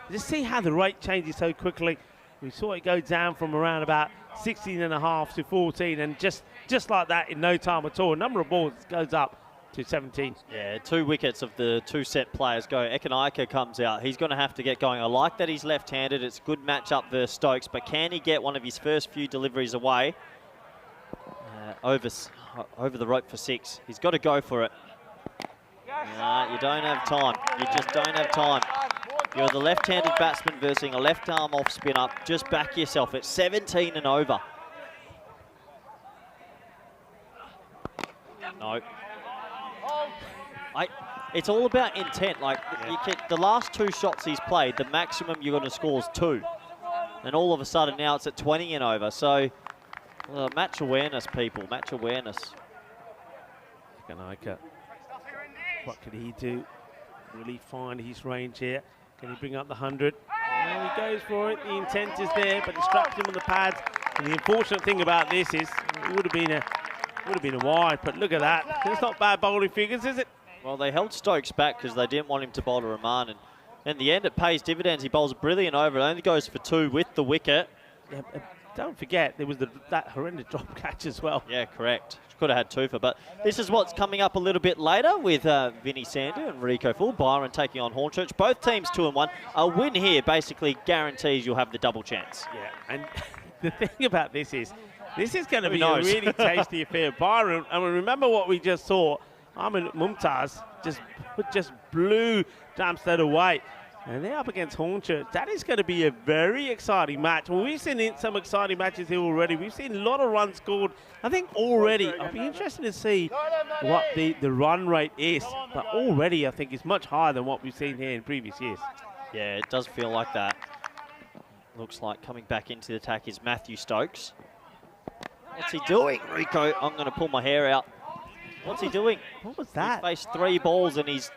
Just see how the rate changes so quickly. We saw it go down from around about 16.5 to 14, and just like that in no time at all. Number of balls goes up to 17. Yeah, 2 wickets of the 2 set players go. Ekanaika comes out. He's going to have to get going. I like that he's left-handed. It's a good matchup versus Stokes, but can he get one of his first few deliveries away over the rope for 6? He's got to go for it. You don't have time. You just don't have time. You're the left-handed batsman versus a left-arm off spinner. Just back yourself. It's 17 and over. No. It's all about intent. Like, the last 2 shots he's played, the maximum you're going to score is 2. And all of a sudden now it's at 20 and over. So, match awareness, people. Match awareness. Ekanaika. What can he do? Really find his range here. Can he bring up the 100? And he goes for it. The intent is there, but distracts him on the pads. And the unfortunate thing about this is it would have been a wide, but look at that. It's not bad bowling figures, is it? Well, they held Stokes back because they didn't want him to bowl to Rahman, and in the end it pays dividends. He bowls a brilliant over. It only goes for 2 with the wicket. Yeah, don't forget there was that horrendous drop catch as well. Yeah, correct. Could have had 2 for, but this is what's coming up a little bit later with Vinny Sandu and Rico Full. Byron taking on Hornchurch. Both teams 2 and 1. A win here basically guarantees you'll have the double chance. Yeah, and the thing about this is going to be a really tasty affair. Byron, and remember what we just saw. Ahmed Mumtaz just blew Darmstadt away. And they're up against Hornchurch. That is going to be a very exciting match. Well, we've seen some exciting matches here already. We've seen a lot of runs scored, I think, already. I'll be interested to see what the run rate is. But already, I think, it's much higher than what we've seen here in previous years. Yeah, it does feel like that. Looks like coming back into the attack is Matthew Stokes. What's he doing, Rico? I'm going to pull my hair out. What's he doing? What was that? He's faced 3 balls and he's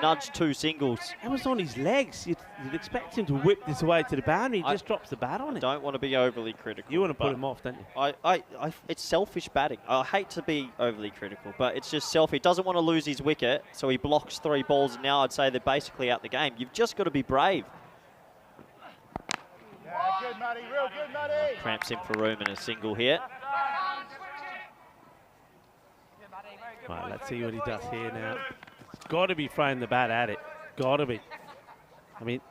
nudged 2 singles. It was on his legs. You'd expect him to whip this away to the boundary. He just drops the bat on it. Don't want to be overly critical. You want to put him off, don't you? It's selfish batting. I hate to be overly critical, but it's just selfish. He doesn't want to lose his wicket, so he blocks 3 balls, and now I'd say they're basically out the game. You've just got to be brave. Yeah, good, Matty. Real good, Matty. Cramps in for room and a single here. Right, let's see what he does here now. It's got to be throwing the bat at it. Got to be. I mean,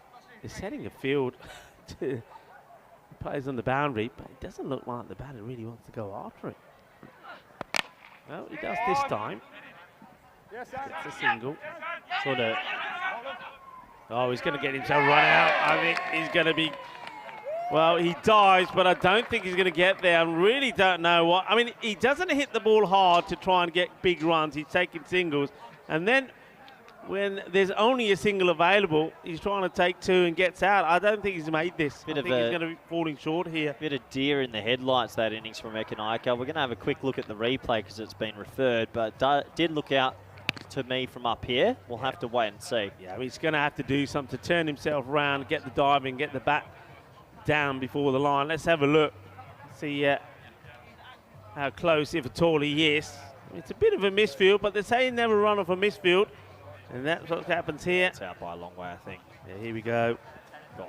they're setting a field to players on the boundary, but it doesn't look like the batter really wants to go after it. Well, he does this time. Gets a single. Sort of. Oh, he's going to get himself run out. I think he's going to be. Well, he dives, but I don't think he's going to get there. I really don't know what. I mean, he doesn't hit the ball hard to try and get big runs. He's taking singles. And then when there's only a single available, he's trying to take 2 and gets out. I don't think he's made this. I think he's going to be falling short here. Bit of deer in the headlights, that innings from Ekanaika. We're going to have a quick look at the replay because it's been referred, but did look out to me from up here. We'll have to wait and see. Yeah, he's going to have to do something to turn himself around, get the diving, get the bat down before the line. Let's have a look. See how close, if at all, he is. It's a bit of a misfield, but they say never run off a misfield, and that's what happens here. It's out by a long way, I think. Yeah, here we go.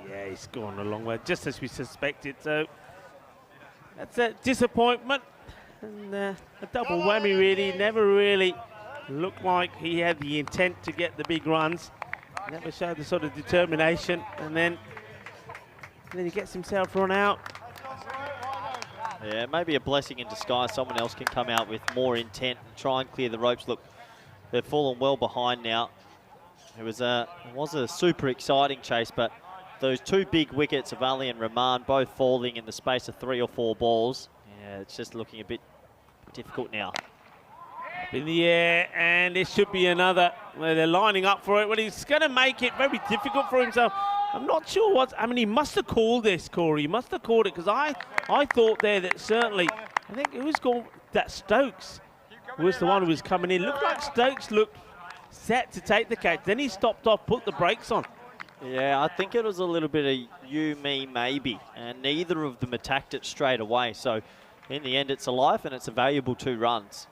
Yeah, he's gone a long way, just as we suspected. So that's a disappointment, and a double whammy really. Never really looked like he had the intent to get the big runs. Never showed the sort of determination, and then he gets himself run out. Yeah, maybe a blessing in disguise. Someone else can come out with more intent and try and clear the ropes. Look, they've fallen well behind now. It was a super exciting chase, but those two big wickets of Ali and Rahman, both falling in the space of 3 or 4 balls. Yeah, it's just looking a bit difficult now. In the air, and it should be another. Well, they're lining up for it. Well, he's going to make it very difficult for himself. I'm not sure what. I mean, he must have called this, Corey. He must have called it, because I thought there that certainly, I think it was going, that Stokes was the one who was coming in. Looked like Stokes looked set to take the catch. Then he stopped off, put the brakes on. Yeah, I think it was a little bit of you, me, maybe, and neither of them attacked it straight away. So in the end, it's a life and it's a valuable 2 runs.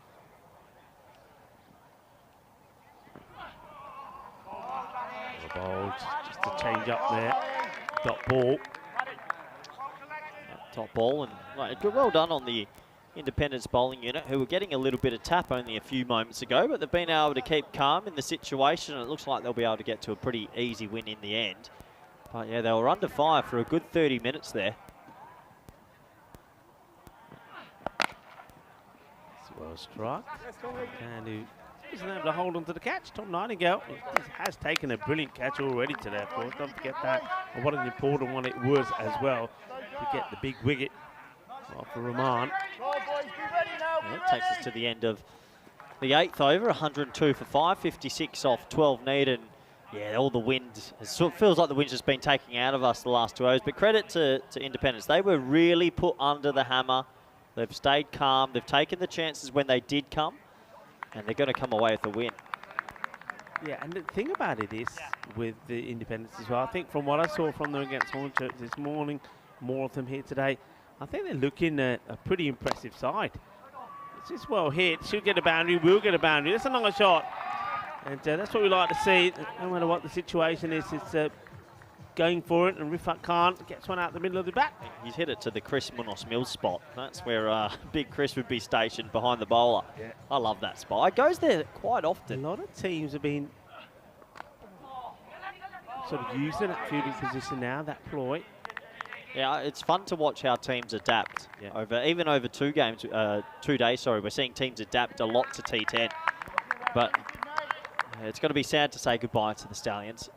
Bowled, just a change up there. Dot ball. Top ball, and well done on the Independence bowling unit, who were getting a little bit of tap only a few moments ago, but they've been able to keep calm in the situation, and it looks like they'll be able to get to a pretty easy win in the end. But yeah, they were under fire for a good 30 minutes there. Well struck. And who isn't able to hold on to the catch. Tom Nightingale has taken a brilliant catch already today, of course. Don't forget that. And what an important one it was as well to get the big wicket for Rahman. Yeah, it takes us to the end of the 8th over, 102 for 5, 56 off 12 needed. Yeah, all the wind, it feels like the wind's just been taking out of us the last 2 overs. But credit to Independence. They were really put under the hammer. They've stayed calm. They've taken the chances when they did come. And they're going to come away with a win. Yeah, and the thing about it is, with the Independence as well, I think from what I saw from them against Hornchurch this morning, more of them here today, I think they're looking at a pretty impressive side. It's just well hit. Should get a boundary, will get a boundary. That's a nice shot. And that's what we like to see. No matter what the situation is, it's going for it, and Rifat Khan gets one out the middle of the bat. He's hit it to the Chris Munoz Mills spot. That's where Big Chris would be stationed behind the bowler. Yeah. I love that spot. It goes there quite often. A lot of teams have been sort of using that fielding position now, that ploy. Yeah, it's fun to watch how teams adapt. Yeah. Even over 2 games, 2 days, sorry, we're seeing teams adapt a lot to T10. But it's going to be sad to say goodbye to the Stallions.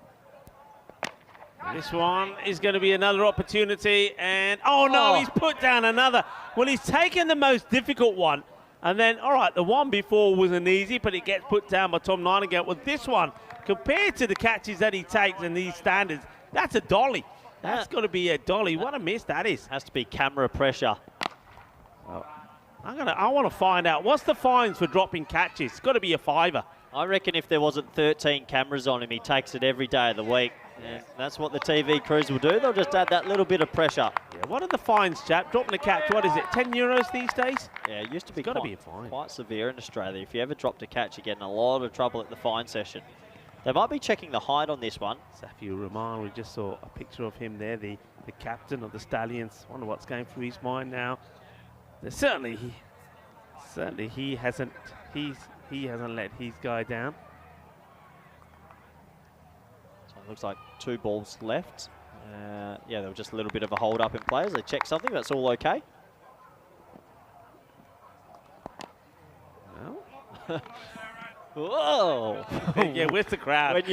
This one is going to be another opportunity, and oh no, he's put down another. Well, he's taken the most difficult one, and then, all right, the one before wasn't easy, but it gets put down by Tom Nightingale. Well, this one, compared to the catches that he takes in these standards, that's a dolly. That's got to be a dolly. What a miss that is. Has to be camera pressure. Oh, I want to find out, what's the fines for dropping catches? It's got to be a $5. I reckon if there wasn't 13 cameras on him, he takes it every day of the week. Yeah, that's what the TV crews will do. They'll just add that little bit of pressure. Yeah, what are the fines, chap? Dropping a catch, what is it, 10 euros these days? Yeah, it used to be be a fine. Quite severe in Australia. If you ever dropped a catch, you get in a lot of trouble at the fine session. They might be checking the height on this one. Safiur Rahman, we just saw a picture of him there, the captain of the Stallions. Wonder what's going through his mind now. Certainly he hasn't let his guy down. Looks like 2 balls left. Yeah, there was just a little bit of a hold up in play as they check something. That's all okay. Well. Whoa! Yeah, where's the crowd? If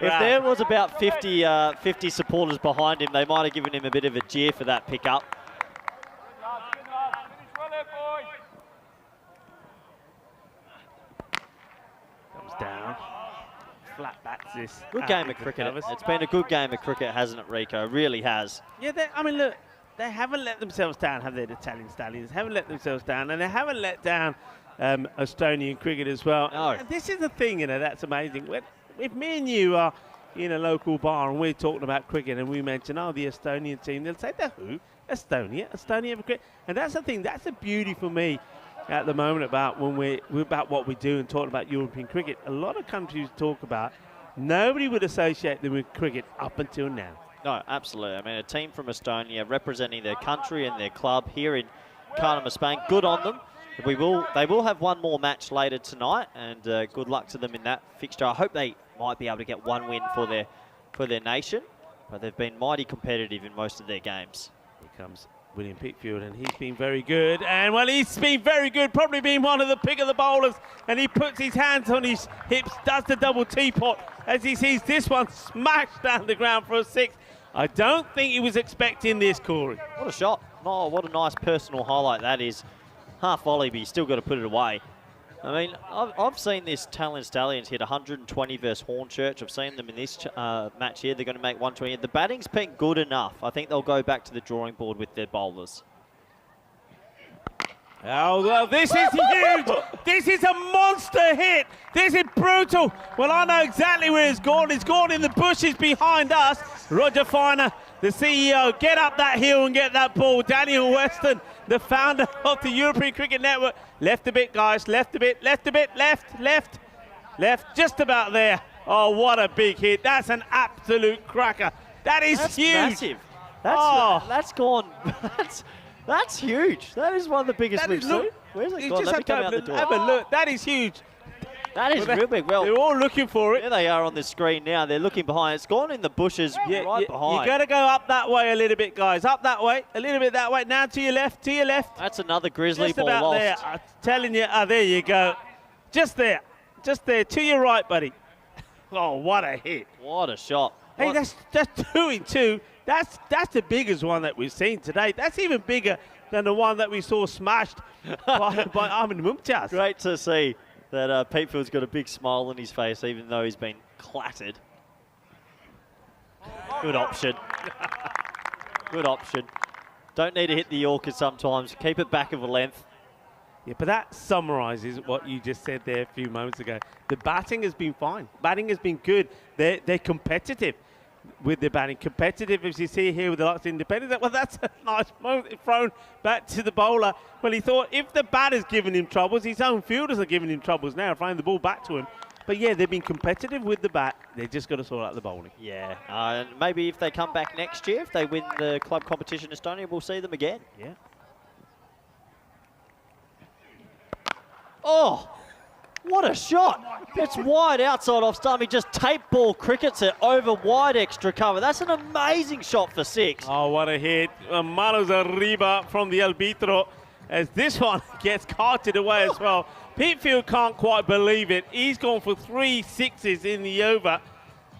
there was about 50 supporters behind him, they might have given him a bit of a jeer for that pickup. Comes down. Flat bats this. Good game of cricket. It's been a good game of cricket, hasn't it, Rico? It really has. Yeah, I mean, look, they haven't let themselves down, have they, the Italian Stallions? Haven't let themselves down, and they haven't let down Estonian cricket as well. No. And this is the thing, you know, that's amazing. If me and you are in a local bar and we're talking about cricket and we mention, oh, the Estonian team, they'll say, the who? Estonia for cricket. And that's the thing, that's the beauty for me at the moment about when we're about what we do and talking about European cricket. A lot of countries talk about, nobody would associate them with cricket up until now. No, absolutely. I mean, a team from Estonia representing their country and their club here in Kardama, Spain. Good on them. They will have one more match later tonight, and good luck to them in that fixture. I hope they might be able to get one win for their nation, but they've been mighty competitive in most of their games. Here comes William Pickfield, and he's been very good. And, well, he's been very good, probably been one of the pick of the bowlers. And he puts his hands on his hips, does the double teapot as he sees this one smashed down the ground for a 6. I don't think he was expecting this, Corey. What a shot. Oh, what a nice personal highlight that is. Half volley, but you still got to put it away. I mean, I've seen this Talon Stallions hit 120 versus Hornchurch. I've seen them in this match here. They're going to make 120. The batting's been good enough. I think they'll go back to the drawing board with their bowlers. Oh, well, this is huge. This is a monster hit. This is brutal. Well, I know exactly where it's gone. It's gone in the bushes behind us. Roger Finer, the CEO, get up that hill and get that ball. Daniel Weston, the founder of the European Cricket Network. Left a bit, guys. Left a bit, left a bit, left. Just about there. Oh, what a big hit. That's an absolute cracker. That's huge. Massive. That's gone. That's huge. That is one of the biggest moves. Where's it gone? Let me come out the door. Have a look. That is huge. That is real big. Well, they're all looking for it. There they are on the screen now. They're looking behind. It's gone in the bushes right behind. You got to go up that way a little bit, guys. Up that way. A little bit that way. Now to your left. To your left. That's another grizzly just ball about lost. There. I'm telling you. There you go. Just there. Just there. To your right, buddy. Oh, what a hit. What a shot. Hey, that's 2 in 2. That's the biggest one that we've seen today. That's even bigger than the one that we saw smashed by Armin Mumtaz. Great to see that Peatfield's got a big smile on his face, even though he's been clattered. Good option. Good option. Don't need to hit the Yorker sometimes. Keep it back of a length. Yeah, but that summarises what you just said there a few moments ago. The batting has been fine. Batting has been good. They're competitive with the batting. Competitive, as you see here with the likes of Independence. Well, that's a nice moment thrown back to the bowler. Well, he thought if the batter's giving him troubles, his own fielders are giving him troubles now, throwing the ball back to him. But yeah, they've been competitive with the bat. They've just got to sort out the bowling. Yeah, and maybe if they come back next year, if they win the club competition in Estonia, we'll see them again. Yeah. Oh, what a shot. It's wide outside off stump. He just tape ball crickets it over wide extra cover. That's an amazing shot for 6. Oh, what a hit. Manos arriba from the arbitro as this one gets carted away as well. Peatfield can't quite believe it. He's gone for 3 sixes in the over.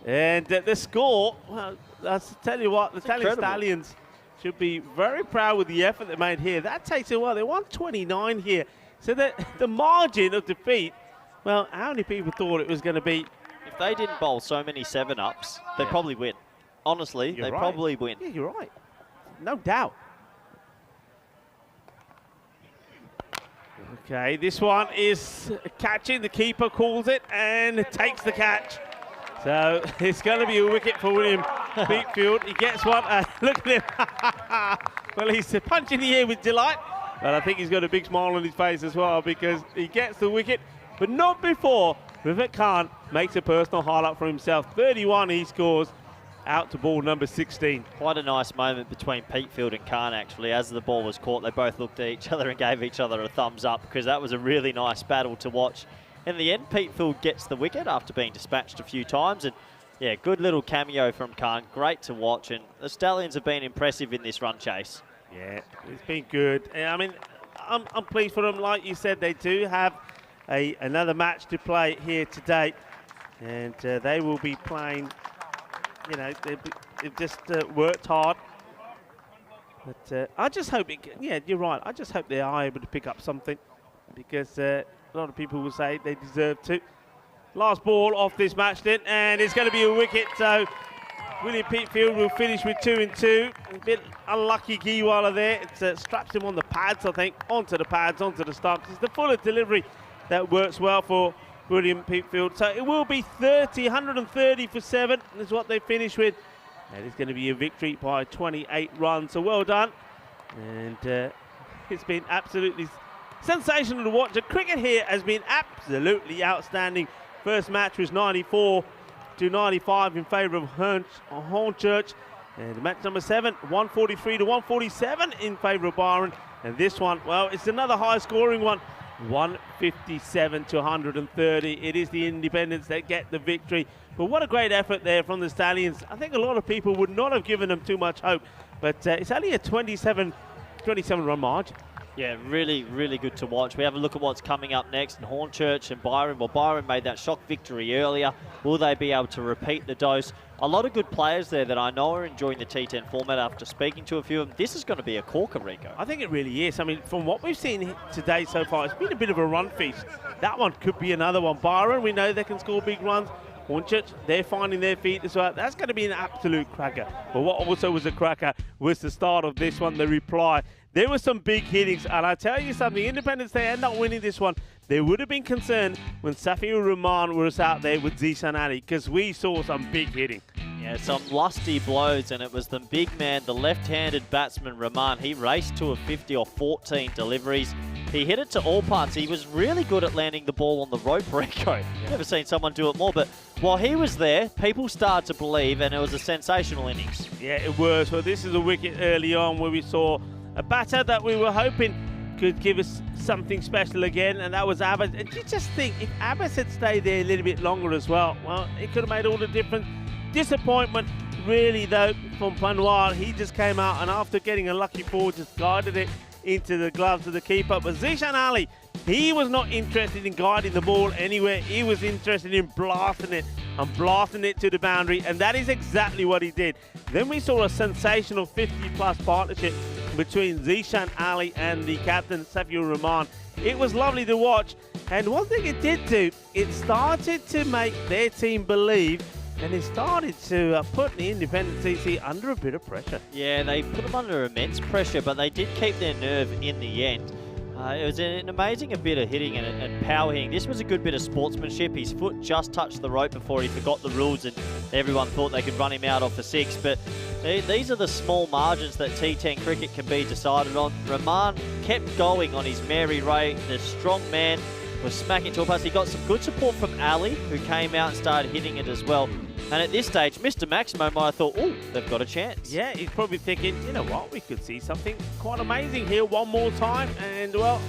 And the score, well, I'll tell you what, the Talon Stallions should be very proud with the effort they made here. That takes a while. They won 29 here. So the margin of defeat, well, how many people thought it was going to be? If they didn't bowl so many 7-ups, they'd probably win. Honestly, they'd probably win. Yeah, you're right. No doubt. Okay, this one is catching. The keeper calls it and takes the catch. So it's going to be a wicket for William Peatfield. He gets one. Look at him. Well, he's punching the air with delight. But I think he's got a big smile on his face as well because he gets the wicket, but not before Vivek Khan makes a personal highlight for himself. 31 he scores out to ball number 16. Quite a nice moment between Peatfield and Khan, actually. As the ball was caught, they both looked at each other and gave each other a thumbs up because that was a really nice battle to watch. In the end, Peatfield gets the wicket after being dispatched a few times. And yeah, good little cameo from Khan. Great to watch. And the Stallions have been impressive in this run chase. Yeah, it's been good. I mean, I'm pleased for them. Like you said, they do have another match to play here today. And they will be playing, you know, they've just worked hard. But I just hope, yeah, you're right. I just hope they are able to pick up something because a lot of people will say they deserve to. Last ball off this match then, and it's going to be a wicket. So William Peatfield will finish with 2 in 2. A bit unlucky Giwala there. It straps him on the pads, I think, onto the pads, onto the stumps. It's the fuller delivery that works well for William Peatfield. So it will be 130 for 7 is what they finish with. And it's going to be a victory by 28 runs. So well done. And it's been absolutely sensational to watch. The cricket here has been absolutely outstanding. First match was 94 to 95 in favour of Hornchurch. And match number 7, 143 to 147 in favour of Byron. And this one, well, it's another high scoring one, 157 to 130. It is the Independents that get the victory. But what a great effort there from the Stallions. I think a lot of people would not have given them too much hope. But it's only a 27 run margin. Yeah, really, really good to watch. We have a look at what's coming up next in Hornchurch and Byron. Well, Byron made that shock victory earlier. Will they be able to repeat the dose? A lot of good players there that I know are enjoying the T10 format after speaking to a few of them. This is going to be a corker, Rico. I think it really is. I mean, from what we've seen today so far, it's been a bit of a run feast. That one could be another one. Byron, we know they can score big runs. Hornchurch, they're finding their feet as well. That's going to be an absolute cracker. But what also was a cracker was the start of this one, the reply. There were some big hittings, and I tell you something, Independence, they end up winning this one. There would have been concern when Safiur Rahman was out there with Zishan Ali, because we saw some big hitting. Yeah, some lusty blows, and it was the big man, the left-handed batsman Rahman. He raced to a 50 or 14 deliveries. He hit it to all parts. He was really good at landing the ball on the rope, Rico. Yeah. Never seen someone do it more, but while he was there, people started to believe, and it was a sensational innings. Yeah, it was. Well, this is a wicket early on where we saw a batter that we were hoping could give us something special again, and that was Abbas. And you just think, if Abbas had stayed there a little bit longer as well, well, it could have made all the difference. Disappointment, really, though, from Panwar. He just came out, and after getting a lucky ball, just guided it into the gloves of the keeper. But Zishan Ali, he was not interested in guiding the ball anywhere. He was interested in blasting it and blasting it to the boundary, and that is exactly what he did. Then we saw a sensational 50-plus partnership between Zishan Ali and the captain, Safiur Rahman. It was lovely to watch, and one thing it did do, it started to make their team believe, and it started to put the Independent CC under a bit of pressure. Yeah, they put them under immense pressure, but they did keep their nerve in the end. It was an amazing bit of hitting and power hitting. This was a good bit of sportsmanship. His foot just touched the rope before he forgot the rules, and everyone thought they could run him out off for 6. But these are the small margins that T10 cricket can be decided on. Rahman kept going on his Mary Ray. The strong man was smacking to a pass. He got some good support from Ali, who came out and started hitting it as well. And at this stage, Mr. Maximo might have thought, oh, they've got a chance. Yeah, he's probably thinking, you know what, we could see something quite amazing here one more time. And, well,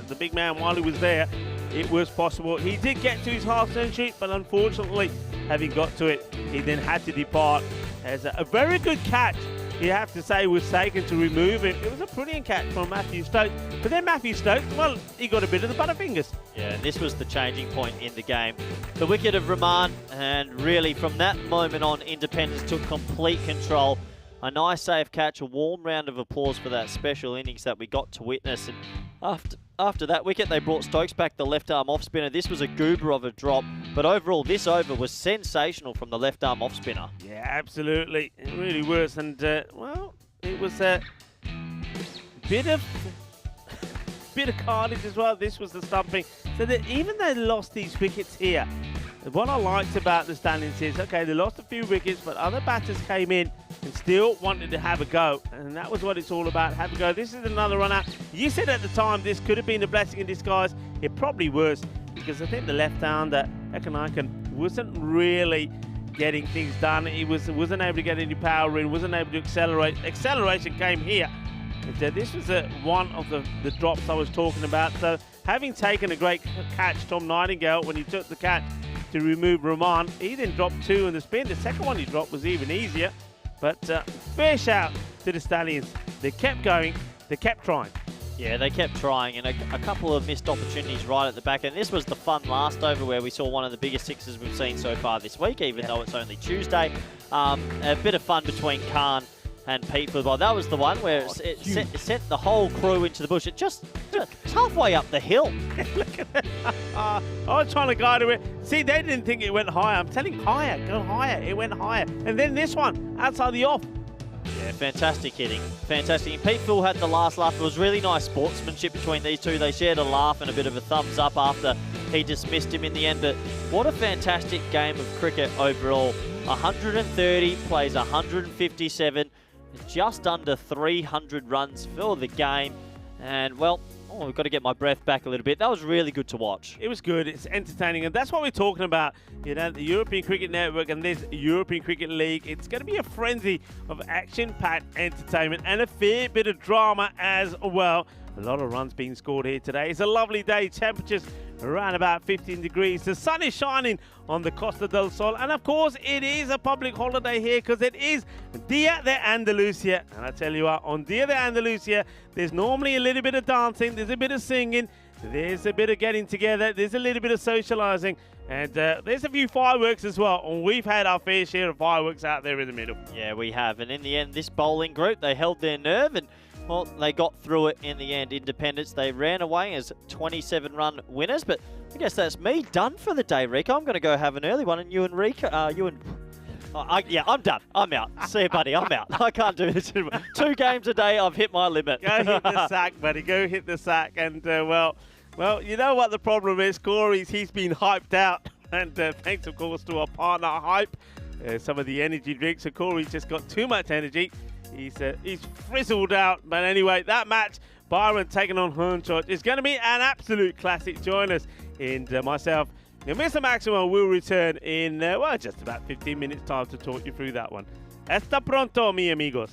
the big man, while he was there, it was possible. He did get to his half century, but unfortunately, having got to it, he then had to depart. As a very good catch, you have to say, was taken to remove him. It was a brilliant catch from Matthew Stokes. But then Matthew Stokes, well, he got a bit of the butterfingers. Yeah, this was the changing point in the game. The wicket of Rahman, and really from that moment on, Independence took complete control. A nice safe catch, a warm round of applause for that special innings that we got to witness. And after that wicket, they brought Stokes back, the left-arm off-spinner. This was a goober of a drop, but overall, this over was sensational from the left-arm off-spinner. Yeah, absolutely. It really was. And, well, it was a bit of carnage as well. This was the stumping. So that even though they lost these wickets here, what I liked about the Stallions is, okay, they lost a few wickets, but other batters came in and still wanted to have a go. And that was what it's all about, have a go. This is another run out. You said at the time this could have been a blessing in disguise. It probably was, because I think the left-hander, Ekanakan, wasn't really getting things done. He wasn't able to get any power in, wasn't able to accelerate. Acceleration came here. But, this was one of the drops I was talking about. So having taken a great catch, Tom Nightingale, when he took the catch to remove Rahman, he then dropped 2 in the spin. The second one he dropped was even easier. But fair shout to the Stallions. They kept going, they kept trying. Yeah, they kept trying, and a couple of missed opportunities right at the back. And this was the fun last over where we saw one of the biggest sixes we've seen so far this week, even though it's only Tuesday. A bit of fun between Khan and Pete Football. That was the one where it sent the whole crew into the bush. It just halfway up the hill. Look at that. I was trying to guide it. See, they didn't think it went higher. I'm telling you, higher, go higher. It went higher. And then this one, outside the off. Yeah, fantastic hitting. Fantastic. And Pete Phil had the last laugh. It was really nice sportsmanship between these two. They shared a laugh and a bit of a thumbs up after he dismissed him in the end. But what a fantastic game of cricket overall. 130 plays 157. Just under 300 runs for the game. And, well, we've got to get my breath back a little bit. That was really good to watch. It was good. It's entertaining. And that's what we're talking about. You know, the European Cricket Network and this European Cricket League. It's going to be a frenzy of action-packed entertainment and a fair bit of drama as well. A lot of runs being scored here today. It's a lovely day. Temperatures around about 15 degrees. The sun is shining on the Costa del Sol, and of course it is a public holiday here because it is Dia de Andalusia. And I tell you what, on Dia de Andalusia, there's normally a little bit of dancing, there's a bit of singing, there's a bit of getting together, there's a little bit of socializing, and there's a few fireworks as well. And we've had our fair share of fireworks out there in the middle. Yeah, we have. And in the end, this bowling group, they held their nerve and, well, they got through it in the end. Independence, they ran away as 27-run winners. But I guess that's me done for the day, Rico. I'm going to go have an early one. And you and Rico, yeah, I'm done. I'm out. See you, buddy. I'm out. I can't do this anymore. 2 games a day, I've hit my limit. Go hit the sack, buddy. Go hit the sack. And, well, you know what the problem is, Corey? He's been hyped out. And thanks, of course, to our partner, Hype. Some of the energy drinks. So Corey's just got too much energy. He's frizzled out. But anyway, that match, Byron taking on Hernshot, is going to be an absolute classic. Join us. And myself, Mr. Maximo, will return in, well, just about 15 minutes time to talk you through that one. Hasta pronto, mi amigos.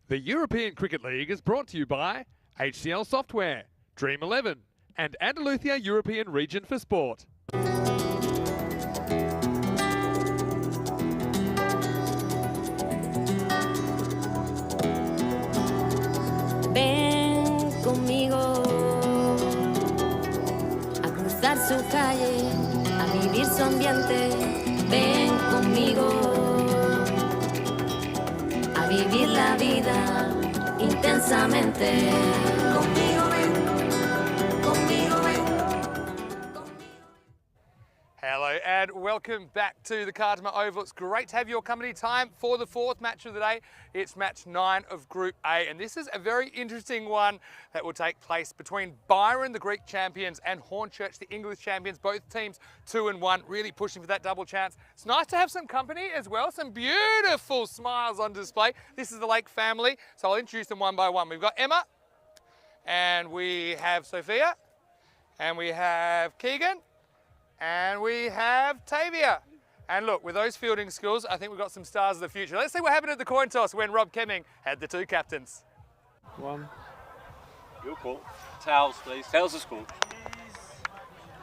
The European Cricket League is brought to you by HCL Software, Dream 11, and Andalusia European Region for Sport. Ven conmigo a cruzar su calle, a vivir su ambiente. Ven conmigo a vivir la vida intensamente. Conmigo ven, conmigo ven. Hello and welcome back to the Cardamom Oval. It's great to have your company. Time for the fourth match of the day. It's match 9 of Group A, and this is a very interesting one that will take place between Byron, the Greek champions, and Hornchurch, the English champions. Both teams 2-1, really pushing for that double chance. It's nice to have some company as well, some beautiful smiles on display. This is the Lake family, so I'll introduce them one by one. We've got Emma, and we have Sophia, and we have Keegan, and we have Tavia. And look, with those fielding skills, I think we've got some stars of the future. Let's see what happened at the coin toss when Rob Kemming had the 2 captains. One. Your call. Tails, please. Tails are scored.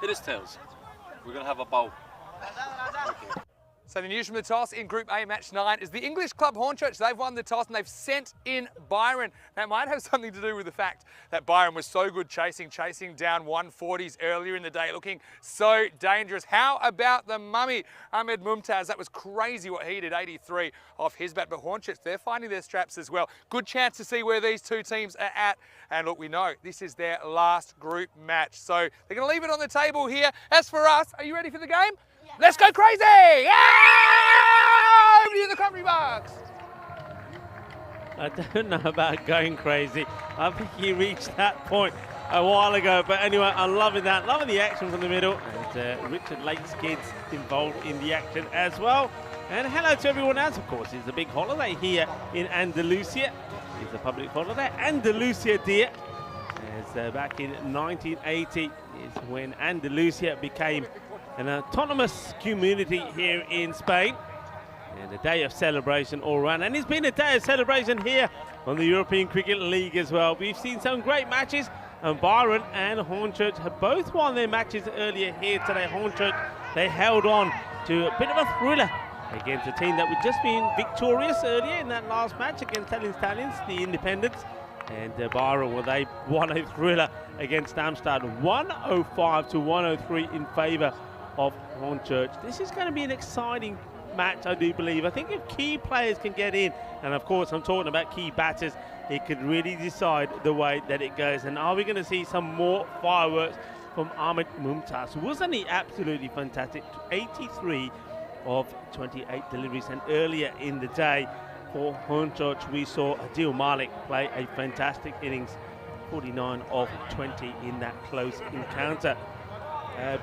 It is tails. We're going to have a bowl. Okay. So the news from the toss in Group A, match 9, is the English club Hornchurch. They've won the toss and they've sent in Byron. That might have something to do with the fact that Byron was so good chasing down 140s earlier in the day, looking so dangerous. How about the mummy, Ahmed Mumtaz? That was crazy what he did, 83 off his bat. But Hornchurch, they're finding their straps as well. Good chance to see where these two teams are at. And look, we know this is their last group match. So they're going to leave it on the table here. As for us, are you ready for the game? Let's go crazy! Yeah! Over to the country box. I don't know about going crazy. I think he reached that point a while ago. But anyway, I'm loving that. Loving the action from the middle. And Richard Lake's kids involved in the action as well. And hello to everyone else, of course. It's a big holiday here in Andalusia. It's a public holiday. Andalusia, dear. As back in 1980 is when Andalusia became an autonomous community here in Spain, and a day of celebration all around. And it's been a day of celebration here on the European Cricket League as well. We've seen some great matches, and Byron and Hornchurch have both won their matches earlier here today. Hornchurch, they held on to a bit of a thriller against a team that would just been victorious earlier in that last match against Stallions, the Independents. And Byron, well, they won a thriller against Amsterdam, 105 to 103 in favour of Hornchurch. This is going to be an exciting match, I do believe. I think if key players can get in, and of course I'm talking about key batters, it could really decide the way that it goes. And are we going to see some more fireworks from Ahmed Mumtaz? Wasn't he absolutely fantastic? 83 of 28 deliveries. And earlier in the day for Hornchurch, we saw Adil Malik play a fantastic innings, 49 of 20 in that close encounter.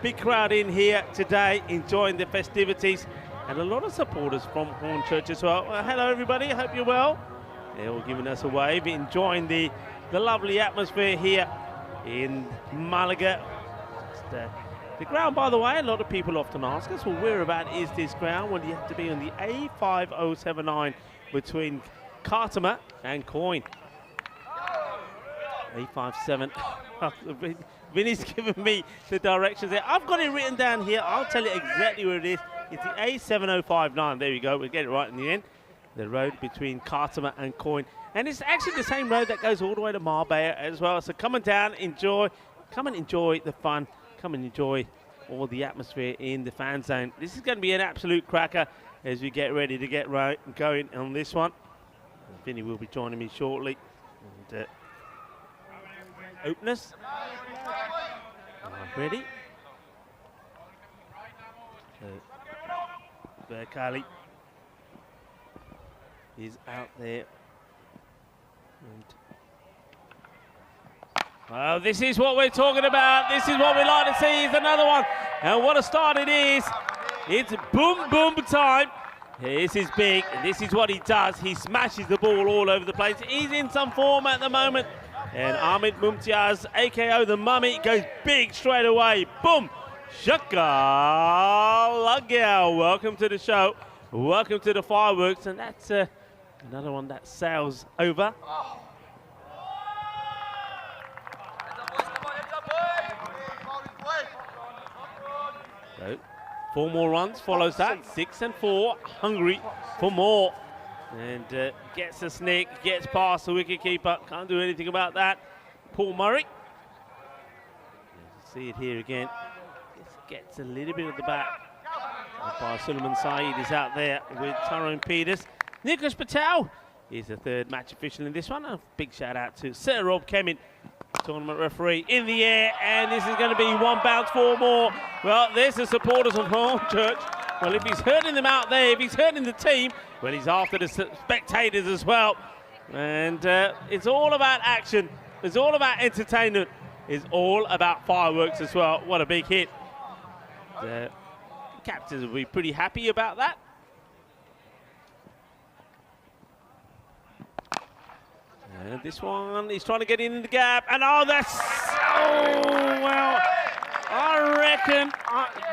Big crowd in here today enjoying the festivities, and a lot of supporters from Hornchurch as well. Hello everybody, I hope you're well. They're all giving us a wave, enjoying the lovely atmosphere here in Malaga. The ground, by the way, a lot of people often ask us, well, whereabout is this ground? Well, you have to be on the A5079 between Cartama and Coyne. A57. Vinny's given me the directions there. I've got it written down here. I'll tell you exactly where it is. It's the A7059. There we go. We'll get it right in the end. The road between Cartama and Coyne. And it's actually the same road that goes all the way to Marbella as well. So come on down, enjoy. Come and enjoy the fun. Come and enjoy all the atmosphere in the fan zone. This is going to be an absolute cracker as we get ready to get going on this one. Vinny will be joining me shortly. And, openers. Ready? Kali is out there. Well, this is what we're talking about. This is what we like to see. Is another one. And what a start it is. It's boom, boom time. This is big. This is what he does. He smashes the ball all over the place. He's in some form at the moment. And Ahmed Mumtaz, AKO the Mummy, goes big straight away. Boom! Shaka Lagao. Welcome to the show. Welcome to the fireworks. And that's Another one that sails over. So, 4 more runs follows that. 6 and 4, hungry for more. And gets a snick, gets past the wicketkeeper. Can't do anything about that. Paul Murray. See it here again. Just gets a little bit of the bat. By Suleiman Saeed is out there with Tyrone Peters. Nicholas Patel is the 3rd match official in this one. A big shout out to Sir Rob Kemin, tournament referee, in the air, and this is going to be 1 bounce, 4 more. Well, there's the supporters of Hornchurch. Well, if he's hurting them out there, if he's hurting the team, well, he's after the spectators as well. And it's all about action. It's all about entertainment. It's all about fireworks as well. What a big hit. The captains will be pretty happy about that. And this one, he's trying to get in the gap. And oh, well, I reckon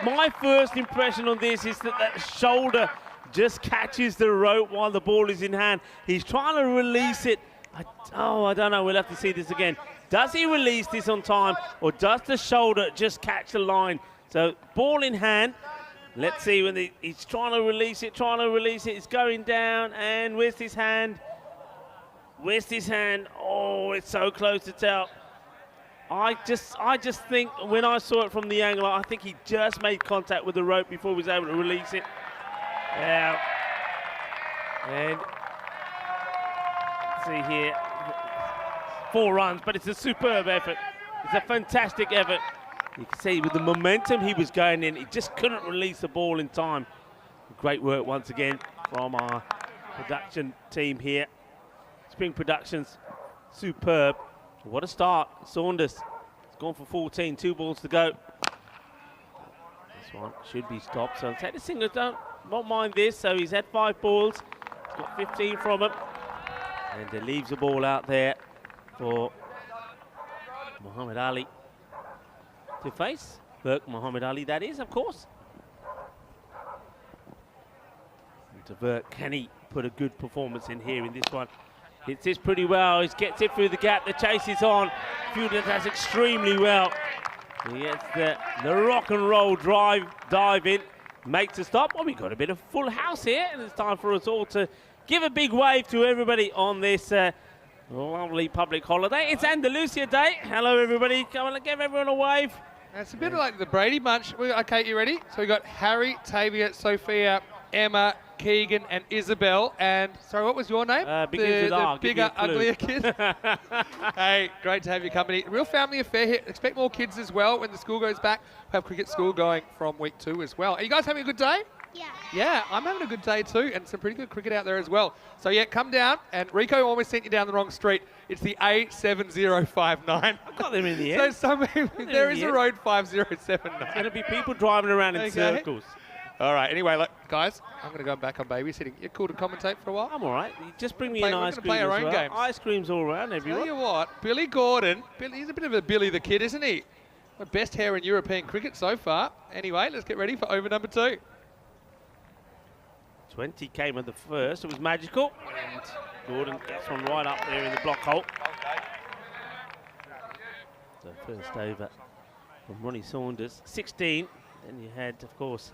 my first impression on this is that shoulder just catches the rope while the ball is in hand. He's trying to release it. I don't know. We'll have to see this again. Does he release this on time, or does the shoulder just catch the line? So ball in hand. Let's see when he's trying to release it, It's going down, and where's his hand? Oh, it's so close to tell. I just think when I saw it from the angle, I think he just made contact with the rope before he was able to release it. Yeah. And let's see here. 4 runs, but it's a superb effort. It's a fantastic effort. You can see with the momentum he was going in, he just couldn't release the ball in time. Great work once again from our production team here. Spring Productions, superb. What a start. Saunders has gone for 14, 2 balls to go. This one should be stopped. So take the single, don't mind this. So he's had 5 balls. He's got 15 from him. And he leaves the ball out there for Muhammad Ali to face. Burke Muhammad Ali, that is, of course. And to Burke, can he put a good performance in here in this one? Hits this pretty well. He gets it through the gap. The chase is on. Fielder does extremely well. He gets the rock and roll dive in. Makes a stop. Well, we've got a bit of full house here, and it's time for us all to give a big wave to everybody on this lovely public holiday. It's Andalusia Day. Hello, everybody. Come on and give everyone a wave. It's a bit like the Brady Bunch. Okay, you ready? So we got Harry, Tavia, Sophia, Emma, Keegan and Isabel, and sorry, what was your name? The bigger, uglier kid. Hey, great to have your company. Real family affair here. Expect more kids as well when the school goes back. We'll have cricket school going from week 2 as well. Are you guys having a good day? Yeah. Yeah, I'm having a good day too, and some pretty good cricket out there as well. So yeah, come down, and Rico almost sent you down the wrong street. It's the A7059. I got them in the end. So there is a road 5079. There's going to be people driving around in circles. All right, anyway, look, guys, I'm going to go back on babysitting. You're cool to commentate for a while? I'm all right. You just bring me an ice cream play our own games. Ice cream's all around everyone. Tell you what, Billy Gordon, he's a bit of a Billy the Kid, isn't he? The best hair in European cricket so far. Anyway, let's get ready for over number 2. 20 came at the first. It was magical. And Gordon gets one right up there in the block hole. So first over from Ronnie Saunders. 16. Then you had, of course,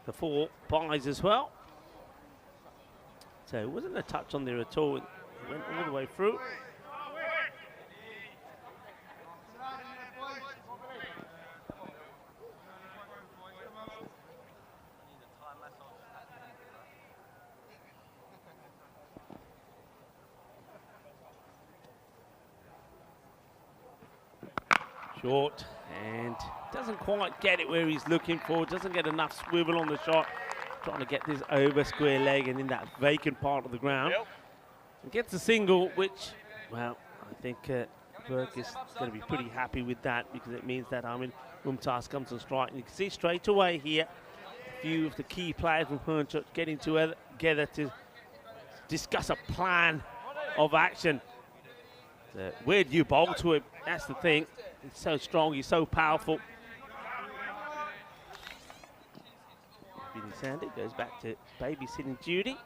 the 4 buys as well. So it wasn't a touch on there at all. It went all the way through. Short, and doesn't quite get it where he's looking for, doesn't get enough swivel on the shot, trying to get this over square leg and in that vacant part of the ground. And gets a single, which, well, I think Burke is going to be pretty happy with that, because it means that Amin Mumtaz comes on strike. And you can see straight away here, a few of the key players from Hornchurch getting together to discuss a plan of action. Where do you bowl to him? That's the thing. He's so strong, he's so powerful. Billy Sandy goes back to babysitting duty.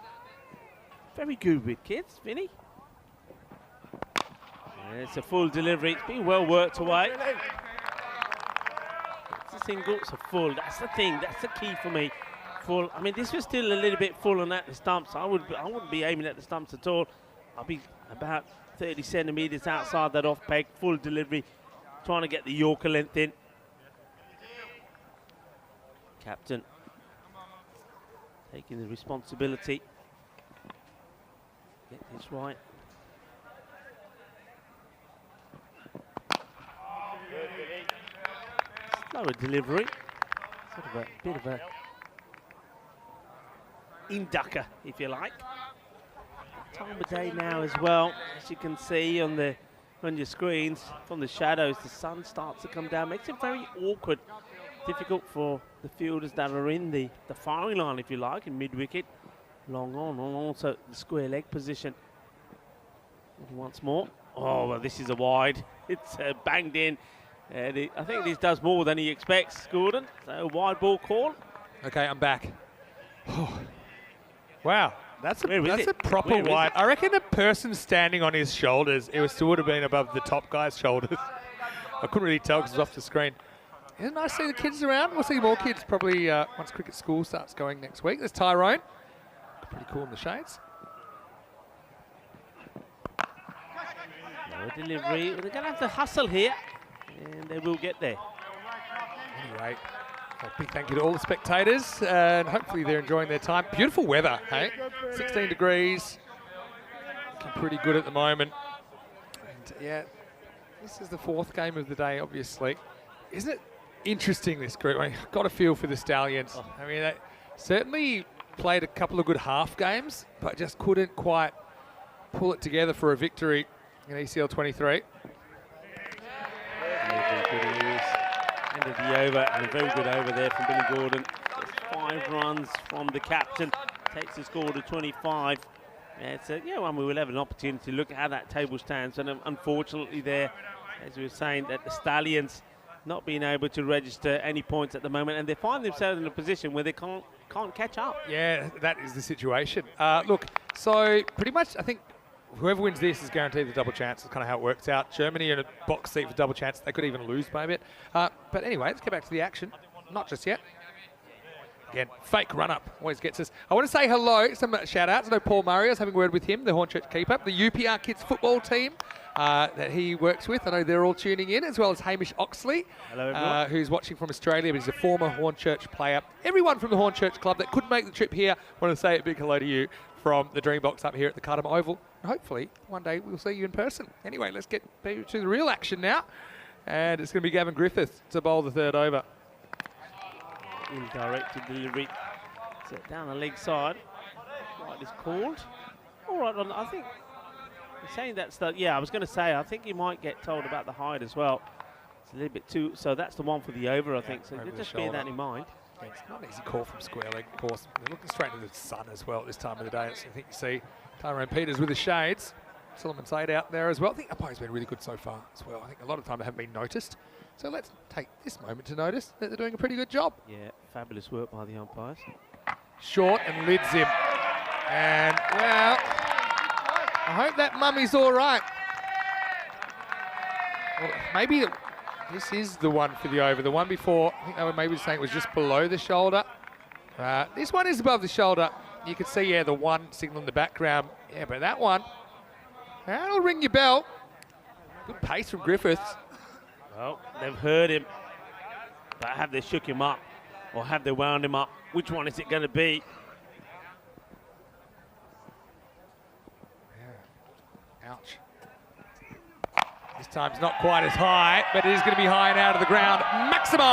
Very good wickets, Vinny. Yeah, it's a full delivery. It's been well worked away. It's a single, it's a full. That's the thing. That's the key for me. Full. I mean, this was still a little bit full on at the stumps. I wouldn't be aiming at the stumps at all. I'll be about 30 centimetres outside that off peg. Full delivery, trying to get the Yorker length in. Captain taking the responsibility. Get this right. Slower delivery. Sort of a bit of a inducker, if you like. Time of day now as well, as you can see on your screens from the shadows. The sun starts to come down, makes it very awkward, difficult for the fielders that are in the firing line, if you like, in mid-wicket. Long on, and also the square leg position. Once more. Oh, well, this is a wide. It's banged in. And I think this does more than he expects, Gordon. So, wide ball call. Okay, I'm back. Oh. Wow, that's a proper wide. I reckon a person standing on his shoulders, it would have been above the top guy's shoulders. I couldn't really tell because it was off the screen. Isn't it nice to see the kids around? We'll see more kids probably once cricket school starts going next week. There's Tyrone. Pretty cool in the shades. No delivery. They're going to have to hustle here, and they will get there. Anyway, a big thank you to all the spectators, and hopefully they're enjoying their time. Beautiful weather, hey? 16 degrees. Looking pretty good at the moment. And yeah, this is the fourth game of the day, obviously. Isn't it interesting, this group? I got a feel for the Stallions. Oh. I mean, they certainly played a couple of good half games, but just couldn't quite pull it together for a victory in ECL 23. End of the over, and a very good over there from Billy Gordon. Gets 5 runs from the captain, takes the score to 25. It's one we will have an opportunity to look at how that table stands, and unfortunately there, as we were saying, that the Stallions not being able to register any points at the moment, and they find themselves in a position where they can't catch up. Yeah, that is the situation. Look, so pretty much I think whoever wins this is guaranteed the double chance. That's kind of how it works out. Germany in a box seat for double chance. They could even lose by a bit. But anyway, let's get back to the action. Not just yet. Again, fake run-up always gets us. I want to say hello, some shout-outs. I know Paul Murray, I was having a word with him, the Hornchurch keeper, the UPR Kids football team that he works with. I know they're all tuning in, as well as Hamish Oxley, who's watching from Australia, but he's a former Hornchurch player. Everyone from the Hornchurch club that couldn't make the trip here, want to say a big hello to you from the Dream Box up here at the Cardamom Oval. And hopefully, one day we'll see you in person. Anyway, let's get to the real action now. And it's going to be Gavin Griffiths to bowl the third over. Indirected delivery. Set down the leg side. Right is called. All right, I think you're saying that's the. Yeah, I was going to say I think you might get told about the height as well. It's a little bit too. So that's the one for the over, I think. So just bear that in mind. Yeah, it's not an easy call from square leg, of course. They're looking straight into the sun as well at this time of the day. So I think you see Tyrone Peters with the shades. Solomon Said out there as well. I think umpire's been really good so far as well. I think a lot of time they haven't been noticed. So let's take this moment to notice that they're doing a pretty good job. Yeah, fabulous work by the umpires. Short and lids him. And, well, I hope that mummy's all right. Well, maybe this is the one for the over. The one before, I think they were maybe saying it was just below the shoulder. This one is above the shoulder. You can see, yeah, the one signal in the background. Yeah, but that one, that'll ring your bell. Good pace from Griffiths. Well, they've heard him, but have they shook him up or have they wound him up? Which one is it going to be? Yeah. Ouch. This time's not quite as high, but it is going to be high and out of the ground. Maximo!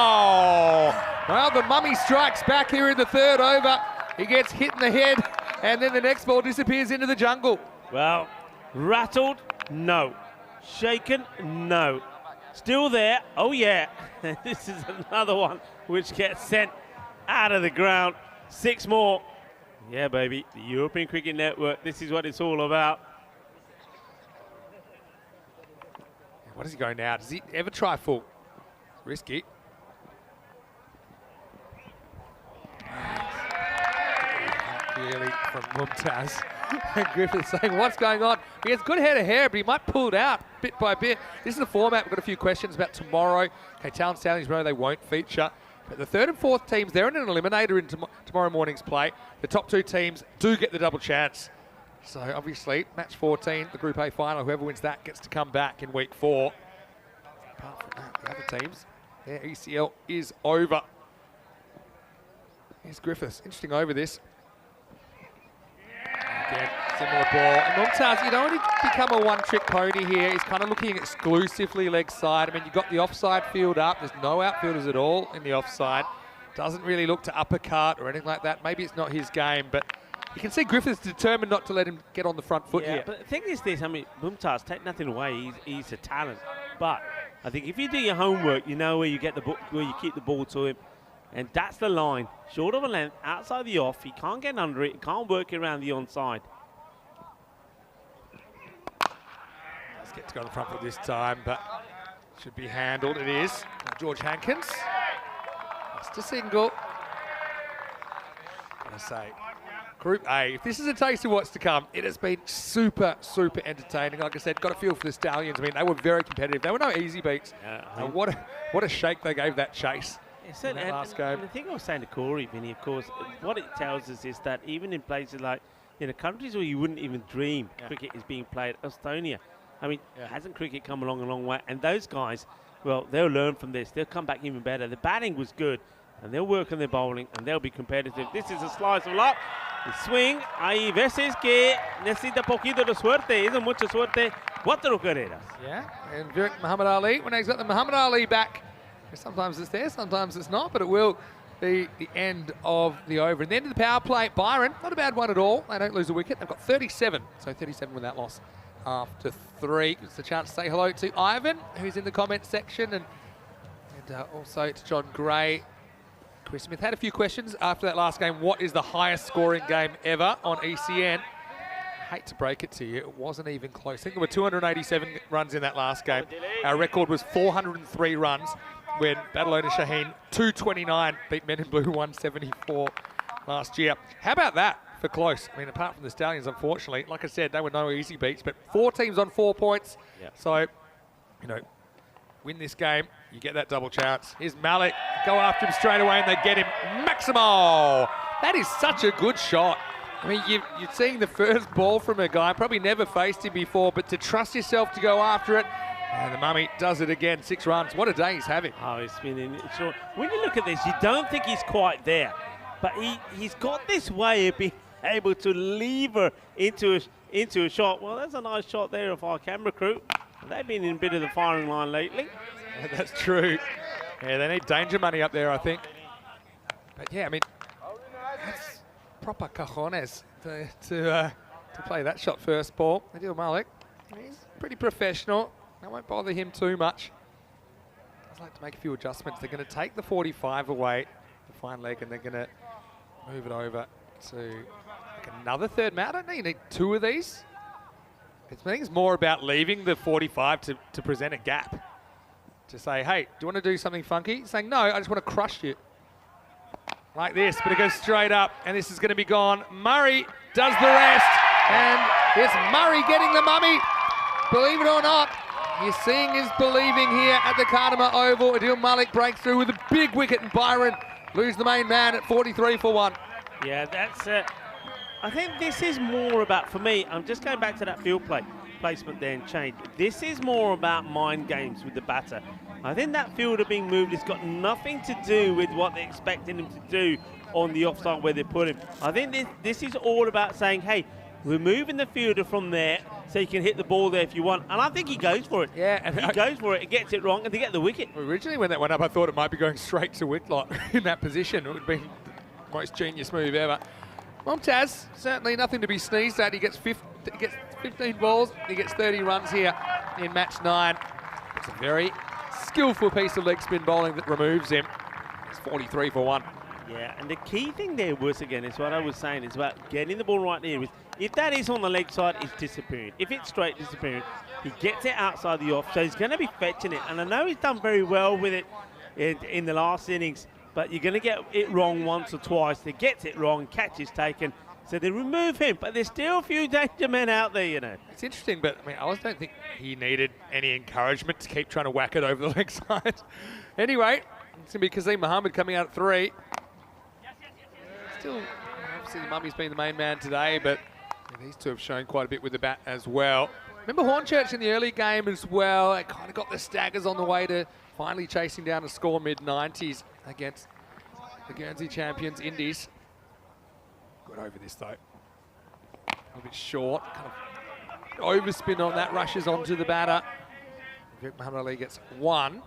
Well, the mummy strikes back here in the third over. He gets hit in the head, and then the next ball disappears into the jungle. Well, rattled? No. Shaken? No. Still there? Oh, yeah. This is another one which gets sent out of the ground. 6 more. Yeah, baby. The European Cricket Network. This is what it's all about. What does he go now? Does he ever try full? It's risky. Really from Mumtaz. And Griffiths saying, what's going on? He has good head of hair, but he might pull it out bit by bit. This is the format. We've got a few questions about tomorrow. Okay, Town Stallions, they won't feature. But the third and fourth teams, they're in an eliminator in tomorrow morning's play. The top two teams do get the double chance. So obviously, match 14, the Group A final, whoever wins that gets to come back in week 4. Apart from that, the other teams, their ECL is over. Here's Griffiths, interesting over this. Again, similar ball. And Mumtaz, you don't want to become a one-trick pony here. He's kind of looking exclusively leg side. I mean, you've got the offside field up. There's no outfielders at all in the offside. Doesn't really look to uppercut or anything like that. Maybe it's not his game, but you can see Griffiths determined not to let him get on the front foot here. But the thing is this, I mean, Mumtaz, take nothing away. He's a talent. But I think if you do your homework, you know where you get the where you keep the ball to him. And that's the line. Short of a length, outside the off. He can't get under it. He can't work around the onside. Let's get to go on the front foot this time, but should be handled. It is. George Hankins. Just a single. I say, Group A, if this is a taste of what's to come, it has been super, super entertaining. Like I said, got a feel for the Stallions. I mean, they were very competitive. They were no easy beats. And what a shake they gave that chase. And the thing I was saying to Corey, Vinny, of course, what it tells us is that even in places like, countries where you wouldn't even dream cricket is being played, Estonia, I mean, hasn't cricket come along a long way? And those guys, well, they'll learn from this. They'll come back even better. The batting was good, and they'll work on their bowling, and they'll be competitive. This is a slice of luck. El swing, hay veces que necesita poquito de suerte, isn't mucha suerte, 4 carreras. Yeah, and Virat Muhammad Ali, when he's got the Muhammad Ali back, sometimes it's there, sometimes it's not, but it will be the end of the over. And the end of the power play, Byron, not a bad one at all. They don't lose a wicket. They've got 37, so 37 without loss after 3. It's a chance to say hello to Ivan, who's in the comment section, and also to John Gray. Chris Smith had a few questions after that last game. What is the highest scoring game ever on ECN? Hate to break it to you, it wasn't even close. I think there were 287 runs in that last game. Our record was 403 runs when Badalona Shaheen 229 beat Men in Blue 174 last year. How about that for close? I mean, apart from the Stallions, unfortunately, like I said, they were no easy beats, but 4 teams on 4 points. So, win this game, you get that double chance. Here's Malik, go after him straight away and they get him. Maximo! That is such a good shot. I mean, you're seeing the first ball from a guy, probably never faced him before, but to trust yourself to go after it, and the Mummy does it again, 6 runs. What a day he's having. Oh, he's been in short. When you look at this, you don't think he's quite there, but he's got this way of being able to lever into a shot. Well, that's a nice shot there of our camera crew. They've been in a bit of the firing line lately. Yeah, that's true. Yeah, they need danger money up there, I think. But yeah, I mean, that's proper cojones to play that shot first ball. Adil Malik, he's pretty professional. I won't bother him too much. I'd like to make a few adjustments. They're going to take the 45 away, the fine leg, and they're going to move it over to like another third man. I don't know, you need 2 of these. I think it's more about leaving the 45 to present a gap. To say, hey, do you want to do something funky? Saying, no, I just want to crush you. Like this, but it goes straight up, and this is going to be gone. Murray does the rest, and it's Murray getting the Mummy. Believe it or not, you're seeing is believing here at the Kardama Oval. Adil Malik breaks through with a big wicket, and Byron lose the main man at 43 for 1. Yeah, that's I think this is more about, for me, I'm just going back to that field placement there and change. This is more about mind games with the batter. I think that fielder being moved has got nothing to do with what they're expecting him to do on the offside where they put him. I think this is all about saying, hey, we're moving the fielder from there so you can hit the ball there if you want. And I think he goes for it. Yeah. He goes for it, he gets it wrong, and they get the wicket. Originally when that went up, I thought it might be going straight to Whitlock in that position. It would have been the most genius move ever. Mumtaz, certainly nothing to be sneezed at. He gets 15 balls, he gets 30 runs here in match 9. It's a very skillful piece of leg spin bowling that removes him. It's 43 for 1. Yeah, and the key thing there was, again, is what I was saying, is about getting the ball right there. If that is on the leg side, it's disappearing. If it's straight, disappearing. He gets it outside the off, so he's going to be fetching it. And I know he's done very well with it in the last innings, but you're going to get it wrong once or twice. He gets it wrong, catch is taken, So they remove him, but there's still a few danger men out there, you know. It's interesting, but I mean, I don't think he needed any encouragement to keep trying to whack it over the leg side. Anyway, it's going to be Kazim Mohammed coming out at 3. Still, obviously the Mummy's been the main man today, but these two have shown quite a bit with the bat as well. Remember Hornchurch in the early game as well. It kind of got the staggers on the way to finally chasing down a score mid-90s against the Guernsey champions, Indies. Got over this though. A little bit short. Kind of overspin on that, rushes onto the batter. Vic Muhammad Ali gets 1.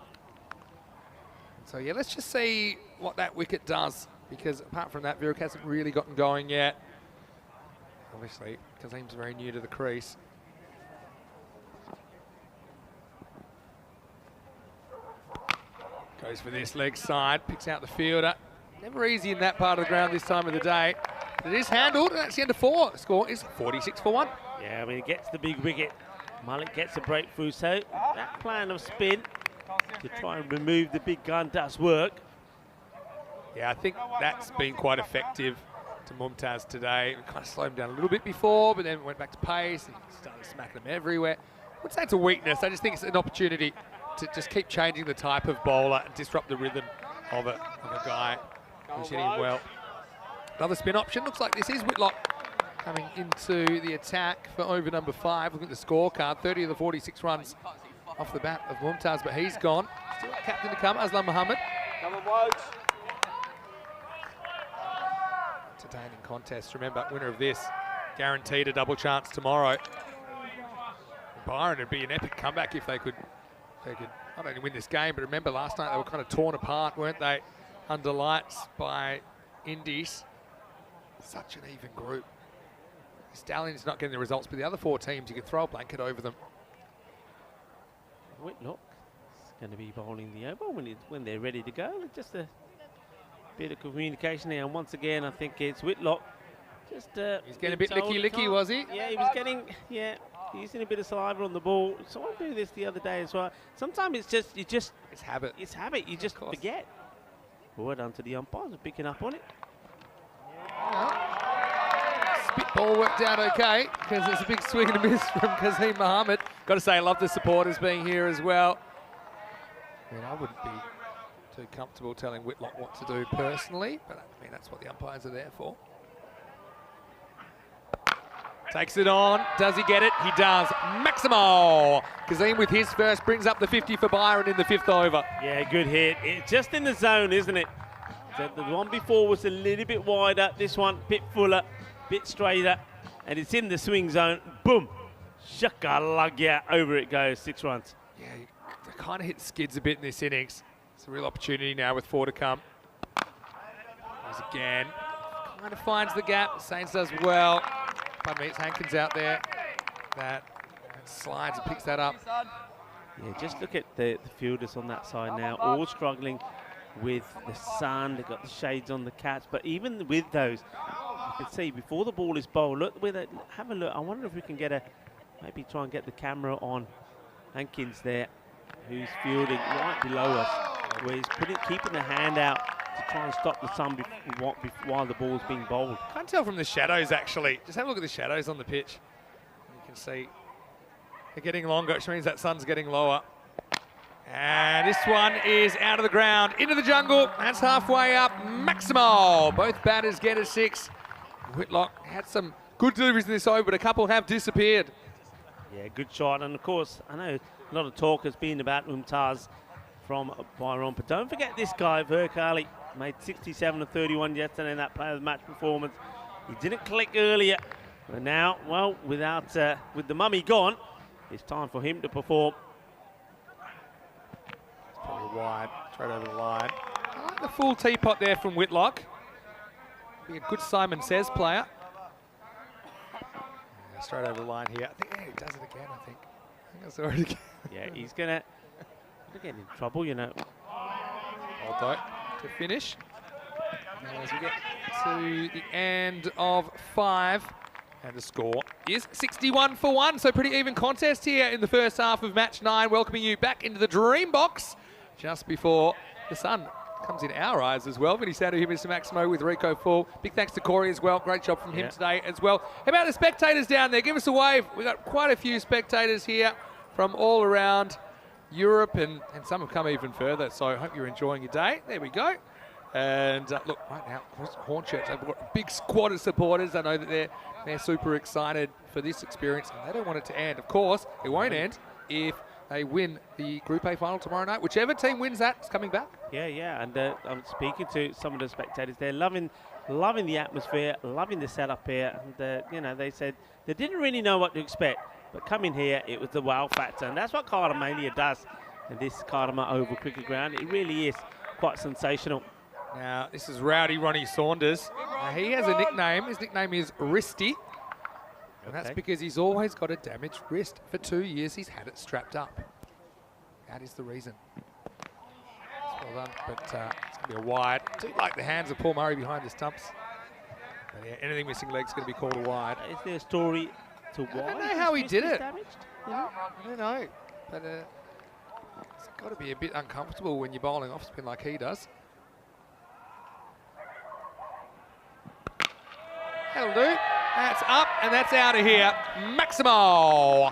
So yeah, let's just see what that wicket does, because apart from that, Viruk hasn't really gotten going yet. Obviously, Kazim's very new to the crease. Goes for this leg side, picks out the fielder. Never easy in that part of the ground this time of the day. It is handled, and that's the end of 4. The score is 46 for 1. Yeah, I mean, it gets the big wicket. Malik gets a breakthrough, so that plan of spin to try and remove the big gun does work. Yeah, I think that's been quite effective to Mumtaz today. We kind of slowed him down a little bit before, but then went back to pace and started smacking them everywhere. I wouldn't say it's a weakness. I just think it's an opportunity to just keep changing the type of bowler and disrupt the rhythm of a guy who's hitting well. Another spin option. Looks like this is Whitlock coming into the attack for over number 5. Look at the scorecard. 30 of the 46 runs off the bat of Mumtaz, but he's gone. Still captain to come, Aslam Mohammed. Entertaining contest. Remember, winner of this guaranteed a double chance tomorrow. Byron would be an epic comeback if they could not only win this game, but remember last night they were kind of torn apart, weren't they, under lights by Indies. Such an even group. Stallions not getting the results, but the other 4 teams, you can throw a blanket over them. Whitlock is going to be bowling the over when they're ready to go. Just a bit of communication there, and once again, I think it's Whitlock. Just he's getting a bit licky, was he? Yeah, he was getting, using a bit of saliva on the ball. So I do this the other day as well. Sometimes it's habit. It's habit. You just forget. Well done to the umpires for picking up on it. Spitball worked out okay, because there's a big swing and a miss from Kazim Mohammed. Got to say, I love the supporters being here as well. I mean, I wouldn't be too comfortable telling Whitlock what to do personally, but I mean, that's what the umpires are there for. Takes it on. Does he get it? He does. Maximo! Kazim with his first brings up the 50 for Byron in the 5th over. Yeah, good hit. It's just in the zone, isn't it? So the one before was a little bit wider. This one, a bit fuller, bit straighter. And it's in the swing zone. Boom! Shakalagya. Over it goes. 6 runs. Yeah, they kind of hit skids a bit in this innings. It's a real opportunity now with 4 to come. Goes again. Kind of finds the gap. Saints does well. Pardon me, it's Hankins out there. That slides and picks that up. Yeah, just look at the fielders on that side now, all struggling with the sun. They've got the shades on the cats, but even with those, you can see before the ball is bowled, look with it, have a look. I wonder if we can get maybe try and get the camera on Hankins there, who's fielding right below us, where he's keeping the hand out to try and stop the sun while the ball's being bowled. Can't tell from the shadows, actually. Just have a look at the shadows on the pitch. You can see they're getting longer, which means that sun's getting lower. And this one is out of the ground, into the jungle. That's halfway up. Maximo. Both batters get a 6. Whitlock had some good deliveries in this over, but a couple have disappeared. Yeah, good shot. And of course, I know a lot of talk has been about Mumtaz from Byron, but don't forget this guy, Viruk Ali, made 67 of 31 yesterday in that player of the match performance. He didn't click earlier, but now, well, with the mummy gone, it's time for him to perform. It's probably wide, straight over the line. I like the full teapot there from Whitlock. Be a good Simon Says player. Yeah, straight over the line here. I think he does it again, I think I saw it again. Yeah, he's going to get in trouble, you know. Although, to finish. Now as we get to the end of 5, and the score is 61 for 1. So pretty even contest here in the first half of match 9. Welcoming you back into the Dream Box just before the sun comes in our eyes as well. Vinny Sandu here, Mr. Maximo with Rico Full. Big thanks to Corey as well. Great job from him today as well. How about the spectators down there? Give us a wave. We've got quite a few spectators here from all around Europe, and some have come even further. So I hope you're enjoying your day. There we go. And look, right now, Hornchurch, they've got a big squad of supporters. I know that they're super excited for this experience, and they don't want it to end. Of course, it won't end if they win the Group A final tomorrow night. Whichever team wins that is coming back. Yeah, and I'm speaking to some of the spectators. They're loving the atmosphere, loving the setup here. And, you know, they said they didn't really know what to expect, but coming here, it was the wow factor. And that's what Cardamania does. And this Cardama Oval cricket ground, it really is quite sensational. Now, this is Rowdy Ronnie Saunders. Now, he has a nickname. His nickname is Wristy. And that's because he's always got a damaged wrist. For 2 years, he's had it strapped up. That is the reason. Well done, but it's going to be a wide. I do like the hands of Paul Murray behind the stumps. But yeah, anything missing legs is going to be called a wide. Is there a story to why? I don't know how he did it. Damaged? I don't know. But it's got to be a bit uncomfortable when you're bowling off spin like he does. That'll do. That's up and that's out of here. Maximo.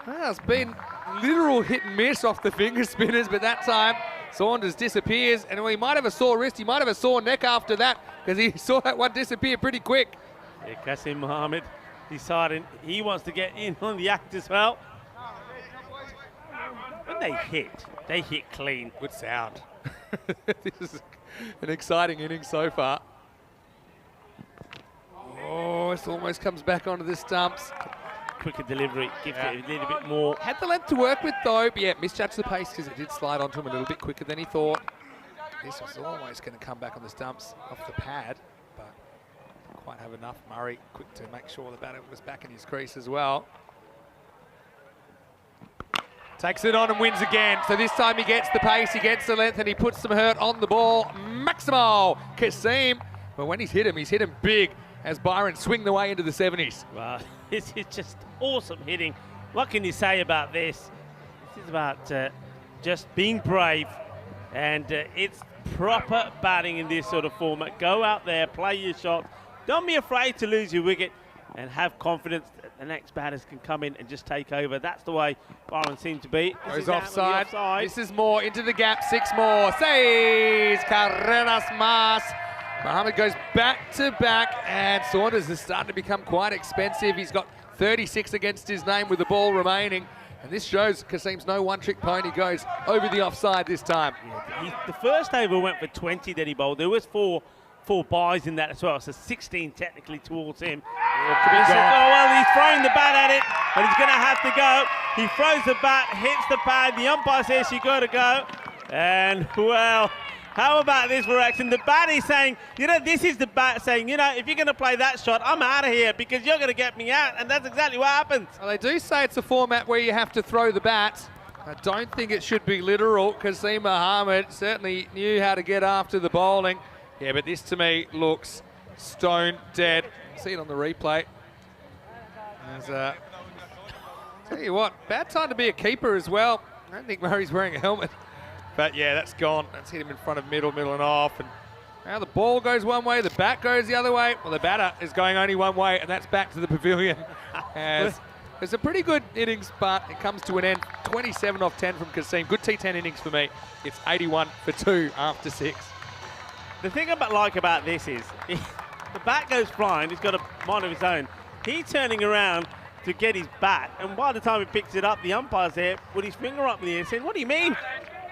Well, it's been literal hit and miss off the finger spinners, but that time Saunders disappears, and he might have a sore wrist, he might have a sore neck after that, because he saw that one disappear pretty quick. Yeah, Qasim Mohammed deciding he wants to get in on the act as well. When they hit clean. Good sound. This is an exciting inning so far. Oh, it almost comes back onto the stumps. Quicker delivery, gives it a little bit more. Had the length to work with though, but yeah, misjudged the pace because it did slide onto him a little bit quicker than he thought. This was almost going to come back on the stumps off the pad, but didn't quite have enough. Murray quick to make sure the batter was back in his crease as well. Takes it on and wins again. So this time he gets the pace, he gets the length, and he puts some hurt on the ball. Maximo Qasim. But when he's hit him big as Byron swing the way into the 70s. Wow, this is just awesome hitting. What can you say about this? This is about just being brave, and it's proper batting in this sort of format. Go out there, play your shot. Don't be afraid to lose your wicket, and have confidence that the next batters can come in and just take over. That's the way Byron seemed to be. Goes offside. This is more into the gap. 6 more. Seis carreras más. Mohammed goes back to back, and Saunders is starting to become quite expensive. He's got 36 against his name with the ball remaining, and this shows Qasim's no one-trick pony. Goes over the offside this time. Yeah, the first over went for 20 that he bowled. There was four byes in that as well, so 16 technically towards him. Well, he's throwing the bat at it, but he's going to have to go. He throws the bat, hits the pad. The umpire says you got to go, and well. How about this for action? The bat is saying, you know, this is the bat saying, you know, if you're going to play that shot, I'm out of here because you're going to get me out. And that's exactly what happens. Well, they do say it's a format where you have to throw the bat. I don't think it should be literal. Qasim Mohammed certainly knew how to get after the bowling. Yeah, but this to me looks stone dead. See it on the replay. Tell you what, bad time to be a keeper as well. I don't think Murray's wearing a helmet. But yeah, that's gone. That's hit him in front of middle and off. And now the ball goes one way, the bat goes the other way. Well, the batter is going only one way, and that's back to the pavilion. It's a pretty good innings, but it comes to an end. 27 off 10 from Qasim. Good T10 innings for me. It's 81 for 2 after 6. The thing I like about this is, the bat goes flying. He's got a mind of his own. He's turning around to get his bat, and by the time he picks it up, the umpire's there with his finger up in the air saying, "What do you mean?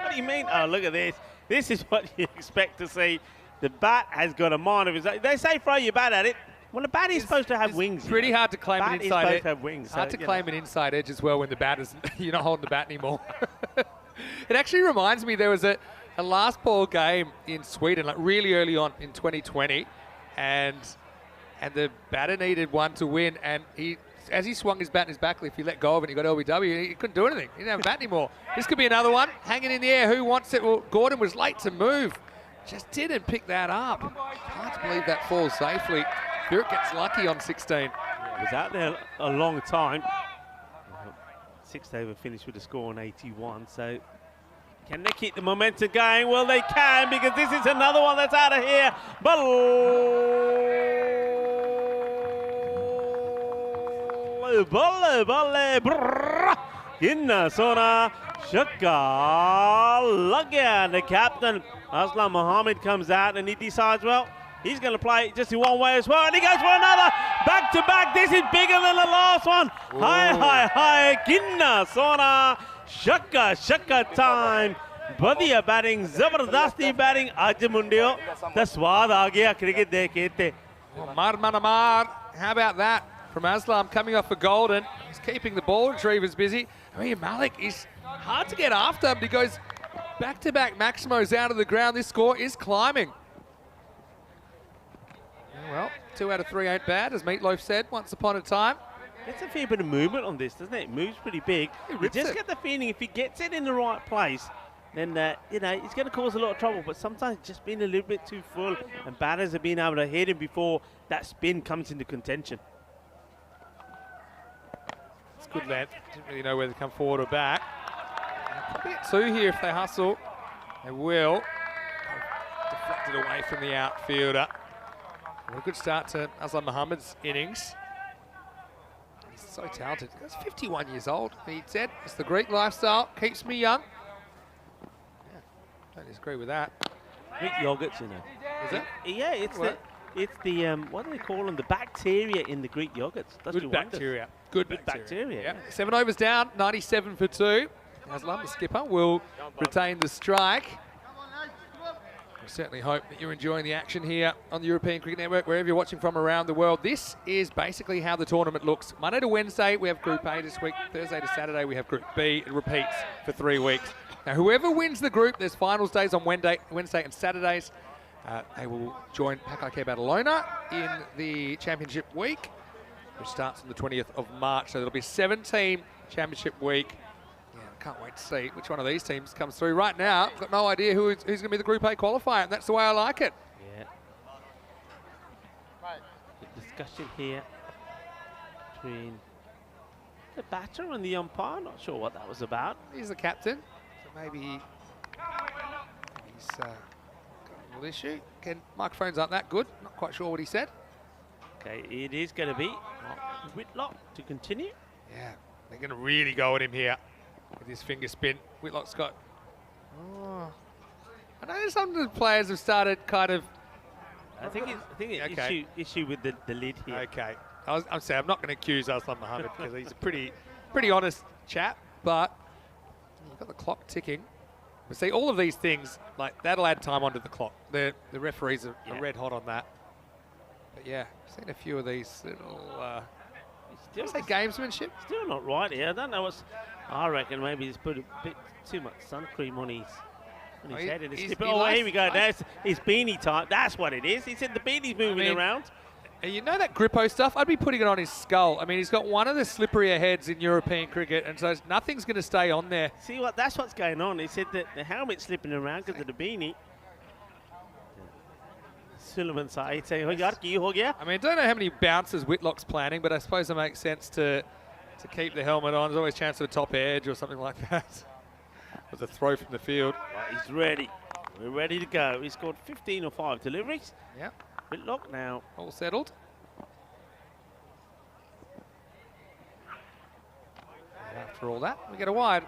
What do you mean?" Oh, look at this. This is what you expect to see. The bat has got a mind of his own. They say throw your bat at it. Well, the bat is supposed to have wings. It's pretty hard to claim an inside edge. Supposed to have wings. Hard to claim an inside edge as well when the bat is, you're not holding the bat anymore. It actually reminds me, there was a last ball game in Sweden, like really early on in 2020, and the batter needed one to win, and as he swung his bat in his backlift, he let go of it, he got LBW, he couldn't do anything. He didn't have a bat anymore. This could be another one, hanging in the air. Who wants it? Well, Gordon was late to move. Just didn't pick that up. Hard to believe that falls safely. Burke gets lucky on 16. Yeah, was out there a long time. 6th over finished with a score on 81, so Can they keep the momentum going? Well, they can, because this is another one that's out of here. Inna Sona Shaka Lagya. The captain, Aslam Mohammed, comes out and he decides, well, he's going to play just in one way as well. And he goes for another. Back to back. This is bigger than the last one. Whoa. Hi. Kinna Sona Shaka time. Badhiya batting, Zabardasti batting. Aaj mundiyo. The swad aa gaya cricket dekhe the. Mar Manamar. How about that from Aslam coming off for Golden? He's keeping the ball retrievers busy. I mean, Malik is hard to get after, but he goes back-to-back Maximos out of the ground. This score is climbing. Well, 2 out of 3 ain't bad, as Meatloaf said once upon a time. Gets a fair bit of movement on this, doesn't it? It moves pretty big. You just get the feeling if he gets it in the right place, then, you know, he's going to cause a lot of trouble. But sometimes it's just been a little bit too full, and batters have been able to hit him before that spin comes into contention. It's good length. Didn't really know whether to come forward or back. Probably get 2 here if they hustle. They will. Deflected away from the outfielder. What a good start to Aslam Mohammed's innings. He's so talented. He's 51 years old. He said, it's the Greek lifestyle. Keeps me young. Yeah, don't disagree with that. Greek yogurts, you know. Is it? Yeah, it's the what do they call them? The bacteria in the Greek yogurts. Good bacteria. Good bacteria. Yep. 7 overs down, 97 for 2. Aslam, the skipper, will retain the strike. We certainly hope that you're enjoying the action here on the European Cricket Network, wherever you're watching from around the world. This is basically how the tournament looks. Monday to Wednesday, we have Group A this week. Thursday to Saturday, we have Group B. It repeats for 3 weeks. Now, whoever wins the group, there's finals days on Wednesday and Saturdays. They will join Pakai Badalona in the championship week, which starts on the 20th of March. So there'll be a 7-team championship week. Yeah, I can't wait to see which one of these teams comes through. Right now, I've got no idea who's going to be the Group A qualifier, and that's the way I like it. Yeah. The discussion here between the batter and the umpire. Not sure what that was about. He's the captain, so maybe he's got a little issue. Again, microphones aren't that good. Not quite sure what he said. Okay, it is going to be Whitlock to continue. Yeah, they're going to really go at him here with his finger spin. Whitlock's got... Oh, I know some of the players have started kind of... I think it's okay. issue with the lid here. Okay. I'm saying I'm not going to accuse Aslam Mohammed because he's a pretty honest chap, but you've got the clock ticking. But see, all of these things, like, that'll add time onto the clock. The referees are red hot on that. But yeah, I've seen a few of these little... Still say gamesmanship? Still not right here. I don't know what's... I reckon maybe he's put a bit too much sun cream on his head. And here we go. That's his beanie type. That's what it is. He said the beanie's moving around. And you know that Grippo stuff? I'd be putting it on his skull. I mean, he's got one of the slipperier heads in European cricket, and so nothing's going to stay on there. See what? That's what's going on. He said that the helmet's slipping around because of the beanie. Suleiman Saeed saying, I mean, I don't know how many bounces Whitlock's planning, but I suppose it makes sense to keep the helmet on. There's always a chance of a top edge or something like that. With a throw from the field. Right, he's ready. We're ready to go. He scored 15 or 5 deliveries. Yep. Whitlock now. All settled. And after all that, we get a wide.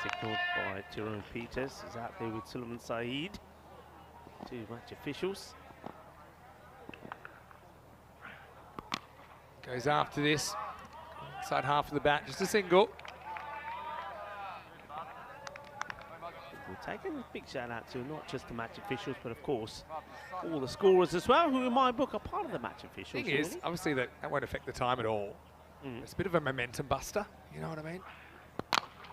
Signalled by Jerome Peters. Is out there with Suleiman Saeed. 2 match officials. Goes after this. Inside half of the bat, just a single. We're taking a big shout out to not just the match officials, but of course all the scorers as well, who in my book are part of the match officials. Thing is, obviously that won't affect the time at all. It's a bit of a momentum buster, you know what I mean?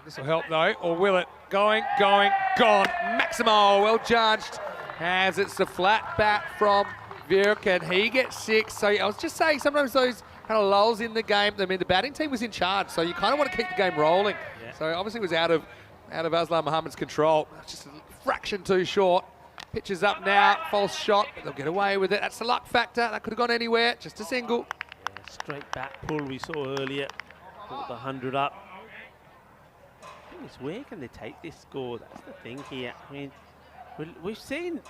This will help though, or will it? Going, gone. Maximo, well judged, as it's the flat bat from Virk, and he gets 6. So I was just saying, sometimes those kind of lulls in the game. I mean, the batting team was in charge, so you kind of want to keep the game rolling. Yeah. So obviously it was out of Aslam Mohammed's control. Just a fraction too short. Pitches up now, false shot, but they'll get away with it. That's the luck factor. That could have gone anywhere. Just a single. Yeah, straight bat pull we saw earlier. Brought the 100 up. is where can they take this score? That's the thing here. I mean, we've seen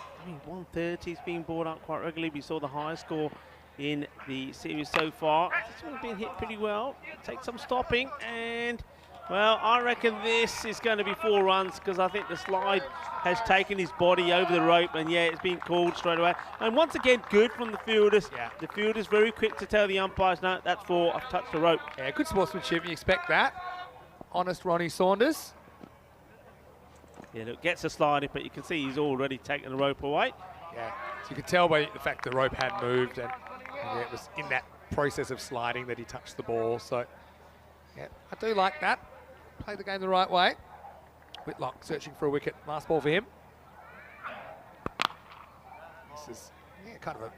130s being brought up quite regularly. We saw the highest score in the series so far. This one's been hit pretty well. Take some stopping, and well, I reckon this is going to be 4 runs because I think the slide has taken his body over the rope, and yeah, it's been called straight away. And once again, good from the fielders. Yeah. The fielders very quick to tell the umpires, no, that's 4, I've touched the rope. Yeah, good sportsmanship, you expect that. Honest Ronnie Saunders. Yeah, look, gets a sliding, but you can see he's already taken the rope away. Yeah, so you could tell by the fact the rope had moved, and yeah, it was in that process of sliding that he touched the ball. So, yeah, I do like that. Play the game the right way. Whitlock searching for a wicket. Last ball for him. This is kind of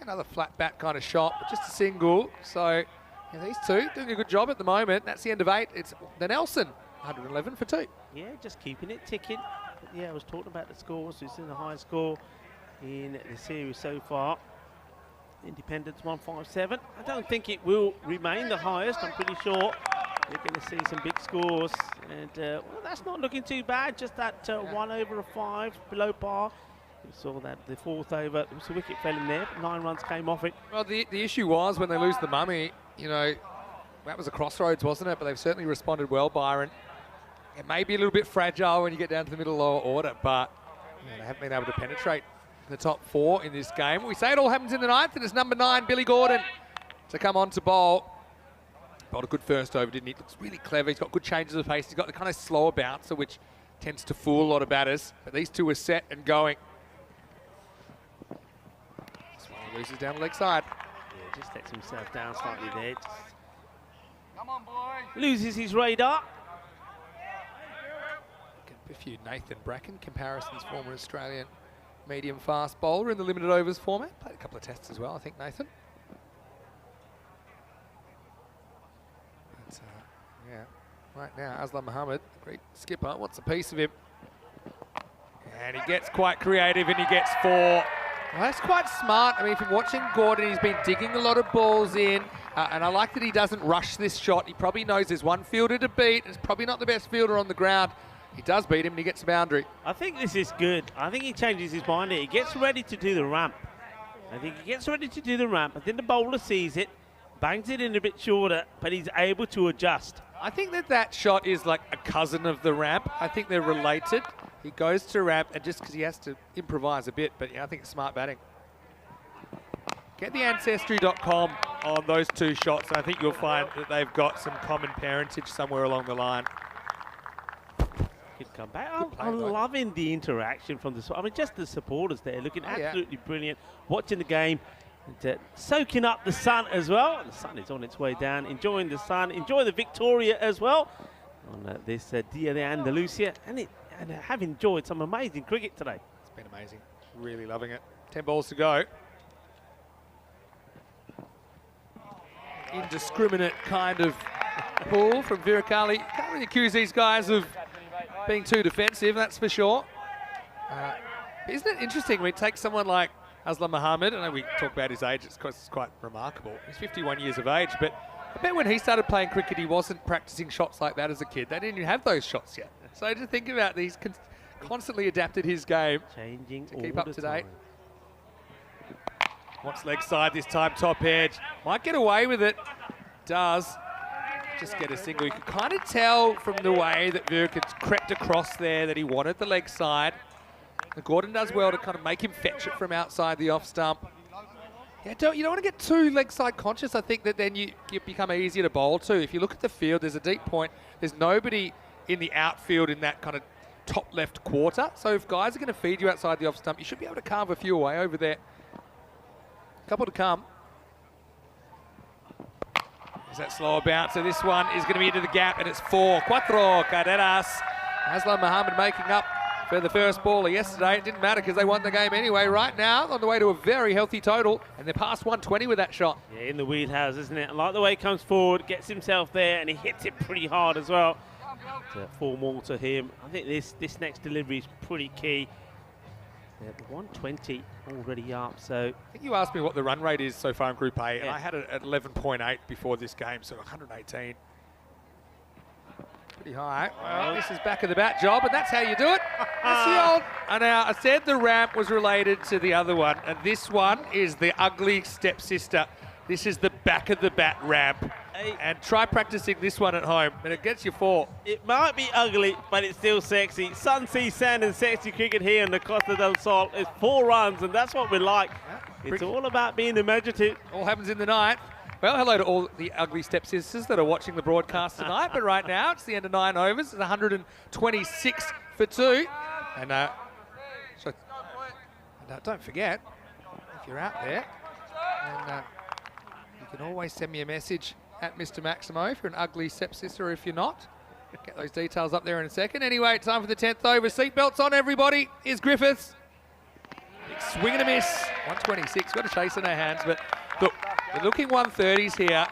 another flat bat kind of shot, but just a single. So yeah, these two doing a good job at the moment. That's the end of 8. It's the Nelson, 111 for 2. Yeah, just keeping it ticking. But yeah, I was talking about the scores. It's in the highest score in the series so far. Independence 157. I don't think it will remain the highest. I'm pretty sure you're going to see some big scores, and well, that's not looking too bad. Just that 1 over a 5 below par. We saw that the 4th over, there was a wicket fell in there, 9 runs came off it. Well, the issue was when they lose the mummy, you know, that was a crossroads, wasn't it? But they've certainly responded well, Byron. It may be a little bit fragile when you get down to the middle lower order, but they haven't been able to penetrate the top 4 in this game. We say it all happens in the 9th, and it's number 9, Billy Gordon, to come on to bowl. Bowled a good first over, didn't he? Looks really clever. He's got good changes of pace. He's got the kind of slower bouncer, which tends to fool a lot of batters. But these two are set and going. This one loses down the leg side. Yeah, just lets himself down slightly there. Come on, boy. Loses his radar. A few Nathan Bracken comparisons, former Australian medium fast bowler in the limited overs format. Played a couple of tests as well, I think, Nathan. But, yeah, right now, Aslam Mohammed, great skipper, wants a piece of him. And he gets quite creative and he gets 4. Well, that's quite smart. I mean, from watching Gordon, he's been digging a lot of balls in. And I like that he doesn't rush this shot. He probably knows there's one fielder to beat. It's probably not the best fielder on the ground. He does beat him and he gets a boundary. I think this is good. I think he changes his mind here. He gets ready to do the ramp. I think he gets ready to do the ramp, and then the bowler sees it, bangs it in a bit shorter, but he's able to adjust. I think that shot is like a cousin of the ramp. I think they're related. He goes to ramp, and just because he has to improvise a bit, but yeah, I think it's smart batting. Get the Ancestry.com on those 2 shots, and I think you'll find that they've got some common parentage somewhere along the line. Good comeback. I'm loving the interaction from the, I mean, just the supporters there looking absolutely brilliant, watching the game, and soaking up the sun as well. The sun is on its way down, enjoying the sun, enjoy the Victoria as well on this Dia de Andalusia, and have enjoyed some amazing cricket today. It's been amazing. Really loving it. 10 balls to go. Indiscriminate kind of pull from Virakali. Can't really accuse these guys of being too defensive, that's for sure. Isn't it interesting when we take someone like Aslam Mohammed? I know we talk about his age, it's quite remarkable. He's 51 years of age, but I bet when he started playing cricket, he wasn't practicing shots like that as a kid. They didn't even have those shots yet. So to think about these, constantly adapted his game changing to keep up to date. Wants leg side this time, top edge. Might get away with it. Does. Just get a single. You can kind of tell from the way that Virk had crept across there that he wanted the leg side. And Gordon does well to kind of make him fetch it from outside the off stump. Yeah, you don't want to get too leg side conscious. I think that then you become easier to bowl to. If you look at the field, there's a deep point. There's nobody in the outfield in that kind of top left quarter. So if guys are going to feed you outside the off stump, you should be able to carve a few away over there. Couple to come. Is that slower bouncer? This one is going to be into the gap, and it's 4. Cuatro carreras. Aslam Mohammed making up for the first baller yesterday. It didn't matter because they won the game anyway. Right now, on the way to a very healthy total, and they're past 120 with that shot. Yeah, in the wheelhouse, isn't it? I like the way he comes forward, gets himself there, and he hits it pretty hard as well. 4 more to him. I think this next delivery is pretty key. Yeah, 120 already up, so... I think you asked me what the run rate is so far in Group A, and I had it at 11.8 before this game, so 118. Pretty high. Well, this is back of the bat job, and that's how you do it. That's the old. And now I said the ramp was related to the other one, and this one is the ugly stepsister. This is the back of the bat ramp. And try practicing this one at home, and it gets you 4. It might be ugly, but it's still sexy. Sun, sea, sand, and sexy cricket here in the Costa del Sol. It's 4 runs, and that's what we like. It's all about being imaginative. All happens in the night. Well, hello to all the ugly stepsisters that are watching the broadcast tonight. But right now, it's the end of 9 overs. It's 126 for 2. And don't forget, if you're out there, and you can always send me a message at Mr. Maximo if you're an ugly stepsister or if you're not. Get those details up there in a second. Anyway, time for the 10th over. Seatbelts on, everybody. Is Griffiths. Big swing and a miss. 126. Got a chase in our hands, but look, we're looking 130s here.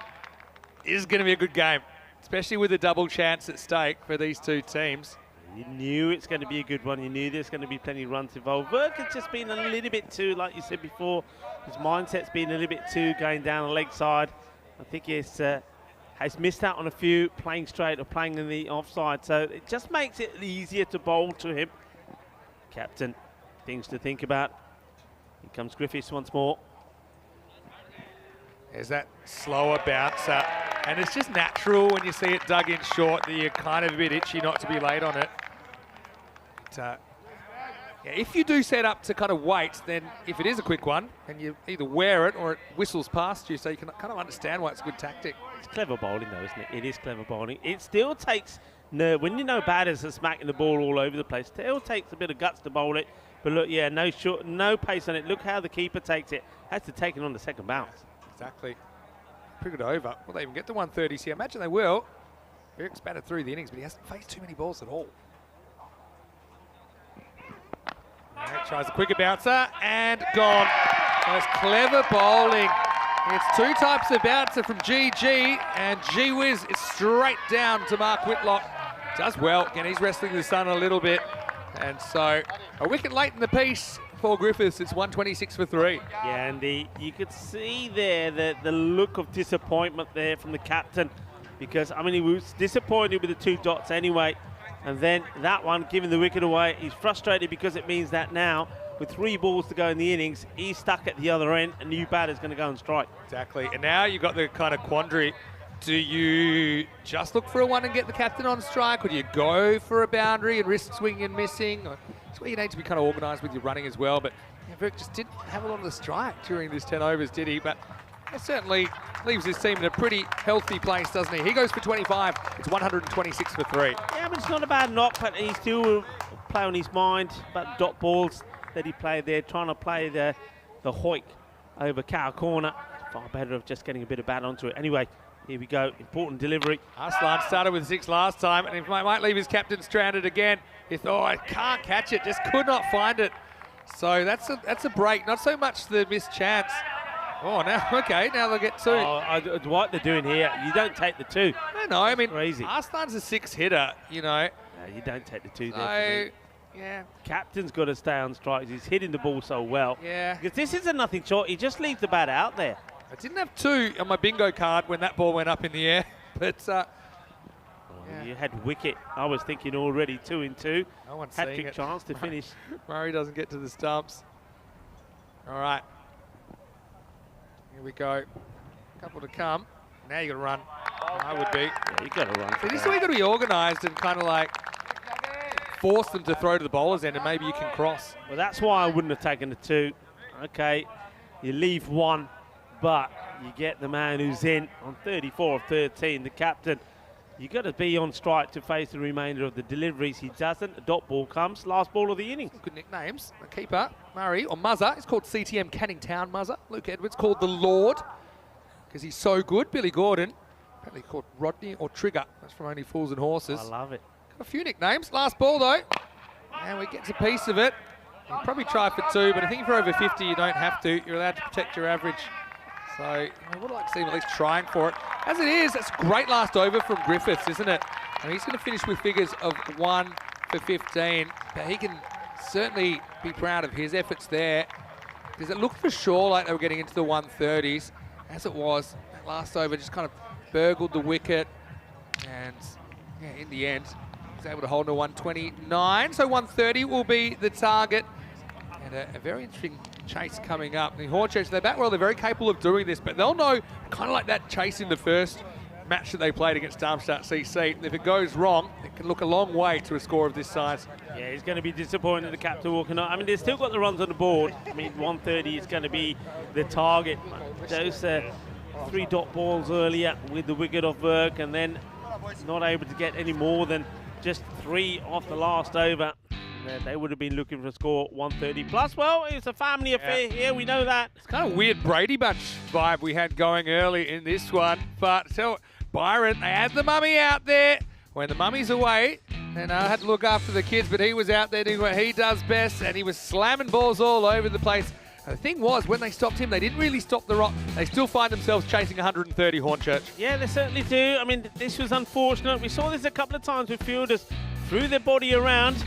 This is going to be a good game, especially with a double chance at stake for these two teams. You knew it's going to be a good one. You knew there's going to be plenty of runs involved. Burke has just been a little bit too, like you said before, his mindset's been a little bit too going down the leg side. I think he's has missed out on a few playing straight or playing in the offside. So it just makes it easier to bowl to him. Captain, things to think about. Here comes Griffiths once more. There's that slower bouncer. And it's just natural when you see it dug in short that you're kind of a bit itchy not to be late on it. But, yeah, if you do set up to kind of wait, then if it is a quick one, and you either wear it or it whistles past you, so you can kind of understand why it's a good tactic. It's clever bowling though, isn't it? It is clever bowling. It still takes nerve. When you know batters are smacking the ball all over the place, it still takes a bit of guts to bowl it. But look, yeah, no pace on it. Look how the keeper takes it. Has to take it on the second bounce. Exactly. Pretty good over. Will they even get to 130s here? Imagine they will. Eric's batted through the innings, but he hasn't faced too many balls at all. Eric tries a quicker bouncer and gone. That's clever bowling. It's 2 types of bouncer from GG, and gee whiz, it's straight down to Mark Whitlock. Does well. Again, he's wrestling the sun a little bit. And so a wicket late in the piece for Griffiths. It's 126 for 3. Yeah, and you could see there the look of disappointment there from the captain, because, I mean, he was disappointed with the 2 dots anyway. And then that one, giving the wicket away, he's frustrated because it means that now, with 3 balls to go in the innings, he's stuck at the other end, and new batter's going to go and strike. Exactly. And now you've got the kind of quandary. Do you just look for a 1 and get the captain on strike, or do you go for a boundary and risk swinging and missing? It's where you need to be kind of organised with your running as well. But yeah, Burke just didn't have a lot of the strike during this 10 overs, did he? But it certainly leaves his team in a pretty healthy place, doesn't he? He goes for 25. It's 126 for 3. Yeah, but it's not a bad knock, but he still will play on his mind about dot balls that he played there, trying to play the hoik over cow corner. Far better of just getting a bit of bat onto it. Anyway, here we go. Important delivery. Arslan started with 6 last time, and he might leave his captain stranded again. He thought, oh, I can't catch it, just could not find it. So that's a break. Not so much the missed chance. Oh, now, okay, now they'll get 2. Oh, what they're doing here, you don't take the 2. No, I mean, crazy. Arslan's a 6 hitter, you know. No, you don't take the 2 so, there. Yeah. Captain's got to stay on strikes. He's hitting the ball so well. Yeah. Because this is a nothing shot. He just leaves the bat out there. I didn't have 2 on my bingo card when that ball went up in the air, but yeah. You had wicket. I was thinking already 2 in 2. No one's seeing Hat-trick it. chance to finish. Murray doesn't get to the stumps. All right. Here we go. Couple to come. Now you got to run. I would be. Yeah, you got to run. See, this is where you got to be organised and kind of like force them to throw to the bowler's end, and maybe you can cross. Well, that's why I wouldn't have taken the 2. Okay, you leave 1, but you get the man who's in on 34 of 13, the captain. You got to be on strike to face the remainder of the deliveries. He doesn't. A dot ball comes. Last ball of the innings. Good nicknames. The keeper, Murray, or Muzzer. He's called CTM Canning Town Muzzer. Luke Edwards called the Lord because he's so good. Billy Gordon, apparently called Rodney or Trigger. That's from Only Fools and Horses. I love it. Got a few nicknames. Last ball, though. And we get a piece of it. You probably try for 2, but I think if you're over 50, you don't have to. You're allowed to protect your average. So I would like to see him at least trying for it. As it is, that's a great last over from Griffiths, isn't it? And he's going to finish with figures of 1 for 15. But he can certainly be proud of his efforts there. Because it looked for sure like they were getting into the 130s. As it was, that last over just kind of burgled the wicket. And Yeah, in the end, he's able to hold to 129. So 130 will be the target. And a very interesting chase coming up. The Hornchurch, they bat well, they're very capable of doing this, but they'll know, kind of like that chase in the first match that they played against Darmstadt CC. If it goes wrong, it can look a long way to a score of this size. Yeah, he's going to be disappointed, the captain walking on. I mean, they've still got the runs on the board. I mean, 130 is going to be the target. Those 3 dot balls earlier with the wicket off work, and then not able to get any more than just 3 off the last over. They would have been looking for a score 130 plus. Well, it's a family affair here, we know that. It's kind of weird Brady Bunch vibe we had going early in this one. But so Byron, they had the mummy out there. When the mummy's away, and I had to look after the kids, but he was out there doing what he does best, and he was slamming balls all over the place. And the thing was, when they stopped him, they didn't really stop the rock. They still find themselves chasing 130 Hornchurch. Yeah, they certainly do. I mean, this was unfortunate. We saw this a couple of times with fielders threw their body around,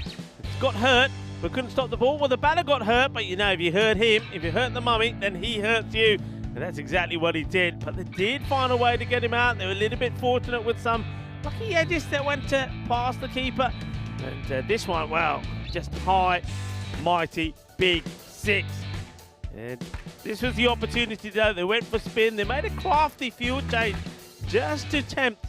got hurt, but couldn't stop the ball. Well, the batter got hurt, but you know, if you hurt him, if you hurt the mummy, then he hurts you. And that's exactly what he did. But they did find a way to get him out. They were a little bit fortunate with some lucky edges that went past the keeper. And this one, well, just high, mighty, big 6. And this was the opportunity, though. They went for spin. They made a crafty field change just to tempt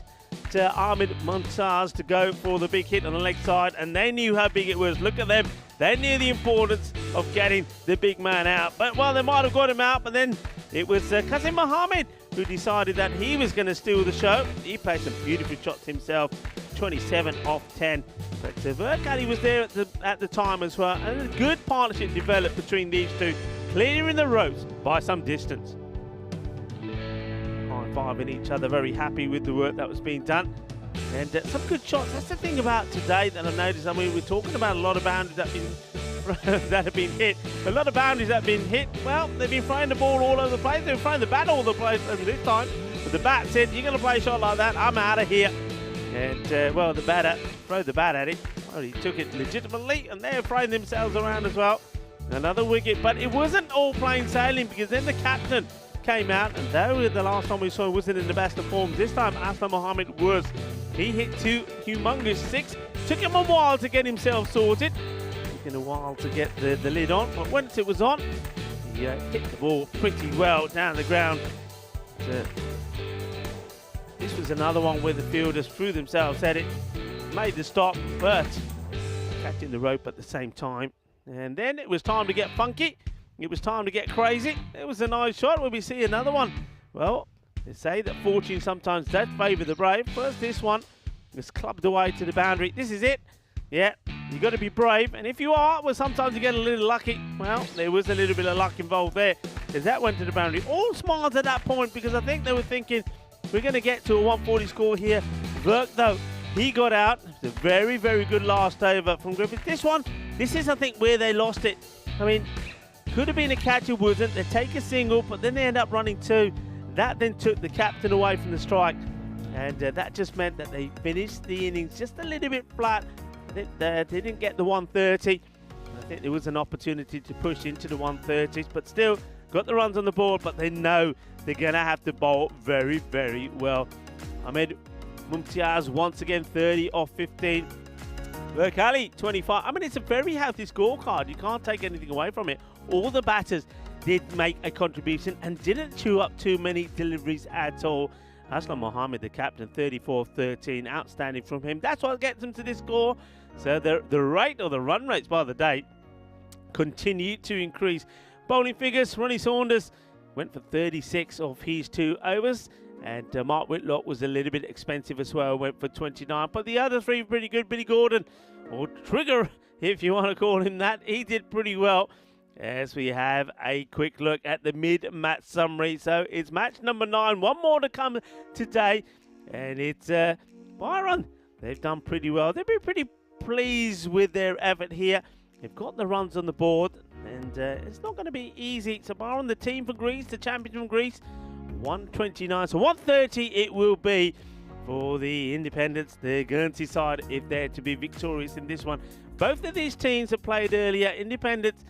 Ahmed Mumtaz to go for the big hit on the leg side, and they knew how big it was. Look at them. They knew the importance of getting the big man out. But, well, they might have got him out, but then it was Qasim Mohammed who decided that he was going to steal the show. He played some beautiful shots himself, 27 off 10. But Verkali was there at the time as well, and a good partnership developed between these two, clearing the ropes by some distance. High-fiving each other, very happy with the work that was being done. And some good shots. That's the thing about today that I've noticed. I mean, we're talking about a lot of boundaries that have been hit. A lot of boundaries that have been hit. Well, they've been throwing the ball all over the place. They've been throwing the bat all over the place this time. But the bat said, you're going to play a shot like that, I'm out of here. And, well, the batter threw the bat at it. Well, he took it legitimately, and they're throwing themselves around as well. Another wicket. But it wasn't all plain sailing, because then the captain came out, and though the last time we saw him wasn't in the best of form, this time Aslam Mohammed was. He hit 2 humongous 6. Took him a while to get himself sorted. Taking a while to get the lid on, but once it was on, he hit the ball pretty well down the ground. This was another one where the fielders threw themselves at it, made the stop, but catching the rope at the same time. And then it was time to get funky. It was time to get crazy. It was a nice shot. Will we see another one? Well, they say that fortune sometimes does favour the brave. First, this one was clubbed away to the boundary. This is it. Yeah, you've got to be brave. And if you are, well, sometimes you get a little lucky. Well, there was a little bit of luck involved there, as that went to the boundary. All smiles at that point, because I think they were thinking, we're going to get to a 140 score here. Verk, though, he got out. It's a very, very good last over from Griffith. This is, I think, where they lost it. I mean, could have been a catch, it wasn't. They take a single, but then they end up running 2. That then took the captain away from the strike, and that just meant that they finished the innings just a little bit flat. They didn't get the 130. I think there was an opportunity to push into the 130s, but still got the runs on the board, but they know they're going to have to bowl very, very well. Ahmed Mumtaz once again 30 off 15. Verkali 25. I mean, it's a very healthy scorecard. You can't take anything away from it. All the batters did make a contribution and didn't chew up too many deliveries at all. Aslam Mohammed, the captain, 34-13. Outstanding from him. That's what gets them to this score. So the rate, or the run rates by the day, continue to increase. Bowling figures, Ronnie Saunders went for 36 of his 2 overs. And Mark Whitlock was a little bit expensive as well, went for 29. But the other 3 pretty good. Billy Gordon, or Trigger, if you want to call him that, he did pretty well. As we have a quick look at the mid-match summary. So it's match number 9. One more to come today. And it's Byron. They've done pretty well. They've been pretty pleased with their effort here. They've got the runs on the board. And it's not going to be easy. So Byron, the team from Greece, the champion from Greece, 129. So 130 it will be for the Independents, the Guernsey side, if they're to be victorious in this one. Both of these teams have played earlier. Independents,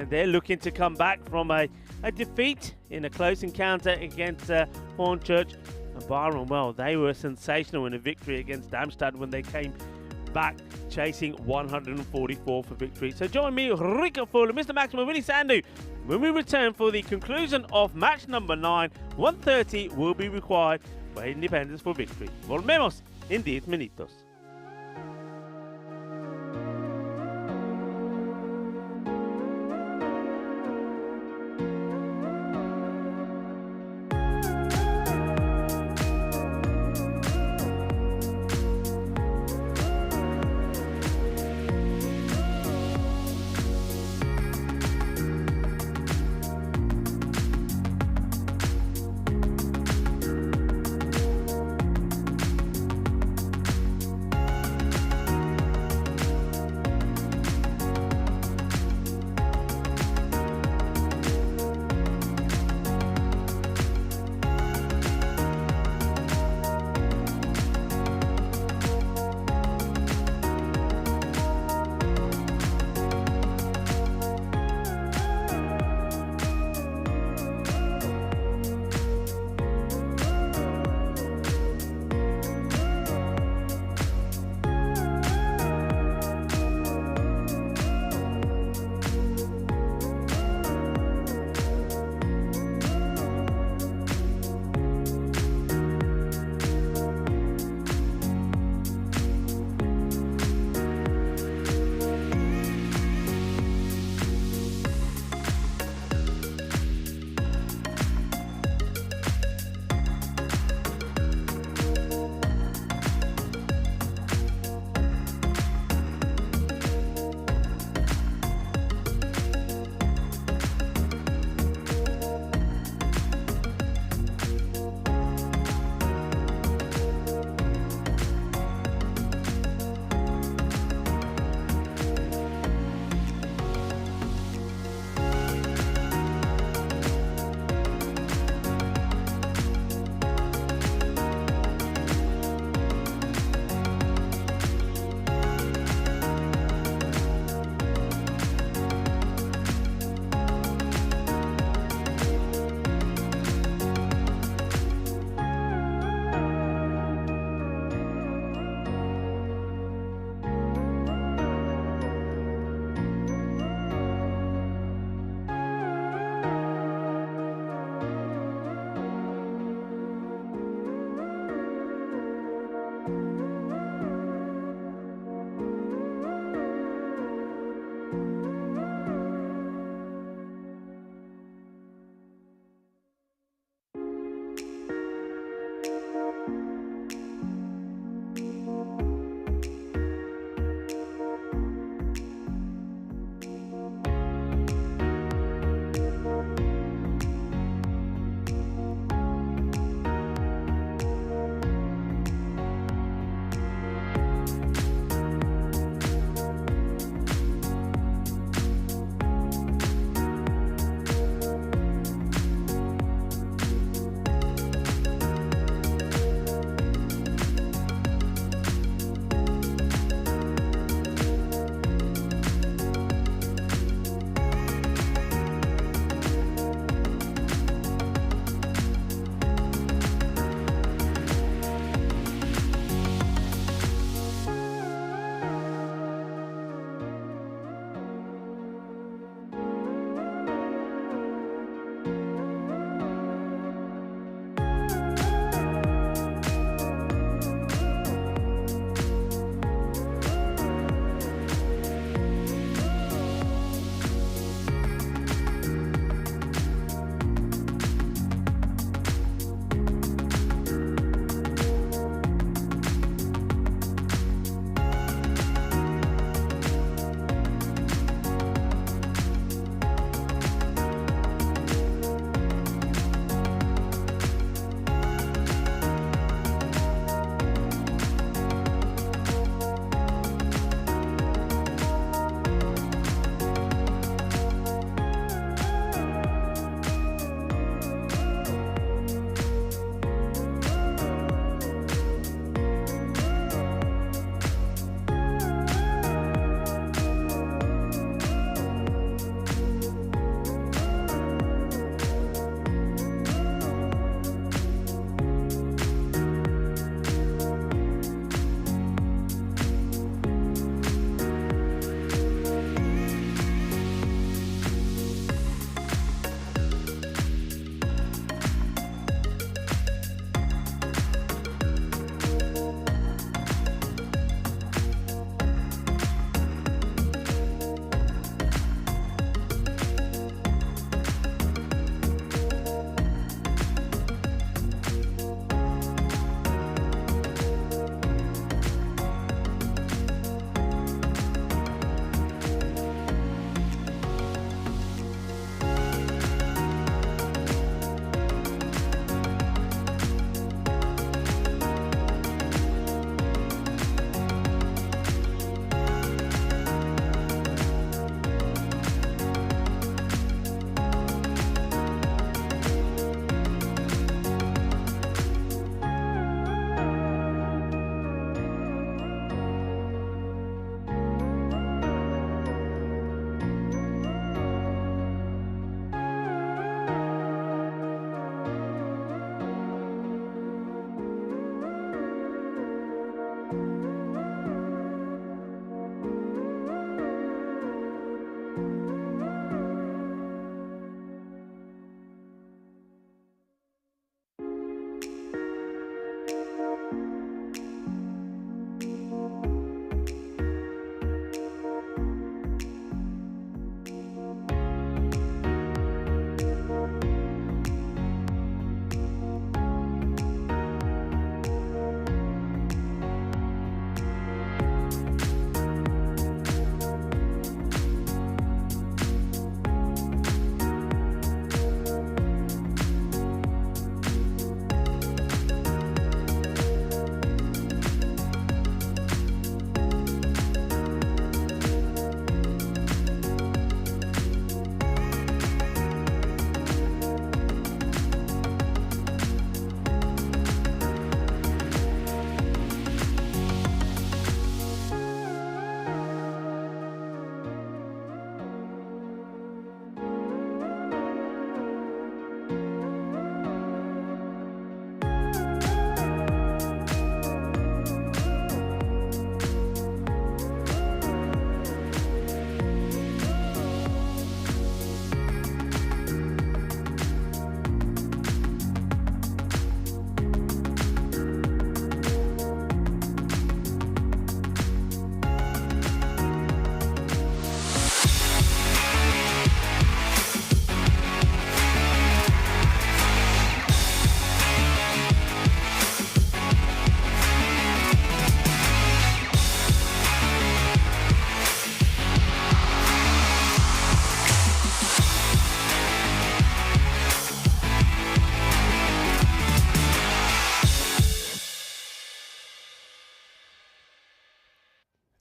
they're looking to come back from a defeat in a close encounter against Hornchurch. Byron, well, they were sensational in a victory against Darmstadt when they came back chasing 144 for victory. So join me, Rico Fuller, Mr. Maximum, Vinny Sandu, when we return for the conclusion of match number 9. 1:30 will be required for Independence for victory. Volvemos en 10 minutos.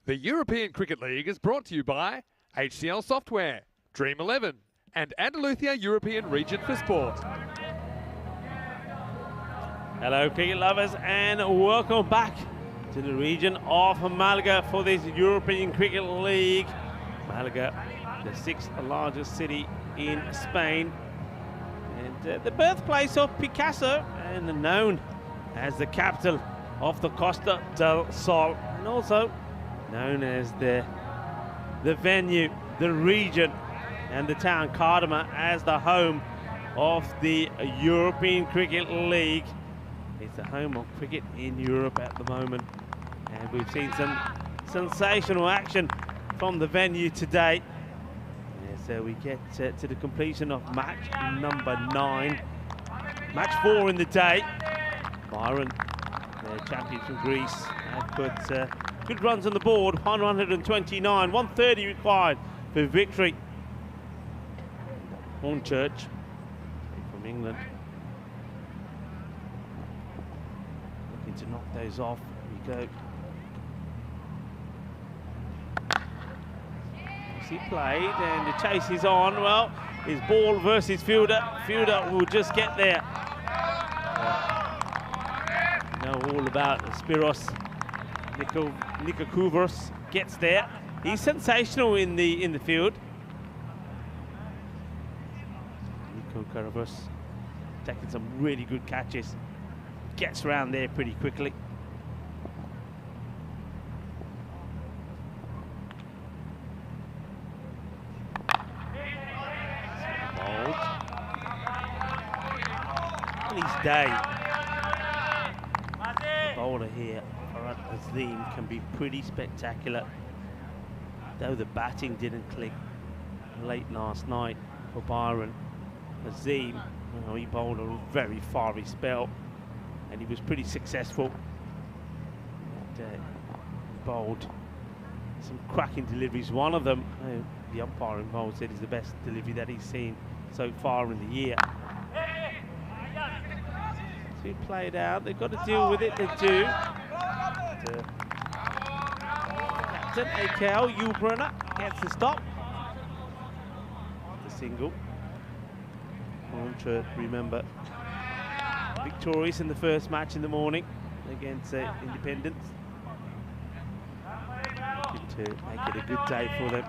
The European Cricket League is brought to you by HCL Software, Dream 11, and Andalusia European Region for Sport. Hello cricket lovers and welcome back to the region of Malaga for this European Cricket League. Malaga, the 6th largest city in Spain, and the birthplace of Picasso, and known as the capital of the Costa del Sol, and also known as the venue, the region, and the town Cardama as the home of the European Cricket League. It's the home of cricket in Europe at the moment, and we've seen some sensational action from the venue today. So we get to the completion of match number 9, match 4 in the day. Byron, the champions from Greece, have put good runs on the board, 129, 130 required for victory. Hornchurch from England, looking to knock those off. Here we go. He played and the chase is on. Well, his ball versus fielder. Fielder will just get there. You know all about Spiros Nikakouros gets there. He's sensational in the field. Nikakouros taking some really good catches. Gets around there pretty quickly. Day. The bowler here, Farad Azim, can be pretty spectacular. Though the batting didn't click late last night for Byron, Azim, you know, he bowled a very fiery spell, and he was pretty successful. And, bowled some cracking deliveries. One of them, the umpire involved said, is the best delivery that he's seen so far in the year. Played out, they've got to deal with it, they do. Captain AKL Yulbrunner gets the stop. The single. Hornchurch, remember, victorious in the first match in the morning against Independence. Good to make it a good day for them.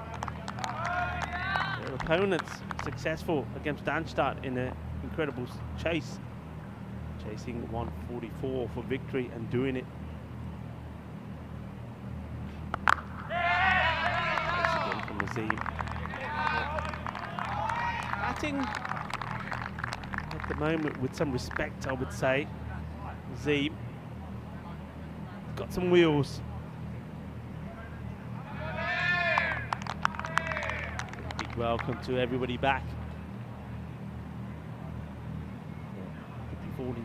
Their opponents successful against Darmstadt in an incredible chase. Chasing 144 for victory and doing it. Again from Azim. Batting at the moment with some respect, I would say. Azim got some wheels. Big welcome to everybody back.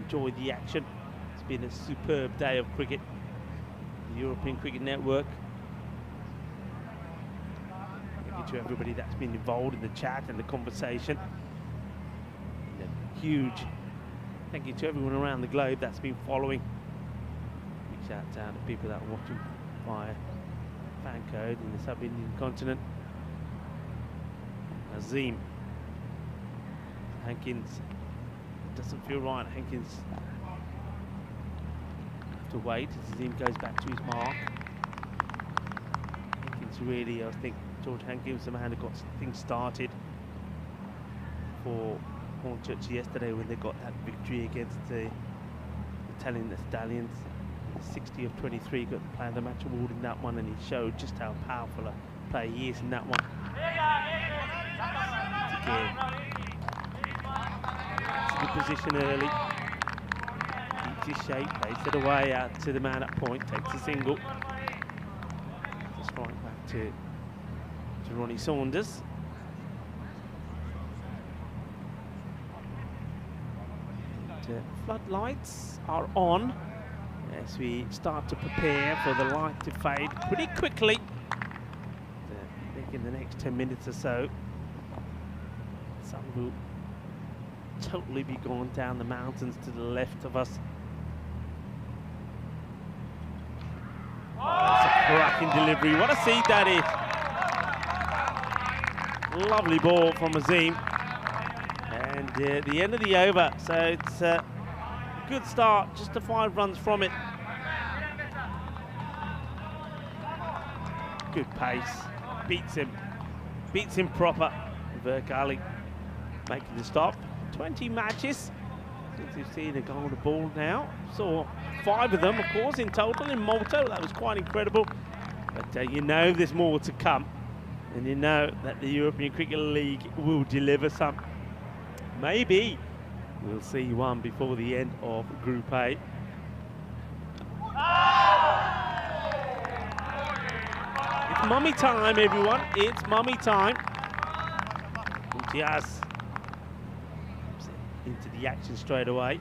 Enjoy the action. It's been a superb day of cricket. The European Cricket Network. Thank you to everybody that's been involved in the chat and the conversation. And a huge thank you to everyone around the globe that's been following. Big shout out to people that are watching via fan code in the sub-Indian continent. Azim. Hankins. Doesn't feel right. Hankins have to wait as Azim goes back to his mark. Hankins really, I think George Hankins, the man who got things started for Hornchurch yesterday when they got that victory against the Italian Stallions. 60 of 23, got the player of the match award in that one, and he showed just how powerful a player he is in that one. Good position early. Keeps his shape, plays it away out to the man at point, takes a single. Just right back to Ronnie Saunders. And, floodlights are on as we start to prepare for the light to fade pretty quickly. I think in the next 10 minutes or so, sun will totally be gone down the mountains to the left of us. Oh, that's a cracking delivery. What a seed that is. Lovely ball from Azim. And the end of the over. So it's a good start, just 5 runs from it. Good pace. Beats him proper. Verkali making the stop. 20 matches since we've seen a golden ball now. Saw 5 of them, of course, in total in Malta. That was quite incredible. But you know there's more to come. And you know that the European Cricket League will deliver some. Maybe we'll see one before the end of Group A. It's mummy time, everyone. It's mummy time. Diaz into the action straight away.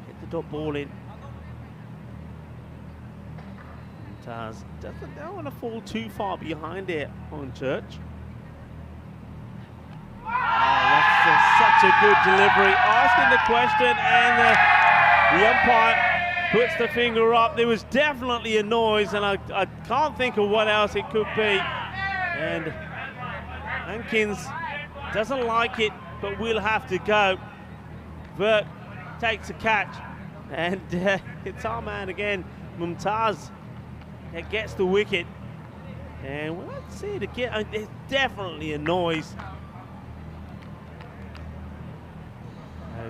Get the dot ball in. Taz don't want to fall too far behind there on Church. Oh, that's such a good delivery. Asking the question, and the umpire puts the finger up. There was definitely a noise, and I can't think of what else it could be. And Hankins doesn't like it, but will have to go. Vert takes a catch, and it's our man again, Mumtaz, that gets the wicket. And well, let's see it again. There's definitely a noise.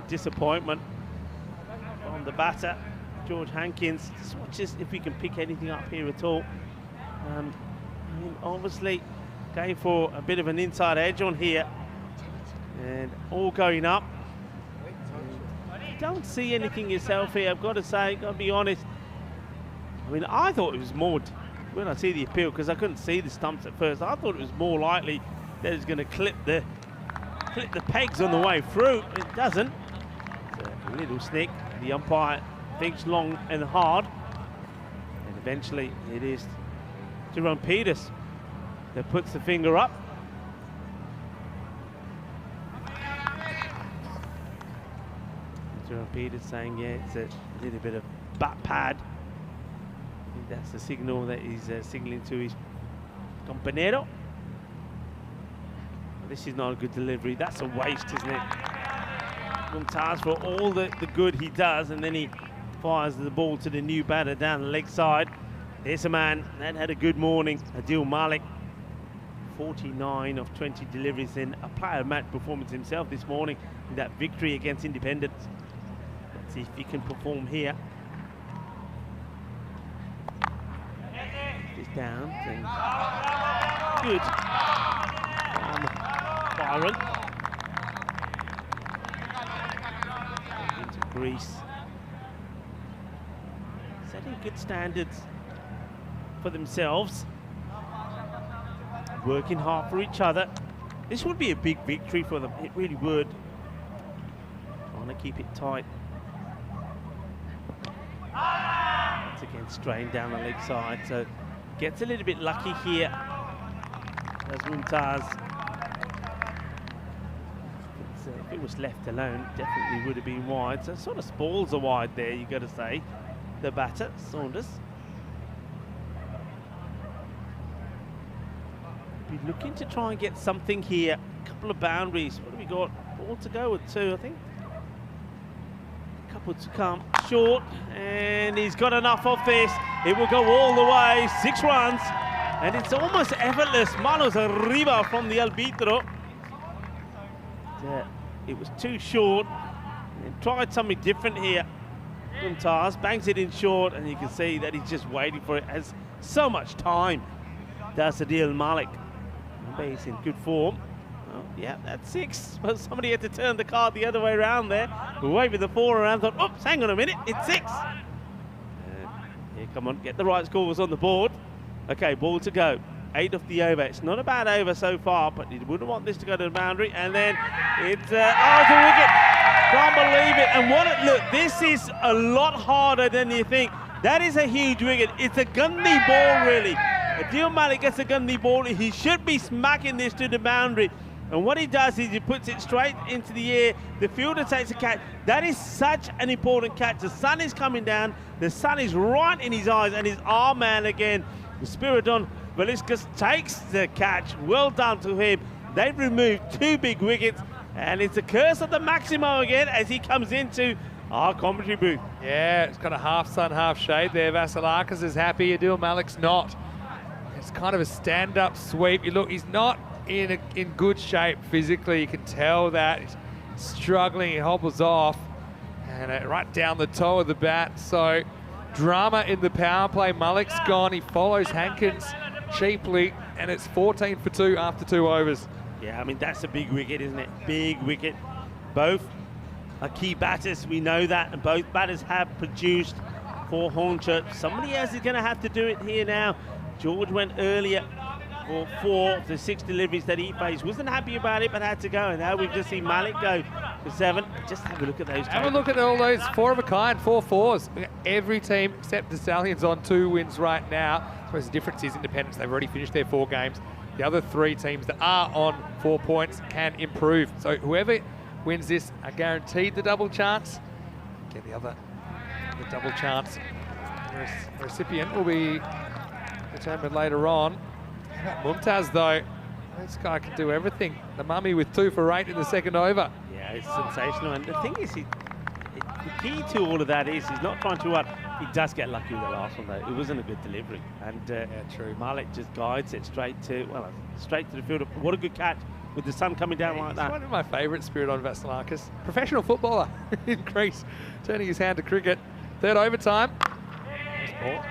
Disappointment from the batter, George Hankins. Just watch if we can pick anything up here at all. I mean, obviously going for a bit of an inside edge on here, and all going up. Don't see anything yourself here, I've got to say, got to be honest. I mean, I thought it was more, when I see the appeal, because I couldn't see the stumps at first, I thought it was more likely that it's going to clip the pegs on the way through. It doesn't. It's a little snick. The umpire thinks long and hard, and eventually it is Jerome Peters that puts the finger up. Jerome Peters saying, yeah, it's a little bit of bat pad. I think that's the signal that he's signaling to his compañero. This is not a good delivery. That's a waste, isn't it? Mumtaz for all the good he does, and then he fires the ball to the new batter down the leg side. There's a man that had a good morning, Adil Malik. 49 of 20 deliveries in a player match performance himself this morning in that victory against Independence. Let's see if he can perform here. This down. Good. Byron. Into Greece. Setting good standards for themselves. Working hard for each other. This would be a big victory for them. It really would. Trying to keep it tight. Once again, strained down the leg side. So gets a little bit lucky here. As Mumtaz. If it was left alone, definitely would have been wide. So sort of spalls are wide there, you got to say. The batter, Saunders. Be looking to try and get something here. A couple of boundaries. What have we got? All to go with 2, I think. A couple to come. Short, and he's got enough of this. It will go all the way. 6 runs, and it's almost effortless. Manos arriba from the arbitro. It was too short, and tried something different here. Mumtaz bangs it in short, and you can see that he's just waiting for it. Has so much time. That's Adil Malik. Remember, he's in good form. Oh, yeah, that's 6. But somebody had to turn the card the other way around there. Waving the 4 around, thought, oops, hang on a minute, it's 6. Here, come on, get the right scores on the board. Okay, ball to go. 8 of the over. It's not a bad over so far, but you wouldn't want this to go to the boundary. And then it's it's a wicket. Can't believe it. And look, this is a lot harder than you think. That is a huge wicket. It's a gunny ball, really. Adil Malik gets a gunny ball. He should be smacking this to the boundary. And what he does is he puts it straight into the air. The fielder takes a catch. That is such an important catch. The sun is coming down. The sun is right in his eyes, and his arm man again. Spiridon Veliscus takes the catch. Well done to him. They've removed 2 big wickets, and it's a curse of the Maximo again as he comes into our commentary booth. Yeah, it's got a half sun, half shade there. Vasilakis is happy. Adil Malik's not. It's kind of a stand-up sweep. You look, he's not in good shape physically. You can tell that. He's struggling. He hobbles off. And right down the toe of the bat. So drama in the power play. Malik's gone. He follows Hankins cheaply. And it's 14 for 2 after 2 overs. Yeah, I mean, that's a big wicket, isn't it? Big wicket. Both are key batters. We know that. And both batters have produced for Hornchurch. Somebody else is going to have to do it here now. George went earlier for 4 of the 6 deliveries that he faced. Wasn't happy about it, but had to go. And now we've just seen Malik go for 7. Just have a look at those. Have a look at all those 4 of a kind, 4 fours. Every team except the Stallions on 2 wins right now. I suppose the difference is Independence. They've already finished their 4 games. The other 3 teams that are on 4 points can improve. So whoever wins this are guaranteed the double chance. Get the double chance. The recipient will be determined later on. How about Mumtaz though? This guy can do everything. The mummy with 2 for 8 in the 2nd over. Yeah, it's sensational. And the thing is, the key to all of that is he's not trying too hard. He does get lucky with the last one though. It wasn't a good delivery. And yeah, true. Malik just guides it straight to the fielder. What a good catch with the sun coming down like that. One of my favourite Spiridon Vasilakis. Professional footballer in Greece, turning his hand to cricket. 3rd overtime.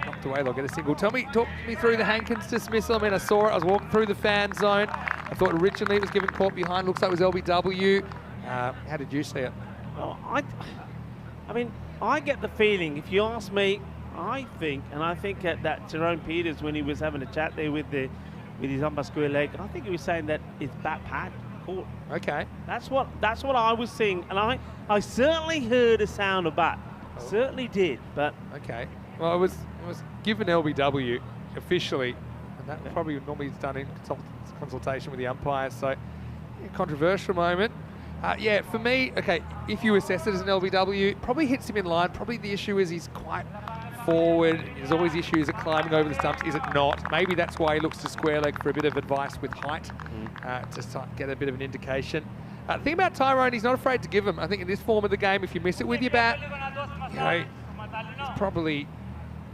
Knocked away, they'll get a single. Talk me through the Hankins dismissal. I mean, I saw it. I was walking through the fan zone. I thought originally it was given caught behind. Looks like it was LBW. How did you see it? Oh, I mean, I get the feeling, if you ask me, I think that Tyrone Peters, when he was having a chat there with his umpire square leg, I think he was saying that his bat pad caught. Okay. That's what I was seeing, and I certainly heard a sound of bat. Oh. Certainly did, but okay. Well, it was given LBW officially, and that probably normally is done in consultation with the umpires. So, controversial moment. Yeah, for me, okay, if you assess it as an LBW, probably hits him in line. Probably the issue is he's quite forward. There's always issues at climbing over the stumps. Is it not? Maybe that's why he looks to square leg for a bit of advice with height, to get a bit of an indication. The thing about Tyrone, he's not afraid to give him. I think in this form of the game, if you miss it with your bat, it's probably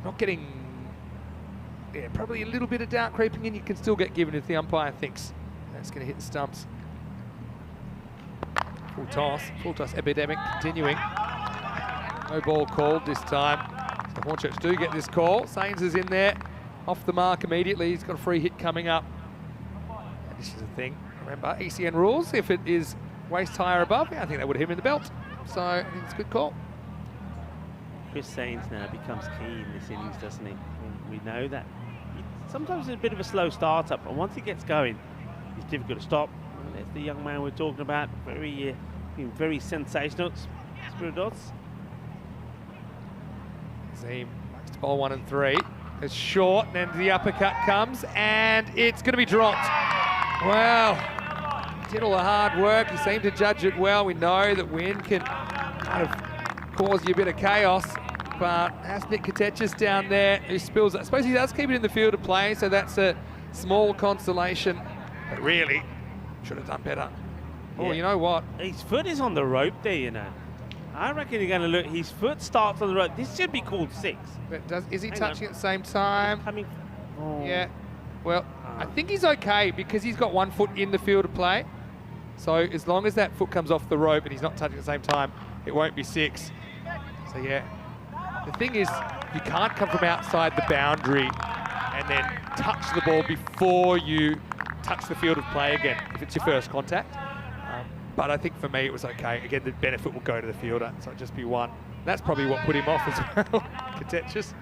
not getting, probably a little bit of doubt creeping in. You can still get given if the umpire thinks that's going to hit the stumps. Full toss epidemic continuing. No ball called this time. So Hornchurch do get this call. Sains is in there, off the mark immediately. He's got a free hit coming up. And this is the thing. Remember, ECN rules, if it is waist high or above, I think that would hit him in the belt. So I think it's a good call. Chris Sains now becomes key in this innings, doesn't he? We know that. Sometimes it's a bit of a slow start-up, and once he gets going, he's difficult to stop. That's the young man we're talking about. Very sensational. Spiridots. Zim likes to bowl 1 and 3. It's short, and then the uppercut comes, and it's going to be dropped. Well, he did all the hard work. He seemed to judge it well. We know that wind can kind of cause you a bit of chaos, but that's Nick Katechis down there who spills it. I suppose he does keep it in the field of play, so that's a small consolation. But really, should have done better. Yeah. Oh, you know what? His foot is on the rope there, you know. I reckon you're going to look. His foot starts on the rope. This should be called 6. But is he touching at the same time? Coming. Oh. Yeah. Well, I think he's okay because he's got 1 foot in the field of play. So as long as that foot comes off the rope and he's not touching at the same time, it won't be 6. So yeah. The thing is, you can't come from outside the boundary and then touch the ball before you touch the field of play again, if it's your first contact. But I think for me it was okay. Again, the benefit will go to the fielder, so it'll just be 1. That's probably what put him off as well. Katechis.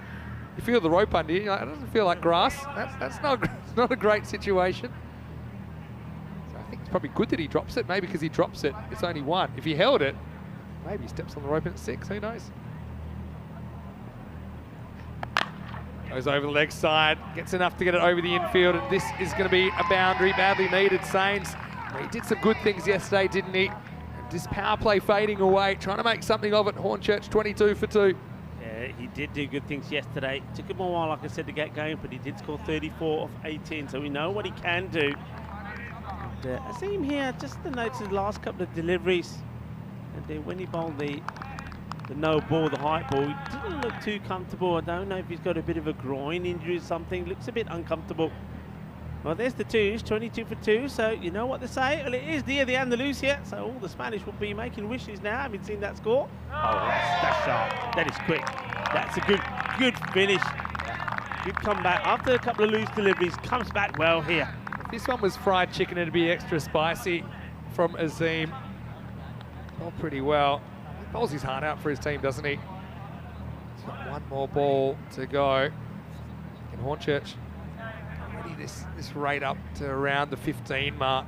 You feel the rope under you, you're like, it doesn't feel like grass. That's not a great situation. So I think it's probably good that he drops it. Maybe because he drops it, it's only 1. If he held it, maybe he steps on the rope and it's 6, who knows? Goes over the leg side, gets enough to get it over the infield, and this is going to be a boundary, badly needed. Sains He did some good things yesterday, didn't he? And this power play fading away, trying to make something of it. Hornchurch 22 for 2. Yeah, he did do good things yesterday. Took him a while, like I said, to get going, but he did score 34 off 18, so we know what he can do. And, I see him here, just to notice the last couple of deliveries. And when he bowled the no ball, the high ball, he didn't look too comfortable. I don't know if he's got a bit of a groin injury or something. Looks a bit uncomfortable. Well, there's the twos, 22 for 2, so you know what they say. Well, it is Dia de Andalusia, so all the Spanish will be making wishes now. Haven't seen that score? Oh, that's sharp. That is quick. That's a good finish. Good comeback. After a couple of loose deliveries, comes back well here. If this one was fried chicken, it'd be extra spicy from Azim. Bowled pretty well. He bowls his heart out for his team, doesn't he? He's got one more ball to go. In Hornchurch. This rate up to around the 15 mark.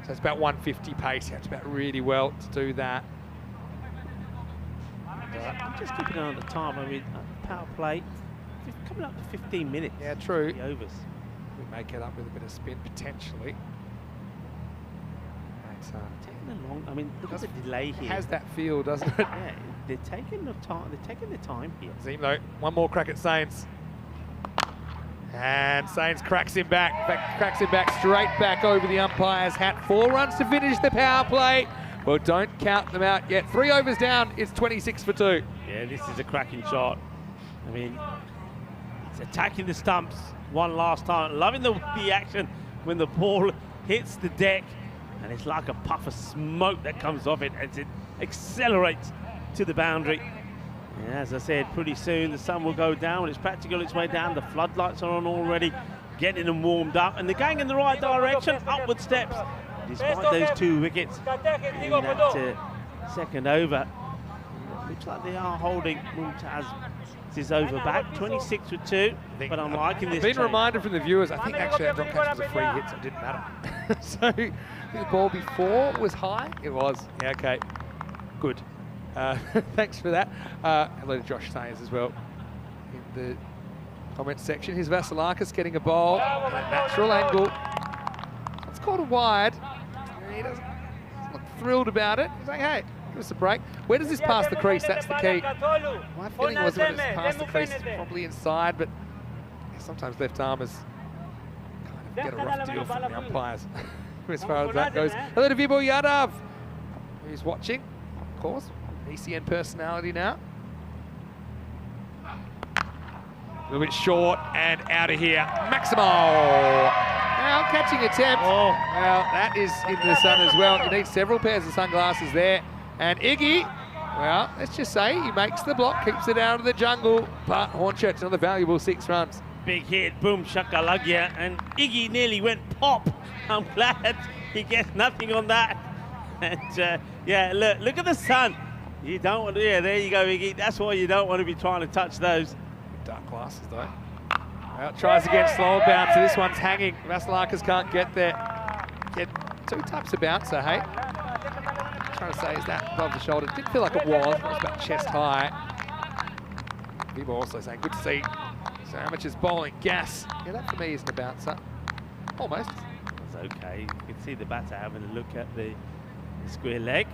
So it's about 150 pace. You have to bat really well to do that. I'm just keeping an eye on the time. I mean, power play, coming up to 15 minutes. Yeah, true. The overs. We make it up with a bit of spin potentially. Taking a long. I mean, look at the delay here. Has that feel, doesn't it? Yeah, they're taking the time. They're taking the time here. Zim though, one more crack at Sains. And Sains cracks him back straight back over the umpire's hat. 4 runs to finish the power play. Well, don't count them out yet. 3 overs down, it's 26 for 2. Yeah, this is a cracking shot. I mean, it's attacking the stumps one last time. Loving the action when the ball hits the deck. And it's like a puff of smoke that comes off it as it accelerates to the boundary. Yeah, as I said, pretty soon the sun will go down. When it's practically on its way down, the floodlights are on already, getting them warmed up, and they're going in the right direction, upward steps, despite those 2 wickets in that second over. Looks like they are holding Mumtaz's over back, 26 for 2, but I'm liking this. I've been reminded from the viewers, I think actually that drop catch was a free hit, so it didn't matter. So the ball before was high? It was. Yeah, okay. Good. Thanks for that. Hello to Josh Sayers as well in the comment section. Here's Vasilakis getting a bowl at a natural angle. It's called a wide. He doesn't look thrilled about it. He's like, hey, give us a break. Where does this pass the crease? That's the key. My feeling was when it's past the crease, it's probably inside, but sometimes left armers kind of get a rough deal from the umpires as far as that goes. Hello to Vibor Yadav, who's watching, of course. ECN personality now. A little bit short and out of here. Maximo! Now catching attempt. Oh. Well, that is in the sun as well. You need several pairs of sunglasses there. And Iggy, well, let's just say he makes the block, keeps it out of the jungle, but Hornchurch another valuable 6 runs. Big hit, boom, shakalagya, and Iggy nearly went pop. I'm glad he gets nothing on that. And yeah, look at the sun. You don't want to, yeah, there you go, Iggy. That's why you don't want to be trying to touch those. Dark glasses, though. Well, tries again, slower bouncer. This one's hanging. Vasilakis can't get there. Get 2 types of bouncer, hey? Trying to say, is that above the shoulder? Didn't feel like it was. It was about chest high. People also saying, good to see so amateurs bowling gas. Yeah, that for me isn't a bouncer. Almost. That's okay. You can see the batter having a look at the square leg.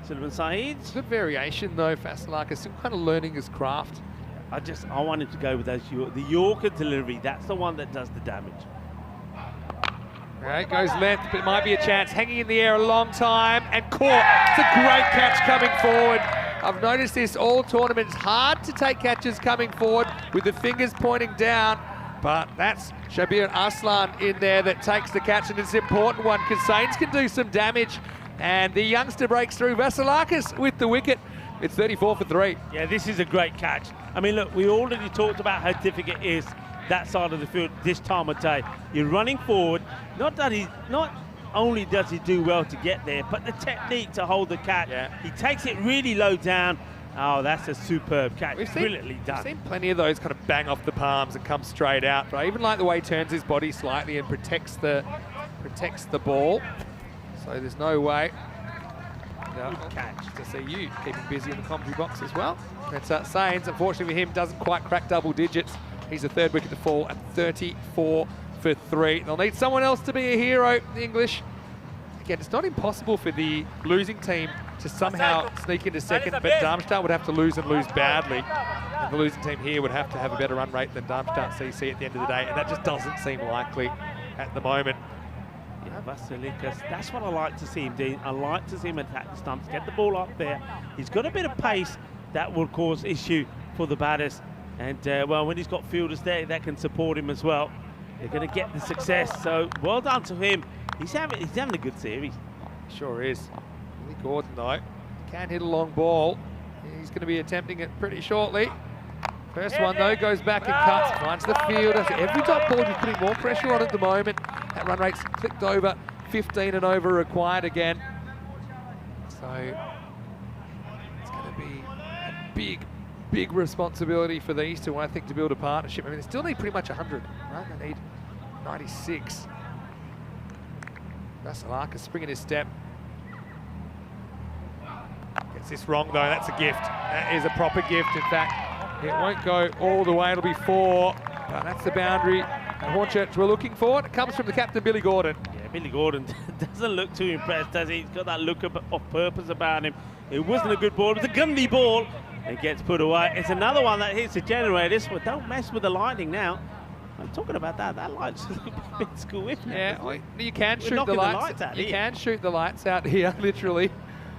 Sullivan Saeed. It's a good variation though, Vasilakis still kind of learning his craft. I wanted to go with those the Yorker delivery. That's the one that does the damage. Right, goes length, but it might be a chance. Hanging in the air a long time and caught. It's a great catch coming forward. I've noticed this all tournament. It's hard to take catches coming forward with the fingers pointing down, but that's Shabir Aslan in there that takes the catch, and it's an important one because Sains can do some damage. And the youngster breaks through. Vasilakis with the wicket. It's 34 for 3. Yeah, this is a great catch. I mean, look, we already talked about how difficult it is that side of the field this time of day. You're running forward. Not only does he do well to get there, but the technique to hold the catch. Yeah. He takes it really low down. Oh, that's a superb catch. Brilliantly done. We've seen plenty of those kind of bang off the palms and come straight out. But I even like the way he turns his body slightly and protects the ball. So there's no way. Good catch to see you keeping busy in the commentary box as well. That's Sains, unfortunately for him, doesn't quite crack double digits. He's the 3rd wicket to fall at 34 for 3. They'll need someone else to be a hero, the English. again, it's not impossible for the losing team to somehow sneak into second, but Darmstadt would have to lose and lose badly. And the losing team here would have to have a better run rate than Darmstadt CC at the end of the day, and that just doesn't seem likely at the moment. Yeah, Vasilikas, that's what I like to see him do. I like to see him attack the stumps, get the ball up there. He's got a bit of pace that will cause issue for the batters. And, well, when he's got fielders there that can support him as well, they're going to get the success. So, well done to him. He's having a good series. Sure is. Billy Gordon, though, can hit a long ball. He's going to be attempting it pretty shortly. First one, though, goes back and cuts, finds the fielder. So every top ball is putting more pressure on at the moment. That run rate's clicked over, 15 and over required again. So it's going to be a big responsibility for these two, I think, to build a partnership. I mean, they still need pretty much 100, right? They need 96. Vasilikas springing his step. Gets this wrong, though. That's a gift. That is a proper gift, in fact. It won't go all the way. It'll be 4. But that's the boundary that Hornchurch were looking for. It comes from the captain, Billy Gordon. Yeah, Billy Gordon doesn't look too impressed, does he? He's got that look of purpose about him. It wasn't a good ball. It was a gundy ball. It gets put away. It's another one that hits the generator. This one, don't mess with the lighting now. I'm talking about that. That light's a bit school, isn't it? Yeah, well, you can shoot the lights out. You can shoot the lights out here, literally.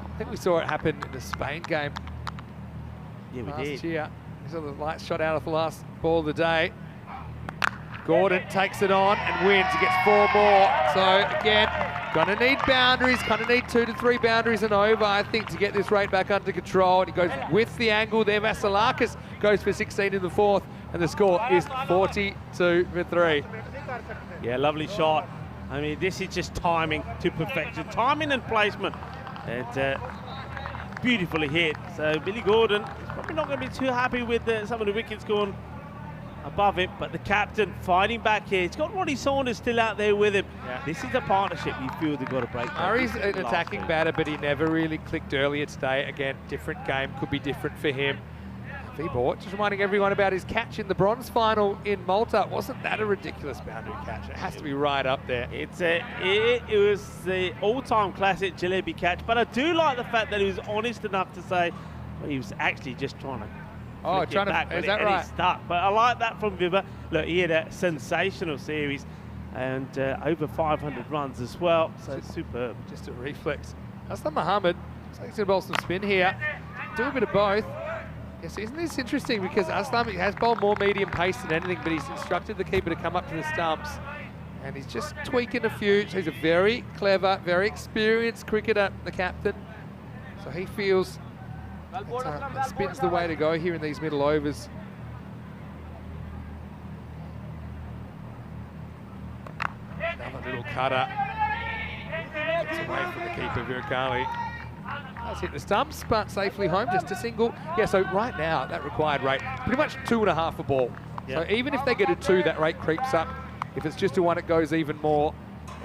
I think we saw it happen in the Spain game. Yeah, we last did. year. We saw the lights shot out of the last ball of the day. Gordon takes it on and wins. He gets 4 more. So again, gonna need boundaries. Gonna need 2 to 3 boundaries and over, I think, to get this rate back under control. And he goes with the angle there. Vasilikas goes for 16 in the 4th, and the score is 42 for 3. Yeah, lovely shot. I mean, this is just timing to perfection. Timing and placement. And beautifully hit. So Billy Gordon is probably not going to be too happy with some of the wickets going above him, but the captain fighting back here. He's got Ronnie Saunders still out there with him. Yeah. This is a partnership you feel they've got to break. Murray's an attacking batter, but he never really clicked earlier today. Again, different game, could be different for him. V-Bort, just reminding everyone about his catch in the bronze final in Malta. Wasn't that a ridiculous boundary catch? It has to be right up there. It was the all-time classic Jalebi catch, but I do like the fact that he was honest enough to say well, he was actually just trying to trying back, to, is that right? He stuck. But I like that from Viva. Look, he had a sensational series and over 500 runs as well, so it's superb. Just a reflex. Aslam Mohammed, he's going to bowl some spin here. Do a bit of both. Yes, isn't this interesting? Because Aslam has bowled more medium pace than anything, but he's instructed the keeper to come up to the stumps. And he's just tweaking a few. So he's a very clever, very experienced cricketer, the captain. So he feels that spin's the way to go here in these middle overs. Another little cutter. Gets away from the keeper, Virkali. Does hit the stumps, but safely home, just a single. Yeah, so right now, that required rate, pretty much 2.5 a ball. Yep. So even if they get a 2, that rate creeps up. If it's just a 1, it goes even more.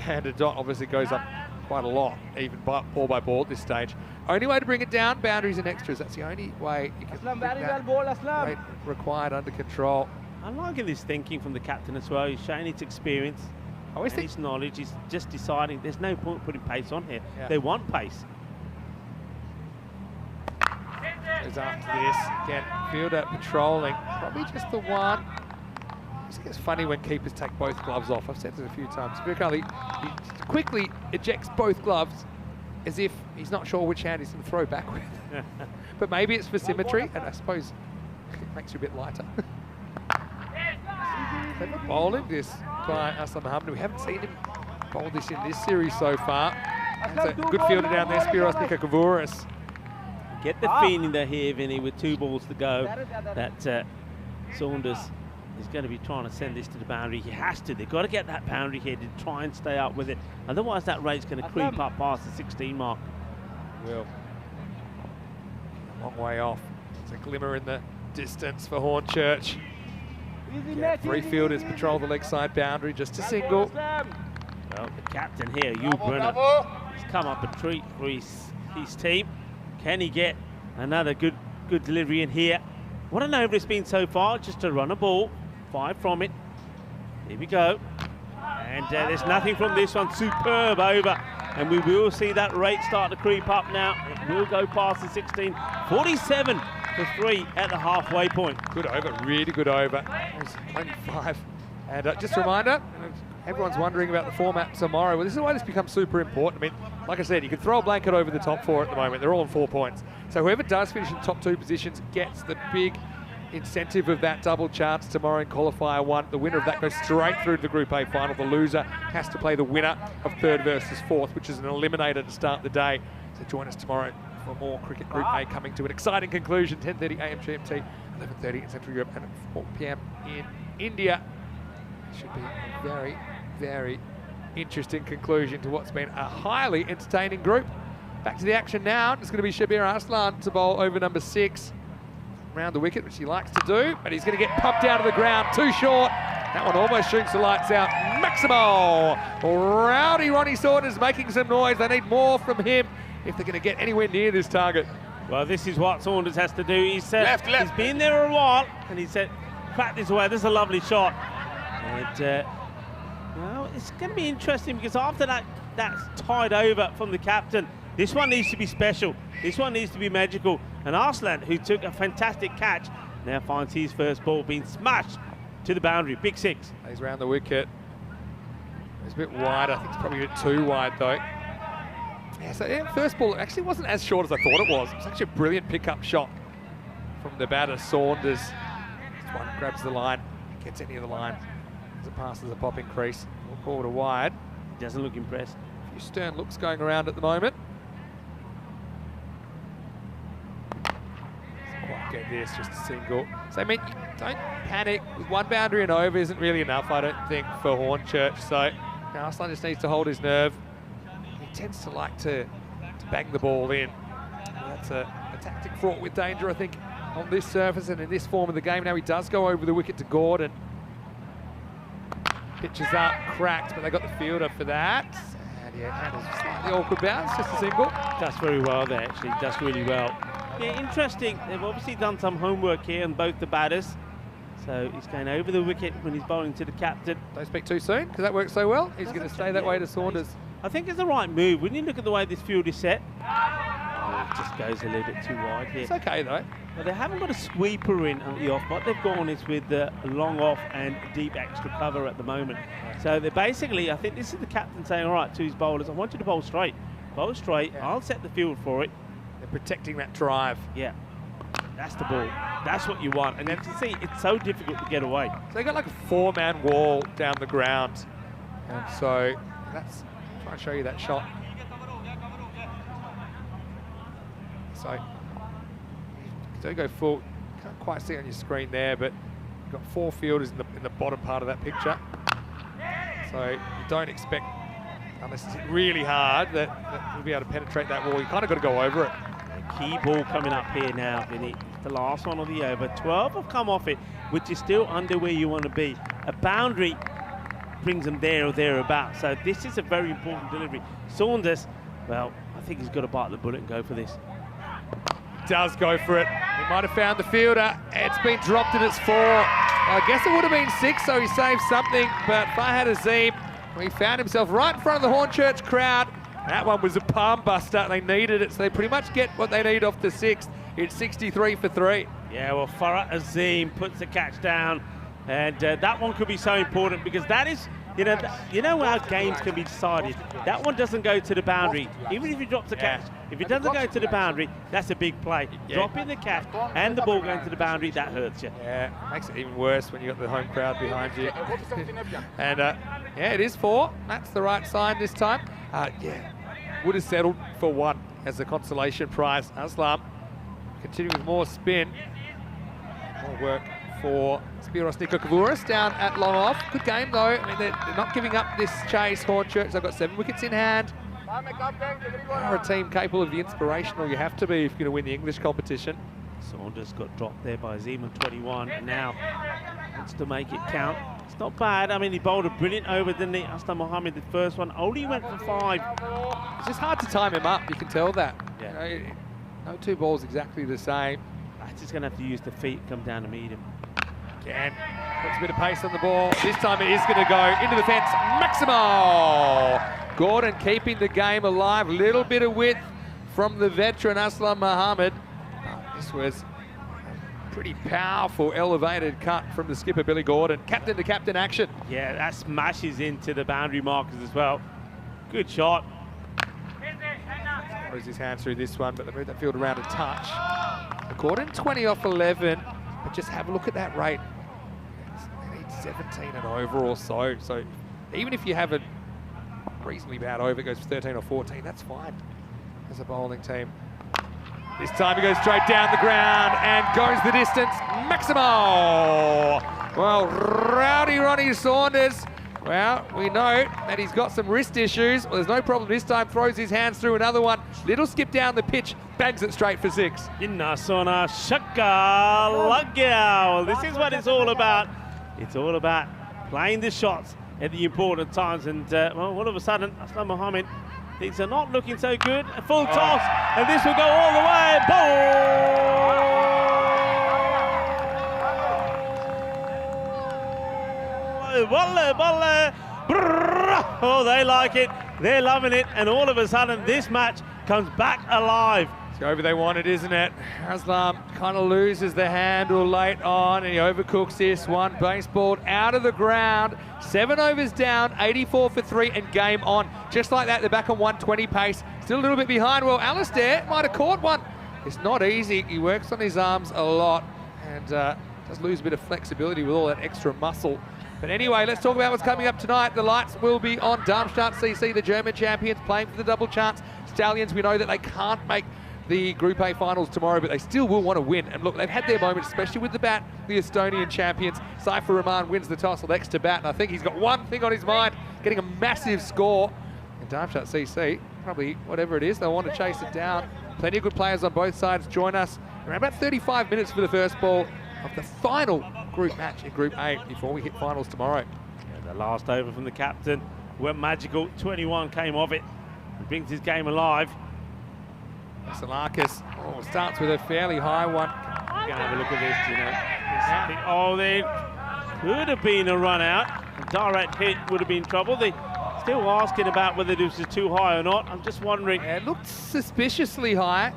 And a dot obviously goes up quite a lot, even ball by ball at this stage. Only way to bring it down, boundaries and extras. That's the only way you can bring that rate required under control. I'm liking this thinking from the captain as well. He's showing his experience, his knowledge. He's just deciding there's no point putting pace on here. Yeah. They want pace. Goes after this, again, fielder patrolling, probably just the 1. It gets funny when keepers take both gloves off. I've said this a few times. Virkali, he quickly ejects both gloves as if he's not sure which hand he's going to throw back with. But maybe it's for symmetry, and I suppose it makes you a bit lighter. Clever bowling this by Aslam Mohammed. We haven't seen him bowl this in this series so far. There's a good fielder down there, Spiros Nikakavouris. Get the feeling that here, Vinny, with 2 balls to go, that Saunders is going to be trying to send this to the boundary. He has to. They've got to get that boundary here to try and stay up with it. Otherwise, that rate's going to creep up past the 16 mark. Will. A long way off. It's a glimmer in the distance for Hornchurch. Yeah, 3 fielders patrol the leg side boundary, just a single. Well, the captain here, Yul Brunner, has come up a treat for his team. Can he get another good delivery in here? What an over it's been so far, just to run a ball. 5 from it. Here we go. And there's nothing from this one. Superb over and we will see that rate start to creep up now. It will go past the 16. 47 for 3 at the halfway point. Good over, really good over. There's only 5. And just a reminder, everyone's wondering about the format tomorrow. Well, this is why this becomes super important. I mean, like I said, you can throw a blanket over the top 4 at the moment. They're all on 4 points. So whoever does finish in top 2 positions gets the big incentive of that double chance tomorrow in qualifier 1. The winner of that goes straight through to the Group A final. The loser has to play the winner of 3rd versus 4th, which is an eliminator to start the day. So join us tomorrow for more cricket. Group A coming to an exciting conclusion. 10:30 a.m. GMT, 11:30 in Central Europe, and at 4 p.m. in India. Should be a very, very interesting conclusion to what's been a highly entertaining group. Back to the action now. It's going to be Shabir Arslan to bowl over number 6. Round the wicket, which he likes to do, but he's going to get pumped down to the ground. Too short. That one almost shoots the lights out. Maximal. Rowdy Ronnie Saunders making some noise. They need more from him if they're going to get anywhere near this target. Well, this is what Saunders has to do. He's he's been there a while, and he said, crack this away. This is a lovely shot. And, well, it's going to be interesting because after that's tied over from the captain. This one needs to be special. This one needs to be magical. And Arslan, who took a fantastic catch, now finds his first ball being smashed to the boundary. Big 6. He's round the wicket. It's a bit wide. I think it's probably a bit too wide, though. Yeah, so yeah, first ball actually wasn't as short as I thought it was. It was actually a brilliant pickup shot from the batter, Saunders. This one grabs the line, gets any of the line as it passes the popping crease. We'll call it a wide. Doesn't look impressed. A few stern looks going around at the moment. Get this, just a single. So I mean, don't panic. With 1 boundary and over isn't really enough, I don't think, for Hornchurch. So Arslan just needs to hold his nerve. He tends to like to bang the ball in. That's a tactic fraught with danger, I think, on this surface and in this form of the game. Now he does go over the wicket to Gordon. Pitches up, cracked, but they got the fielder for that. And yeah, and a slightly awkward bounce, just a single. Does very well there, actually. Does really well. Yeah, interesting. They've obviously done some homework here on both the batters. So he's going over the wicket when he's bowling to the captain. Don't speak too soon, because that works so well. He's going to stay that way to Saunders. I think it's the right move. When you look at the way this field is set, it just goes a little bit too wide here. It's okay, though. Well, they haven't got a sweeper in at the off. What they've gone is with the long off and deep extra cover at the moment. So they're basically, I think this is the captain saying, all right, to his bowlers, I want you to bowl straight. Bowl straight. Yeah. I'll set the field for it. They're protecting that drive. Yeah, that's the ball. That's what you want. And then to see, it's so difficult to get away. So they got like a 4-man wall down the ground. And so that's, I'll try and show you that shot. So don't go full. Can't quite see it on your screen there, but you've got 4 fielders in the bottom part of that picture. So you don't expect, unless it's really hard, that you'll be able to penetrate that wall. You kind of got to go over it. Key ball coming up here now, Vinny. The last one of the over. 12 have come off it, which is still under where you want to be. A boundary brings them there or thereabouts. So this is a very important delivery. Saunders, well, I think he's got to bite the bullet and go for this. Does go for it. He might have found the fielder. It's been dropped and it's 4. I guess it would have been 6, so he saved something. But Farhad Azim, he found himself right in front of the Hornchurch crowd. That one was a palm buster. They needed it, so they pretty much get what they need off the 6th. It's 63 for 3. Yeah, well, Farhad Azim puts the catch down, and that one could be so important because that is, you know how games can be decided. That one doesn't go to the boundary, even if he drops the catch. If it doesn't go to the boundary, that's a big play. Yeah. Dropping the catch and the ball going to the boundary, that hurts you. Yeah, makes it even worse when you got the home crowd behind you. And yeah, it is 4. That's the right sign this time. Yeah, would have settled for 1 as a consolation prize. Aslam continuing with more spin. More work for Spiros Nikokavouris down at long off. Good game though. I mean, they're not giving up this chase. Hornchurch, they've got 7 wickets in hand. They're a team capable of the inspirational you have to be if you're going to win the English competition. Saunders got dropped there by Azim 21, and now wants to make it count. It's not bad. I mean, he bowled a brilliant over, didn't he? Aslam Mohammed, the first one, only went for 5. It's just hard to time him up. You can tell that. Yeah. You know, no 2 balls exactly the same. That's just going to have to use the feet, come down to meet him. Again, puts a bit of pace on the ball. This time it is going to go into the fence. Maximal! Gordon keeping the game alive. Little bit of width from the veteran Aslam Mohammed. This was a pretty powerful elevated cut from the skipper Billy Gordon. Captain to captain action. Yeah, that smashes into the boundary markers as well. Good shot. Throws his hands through this one, but they moved that field around a touch. Gordon 20 off 11, but just have a look at that rate. They need 17 and over or so. So even if you have a reasonably bad over, it goes for 13 or 14, that's fine as a bowling team. This time he goes straight down the ground and goes the distance. Maximo! Well, rowdy Ronnie Saunders. Well, we know that he's got some wrist issues. Well, there's no problem this time. Throws his hands through another one. Little skip down the pitch. Bangs it straight for 6. Inna sona shaka lagya. This is what it's all about. It's all about playing the shots at the important times. And, well, all of a sudden, Aslam Mohammed, things are not looking so good. A full toss, and this will go all the way. Boom! Volley, volley. Oh, they like it. They're loving it. And all of a sudden, this match comes back alive. It's the over they wanted, isn't it? Aslam kind of loses the handle late on, and he overcooks this one. Baseball out of the ground. 7 overs down, 84 for 3, and game on. Just like that, they're back on 120 pace. Still a little bit behind. Well, Alistair might have caught one. It's not easy. He works on his arms a lot, and does lose a bit of flexibility with all that extra muscle. But anyway, let's talk about what's coming up tonight. The lights will be on. Darmstadt CC, the German champions, playing for the double chance. Stallions, we know that they can't make the Group A finals tomorrow, but they still will want to win. And look, they've had their moments, especially with the bat, the Estonian champions. Saifur Rahman wins the toss, elects to bat, and I think he's got one thing on his mind, getting a massive score. And Darmstadt CC, probably whatever it is, they'll want to chase it down. Plenty of good players on both sides join us. Around about 35 minutes for the first ball of the final group match in Group A before we hit finals tomorrow. Yeah, the last over from the captain went magical. 21 came of it. He brings his game alive. Salakis starts with a fairly high one. You're gonna have a look at this, you know. Oh, there could have been a run out. A direct hit would have been trouble. They still asking about whether this was too high or not. I'm just wondering. Yeah, it looked suspiciously high.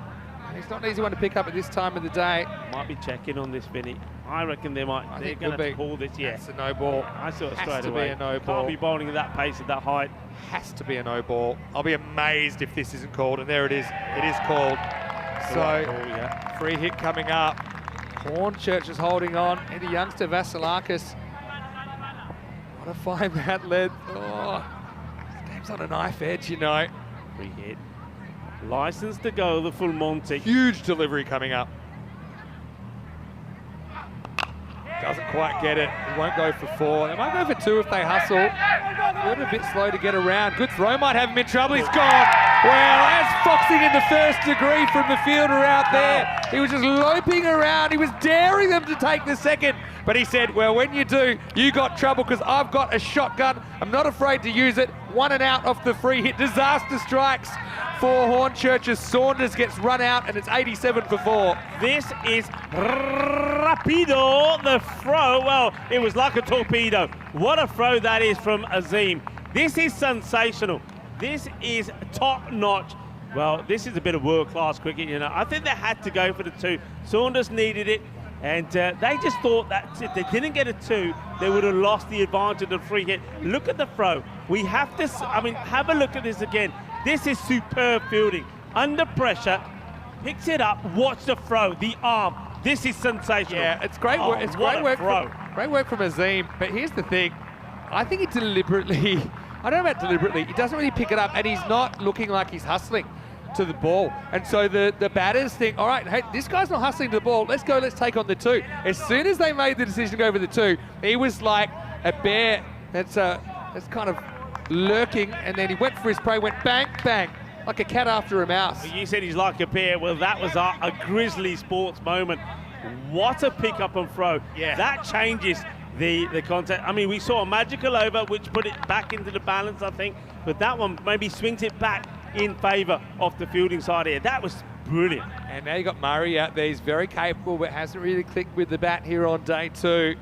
It's not an easy one to pick up at this time of the day. Might be checking on this, Vinny. I reckon they're going to call this. Yeah, it's a no ball. I saw it straight away. Has to be a no ball. Can't be bowling at that pace at that height. Has to be a no ball. I'll be amazed if this isn't called, and there it is. It is called. So, free hit coming up. Hornchurch is holding on, and the youngster Vasilakis. What a fine bat led. Oh, this game's on a knife edge, you know. Free hit. License to go, the full Monty. Huge delivery coming up. Doesn't quite get it. He won't go for 4. They might go for 2 if they hustle. A little bit slow to get around. Good throw, might have him in trouble. He's gone. Well, as Foxing in the first degree from the fielder out there. He was just loping around. He was daring them to take the second. But he said, well, when you do, you got trouble because I've got a shotgun. I'm not afraid to use it. 1 and out off the free hit. Disaster strikes for Hornchurch. Saunders gets run out, and it's 87 for 4. This is rapido, the throw. Well, it was like a torpedo. What a throw that is from Azim. This is sensational. This is top notch. Well, this is a bit of world-class cricket, you know. I think they had to go for the 2. Saunders needed it, and they just thought that if they didn't get a 2, they would have lost the advantage of the free hit. Look at the throw. We have to, have a look at this again. This is superb fielding. Under pressure, picks it up, watch the throw, the arm. This is sensational. Yeah, it's great work. It's great work from Azim. But here's the thing. I think he deliberately, I don't know about deliberately, he doesn't really pick it up, and he's not looking like he's hustling to the ball. And so the batters think, all right, hey, this guy's not hustling to the ball. Let's go, let's take on the 2. As soon as they made the decision to go for the 2, he was like a bear that's kind of lurking, and then he went for his prey, went bang, bang, like a cat after a mouse. Well, you said he's like a bear. Well, that was a Grizzly sports moment. What a pick up and throw. Yeah. That changes the concept. I mean, we saw a magical over, which put it back into the balance, I think, but that one maybe swings it back in favour of the fielding side here. That was brilliant. And now you got Murray out there. He's very capable, but hasn't really clicked with the bat here on day 2.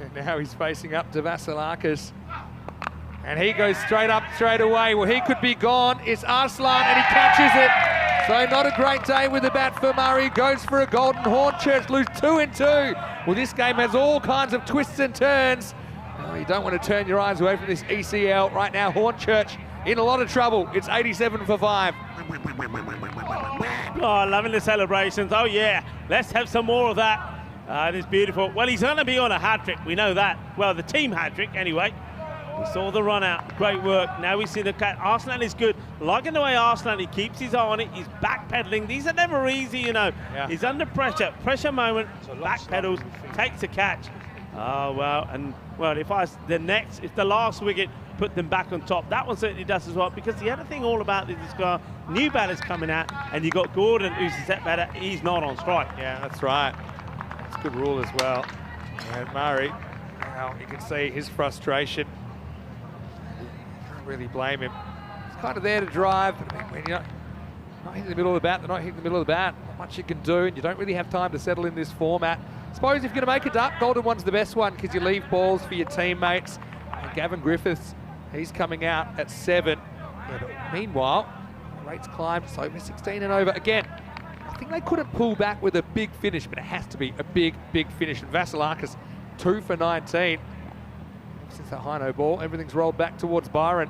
And now he's facing up to Vasilakis. And he goes straight up, straight away. Well, he could be gone. It's Arslan, and he catches it. So not a great day with the bat for Murray. Goes for a golden. Hornchurch lose 2 in 2. Well, this game has all kinds of twists and turns. Oh, you don't want to turn your eyes away from this ECL right now. Hornchurch in a lot of trouble. It's 87 for 5. Oh, loving the celebrations. Oh, yeah. Let's have some more of that. It is beautiful. Well, he's going to be on a hat-trick. We know that. Well, the team hat-trick, anyway. We saw the run out. Great work. Now we see the cat. Arslan is good. Liking the way Arslan, he keeps his eye on it. He's backpedaling. These are never easy, you know. Yeah. He's under pressure. Pressure moment. Backpedals. Takes a catch. Oh, well. And, well, if the last wicket put them back on top, that one certainly does as well. Because the other thing all about this guy, new batters coming out, and you got Gordon, who's a set batter. He's not on strike. Yeah, that's right. That's a good rule as well. And Murray, now you can see his frustration. Can't really blame him. He's kind of there to drive, but when you're not hitting the middle of the bat, they're not hitting the middle of the bat. Not much you can do, and you don't really have time to settle in this format. I suppose if you're going to make a duck, golden one's the best one because you leave balls for your teammates. And Gavin Griffiths, he's coming out at 7. Yeah, but meanwhile, the rates climbed. It's over 16 and over again. I think they couldn't pull back with a big finish, but it has to be a big finish. And Vasilakis, 2 for 19. Since that high no ball, everything's rolled back towards Byron.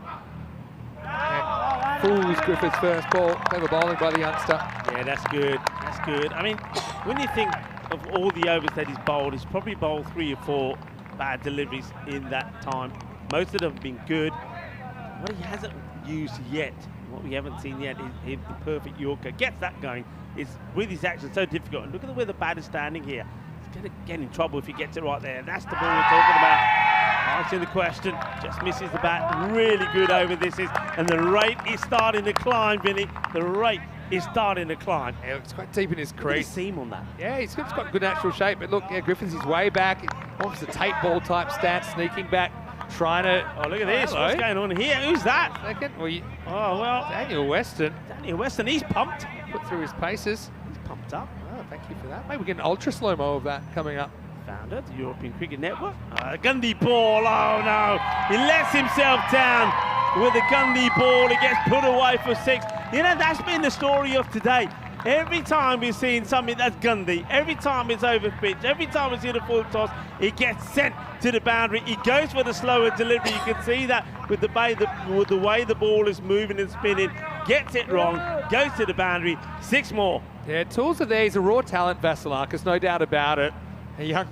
And fools Griffith's first ball. Clever bowling by the youngster. Yeah, that's good. That's good. I mean, when you think of all the overs that he's bowled, he's probably bowled 3 or 4 bad deliveries in that time. Most of them have been good. What he hasn't used yet, what we haven't seen yet, is the perfect Yorker. Gets that going. It's with his action so difficult. And look at the way the bat is standing here. He's going to get in trouble if he gets it right there. That's the ball we're talking about. Answering the question, just misses the bat. Really good over this is, and the rate is starting to climb, Vinny. The rate is starting to climn. Yeah, it's quite deep in his crease. Seam on that. Yeah, he's got good natural shape. But look, yeah, Griffiths is way back. Almost a tape ball type stance, sneaking back, trying to. Oh, look at this. Hello. What's going on here? Who's that? Second. Well, oh, well. Daniel Weston. Daniel Weston, he's pumped. Put through his paces. He's pumped up. Oh, thank you for that. Maybe we get an ultra slow-mo of that coming up. Found it, the European Cricket Network. Gundy ball, oh no. He lets himself down with a Gundy ball. He gets put away for 6. You know, that's been the story of today. Every time we're seeing something that's Gundy, every time it's over pitch, every time it's in a full toss, it gets sent to the boundary. He goes for the slower delivery. You can see that with the way the ball is moving and spinning. Gets it wrong, goes to the boundary. 6 more. Yeah, tools are there. He's a raw talent, Vasilakis, no doubt about it. A young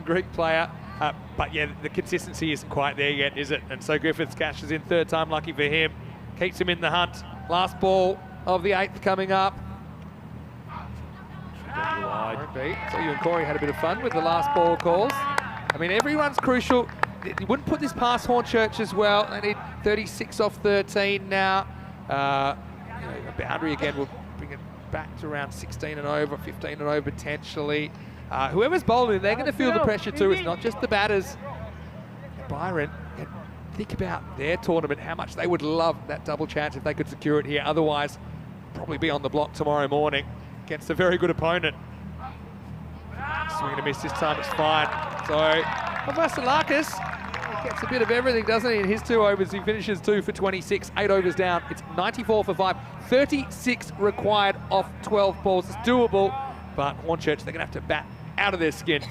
Greek player, but yeah, the consistency isn't quite there yet, is it? And so Griffiths cashes in 3rd time, lucky for him. Keeps him in the hunt. Last ball of the 8th coming up. So you and Corey had a bit of fun with the last ball calls. I mean, everyone's crucial. You wouldn't put this past Hornchurch as well. They need 36 off 13 now. A boundary again will bring it back to around 16 and over, 15 and over potentially. Whoever's bowling, they're going to feel the pressure too. It's not just the batters. Byron, think about their tournament, how much they would love that double chance if they could secure it here. Otherwise, probably be on the block tomorrow morning against a very good opponent. Swing and a miss this time, it's fine. So, Vasilakis gets a bit of everything, doesn't he? In his 2 overs, he finishes 2 for 26, 8 overs down. It's 94 for 5, 36 required off 12 balls. It's doable, but Hornchurch, they're going to have to bat out of their skin.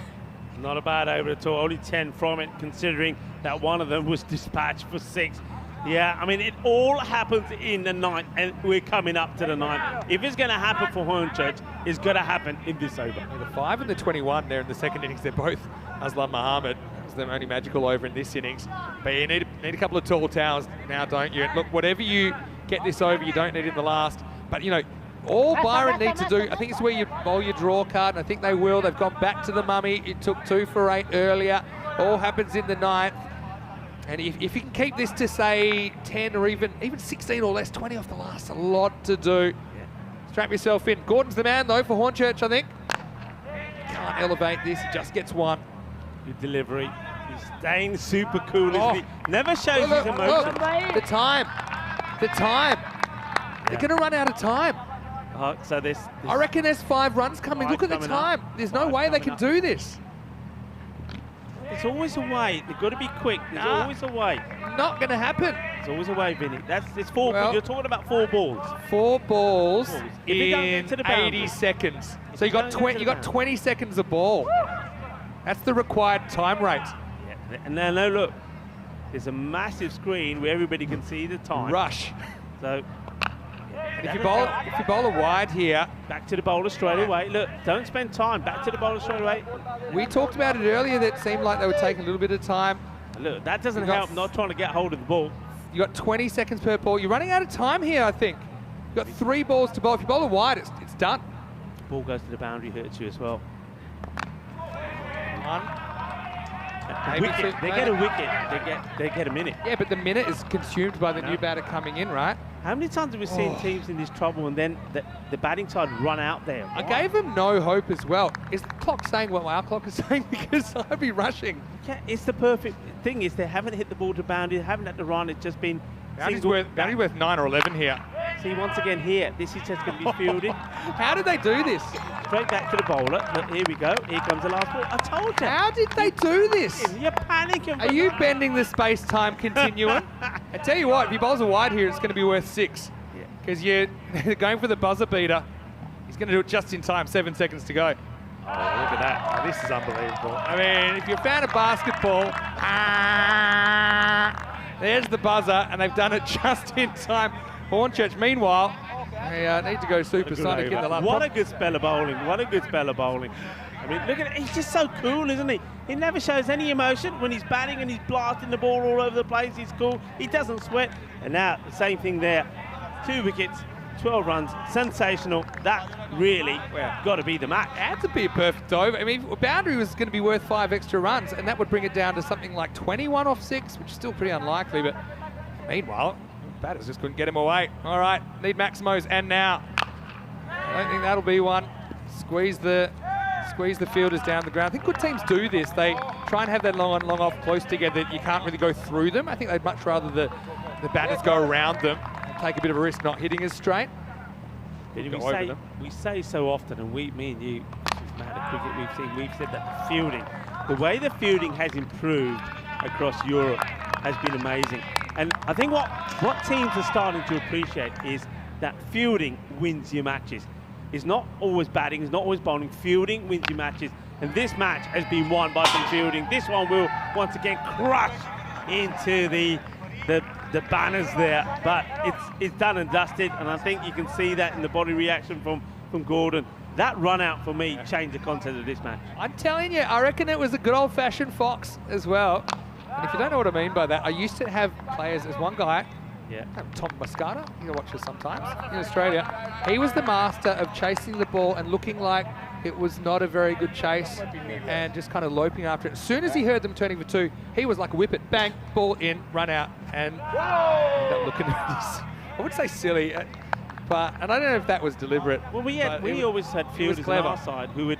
Not a bad over at all, only 10 from it, considering that one of them was dispatched for 6. Yeah, I mean, it all happens in the 9th, and we're coming up to the 9th. If it's going to happen for Hornchurch, it's going to happen in this over. Yeah, the 5 and the 21 there in the second innings, they're both Aslam Mohammed. That was their only magical over in this innings. But you need a couple of tall towers now, don't you? And look, whatever you get this over, you don't need in the last. But, you know, all Byron needs to do, I think it's where you bowl your draw card, and I think they will. They've gone back to the mummy. It took 2 for 8 earlier. All happens in the 9th. And if you can keep this to, say, 10 or even 16 or less, 20 off the last, a lot to do. Yeah. Strap yourself in. Gordon's the man, though, for Hornchurch, I think. Can't elevate this. He just gets 1. Good delivery. He's staying super cool, isn't he? Never shows his emotion. The time. Yeah. They're going to run out of time. So this I reckon there's 5 runs coming. Look at the time. There's no way they can do this. There's always a way. They've got to be quick. There's always a way. Not going to happen. There's always a way, Vinny. It's 4. Well, you're talking about 4 balls. 4 balls in 80 seconds. So you got 20 seconds of ball. That's the required time rate. Yeah. And now look, there's a massive screen where everybody can see the time. Rush. So. And if you bowl a wide here, back to the bowler straight away. Look, don't spend time. Back to the bowler straight away. We talked about it earlier that it seemed like they were taking a little bit of time. Look, that doesn't help not trying to get hold of the ball. You got 20 seconds per ball. You're running out of time here, I think. You got 3 balls to bowl. If you bowl a wide, it's done. Ball goes to the boundary, hurts you as well. 1. Wicket. They get a wicket. They get a minute. Yeah, but the minute is consumed by the new batter coming in, right? How many times have we seen teams in this trouble and then the batting side run out there? I gave them no hope as well. Is the clock saying what our clock is saying? Because I'd be rushing. Yeah, it's the perfect thing is they haven't hit the ball to boundary, they haven't had to run, it's just been... Boundary worth 9 or 11 here. See, once again here, this is just going to be fielded. How did they do this? Straight back to the bowler. Look, here we go. Here comes the last ball. I told you. How did they do this? You're panicking. Are you bending the space-time continuum? I tell you what, if he bowls a wide here, it's going to be worth 6. Because you're going for the buzzer beater. He's going to do it just in time. 7 seconds to go. Oh, look at that. Oh, this is unbelievable. I mean, if you're a fan of basketball, there's the buzzer, and they've done it just in time. Hornchurch, meanwhile, they need to go supersonic in the last. What a good spell of bowling. What a good spell of bowling. I mean, look at it. He's just so cool, isn't he? He never shows any emotion. When he's batting and he's blasting the ball all over the place, he's cool. He doesn't sweat. And now, the same thing there. 2 wickets, 12 runs, sensational. That really got to be the match. It had to be a perfect over. I mean, boundary was going to be worth 5 extra runs, and that would bring it down to something like 21 off 6, which is still pretty unlikely. But meanwhile, batters just couldn't get him away. All right, need Maximos, and now. I don't think that'll be one. Squeeze the fielders down the ground. I think good teams do this. They try and have that long on, long off close together. You can't really go through them. I think they'd much rather the batters go around them. Take a bit of a risk not hitting as straight. We say so often, and me and you, Matt, at cricket, we've said that the way the fielding has improved across Europe has been amazing. And I think what teams are starting to appreciate is that fielding wins your matches. It's not always batting, it's not always bowling. Fielding wins your matches. And this match has been won by some fielding. This one will once again crush into the banners there, but it's done and dusted, and I think you can see that in the body reaction from Gordon. That run out for me changed the content of this match. I'm telling you, I reckon it was a good old-fashioned fox as well. And if you don't know what I mean by that, I used to have players, there's one guy, Tom Muscata, you watch us sometimes, in Australia. He was the master of chasing the ball and looking like it was not a very good chase and just kind of loping after it. As soon as he heard them turning for 2, he was like a whippet, bang, ball in, run out, and ended up looking at this. I would say silly, but and I don't know if that was deliberate. Well, we always had fielders on our side who would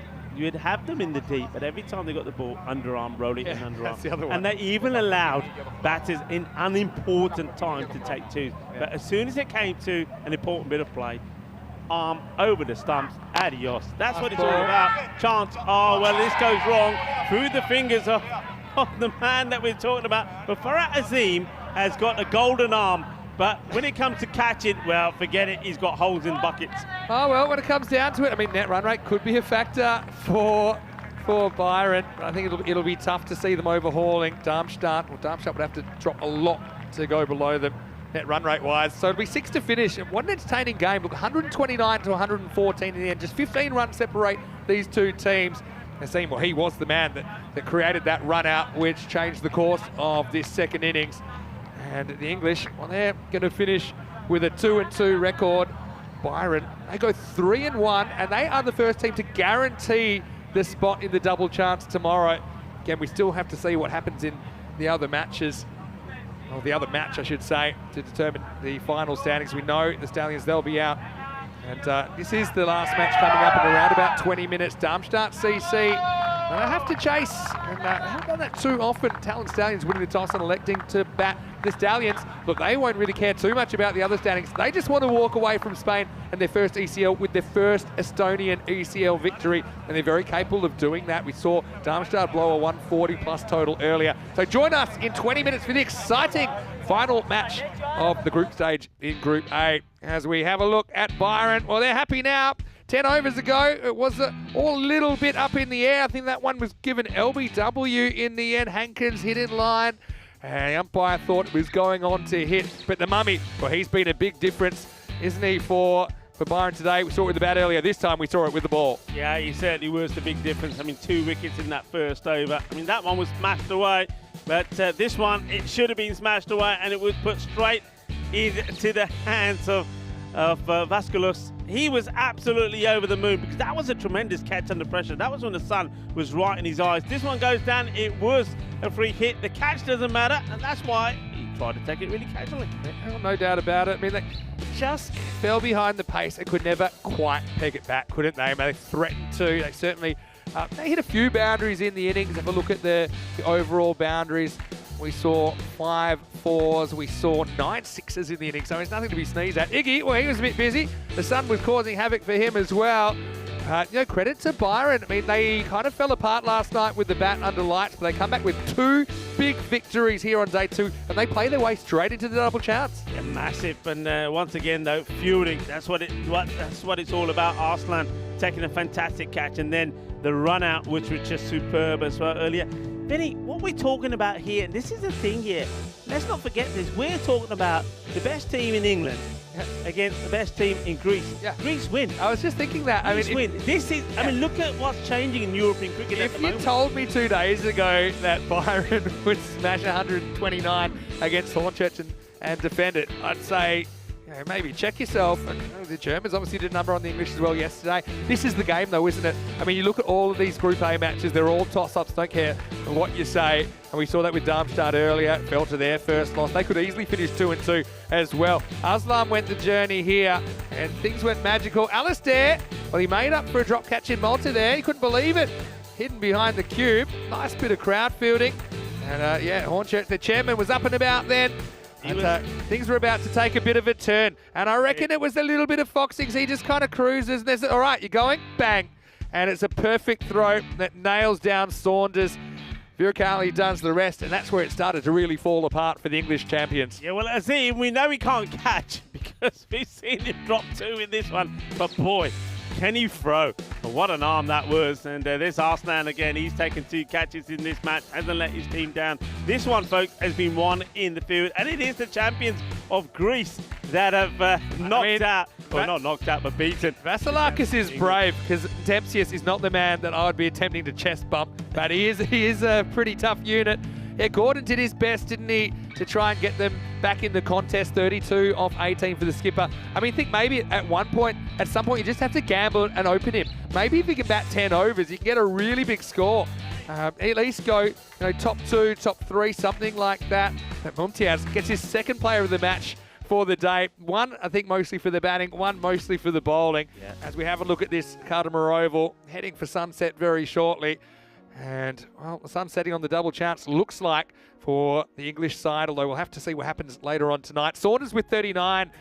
have them in the deep, but every time they got the ball, underarm, roll it in underarm. That's the other one. And they even allowed batters in unimportant time to take 2s. But as soon as it came to an important bit of play, arm over the stumps, adios. That's what it's all about. Chance, oh, well, this goes wrong. Through the fingers of the man that we're talking about. But Farhat Azim has got a golden arm. But when it comes to catching, well, forget it. He's got holes in buckets. Oh, well, when it comes down to it, I mean, net run rate could be a factor for Byron. I think it'll be tough to see them overhauling Darmstadt. Well, Darmstadt would have to drop a lot to go below them net run rate wise. So it'll be 6 to finish. What an entertaining game. Look, 129 to 114 in the end. Just 15 runs separate these two teams. Azim, well, he was the man that created that run out, which changed the course of this second innings. And the English, well, they're going to finish with a 2-2 record. Byron, they go 3-1, and they are the first team to guarantee the spot in the double chance tomorrow. Again, we still have to see what happens in the other matches, or the other match, I should say, to determine the final standings. We know the Stallions, they'll be out. And this is the last match coming up in around about 20 minutes. Darmstadt CC And I have to chase, and I haven't done that too often. Talon Stallions winning the toss and electing to bat the Stallions. Look, they won't really care too much about the other standings. They just want to walk away from Spain and their first ECL with their first Estonian ECL victory, and they're very capable of doing that. We saw Darmstadt blow a 140 plus total earlier. So join us in 20 minutes for the exciting final match of the group stage in Group A as we have a look at Byron. Well, they're happy now. 10 overs ago, it was all a little bit up in the air. I think that one was given LBW in the end. Hankins hit in line. And the umpire thought it was going on to hit. But the mummy, well, he's been a big difference, isn't he, for Byron today? We saw it with the bat earlier. This time we saw it with the ball. Yeah, he certainly was the big difference. I mean, 2 wickets in that first over. I mean, that one was smashed away. But this one, it should have been smashed away, and it was put straight into the hands of Vasculos. He was absolutely over the moon because that was a tremendous catch under pressure. That was when the sun was right in his eyes. This one goes down. It was a free hit. The catch doesn't matter, and that's why he tried to take it really casually. Yeah, no doubt about it. I mean, they just fell behind the pace and could never quite peg it back, couldn't they? I mean, they threatened to. They certainly they hit a few boundaries in the innings. Have a look at the overall boundaries. We saw 5 4s, we saw 9 6s in the innings, so it's nothing to be sneezed at. Iggy, well, he was a bit busy. The sun was causing havoc for him as well. Credit to Byron. I mean, they kind of fell apart last night with the bat under lights, but they come back with 2 big victories here on day 2, and they play their way straight into the double chance. Yeah, massive. And once again, though, fielding. That's what it's all about. Arslan taking a fantastic catch, and then the run out, which was just superb as well earlier. Vinny, what we're talking about here, this is the thing here. Let's not forget this. We're talking about the best team in England against the best team in Greece. Yeah. Greece win. I was just thinking that. Greece win. This is. I mean, look at what's changing in European cricket at the moment. If you told me 2 days ago that Byron would smash 129 against Hornchurch and defend it, I'd say, maybe check yourself. And the Germans obviously did a number on the English as well yesterday. This is the game, though, isn't it? I mean, you look at all of these Group A matches, they're all toss-ups, don't care what you say. And we saw that with Darmstadt earlier, fell to their first loss. They could easily finish 2-2 as well. Aslam went the journey here, and things went magical. Alistair, well, he made up for a drop catch in Malta there. He couldn't believe it. Hidden behind the cube. Nice bit of crowd fielding. And, Hornchurch, the chairman, was up and about then. And things were about to take a bit of a turn. And I reckon it was a little bit of foxing. He just kind of cruises. And there's, all right, you're going? Bang. And it's a perfect throw that nails down Saunders. Virakali does the rest. And that's where it started to really fall apart for the English champions. Yeah, well, Azim, we know he can't catch because we've seen him drop 2 in this one. But, boy, can he throw? What an arm that was. And there's Arslan again. He's taken 2 catches in this match. Hasn't let his team down. This one, folks, has been won in the field. And it is the champions of Greece that have knocked out. Well, not knocked out, but beaten. Vasilakis is brave because Dempsius is not the man that I would be attempting to chest bump. But he is a pretty tough unit. Yeah, Gordon did his best, didn't he, to try and get them back in the contest. 32 off 18 for the skipper. I mean, think maybe at some point, you just have to gamble and open him. Maybe if you can bat 10 overs, you can get a really big score. At least go, top 2, top 3, something like that. But Mumtiaz gets his second player of the match for the day. 1, I think, mostly for the batting, 1 mostly for the bowling. Yeah. As we have a look at this Cardimer Oval, heading for sunset very shortly. And, well, the sun setting on the double chance looks like for the English side, although we'll have to see what happens later on tonight. Saunders with 39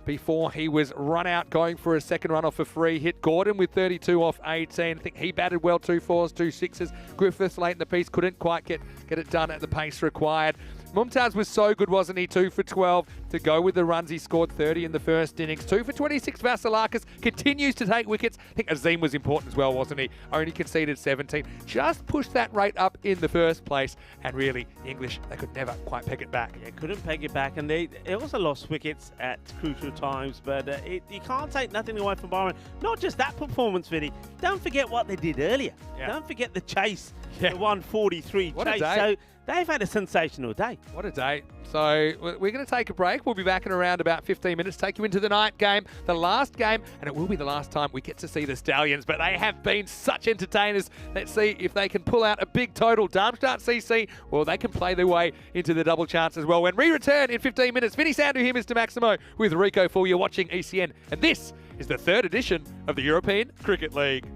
before he was run out going for a second run off a free hit. Gordon with 32 off 18. I think he batted well, 2 4s, 2 6s. Griffiths late in the piece couldn't quite get it done at the pace required. Mumtaz was so good, wasn't he? 2 for 12 to go with the runs. He scored 30 in the first innings. 2 for 26, Vasilakis continues to take wickets. I think Azim was important as well, wasn't he? Only conceded 17. Just pushed that rate up in the first place. And really, the English, they could never quite peg it back. Yeah, couldn't peg it back. And they also lost wickets at crucial times. But you can't take nothing away from Byron. Not just that performance, Vinny. Don't forget what they did earlier. Yeah. Don't forget the chase. Yeah. The 143 what chase. A day. So they've had a sensational day. What a day. So we're going to take a break. We'll be back in around about 15 minutes, take you into the night game, the last game, and it will be the last time we get to see the Stallions, but they have been such entertainers. Let's see if they can pull out a big total. Darmstadt CC, well, they can play their way into the double chance as well. When we return in 15 minutes, Vinny Sandu here, Mr. Maximo, with Rico for you watching ECN, and this is the 3rd edition of the European Cricket League.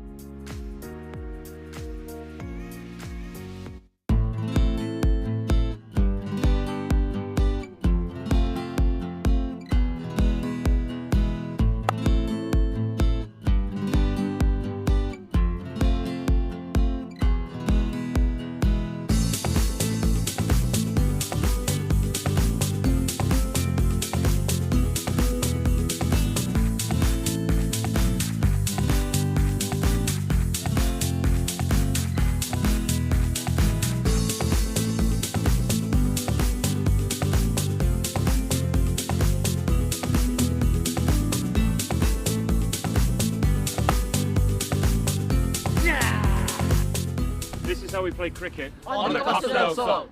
is how we play cricket. On the Costa del Sol.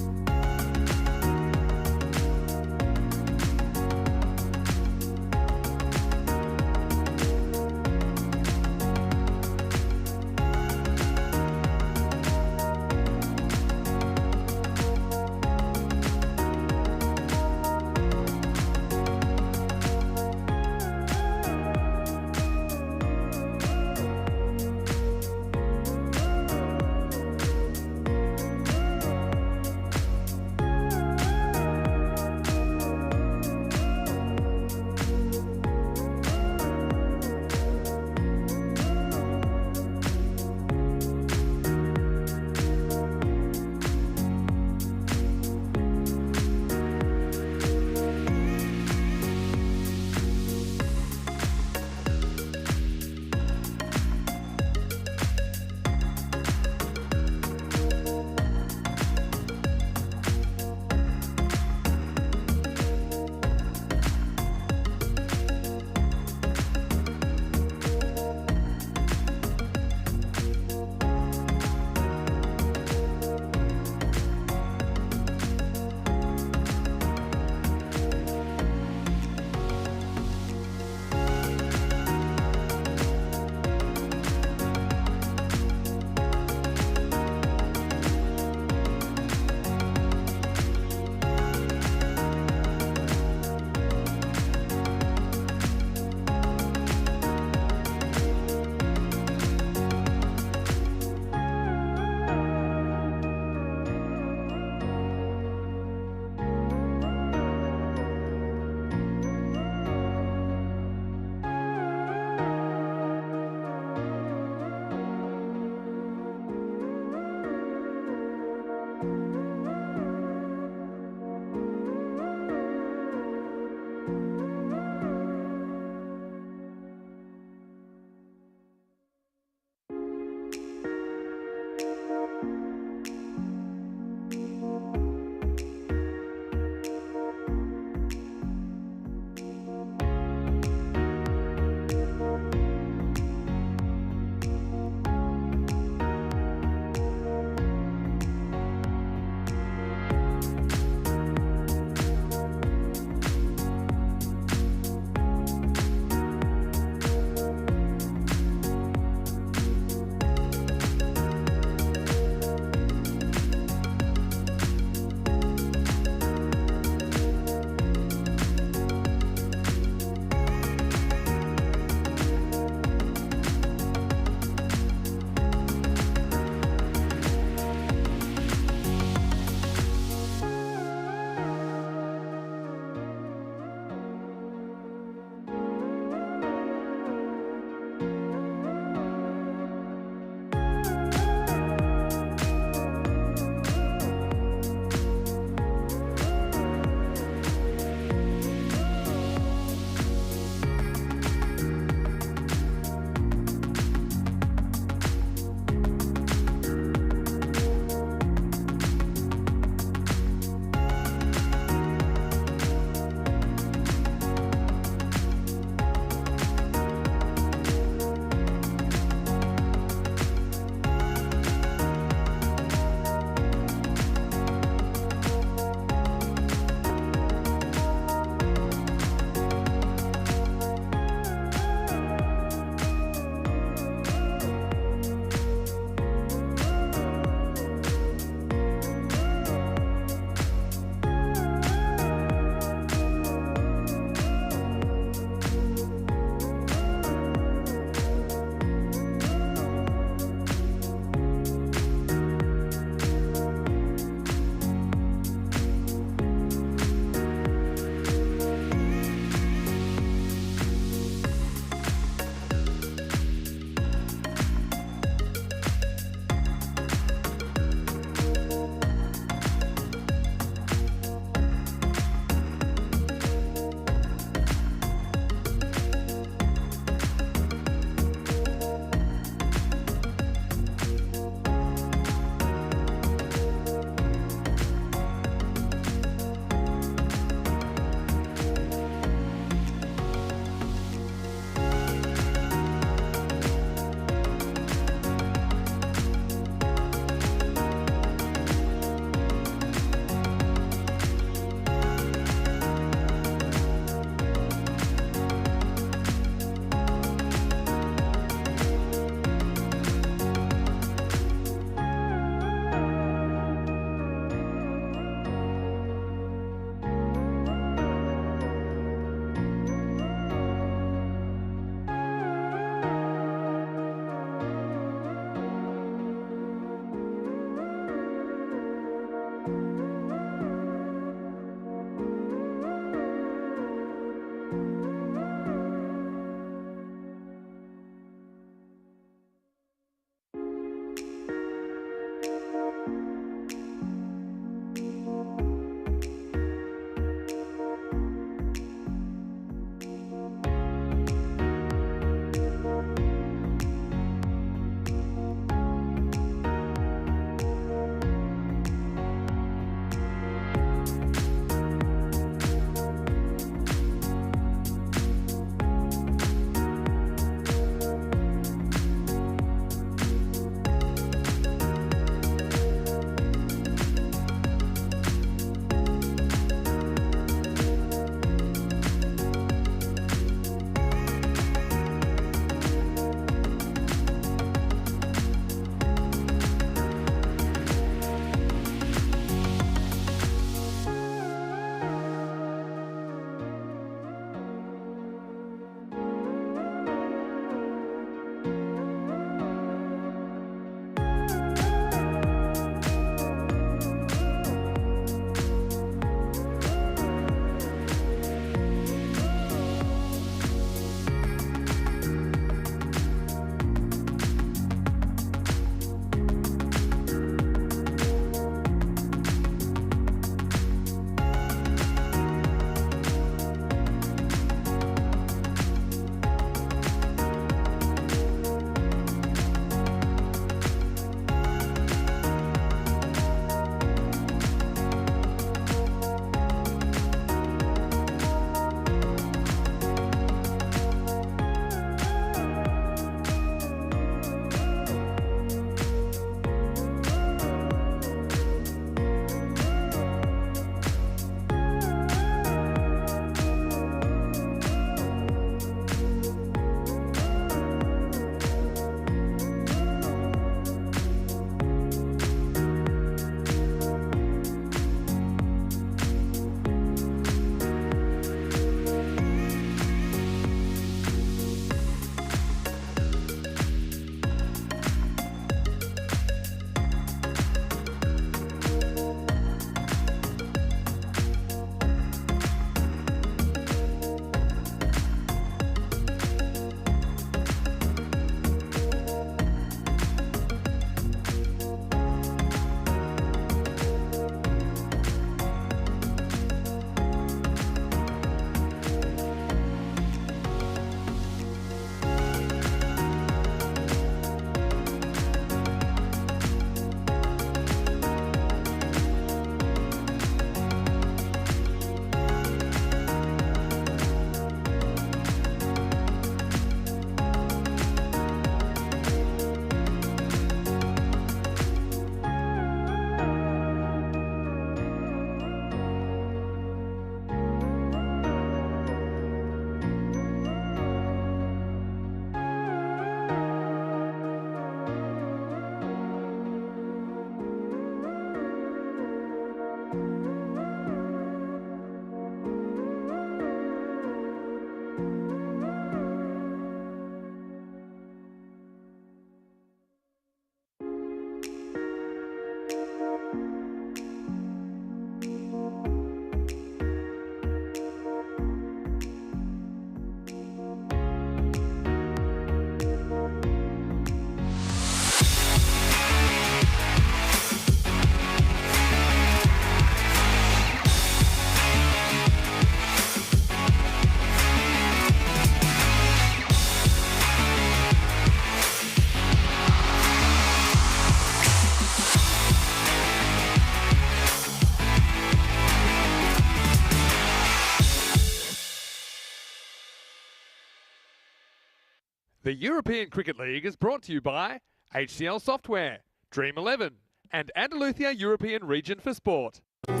The European Cricket League is brought to you by HCL Software, Dream 11, and Andalusia European Region for Sport. Ven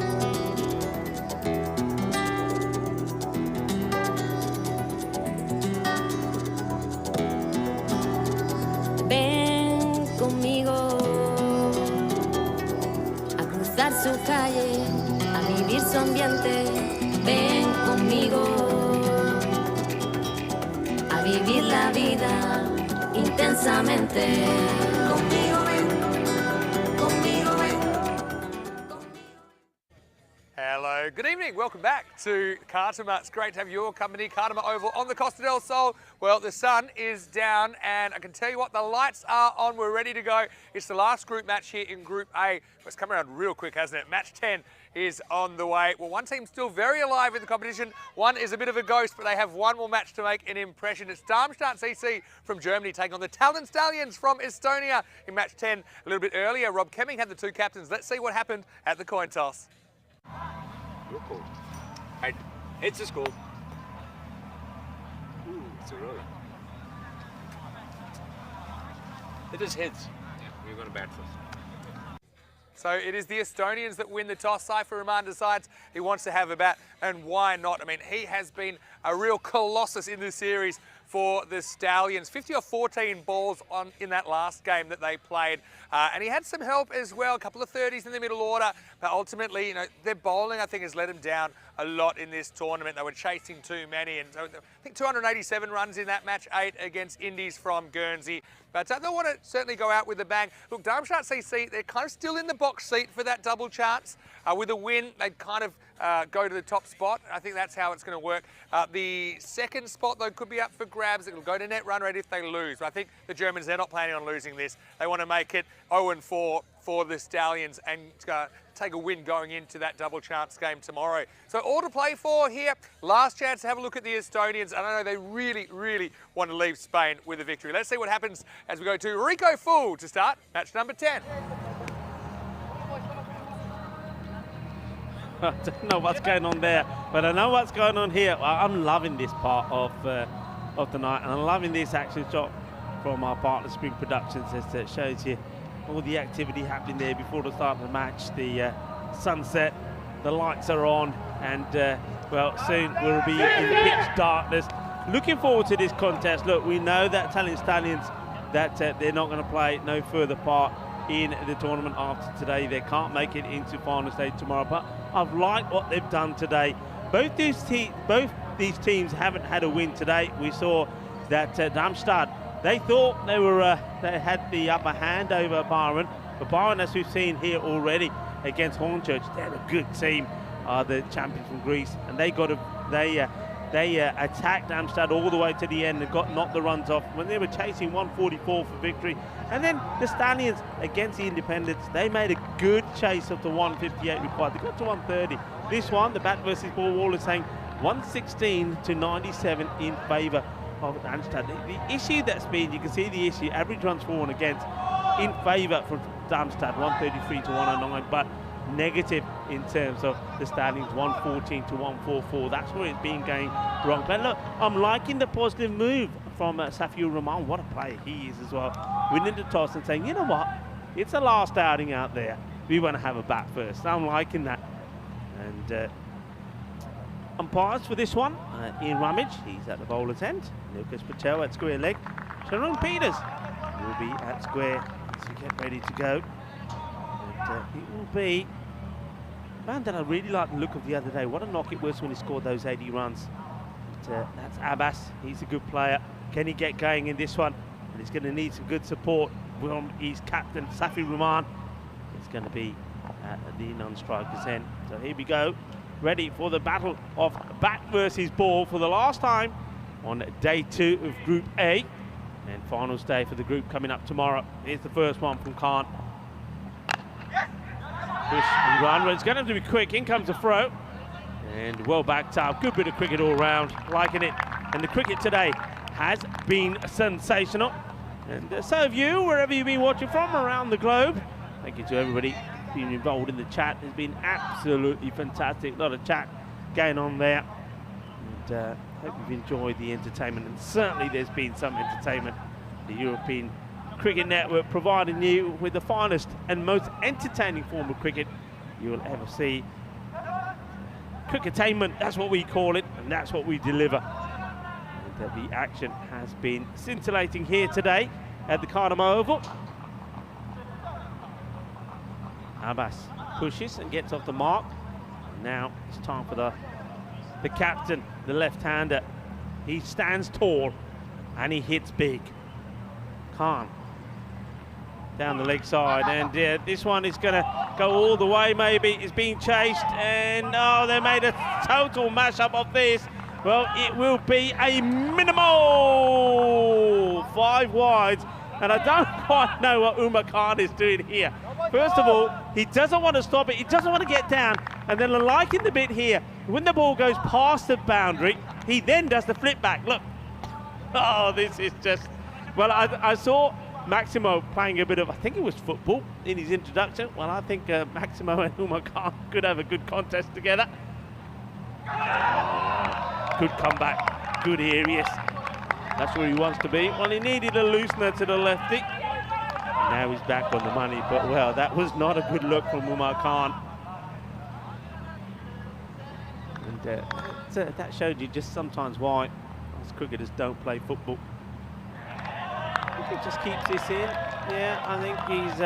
conmigo a cruzar su calle, a vivir su ambiente. Ven conmigo a vivir la vida intensamente. Conmigo ven, conmigo ven. Hello, good evening. Welcome back to Kartama. It's great to have your company, Kartama Oval, on the Costa del Sol. Well, the sun is down, and I can tell you what, the lights are on. We're ready to go. It's the last group match here in Group A. It's come around real quick, hasn't it? Match 10 is on the way. Well, one team's still very alive in the competition. One is a bit of a ghost, but they have one more match to make an impression. It's Darmstadt CC from Germany taking on the Stallions from Estonia in match 10. A little bit earlier, Rob Kemming had the two captains. Let's see what happened at the coin toss. You're cool. Hey, it's a score. Ooh, it's a roll. It is heads. Yeah, we're going to bat first. So it is the Estonians that win the toss. Saifa Rahman decides he wants to have a bat, and why not? I mean, he has been a real colossus in this series for the Stallions. 50 or 14 balls in that last game that they played. And he had some help as well, a couple of 30s in the middle order. But ultimately, you know, their bowling, I think, has let them down a lot in this tournament. They were chasing too many. And so I think 287 runs in that match 8 against Indies from Guernsey. But they want to certainly go out with a bang. Look, Darmstadt CC, they're kind of still in the box seat for that double chance. With a win, they'd kind of go to the top spot. I think that's how it's going to work. The second spot, though, could be up for grabs. It'll go to net run rate if they lose. But I think the Germans, they're not planning on losing this. They want to make it 0-4 for the Stallions and take a win going into that double chance game tomorrow. So all to play for here. Last chance to have a look at the Estonians. And I know they really, really want to leave Spain with a victory. Let's see what happens as we go to Rico Full to start match number 10. I don't know what's going on there, but I know what's going on here. I'm loving this part of the night, and I'm loving this action shot from our partner Spring Productions, as it shows you all the activity happening there before the start of the match. The sunset, the lights are on, and well, soon we'll be in pitch darkness. Looking forward to this contest. Look, we know that Stallions, that they're not going to play no further part in the tournament after today. They can't make it into final stage tomorrow, but I've liked what they've done today. Both these teams haven't had a win today. We saw that Darmstadt, they thought they had the upper hand over Byron, but Byron, as we've seen here already against Hornchurch, they're a good team, the champions from Greece, and they attacked Darmstadt all the way to the end and knocked the runs off when they were chasing 144 for victory. And then the Stallions against the Independents, they made a good chase of the 158 required. They got to 130. This one, the bat versus ball wall, is saying 116 to 97 in favour of Darmstadt. The issue that's been, you can see the issue, average runs for and against in favour for Darmstadt, 133 to 109, but negative in terms of the Stallions, 114 to 144. That's where it's been going wrong. But look, I'm liking the positive move from Safiur Rahman. What a player he is as well. Winning the toss and saying, you know what, it's a last outing out there. We want to have a bat first. I'm liking that. And umpires for this one, Ian Rummage, he's at the bowler's end. Lucas Patel at square leg. Sharon Peters will be at square as we get ready to go. And it will be man that I really liked the look of the other day. What a knock it was when he scored those 80 runs. But, that's Abbas. He's a good player. Can he get going in this one? And he's going to need some good support from his captain, Safi Rahman. It's going to be at the non-striker's end. So here we go. Ready for the battle of bat versus ball for the last time on day 2 of Group A. And finals day for the group coming up tomorrow. Here's the first one from Khan. Push and run. It's going to be quick. In comes the throw. And well backed up. Good bit of cricket all round. Liking it. And the cricket today has been sensational. And so have you, wherever you've been watching from around the globe. Thank you to everybody being involved in the chat. It's been absolutely fantastic. A lot of chat going on there. And hope you've enjoyed the entertainment, and certainly there's been some entertainment. The European Cricket Network providing you with the finest and most entertaining form of cricket you will ever see. Cricketainment, that's what we call it, and that's what we deliver. And the action has been scintillating here today at the Cardamom Oval. Abbas pushes and gets off the mark. And now it's time for the captain, the left-hander. He stands tall and he hits big. Khan down the leg side, and this one is going to go all the way. Maybe it's being chased, and oh, they made a total mashup of this. Well, it will be a minimal 5 wides, and I don't quite know what Umar Khan is doing here. First of all, he doesn't want to stop it, he doesn't want to get down, and then like in the bit here, when the ball goes past the boundary, he then does the flip back. Look, oh, this is just, well, I saw Maximo playing a bit of, I think it was football in his introduction. Well, I think Maximo and Umar Khan could have a good contest together. Good comeback, good areas. That's where he wants to be. Well, he needed a loosener to the lefty. Now he's back on the money, but well, that was not a good look from Umar Khan. And that showed you just sometimes why us cricketers don't play football. He just keeps this in. Yeah, I think he's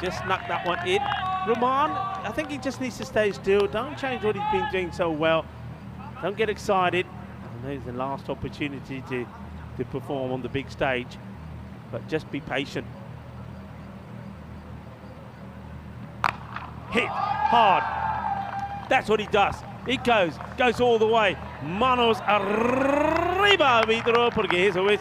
just snuck that one in. Rahman, I think he just needs to stay still. Don't change what he's been doing so well. Don't get excited. I know it's the last opportunity to perform on the big stage, but just be patient. Hit hard. That's what he does. It goes all the way. Manos arriba, Vitro, porque eso es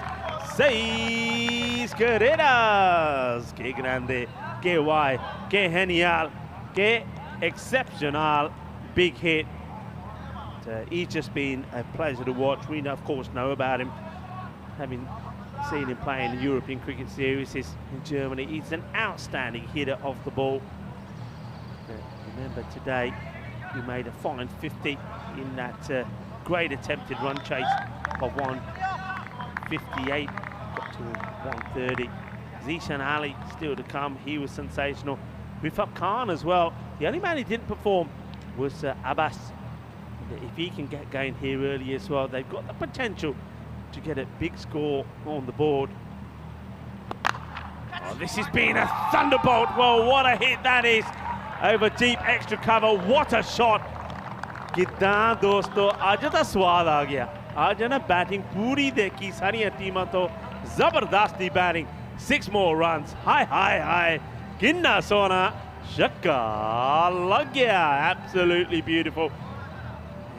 6 carreras. Qué grande, qué guay, qué genial, qué exceptional big hit. He's just been a pleasure to watch. We, of course, know about him, having seen him play in the European Cricket Series in Germany. He's an outstanding hitter off the ball. Remember today, he made a fine 50 in that great attempted run chase of 158, got to 130. Zishan Ali still to come. He was sensational. Rifat Khan as well. The only man who didn't perform was Abbas. If he can get going here early as well, they've got the potential to get a big score on the board. Oh, this has been a thunderbolt. Well, what a hit that is. Over deep extra cover. What a shot. कितना दोस्तों आज तो स्वाद आ गया. आज ना batting पूरी देखी सारी टीमां तो जबरदस्ती बैटिंग. 6 more runs. Hi. किन्ना सोना शक्का लग गया. Absolutely beautiful.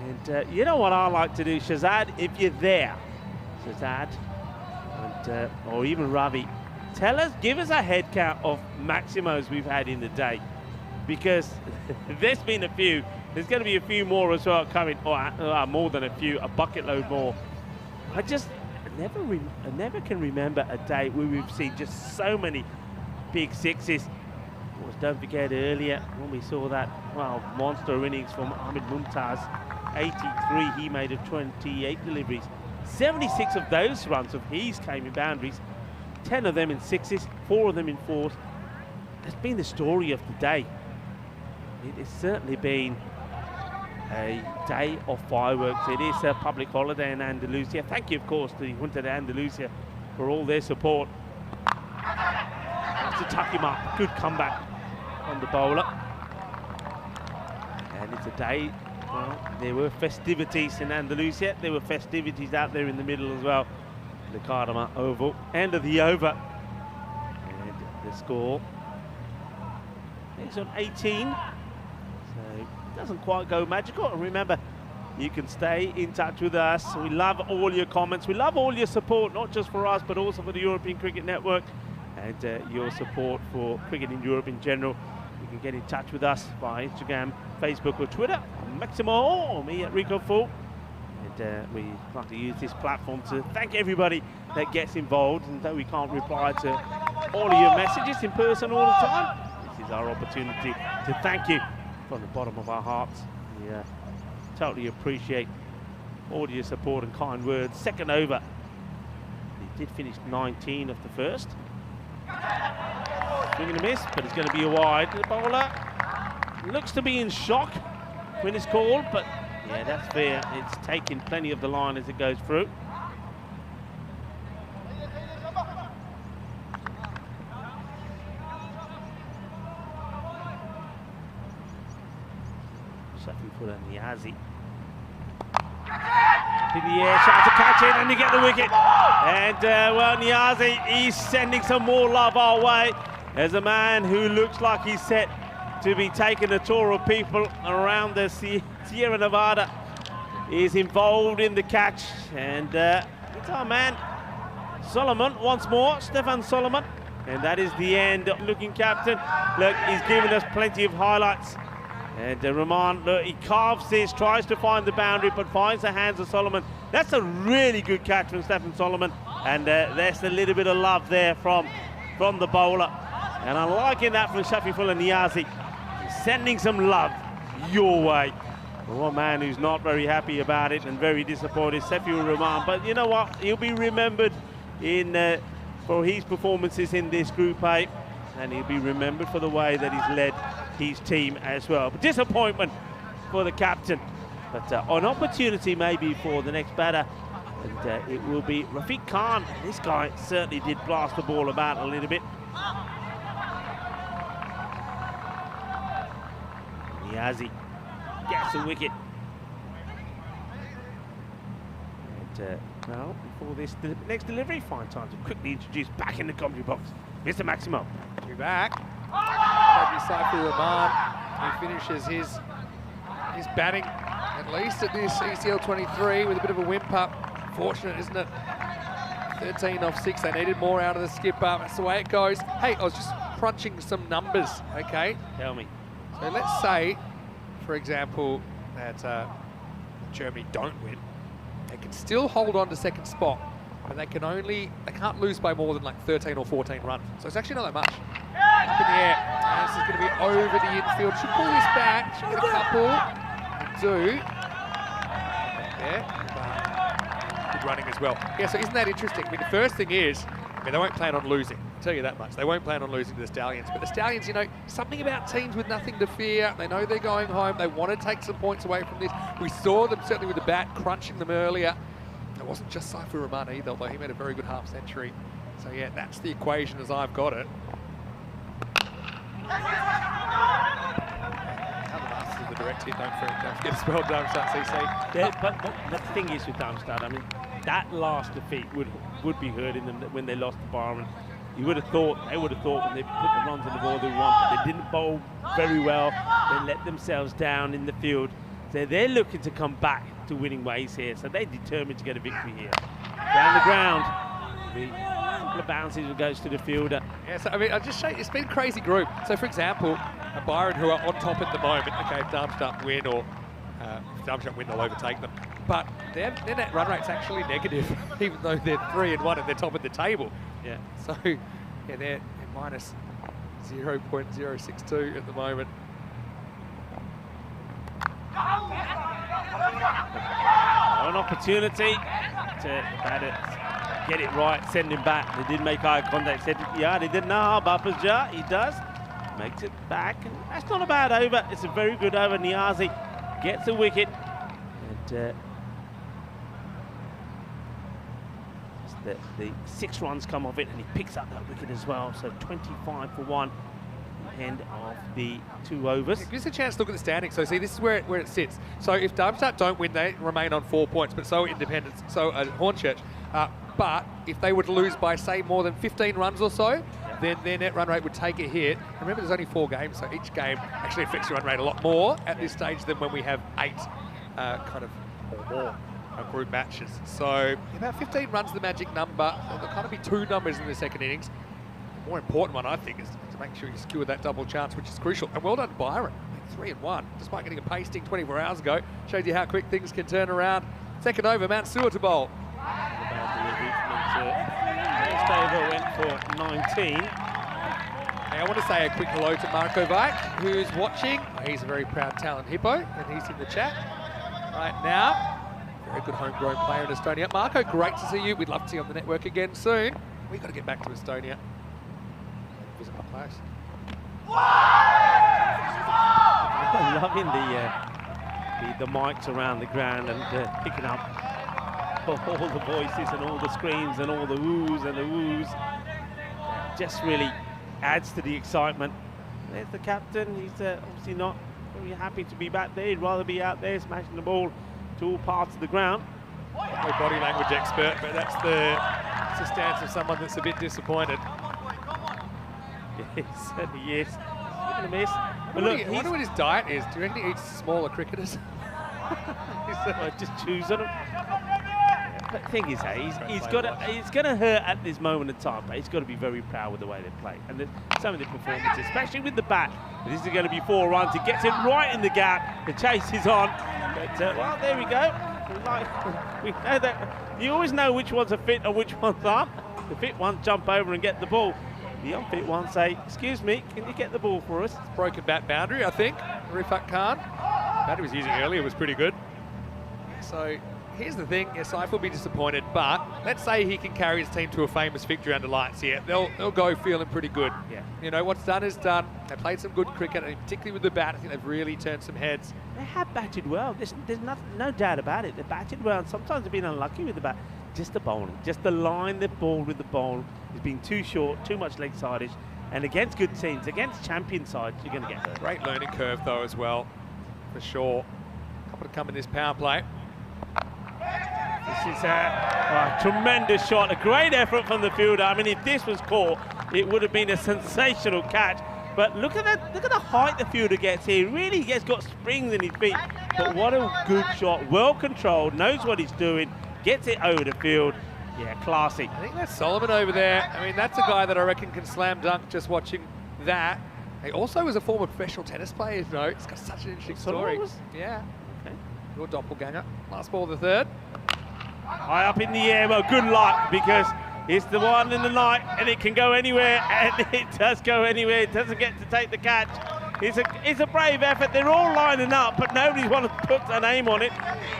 And you know what I like to do, Shazad, if you're there, Shazad, and, or even Ravi, give us a head count of Maximos we've had in the day, because there's been a few. There's going to be a few more as well coming, or more than a few, a bucket load more. I never can remember a day where we've seen just so many big sixes. Of course, don't forget earlier when we saw that, well, monster innings from Ahmed Mumtaz. 83, he made of 28 deliveries. 76 of those runs of his came in boundaries. 10 of them in sixes, 4 of them in fours. That's been the story of the day. It has certainly been a day of fireworks. It is a public holiday in Andalusia. Thank you, of course, to the Junta de Andalusia for all their support. To tuck him up, good comeback on the bowler. And it's a day. Well, there were festivities in Andalusia. There were festivities out there in the middle as well. The Cardamom Oval, end of the over. And the score is on 18. So it doesn't quite go magical. And remember, you can stay in touch with us. We love all your comments. We love all your support, not just for us, but also for the European Cricket Network and your support for cricket in Europe in general. You can get in touch with us via Instagram, Facebook or Twitter, Maximo or me at Rico Full. And we like to use this platform to thank everybody that gets involved. And though we can't reply to all of your messages in person all the time, this is our opportunity to thank you from the bottom of our hearts. We totally appreciate all your support and kind words. Second over. He did finish 19 of the first. Swing and a miss, but it's going to be a wide. The bowler looks to be in shock when it's called, but yeah, that's fair. It's taking plenty of the line as it goes through. Shafifullah Niazi. In the air, tries to catch it, and you get the wicket. And well, Niazi, he's sending some more love our way as a man who looks like he's set to be taking a tour of people around the Sierra Nevada. Is involved in the catch, and it's our man Solomon once more, Stefan Solomon, and that is the end. Looking captain, look, he's given us plenty of highlights. And Rahman, look, he carves this, tries to find the boundary, but finds the hands of Solomon. That's a really good catch from Stefan Solomon, and there's a little bit of love there from the bowler. And I'm liking that from Shafifullah Niazi. He's sending some love your way. One man who's not very happy about it and very disappointed, Safiur Rahman. But you know what? He'll be remembered for his performances in this Group A, and he'll be remembered for the way that he's led his team as well. But disappointment for the captain. But an opportunity maybe for the next batter, and it will be Rafiq Khan. This guy certainly did blast the ball about a little bit. Niazi gets a wicket. And now, before this next delivery, find time to quickly introduce back in the commentary box, Mr. Maximo. You're back. That'd be Saifur Rahman. He finishes his batting, at least at this ECL 23, with a bit of a whimper. Fortunate, isn't it? 13 off 6. They needed more out of the skipper. That's the way it goes. Hey, I was just crunching some numbers, okay? Tell me. So let's say, for example, that Germany don't win. They can still hold on to second spot, but they can't lose by more than like 13 or 14 runs. So it's actually not that much. Up in the air. And this is going to be over the infield. Should pull this back. Should get a couple. Do. Yeah. Good running as well. Yeah, so isn't that interesting? I mean, the first thing is, they won't plan on losing. I'll tell you that much. They won't plan on losing to the Stallions. But the Stallions, you know, something about teams with nothing to fear. They know they're going home. They want to take some points away from this. We saw them, certainly with the bat, crunching them earlier. It wasn't just Saifur Rahman either, although he made a very good half century. So yeah, that's the equation as I've got it. Now the masters of the direct hit, don't forget as well, Darmstadt CC. Yeah, but the thing is with Darmstadt, I mean, that last defeat would be hurting them when they lost to Byron. They would have thought when they put the runs on the board they want, but they didn't bowl very well. They let themselves down in the field. So they're looking to come back to winning ways here. So they're determined to get a victory here. Down the ground. The bounces goes to the fielder. Yeah, so I mean, I'll just show you, it's been a crazy group. So for example, Byron, who are on top at the moment, okay, if Darmstadt win or if Darmstadt win, they'll overtake them. But their net run rate's actually negative, even though they're 3-1 and they're top of the table. Yeah. So yeah, they're minus 0.062 at the moment. An opportunity to get it right, send him back. They did make eye contact, said, yeah, they didn't know Bapa's jar. He does. Makes it back. And that's not a bad over. It's a very good over. Niazi gets a wicket. And the 6 runs come off it, and he picks up that wicket as well. So 25 for 1. End of the 2 overs. It gives us a chance to look at the standings. So see, this is where it sits. So if Darmstadt don't win, they remain on 4 points, but so Independence, so Hornchurch. But if they were to lose by, say, more than 15 runs or so, then their net run rate would take a hit. Remember, there's only 4 games, so each game actually affects your run rate a lot more at this stage than when we have 8 kind of or more group matches. So about 15 runs the magic number. So there'll kind of be 2 numbers in the second innings. The more important one, I think, is to make sure you skewer that double chance, which is crucial. And well done, Byron. 3-1, despite getting a pasting 24 hours ago. Shows you how quick things can turn around. Second over, Mansour to bowl. First over went for 19. Hey, I want to say a quick hello to Marco Vike, who's watching. He's a very proud talent hippo, and he's in the chat right now. very good homegrown player in Estonia. Marco, great to see you. We'd love to see you on the network again soon. We've got to get back to Estonia. Visit my place. I'm loving the mics around the ground and picking up all the voices and all the screams and all the woos and the woos. Just really adds to the excitement. There's the captain. He's obviously not very happy to be back there. He'd rather be out there smashing the ball to all parts of the ground. No body language expert, but that's the stance of someone that's a bit disappointed. Yes, certainly is. He's going to miss. I wonder what his diet is. Do you reckon he eats smaller cricketers? Just choose on him. But the thing is, he's going to hurt at this moment in time, but he's got to be very proud with the way they play. And some of the performances, especially with the bat. This is going to be 4 runs. He gets him right in the gap. The chase is on. But, well, there we go. We know that. You always know which ones are fit and which ones aren't. The fit ones jump over and get the ball. The unfit ones say, excuse me, can you get the ball for us? It's broken bat boundary, I think. Rifat Khan. Bat he was using earlier was pretty good. So here's the thing, yes, Saif will be disappointed, but let's say he can carry his team to a famous victory under lights here. They'll go feeling pretty good. Yeah. You know, what's done is done. They played some good cricket, and particularly with the bat, I think they've really turned some heads. They have batted well. There's no doubt about it. They batted well, and sometimes they've been unlucky with the bat. Just the bowling, just the line they've bowled with the bowl has been too short, too much leg sidage. And against good teams, against champion sides, you're going to get hurt. Great learning curve, though, as well, for sure. Couple to come in this power play. This is a tremendous shot, a great effort from the fielder. I mean, if this was caught, it would have been a sensational catch. But look at the height the fielder gets here. Really, he's got springs in his feet. But what a good shot, well controlled, knows what he's doing, gets it over the field. Yeah, classy. I think that's Solomon over there. I mean, that's a guy that I reckon can slam dunk just watching that. He also was a former professional tennis player, you know. It's got such an interesting story. Yeah. Okay. Your doppelganger. Last ball of the third. High up in the air, well, good luck, because it's the one in the night and it can go anywhere, and it does go anywhere. It doesn't get to take the catch. It's a brave effort. They're all lining up, but nobody's want to put an aim on it.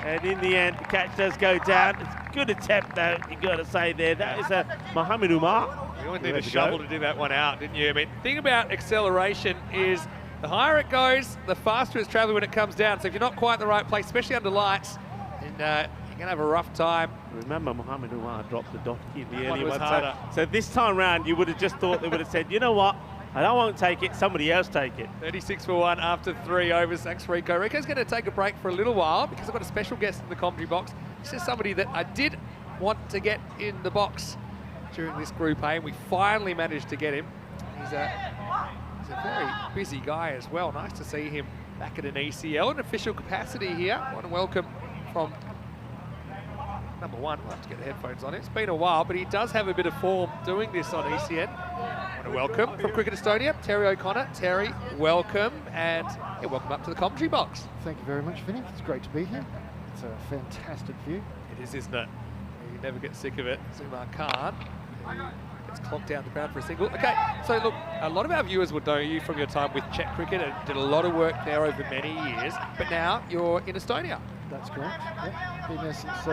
And in the end, the catch does go down. It's a good attempt, though, you've got to say there. That is a Mohamed Umar. You only need a shovel to do that one out, didn't you? I mean, the thing about acceleration is the higher it goes, the faster it's traveling when it comes down. So if you're not quite in the right place, especially under lights, and you're going to have a rough time. Remember, Mohamed Umar dropped the dot in the early one. Harder. So this time round, you would have just thought they would have said, you know what? I won't take it, somebody else take it. 36 for 1 after 3 overs. Thanks, Rico. Rico's going to take a break for a little while because I've got a special guest in the commentary box. This is somebody that I did want to get in the box during this Group A, and we finally managed to get him. He's a very busy guy as well. Nice to see him back at an ECL in official capacity here. I want to welcome from number 1. We'll have to get the headphones on. It's been a while, but he does have a bit of form doing this on ECN. I want to welcome from Cricket Estonia, Terry O'Connor. Terry, welcome, and welcome up to the commentary box. Thank you very much, Vinny. It's great to be here. It's a fantastic view. It is, isn't it? You never get sick of it. Zumar Khan, who gets clocked down the ground for a single. Okay, so look, a lot of our viewers would know you from your time with Czech cricket and did a lot of work there over many years, but now you're in Estonia. That's correct. Yep. Been there since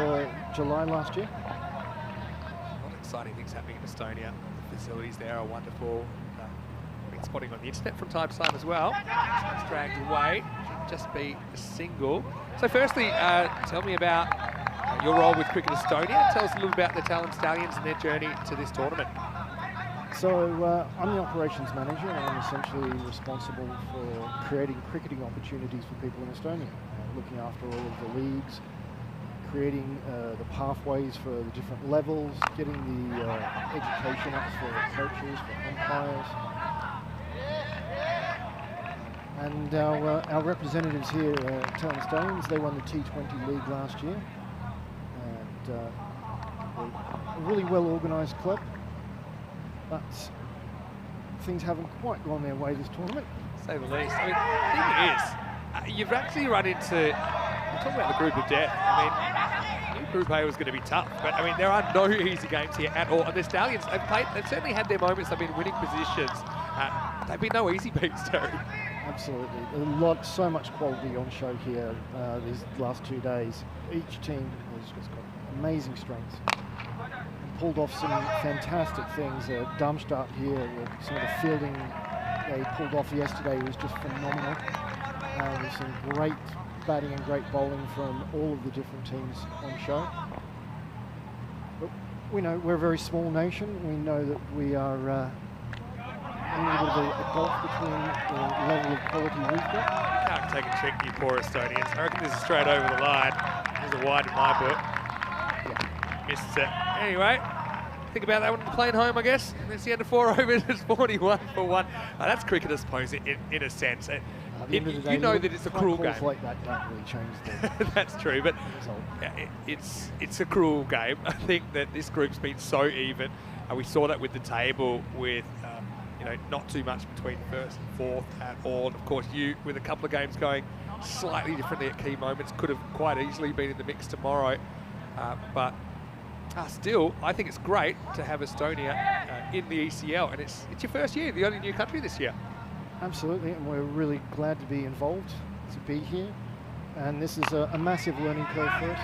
July last year. A lot of exciting things happening in Estonia. The facilities there are wonderful. Been spotting on the internet from time to time as well. It's dragged away. Should just be a single. So firstly, tell me about your role with Cricket Estonia. Tell us a little about the Stallions and their journey to this tournament. So I'm the operations manager, and I'm essentially responsible for creating cricketing opportunities for people in Estonia, looking after all of the leagues, creating the pathways for the different levels, getting the education up for coaches, for umpires. And our representatives here at Stallions, they won the T20 league last year. And they're a really well-organised club. But things haven't quite gone their way this tournament. To say the least. I mean, the thing is, you've actually run into, we're talking about the group of death. I mean, Group A was going to be tough, but I mean, there are no easy games here at all. And the Stallions, they've certainly had their moments, they've been winning positions. They've been no easy beats, Terry. Absolutely. So much quality on show here these last 2 days. Each team has just got amazing strengths. Pulled off some fantastic things. Darmstadt here, some of the fielding they pulled off yesterday was just phenomenal. There's some great batting and great bowling from all of the different teams on show. But we know we're a very small nation. We know that we are a little bit of a gulf between the level of quality we've got. Can't take a trick, you poor Estonians. I reckon this is straight over the line. There's a wide in my book. Yeah. Missed it. Anyway, think about that one playing home, I guess. That's the end of 4 overs. It's 41 for 1. That's cricket, I suppose, in a sense. You know that it's a cruel game. Like that don't really change the That's true, but it's a cruel game. I think that this group's been so even. We saw that with the table, with not too much between first and fourth at all. And of course, you with a couple of games going slightly differently at key moments could have quite easily been in the mix tomorrow. But still, I think it's great to have Estonia in the ECL, and it's your first year, the only new country this year. Absolutely, and we're really glad to be involved, to be here. And this is a massive learning curve for us.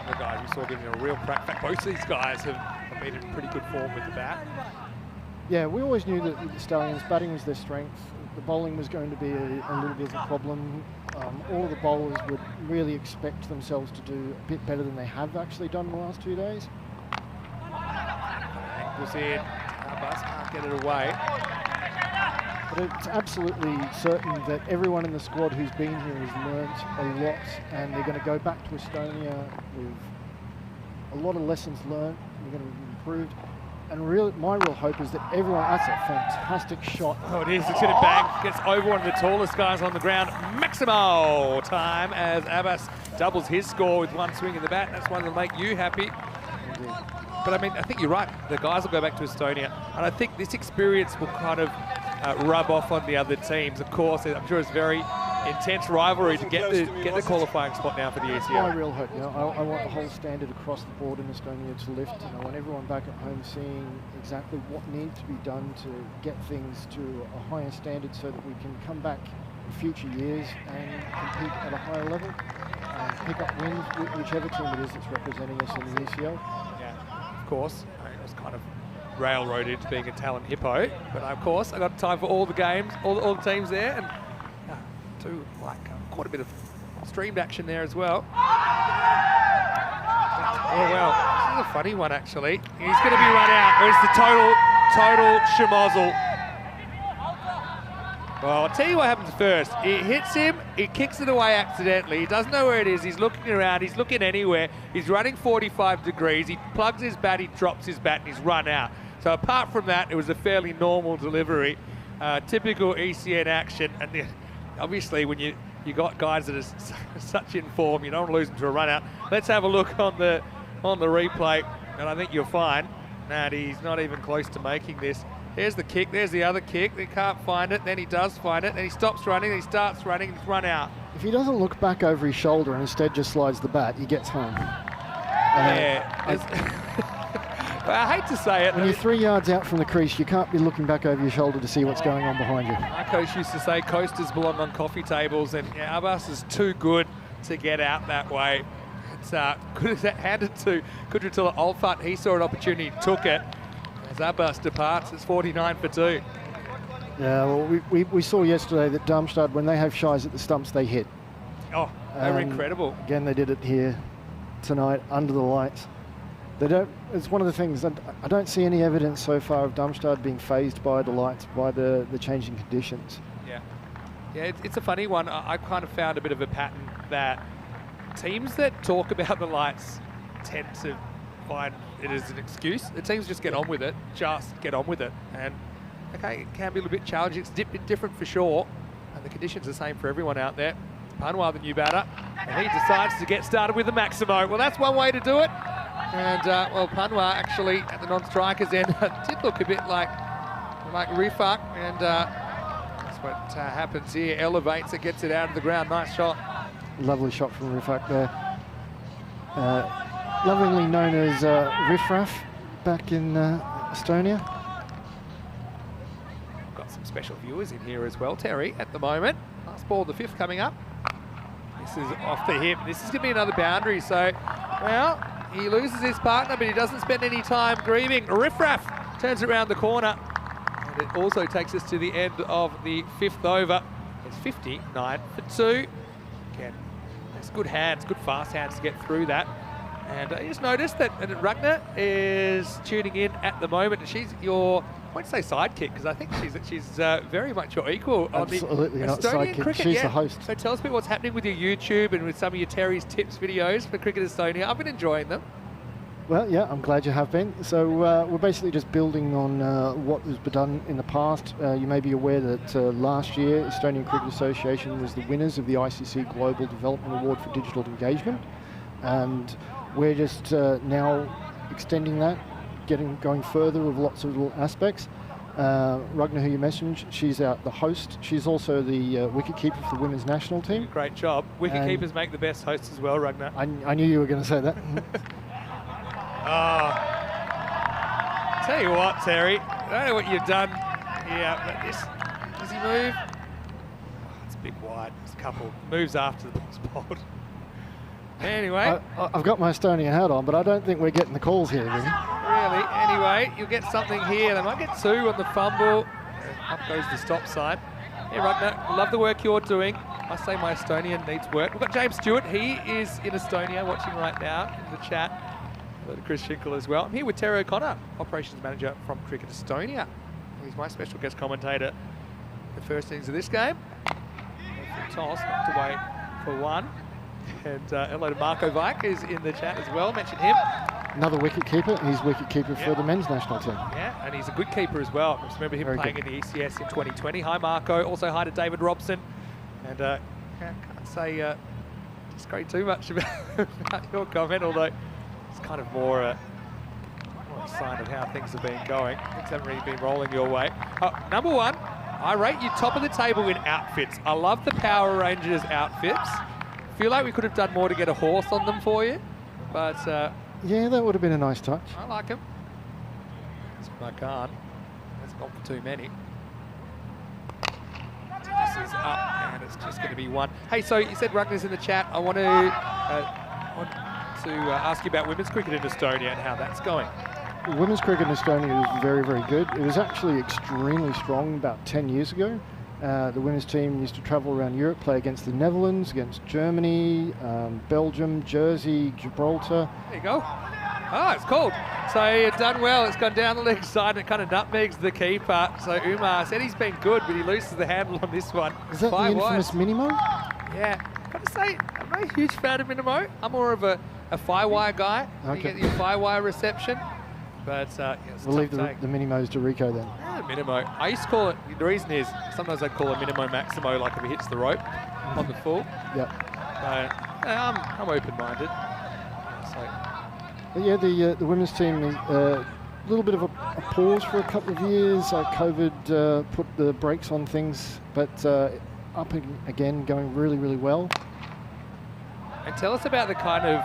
The guys we saw getting a real crack. In fact, both of these guys have been in pretty good form with the bat. Yeah, we always knew that the Stallions, batting was their strength. The bowling was going to be a little bit of a problem. All of the bowlers would really expect themselves to do a bit better than they have actually done in the last 2 days. Ankles in, Abbas can't get it away. But it's absolutely certain that everyone in the squad who's been here has learnt a lot, and they're going to go back to Estonia with a lot of lessons learnt. They're going to be improved. And my real hope is that everyone, that's a fantastic shot. Oh, it is, it's going to bang, gets over one of the tallest guys on the ground. Maximal time as Abbas doubles his score with one swing of the bat. That's one that'll make you happy. Indeed. But I mean, I think you're right. The guys will go back to Estonia. And I think this experience will kind of rub off on the other teams. Of course, I'm sure it's very intense rivalry to get the qualifying spot now for the ECL. My real hope, I want the whole standard across the board in Estonia to lift. I want everyone back at home seeing exactly what needs to be done to get things to a higher standard so that we can come back in future years and compete at a higher level, pick up wins, whichever team it is that's representing us in the ECL. Yeah, of course. It was kind of railroaded into being a talent hippo, but of course I got time for all the games, all the teams there, and do like quite a bit of streamed action there as well. Oh well, this is a funny one actually. He's going to be run out. It's the total schmozzle. Well, I'll tell you what happens first. It hits him, he kicks it away accidentally. He doesn't know where it is. He's looking around, he's looking anywhere. He's running 45 degrees. He plugs his bat, he drops his bat, and he's run out. So apart from that, it was a fairly normal delivery. Typical ECN action. And obviously, when you got guys that are such in form, you don't want to lose them to a run out. Let's have a look on the replay, and I think you'll find that he's not even close to making this. There's the kick, there's the other kick. They can't find it, then he does find it, then he stops running, then he starts running, and he's run out. If he doesn't look back over his shoulder and instead just slides the bat, he gets home. I hate to say it. When you're 3 yards out from the crease, you can't be looking back over your shoulder to see what's going on behind you. My coach used to say coasters belong on coffee tables, and Abbas is too good to get out that way. It's handed to Kudratullah Olfat. He saw an opportunity, took it. As Abbas departs, it's 49 for 2. Yeah, well, we saw yesterday that Darmstadt, when they have shies at the stumps, they hit. Oh, they were incredible. Again, they did it here tonight under the lights. They don't. It's one of the things that I don't see any evidence so far of Darmstadt being phased by the lights, by the changing conditions. Yeah, it's a funny one. I kind of found a bit of a pattern that teams that talk about the lights tend to find it as an excuse. The teams just get on with it, and okay, it can be a little bit challenging. It's a bit different for sure, and the conditions are the same for everyone out there. Panwa, the new batter, and he decides to get started with the Maximo. Well, that's one way to do it. And well, Panwa actually at the non-strikers end did look a bit like Rifak, and that's what happens here. Elevates it, gets it out of the ground. Nice shot. Lovely shot from Rifak there. Lovingly known as Riffraff back in Estonia. some special viewers in here as well, Terry, at the moment. Last ball of the 5th coming up. This is off the hip. This is going to be another boundary. So, well, he loses his partner, but he doesn't spend any time grieving. Riffraff turns around the corner. And it also takes us to the end of the 5th over. It's 59 for 2. Again, that's good hands, good fast hands to get through that. And I just noticed that Ragnar is tuning in at the moment. She's your, I won't say sidekick, because I think she's very much your equal on the not Estonian sidekick. cricket. She's the host. So tell us a bit what's happening with your YouTube and with some of your Terry's Tips videos for Cricket Estonia. I've been enjoying them. Well, yeah, I'm glad you have been. So we're basically just building on what has been done in the past. You may be aware that last year, Estonian Cricket Association was the winners of the ICC Global Development Award for Digital Engagement. And we're just now extending that, going further with lots of little aspects. Ragnar, who you mentioned, she's the host. She's also the wicketkeeper for the women's national team. Great job. Wicketkeepers make the best hosts as well, Ragnar. I knew you were going to say that. Oh, tell you what, Terry, I don't know what you've done here, but this, does he move? Oh, it's a bit wide. It's a couple moves after the ball's bowled. Anyway. I've got my Estonian hat on, but I don't think we're getting the calls here, really. Really? Anyway, you'll get something here. They might get 2 on the fumble. Up goes the stop sign. Hey, Ragnar, love the work you're doing. I say my Estonian needs work. We've got James Stewart. He is in Estonia watching right now in the chat. Chris Schinkel as well. I'm here with Terry O'Connor, Operations Manager from Cricket Estonia. He's my special guest commentator. The first innings of this game. Toss, knocked away for 1. And hello to Marco Vike, who's in the chat as well. Mentioned him. Another wicket keeper. He's wicket keeper for the men's national team. Yeah, and he's a good keeper as well. I remember him playing in the ECS in 2020. Hi, Marco. Also hi to David Robson. And can't say disagree too much about your comment, although it's kind of more a sign of how things have been going. Things haven't really been rolling your way. Number 1, I rate you top of the table in outfits. I love the Power Rangers outfits. Feel like we could have done more to get a horse on them for you, but yeah, that would have been a nice touch. I like them. I can't. That's gone for too many. This is up, and it's just going to be 1. Hey, so you said Ragnar's in the chat. I want to ask you about women's cricket in Estonia and how that's going. Women's cricket in Estonia is very, very good. It was actually extremely strong about 10 years ago. The women's team used to travel around Europe, play against the Netherlands, against Germany, Belgium, Jersey, Gibraltar. There you go. Oh, it's called. So you've done well. It's gone down the leg side and it kind of nutmegs the keeper. So Umar said he's been good, but he loses the handle on this one. Is that the infamous Minimo? Yeah. Got to say, I'm not a huge fan of Minimo. I'm more of a Firewire guy. Okay. You get your Firewire reception. But yeah, we'll leave the Minimos to Rico then. Yeah, Minimo. I used to call it, the reason is, sometimes I'd call a Minimo Maximo like if he hits the rope on the full. Yep. I'm open-minded. But yeah, the women's team is a little bit of a pause for a couple of years. COVID put the brakes on things, but up again, going really, really well. And tell us about the kind of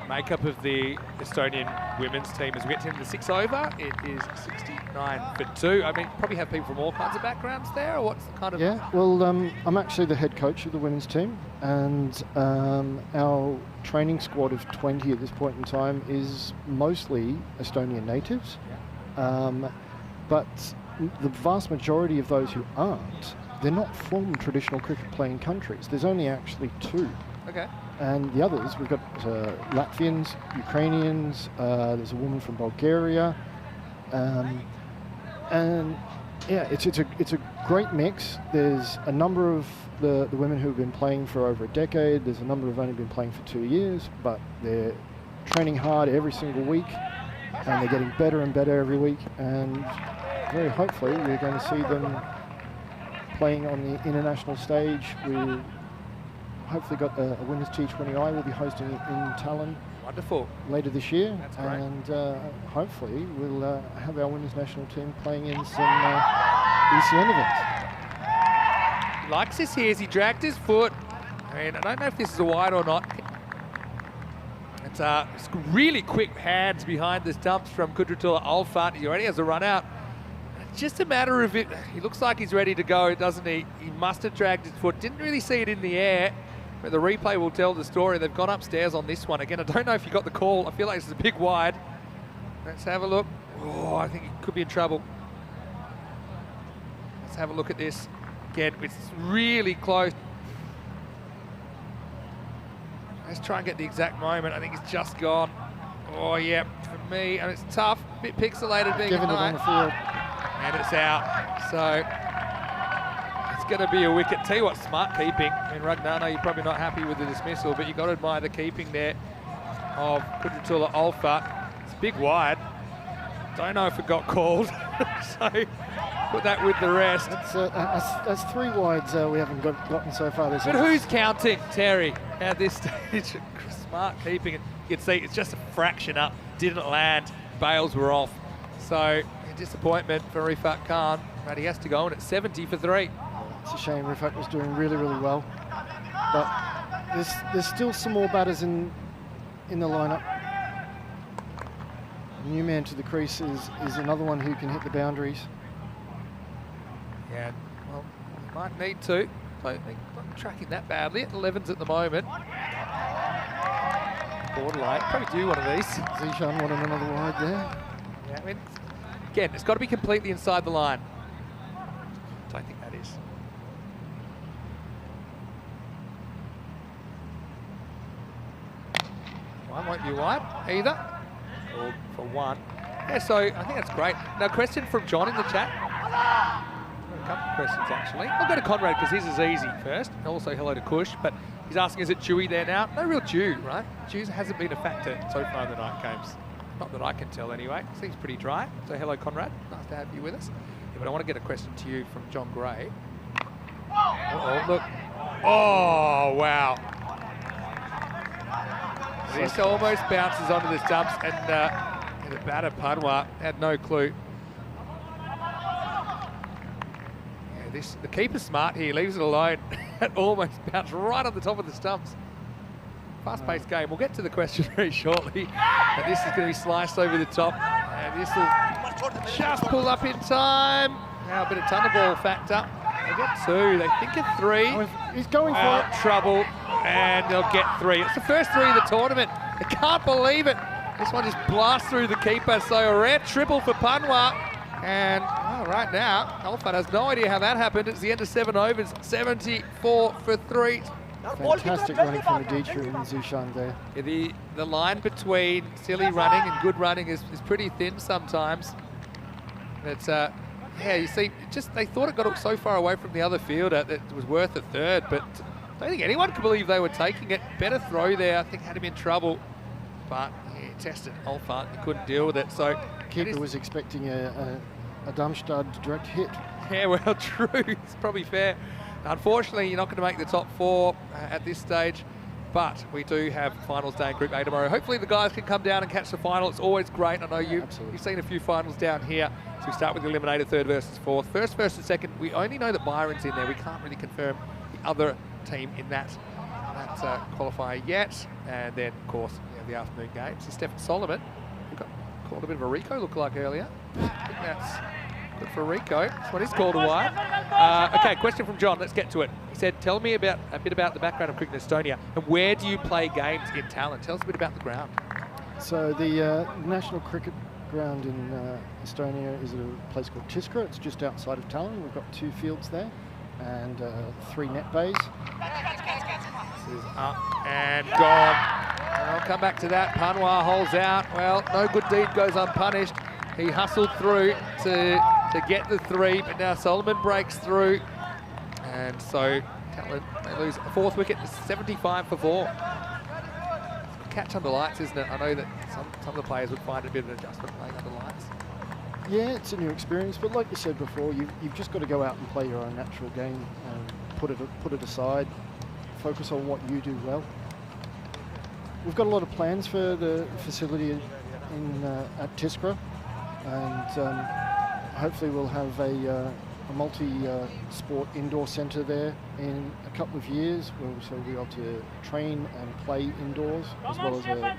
makeup of the Estonian women's team as we get to the 6th over. It is 69 for 2. I mean, probably have people from all kinds of backgrounds there, or what's the kind of... Yeah, well, I'm actually the head coach of the women's team, and our training squad of 20 at this point in time is mostly Estonian natives. Yeah. But the vast majority of those who aren't, they're not from traditional cricket playing countries. There's only actually 2. Okay. And the others, we've got Latvians, Ukrainians, there's a woman from Bulgaria, and yeah, it's a great mix. There's a number of the women who have been playing for over a decade. There's a number who've only been playing for 2 years, but they're training hard every single week, and they're getting better and better every week. And very hopefully, we're going to see them playing on the international stage. We've hopefully got a women's T20I. We'll be hosting it in Tallinn. Wonderful. Later this year. That's great. And hopefully we'll have our women's national team playing in some ECN events. He likes this here as he dragged his foot. I mean, I don't know if this is a wide or not. It's really quick hands behind the stumps from Kudratullah Alfat. He already has a run out. It's just a matter of it. He looks like he's ready to go, doesn't he? He must have dragged his foot. Didn't really see it in the air. But the replay will tell the story. They've gone upstairs on this one. Again, I don't know if you got the call. I feel like this is a big wide. Let's have a look. Oh, I think he could be in trouble. Let's have a look at this. Again, it's really close. Let's try and get the exact moment. I think it's just gone. Oh, yeah, for me. And it's tough. A bit pixelated being Given it on the field. And it's out. So it's going to be a wicket. Tell you what, smart keeping. I mean, Ragnano, you're probably not happy with the dismissal, but you've got to admire the keeping there of Kudratullah Olfa. It's big wide. Don't know if it got called. So put that with the rest. That's 3 wides we haven't gotten so far this But who's counting, Terry, at this stage? Smart keeping. You can see it's just a fraction up. Didn't land. Bails were off. So a disappointment for Rifat Khan. But he has to go in at 70 for 3. It's a shame. Rifat was doing really, really well. But there's still some more batters in the lineup. New man to the crease is another one who can hit the boundaries. Yeah, well, he might need to. Don't think not tracking that badly at 11s at the moment. Borderline, probably do one of these. Zishan wanted another wide there. Yeah, I mean, again, it's got to be completely inside the line. Don't think that is. One won't be wide either. For 1. Yeah, so I think that's great. Now, question from John in the chat. A couple of questions, actually. I'll go to Conrad because his is easy first. And also hello to Kush, but he's asking, is it dewy there now? No real dew, right? Dew hasn't been a factor so far in the night games. Not that I can tell anyway. Seems pretty dry. So hello, Conrad. Nice to have you with us. Yeah, but I want to get a question to you from John Gray. Uh-oh, look. Oh, wow. This almost bounces onto the stumps, and the batter Panwa had no clue. Yeah, the keeper's smart here, leaves it alone. It almost bounced right on the top of the stumps. Fast-paced game. We'll get to the question very shortly. And this is going to be sliced over the top, and this will just pull up in time. Now a bit of Thunderball factor. They get 2. They think of 3. Oh, he's going for it. Trouble. And they'll get 3. It's the first 3 of the tournament. I can't believe it. This one just blasts through the keeper. So a rare triple for Panwa. And right now, Alfred has no idea how that happened. It's the end of 7 overs. 74 for 3. Fantastic running from Aditya and Zishan there. Yeah, the line between silly running and good running is pretty thin sometimes. It's yeah, you see, they thought it got so far away from the other fielder that it was worth a 3rd, but I don't think anyone could believe they were taking it. Better throw there, I think had him in trouble. But he tested Olfart, he couldn't deal with it. So Keeper was expecting a Darmstadt direct hit. Yeah, well, true. It's probably fair. Unfortunately, you're not going to make the top 4 at this stage. But we do have finals day in Group A tomorrow. Hopefully the guys can come down and catch the final. It's always great. I know you've seen a few finals down here. So we start with the eliminated 3rd versus 4th. First versus 2nd. We only know that Byron's in there. We can't really confirm the other team in that qualifier yet. And then, of course, the afternoon games. So Stefan Solomon, who got called a bit of a Rico look-alike earlier. I think that's good for Rico. That's what he's called a wide. Okay, question from John. Let's get to it. He said, tell me a bit about the background of cricket in Estonia and where do you play games in Tallinn? Tell us a bit about the ground. So the National Cricket Ground in Estonia is at a place called Tissier. It's just outside of Tallinn. We've got 2 fields there and 3 net bays. This is up and gone. I'll come back to that. Panwa holds out. Well, no good deed goes unpunished. He hustled through to get the 3, but now Solomon breaks through. And so Tallinn, they lose a 4th wicket, 75 for 4. Catch under lights, isn't it? I know that some of the players would find it a bit of an adjustment playing under lights. Yeah, it's a new experience, but like you said before, you've just got to go out and play your own natural game and put it aside, focus on what you do well. We've got a lot of plans for the facility at Tissier, and hopefully we'll have a multi-sport indoor centre there in a couple of years. We'll be able to train and play indoors, as well as a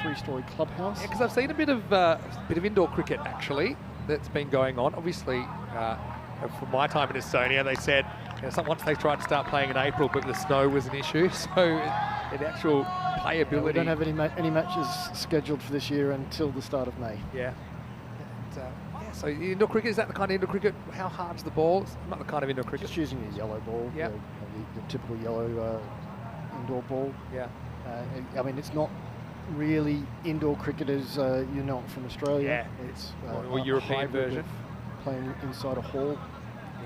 3-storey clubhouse. Yeah, because I've seen a bit of indoor cricket actually. that's been going on. Obviously, from my time in Estonia, they said once they tried to start playing in April, but the snow was an issue. So the actual playability. We don't have any matches scheduled for this year until the start of May. Yeah. And, so indoor cricket, is that the kind of indoor cricket? How hard's the ball? It's not the kind of indoor cricket. Just using a yellow ball. Yeah. The typical yellow indoor ball. Yeah. I mean, it's not really indoor cricket as you know it from Australia. Yeah. It's or European version. Playing inside a hall.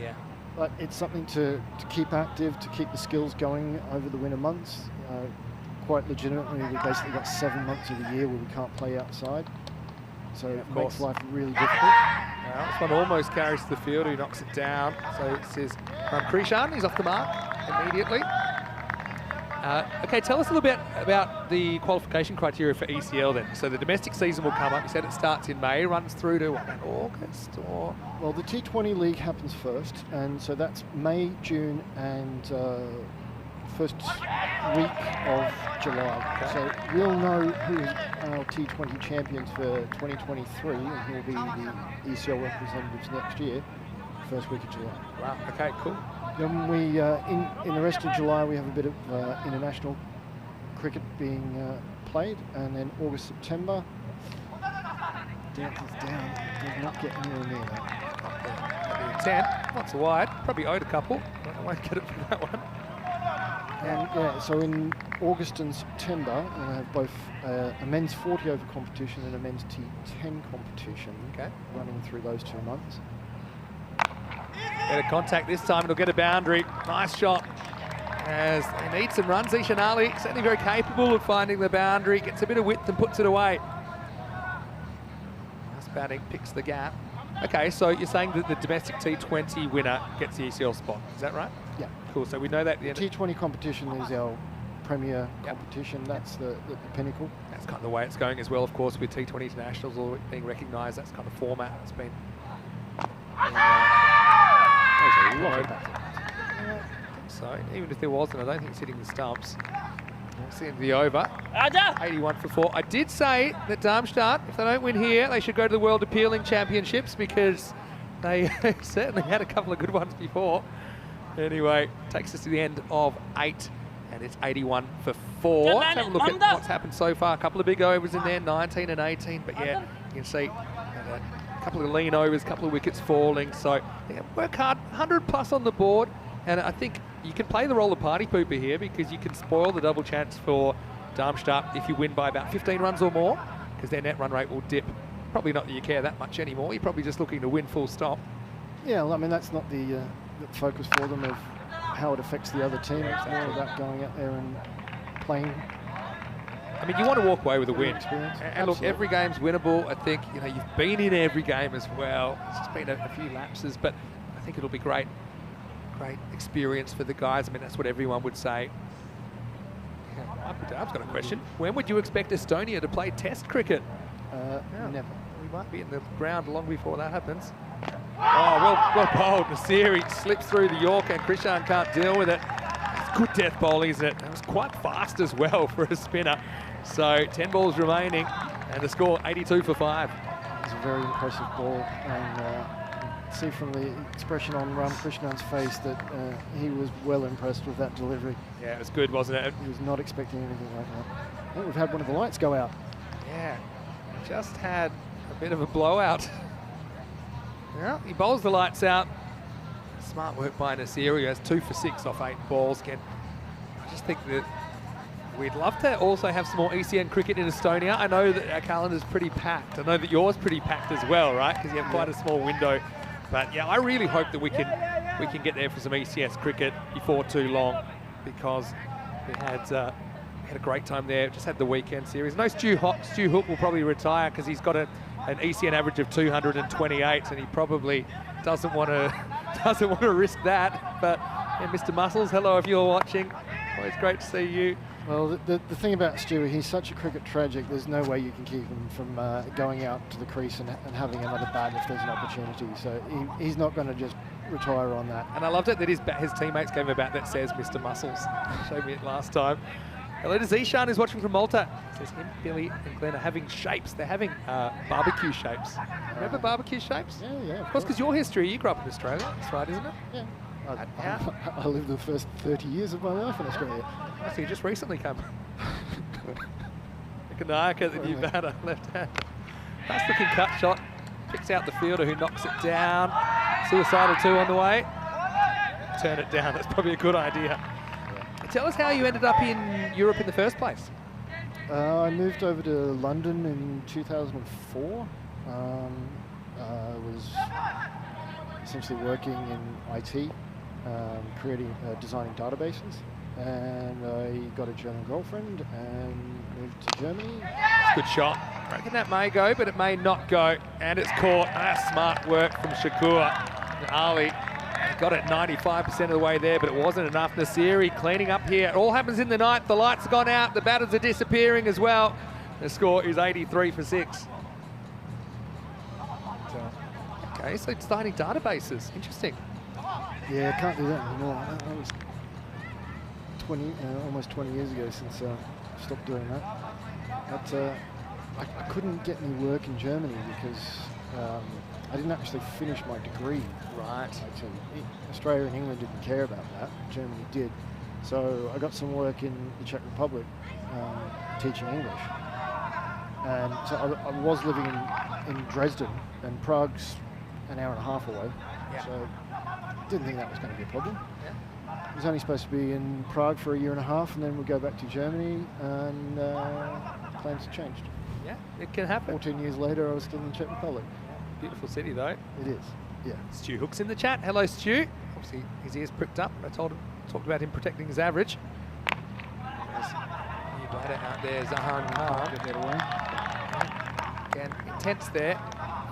Yeah. But it's something to keep active, to keep the skills going over the winter months. Quite legitimately, we've basically got 7 months of the year where we can't play outside. So it makes life really difficult. Now, this one almost carries to the field, who knocks it down. So it says Krishan, he's off the mark immediately. Okay, tell us a little bit about the qualification criteria for ECL then. So the domestic season will come up. You said it starts in May, runs through to what, August or? Well, the T20 league happens first, and so that's May, June, and first week of July. Okay. So we'll know who our T20 champions for 2023 and who will be the ECL representatives next year, first week of July. Wow, okay, cool. Then we, in the rest of July, we have a bit of international cricket being played, and then August, September, depth is down, does not get anywhere near that. 10, not so wide, probably owed a couple, but I won't get it for that one. And yeah, so in August and September, we'll have both a men's 40 over competition and a men's T10 competition running through those 2 months. Better contact this time, it'll get a boundary. Nice shot. As they need some runs, Ishan Ali, certainly very capable of finding the boundary, gets a bit of width and puts it away. Nice batting, picks the gap. Okay, so you're saying that the domestic T20 winner gets the ECL spot, is that right? Yeah. Cool, so we know that. The T20 competition is our premier competition, that's the pinnacle. That's kind of the way it's going as well, of course, with T20 internationals all being recognised, that's kind of format that's been... So even if there wasn't, I don't think it's hitting the stumps. It's the end of the over. 81 for 4. I did say that Darmstadt, if they don't win here, they should go to the World Appealing Championships because they certainly had a couple of good ones before. Anyway, takes us to the end of 8, and it's 81 for 4. Let's have a look at what's happened so far. A couple of big overs in there, 19 and 18, but yeah, you can see a couple of lean overs, a couple of wickets falling. So yeah, work hard, 100 plus on the board, and I think you can play the role of party pooper here because you can spoil the double chance for Darmstadt if you win by about 15 runs or more, because their net run rate will dip. Probably not that you care that much anymore. You're probably just looking to win full stop. Yeah, well, I mean, that's not the focus for them of how it affects the other team. It's more about going out there and playing. I mean, you want to walk away with a win. And look, Absolutely. every game's winnable. I think, you know, you've been in every game as well. It's just been a few lapses, but I think it'll be great experience for the guys. I mean, that's what everyone would say. I've got a question. When would you expect Estonia to play Test cricket? Never. We might be in the ground long before that happens. Oh, well bowled. Nasiri slips through the Yorker and Krishan can't deal with it. It's good death bowling, isn't it? It was quite fast as well for a spinner. So 10 balls remaining and the score 82 for 5. It's a very impressive ball, and see from the expression on Krishnan's face that he was well impressed with that delivery. Yeah, it was good, wasn't it? He was not expecting anything like that. I think we've had one of the lights go out. Yeah, just had a bit of a blowout. Yeah, he bowls the lights out. Smart work by Nasiri. He has 2 for 6 off 8 balls. Again, I just think that we'd love to also have some more ECN cricket in Estonia. I know that our calendar's pretty packed. I know that yours pretty packed as well, right? Because you have quite a small window. But yeah, I really hope that we can get there for some ECS cricket before too long, because we had a great time there. Just had the weekend series. No Stu Hook will probably retire because he's got an ECN average of 228, and he probably doesn't want to risk that. But yeah, Mr. Muscles, hello if you're watching. Always great to see you. Well, the thing about Stu, he's such a cricket tragic, there's no way you can keep him from going out to the crease and having another bat if there's an opportunity. So he's not going to just retire on that. And I loved it that his teammates gave him a bat that says Mr. Muscles. Showed me it last time. Hello to Zishan, who's watching from Malta. Says him, Billy, and Glenn are having shapes. They're having barbecue shapes. Remember barbecue shapes? Yeah. Of course, because your history, you grew up in Australia. That's right, isn't it? Yeah. I lived the first 30 years of my life in Australia. So you just recently come. Kanayaka, the new batter, left hand. Nice looking cut shot. Picks out the fielder who knocks it down. Suicidal 2 on the way. Turn it down, that's probably a good idea. Tell us how you ended up in Europe in the first place. I moved over to London in 2004. I was essentially working in IT, designing databases. And I got a German girlfriend and moved to Germany. Good shot. I reckon that may go, but it may not go. And it's caught. Smart work from Shakur. Ali got it 95% of the way there, but it wasn't enough. Nasiri cleaning up here. It all happens in the ninth. The lights have gone out. The batters are disappearing as well. The score is 83 for 6. Okay, so designing databases. Interesting. Yeah, can't do that anymore. That was almost 20 years ago since I stopped doing that. But I couldn't get any work in Germany because I didn't actually finish my degree. Right. Australia and England didn't care about that. Germany did. So I got some work in the Czech Republic teaching English. And so I was living in Dresden, and Prague's an hour and a half away. Yeah. So didn't think that was going to be a problem. Yeah. I was only supposed to be in Prague for a year and a half, and then we'd go back to Germany, and plans changed. Yeah, it can happen. 14 years later, I was still in the Czech Republic. Yeah. Beautiful city, though. It is, yeah. Stu Hook's in the chat. Hello, Stu. Obviously, his ears pricked up. I talked about him protecting his average. There's a new batter out there, Zahan Khan. Get that away. Again, intense there.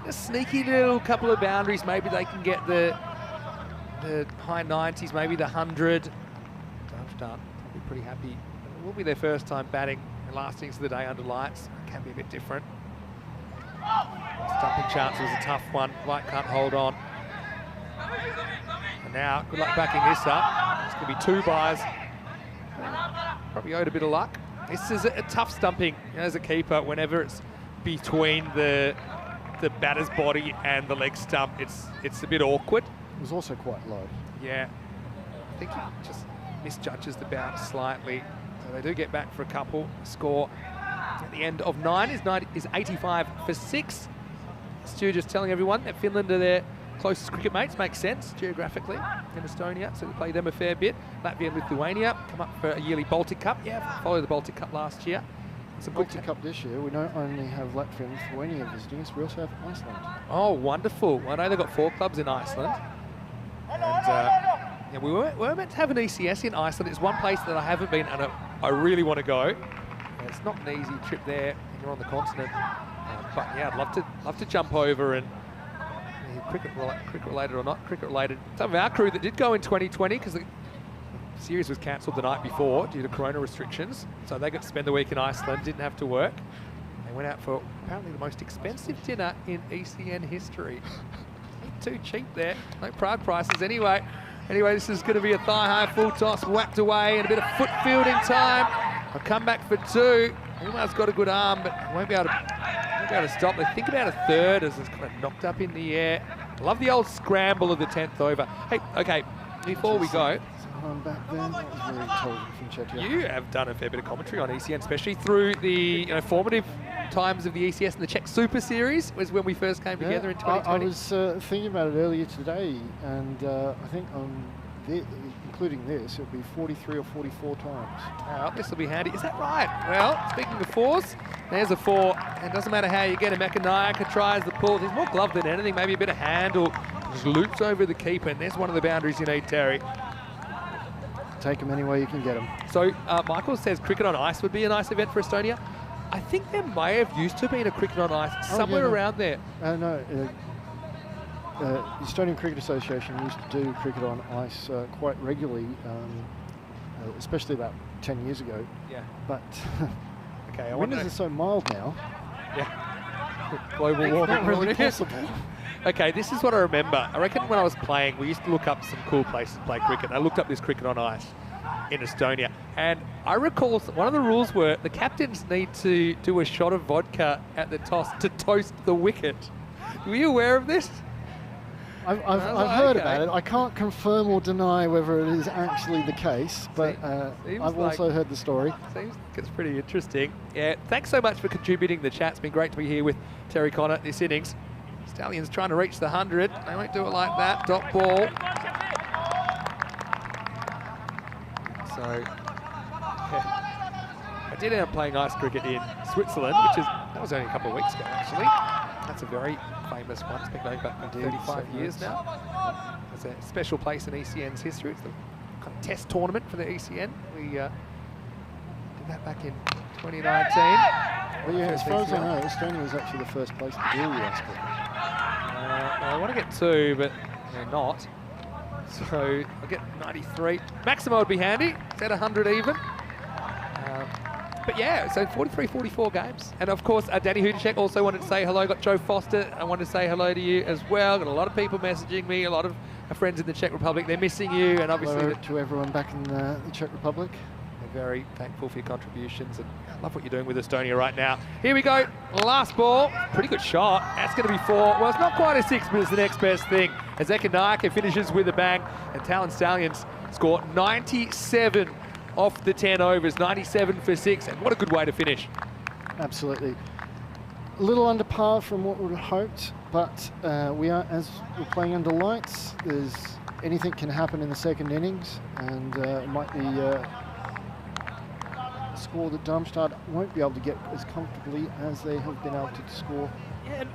A sneaky little couple of boundaries. Maybe they can get the high 90s, maybe the 100. Darmstadt will be pretty happy. It will be their first time batting and last innings of the day under lights. It can be a bit different. Stumping chance was a tough one. Light can't hold on. And now, good luck backing this up. It's going to be 2 byes. Probably owed a bit of luck. This is a tough stumping as a keeper whenever it's between the batter's body and the leg stump. It's a bit awkward. It was also quite low. Yeah. I think he just misjudges the bounce slightly. So they do get back for a couple. Score at the end of 9 is 85 for 6. Stu just telling everyone that Finland are their closest cricket mates. Makes sense geographically in Estonia, so we play them a fair bit. Latvia and Lithuania come up for a yearly Baltic Cup. Yeah, followed the Baltic Cup last year. It's a Baltic Cup this year. We not only have Latvia and Lithuania visiting us, we also have Iceland. Oh, wonderful. I know they've got 4 clubs in Iceland. And yeah, we were meant to have an ECS in Iceland. It's one place that I haven't been, and I really want to go. And it's not an easy trip there. You're on the continent. But yeah, I'd love to jump over and cricket related or not cricket related. Some of our crew that did go in 2020 because the series was cancelled the night before due to corona restrictions, so they got to spend the week in Iceland, didn't have to work. They went out for apparently the most expensive dinner in ECN history. Ain't too cheap there, no Prague prices anyway. Anyway, this is going to be a thigh-high full toss, whacked away, and a bit of foot fielding time. I'll come back for 2. Umar's got a good arm, but won't be able to stop. They think about a third as it's kind of knocked up in the air. Love the old scramble of the 10th over. Hey, okay, before we go, back then, that was very intelligent from Czechia. You have done a fair bit of commentary on ECN, especially through the formative times of the ECS and the Czech Super Series was when we first came together in 2020. I was thinking about it earlier today, and I think including this, it'll be 43 or 44 times. Oh, this will be handy. Is that right? Well, speaking of 4s, there's a 4. And it doesn't matter how you get him. Makanayaka tries the pull. There's more glove than anything. Maybe a bit of handle. Just loops over the keeper, and there's one of the boundaries you need, Terry. Take them any way you can get them. So Michael says cricket on ice would be a nice event for Estonia. I think there may have used to be a cricket on ice somewhere around there. No, the Estonian Cricket Association used to do cricket on ice quite regularly, especially about 10 years ago. Yeah. But okay, winters are so mild now. Yeah. Global warming. It's not really possible. Okay, this is what I remember. I reckon when I was playing, we used to look up some cool places to play cricket. And I looked up this cricket on ice. in Estonia. And I recall one of the rules were the captains need to do a shot of vodka at the toss to toast the wicket. Were you aware of this? I've heard about it. I can't confirm or deny whether it is actually the case, but I've also heard the story. Seems like it's pretty interesting. Yeah, thanks so much for contributing to the chat. It's been great to be here with Terry Connor this innings. Stallions trying to reach the 100. They won't do it like that. Dot ball. So, I did end up playing ice cricket in Switzerland, that was only a couple of weeks ago, actually. That's a very famous one. It's been going back for 35 years now. It's a special place in ECN's history. It's the kind of test tournament for the ECN. We did that back in 2019. Well, yeah, as far as I know, Estonia was actually the first place to do the ice cricket. I want to get 2, but they're not. So I'll get 93. Maximo would be handy. It's at 100 even. But yeah, so 43, 44 games. And of course, Danny Hudacek also wanted to say hello. Got Joe Foster. I wanted to say hello to you as well. Got a lot of people messaging me, a lot of friends in the Czech Republic. They're missing you. And obviously to everyone back in the Czech Republic. They're very thankful for your contributions. And I love what you're doing with Estonia right now. Here we go. Last ball. Pretty good shot. That's going to be 4. Well, it's not quite a 6, but it's the next best thing. As Ekanaka finishes with a bang. And Talon Stallions score 97 off the 10 overs, 97 for 6, and what a good way to finish. Absolutely. A little under par from what we would have hoped, but as we're playing under lights, anything can happen in the second innings, and it might be a score that Darmstadt won't be able to get as comfortably as they have been able to score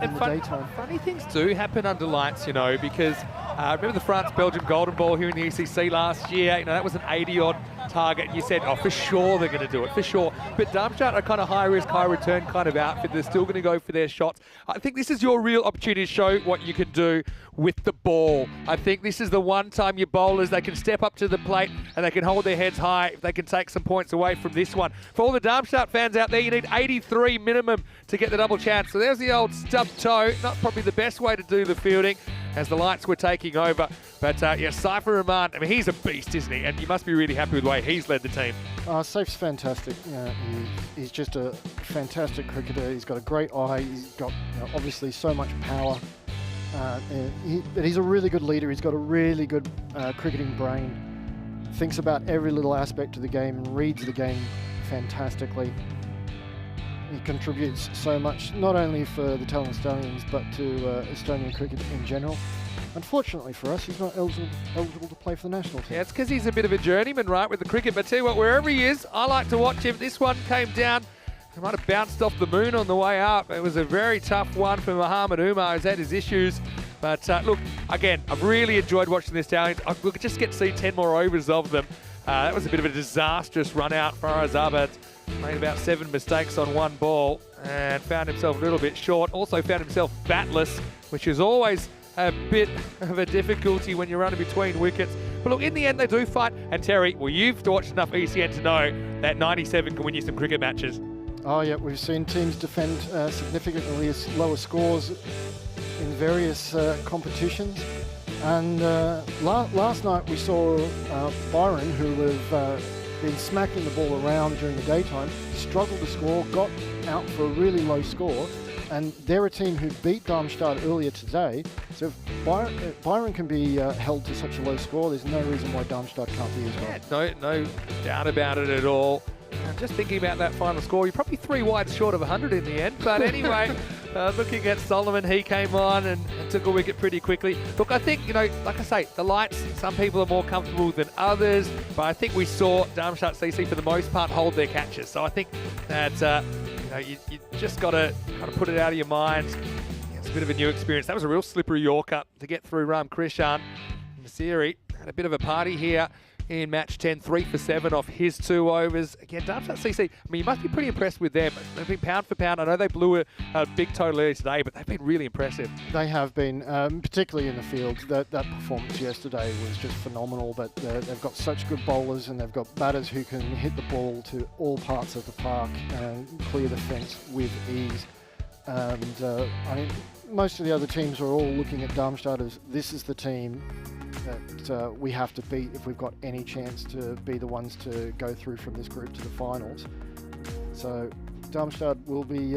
in the daytime. Funny things do happen under lights, because remember the France-Belgium golden ball here in the ECC last year? That was an 80-odd target, and you said, oh, for sure they're going to do it, for sure. But Darmstadt are kind of high-risk, high-return kind of outfit. They're still going to go for their shots. I think this is your real opportunity to show what you can do with the ball. I think this is the one time your bowlers, they can step up to the plate and they can hold their heads high if they can take some points away from this one. For all the Darmstadt fans out there, you need 83 minimum to get the double chance. So there's the old stub toe. Not probably the best way to do the fielding as the lights were taking over. But yeah, Cypher Rahman, I mean, he's a beast, isn't he? And you must be really happy with the way he's led the team. Safe's fantastic. He's just a fantastic cricketer. He's got a great eye. He's got obviously so much power. But he's a really good leader. He's got a really good cricketing brain. Thinks about every little aspect of the game and reads the game fantastically. He contributes so much, not only for the Talon Stallions, but to Estonian cricket in general. Unfortunately for us, he's not eligible to play for the national team. Yeah, it's because he's a bit of a journeyman, right, with the cricket. But tell you what, wherever he is, I like to watch him. This one came down. He might have bounced off the moon on the way up. It was a very tough one for Mohamed Umar, who's had his issues. But look, again, I've really enjoyed watching the Stallions. I could just get to see 10 more overs of them. That was a bit of a disastrous run out. Faraz Abad made about 7 mistakes on 1 ball and found himself a little bit short. Also found himself batless, which is always a bit of a difficulty when you're running between wickets. But look, in the end, they do fight. And Terry, well, you've watched enough ECN to know that 97 can win you some cricket matches. Oh, yeah, we've seen teams defend significantly lower scores in various competitions. And last night we saw Byron, who have been smacking the ball around during the daytime, struggled to score, got out for a really low score. And they're a team who beat Darmstadt earlier today. So if Byron can be held to such a low score, there's no reason why Darmstadt can't be as well. Yeah, no doubt about it at all. Just thinking about that final score, you're probably 3 wides short of 100 in the end. But anyway, looking at Solomon, he came on and took a wicket pretty quickly. Look, I think, like I say, the lights, some people are more comfortable than others. But I think we saw Darmstadt CC, for the most part, hold their catches. So I think that, you just got to kind of put it out of your mind. It's a bit of a new experience. That was a real slippery Yorker to get through Ram Krishan. Tissier had a bit of a party here in match 10, 3 for 7 off his 2 overs. Again, Darmstadt CC, I mean, you must be pretty impressed with them. They've been pound for pound. I know they blew a big total earlier today, but they've been really impressive. They have been, particularly in the field. That performance yesterday was just phenomenal, but they've got such good bowlers and they've got batters who can hit the ball to all parts of the park and clear the fence with ease. And I mean, most of the other teams are all looking at Darmstadt as this is the team that we have to beat if we've got any chance to be the ones to go through from this group to the finals. So Darmstadt will be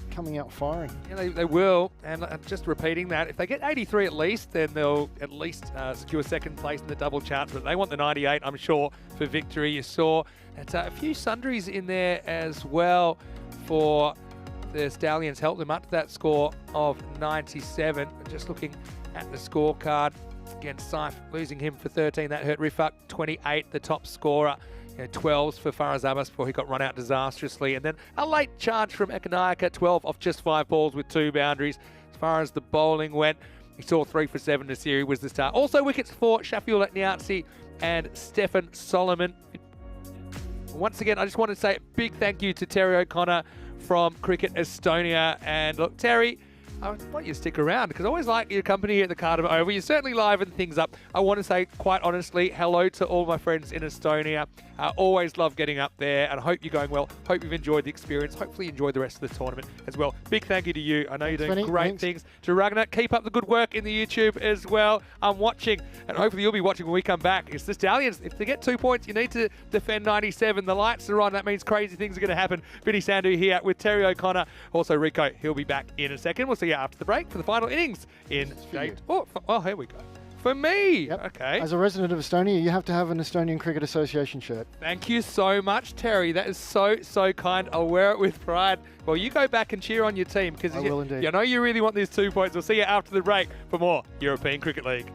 coming out firing. Yeah, they will, and just repeating that, if they get 83 at least, then they'll at least secure second place in the double chance, but they want the 98, I'm sure, for victory. You saw that a few sundries in there as well for the Stallions, helped them up to that score of 97. Just looking at the scorecard, again, Saif losing him for 13, that hurt Rifak. 28, the top scorer. 12s for Faraz Abbas before he got run out disastrously. And then a late charge from Ekanayaka, 12 off just 5 balls with 2 boundaries. As far as the bowling went, he saw 3 for 7 this year. He was the star. Also wickets for Shafiul Niazi and Stefan Solomon. Once again, I just want to say a big thank you to Terry O'Connor from Cricket Estonia. And look, Terry, I want you to stick around because I always like your company here at the Cardamom Oval. You certainly liven things up. I want to say, quite honestly, hello to all my friends in Estonia. I always love getting up there, and I hope you're going well. Hope you've enjoyed the experience. Hopefully you enjoyed the rest of the tournament as well. Big thank you to you. I know you're doing great things. To Ragnar, keep up the good work in the YouTube as well. I'm watching, and hopefully you'll be watching when we come back. It's the Stallions. If they get 2 points, you need to defend 97. The lights are on. That means crazy things are going to happen. Vinny Sandhu here with Terry O'Connor. Also Rico, he'll be back in a second. We'll see you after the break for the final innings in Jade. Oh, here we go. For me. Yep. Okay. As a resident of Estonia, you have to have an Estonian Cricket Association shirt. Thank you so much, Terry. That is so kind. I'll wear it with pride. Well, you go back and cheer on your team because I know you really want these 2 points. We'll see you after the break for more European Cricket League.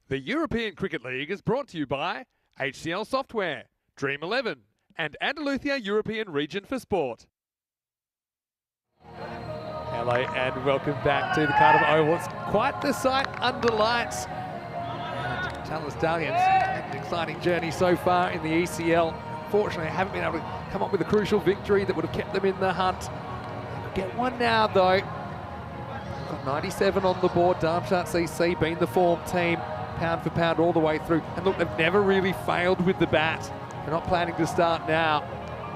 The European Cricket League is brought to you by HCL Software, Dream 11, and Andalusia European Region for Sport. Hello and welcome back to the Cardiff Oval. It's quite the sight under lights. And Stallions had an exciting journey so far in the ECL. Unfortunately, haven't been able to come up with a crucial victory that would have kept them in the hunt. They could get one now, though. They've got 97 on the board. Darmstadt CC being the form team, pound for pound all the way through. And look, they've never really failed with the bat. They're not planning to start now.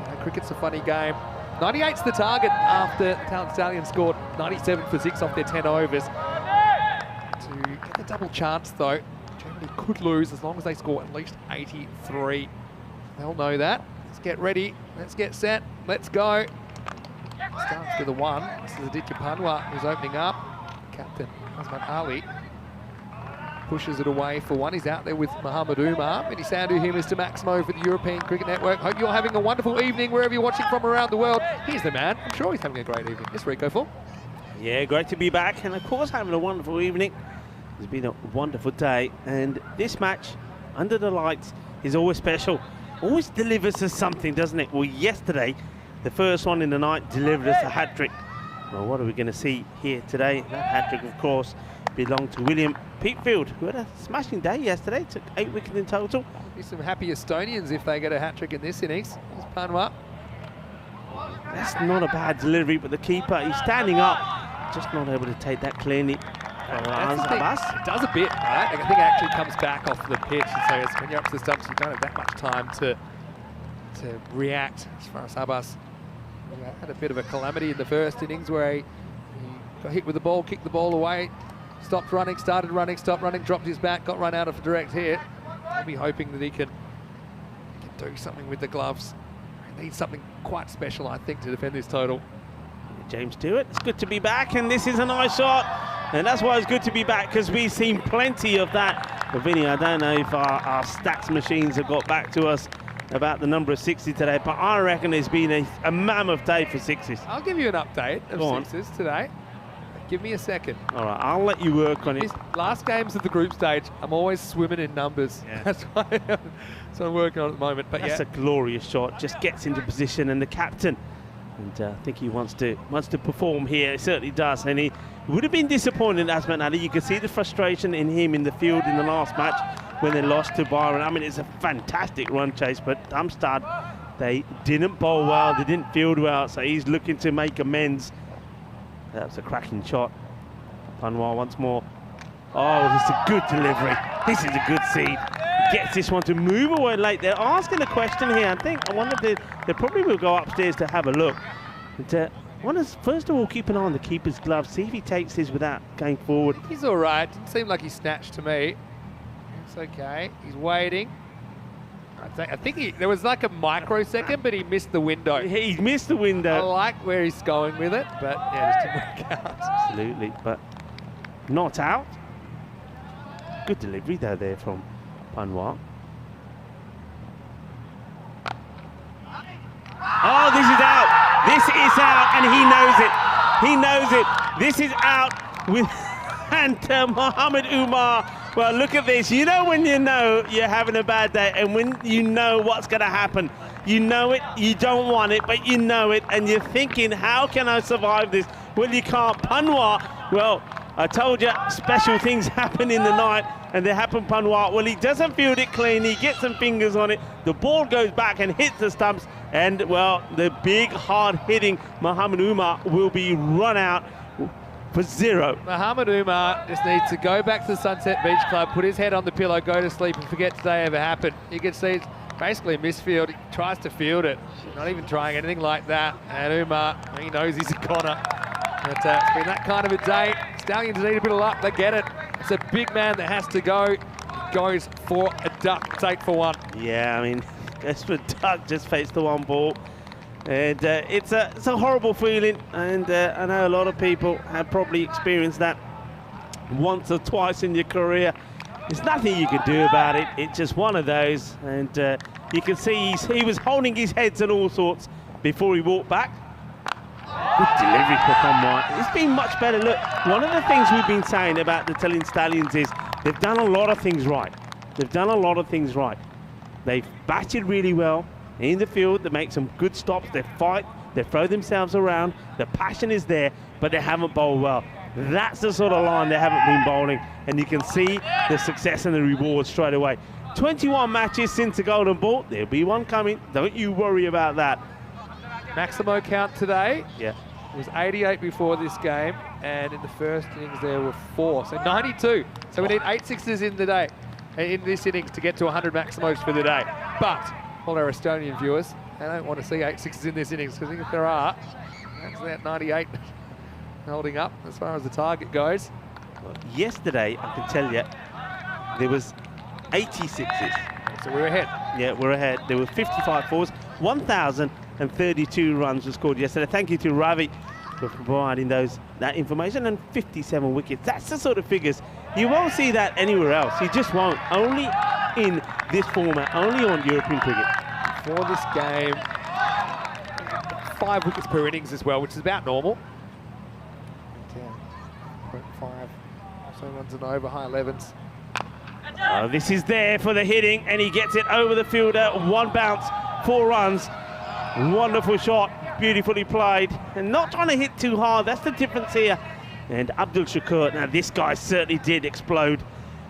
You know, cricket's a funny game. 98's the target after the Stallions scored 97 for 6 off their 10 overs. To get the double chance, though, Germany could lose as long as they score at least 83. They'll know that. Let's get ready. Let's get set. Let's go. Starts with a 1. This is Aditya Panwa who's opening up. Captain Azman Ali pushes it away for 1. He's out there with Mohamed Umar. Many Sandhu here, Mr. Maximo for the European Cricket Network. Hope you're having a wonderful evening wherever you're watching from around the world. Here's the man. I'm sure he's having a great evening. Yes, Rico Full. Yeah, great to be back, and of course having a wonderful evening. It's been a wonderful day, and this match under the lights is always special. Always delivers us something, doesn't it? Well, yesterday, the first one in the night delivered us a hat-trick. Well, what are we going to see here today? That hat-trick, of course, belonged to William Peatfield, who had a smashing day yesterday. Took 8 wickets in total. Be some happy Estonians if they get a hat-trick in this innings. Here's Panwa. That's not a bad delivery, but the keeper, he's standing up, just not able to take that cleanly. That's the thing. It does a bit, right? I think it actually comes back off the pitch, and so it's when you're up to the stumps, you don't have that much time to react. As far as Abbas had a bit of a calamity in the first innings where he got hit with the ball, kicked the ball away, stopped running, started running, stopped running, dropped his bat, got run out of a direct hit. I'll be hoping that he can do something with the gloves. He needs something quite special, I think, to defend this total. James Stewart, it's good to be back, and this is a nice shot. And that's why it's good to be back, because we've seen plenty of that. But Vinny, I don't know if our stats machines have got back to us about the number of 60 today, but I reckon it's been a mammoth day for sixes. I'll give you an update of sixes today. Give me a second. All right, I'll let you work on it. These last games of the group stage, I'm always swimming in numbers. Yeah. That's what I'm working on at the moment. But that's a glorious shot. Just gets into position, and the captain, and I think he wants to perform here. It certainly does, and he would have been disappointed, Azman Ali. You could see the frustration in him in the field in the last match when they lost to Byron. I mean, it's a fantastic run chase, but Darmstadt, they didn't bowl well, they didn't field well, so he's looking to make amends. That's a cracking shot. Panwa once more. Oh, this is a good delivery. This is a good seed. Gets this one to move away late. They're asking a question here. I wonder if they probably will go upstairs to have a look. And, I want to first of all keep an eye on the keeper's glove, see if he takes this without going forward. He's all right. Didn't seem like he snatched to me. It's okay. He's waiting. I think there was like a microsecond, but he missed the window. He missed the window. I like where he's going with it, but yeah, it just didn't work out. Absolutely, but not out. Good delivery there from Panwa. Oh, this is out. This is out, and he knows it. He knows it. This is out with Mohamed Umar. Well, look at this. You know when you know you're having a bad day, and when you know what's going to happen. You know it, you don't want it, but you know it, and you're thinking, how can I survive this? Well, you can't. Panwa, well, I told you, special things happen in the night, and they happen Panwa. Well, he doesn't field it clean. He gets some fingers on it. The ball goes back and hits the stumps, and, well, the big, hard-hitting Mohamed Umar will be run out for 0. Mohamed Umar just needs to go back to the Sunset Beach Club, put his head on the pillow, go to sleep, and forget today ever happened. You can see it's basically a misfield. He tries to field it, not even trying anything like that. And Umar, he knows he's a goner. But it's been that kind of a day. Stallions need a bit of luck, they get it. It's a big man that has to go. He goes for a duck, take for 1. Yeah, I mean, goes for a duck, just faced the 1 ball. And it's a horrible feeling, and I know a lot of people have probably experienced that once or twice in your career. There's nothing you can do about it. It's just one of those, and you can see he was holding his heads and all sorts before he walked back. Good delivery for Panwa. It's been much better. Look, one of the things we've been saying about the Tallinn Stallions is they've done a lot of things right. They've batted really well in the field. They make some good stops. They fight. They throw themselves around. The passion is there, but they haven't bowled well. That's the sort of line they haven't been bowling, and you can see the success and the reward straight away. 21 matches since the golden ball. There'll be one coming. Don't you worry about that. Maximo count today. Yeah. It was 88 before this game, and in the first innings there were 4, so 92. So we need 8 sixes in the day, in this innings, to get to 100 Maximos for the day. But all our Estonian viewers, they don't want to see 8 sixes in this innings, because if there are, that's that 98 holding up as far as the target goes. Well, yesterday, I can tell you, there was 86s. So we're ahead. Yeah, we're ahead. There were 55 fours, 1,032 runs were scored yesterday. Thank you to Ravi for providing that information, and 57 wickets. That's the sort of figures you won't see that anywhere else. You just won't. Only in this format, only on European cricket. For this game, 5 wickets per innings as well, which is about normal. 10.5, so runs and over, high 11s. Oh, this is there for the hitting, and he gets it over the fielder. 1 bounce, 4 runs. Wonderful shot, beautifully played, and not trying to hit too hard. That's the difference here. And Abdul Shakur, now this guy certainly did explode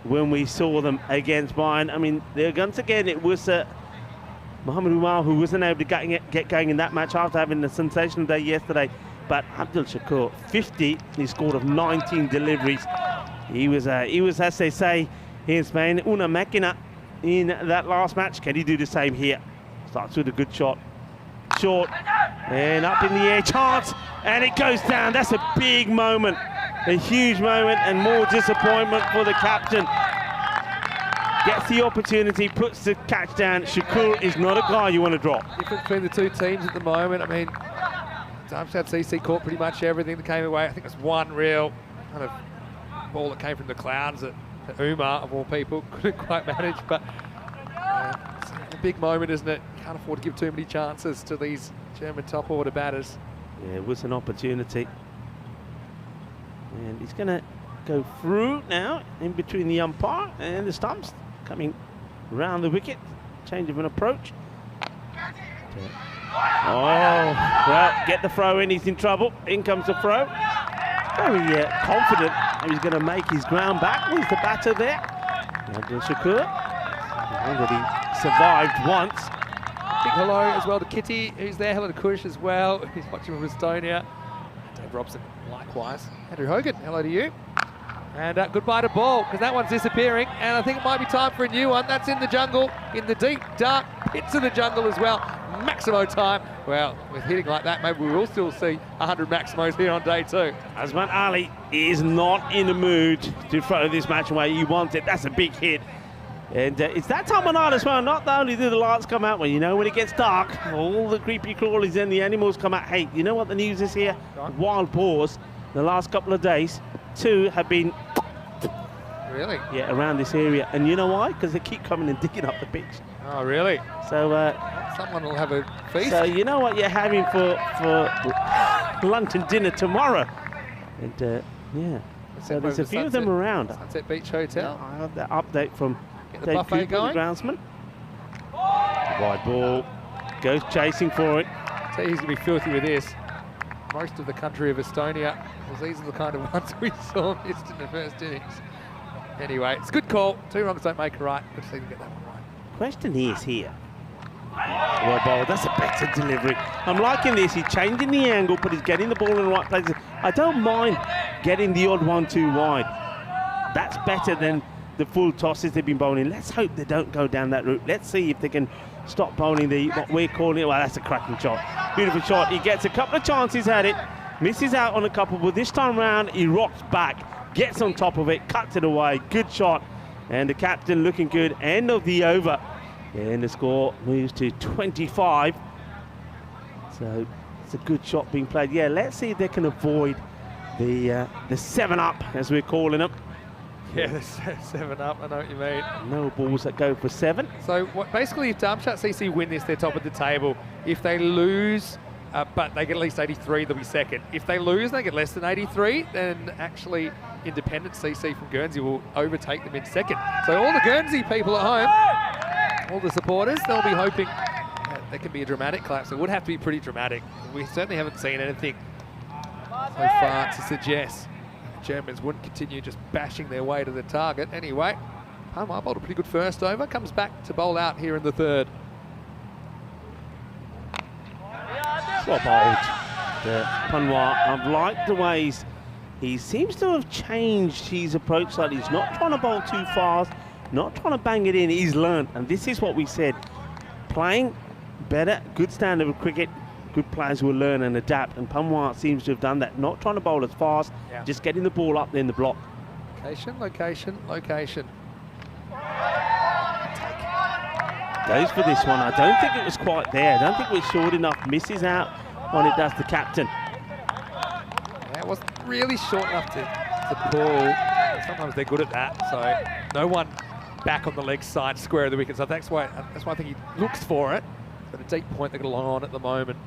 when we saw them against Bayern. I mean, once again, it was Mohamed Umar who wasn't able to get going in that match after having a sensational day yesterday. But Abdul Shakur, 50, he scored of 19 deliveries. He was, as they say here in Spain, una máquina in that last match. Can he do the same here? Starts with a good shot. Short, and up in the air, chance, and it goes down. That's a big moment, a huge moment, and more disappointment for the captain. Gets the opportunity, puts the catch down. Shakur is not a guy you want to drop. Difference between the two teams at the moment. I mean, Darmstadt CC caught pretty much everything that came away. I think it was one real kind of ball that came from the clouds that Umar, of all people, couldn't quite manage, but it's a big moment, isn't it? Can't afford to give too many chances to these German top order batters. Yeah, it was an opportunity. And he's going to go through now in between the umpire and the stumps, coming around the wicket. Change of an approach. Oh, well, get the throw in, he's in trouble. In comes the throw. Very confident that he's going to make his ground back. Where's the batter there? Abdul Shakur. Already survived once. Big hello as well to Kitty, who's there. Hello to Kush as well, who's watching from Estonia. Dave Robson, likewise. Andrew Hogan, hello to you. And goodbye to ball, because that one's disappearing. And I think it might be time for a new one. That's in the jungle, in the deep, dark pits of the jungle as well. Maximo time. Well, with hitting like that, maybe we will still see 100 Maximos here on day 2. Azman Ali is not in the mood to throw this match away. He wants it. That's a big hit. And it's that time of night as well. Not only do the lights come out, well, you know, when it gets dark, all the creepy crawlies and the animals come out. Hey, you know what the news is here? Wild boars, the last couple of days, 2 have been... Really? Yeah, around this area. And you know why? Because they keep coming and digging up the pitch. Oh, really? So... someone will have a feast. So you know what you're having for lunch and dinner tomorrow. And, yeah. So there's a few of them around. Sunset Beach Hotel. Yeah, I have that update from Get the Dave buffet Cooper, going. the groundsman. Wide ball, goes chasing for it. I tell you, he's going to be filthy with this. Most of the country of Estonia, because these are the kind of ones we saw missed in the first innings. Anyway, it's a good call. 2 wrongs don't make a right. Good to see them get that one right. Question is here. Well bowled, that's a better delivery. I'm liking this. He's changing the angle, but he's getting the ball in the right places. I don't mind getting the odd one too wide. That's better than the full tosses they've been bowling. Let's hope they don't go down that route. Let's see if they can stop bowling what we're calling it. Well, that's a cracking shot. Beautiful shot. He gets a couple of chances at it, misses out on a couple, but this time round he rocks back, gets on top of it, cuts it away. Good shot. And the captain looking good. End of the over. And the score moves to 25. So it's a good shot being played. Yeah, let's see if they can avoid the 7-up, as we're calling them. Yeah, the 7-up, I know what you mean. No balls that go for 7. So basically, if Darmstadt CC win this, they're top of the table. If they lose, but they get at least 83, they'll be second. If they lose, they get less than 83, then actually independent CC from Guernsey will overtake them in second. So all the Guernsey people at home, all the supporters, they'll be hoping that there can be a dramatic collapse. It would have to be pretty dramatic. We certainly haven't seen anything so far to suggest the Germans wouldn't continue just bashing their way to the target. Anyway, Panwa bowled a pretty good first over, comes back to bowl out here in the third. Well bowled. Panwa, I've liked the ways he seems to have changed his approach slightly. He's not trying to bowl too fast, not trying to bang it in. He's learned, and this is what we said. Playing better, good standard of cricket, good players will learn and adapt, and Panwa seems to have done that. Not trying to bowl as fast, just getting the ball up in the block. Location, location, location. Goes for this one. I don't think it was quite there. I don't think we're short enough. Misses out on it, does the captain. Yeah, it wasn't really short enough to pull. Sometimes they're good at that. So no one back on the leg side, square of the wicket. So that's why I think he looks for it. But a deep point they're going to lie on at the moment.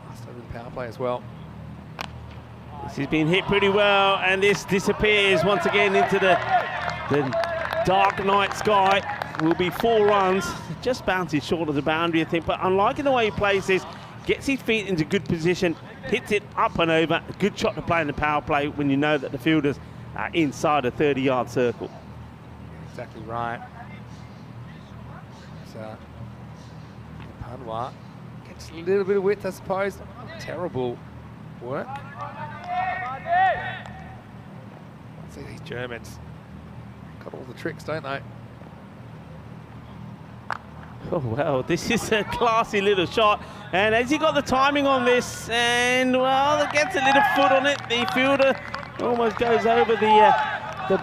Last over the power play as well. This has been hit pretty well, and this disappears once again into the dark night sky. Will be 4 runs. Just bounces short of the boundary, I think. But unlike in the way he plays this, gets his feet into good position, hits it up and over. A good shot to play in the power play when you know that the fielders are inside a 30-yard circle. Exactly right. So Panwa gets a little bit of width, I suppose. Terrible work. See, these Germans got all the tricks, don't they? Oh, well, this is a classy little shot. And has he got the timing on this? And, well, it gets a little foot on it. The fielder almost goes over the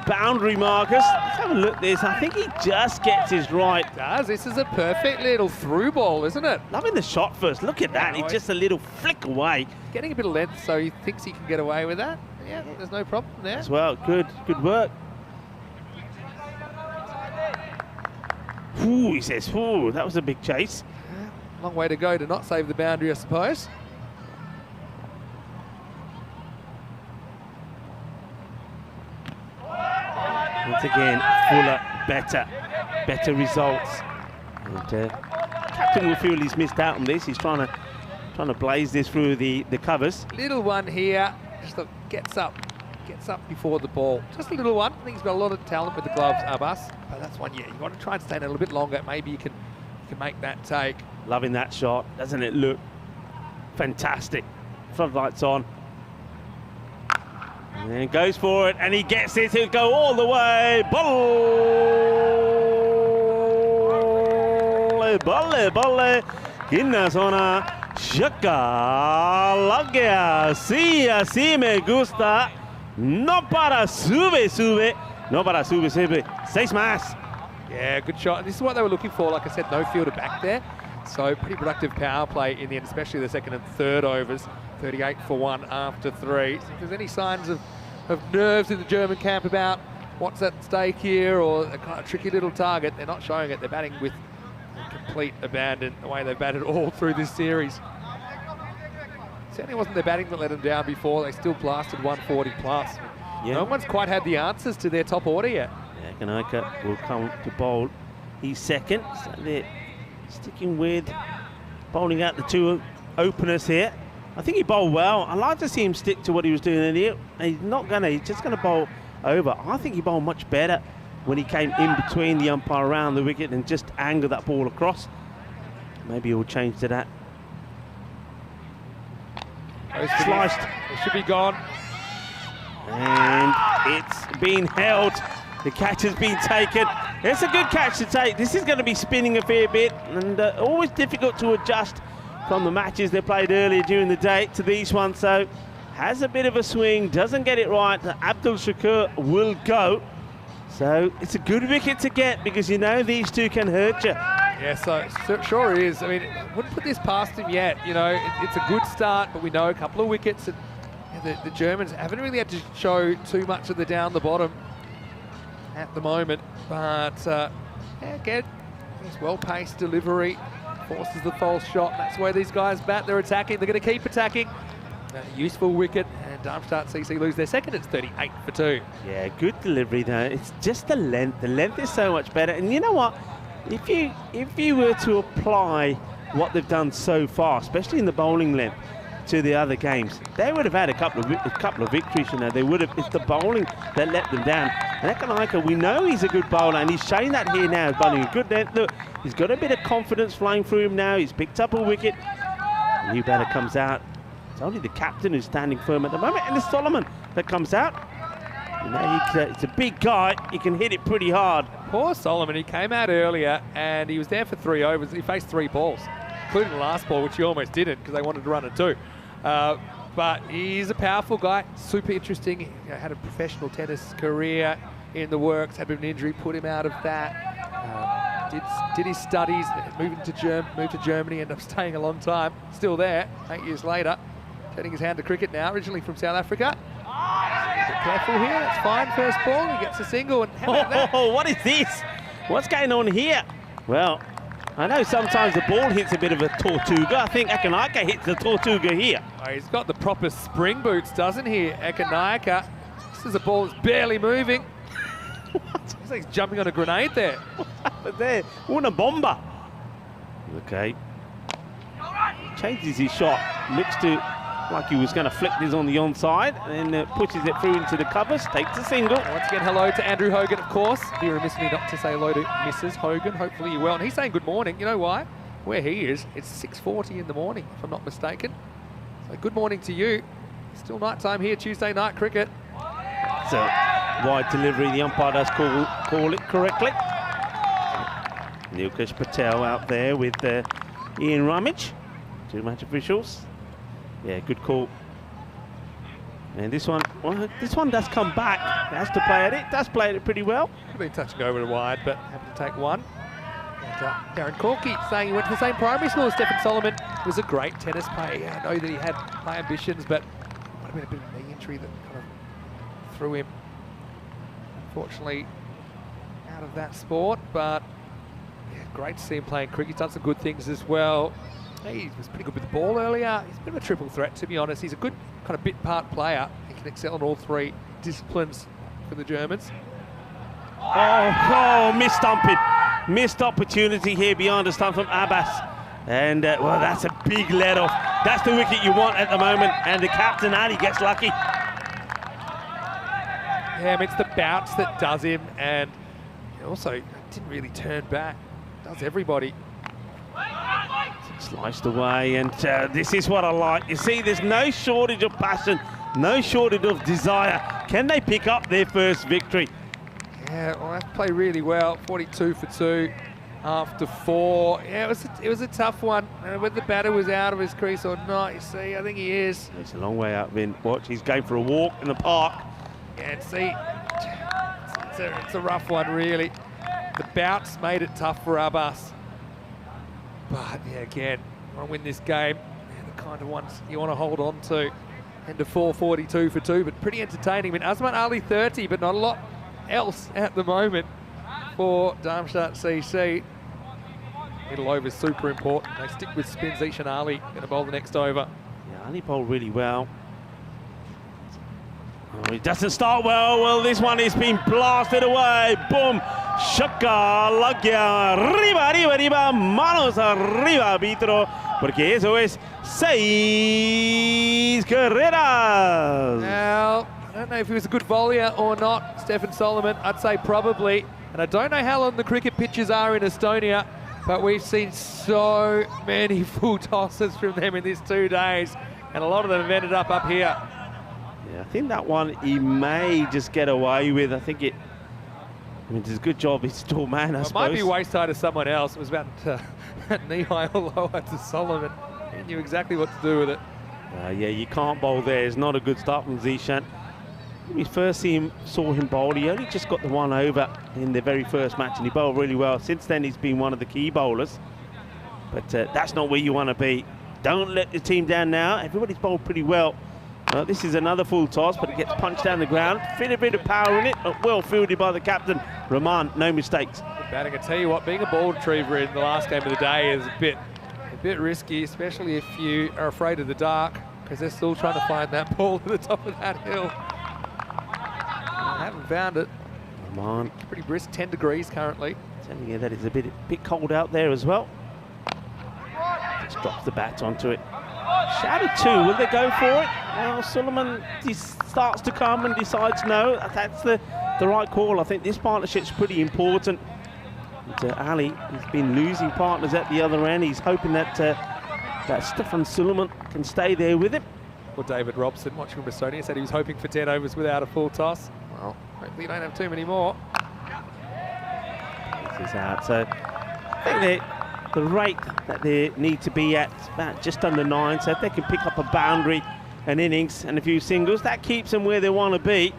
boundary markers. Let's have a look at this. I think he just gets his right. Does. This is a perfect little through ball, isn't it? Loving the shot first. Look at that. He's just a little flick away. Getting a bit of length, so he thinks he can get away with that. Yeah, there's no problem there. As well. Good work. Ooh, he says, ooh, that was a big chase. Long way to go to not save the boundary, I suppose. Once again, Fuller, better results. And captain will feel he's missed out on this. He's trying to blaze this through the covers. Little one here, just gets up before the ball. Just a little one. I think he's got a lot of talent with the gloves, Abbas. But that's one, you've got to try and stay in a little bit longer. Maybe you can make that take. Loving that shot. Doesn't it look fantastic? Floodlights on. And then goes for it, and he gets it. He'll go all the way. Balle. Ginna zona. Shaka. Lag gaya. Sí, así me gusta. No para, sube. No para, sube. 6 más. Yeah, good shot. And this is what they were looking for. Like I said, no fielder back there. So pretty productive power play in the end, especially the second and third overs. 38 for 1 after 3. So if there's any signs of nerves in the German camp about what's at stake here or a kind of tricky little target, they're not showing it. They're batting with complete abandon, the way they've batted all through this series. Certainly wasn't their batting that let them down before. They still blasted 140 plus. Yeah. No one's quite had the answers to their top order yet. Yeah, Kanoka will come to bowl. He's second, so they're sticking with bowling out the 2 openers here. I think he bowled well. I'd like to see him stick to what he was doing earlier. He's not gonna, he's just gonna bowl over. I think he bowled much better when he came in between the umpire around the wicket and just angled that ball across. Maybe he'll change to that. Sliced. It should be gone. And it's been held. The catch has been taken. It's a good catch to take. This is going to be spinning a fair bit, and always difficult to adjust from the matches they played earlier during the day to these ones. So has a bit of a swing, doesn't get it right. Abdul Shakur will go. So it's a good wicket to get because you know these two can hurt you. Yeah, so sure it is. I mean, I wouldn't put this past him yet. You know, it's a good start, but we know a couple of wickets. And the Germans haven't really had to show too much of the down the bottom at the moment. But yeah, again, it's well-paced delivery, forces the false shot. That's where these guys bat. They're attacking. They're going to keep attacking. A useful wicket. And And Darmstadt CC lose their second. It's 38 for 2. Yeah, good delivery though. It's just the length. The length is so much better. And you know what? If you were to apply what they've done so far, especially in the bowling length, to the other games, they would have had a couple of victories. You know, they would have. It's the bowling that let them down. And Ekanaika, we know he's a good bowler, and he's showing that here now. He's bowling a good length. Look, he's got a bit of confidence flying through him now. He's picked up a wicket. A new batter comes out. It's only the captain who's standing firm at the moment, and it's Solomon that comes out. You know, he's a big guy. He can hit it pretty hard. Poor Solomon, he came out earlier and he was there for 3 overs. He faced 3 balls, including the last ball, which he almost didn't because they wanted to run it too. But he's a powerful guy, super interesting. He had a professional tennis career in the works, had a bit of an injury, put him out of that. Did his studies, moved to Germany, ended up staying a long time. Still there, 8 years later. Turning his hand to cricket now, originally from South Africa. Be careful here, that's fine. First ball, he gets a single. And how about that? Oh, what is this? What's going on here? Well, I know sometimes the ball hits a bit of a Tortuga. I think Ekanaika hits the Tortuga here. Oh, he's got the proper spring boots, doesn't he, Ekanaika? This is a ball that's barely moving. What? Looks like he's jumping on a grenade there. What happened there? Una bomba. Okay. Changes his shot. Looks to like he was going to flick this on the onside, and then pushes it through into the covers, takes a single. Once again, hello to Andrew Hogan, of course. Be remiss of me not to say hello to Mrs. Hogan. Hopefully you're well. And he's saying good morning. You know why? Where he is, it's 6:40 in the morning, if I'm not mistaken. So good morning to you. Still night time here, Tuesday night cricket. It's a wide delivery. The umpire does call it correctly. Nilkesh Patel out there with Ian Rummage, 2 match officials. Yeah, good call. And this one, well, does come back. Has to play at it. Does play at it pretty well. Could been touching over to wide, but happy to take one. And Darren Corky saying he went to the same primary school as Stephen Solomon. Was a great tennis player. I know that he had high ambitions, but might have been a bit of a knee injury that kind of threw him, unfortunately, out of that sport. But yeah, great to see him playing cricket. He's done some good things as well. He was pretty good with the ball earlier. He's a bit of a triple threat, to be honest. He's a good kind of bit-part player. He can excel in all 3 disciplines for the Germans. Oh, missed stumping. Missed opportunity here beyond the stump from Abbas. And, well, that's a big let-off. That's the wicket you want at the moment. And the captain, Ali, gets lucky. Yeah, I mean, it's the bounce that does him. And also, didn't really turn back. Does everybody. Sliced away, and this is what I like. You see, there's no shortage of passion, no shortage of desire. Can they pick up their first victory? Yeah, well, they play really well. 42 for 2 after 4. Yeah, it was a tough one. Whether the batter was out of his crease or not, you see, I think he is. It's a long way out, Vin. Watch, he's going for a walk in the park. Yeah, and see, it's a rough one, really. The bounce made it tough for Abbas. But yeah, again, you want to win this game. They're the kind of ones you want to hold on to. End of 4:42 for 2, but pretty entertaining. I mean, Azman Ali 30, but not a lot else at the moment for Darmstadt CC. Middle over is super important. They stick with spin. Zishan Ali going to bowl the next over. Yeah, Ali bowled really well. Oh, he doesn't start well. Well, this one is being blasted away. Boom. Shaka, lagya, arriba, manos arriba, arbitro, porque eso es 6 carreras. Now, I don't know if he was a good volleyer or not, Stephen Solomon. I'd say probably. And I don't know how long the cricket pitches are in Estonia, but we've seen so many full tosses from them in these 2 days, and a lot of them have ended up here. Yeah, I think that one he may just get away with. I mean, it's a good job he's a tall man, I suppose. It might be waist high to someone else. It was about knee high or lower to Solomon. He knew exactly what to do with it. Yeah, you can't bowl there. It's not a good start from Zishan. When we first saw him bowl, he only just got the 1 over in the very first match, and he bowled really well. Since then, he's been one of the key bowlers. But that's not where you want to be. Don't let the team down now. Everybody's bowled pretty well. This is another full toss, but it gets punched down the ground. Fit a bit of power in it, but well fielded by the captain. Rahman, no mistakes. Good batting. I tell you what, being a ball retriever in the last game of the day is a bit risky, especially if you are afraid of the dark. because they're still trying to find that ball to the top of that hill. I haven't found it. Come on. Pretty brisk, 10 degrees currently. Telling you that it's a bit cold out there as well. Just drops the bat onto it. Shadow 2, will they go for it? Well, Suleiman starts to come and decides no. That's the right call. I think this partnership's pretty important. And, Ali has been losing partners at the other end. He's hoping that that Stefan Suleiman can stay there with him. Well, David Robson, watching from Estonia, said he was hoping for 10 overs without a full toss. Well, hopefully you don't have too many more. This is out. So I think the rate that they need to be at about just under 9. So if they can pick up a boundary, an innings and a few singles, that keeps them where they want to be.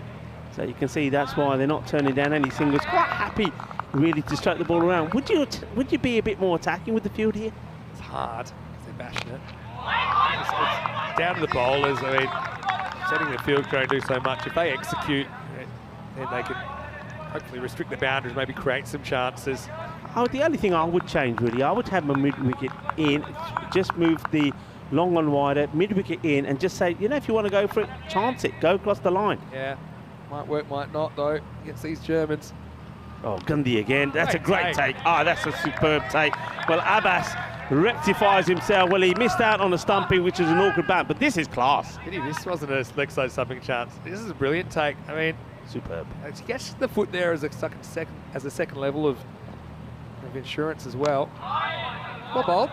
So you can see that's why they're not turning down any singles. Quite happy really to stroke the ball around. Would you be a bit more attacking with the field here? It's hard because they're bashing it. It's down to the bowlers. I mean, setting the field can only do so much. If they execute, then they can hopefully restrict the boundaries, maybe create some chances. Oh, the only thing I would change really, I would have my mid-wicket in, just move the long one wider, mid-wicket in, and just say, you know, if you want to go for it, chance it, go across the line. Yeah, might work, might not though, against these Germans. Oh, Gundy again, that's a great take. Oh, that's a superb take. Well, Abbas rectifies himself. Well, he missed out on the stumping, which is an awkward bat, but this is class. This wasn't a leg side stumping chance. This is a brilliant take. I mean, superb. She gets the foot there as a second level of insurance as well. Well bowled.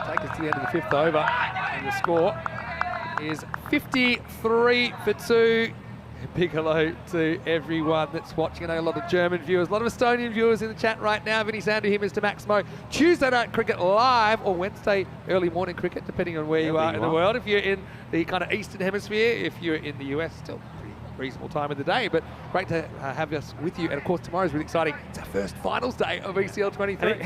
Take us to the end of the 5th over, and the score is 53 for 2. Big hello to everyone that's watching. I know a lot of German viewers, a lot of Estonian viewers in the chat right now. Vinny Sandu here, Mr. Maximo. Tuesday night cricket live, or Wednesday early morning cricket, depending on where you are in the world. If you're in the kind of Eastern Hemisphere, if you're in the US, still pretty reasonable time of the day, but great to have us with you. And of course, tomorrow's really exciting. It's our first finals day of ECL 23.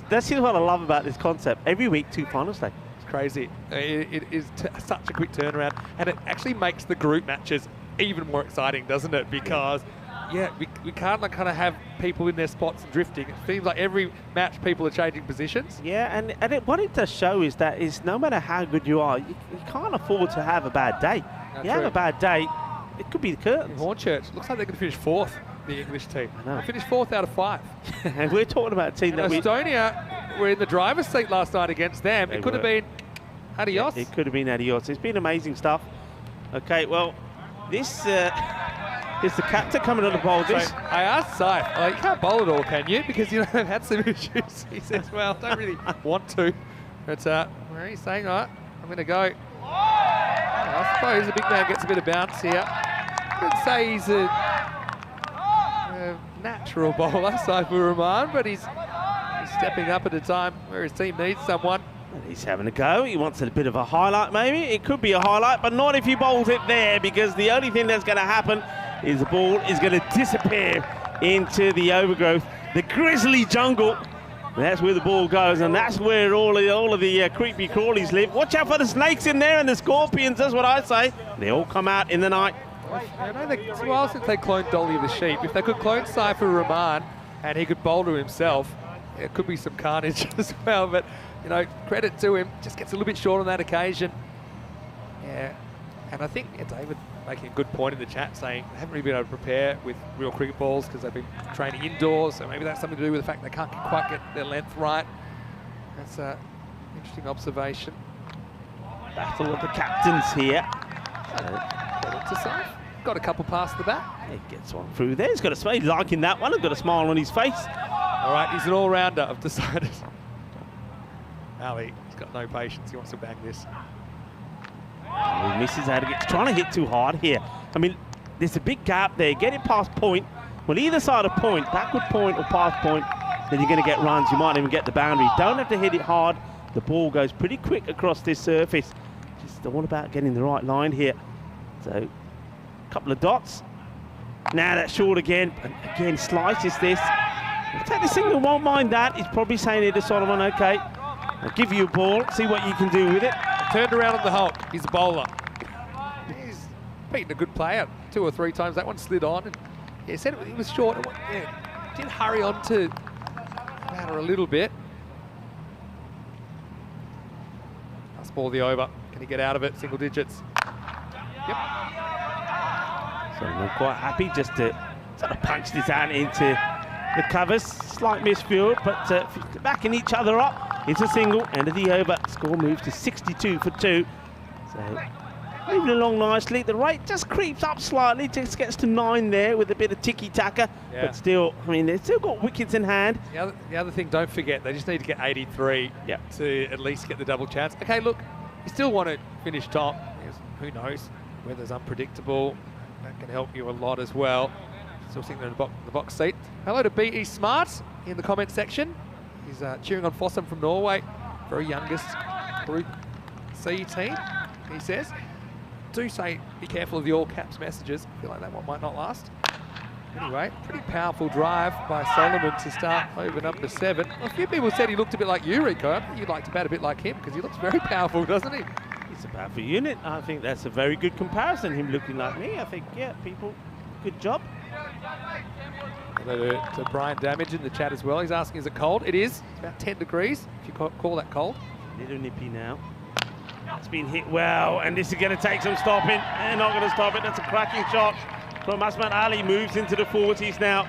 That's what I love about this concept. Every week, 2 finals day. It's crazy. It is such a quick turnaround, and it actually makes the group matches even more exciting, doesn't it? Because yeah, we can't kind of have people in their spots and drifting. It seems like every match people are changing positions. Yeah, and what it does show is that no matter how good you are, you can't afford to have a bad day. You have a bad day, it could be the curtains. Hornchurch looks like they're going to finish 4th, the English team. I know. They finished 4th out of 5. And we're talking about a team that Estonia were in the driver's seat last night against them. It could have been adios. It could have been adios. It's been amazing stuff. Okay, well, this is the captain coming on the bowl. So I asked Saif, you can't bowl at all, can you? Because you know they've had some issues. He says, well, don't really want to. But where he's saying, all right, I'm going to go. I suppose the big man gets a bit of bounce here. I wouldn't say he's a natural bowler, Saifur Rahman, but he's stepping up at a time where his team needs someone. He's having a go. He wants a bit of a highlight, maybe. It could be a highlight, but not if he bowls it there, because the only thing that's going to happen is the ball is going to disappear into the overgrowth, the grizzly jungle. That's where the ball goes, and that's where all of the creepy crawlies live. Watch out for the snakes in there and the scorpions, that's what I say. They all come out in the night. I know it's a while since they cloned Dolly the sheep. If they could clone Saifur Rahman and he could bowl to himself, it could be some carnage as well. But you know, credit to him, just gets a little bit short on that occasion. Yeah, and I think David making a good point in the chat, saying they haven't really been able to prepare with real cricket balls because they've been training indoors, so maybe that's something to do with the fact they can't quite get their length right. That's an interesting observation. Battle of the captains here. Credit to Saif. Got a couple past the bat. He gets one through there. He's got a smile, liking that one. He's got a smile on his face. All right, he's an all-rounder, I've decided. Ali, he's got no patience. He wants to bang this. Oh, he misses out. He's trying to hit too hard here. I mean, there's a big gap there. Get it past point. Well, either side of point, backward point or past point, then you're going to get runs. You might even get the boundary. Don't have to hit it hard. The ball goes pretty quick across this surface. Just all about getting the right line here. So, a couple of dots. Now that's short again. And again, slices this. Take the single, won't mind that. He's probably saying here to Solomon, okay, I'll give you a ball, see what you can do with it. Turned around on the Hulk. He's a bowler. He's beaten a good player 2 or 3 times. That one slid on. And yeah, said it was short. Yeah, did hurry on to matter a little bit. Last ball of the over Can he get out of it? Single digits. Yep. So I'm not quite happy just to sort of punch this out into the covers. Slight misfield, but backing each other up. It's a single, end of the over. Score moves to 62 for 2. So moving along nicely. The rate just creeps up slightly, just gets to 9 there with a bit of ticky-taka. Yeah. But still, I mean, they've still got wickets in hand. The other thing, don't forget, they just need to get 83 to at least get the double chance. Okay, look, you still want to finish top. Who knows? Weather's unpredictable. That can help you a lot as well. Still sitting there in the box seat. Hello to B.E. Smart in the comment section. He's cheering on Fossum from Norway, very youngest Group C team, he says. Do say be careful of the all caps messages. I feel like that one might not last. Anyway, pretty powerful drive by Solomon to start over number 7. A few people said he looked a bit like you, Rico. I think you'd like to bat a bit like him because he looks very powerful, doesn't he? He's a powerful unit. I think that's a very good comparison, him looking like me. I think, yeah, people, good job. Hello to Brian Damage in the chat as well. He's asking, is it cold? It is. It's about 10 degrees, if you call that cold. Little nippy now. It's been hit well, and this is going to take some stopping. They're not going to stop it. That's a cracking shot from Asmat Ali. Moves into the 40s now.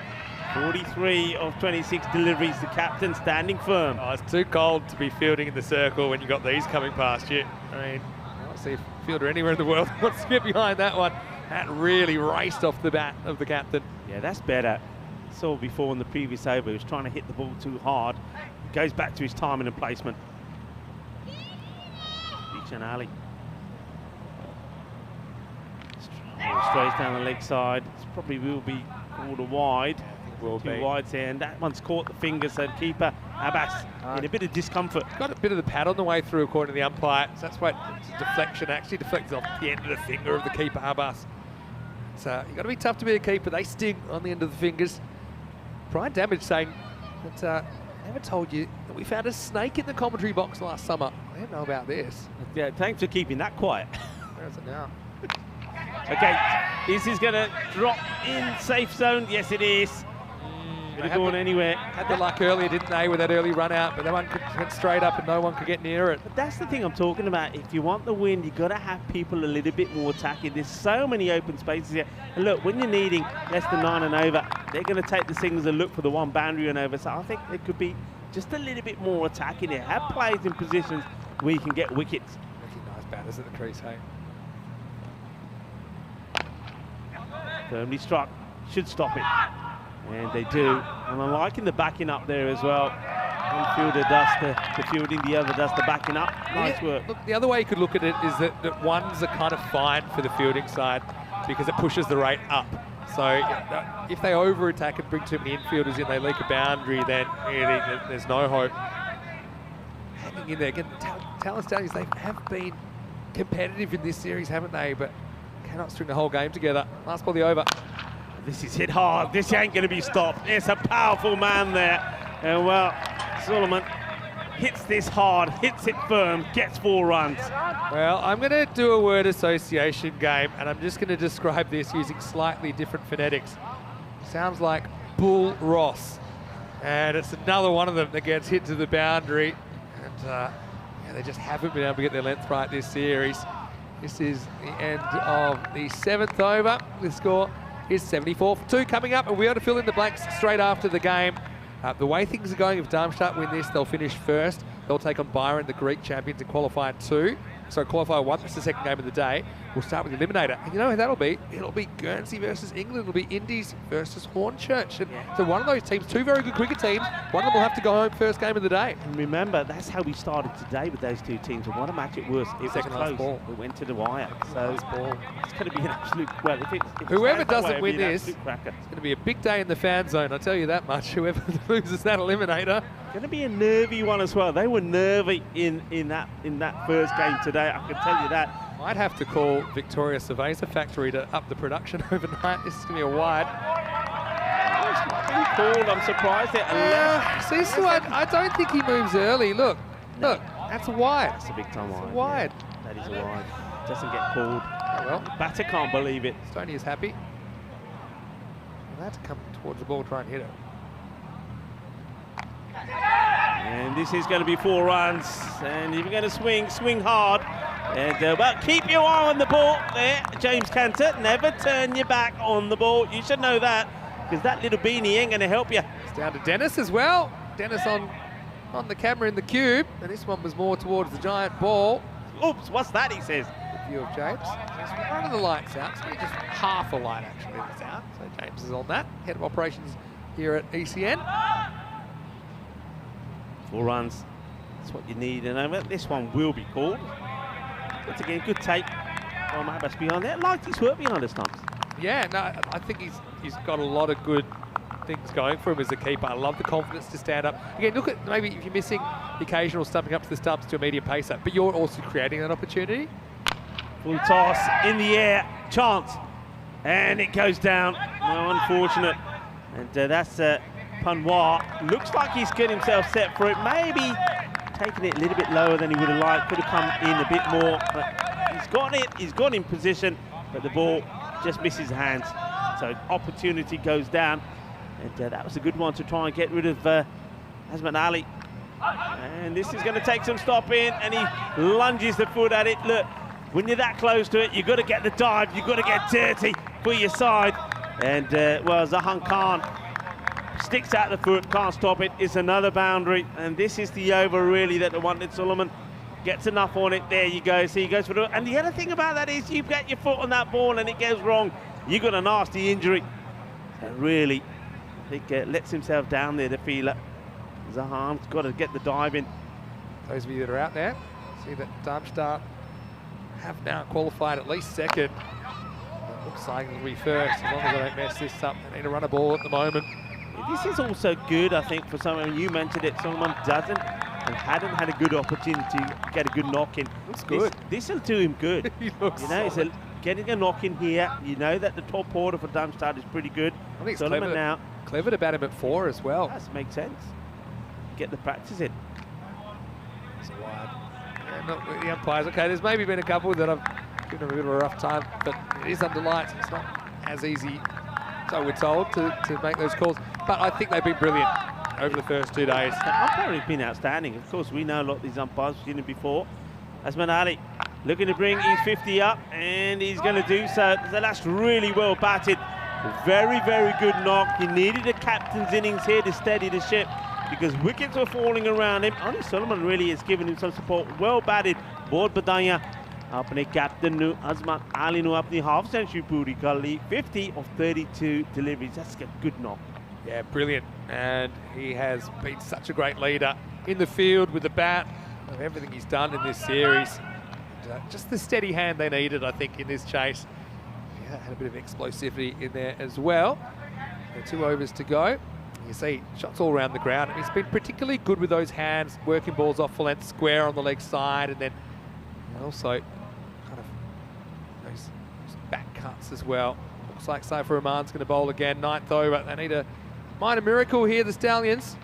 43 of 26 deliveries. The captain standing firm. Oh, it's too cold to be fielding in the circle when you've got these coming past you. I mean, I don't see a fielder anywhere in the world wants to get behind that one. That really raced off the bat of the captain. Yeah, that's better. Saw before in the previous over, he was trying to hit the ball too hard. Goes back to his timing and placement. Beach Ali. Straight down the leg side. This probably will be called a wide. Two wides here, and that one's caught the fingers, so the keeper, Abbas, in a bit of discomfort. Got a bit of the pad on the way through, according to the umpire. So that's why it's a deflection, actually deflects off the end of the finger of the keeper, Abbas. So you've got to be tough to be a keeper. They sting on the end of the fingers. Brian Damage saying that never told you that we found a snake in the commentary box last summer. I didn't know about this. Yeah, thanks for keeping that quiet. Where is it now? Okay, this is going to drop in safe zone. Yes, it is. Could have gone anywhere. Had the luck earlier, didn't they, with that early run out, but that one went straight up and no one could get near it. But that's the thing I'm talking about. If you want the win, you've got to have people a little bit more attacking. There's so many open spaces here. And look, when you're needing less than 9 and over, they're going to take the singles and look for the one boundary and over. So I think there could be just a little bit more attacking here. Have players in positions where you can get wickets. Nice batters at the crease, hey? Firmly struck. Should stop it. And they do. And I'm liking the backing up there as well. One fielder does the fielding, the other does the backing up. Nice work. Look, the other way you could look at it is that ones are kind of fine for the fielding side because it pushes the rate up. So if they over-attack and bring too many infielders in, they leak a boundary, then really there's no hope. Hanging in there. Again, Talent Stallions, they have been competitive in this series, haven't they? But cannot string the whole game together. Last ball, the over. This is hit hard. This ain't going to be stopped. It's a powerful man there. And well, Solomon hits this hard, hits it firm, gets 4 runs. Well, I'm going to do a word association game, and I'm just going to describe this using slightly different phonetics. Sounds like Bull Ross. And it's another one of them that gets hit to the boundary. And yeah, they just haven't been able to get their length right this series. This is the end of the 7th over. The score is 74 for 2 coming up, and we are to fill in the blanks straight after the game. The way things are going, if Darmstadt win this, they'll finish first. They'll take on Byron, the Greek champions, in qualifier 2. So qualifier 1, that's the second game of the day. We'll start with the eliminator. And you know who that'll be? It'll be Guernsey versus England. It'll be Indies versus Hornchurch. And so one of those teams, 2 very good cricket teams, one of them will have to go home first game of the day. And remember, that's how we started today with those 2 teams. And what a match it was. It second was last ball. It went to the wire. So it's going to be an absolute, well, if whoever doesn't win this, it's going to be a big day in the fan zone, I'll tell you that much. Whoever loses that eliminator. Going to be a nervy one as well. They were nervy in that first game today, I can tell you that. Might have to call Victoria Cerveza Factory to up the production overnight. This is going to be a wide. It's not been called, I'm surprised. See, so I don't think he moves early. Look, that's a wide. That's a big time wide. Wide. Yeah. That is a wide. Doesn't get called. Oh, well. Batter can't believe it. Stoney is happy. He'll have to come towards the ball, try and hit it. And this is going to be 4 runs. And if you're going to swing hard. And well, keep your eye on the ball there, James Cantor. Never turn your back on the ball. You should know that, because that little beanie ain't going to help you. It's down to Dennis as well. Dennis on the camera in the cube, and this one was more towards the giant ball. Oops, what's that, he says. Good view of James. Just one of the lights out, so just half a light actually is out. So James is on that, head of operations here at ECN. 4 runs, that's what you need. And this one will be called. Once again, good take from Abbas behind there. Liked his work behind the stumps. Yeah, no, I think he's got a lot of good things going for him as a keeper. I love the confidence to stand up. Again, look at maybe if you're missing the occasional stumping up to the stumps to a medium pacer, but you're also creating that opportunity. Full toss in the air, chance, and it goes down. No, unfortunate. And that's Panwar. Looks like he's getting himself set for it. Maybe taking it a little bit lower than he would have liked. Could have come in a bit more, but he's got it. He's got in position, but the ball just misses hands. So opportunity goes down. And that was a good one to try and get rid of Azman Ali. And this is going to take some stopping, and he lunges the foot at it. Look, when you're that close to it, you've got to get the dive, you've got to get dirty for your side. And, well, Zahan Khan sticks out the foot, can't stop it. It's another boundary, and this is the over, really, that the wanted Solomon gets enough on it. There you go. See, he goes for the... And the other thing about that is you've got your foot on that ball and it goes wrong. You've got a nasty injury. And really... I think lets himself down there, the feeler. Zahan's got to get the dive in. Those of you that are out there, see that Darmstadt have now qualified at least second. It looks like it'll be first, as long as they don't mess this up. They need to run a ball at the moment. This is also good, I think, for someone. You mentioned it, someone doesn't and hadn't had a good opportunity to get a good knock in. Looks good. This will do him good. He looks it's getting a knock in here. You know that the top order for Darmstadt is pretty good. I think it's Solomon now. Clever to bat him at 4 as well. That makes sense. Get the practice in. It's wide. Yeah, not with the umpires. Okay, there's maybe been a couple that I've given him a bit of a rough time, but it is under lights. It's not as easy, so we're told, to make those calls. But I think they've been brilliant over the first 2 days. The umpire has been outstanding. Of course, we know a lot of these umpires. We've seen them before. Azman Ali looking to bring his 50 up, and he's going to do so. So that's really well batted. Very, very good knock. He needed a captain's innings here to steady the ship because wickets were falling around him. Only Solomon really has given him some support. Well batted. Board Badaya. अपने captain नु अजमत Ali नु अपनी half century पूरी कर ली. 50 of 32 deliveries. That's a good knock. Yeah, brilliant. And he has been such a great leader in the field with the bat of everything he's done in this series. And, just the steady hand they needed, I think, in this chase. Yeah, had a bit of explosivity in there as well. So 2 overs to go. You see shots all around the ground. And he's been particularly good with those hands, working balls off the length square on the leg side, and then also kind of those back cuts as well. Looks like Saifur Rahman's going to bowl again, 9th over. They need a minor miracle here, the Stallions.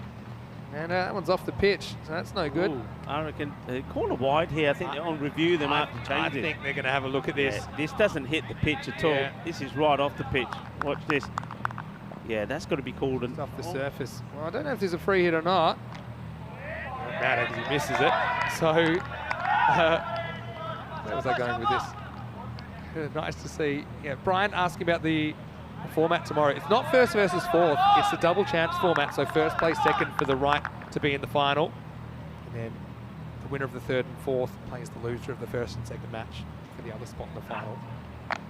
And that one's off the pitch, so that's no good. Ooh, I reckon corner wide here. I think they're on review. They might have to change it. I think they're going to have a look at this. Yeah, this doesn't hit the pitch at all. This is right off the pitch. Watch this. Yeah, that's got to be called. It's off the surface. Well, I don't know if there's a free hit or not. Doesn't matter because he misses it. So, where was I going with this? Nice to see. Yeah, Brian asking about the format tomorrow. It's not first versus fourth. It's the double chance format. So first plays second for the right to be in the final, and then the winner of the third and fourth plays the loser of the first and second match for the other spot in the final.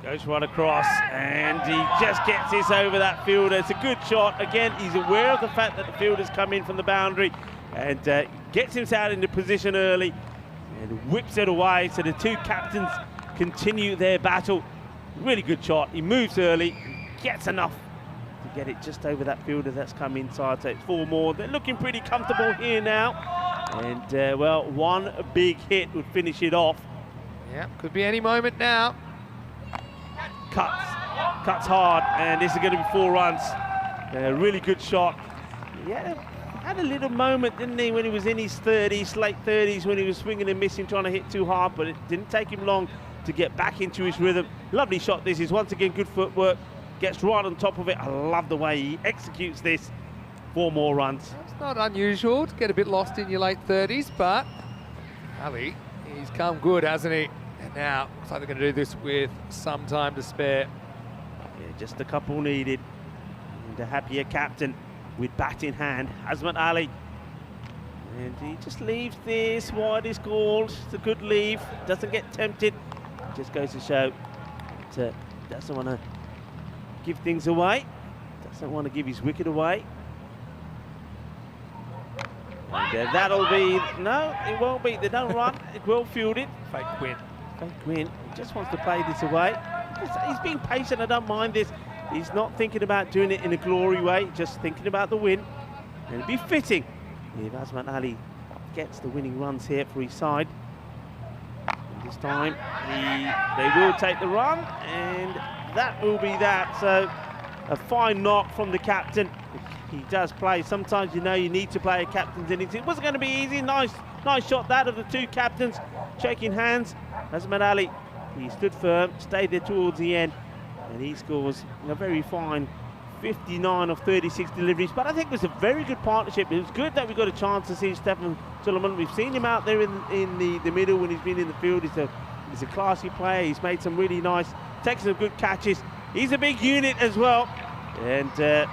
Goes right across, and he just gets this over that fielder. It's a good shot. Again, he's aware of the fact that the fielder's come in from the boundary, and gets himself into position early and whips it away. So the 2 captains continue their battle. Really good shot. He moves early, gets enough to get it just over that fielder that's come inside. So it's 4 more. They're looking pretty comfortable here now. And, well, 1 big hit would finish it off. Yeah, could be any moment now. Cuts hard, and this is going to be 4 runs. Really good shot. Yeah, had a little moment, didn't he, when he was in his 30s, late 30s, when he was swinging and missing, trying to hit too hard, but it didn't take him long to get back into his rhythm. Lovely shot this is. Once again, good footwork. Gets right on top of it. I love the way he executes this. 4 more runs. It's not unusual to get a bit lost in your late 30s, but Ali, he's come good, hasn't he? And now, looks like they're going to do this with some time to spare. Yeah, just a couple needed. And a happier captain with bat in hand, Azmat Ali. And he just leaves this wide is called. It's a good leave. Doesn't get tempted. Just goes to show that doesn't want to give things away. Doesn't want to give his wicket away. And that'll be, no, it won't be. They don't run. It will field it. Fake win. Fake win. He just wants to play this away. He's being patient. I don't mind this. He's not thinking about doing it in a glory way, just thinking about the win. And it'd be fitting if Azmat Ali gets the winning runs here for his side. And this time, they will take the run, and that will be that. So, a fine knock from the captain. He does play. Sometimes you know you need to play a captain's innings. It wasn't going to be easy. Nice shot that of the two captains, shaking hands. Azmat Ali, he stood firm, stayed there towards the end, and he scores a very fine 59 of 36 deliveries. But I think it was a very good partnership. It was good that we got a chance to see Stefan Suleiman. We've seen him out there in the middle when he's been in the field. He's a classy player. He's made some really nice, taken some good catches. He's a big unit as well. And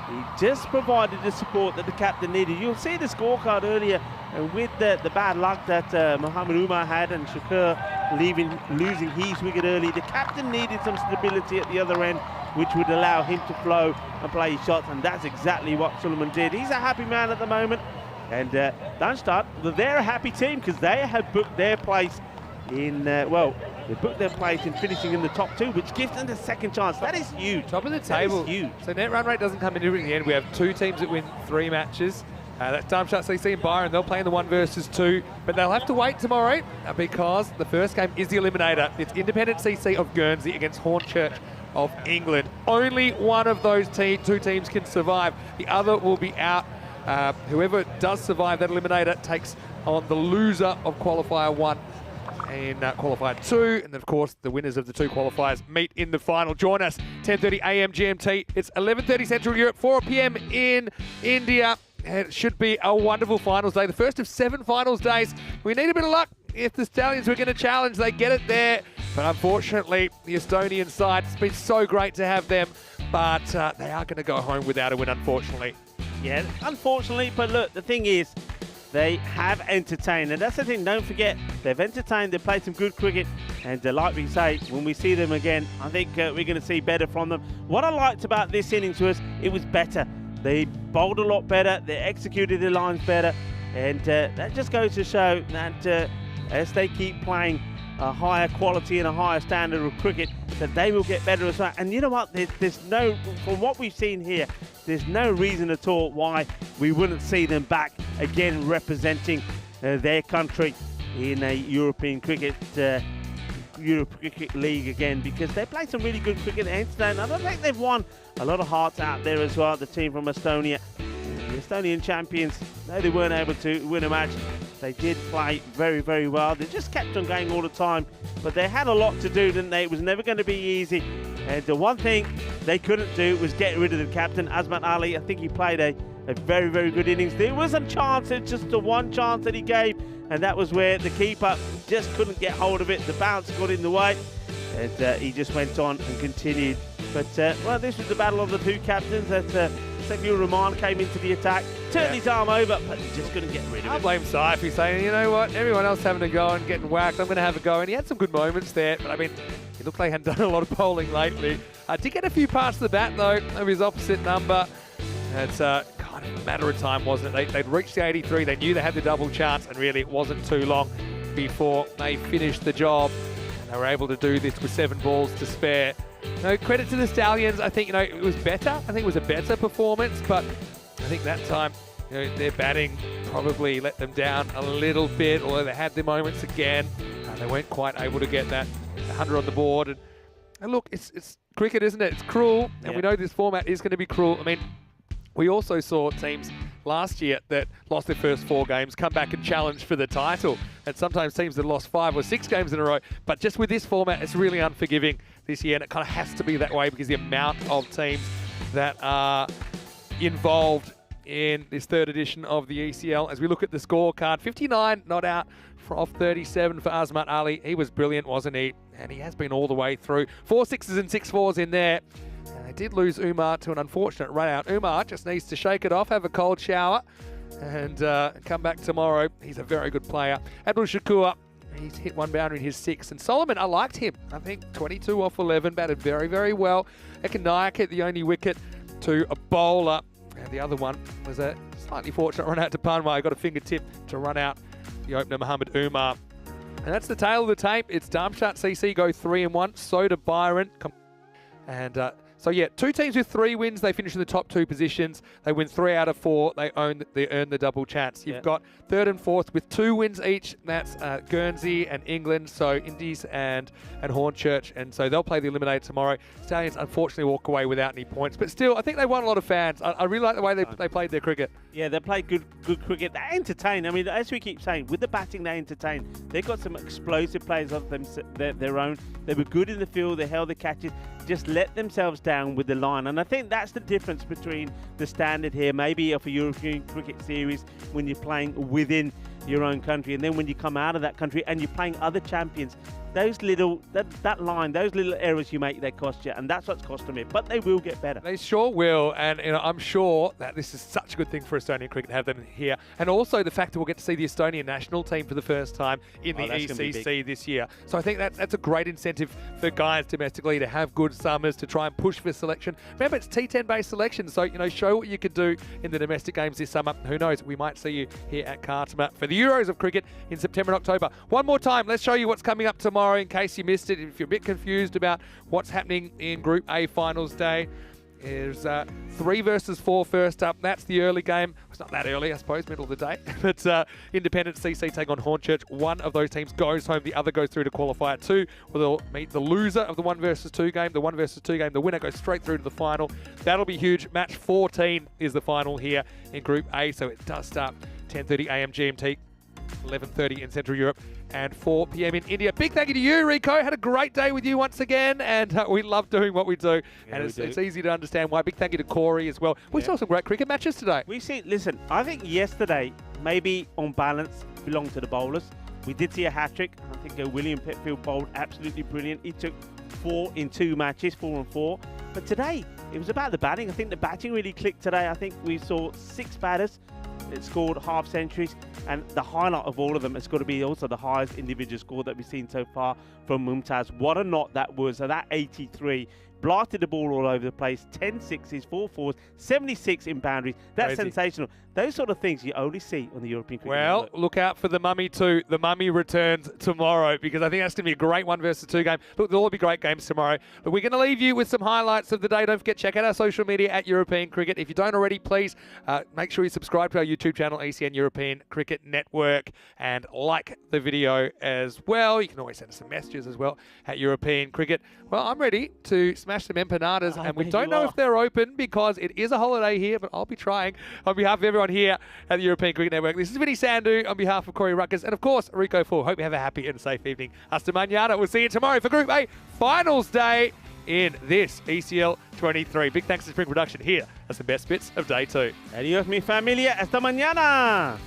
he just provided the support that the captain needed. You'll see the scorecard earlier, and with the bad luck that Mohamed Umar had and Shakur losing his wicket early, the captain needed some stability at the other end, which would allow him to flow and play his shots, and that's exactly what Suleiman did. He's a happy man at the moment, and Darmstadt, they're a happy team because they have booked their place in, they booked their place in finishing in the top two, which gives them the second chance. That is huge. Top of the table. That is huge. So net run rate doesn't come into it in the end. We have two teams that win 3 matches. That's Darmstadt CC and Byron. They'll play in the 1 versus 2, but they'll have to wait tomorrow because the first game is the eliminator. It's Independent CC of Guernsey against Hornchurch of England. Only one of those two teams can survive. The other will be out. Whoever does survive that eliminator takes on the loser of qualifier 1 in qualifier 2, and then of course the winners of the 2 qualifiers meet in the final. Join us 10:30 a.m. GMT. It's 11:30 Central Europe, 4 p.m. in India. It should be a wonderful finals day, the first of 7 finals days. We need a bit of luck. If the Stallions were going to challenge, they get it there. But unfortunately, the Estonian side, it's been so great to have them, but they are going to go home without a win, unfortunately. Yeah, unfortunately, but look, the thing is, they have entertained, and that's the thing, don't forget, they've entertained, they've played some good cricket, and like we say, when we see them again, I think we're going to see better from them. What I liked about this innings was, it was better. They bowled a lot better, they executed their lines better, and that just goes to show that as they keep playing a higher quality and a higher standard of cricket, that they will get better as well. And you know what, there's no, from what we've seen here, there's no reason at all why we wouldn't see them back again representing their country in a European Cricket League again, because they played some really good cricket and I don't think they've won a lot of hearts out there as well, the team from Estonia. The Estonian champions, though they weren't able to win a match, they did play very, very well. They just kept on going all the time, but they had a lot to do, didn't they? It was never going to be easy. And the one thing they couldn't do was get rid of the captain, Azmat Ali. I think he played a very, very good innings. There was a chance, it's just the one chance that he gave, and that was where the keeper just couldn't get hold of it. The bounce got in the way, and he just went on and continued. But, well, this was the battle of the 2 captains. That Safiur Rahman came into the attack, turned his arm over, but he just couldn't get rid of it. I blame Saif. He's saying, you know what, everyone else having a go and getting whacked, I'm going to have a go. And he had some good moments there, but I mean, he looked like he hadn't done a lot of bowling lately. Did get a few parts of the bat, though, of his opposite number. It's kind of a matter of time, wasn't it? They'd reached the 83, they knew they had the double chance, and really it wasn't too long before they finished the job. And they were able to do this with 7 balls to spare. No, credit to the Stallions. I think, it was better. I think it was a better performance, but I think that time, their batting probably let them down a little bit, although they had their moments again. They weren't quite able to get that 100 on the board. And look, it's cricket, isn't it? It's cruel, and we know this format is going to be cruel. I mean, we also saw teams last year that lost their first 4 games come back and challenge for the title. And sometimes teams that lost 5 or 6 games in a row. But just with this format, it's really unforgiving this year. And it kind of has to be that way because the amount of teams that are involved in this third edition of the ECL. As we look at the scorecard, 59 not out off 37 for Azmat Ali. He was brilliant, wasn't he? And he has been all the way through. 4 sixes and 6 fours in there. And they did lose Umar to an unfortunate run out. Umar just needs to shake it off, have a cold shower, and come back tomorrow. He's a very good player. Abdul Shakur, he's hit one boundary in his 6. And Solomon, I liked him. I think 22 off 11, batted very, very well. Ekanayak hit the only wicket to a bowler. And the other one was a slightly fortunate run out to Panway. Got a fingertip to run out the opener, Muhammad Umar. And that's the tail of the tape. It's Darmstadt CC go 3-1. So do Byron. And so, yeah, 2 teams with 3 wins. They finish in the top 2 positions. They win 3 out of 4. They earn the double chance. You've got 3rd and 4th with 2 wins each. That's Guernsey and England. So Indies and Hornchurch. And so they'll play the eliminator tomorrow. Stallions unfortunately walk away without any points. But still, I think they won a lot of fans. I really like the way they played their cricket. Yeah, they played good cricket. They entertain. I mean, as we keep saying, with the batting, they entertain. They've got some explosive players of their own. They were good in the field. They held the catches. Just let themselves down with the line. And I think that's the difference between the standard here, maybe of a European cricket series when you're playing within your own country, and then when you come out of that country and you're playing other champions, those little that line, those little errors you make, they cost you, and that's what's cost them it. But they will get better. They sure will, and I'm sure that this is such a good thing for Estonian cricket to have them here, and also the fact that we'll get to see the Estonian national team for the first time in the ECC this year. So I think that's a great incentive for guys domestically to have good summers, to try and push for selection. Remember, it's T10 based selection, so show what you can do in the domestic games this summer. Who knows? We might see you here at Kartama for the Euros of cricket in September and October. One more time, let's show you what's coming up tomorrow in case you missed it. If you're a bit confused about what's happening in Group A Finals Day, there's 3 versus 4 first up. That's the early game. It's not that early, I suppose, middle of the day. But Independent CC take on Hornchurch. One of those teams goes home. The other goes through to qualifier 2, where they'll meet the loser of the 1 versus 2 game. The 1 versus 2 game, the winner goes straight through to the final. That'll be huge. Match 14 is the final here in Group A, so it does start 10:30 a.m. GMT. 11:30 in Central Europe and 4 p.m. in India. Big thank you to you, Rico. Had a great day with you once again, and we love doing what we do. Yeah, and it's easy to understand why. Big thank you to Corey as well. We saw some great cricket matches today. Listen, I think yesterday, maybe on balance, belonged to the bowlers. We did see a hat-trick. I think William Petfield bowled absolutely brilliant. He took 4 in 2 matches, 4 and 4. But today, it was about the batting. I think the batting really clicked today. I think we saw 6 batters that scored half centuries, and the highlight of all of them has got to be also the highest individual score that we've seen so far from Mumtaz. What a knot that was. So that 83 blasted the ball all over the place. 10 sixes, 4 fours, 76 in boundaries. That's crazy. Sensational. Those sort of things you only see on the European cricket. Well, look out for the Mummy too. The Mummy returns tomorrow, because I think that's going to be a great 1 versus 2 game. Look, there'll all be great games tomorrow. But we're going to leave you with some highlights of the day. Don't forget, check out our social media at European Cricket. If you don't already, please make sure you subscribe to our YouTube channel, ECN European Cricket Network, and like the video as well. You can always send us some messages as well at European Cricket. Well, I'm ready to smash some empanadas, and we don't know if they're open because it is a holiday here, but I'll be trying. On behalf of everyone here at the European Cricket Network, this is Vinny Sandhu on behalf of Corey Ruckers, and of course, Rico Full. Hope you have a happy and safe evening. Hasta mañana. We'll see you tomorrow for Group A Finals Day in this ECL 23. Big thanks to Spring Production. Here are some best bits of Day 2. Adios, mi familia. Hasta mañana.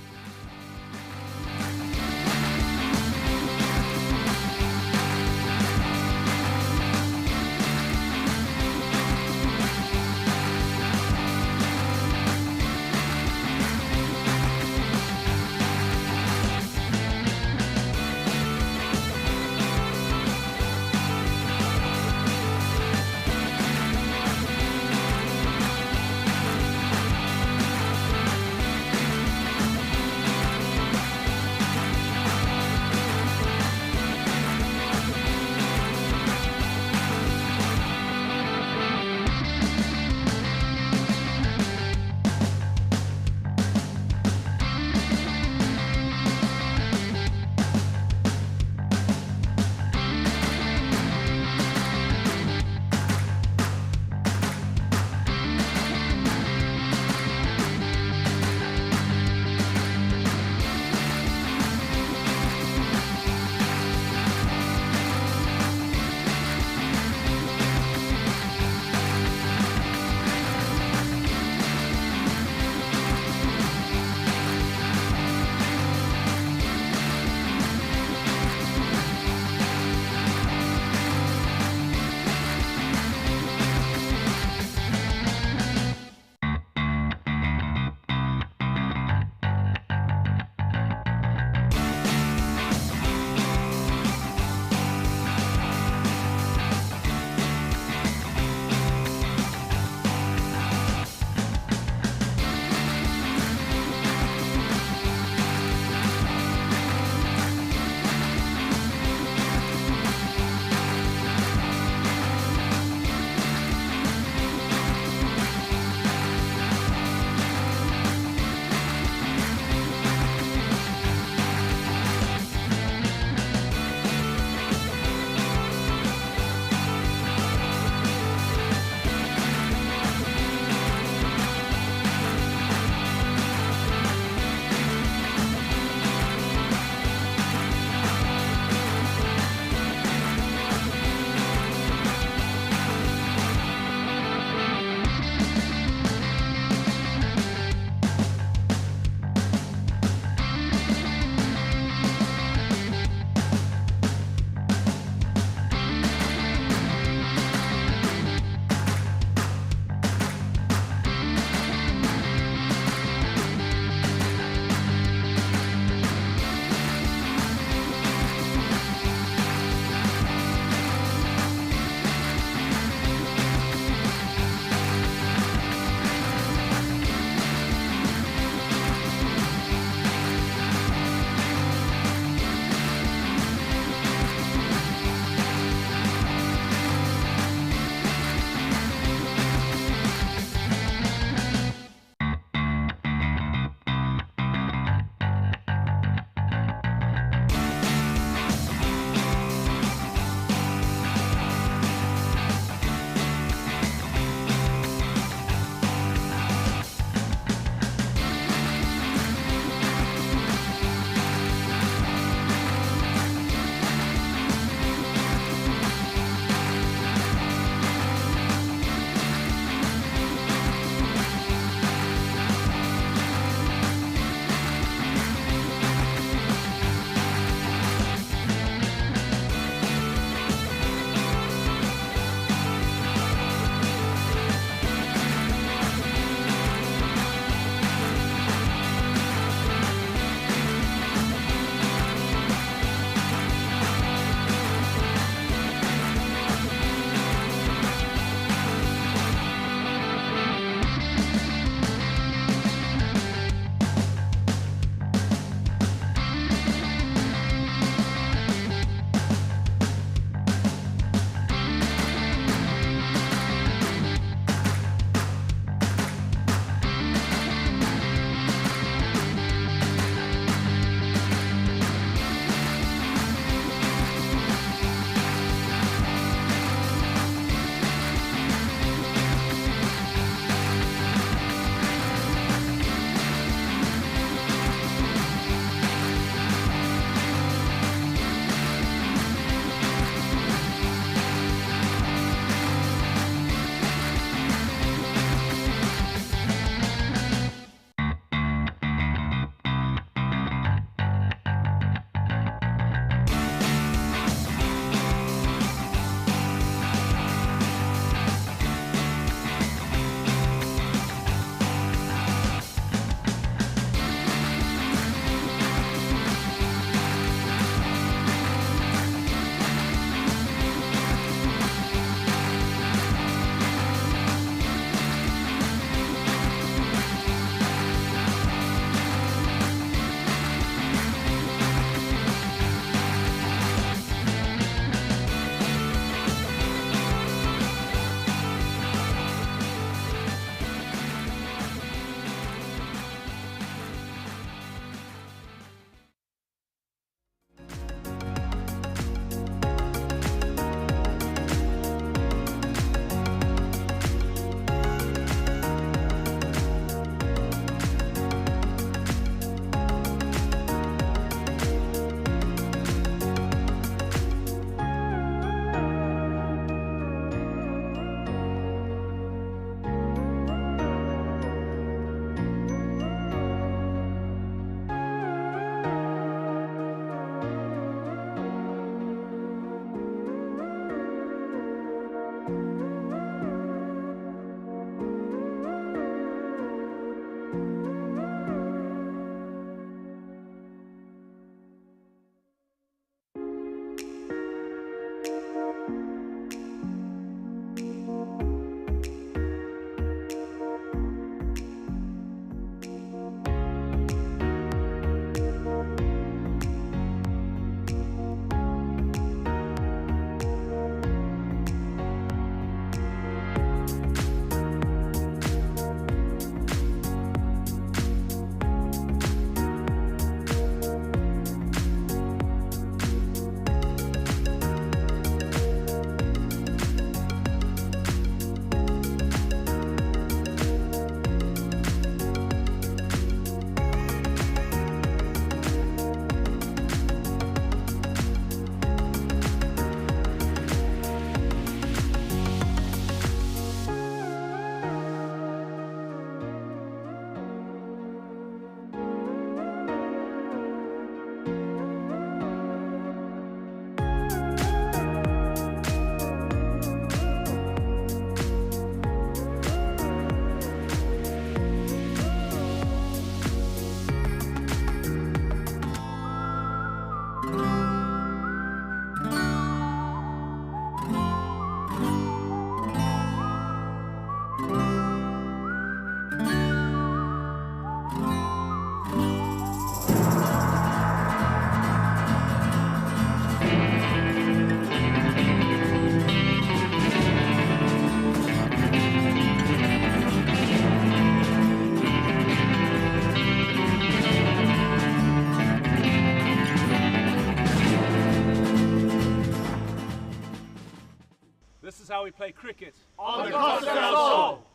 play cricket on the cost of our soul.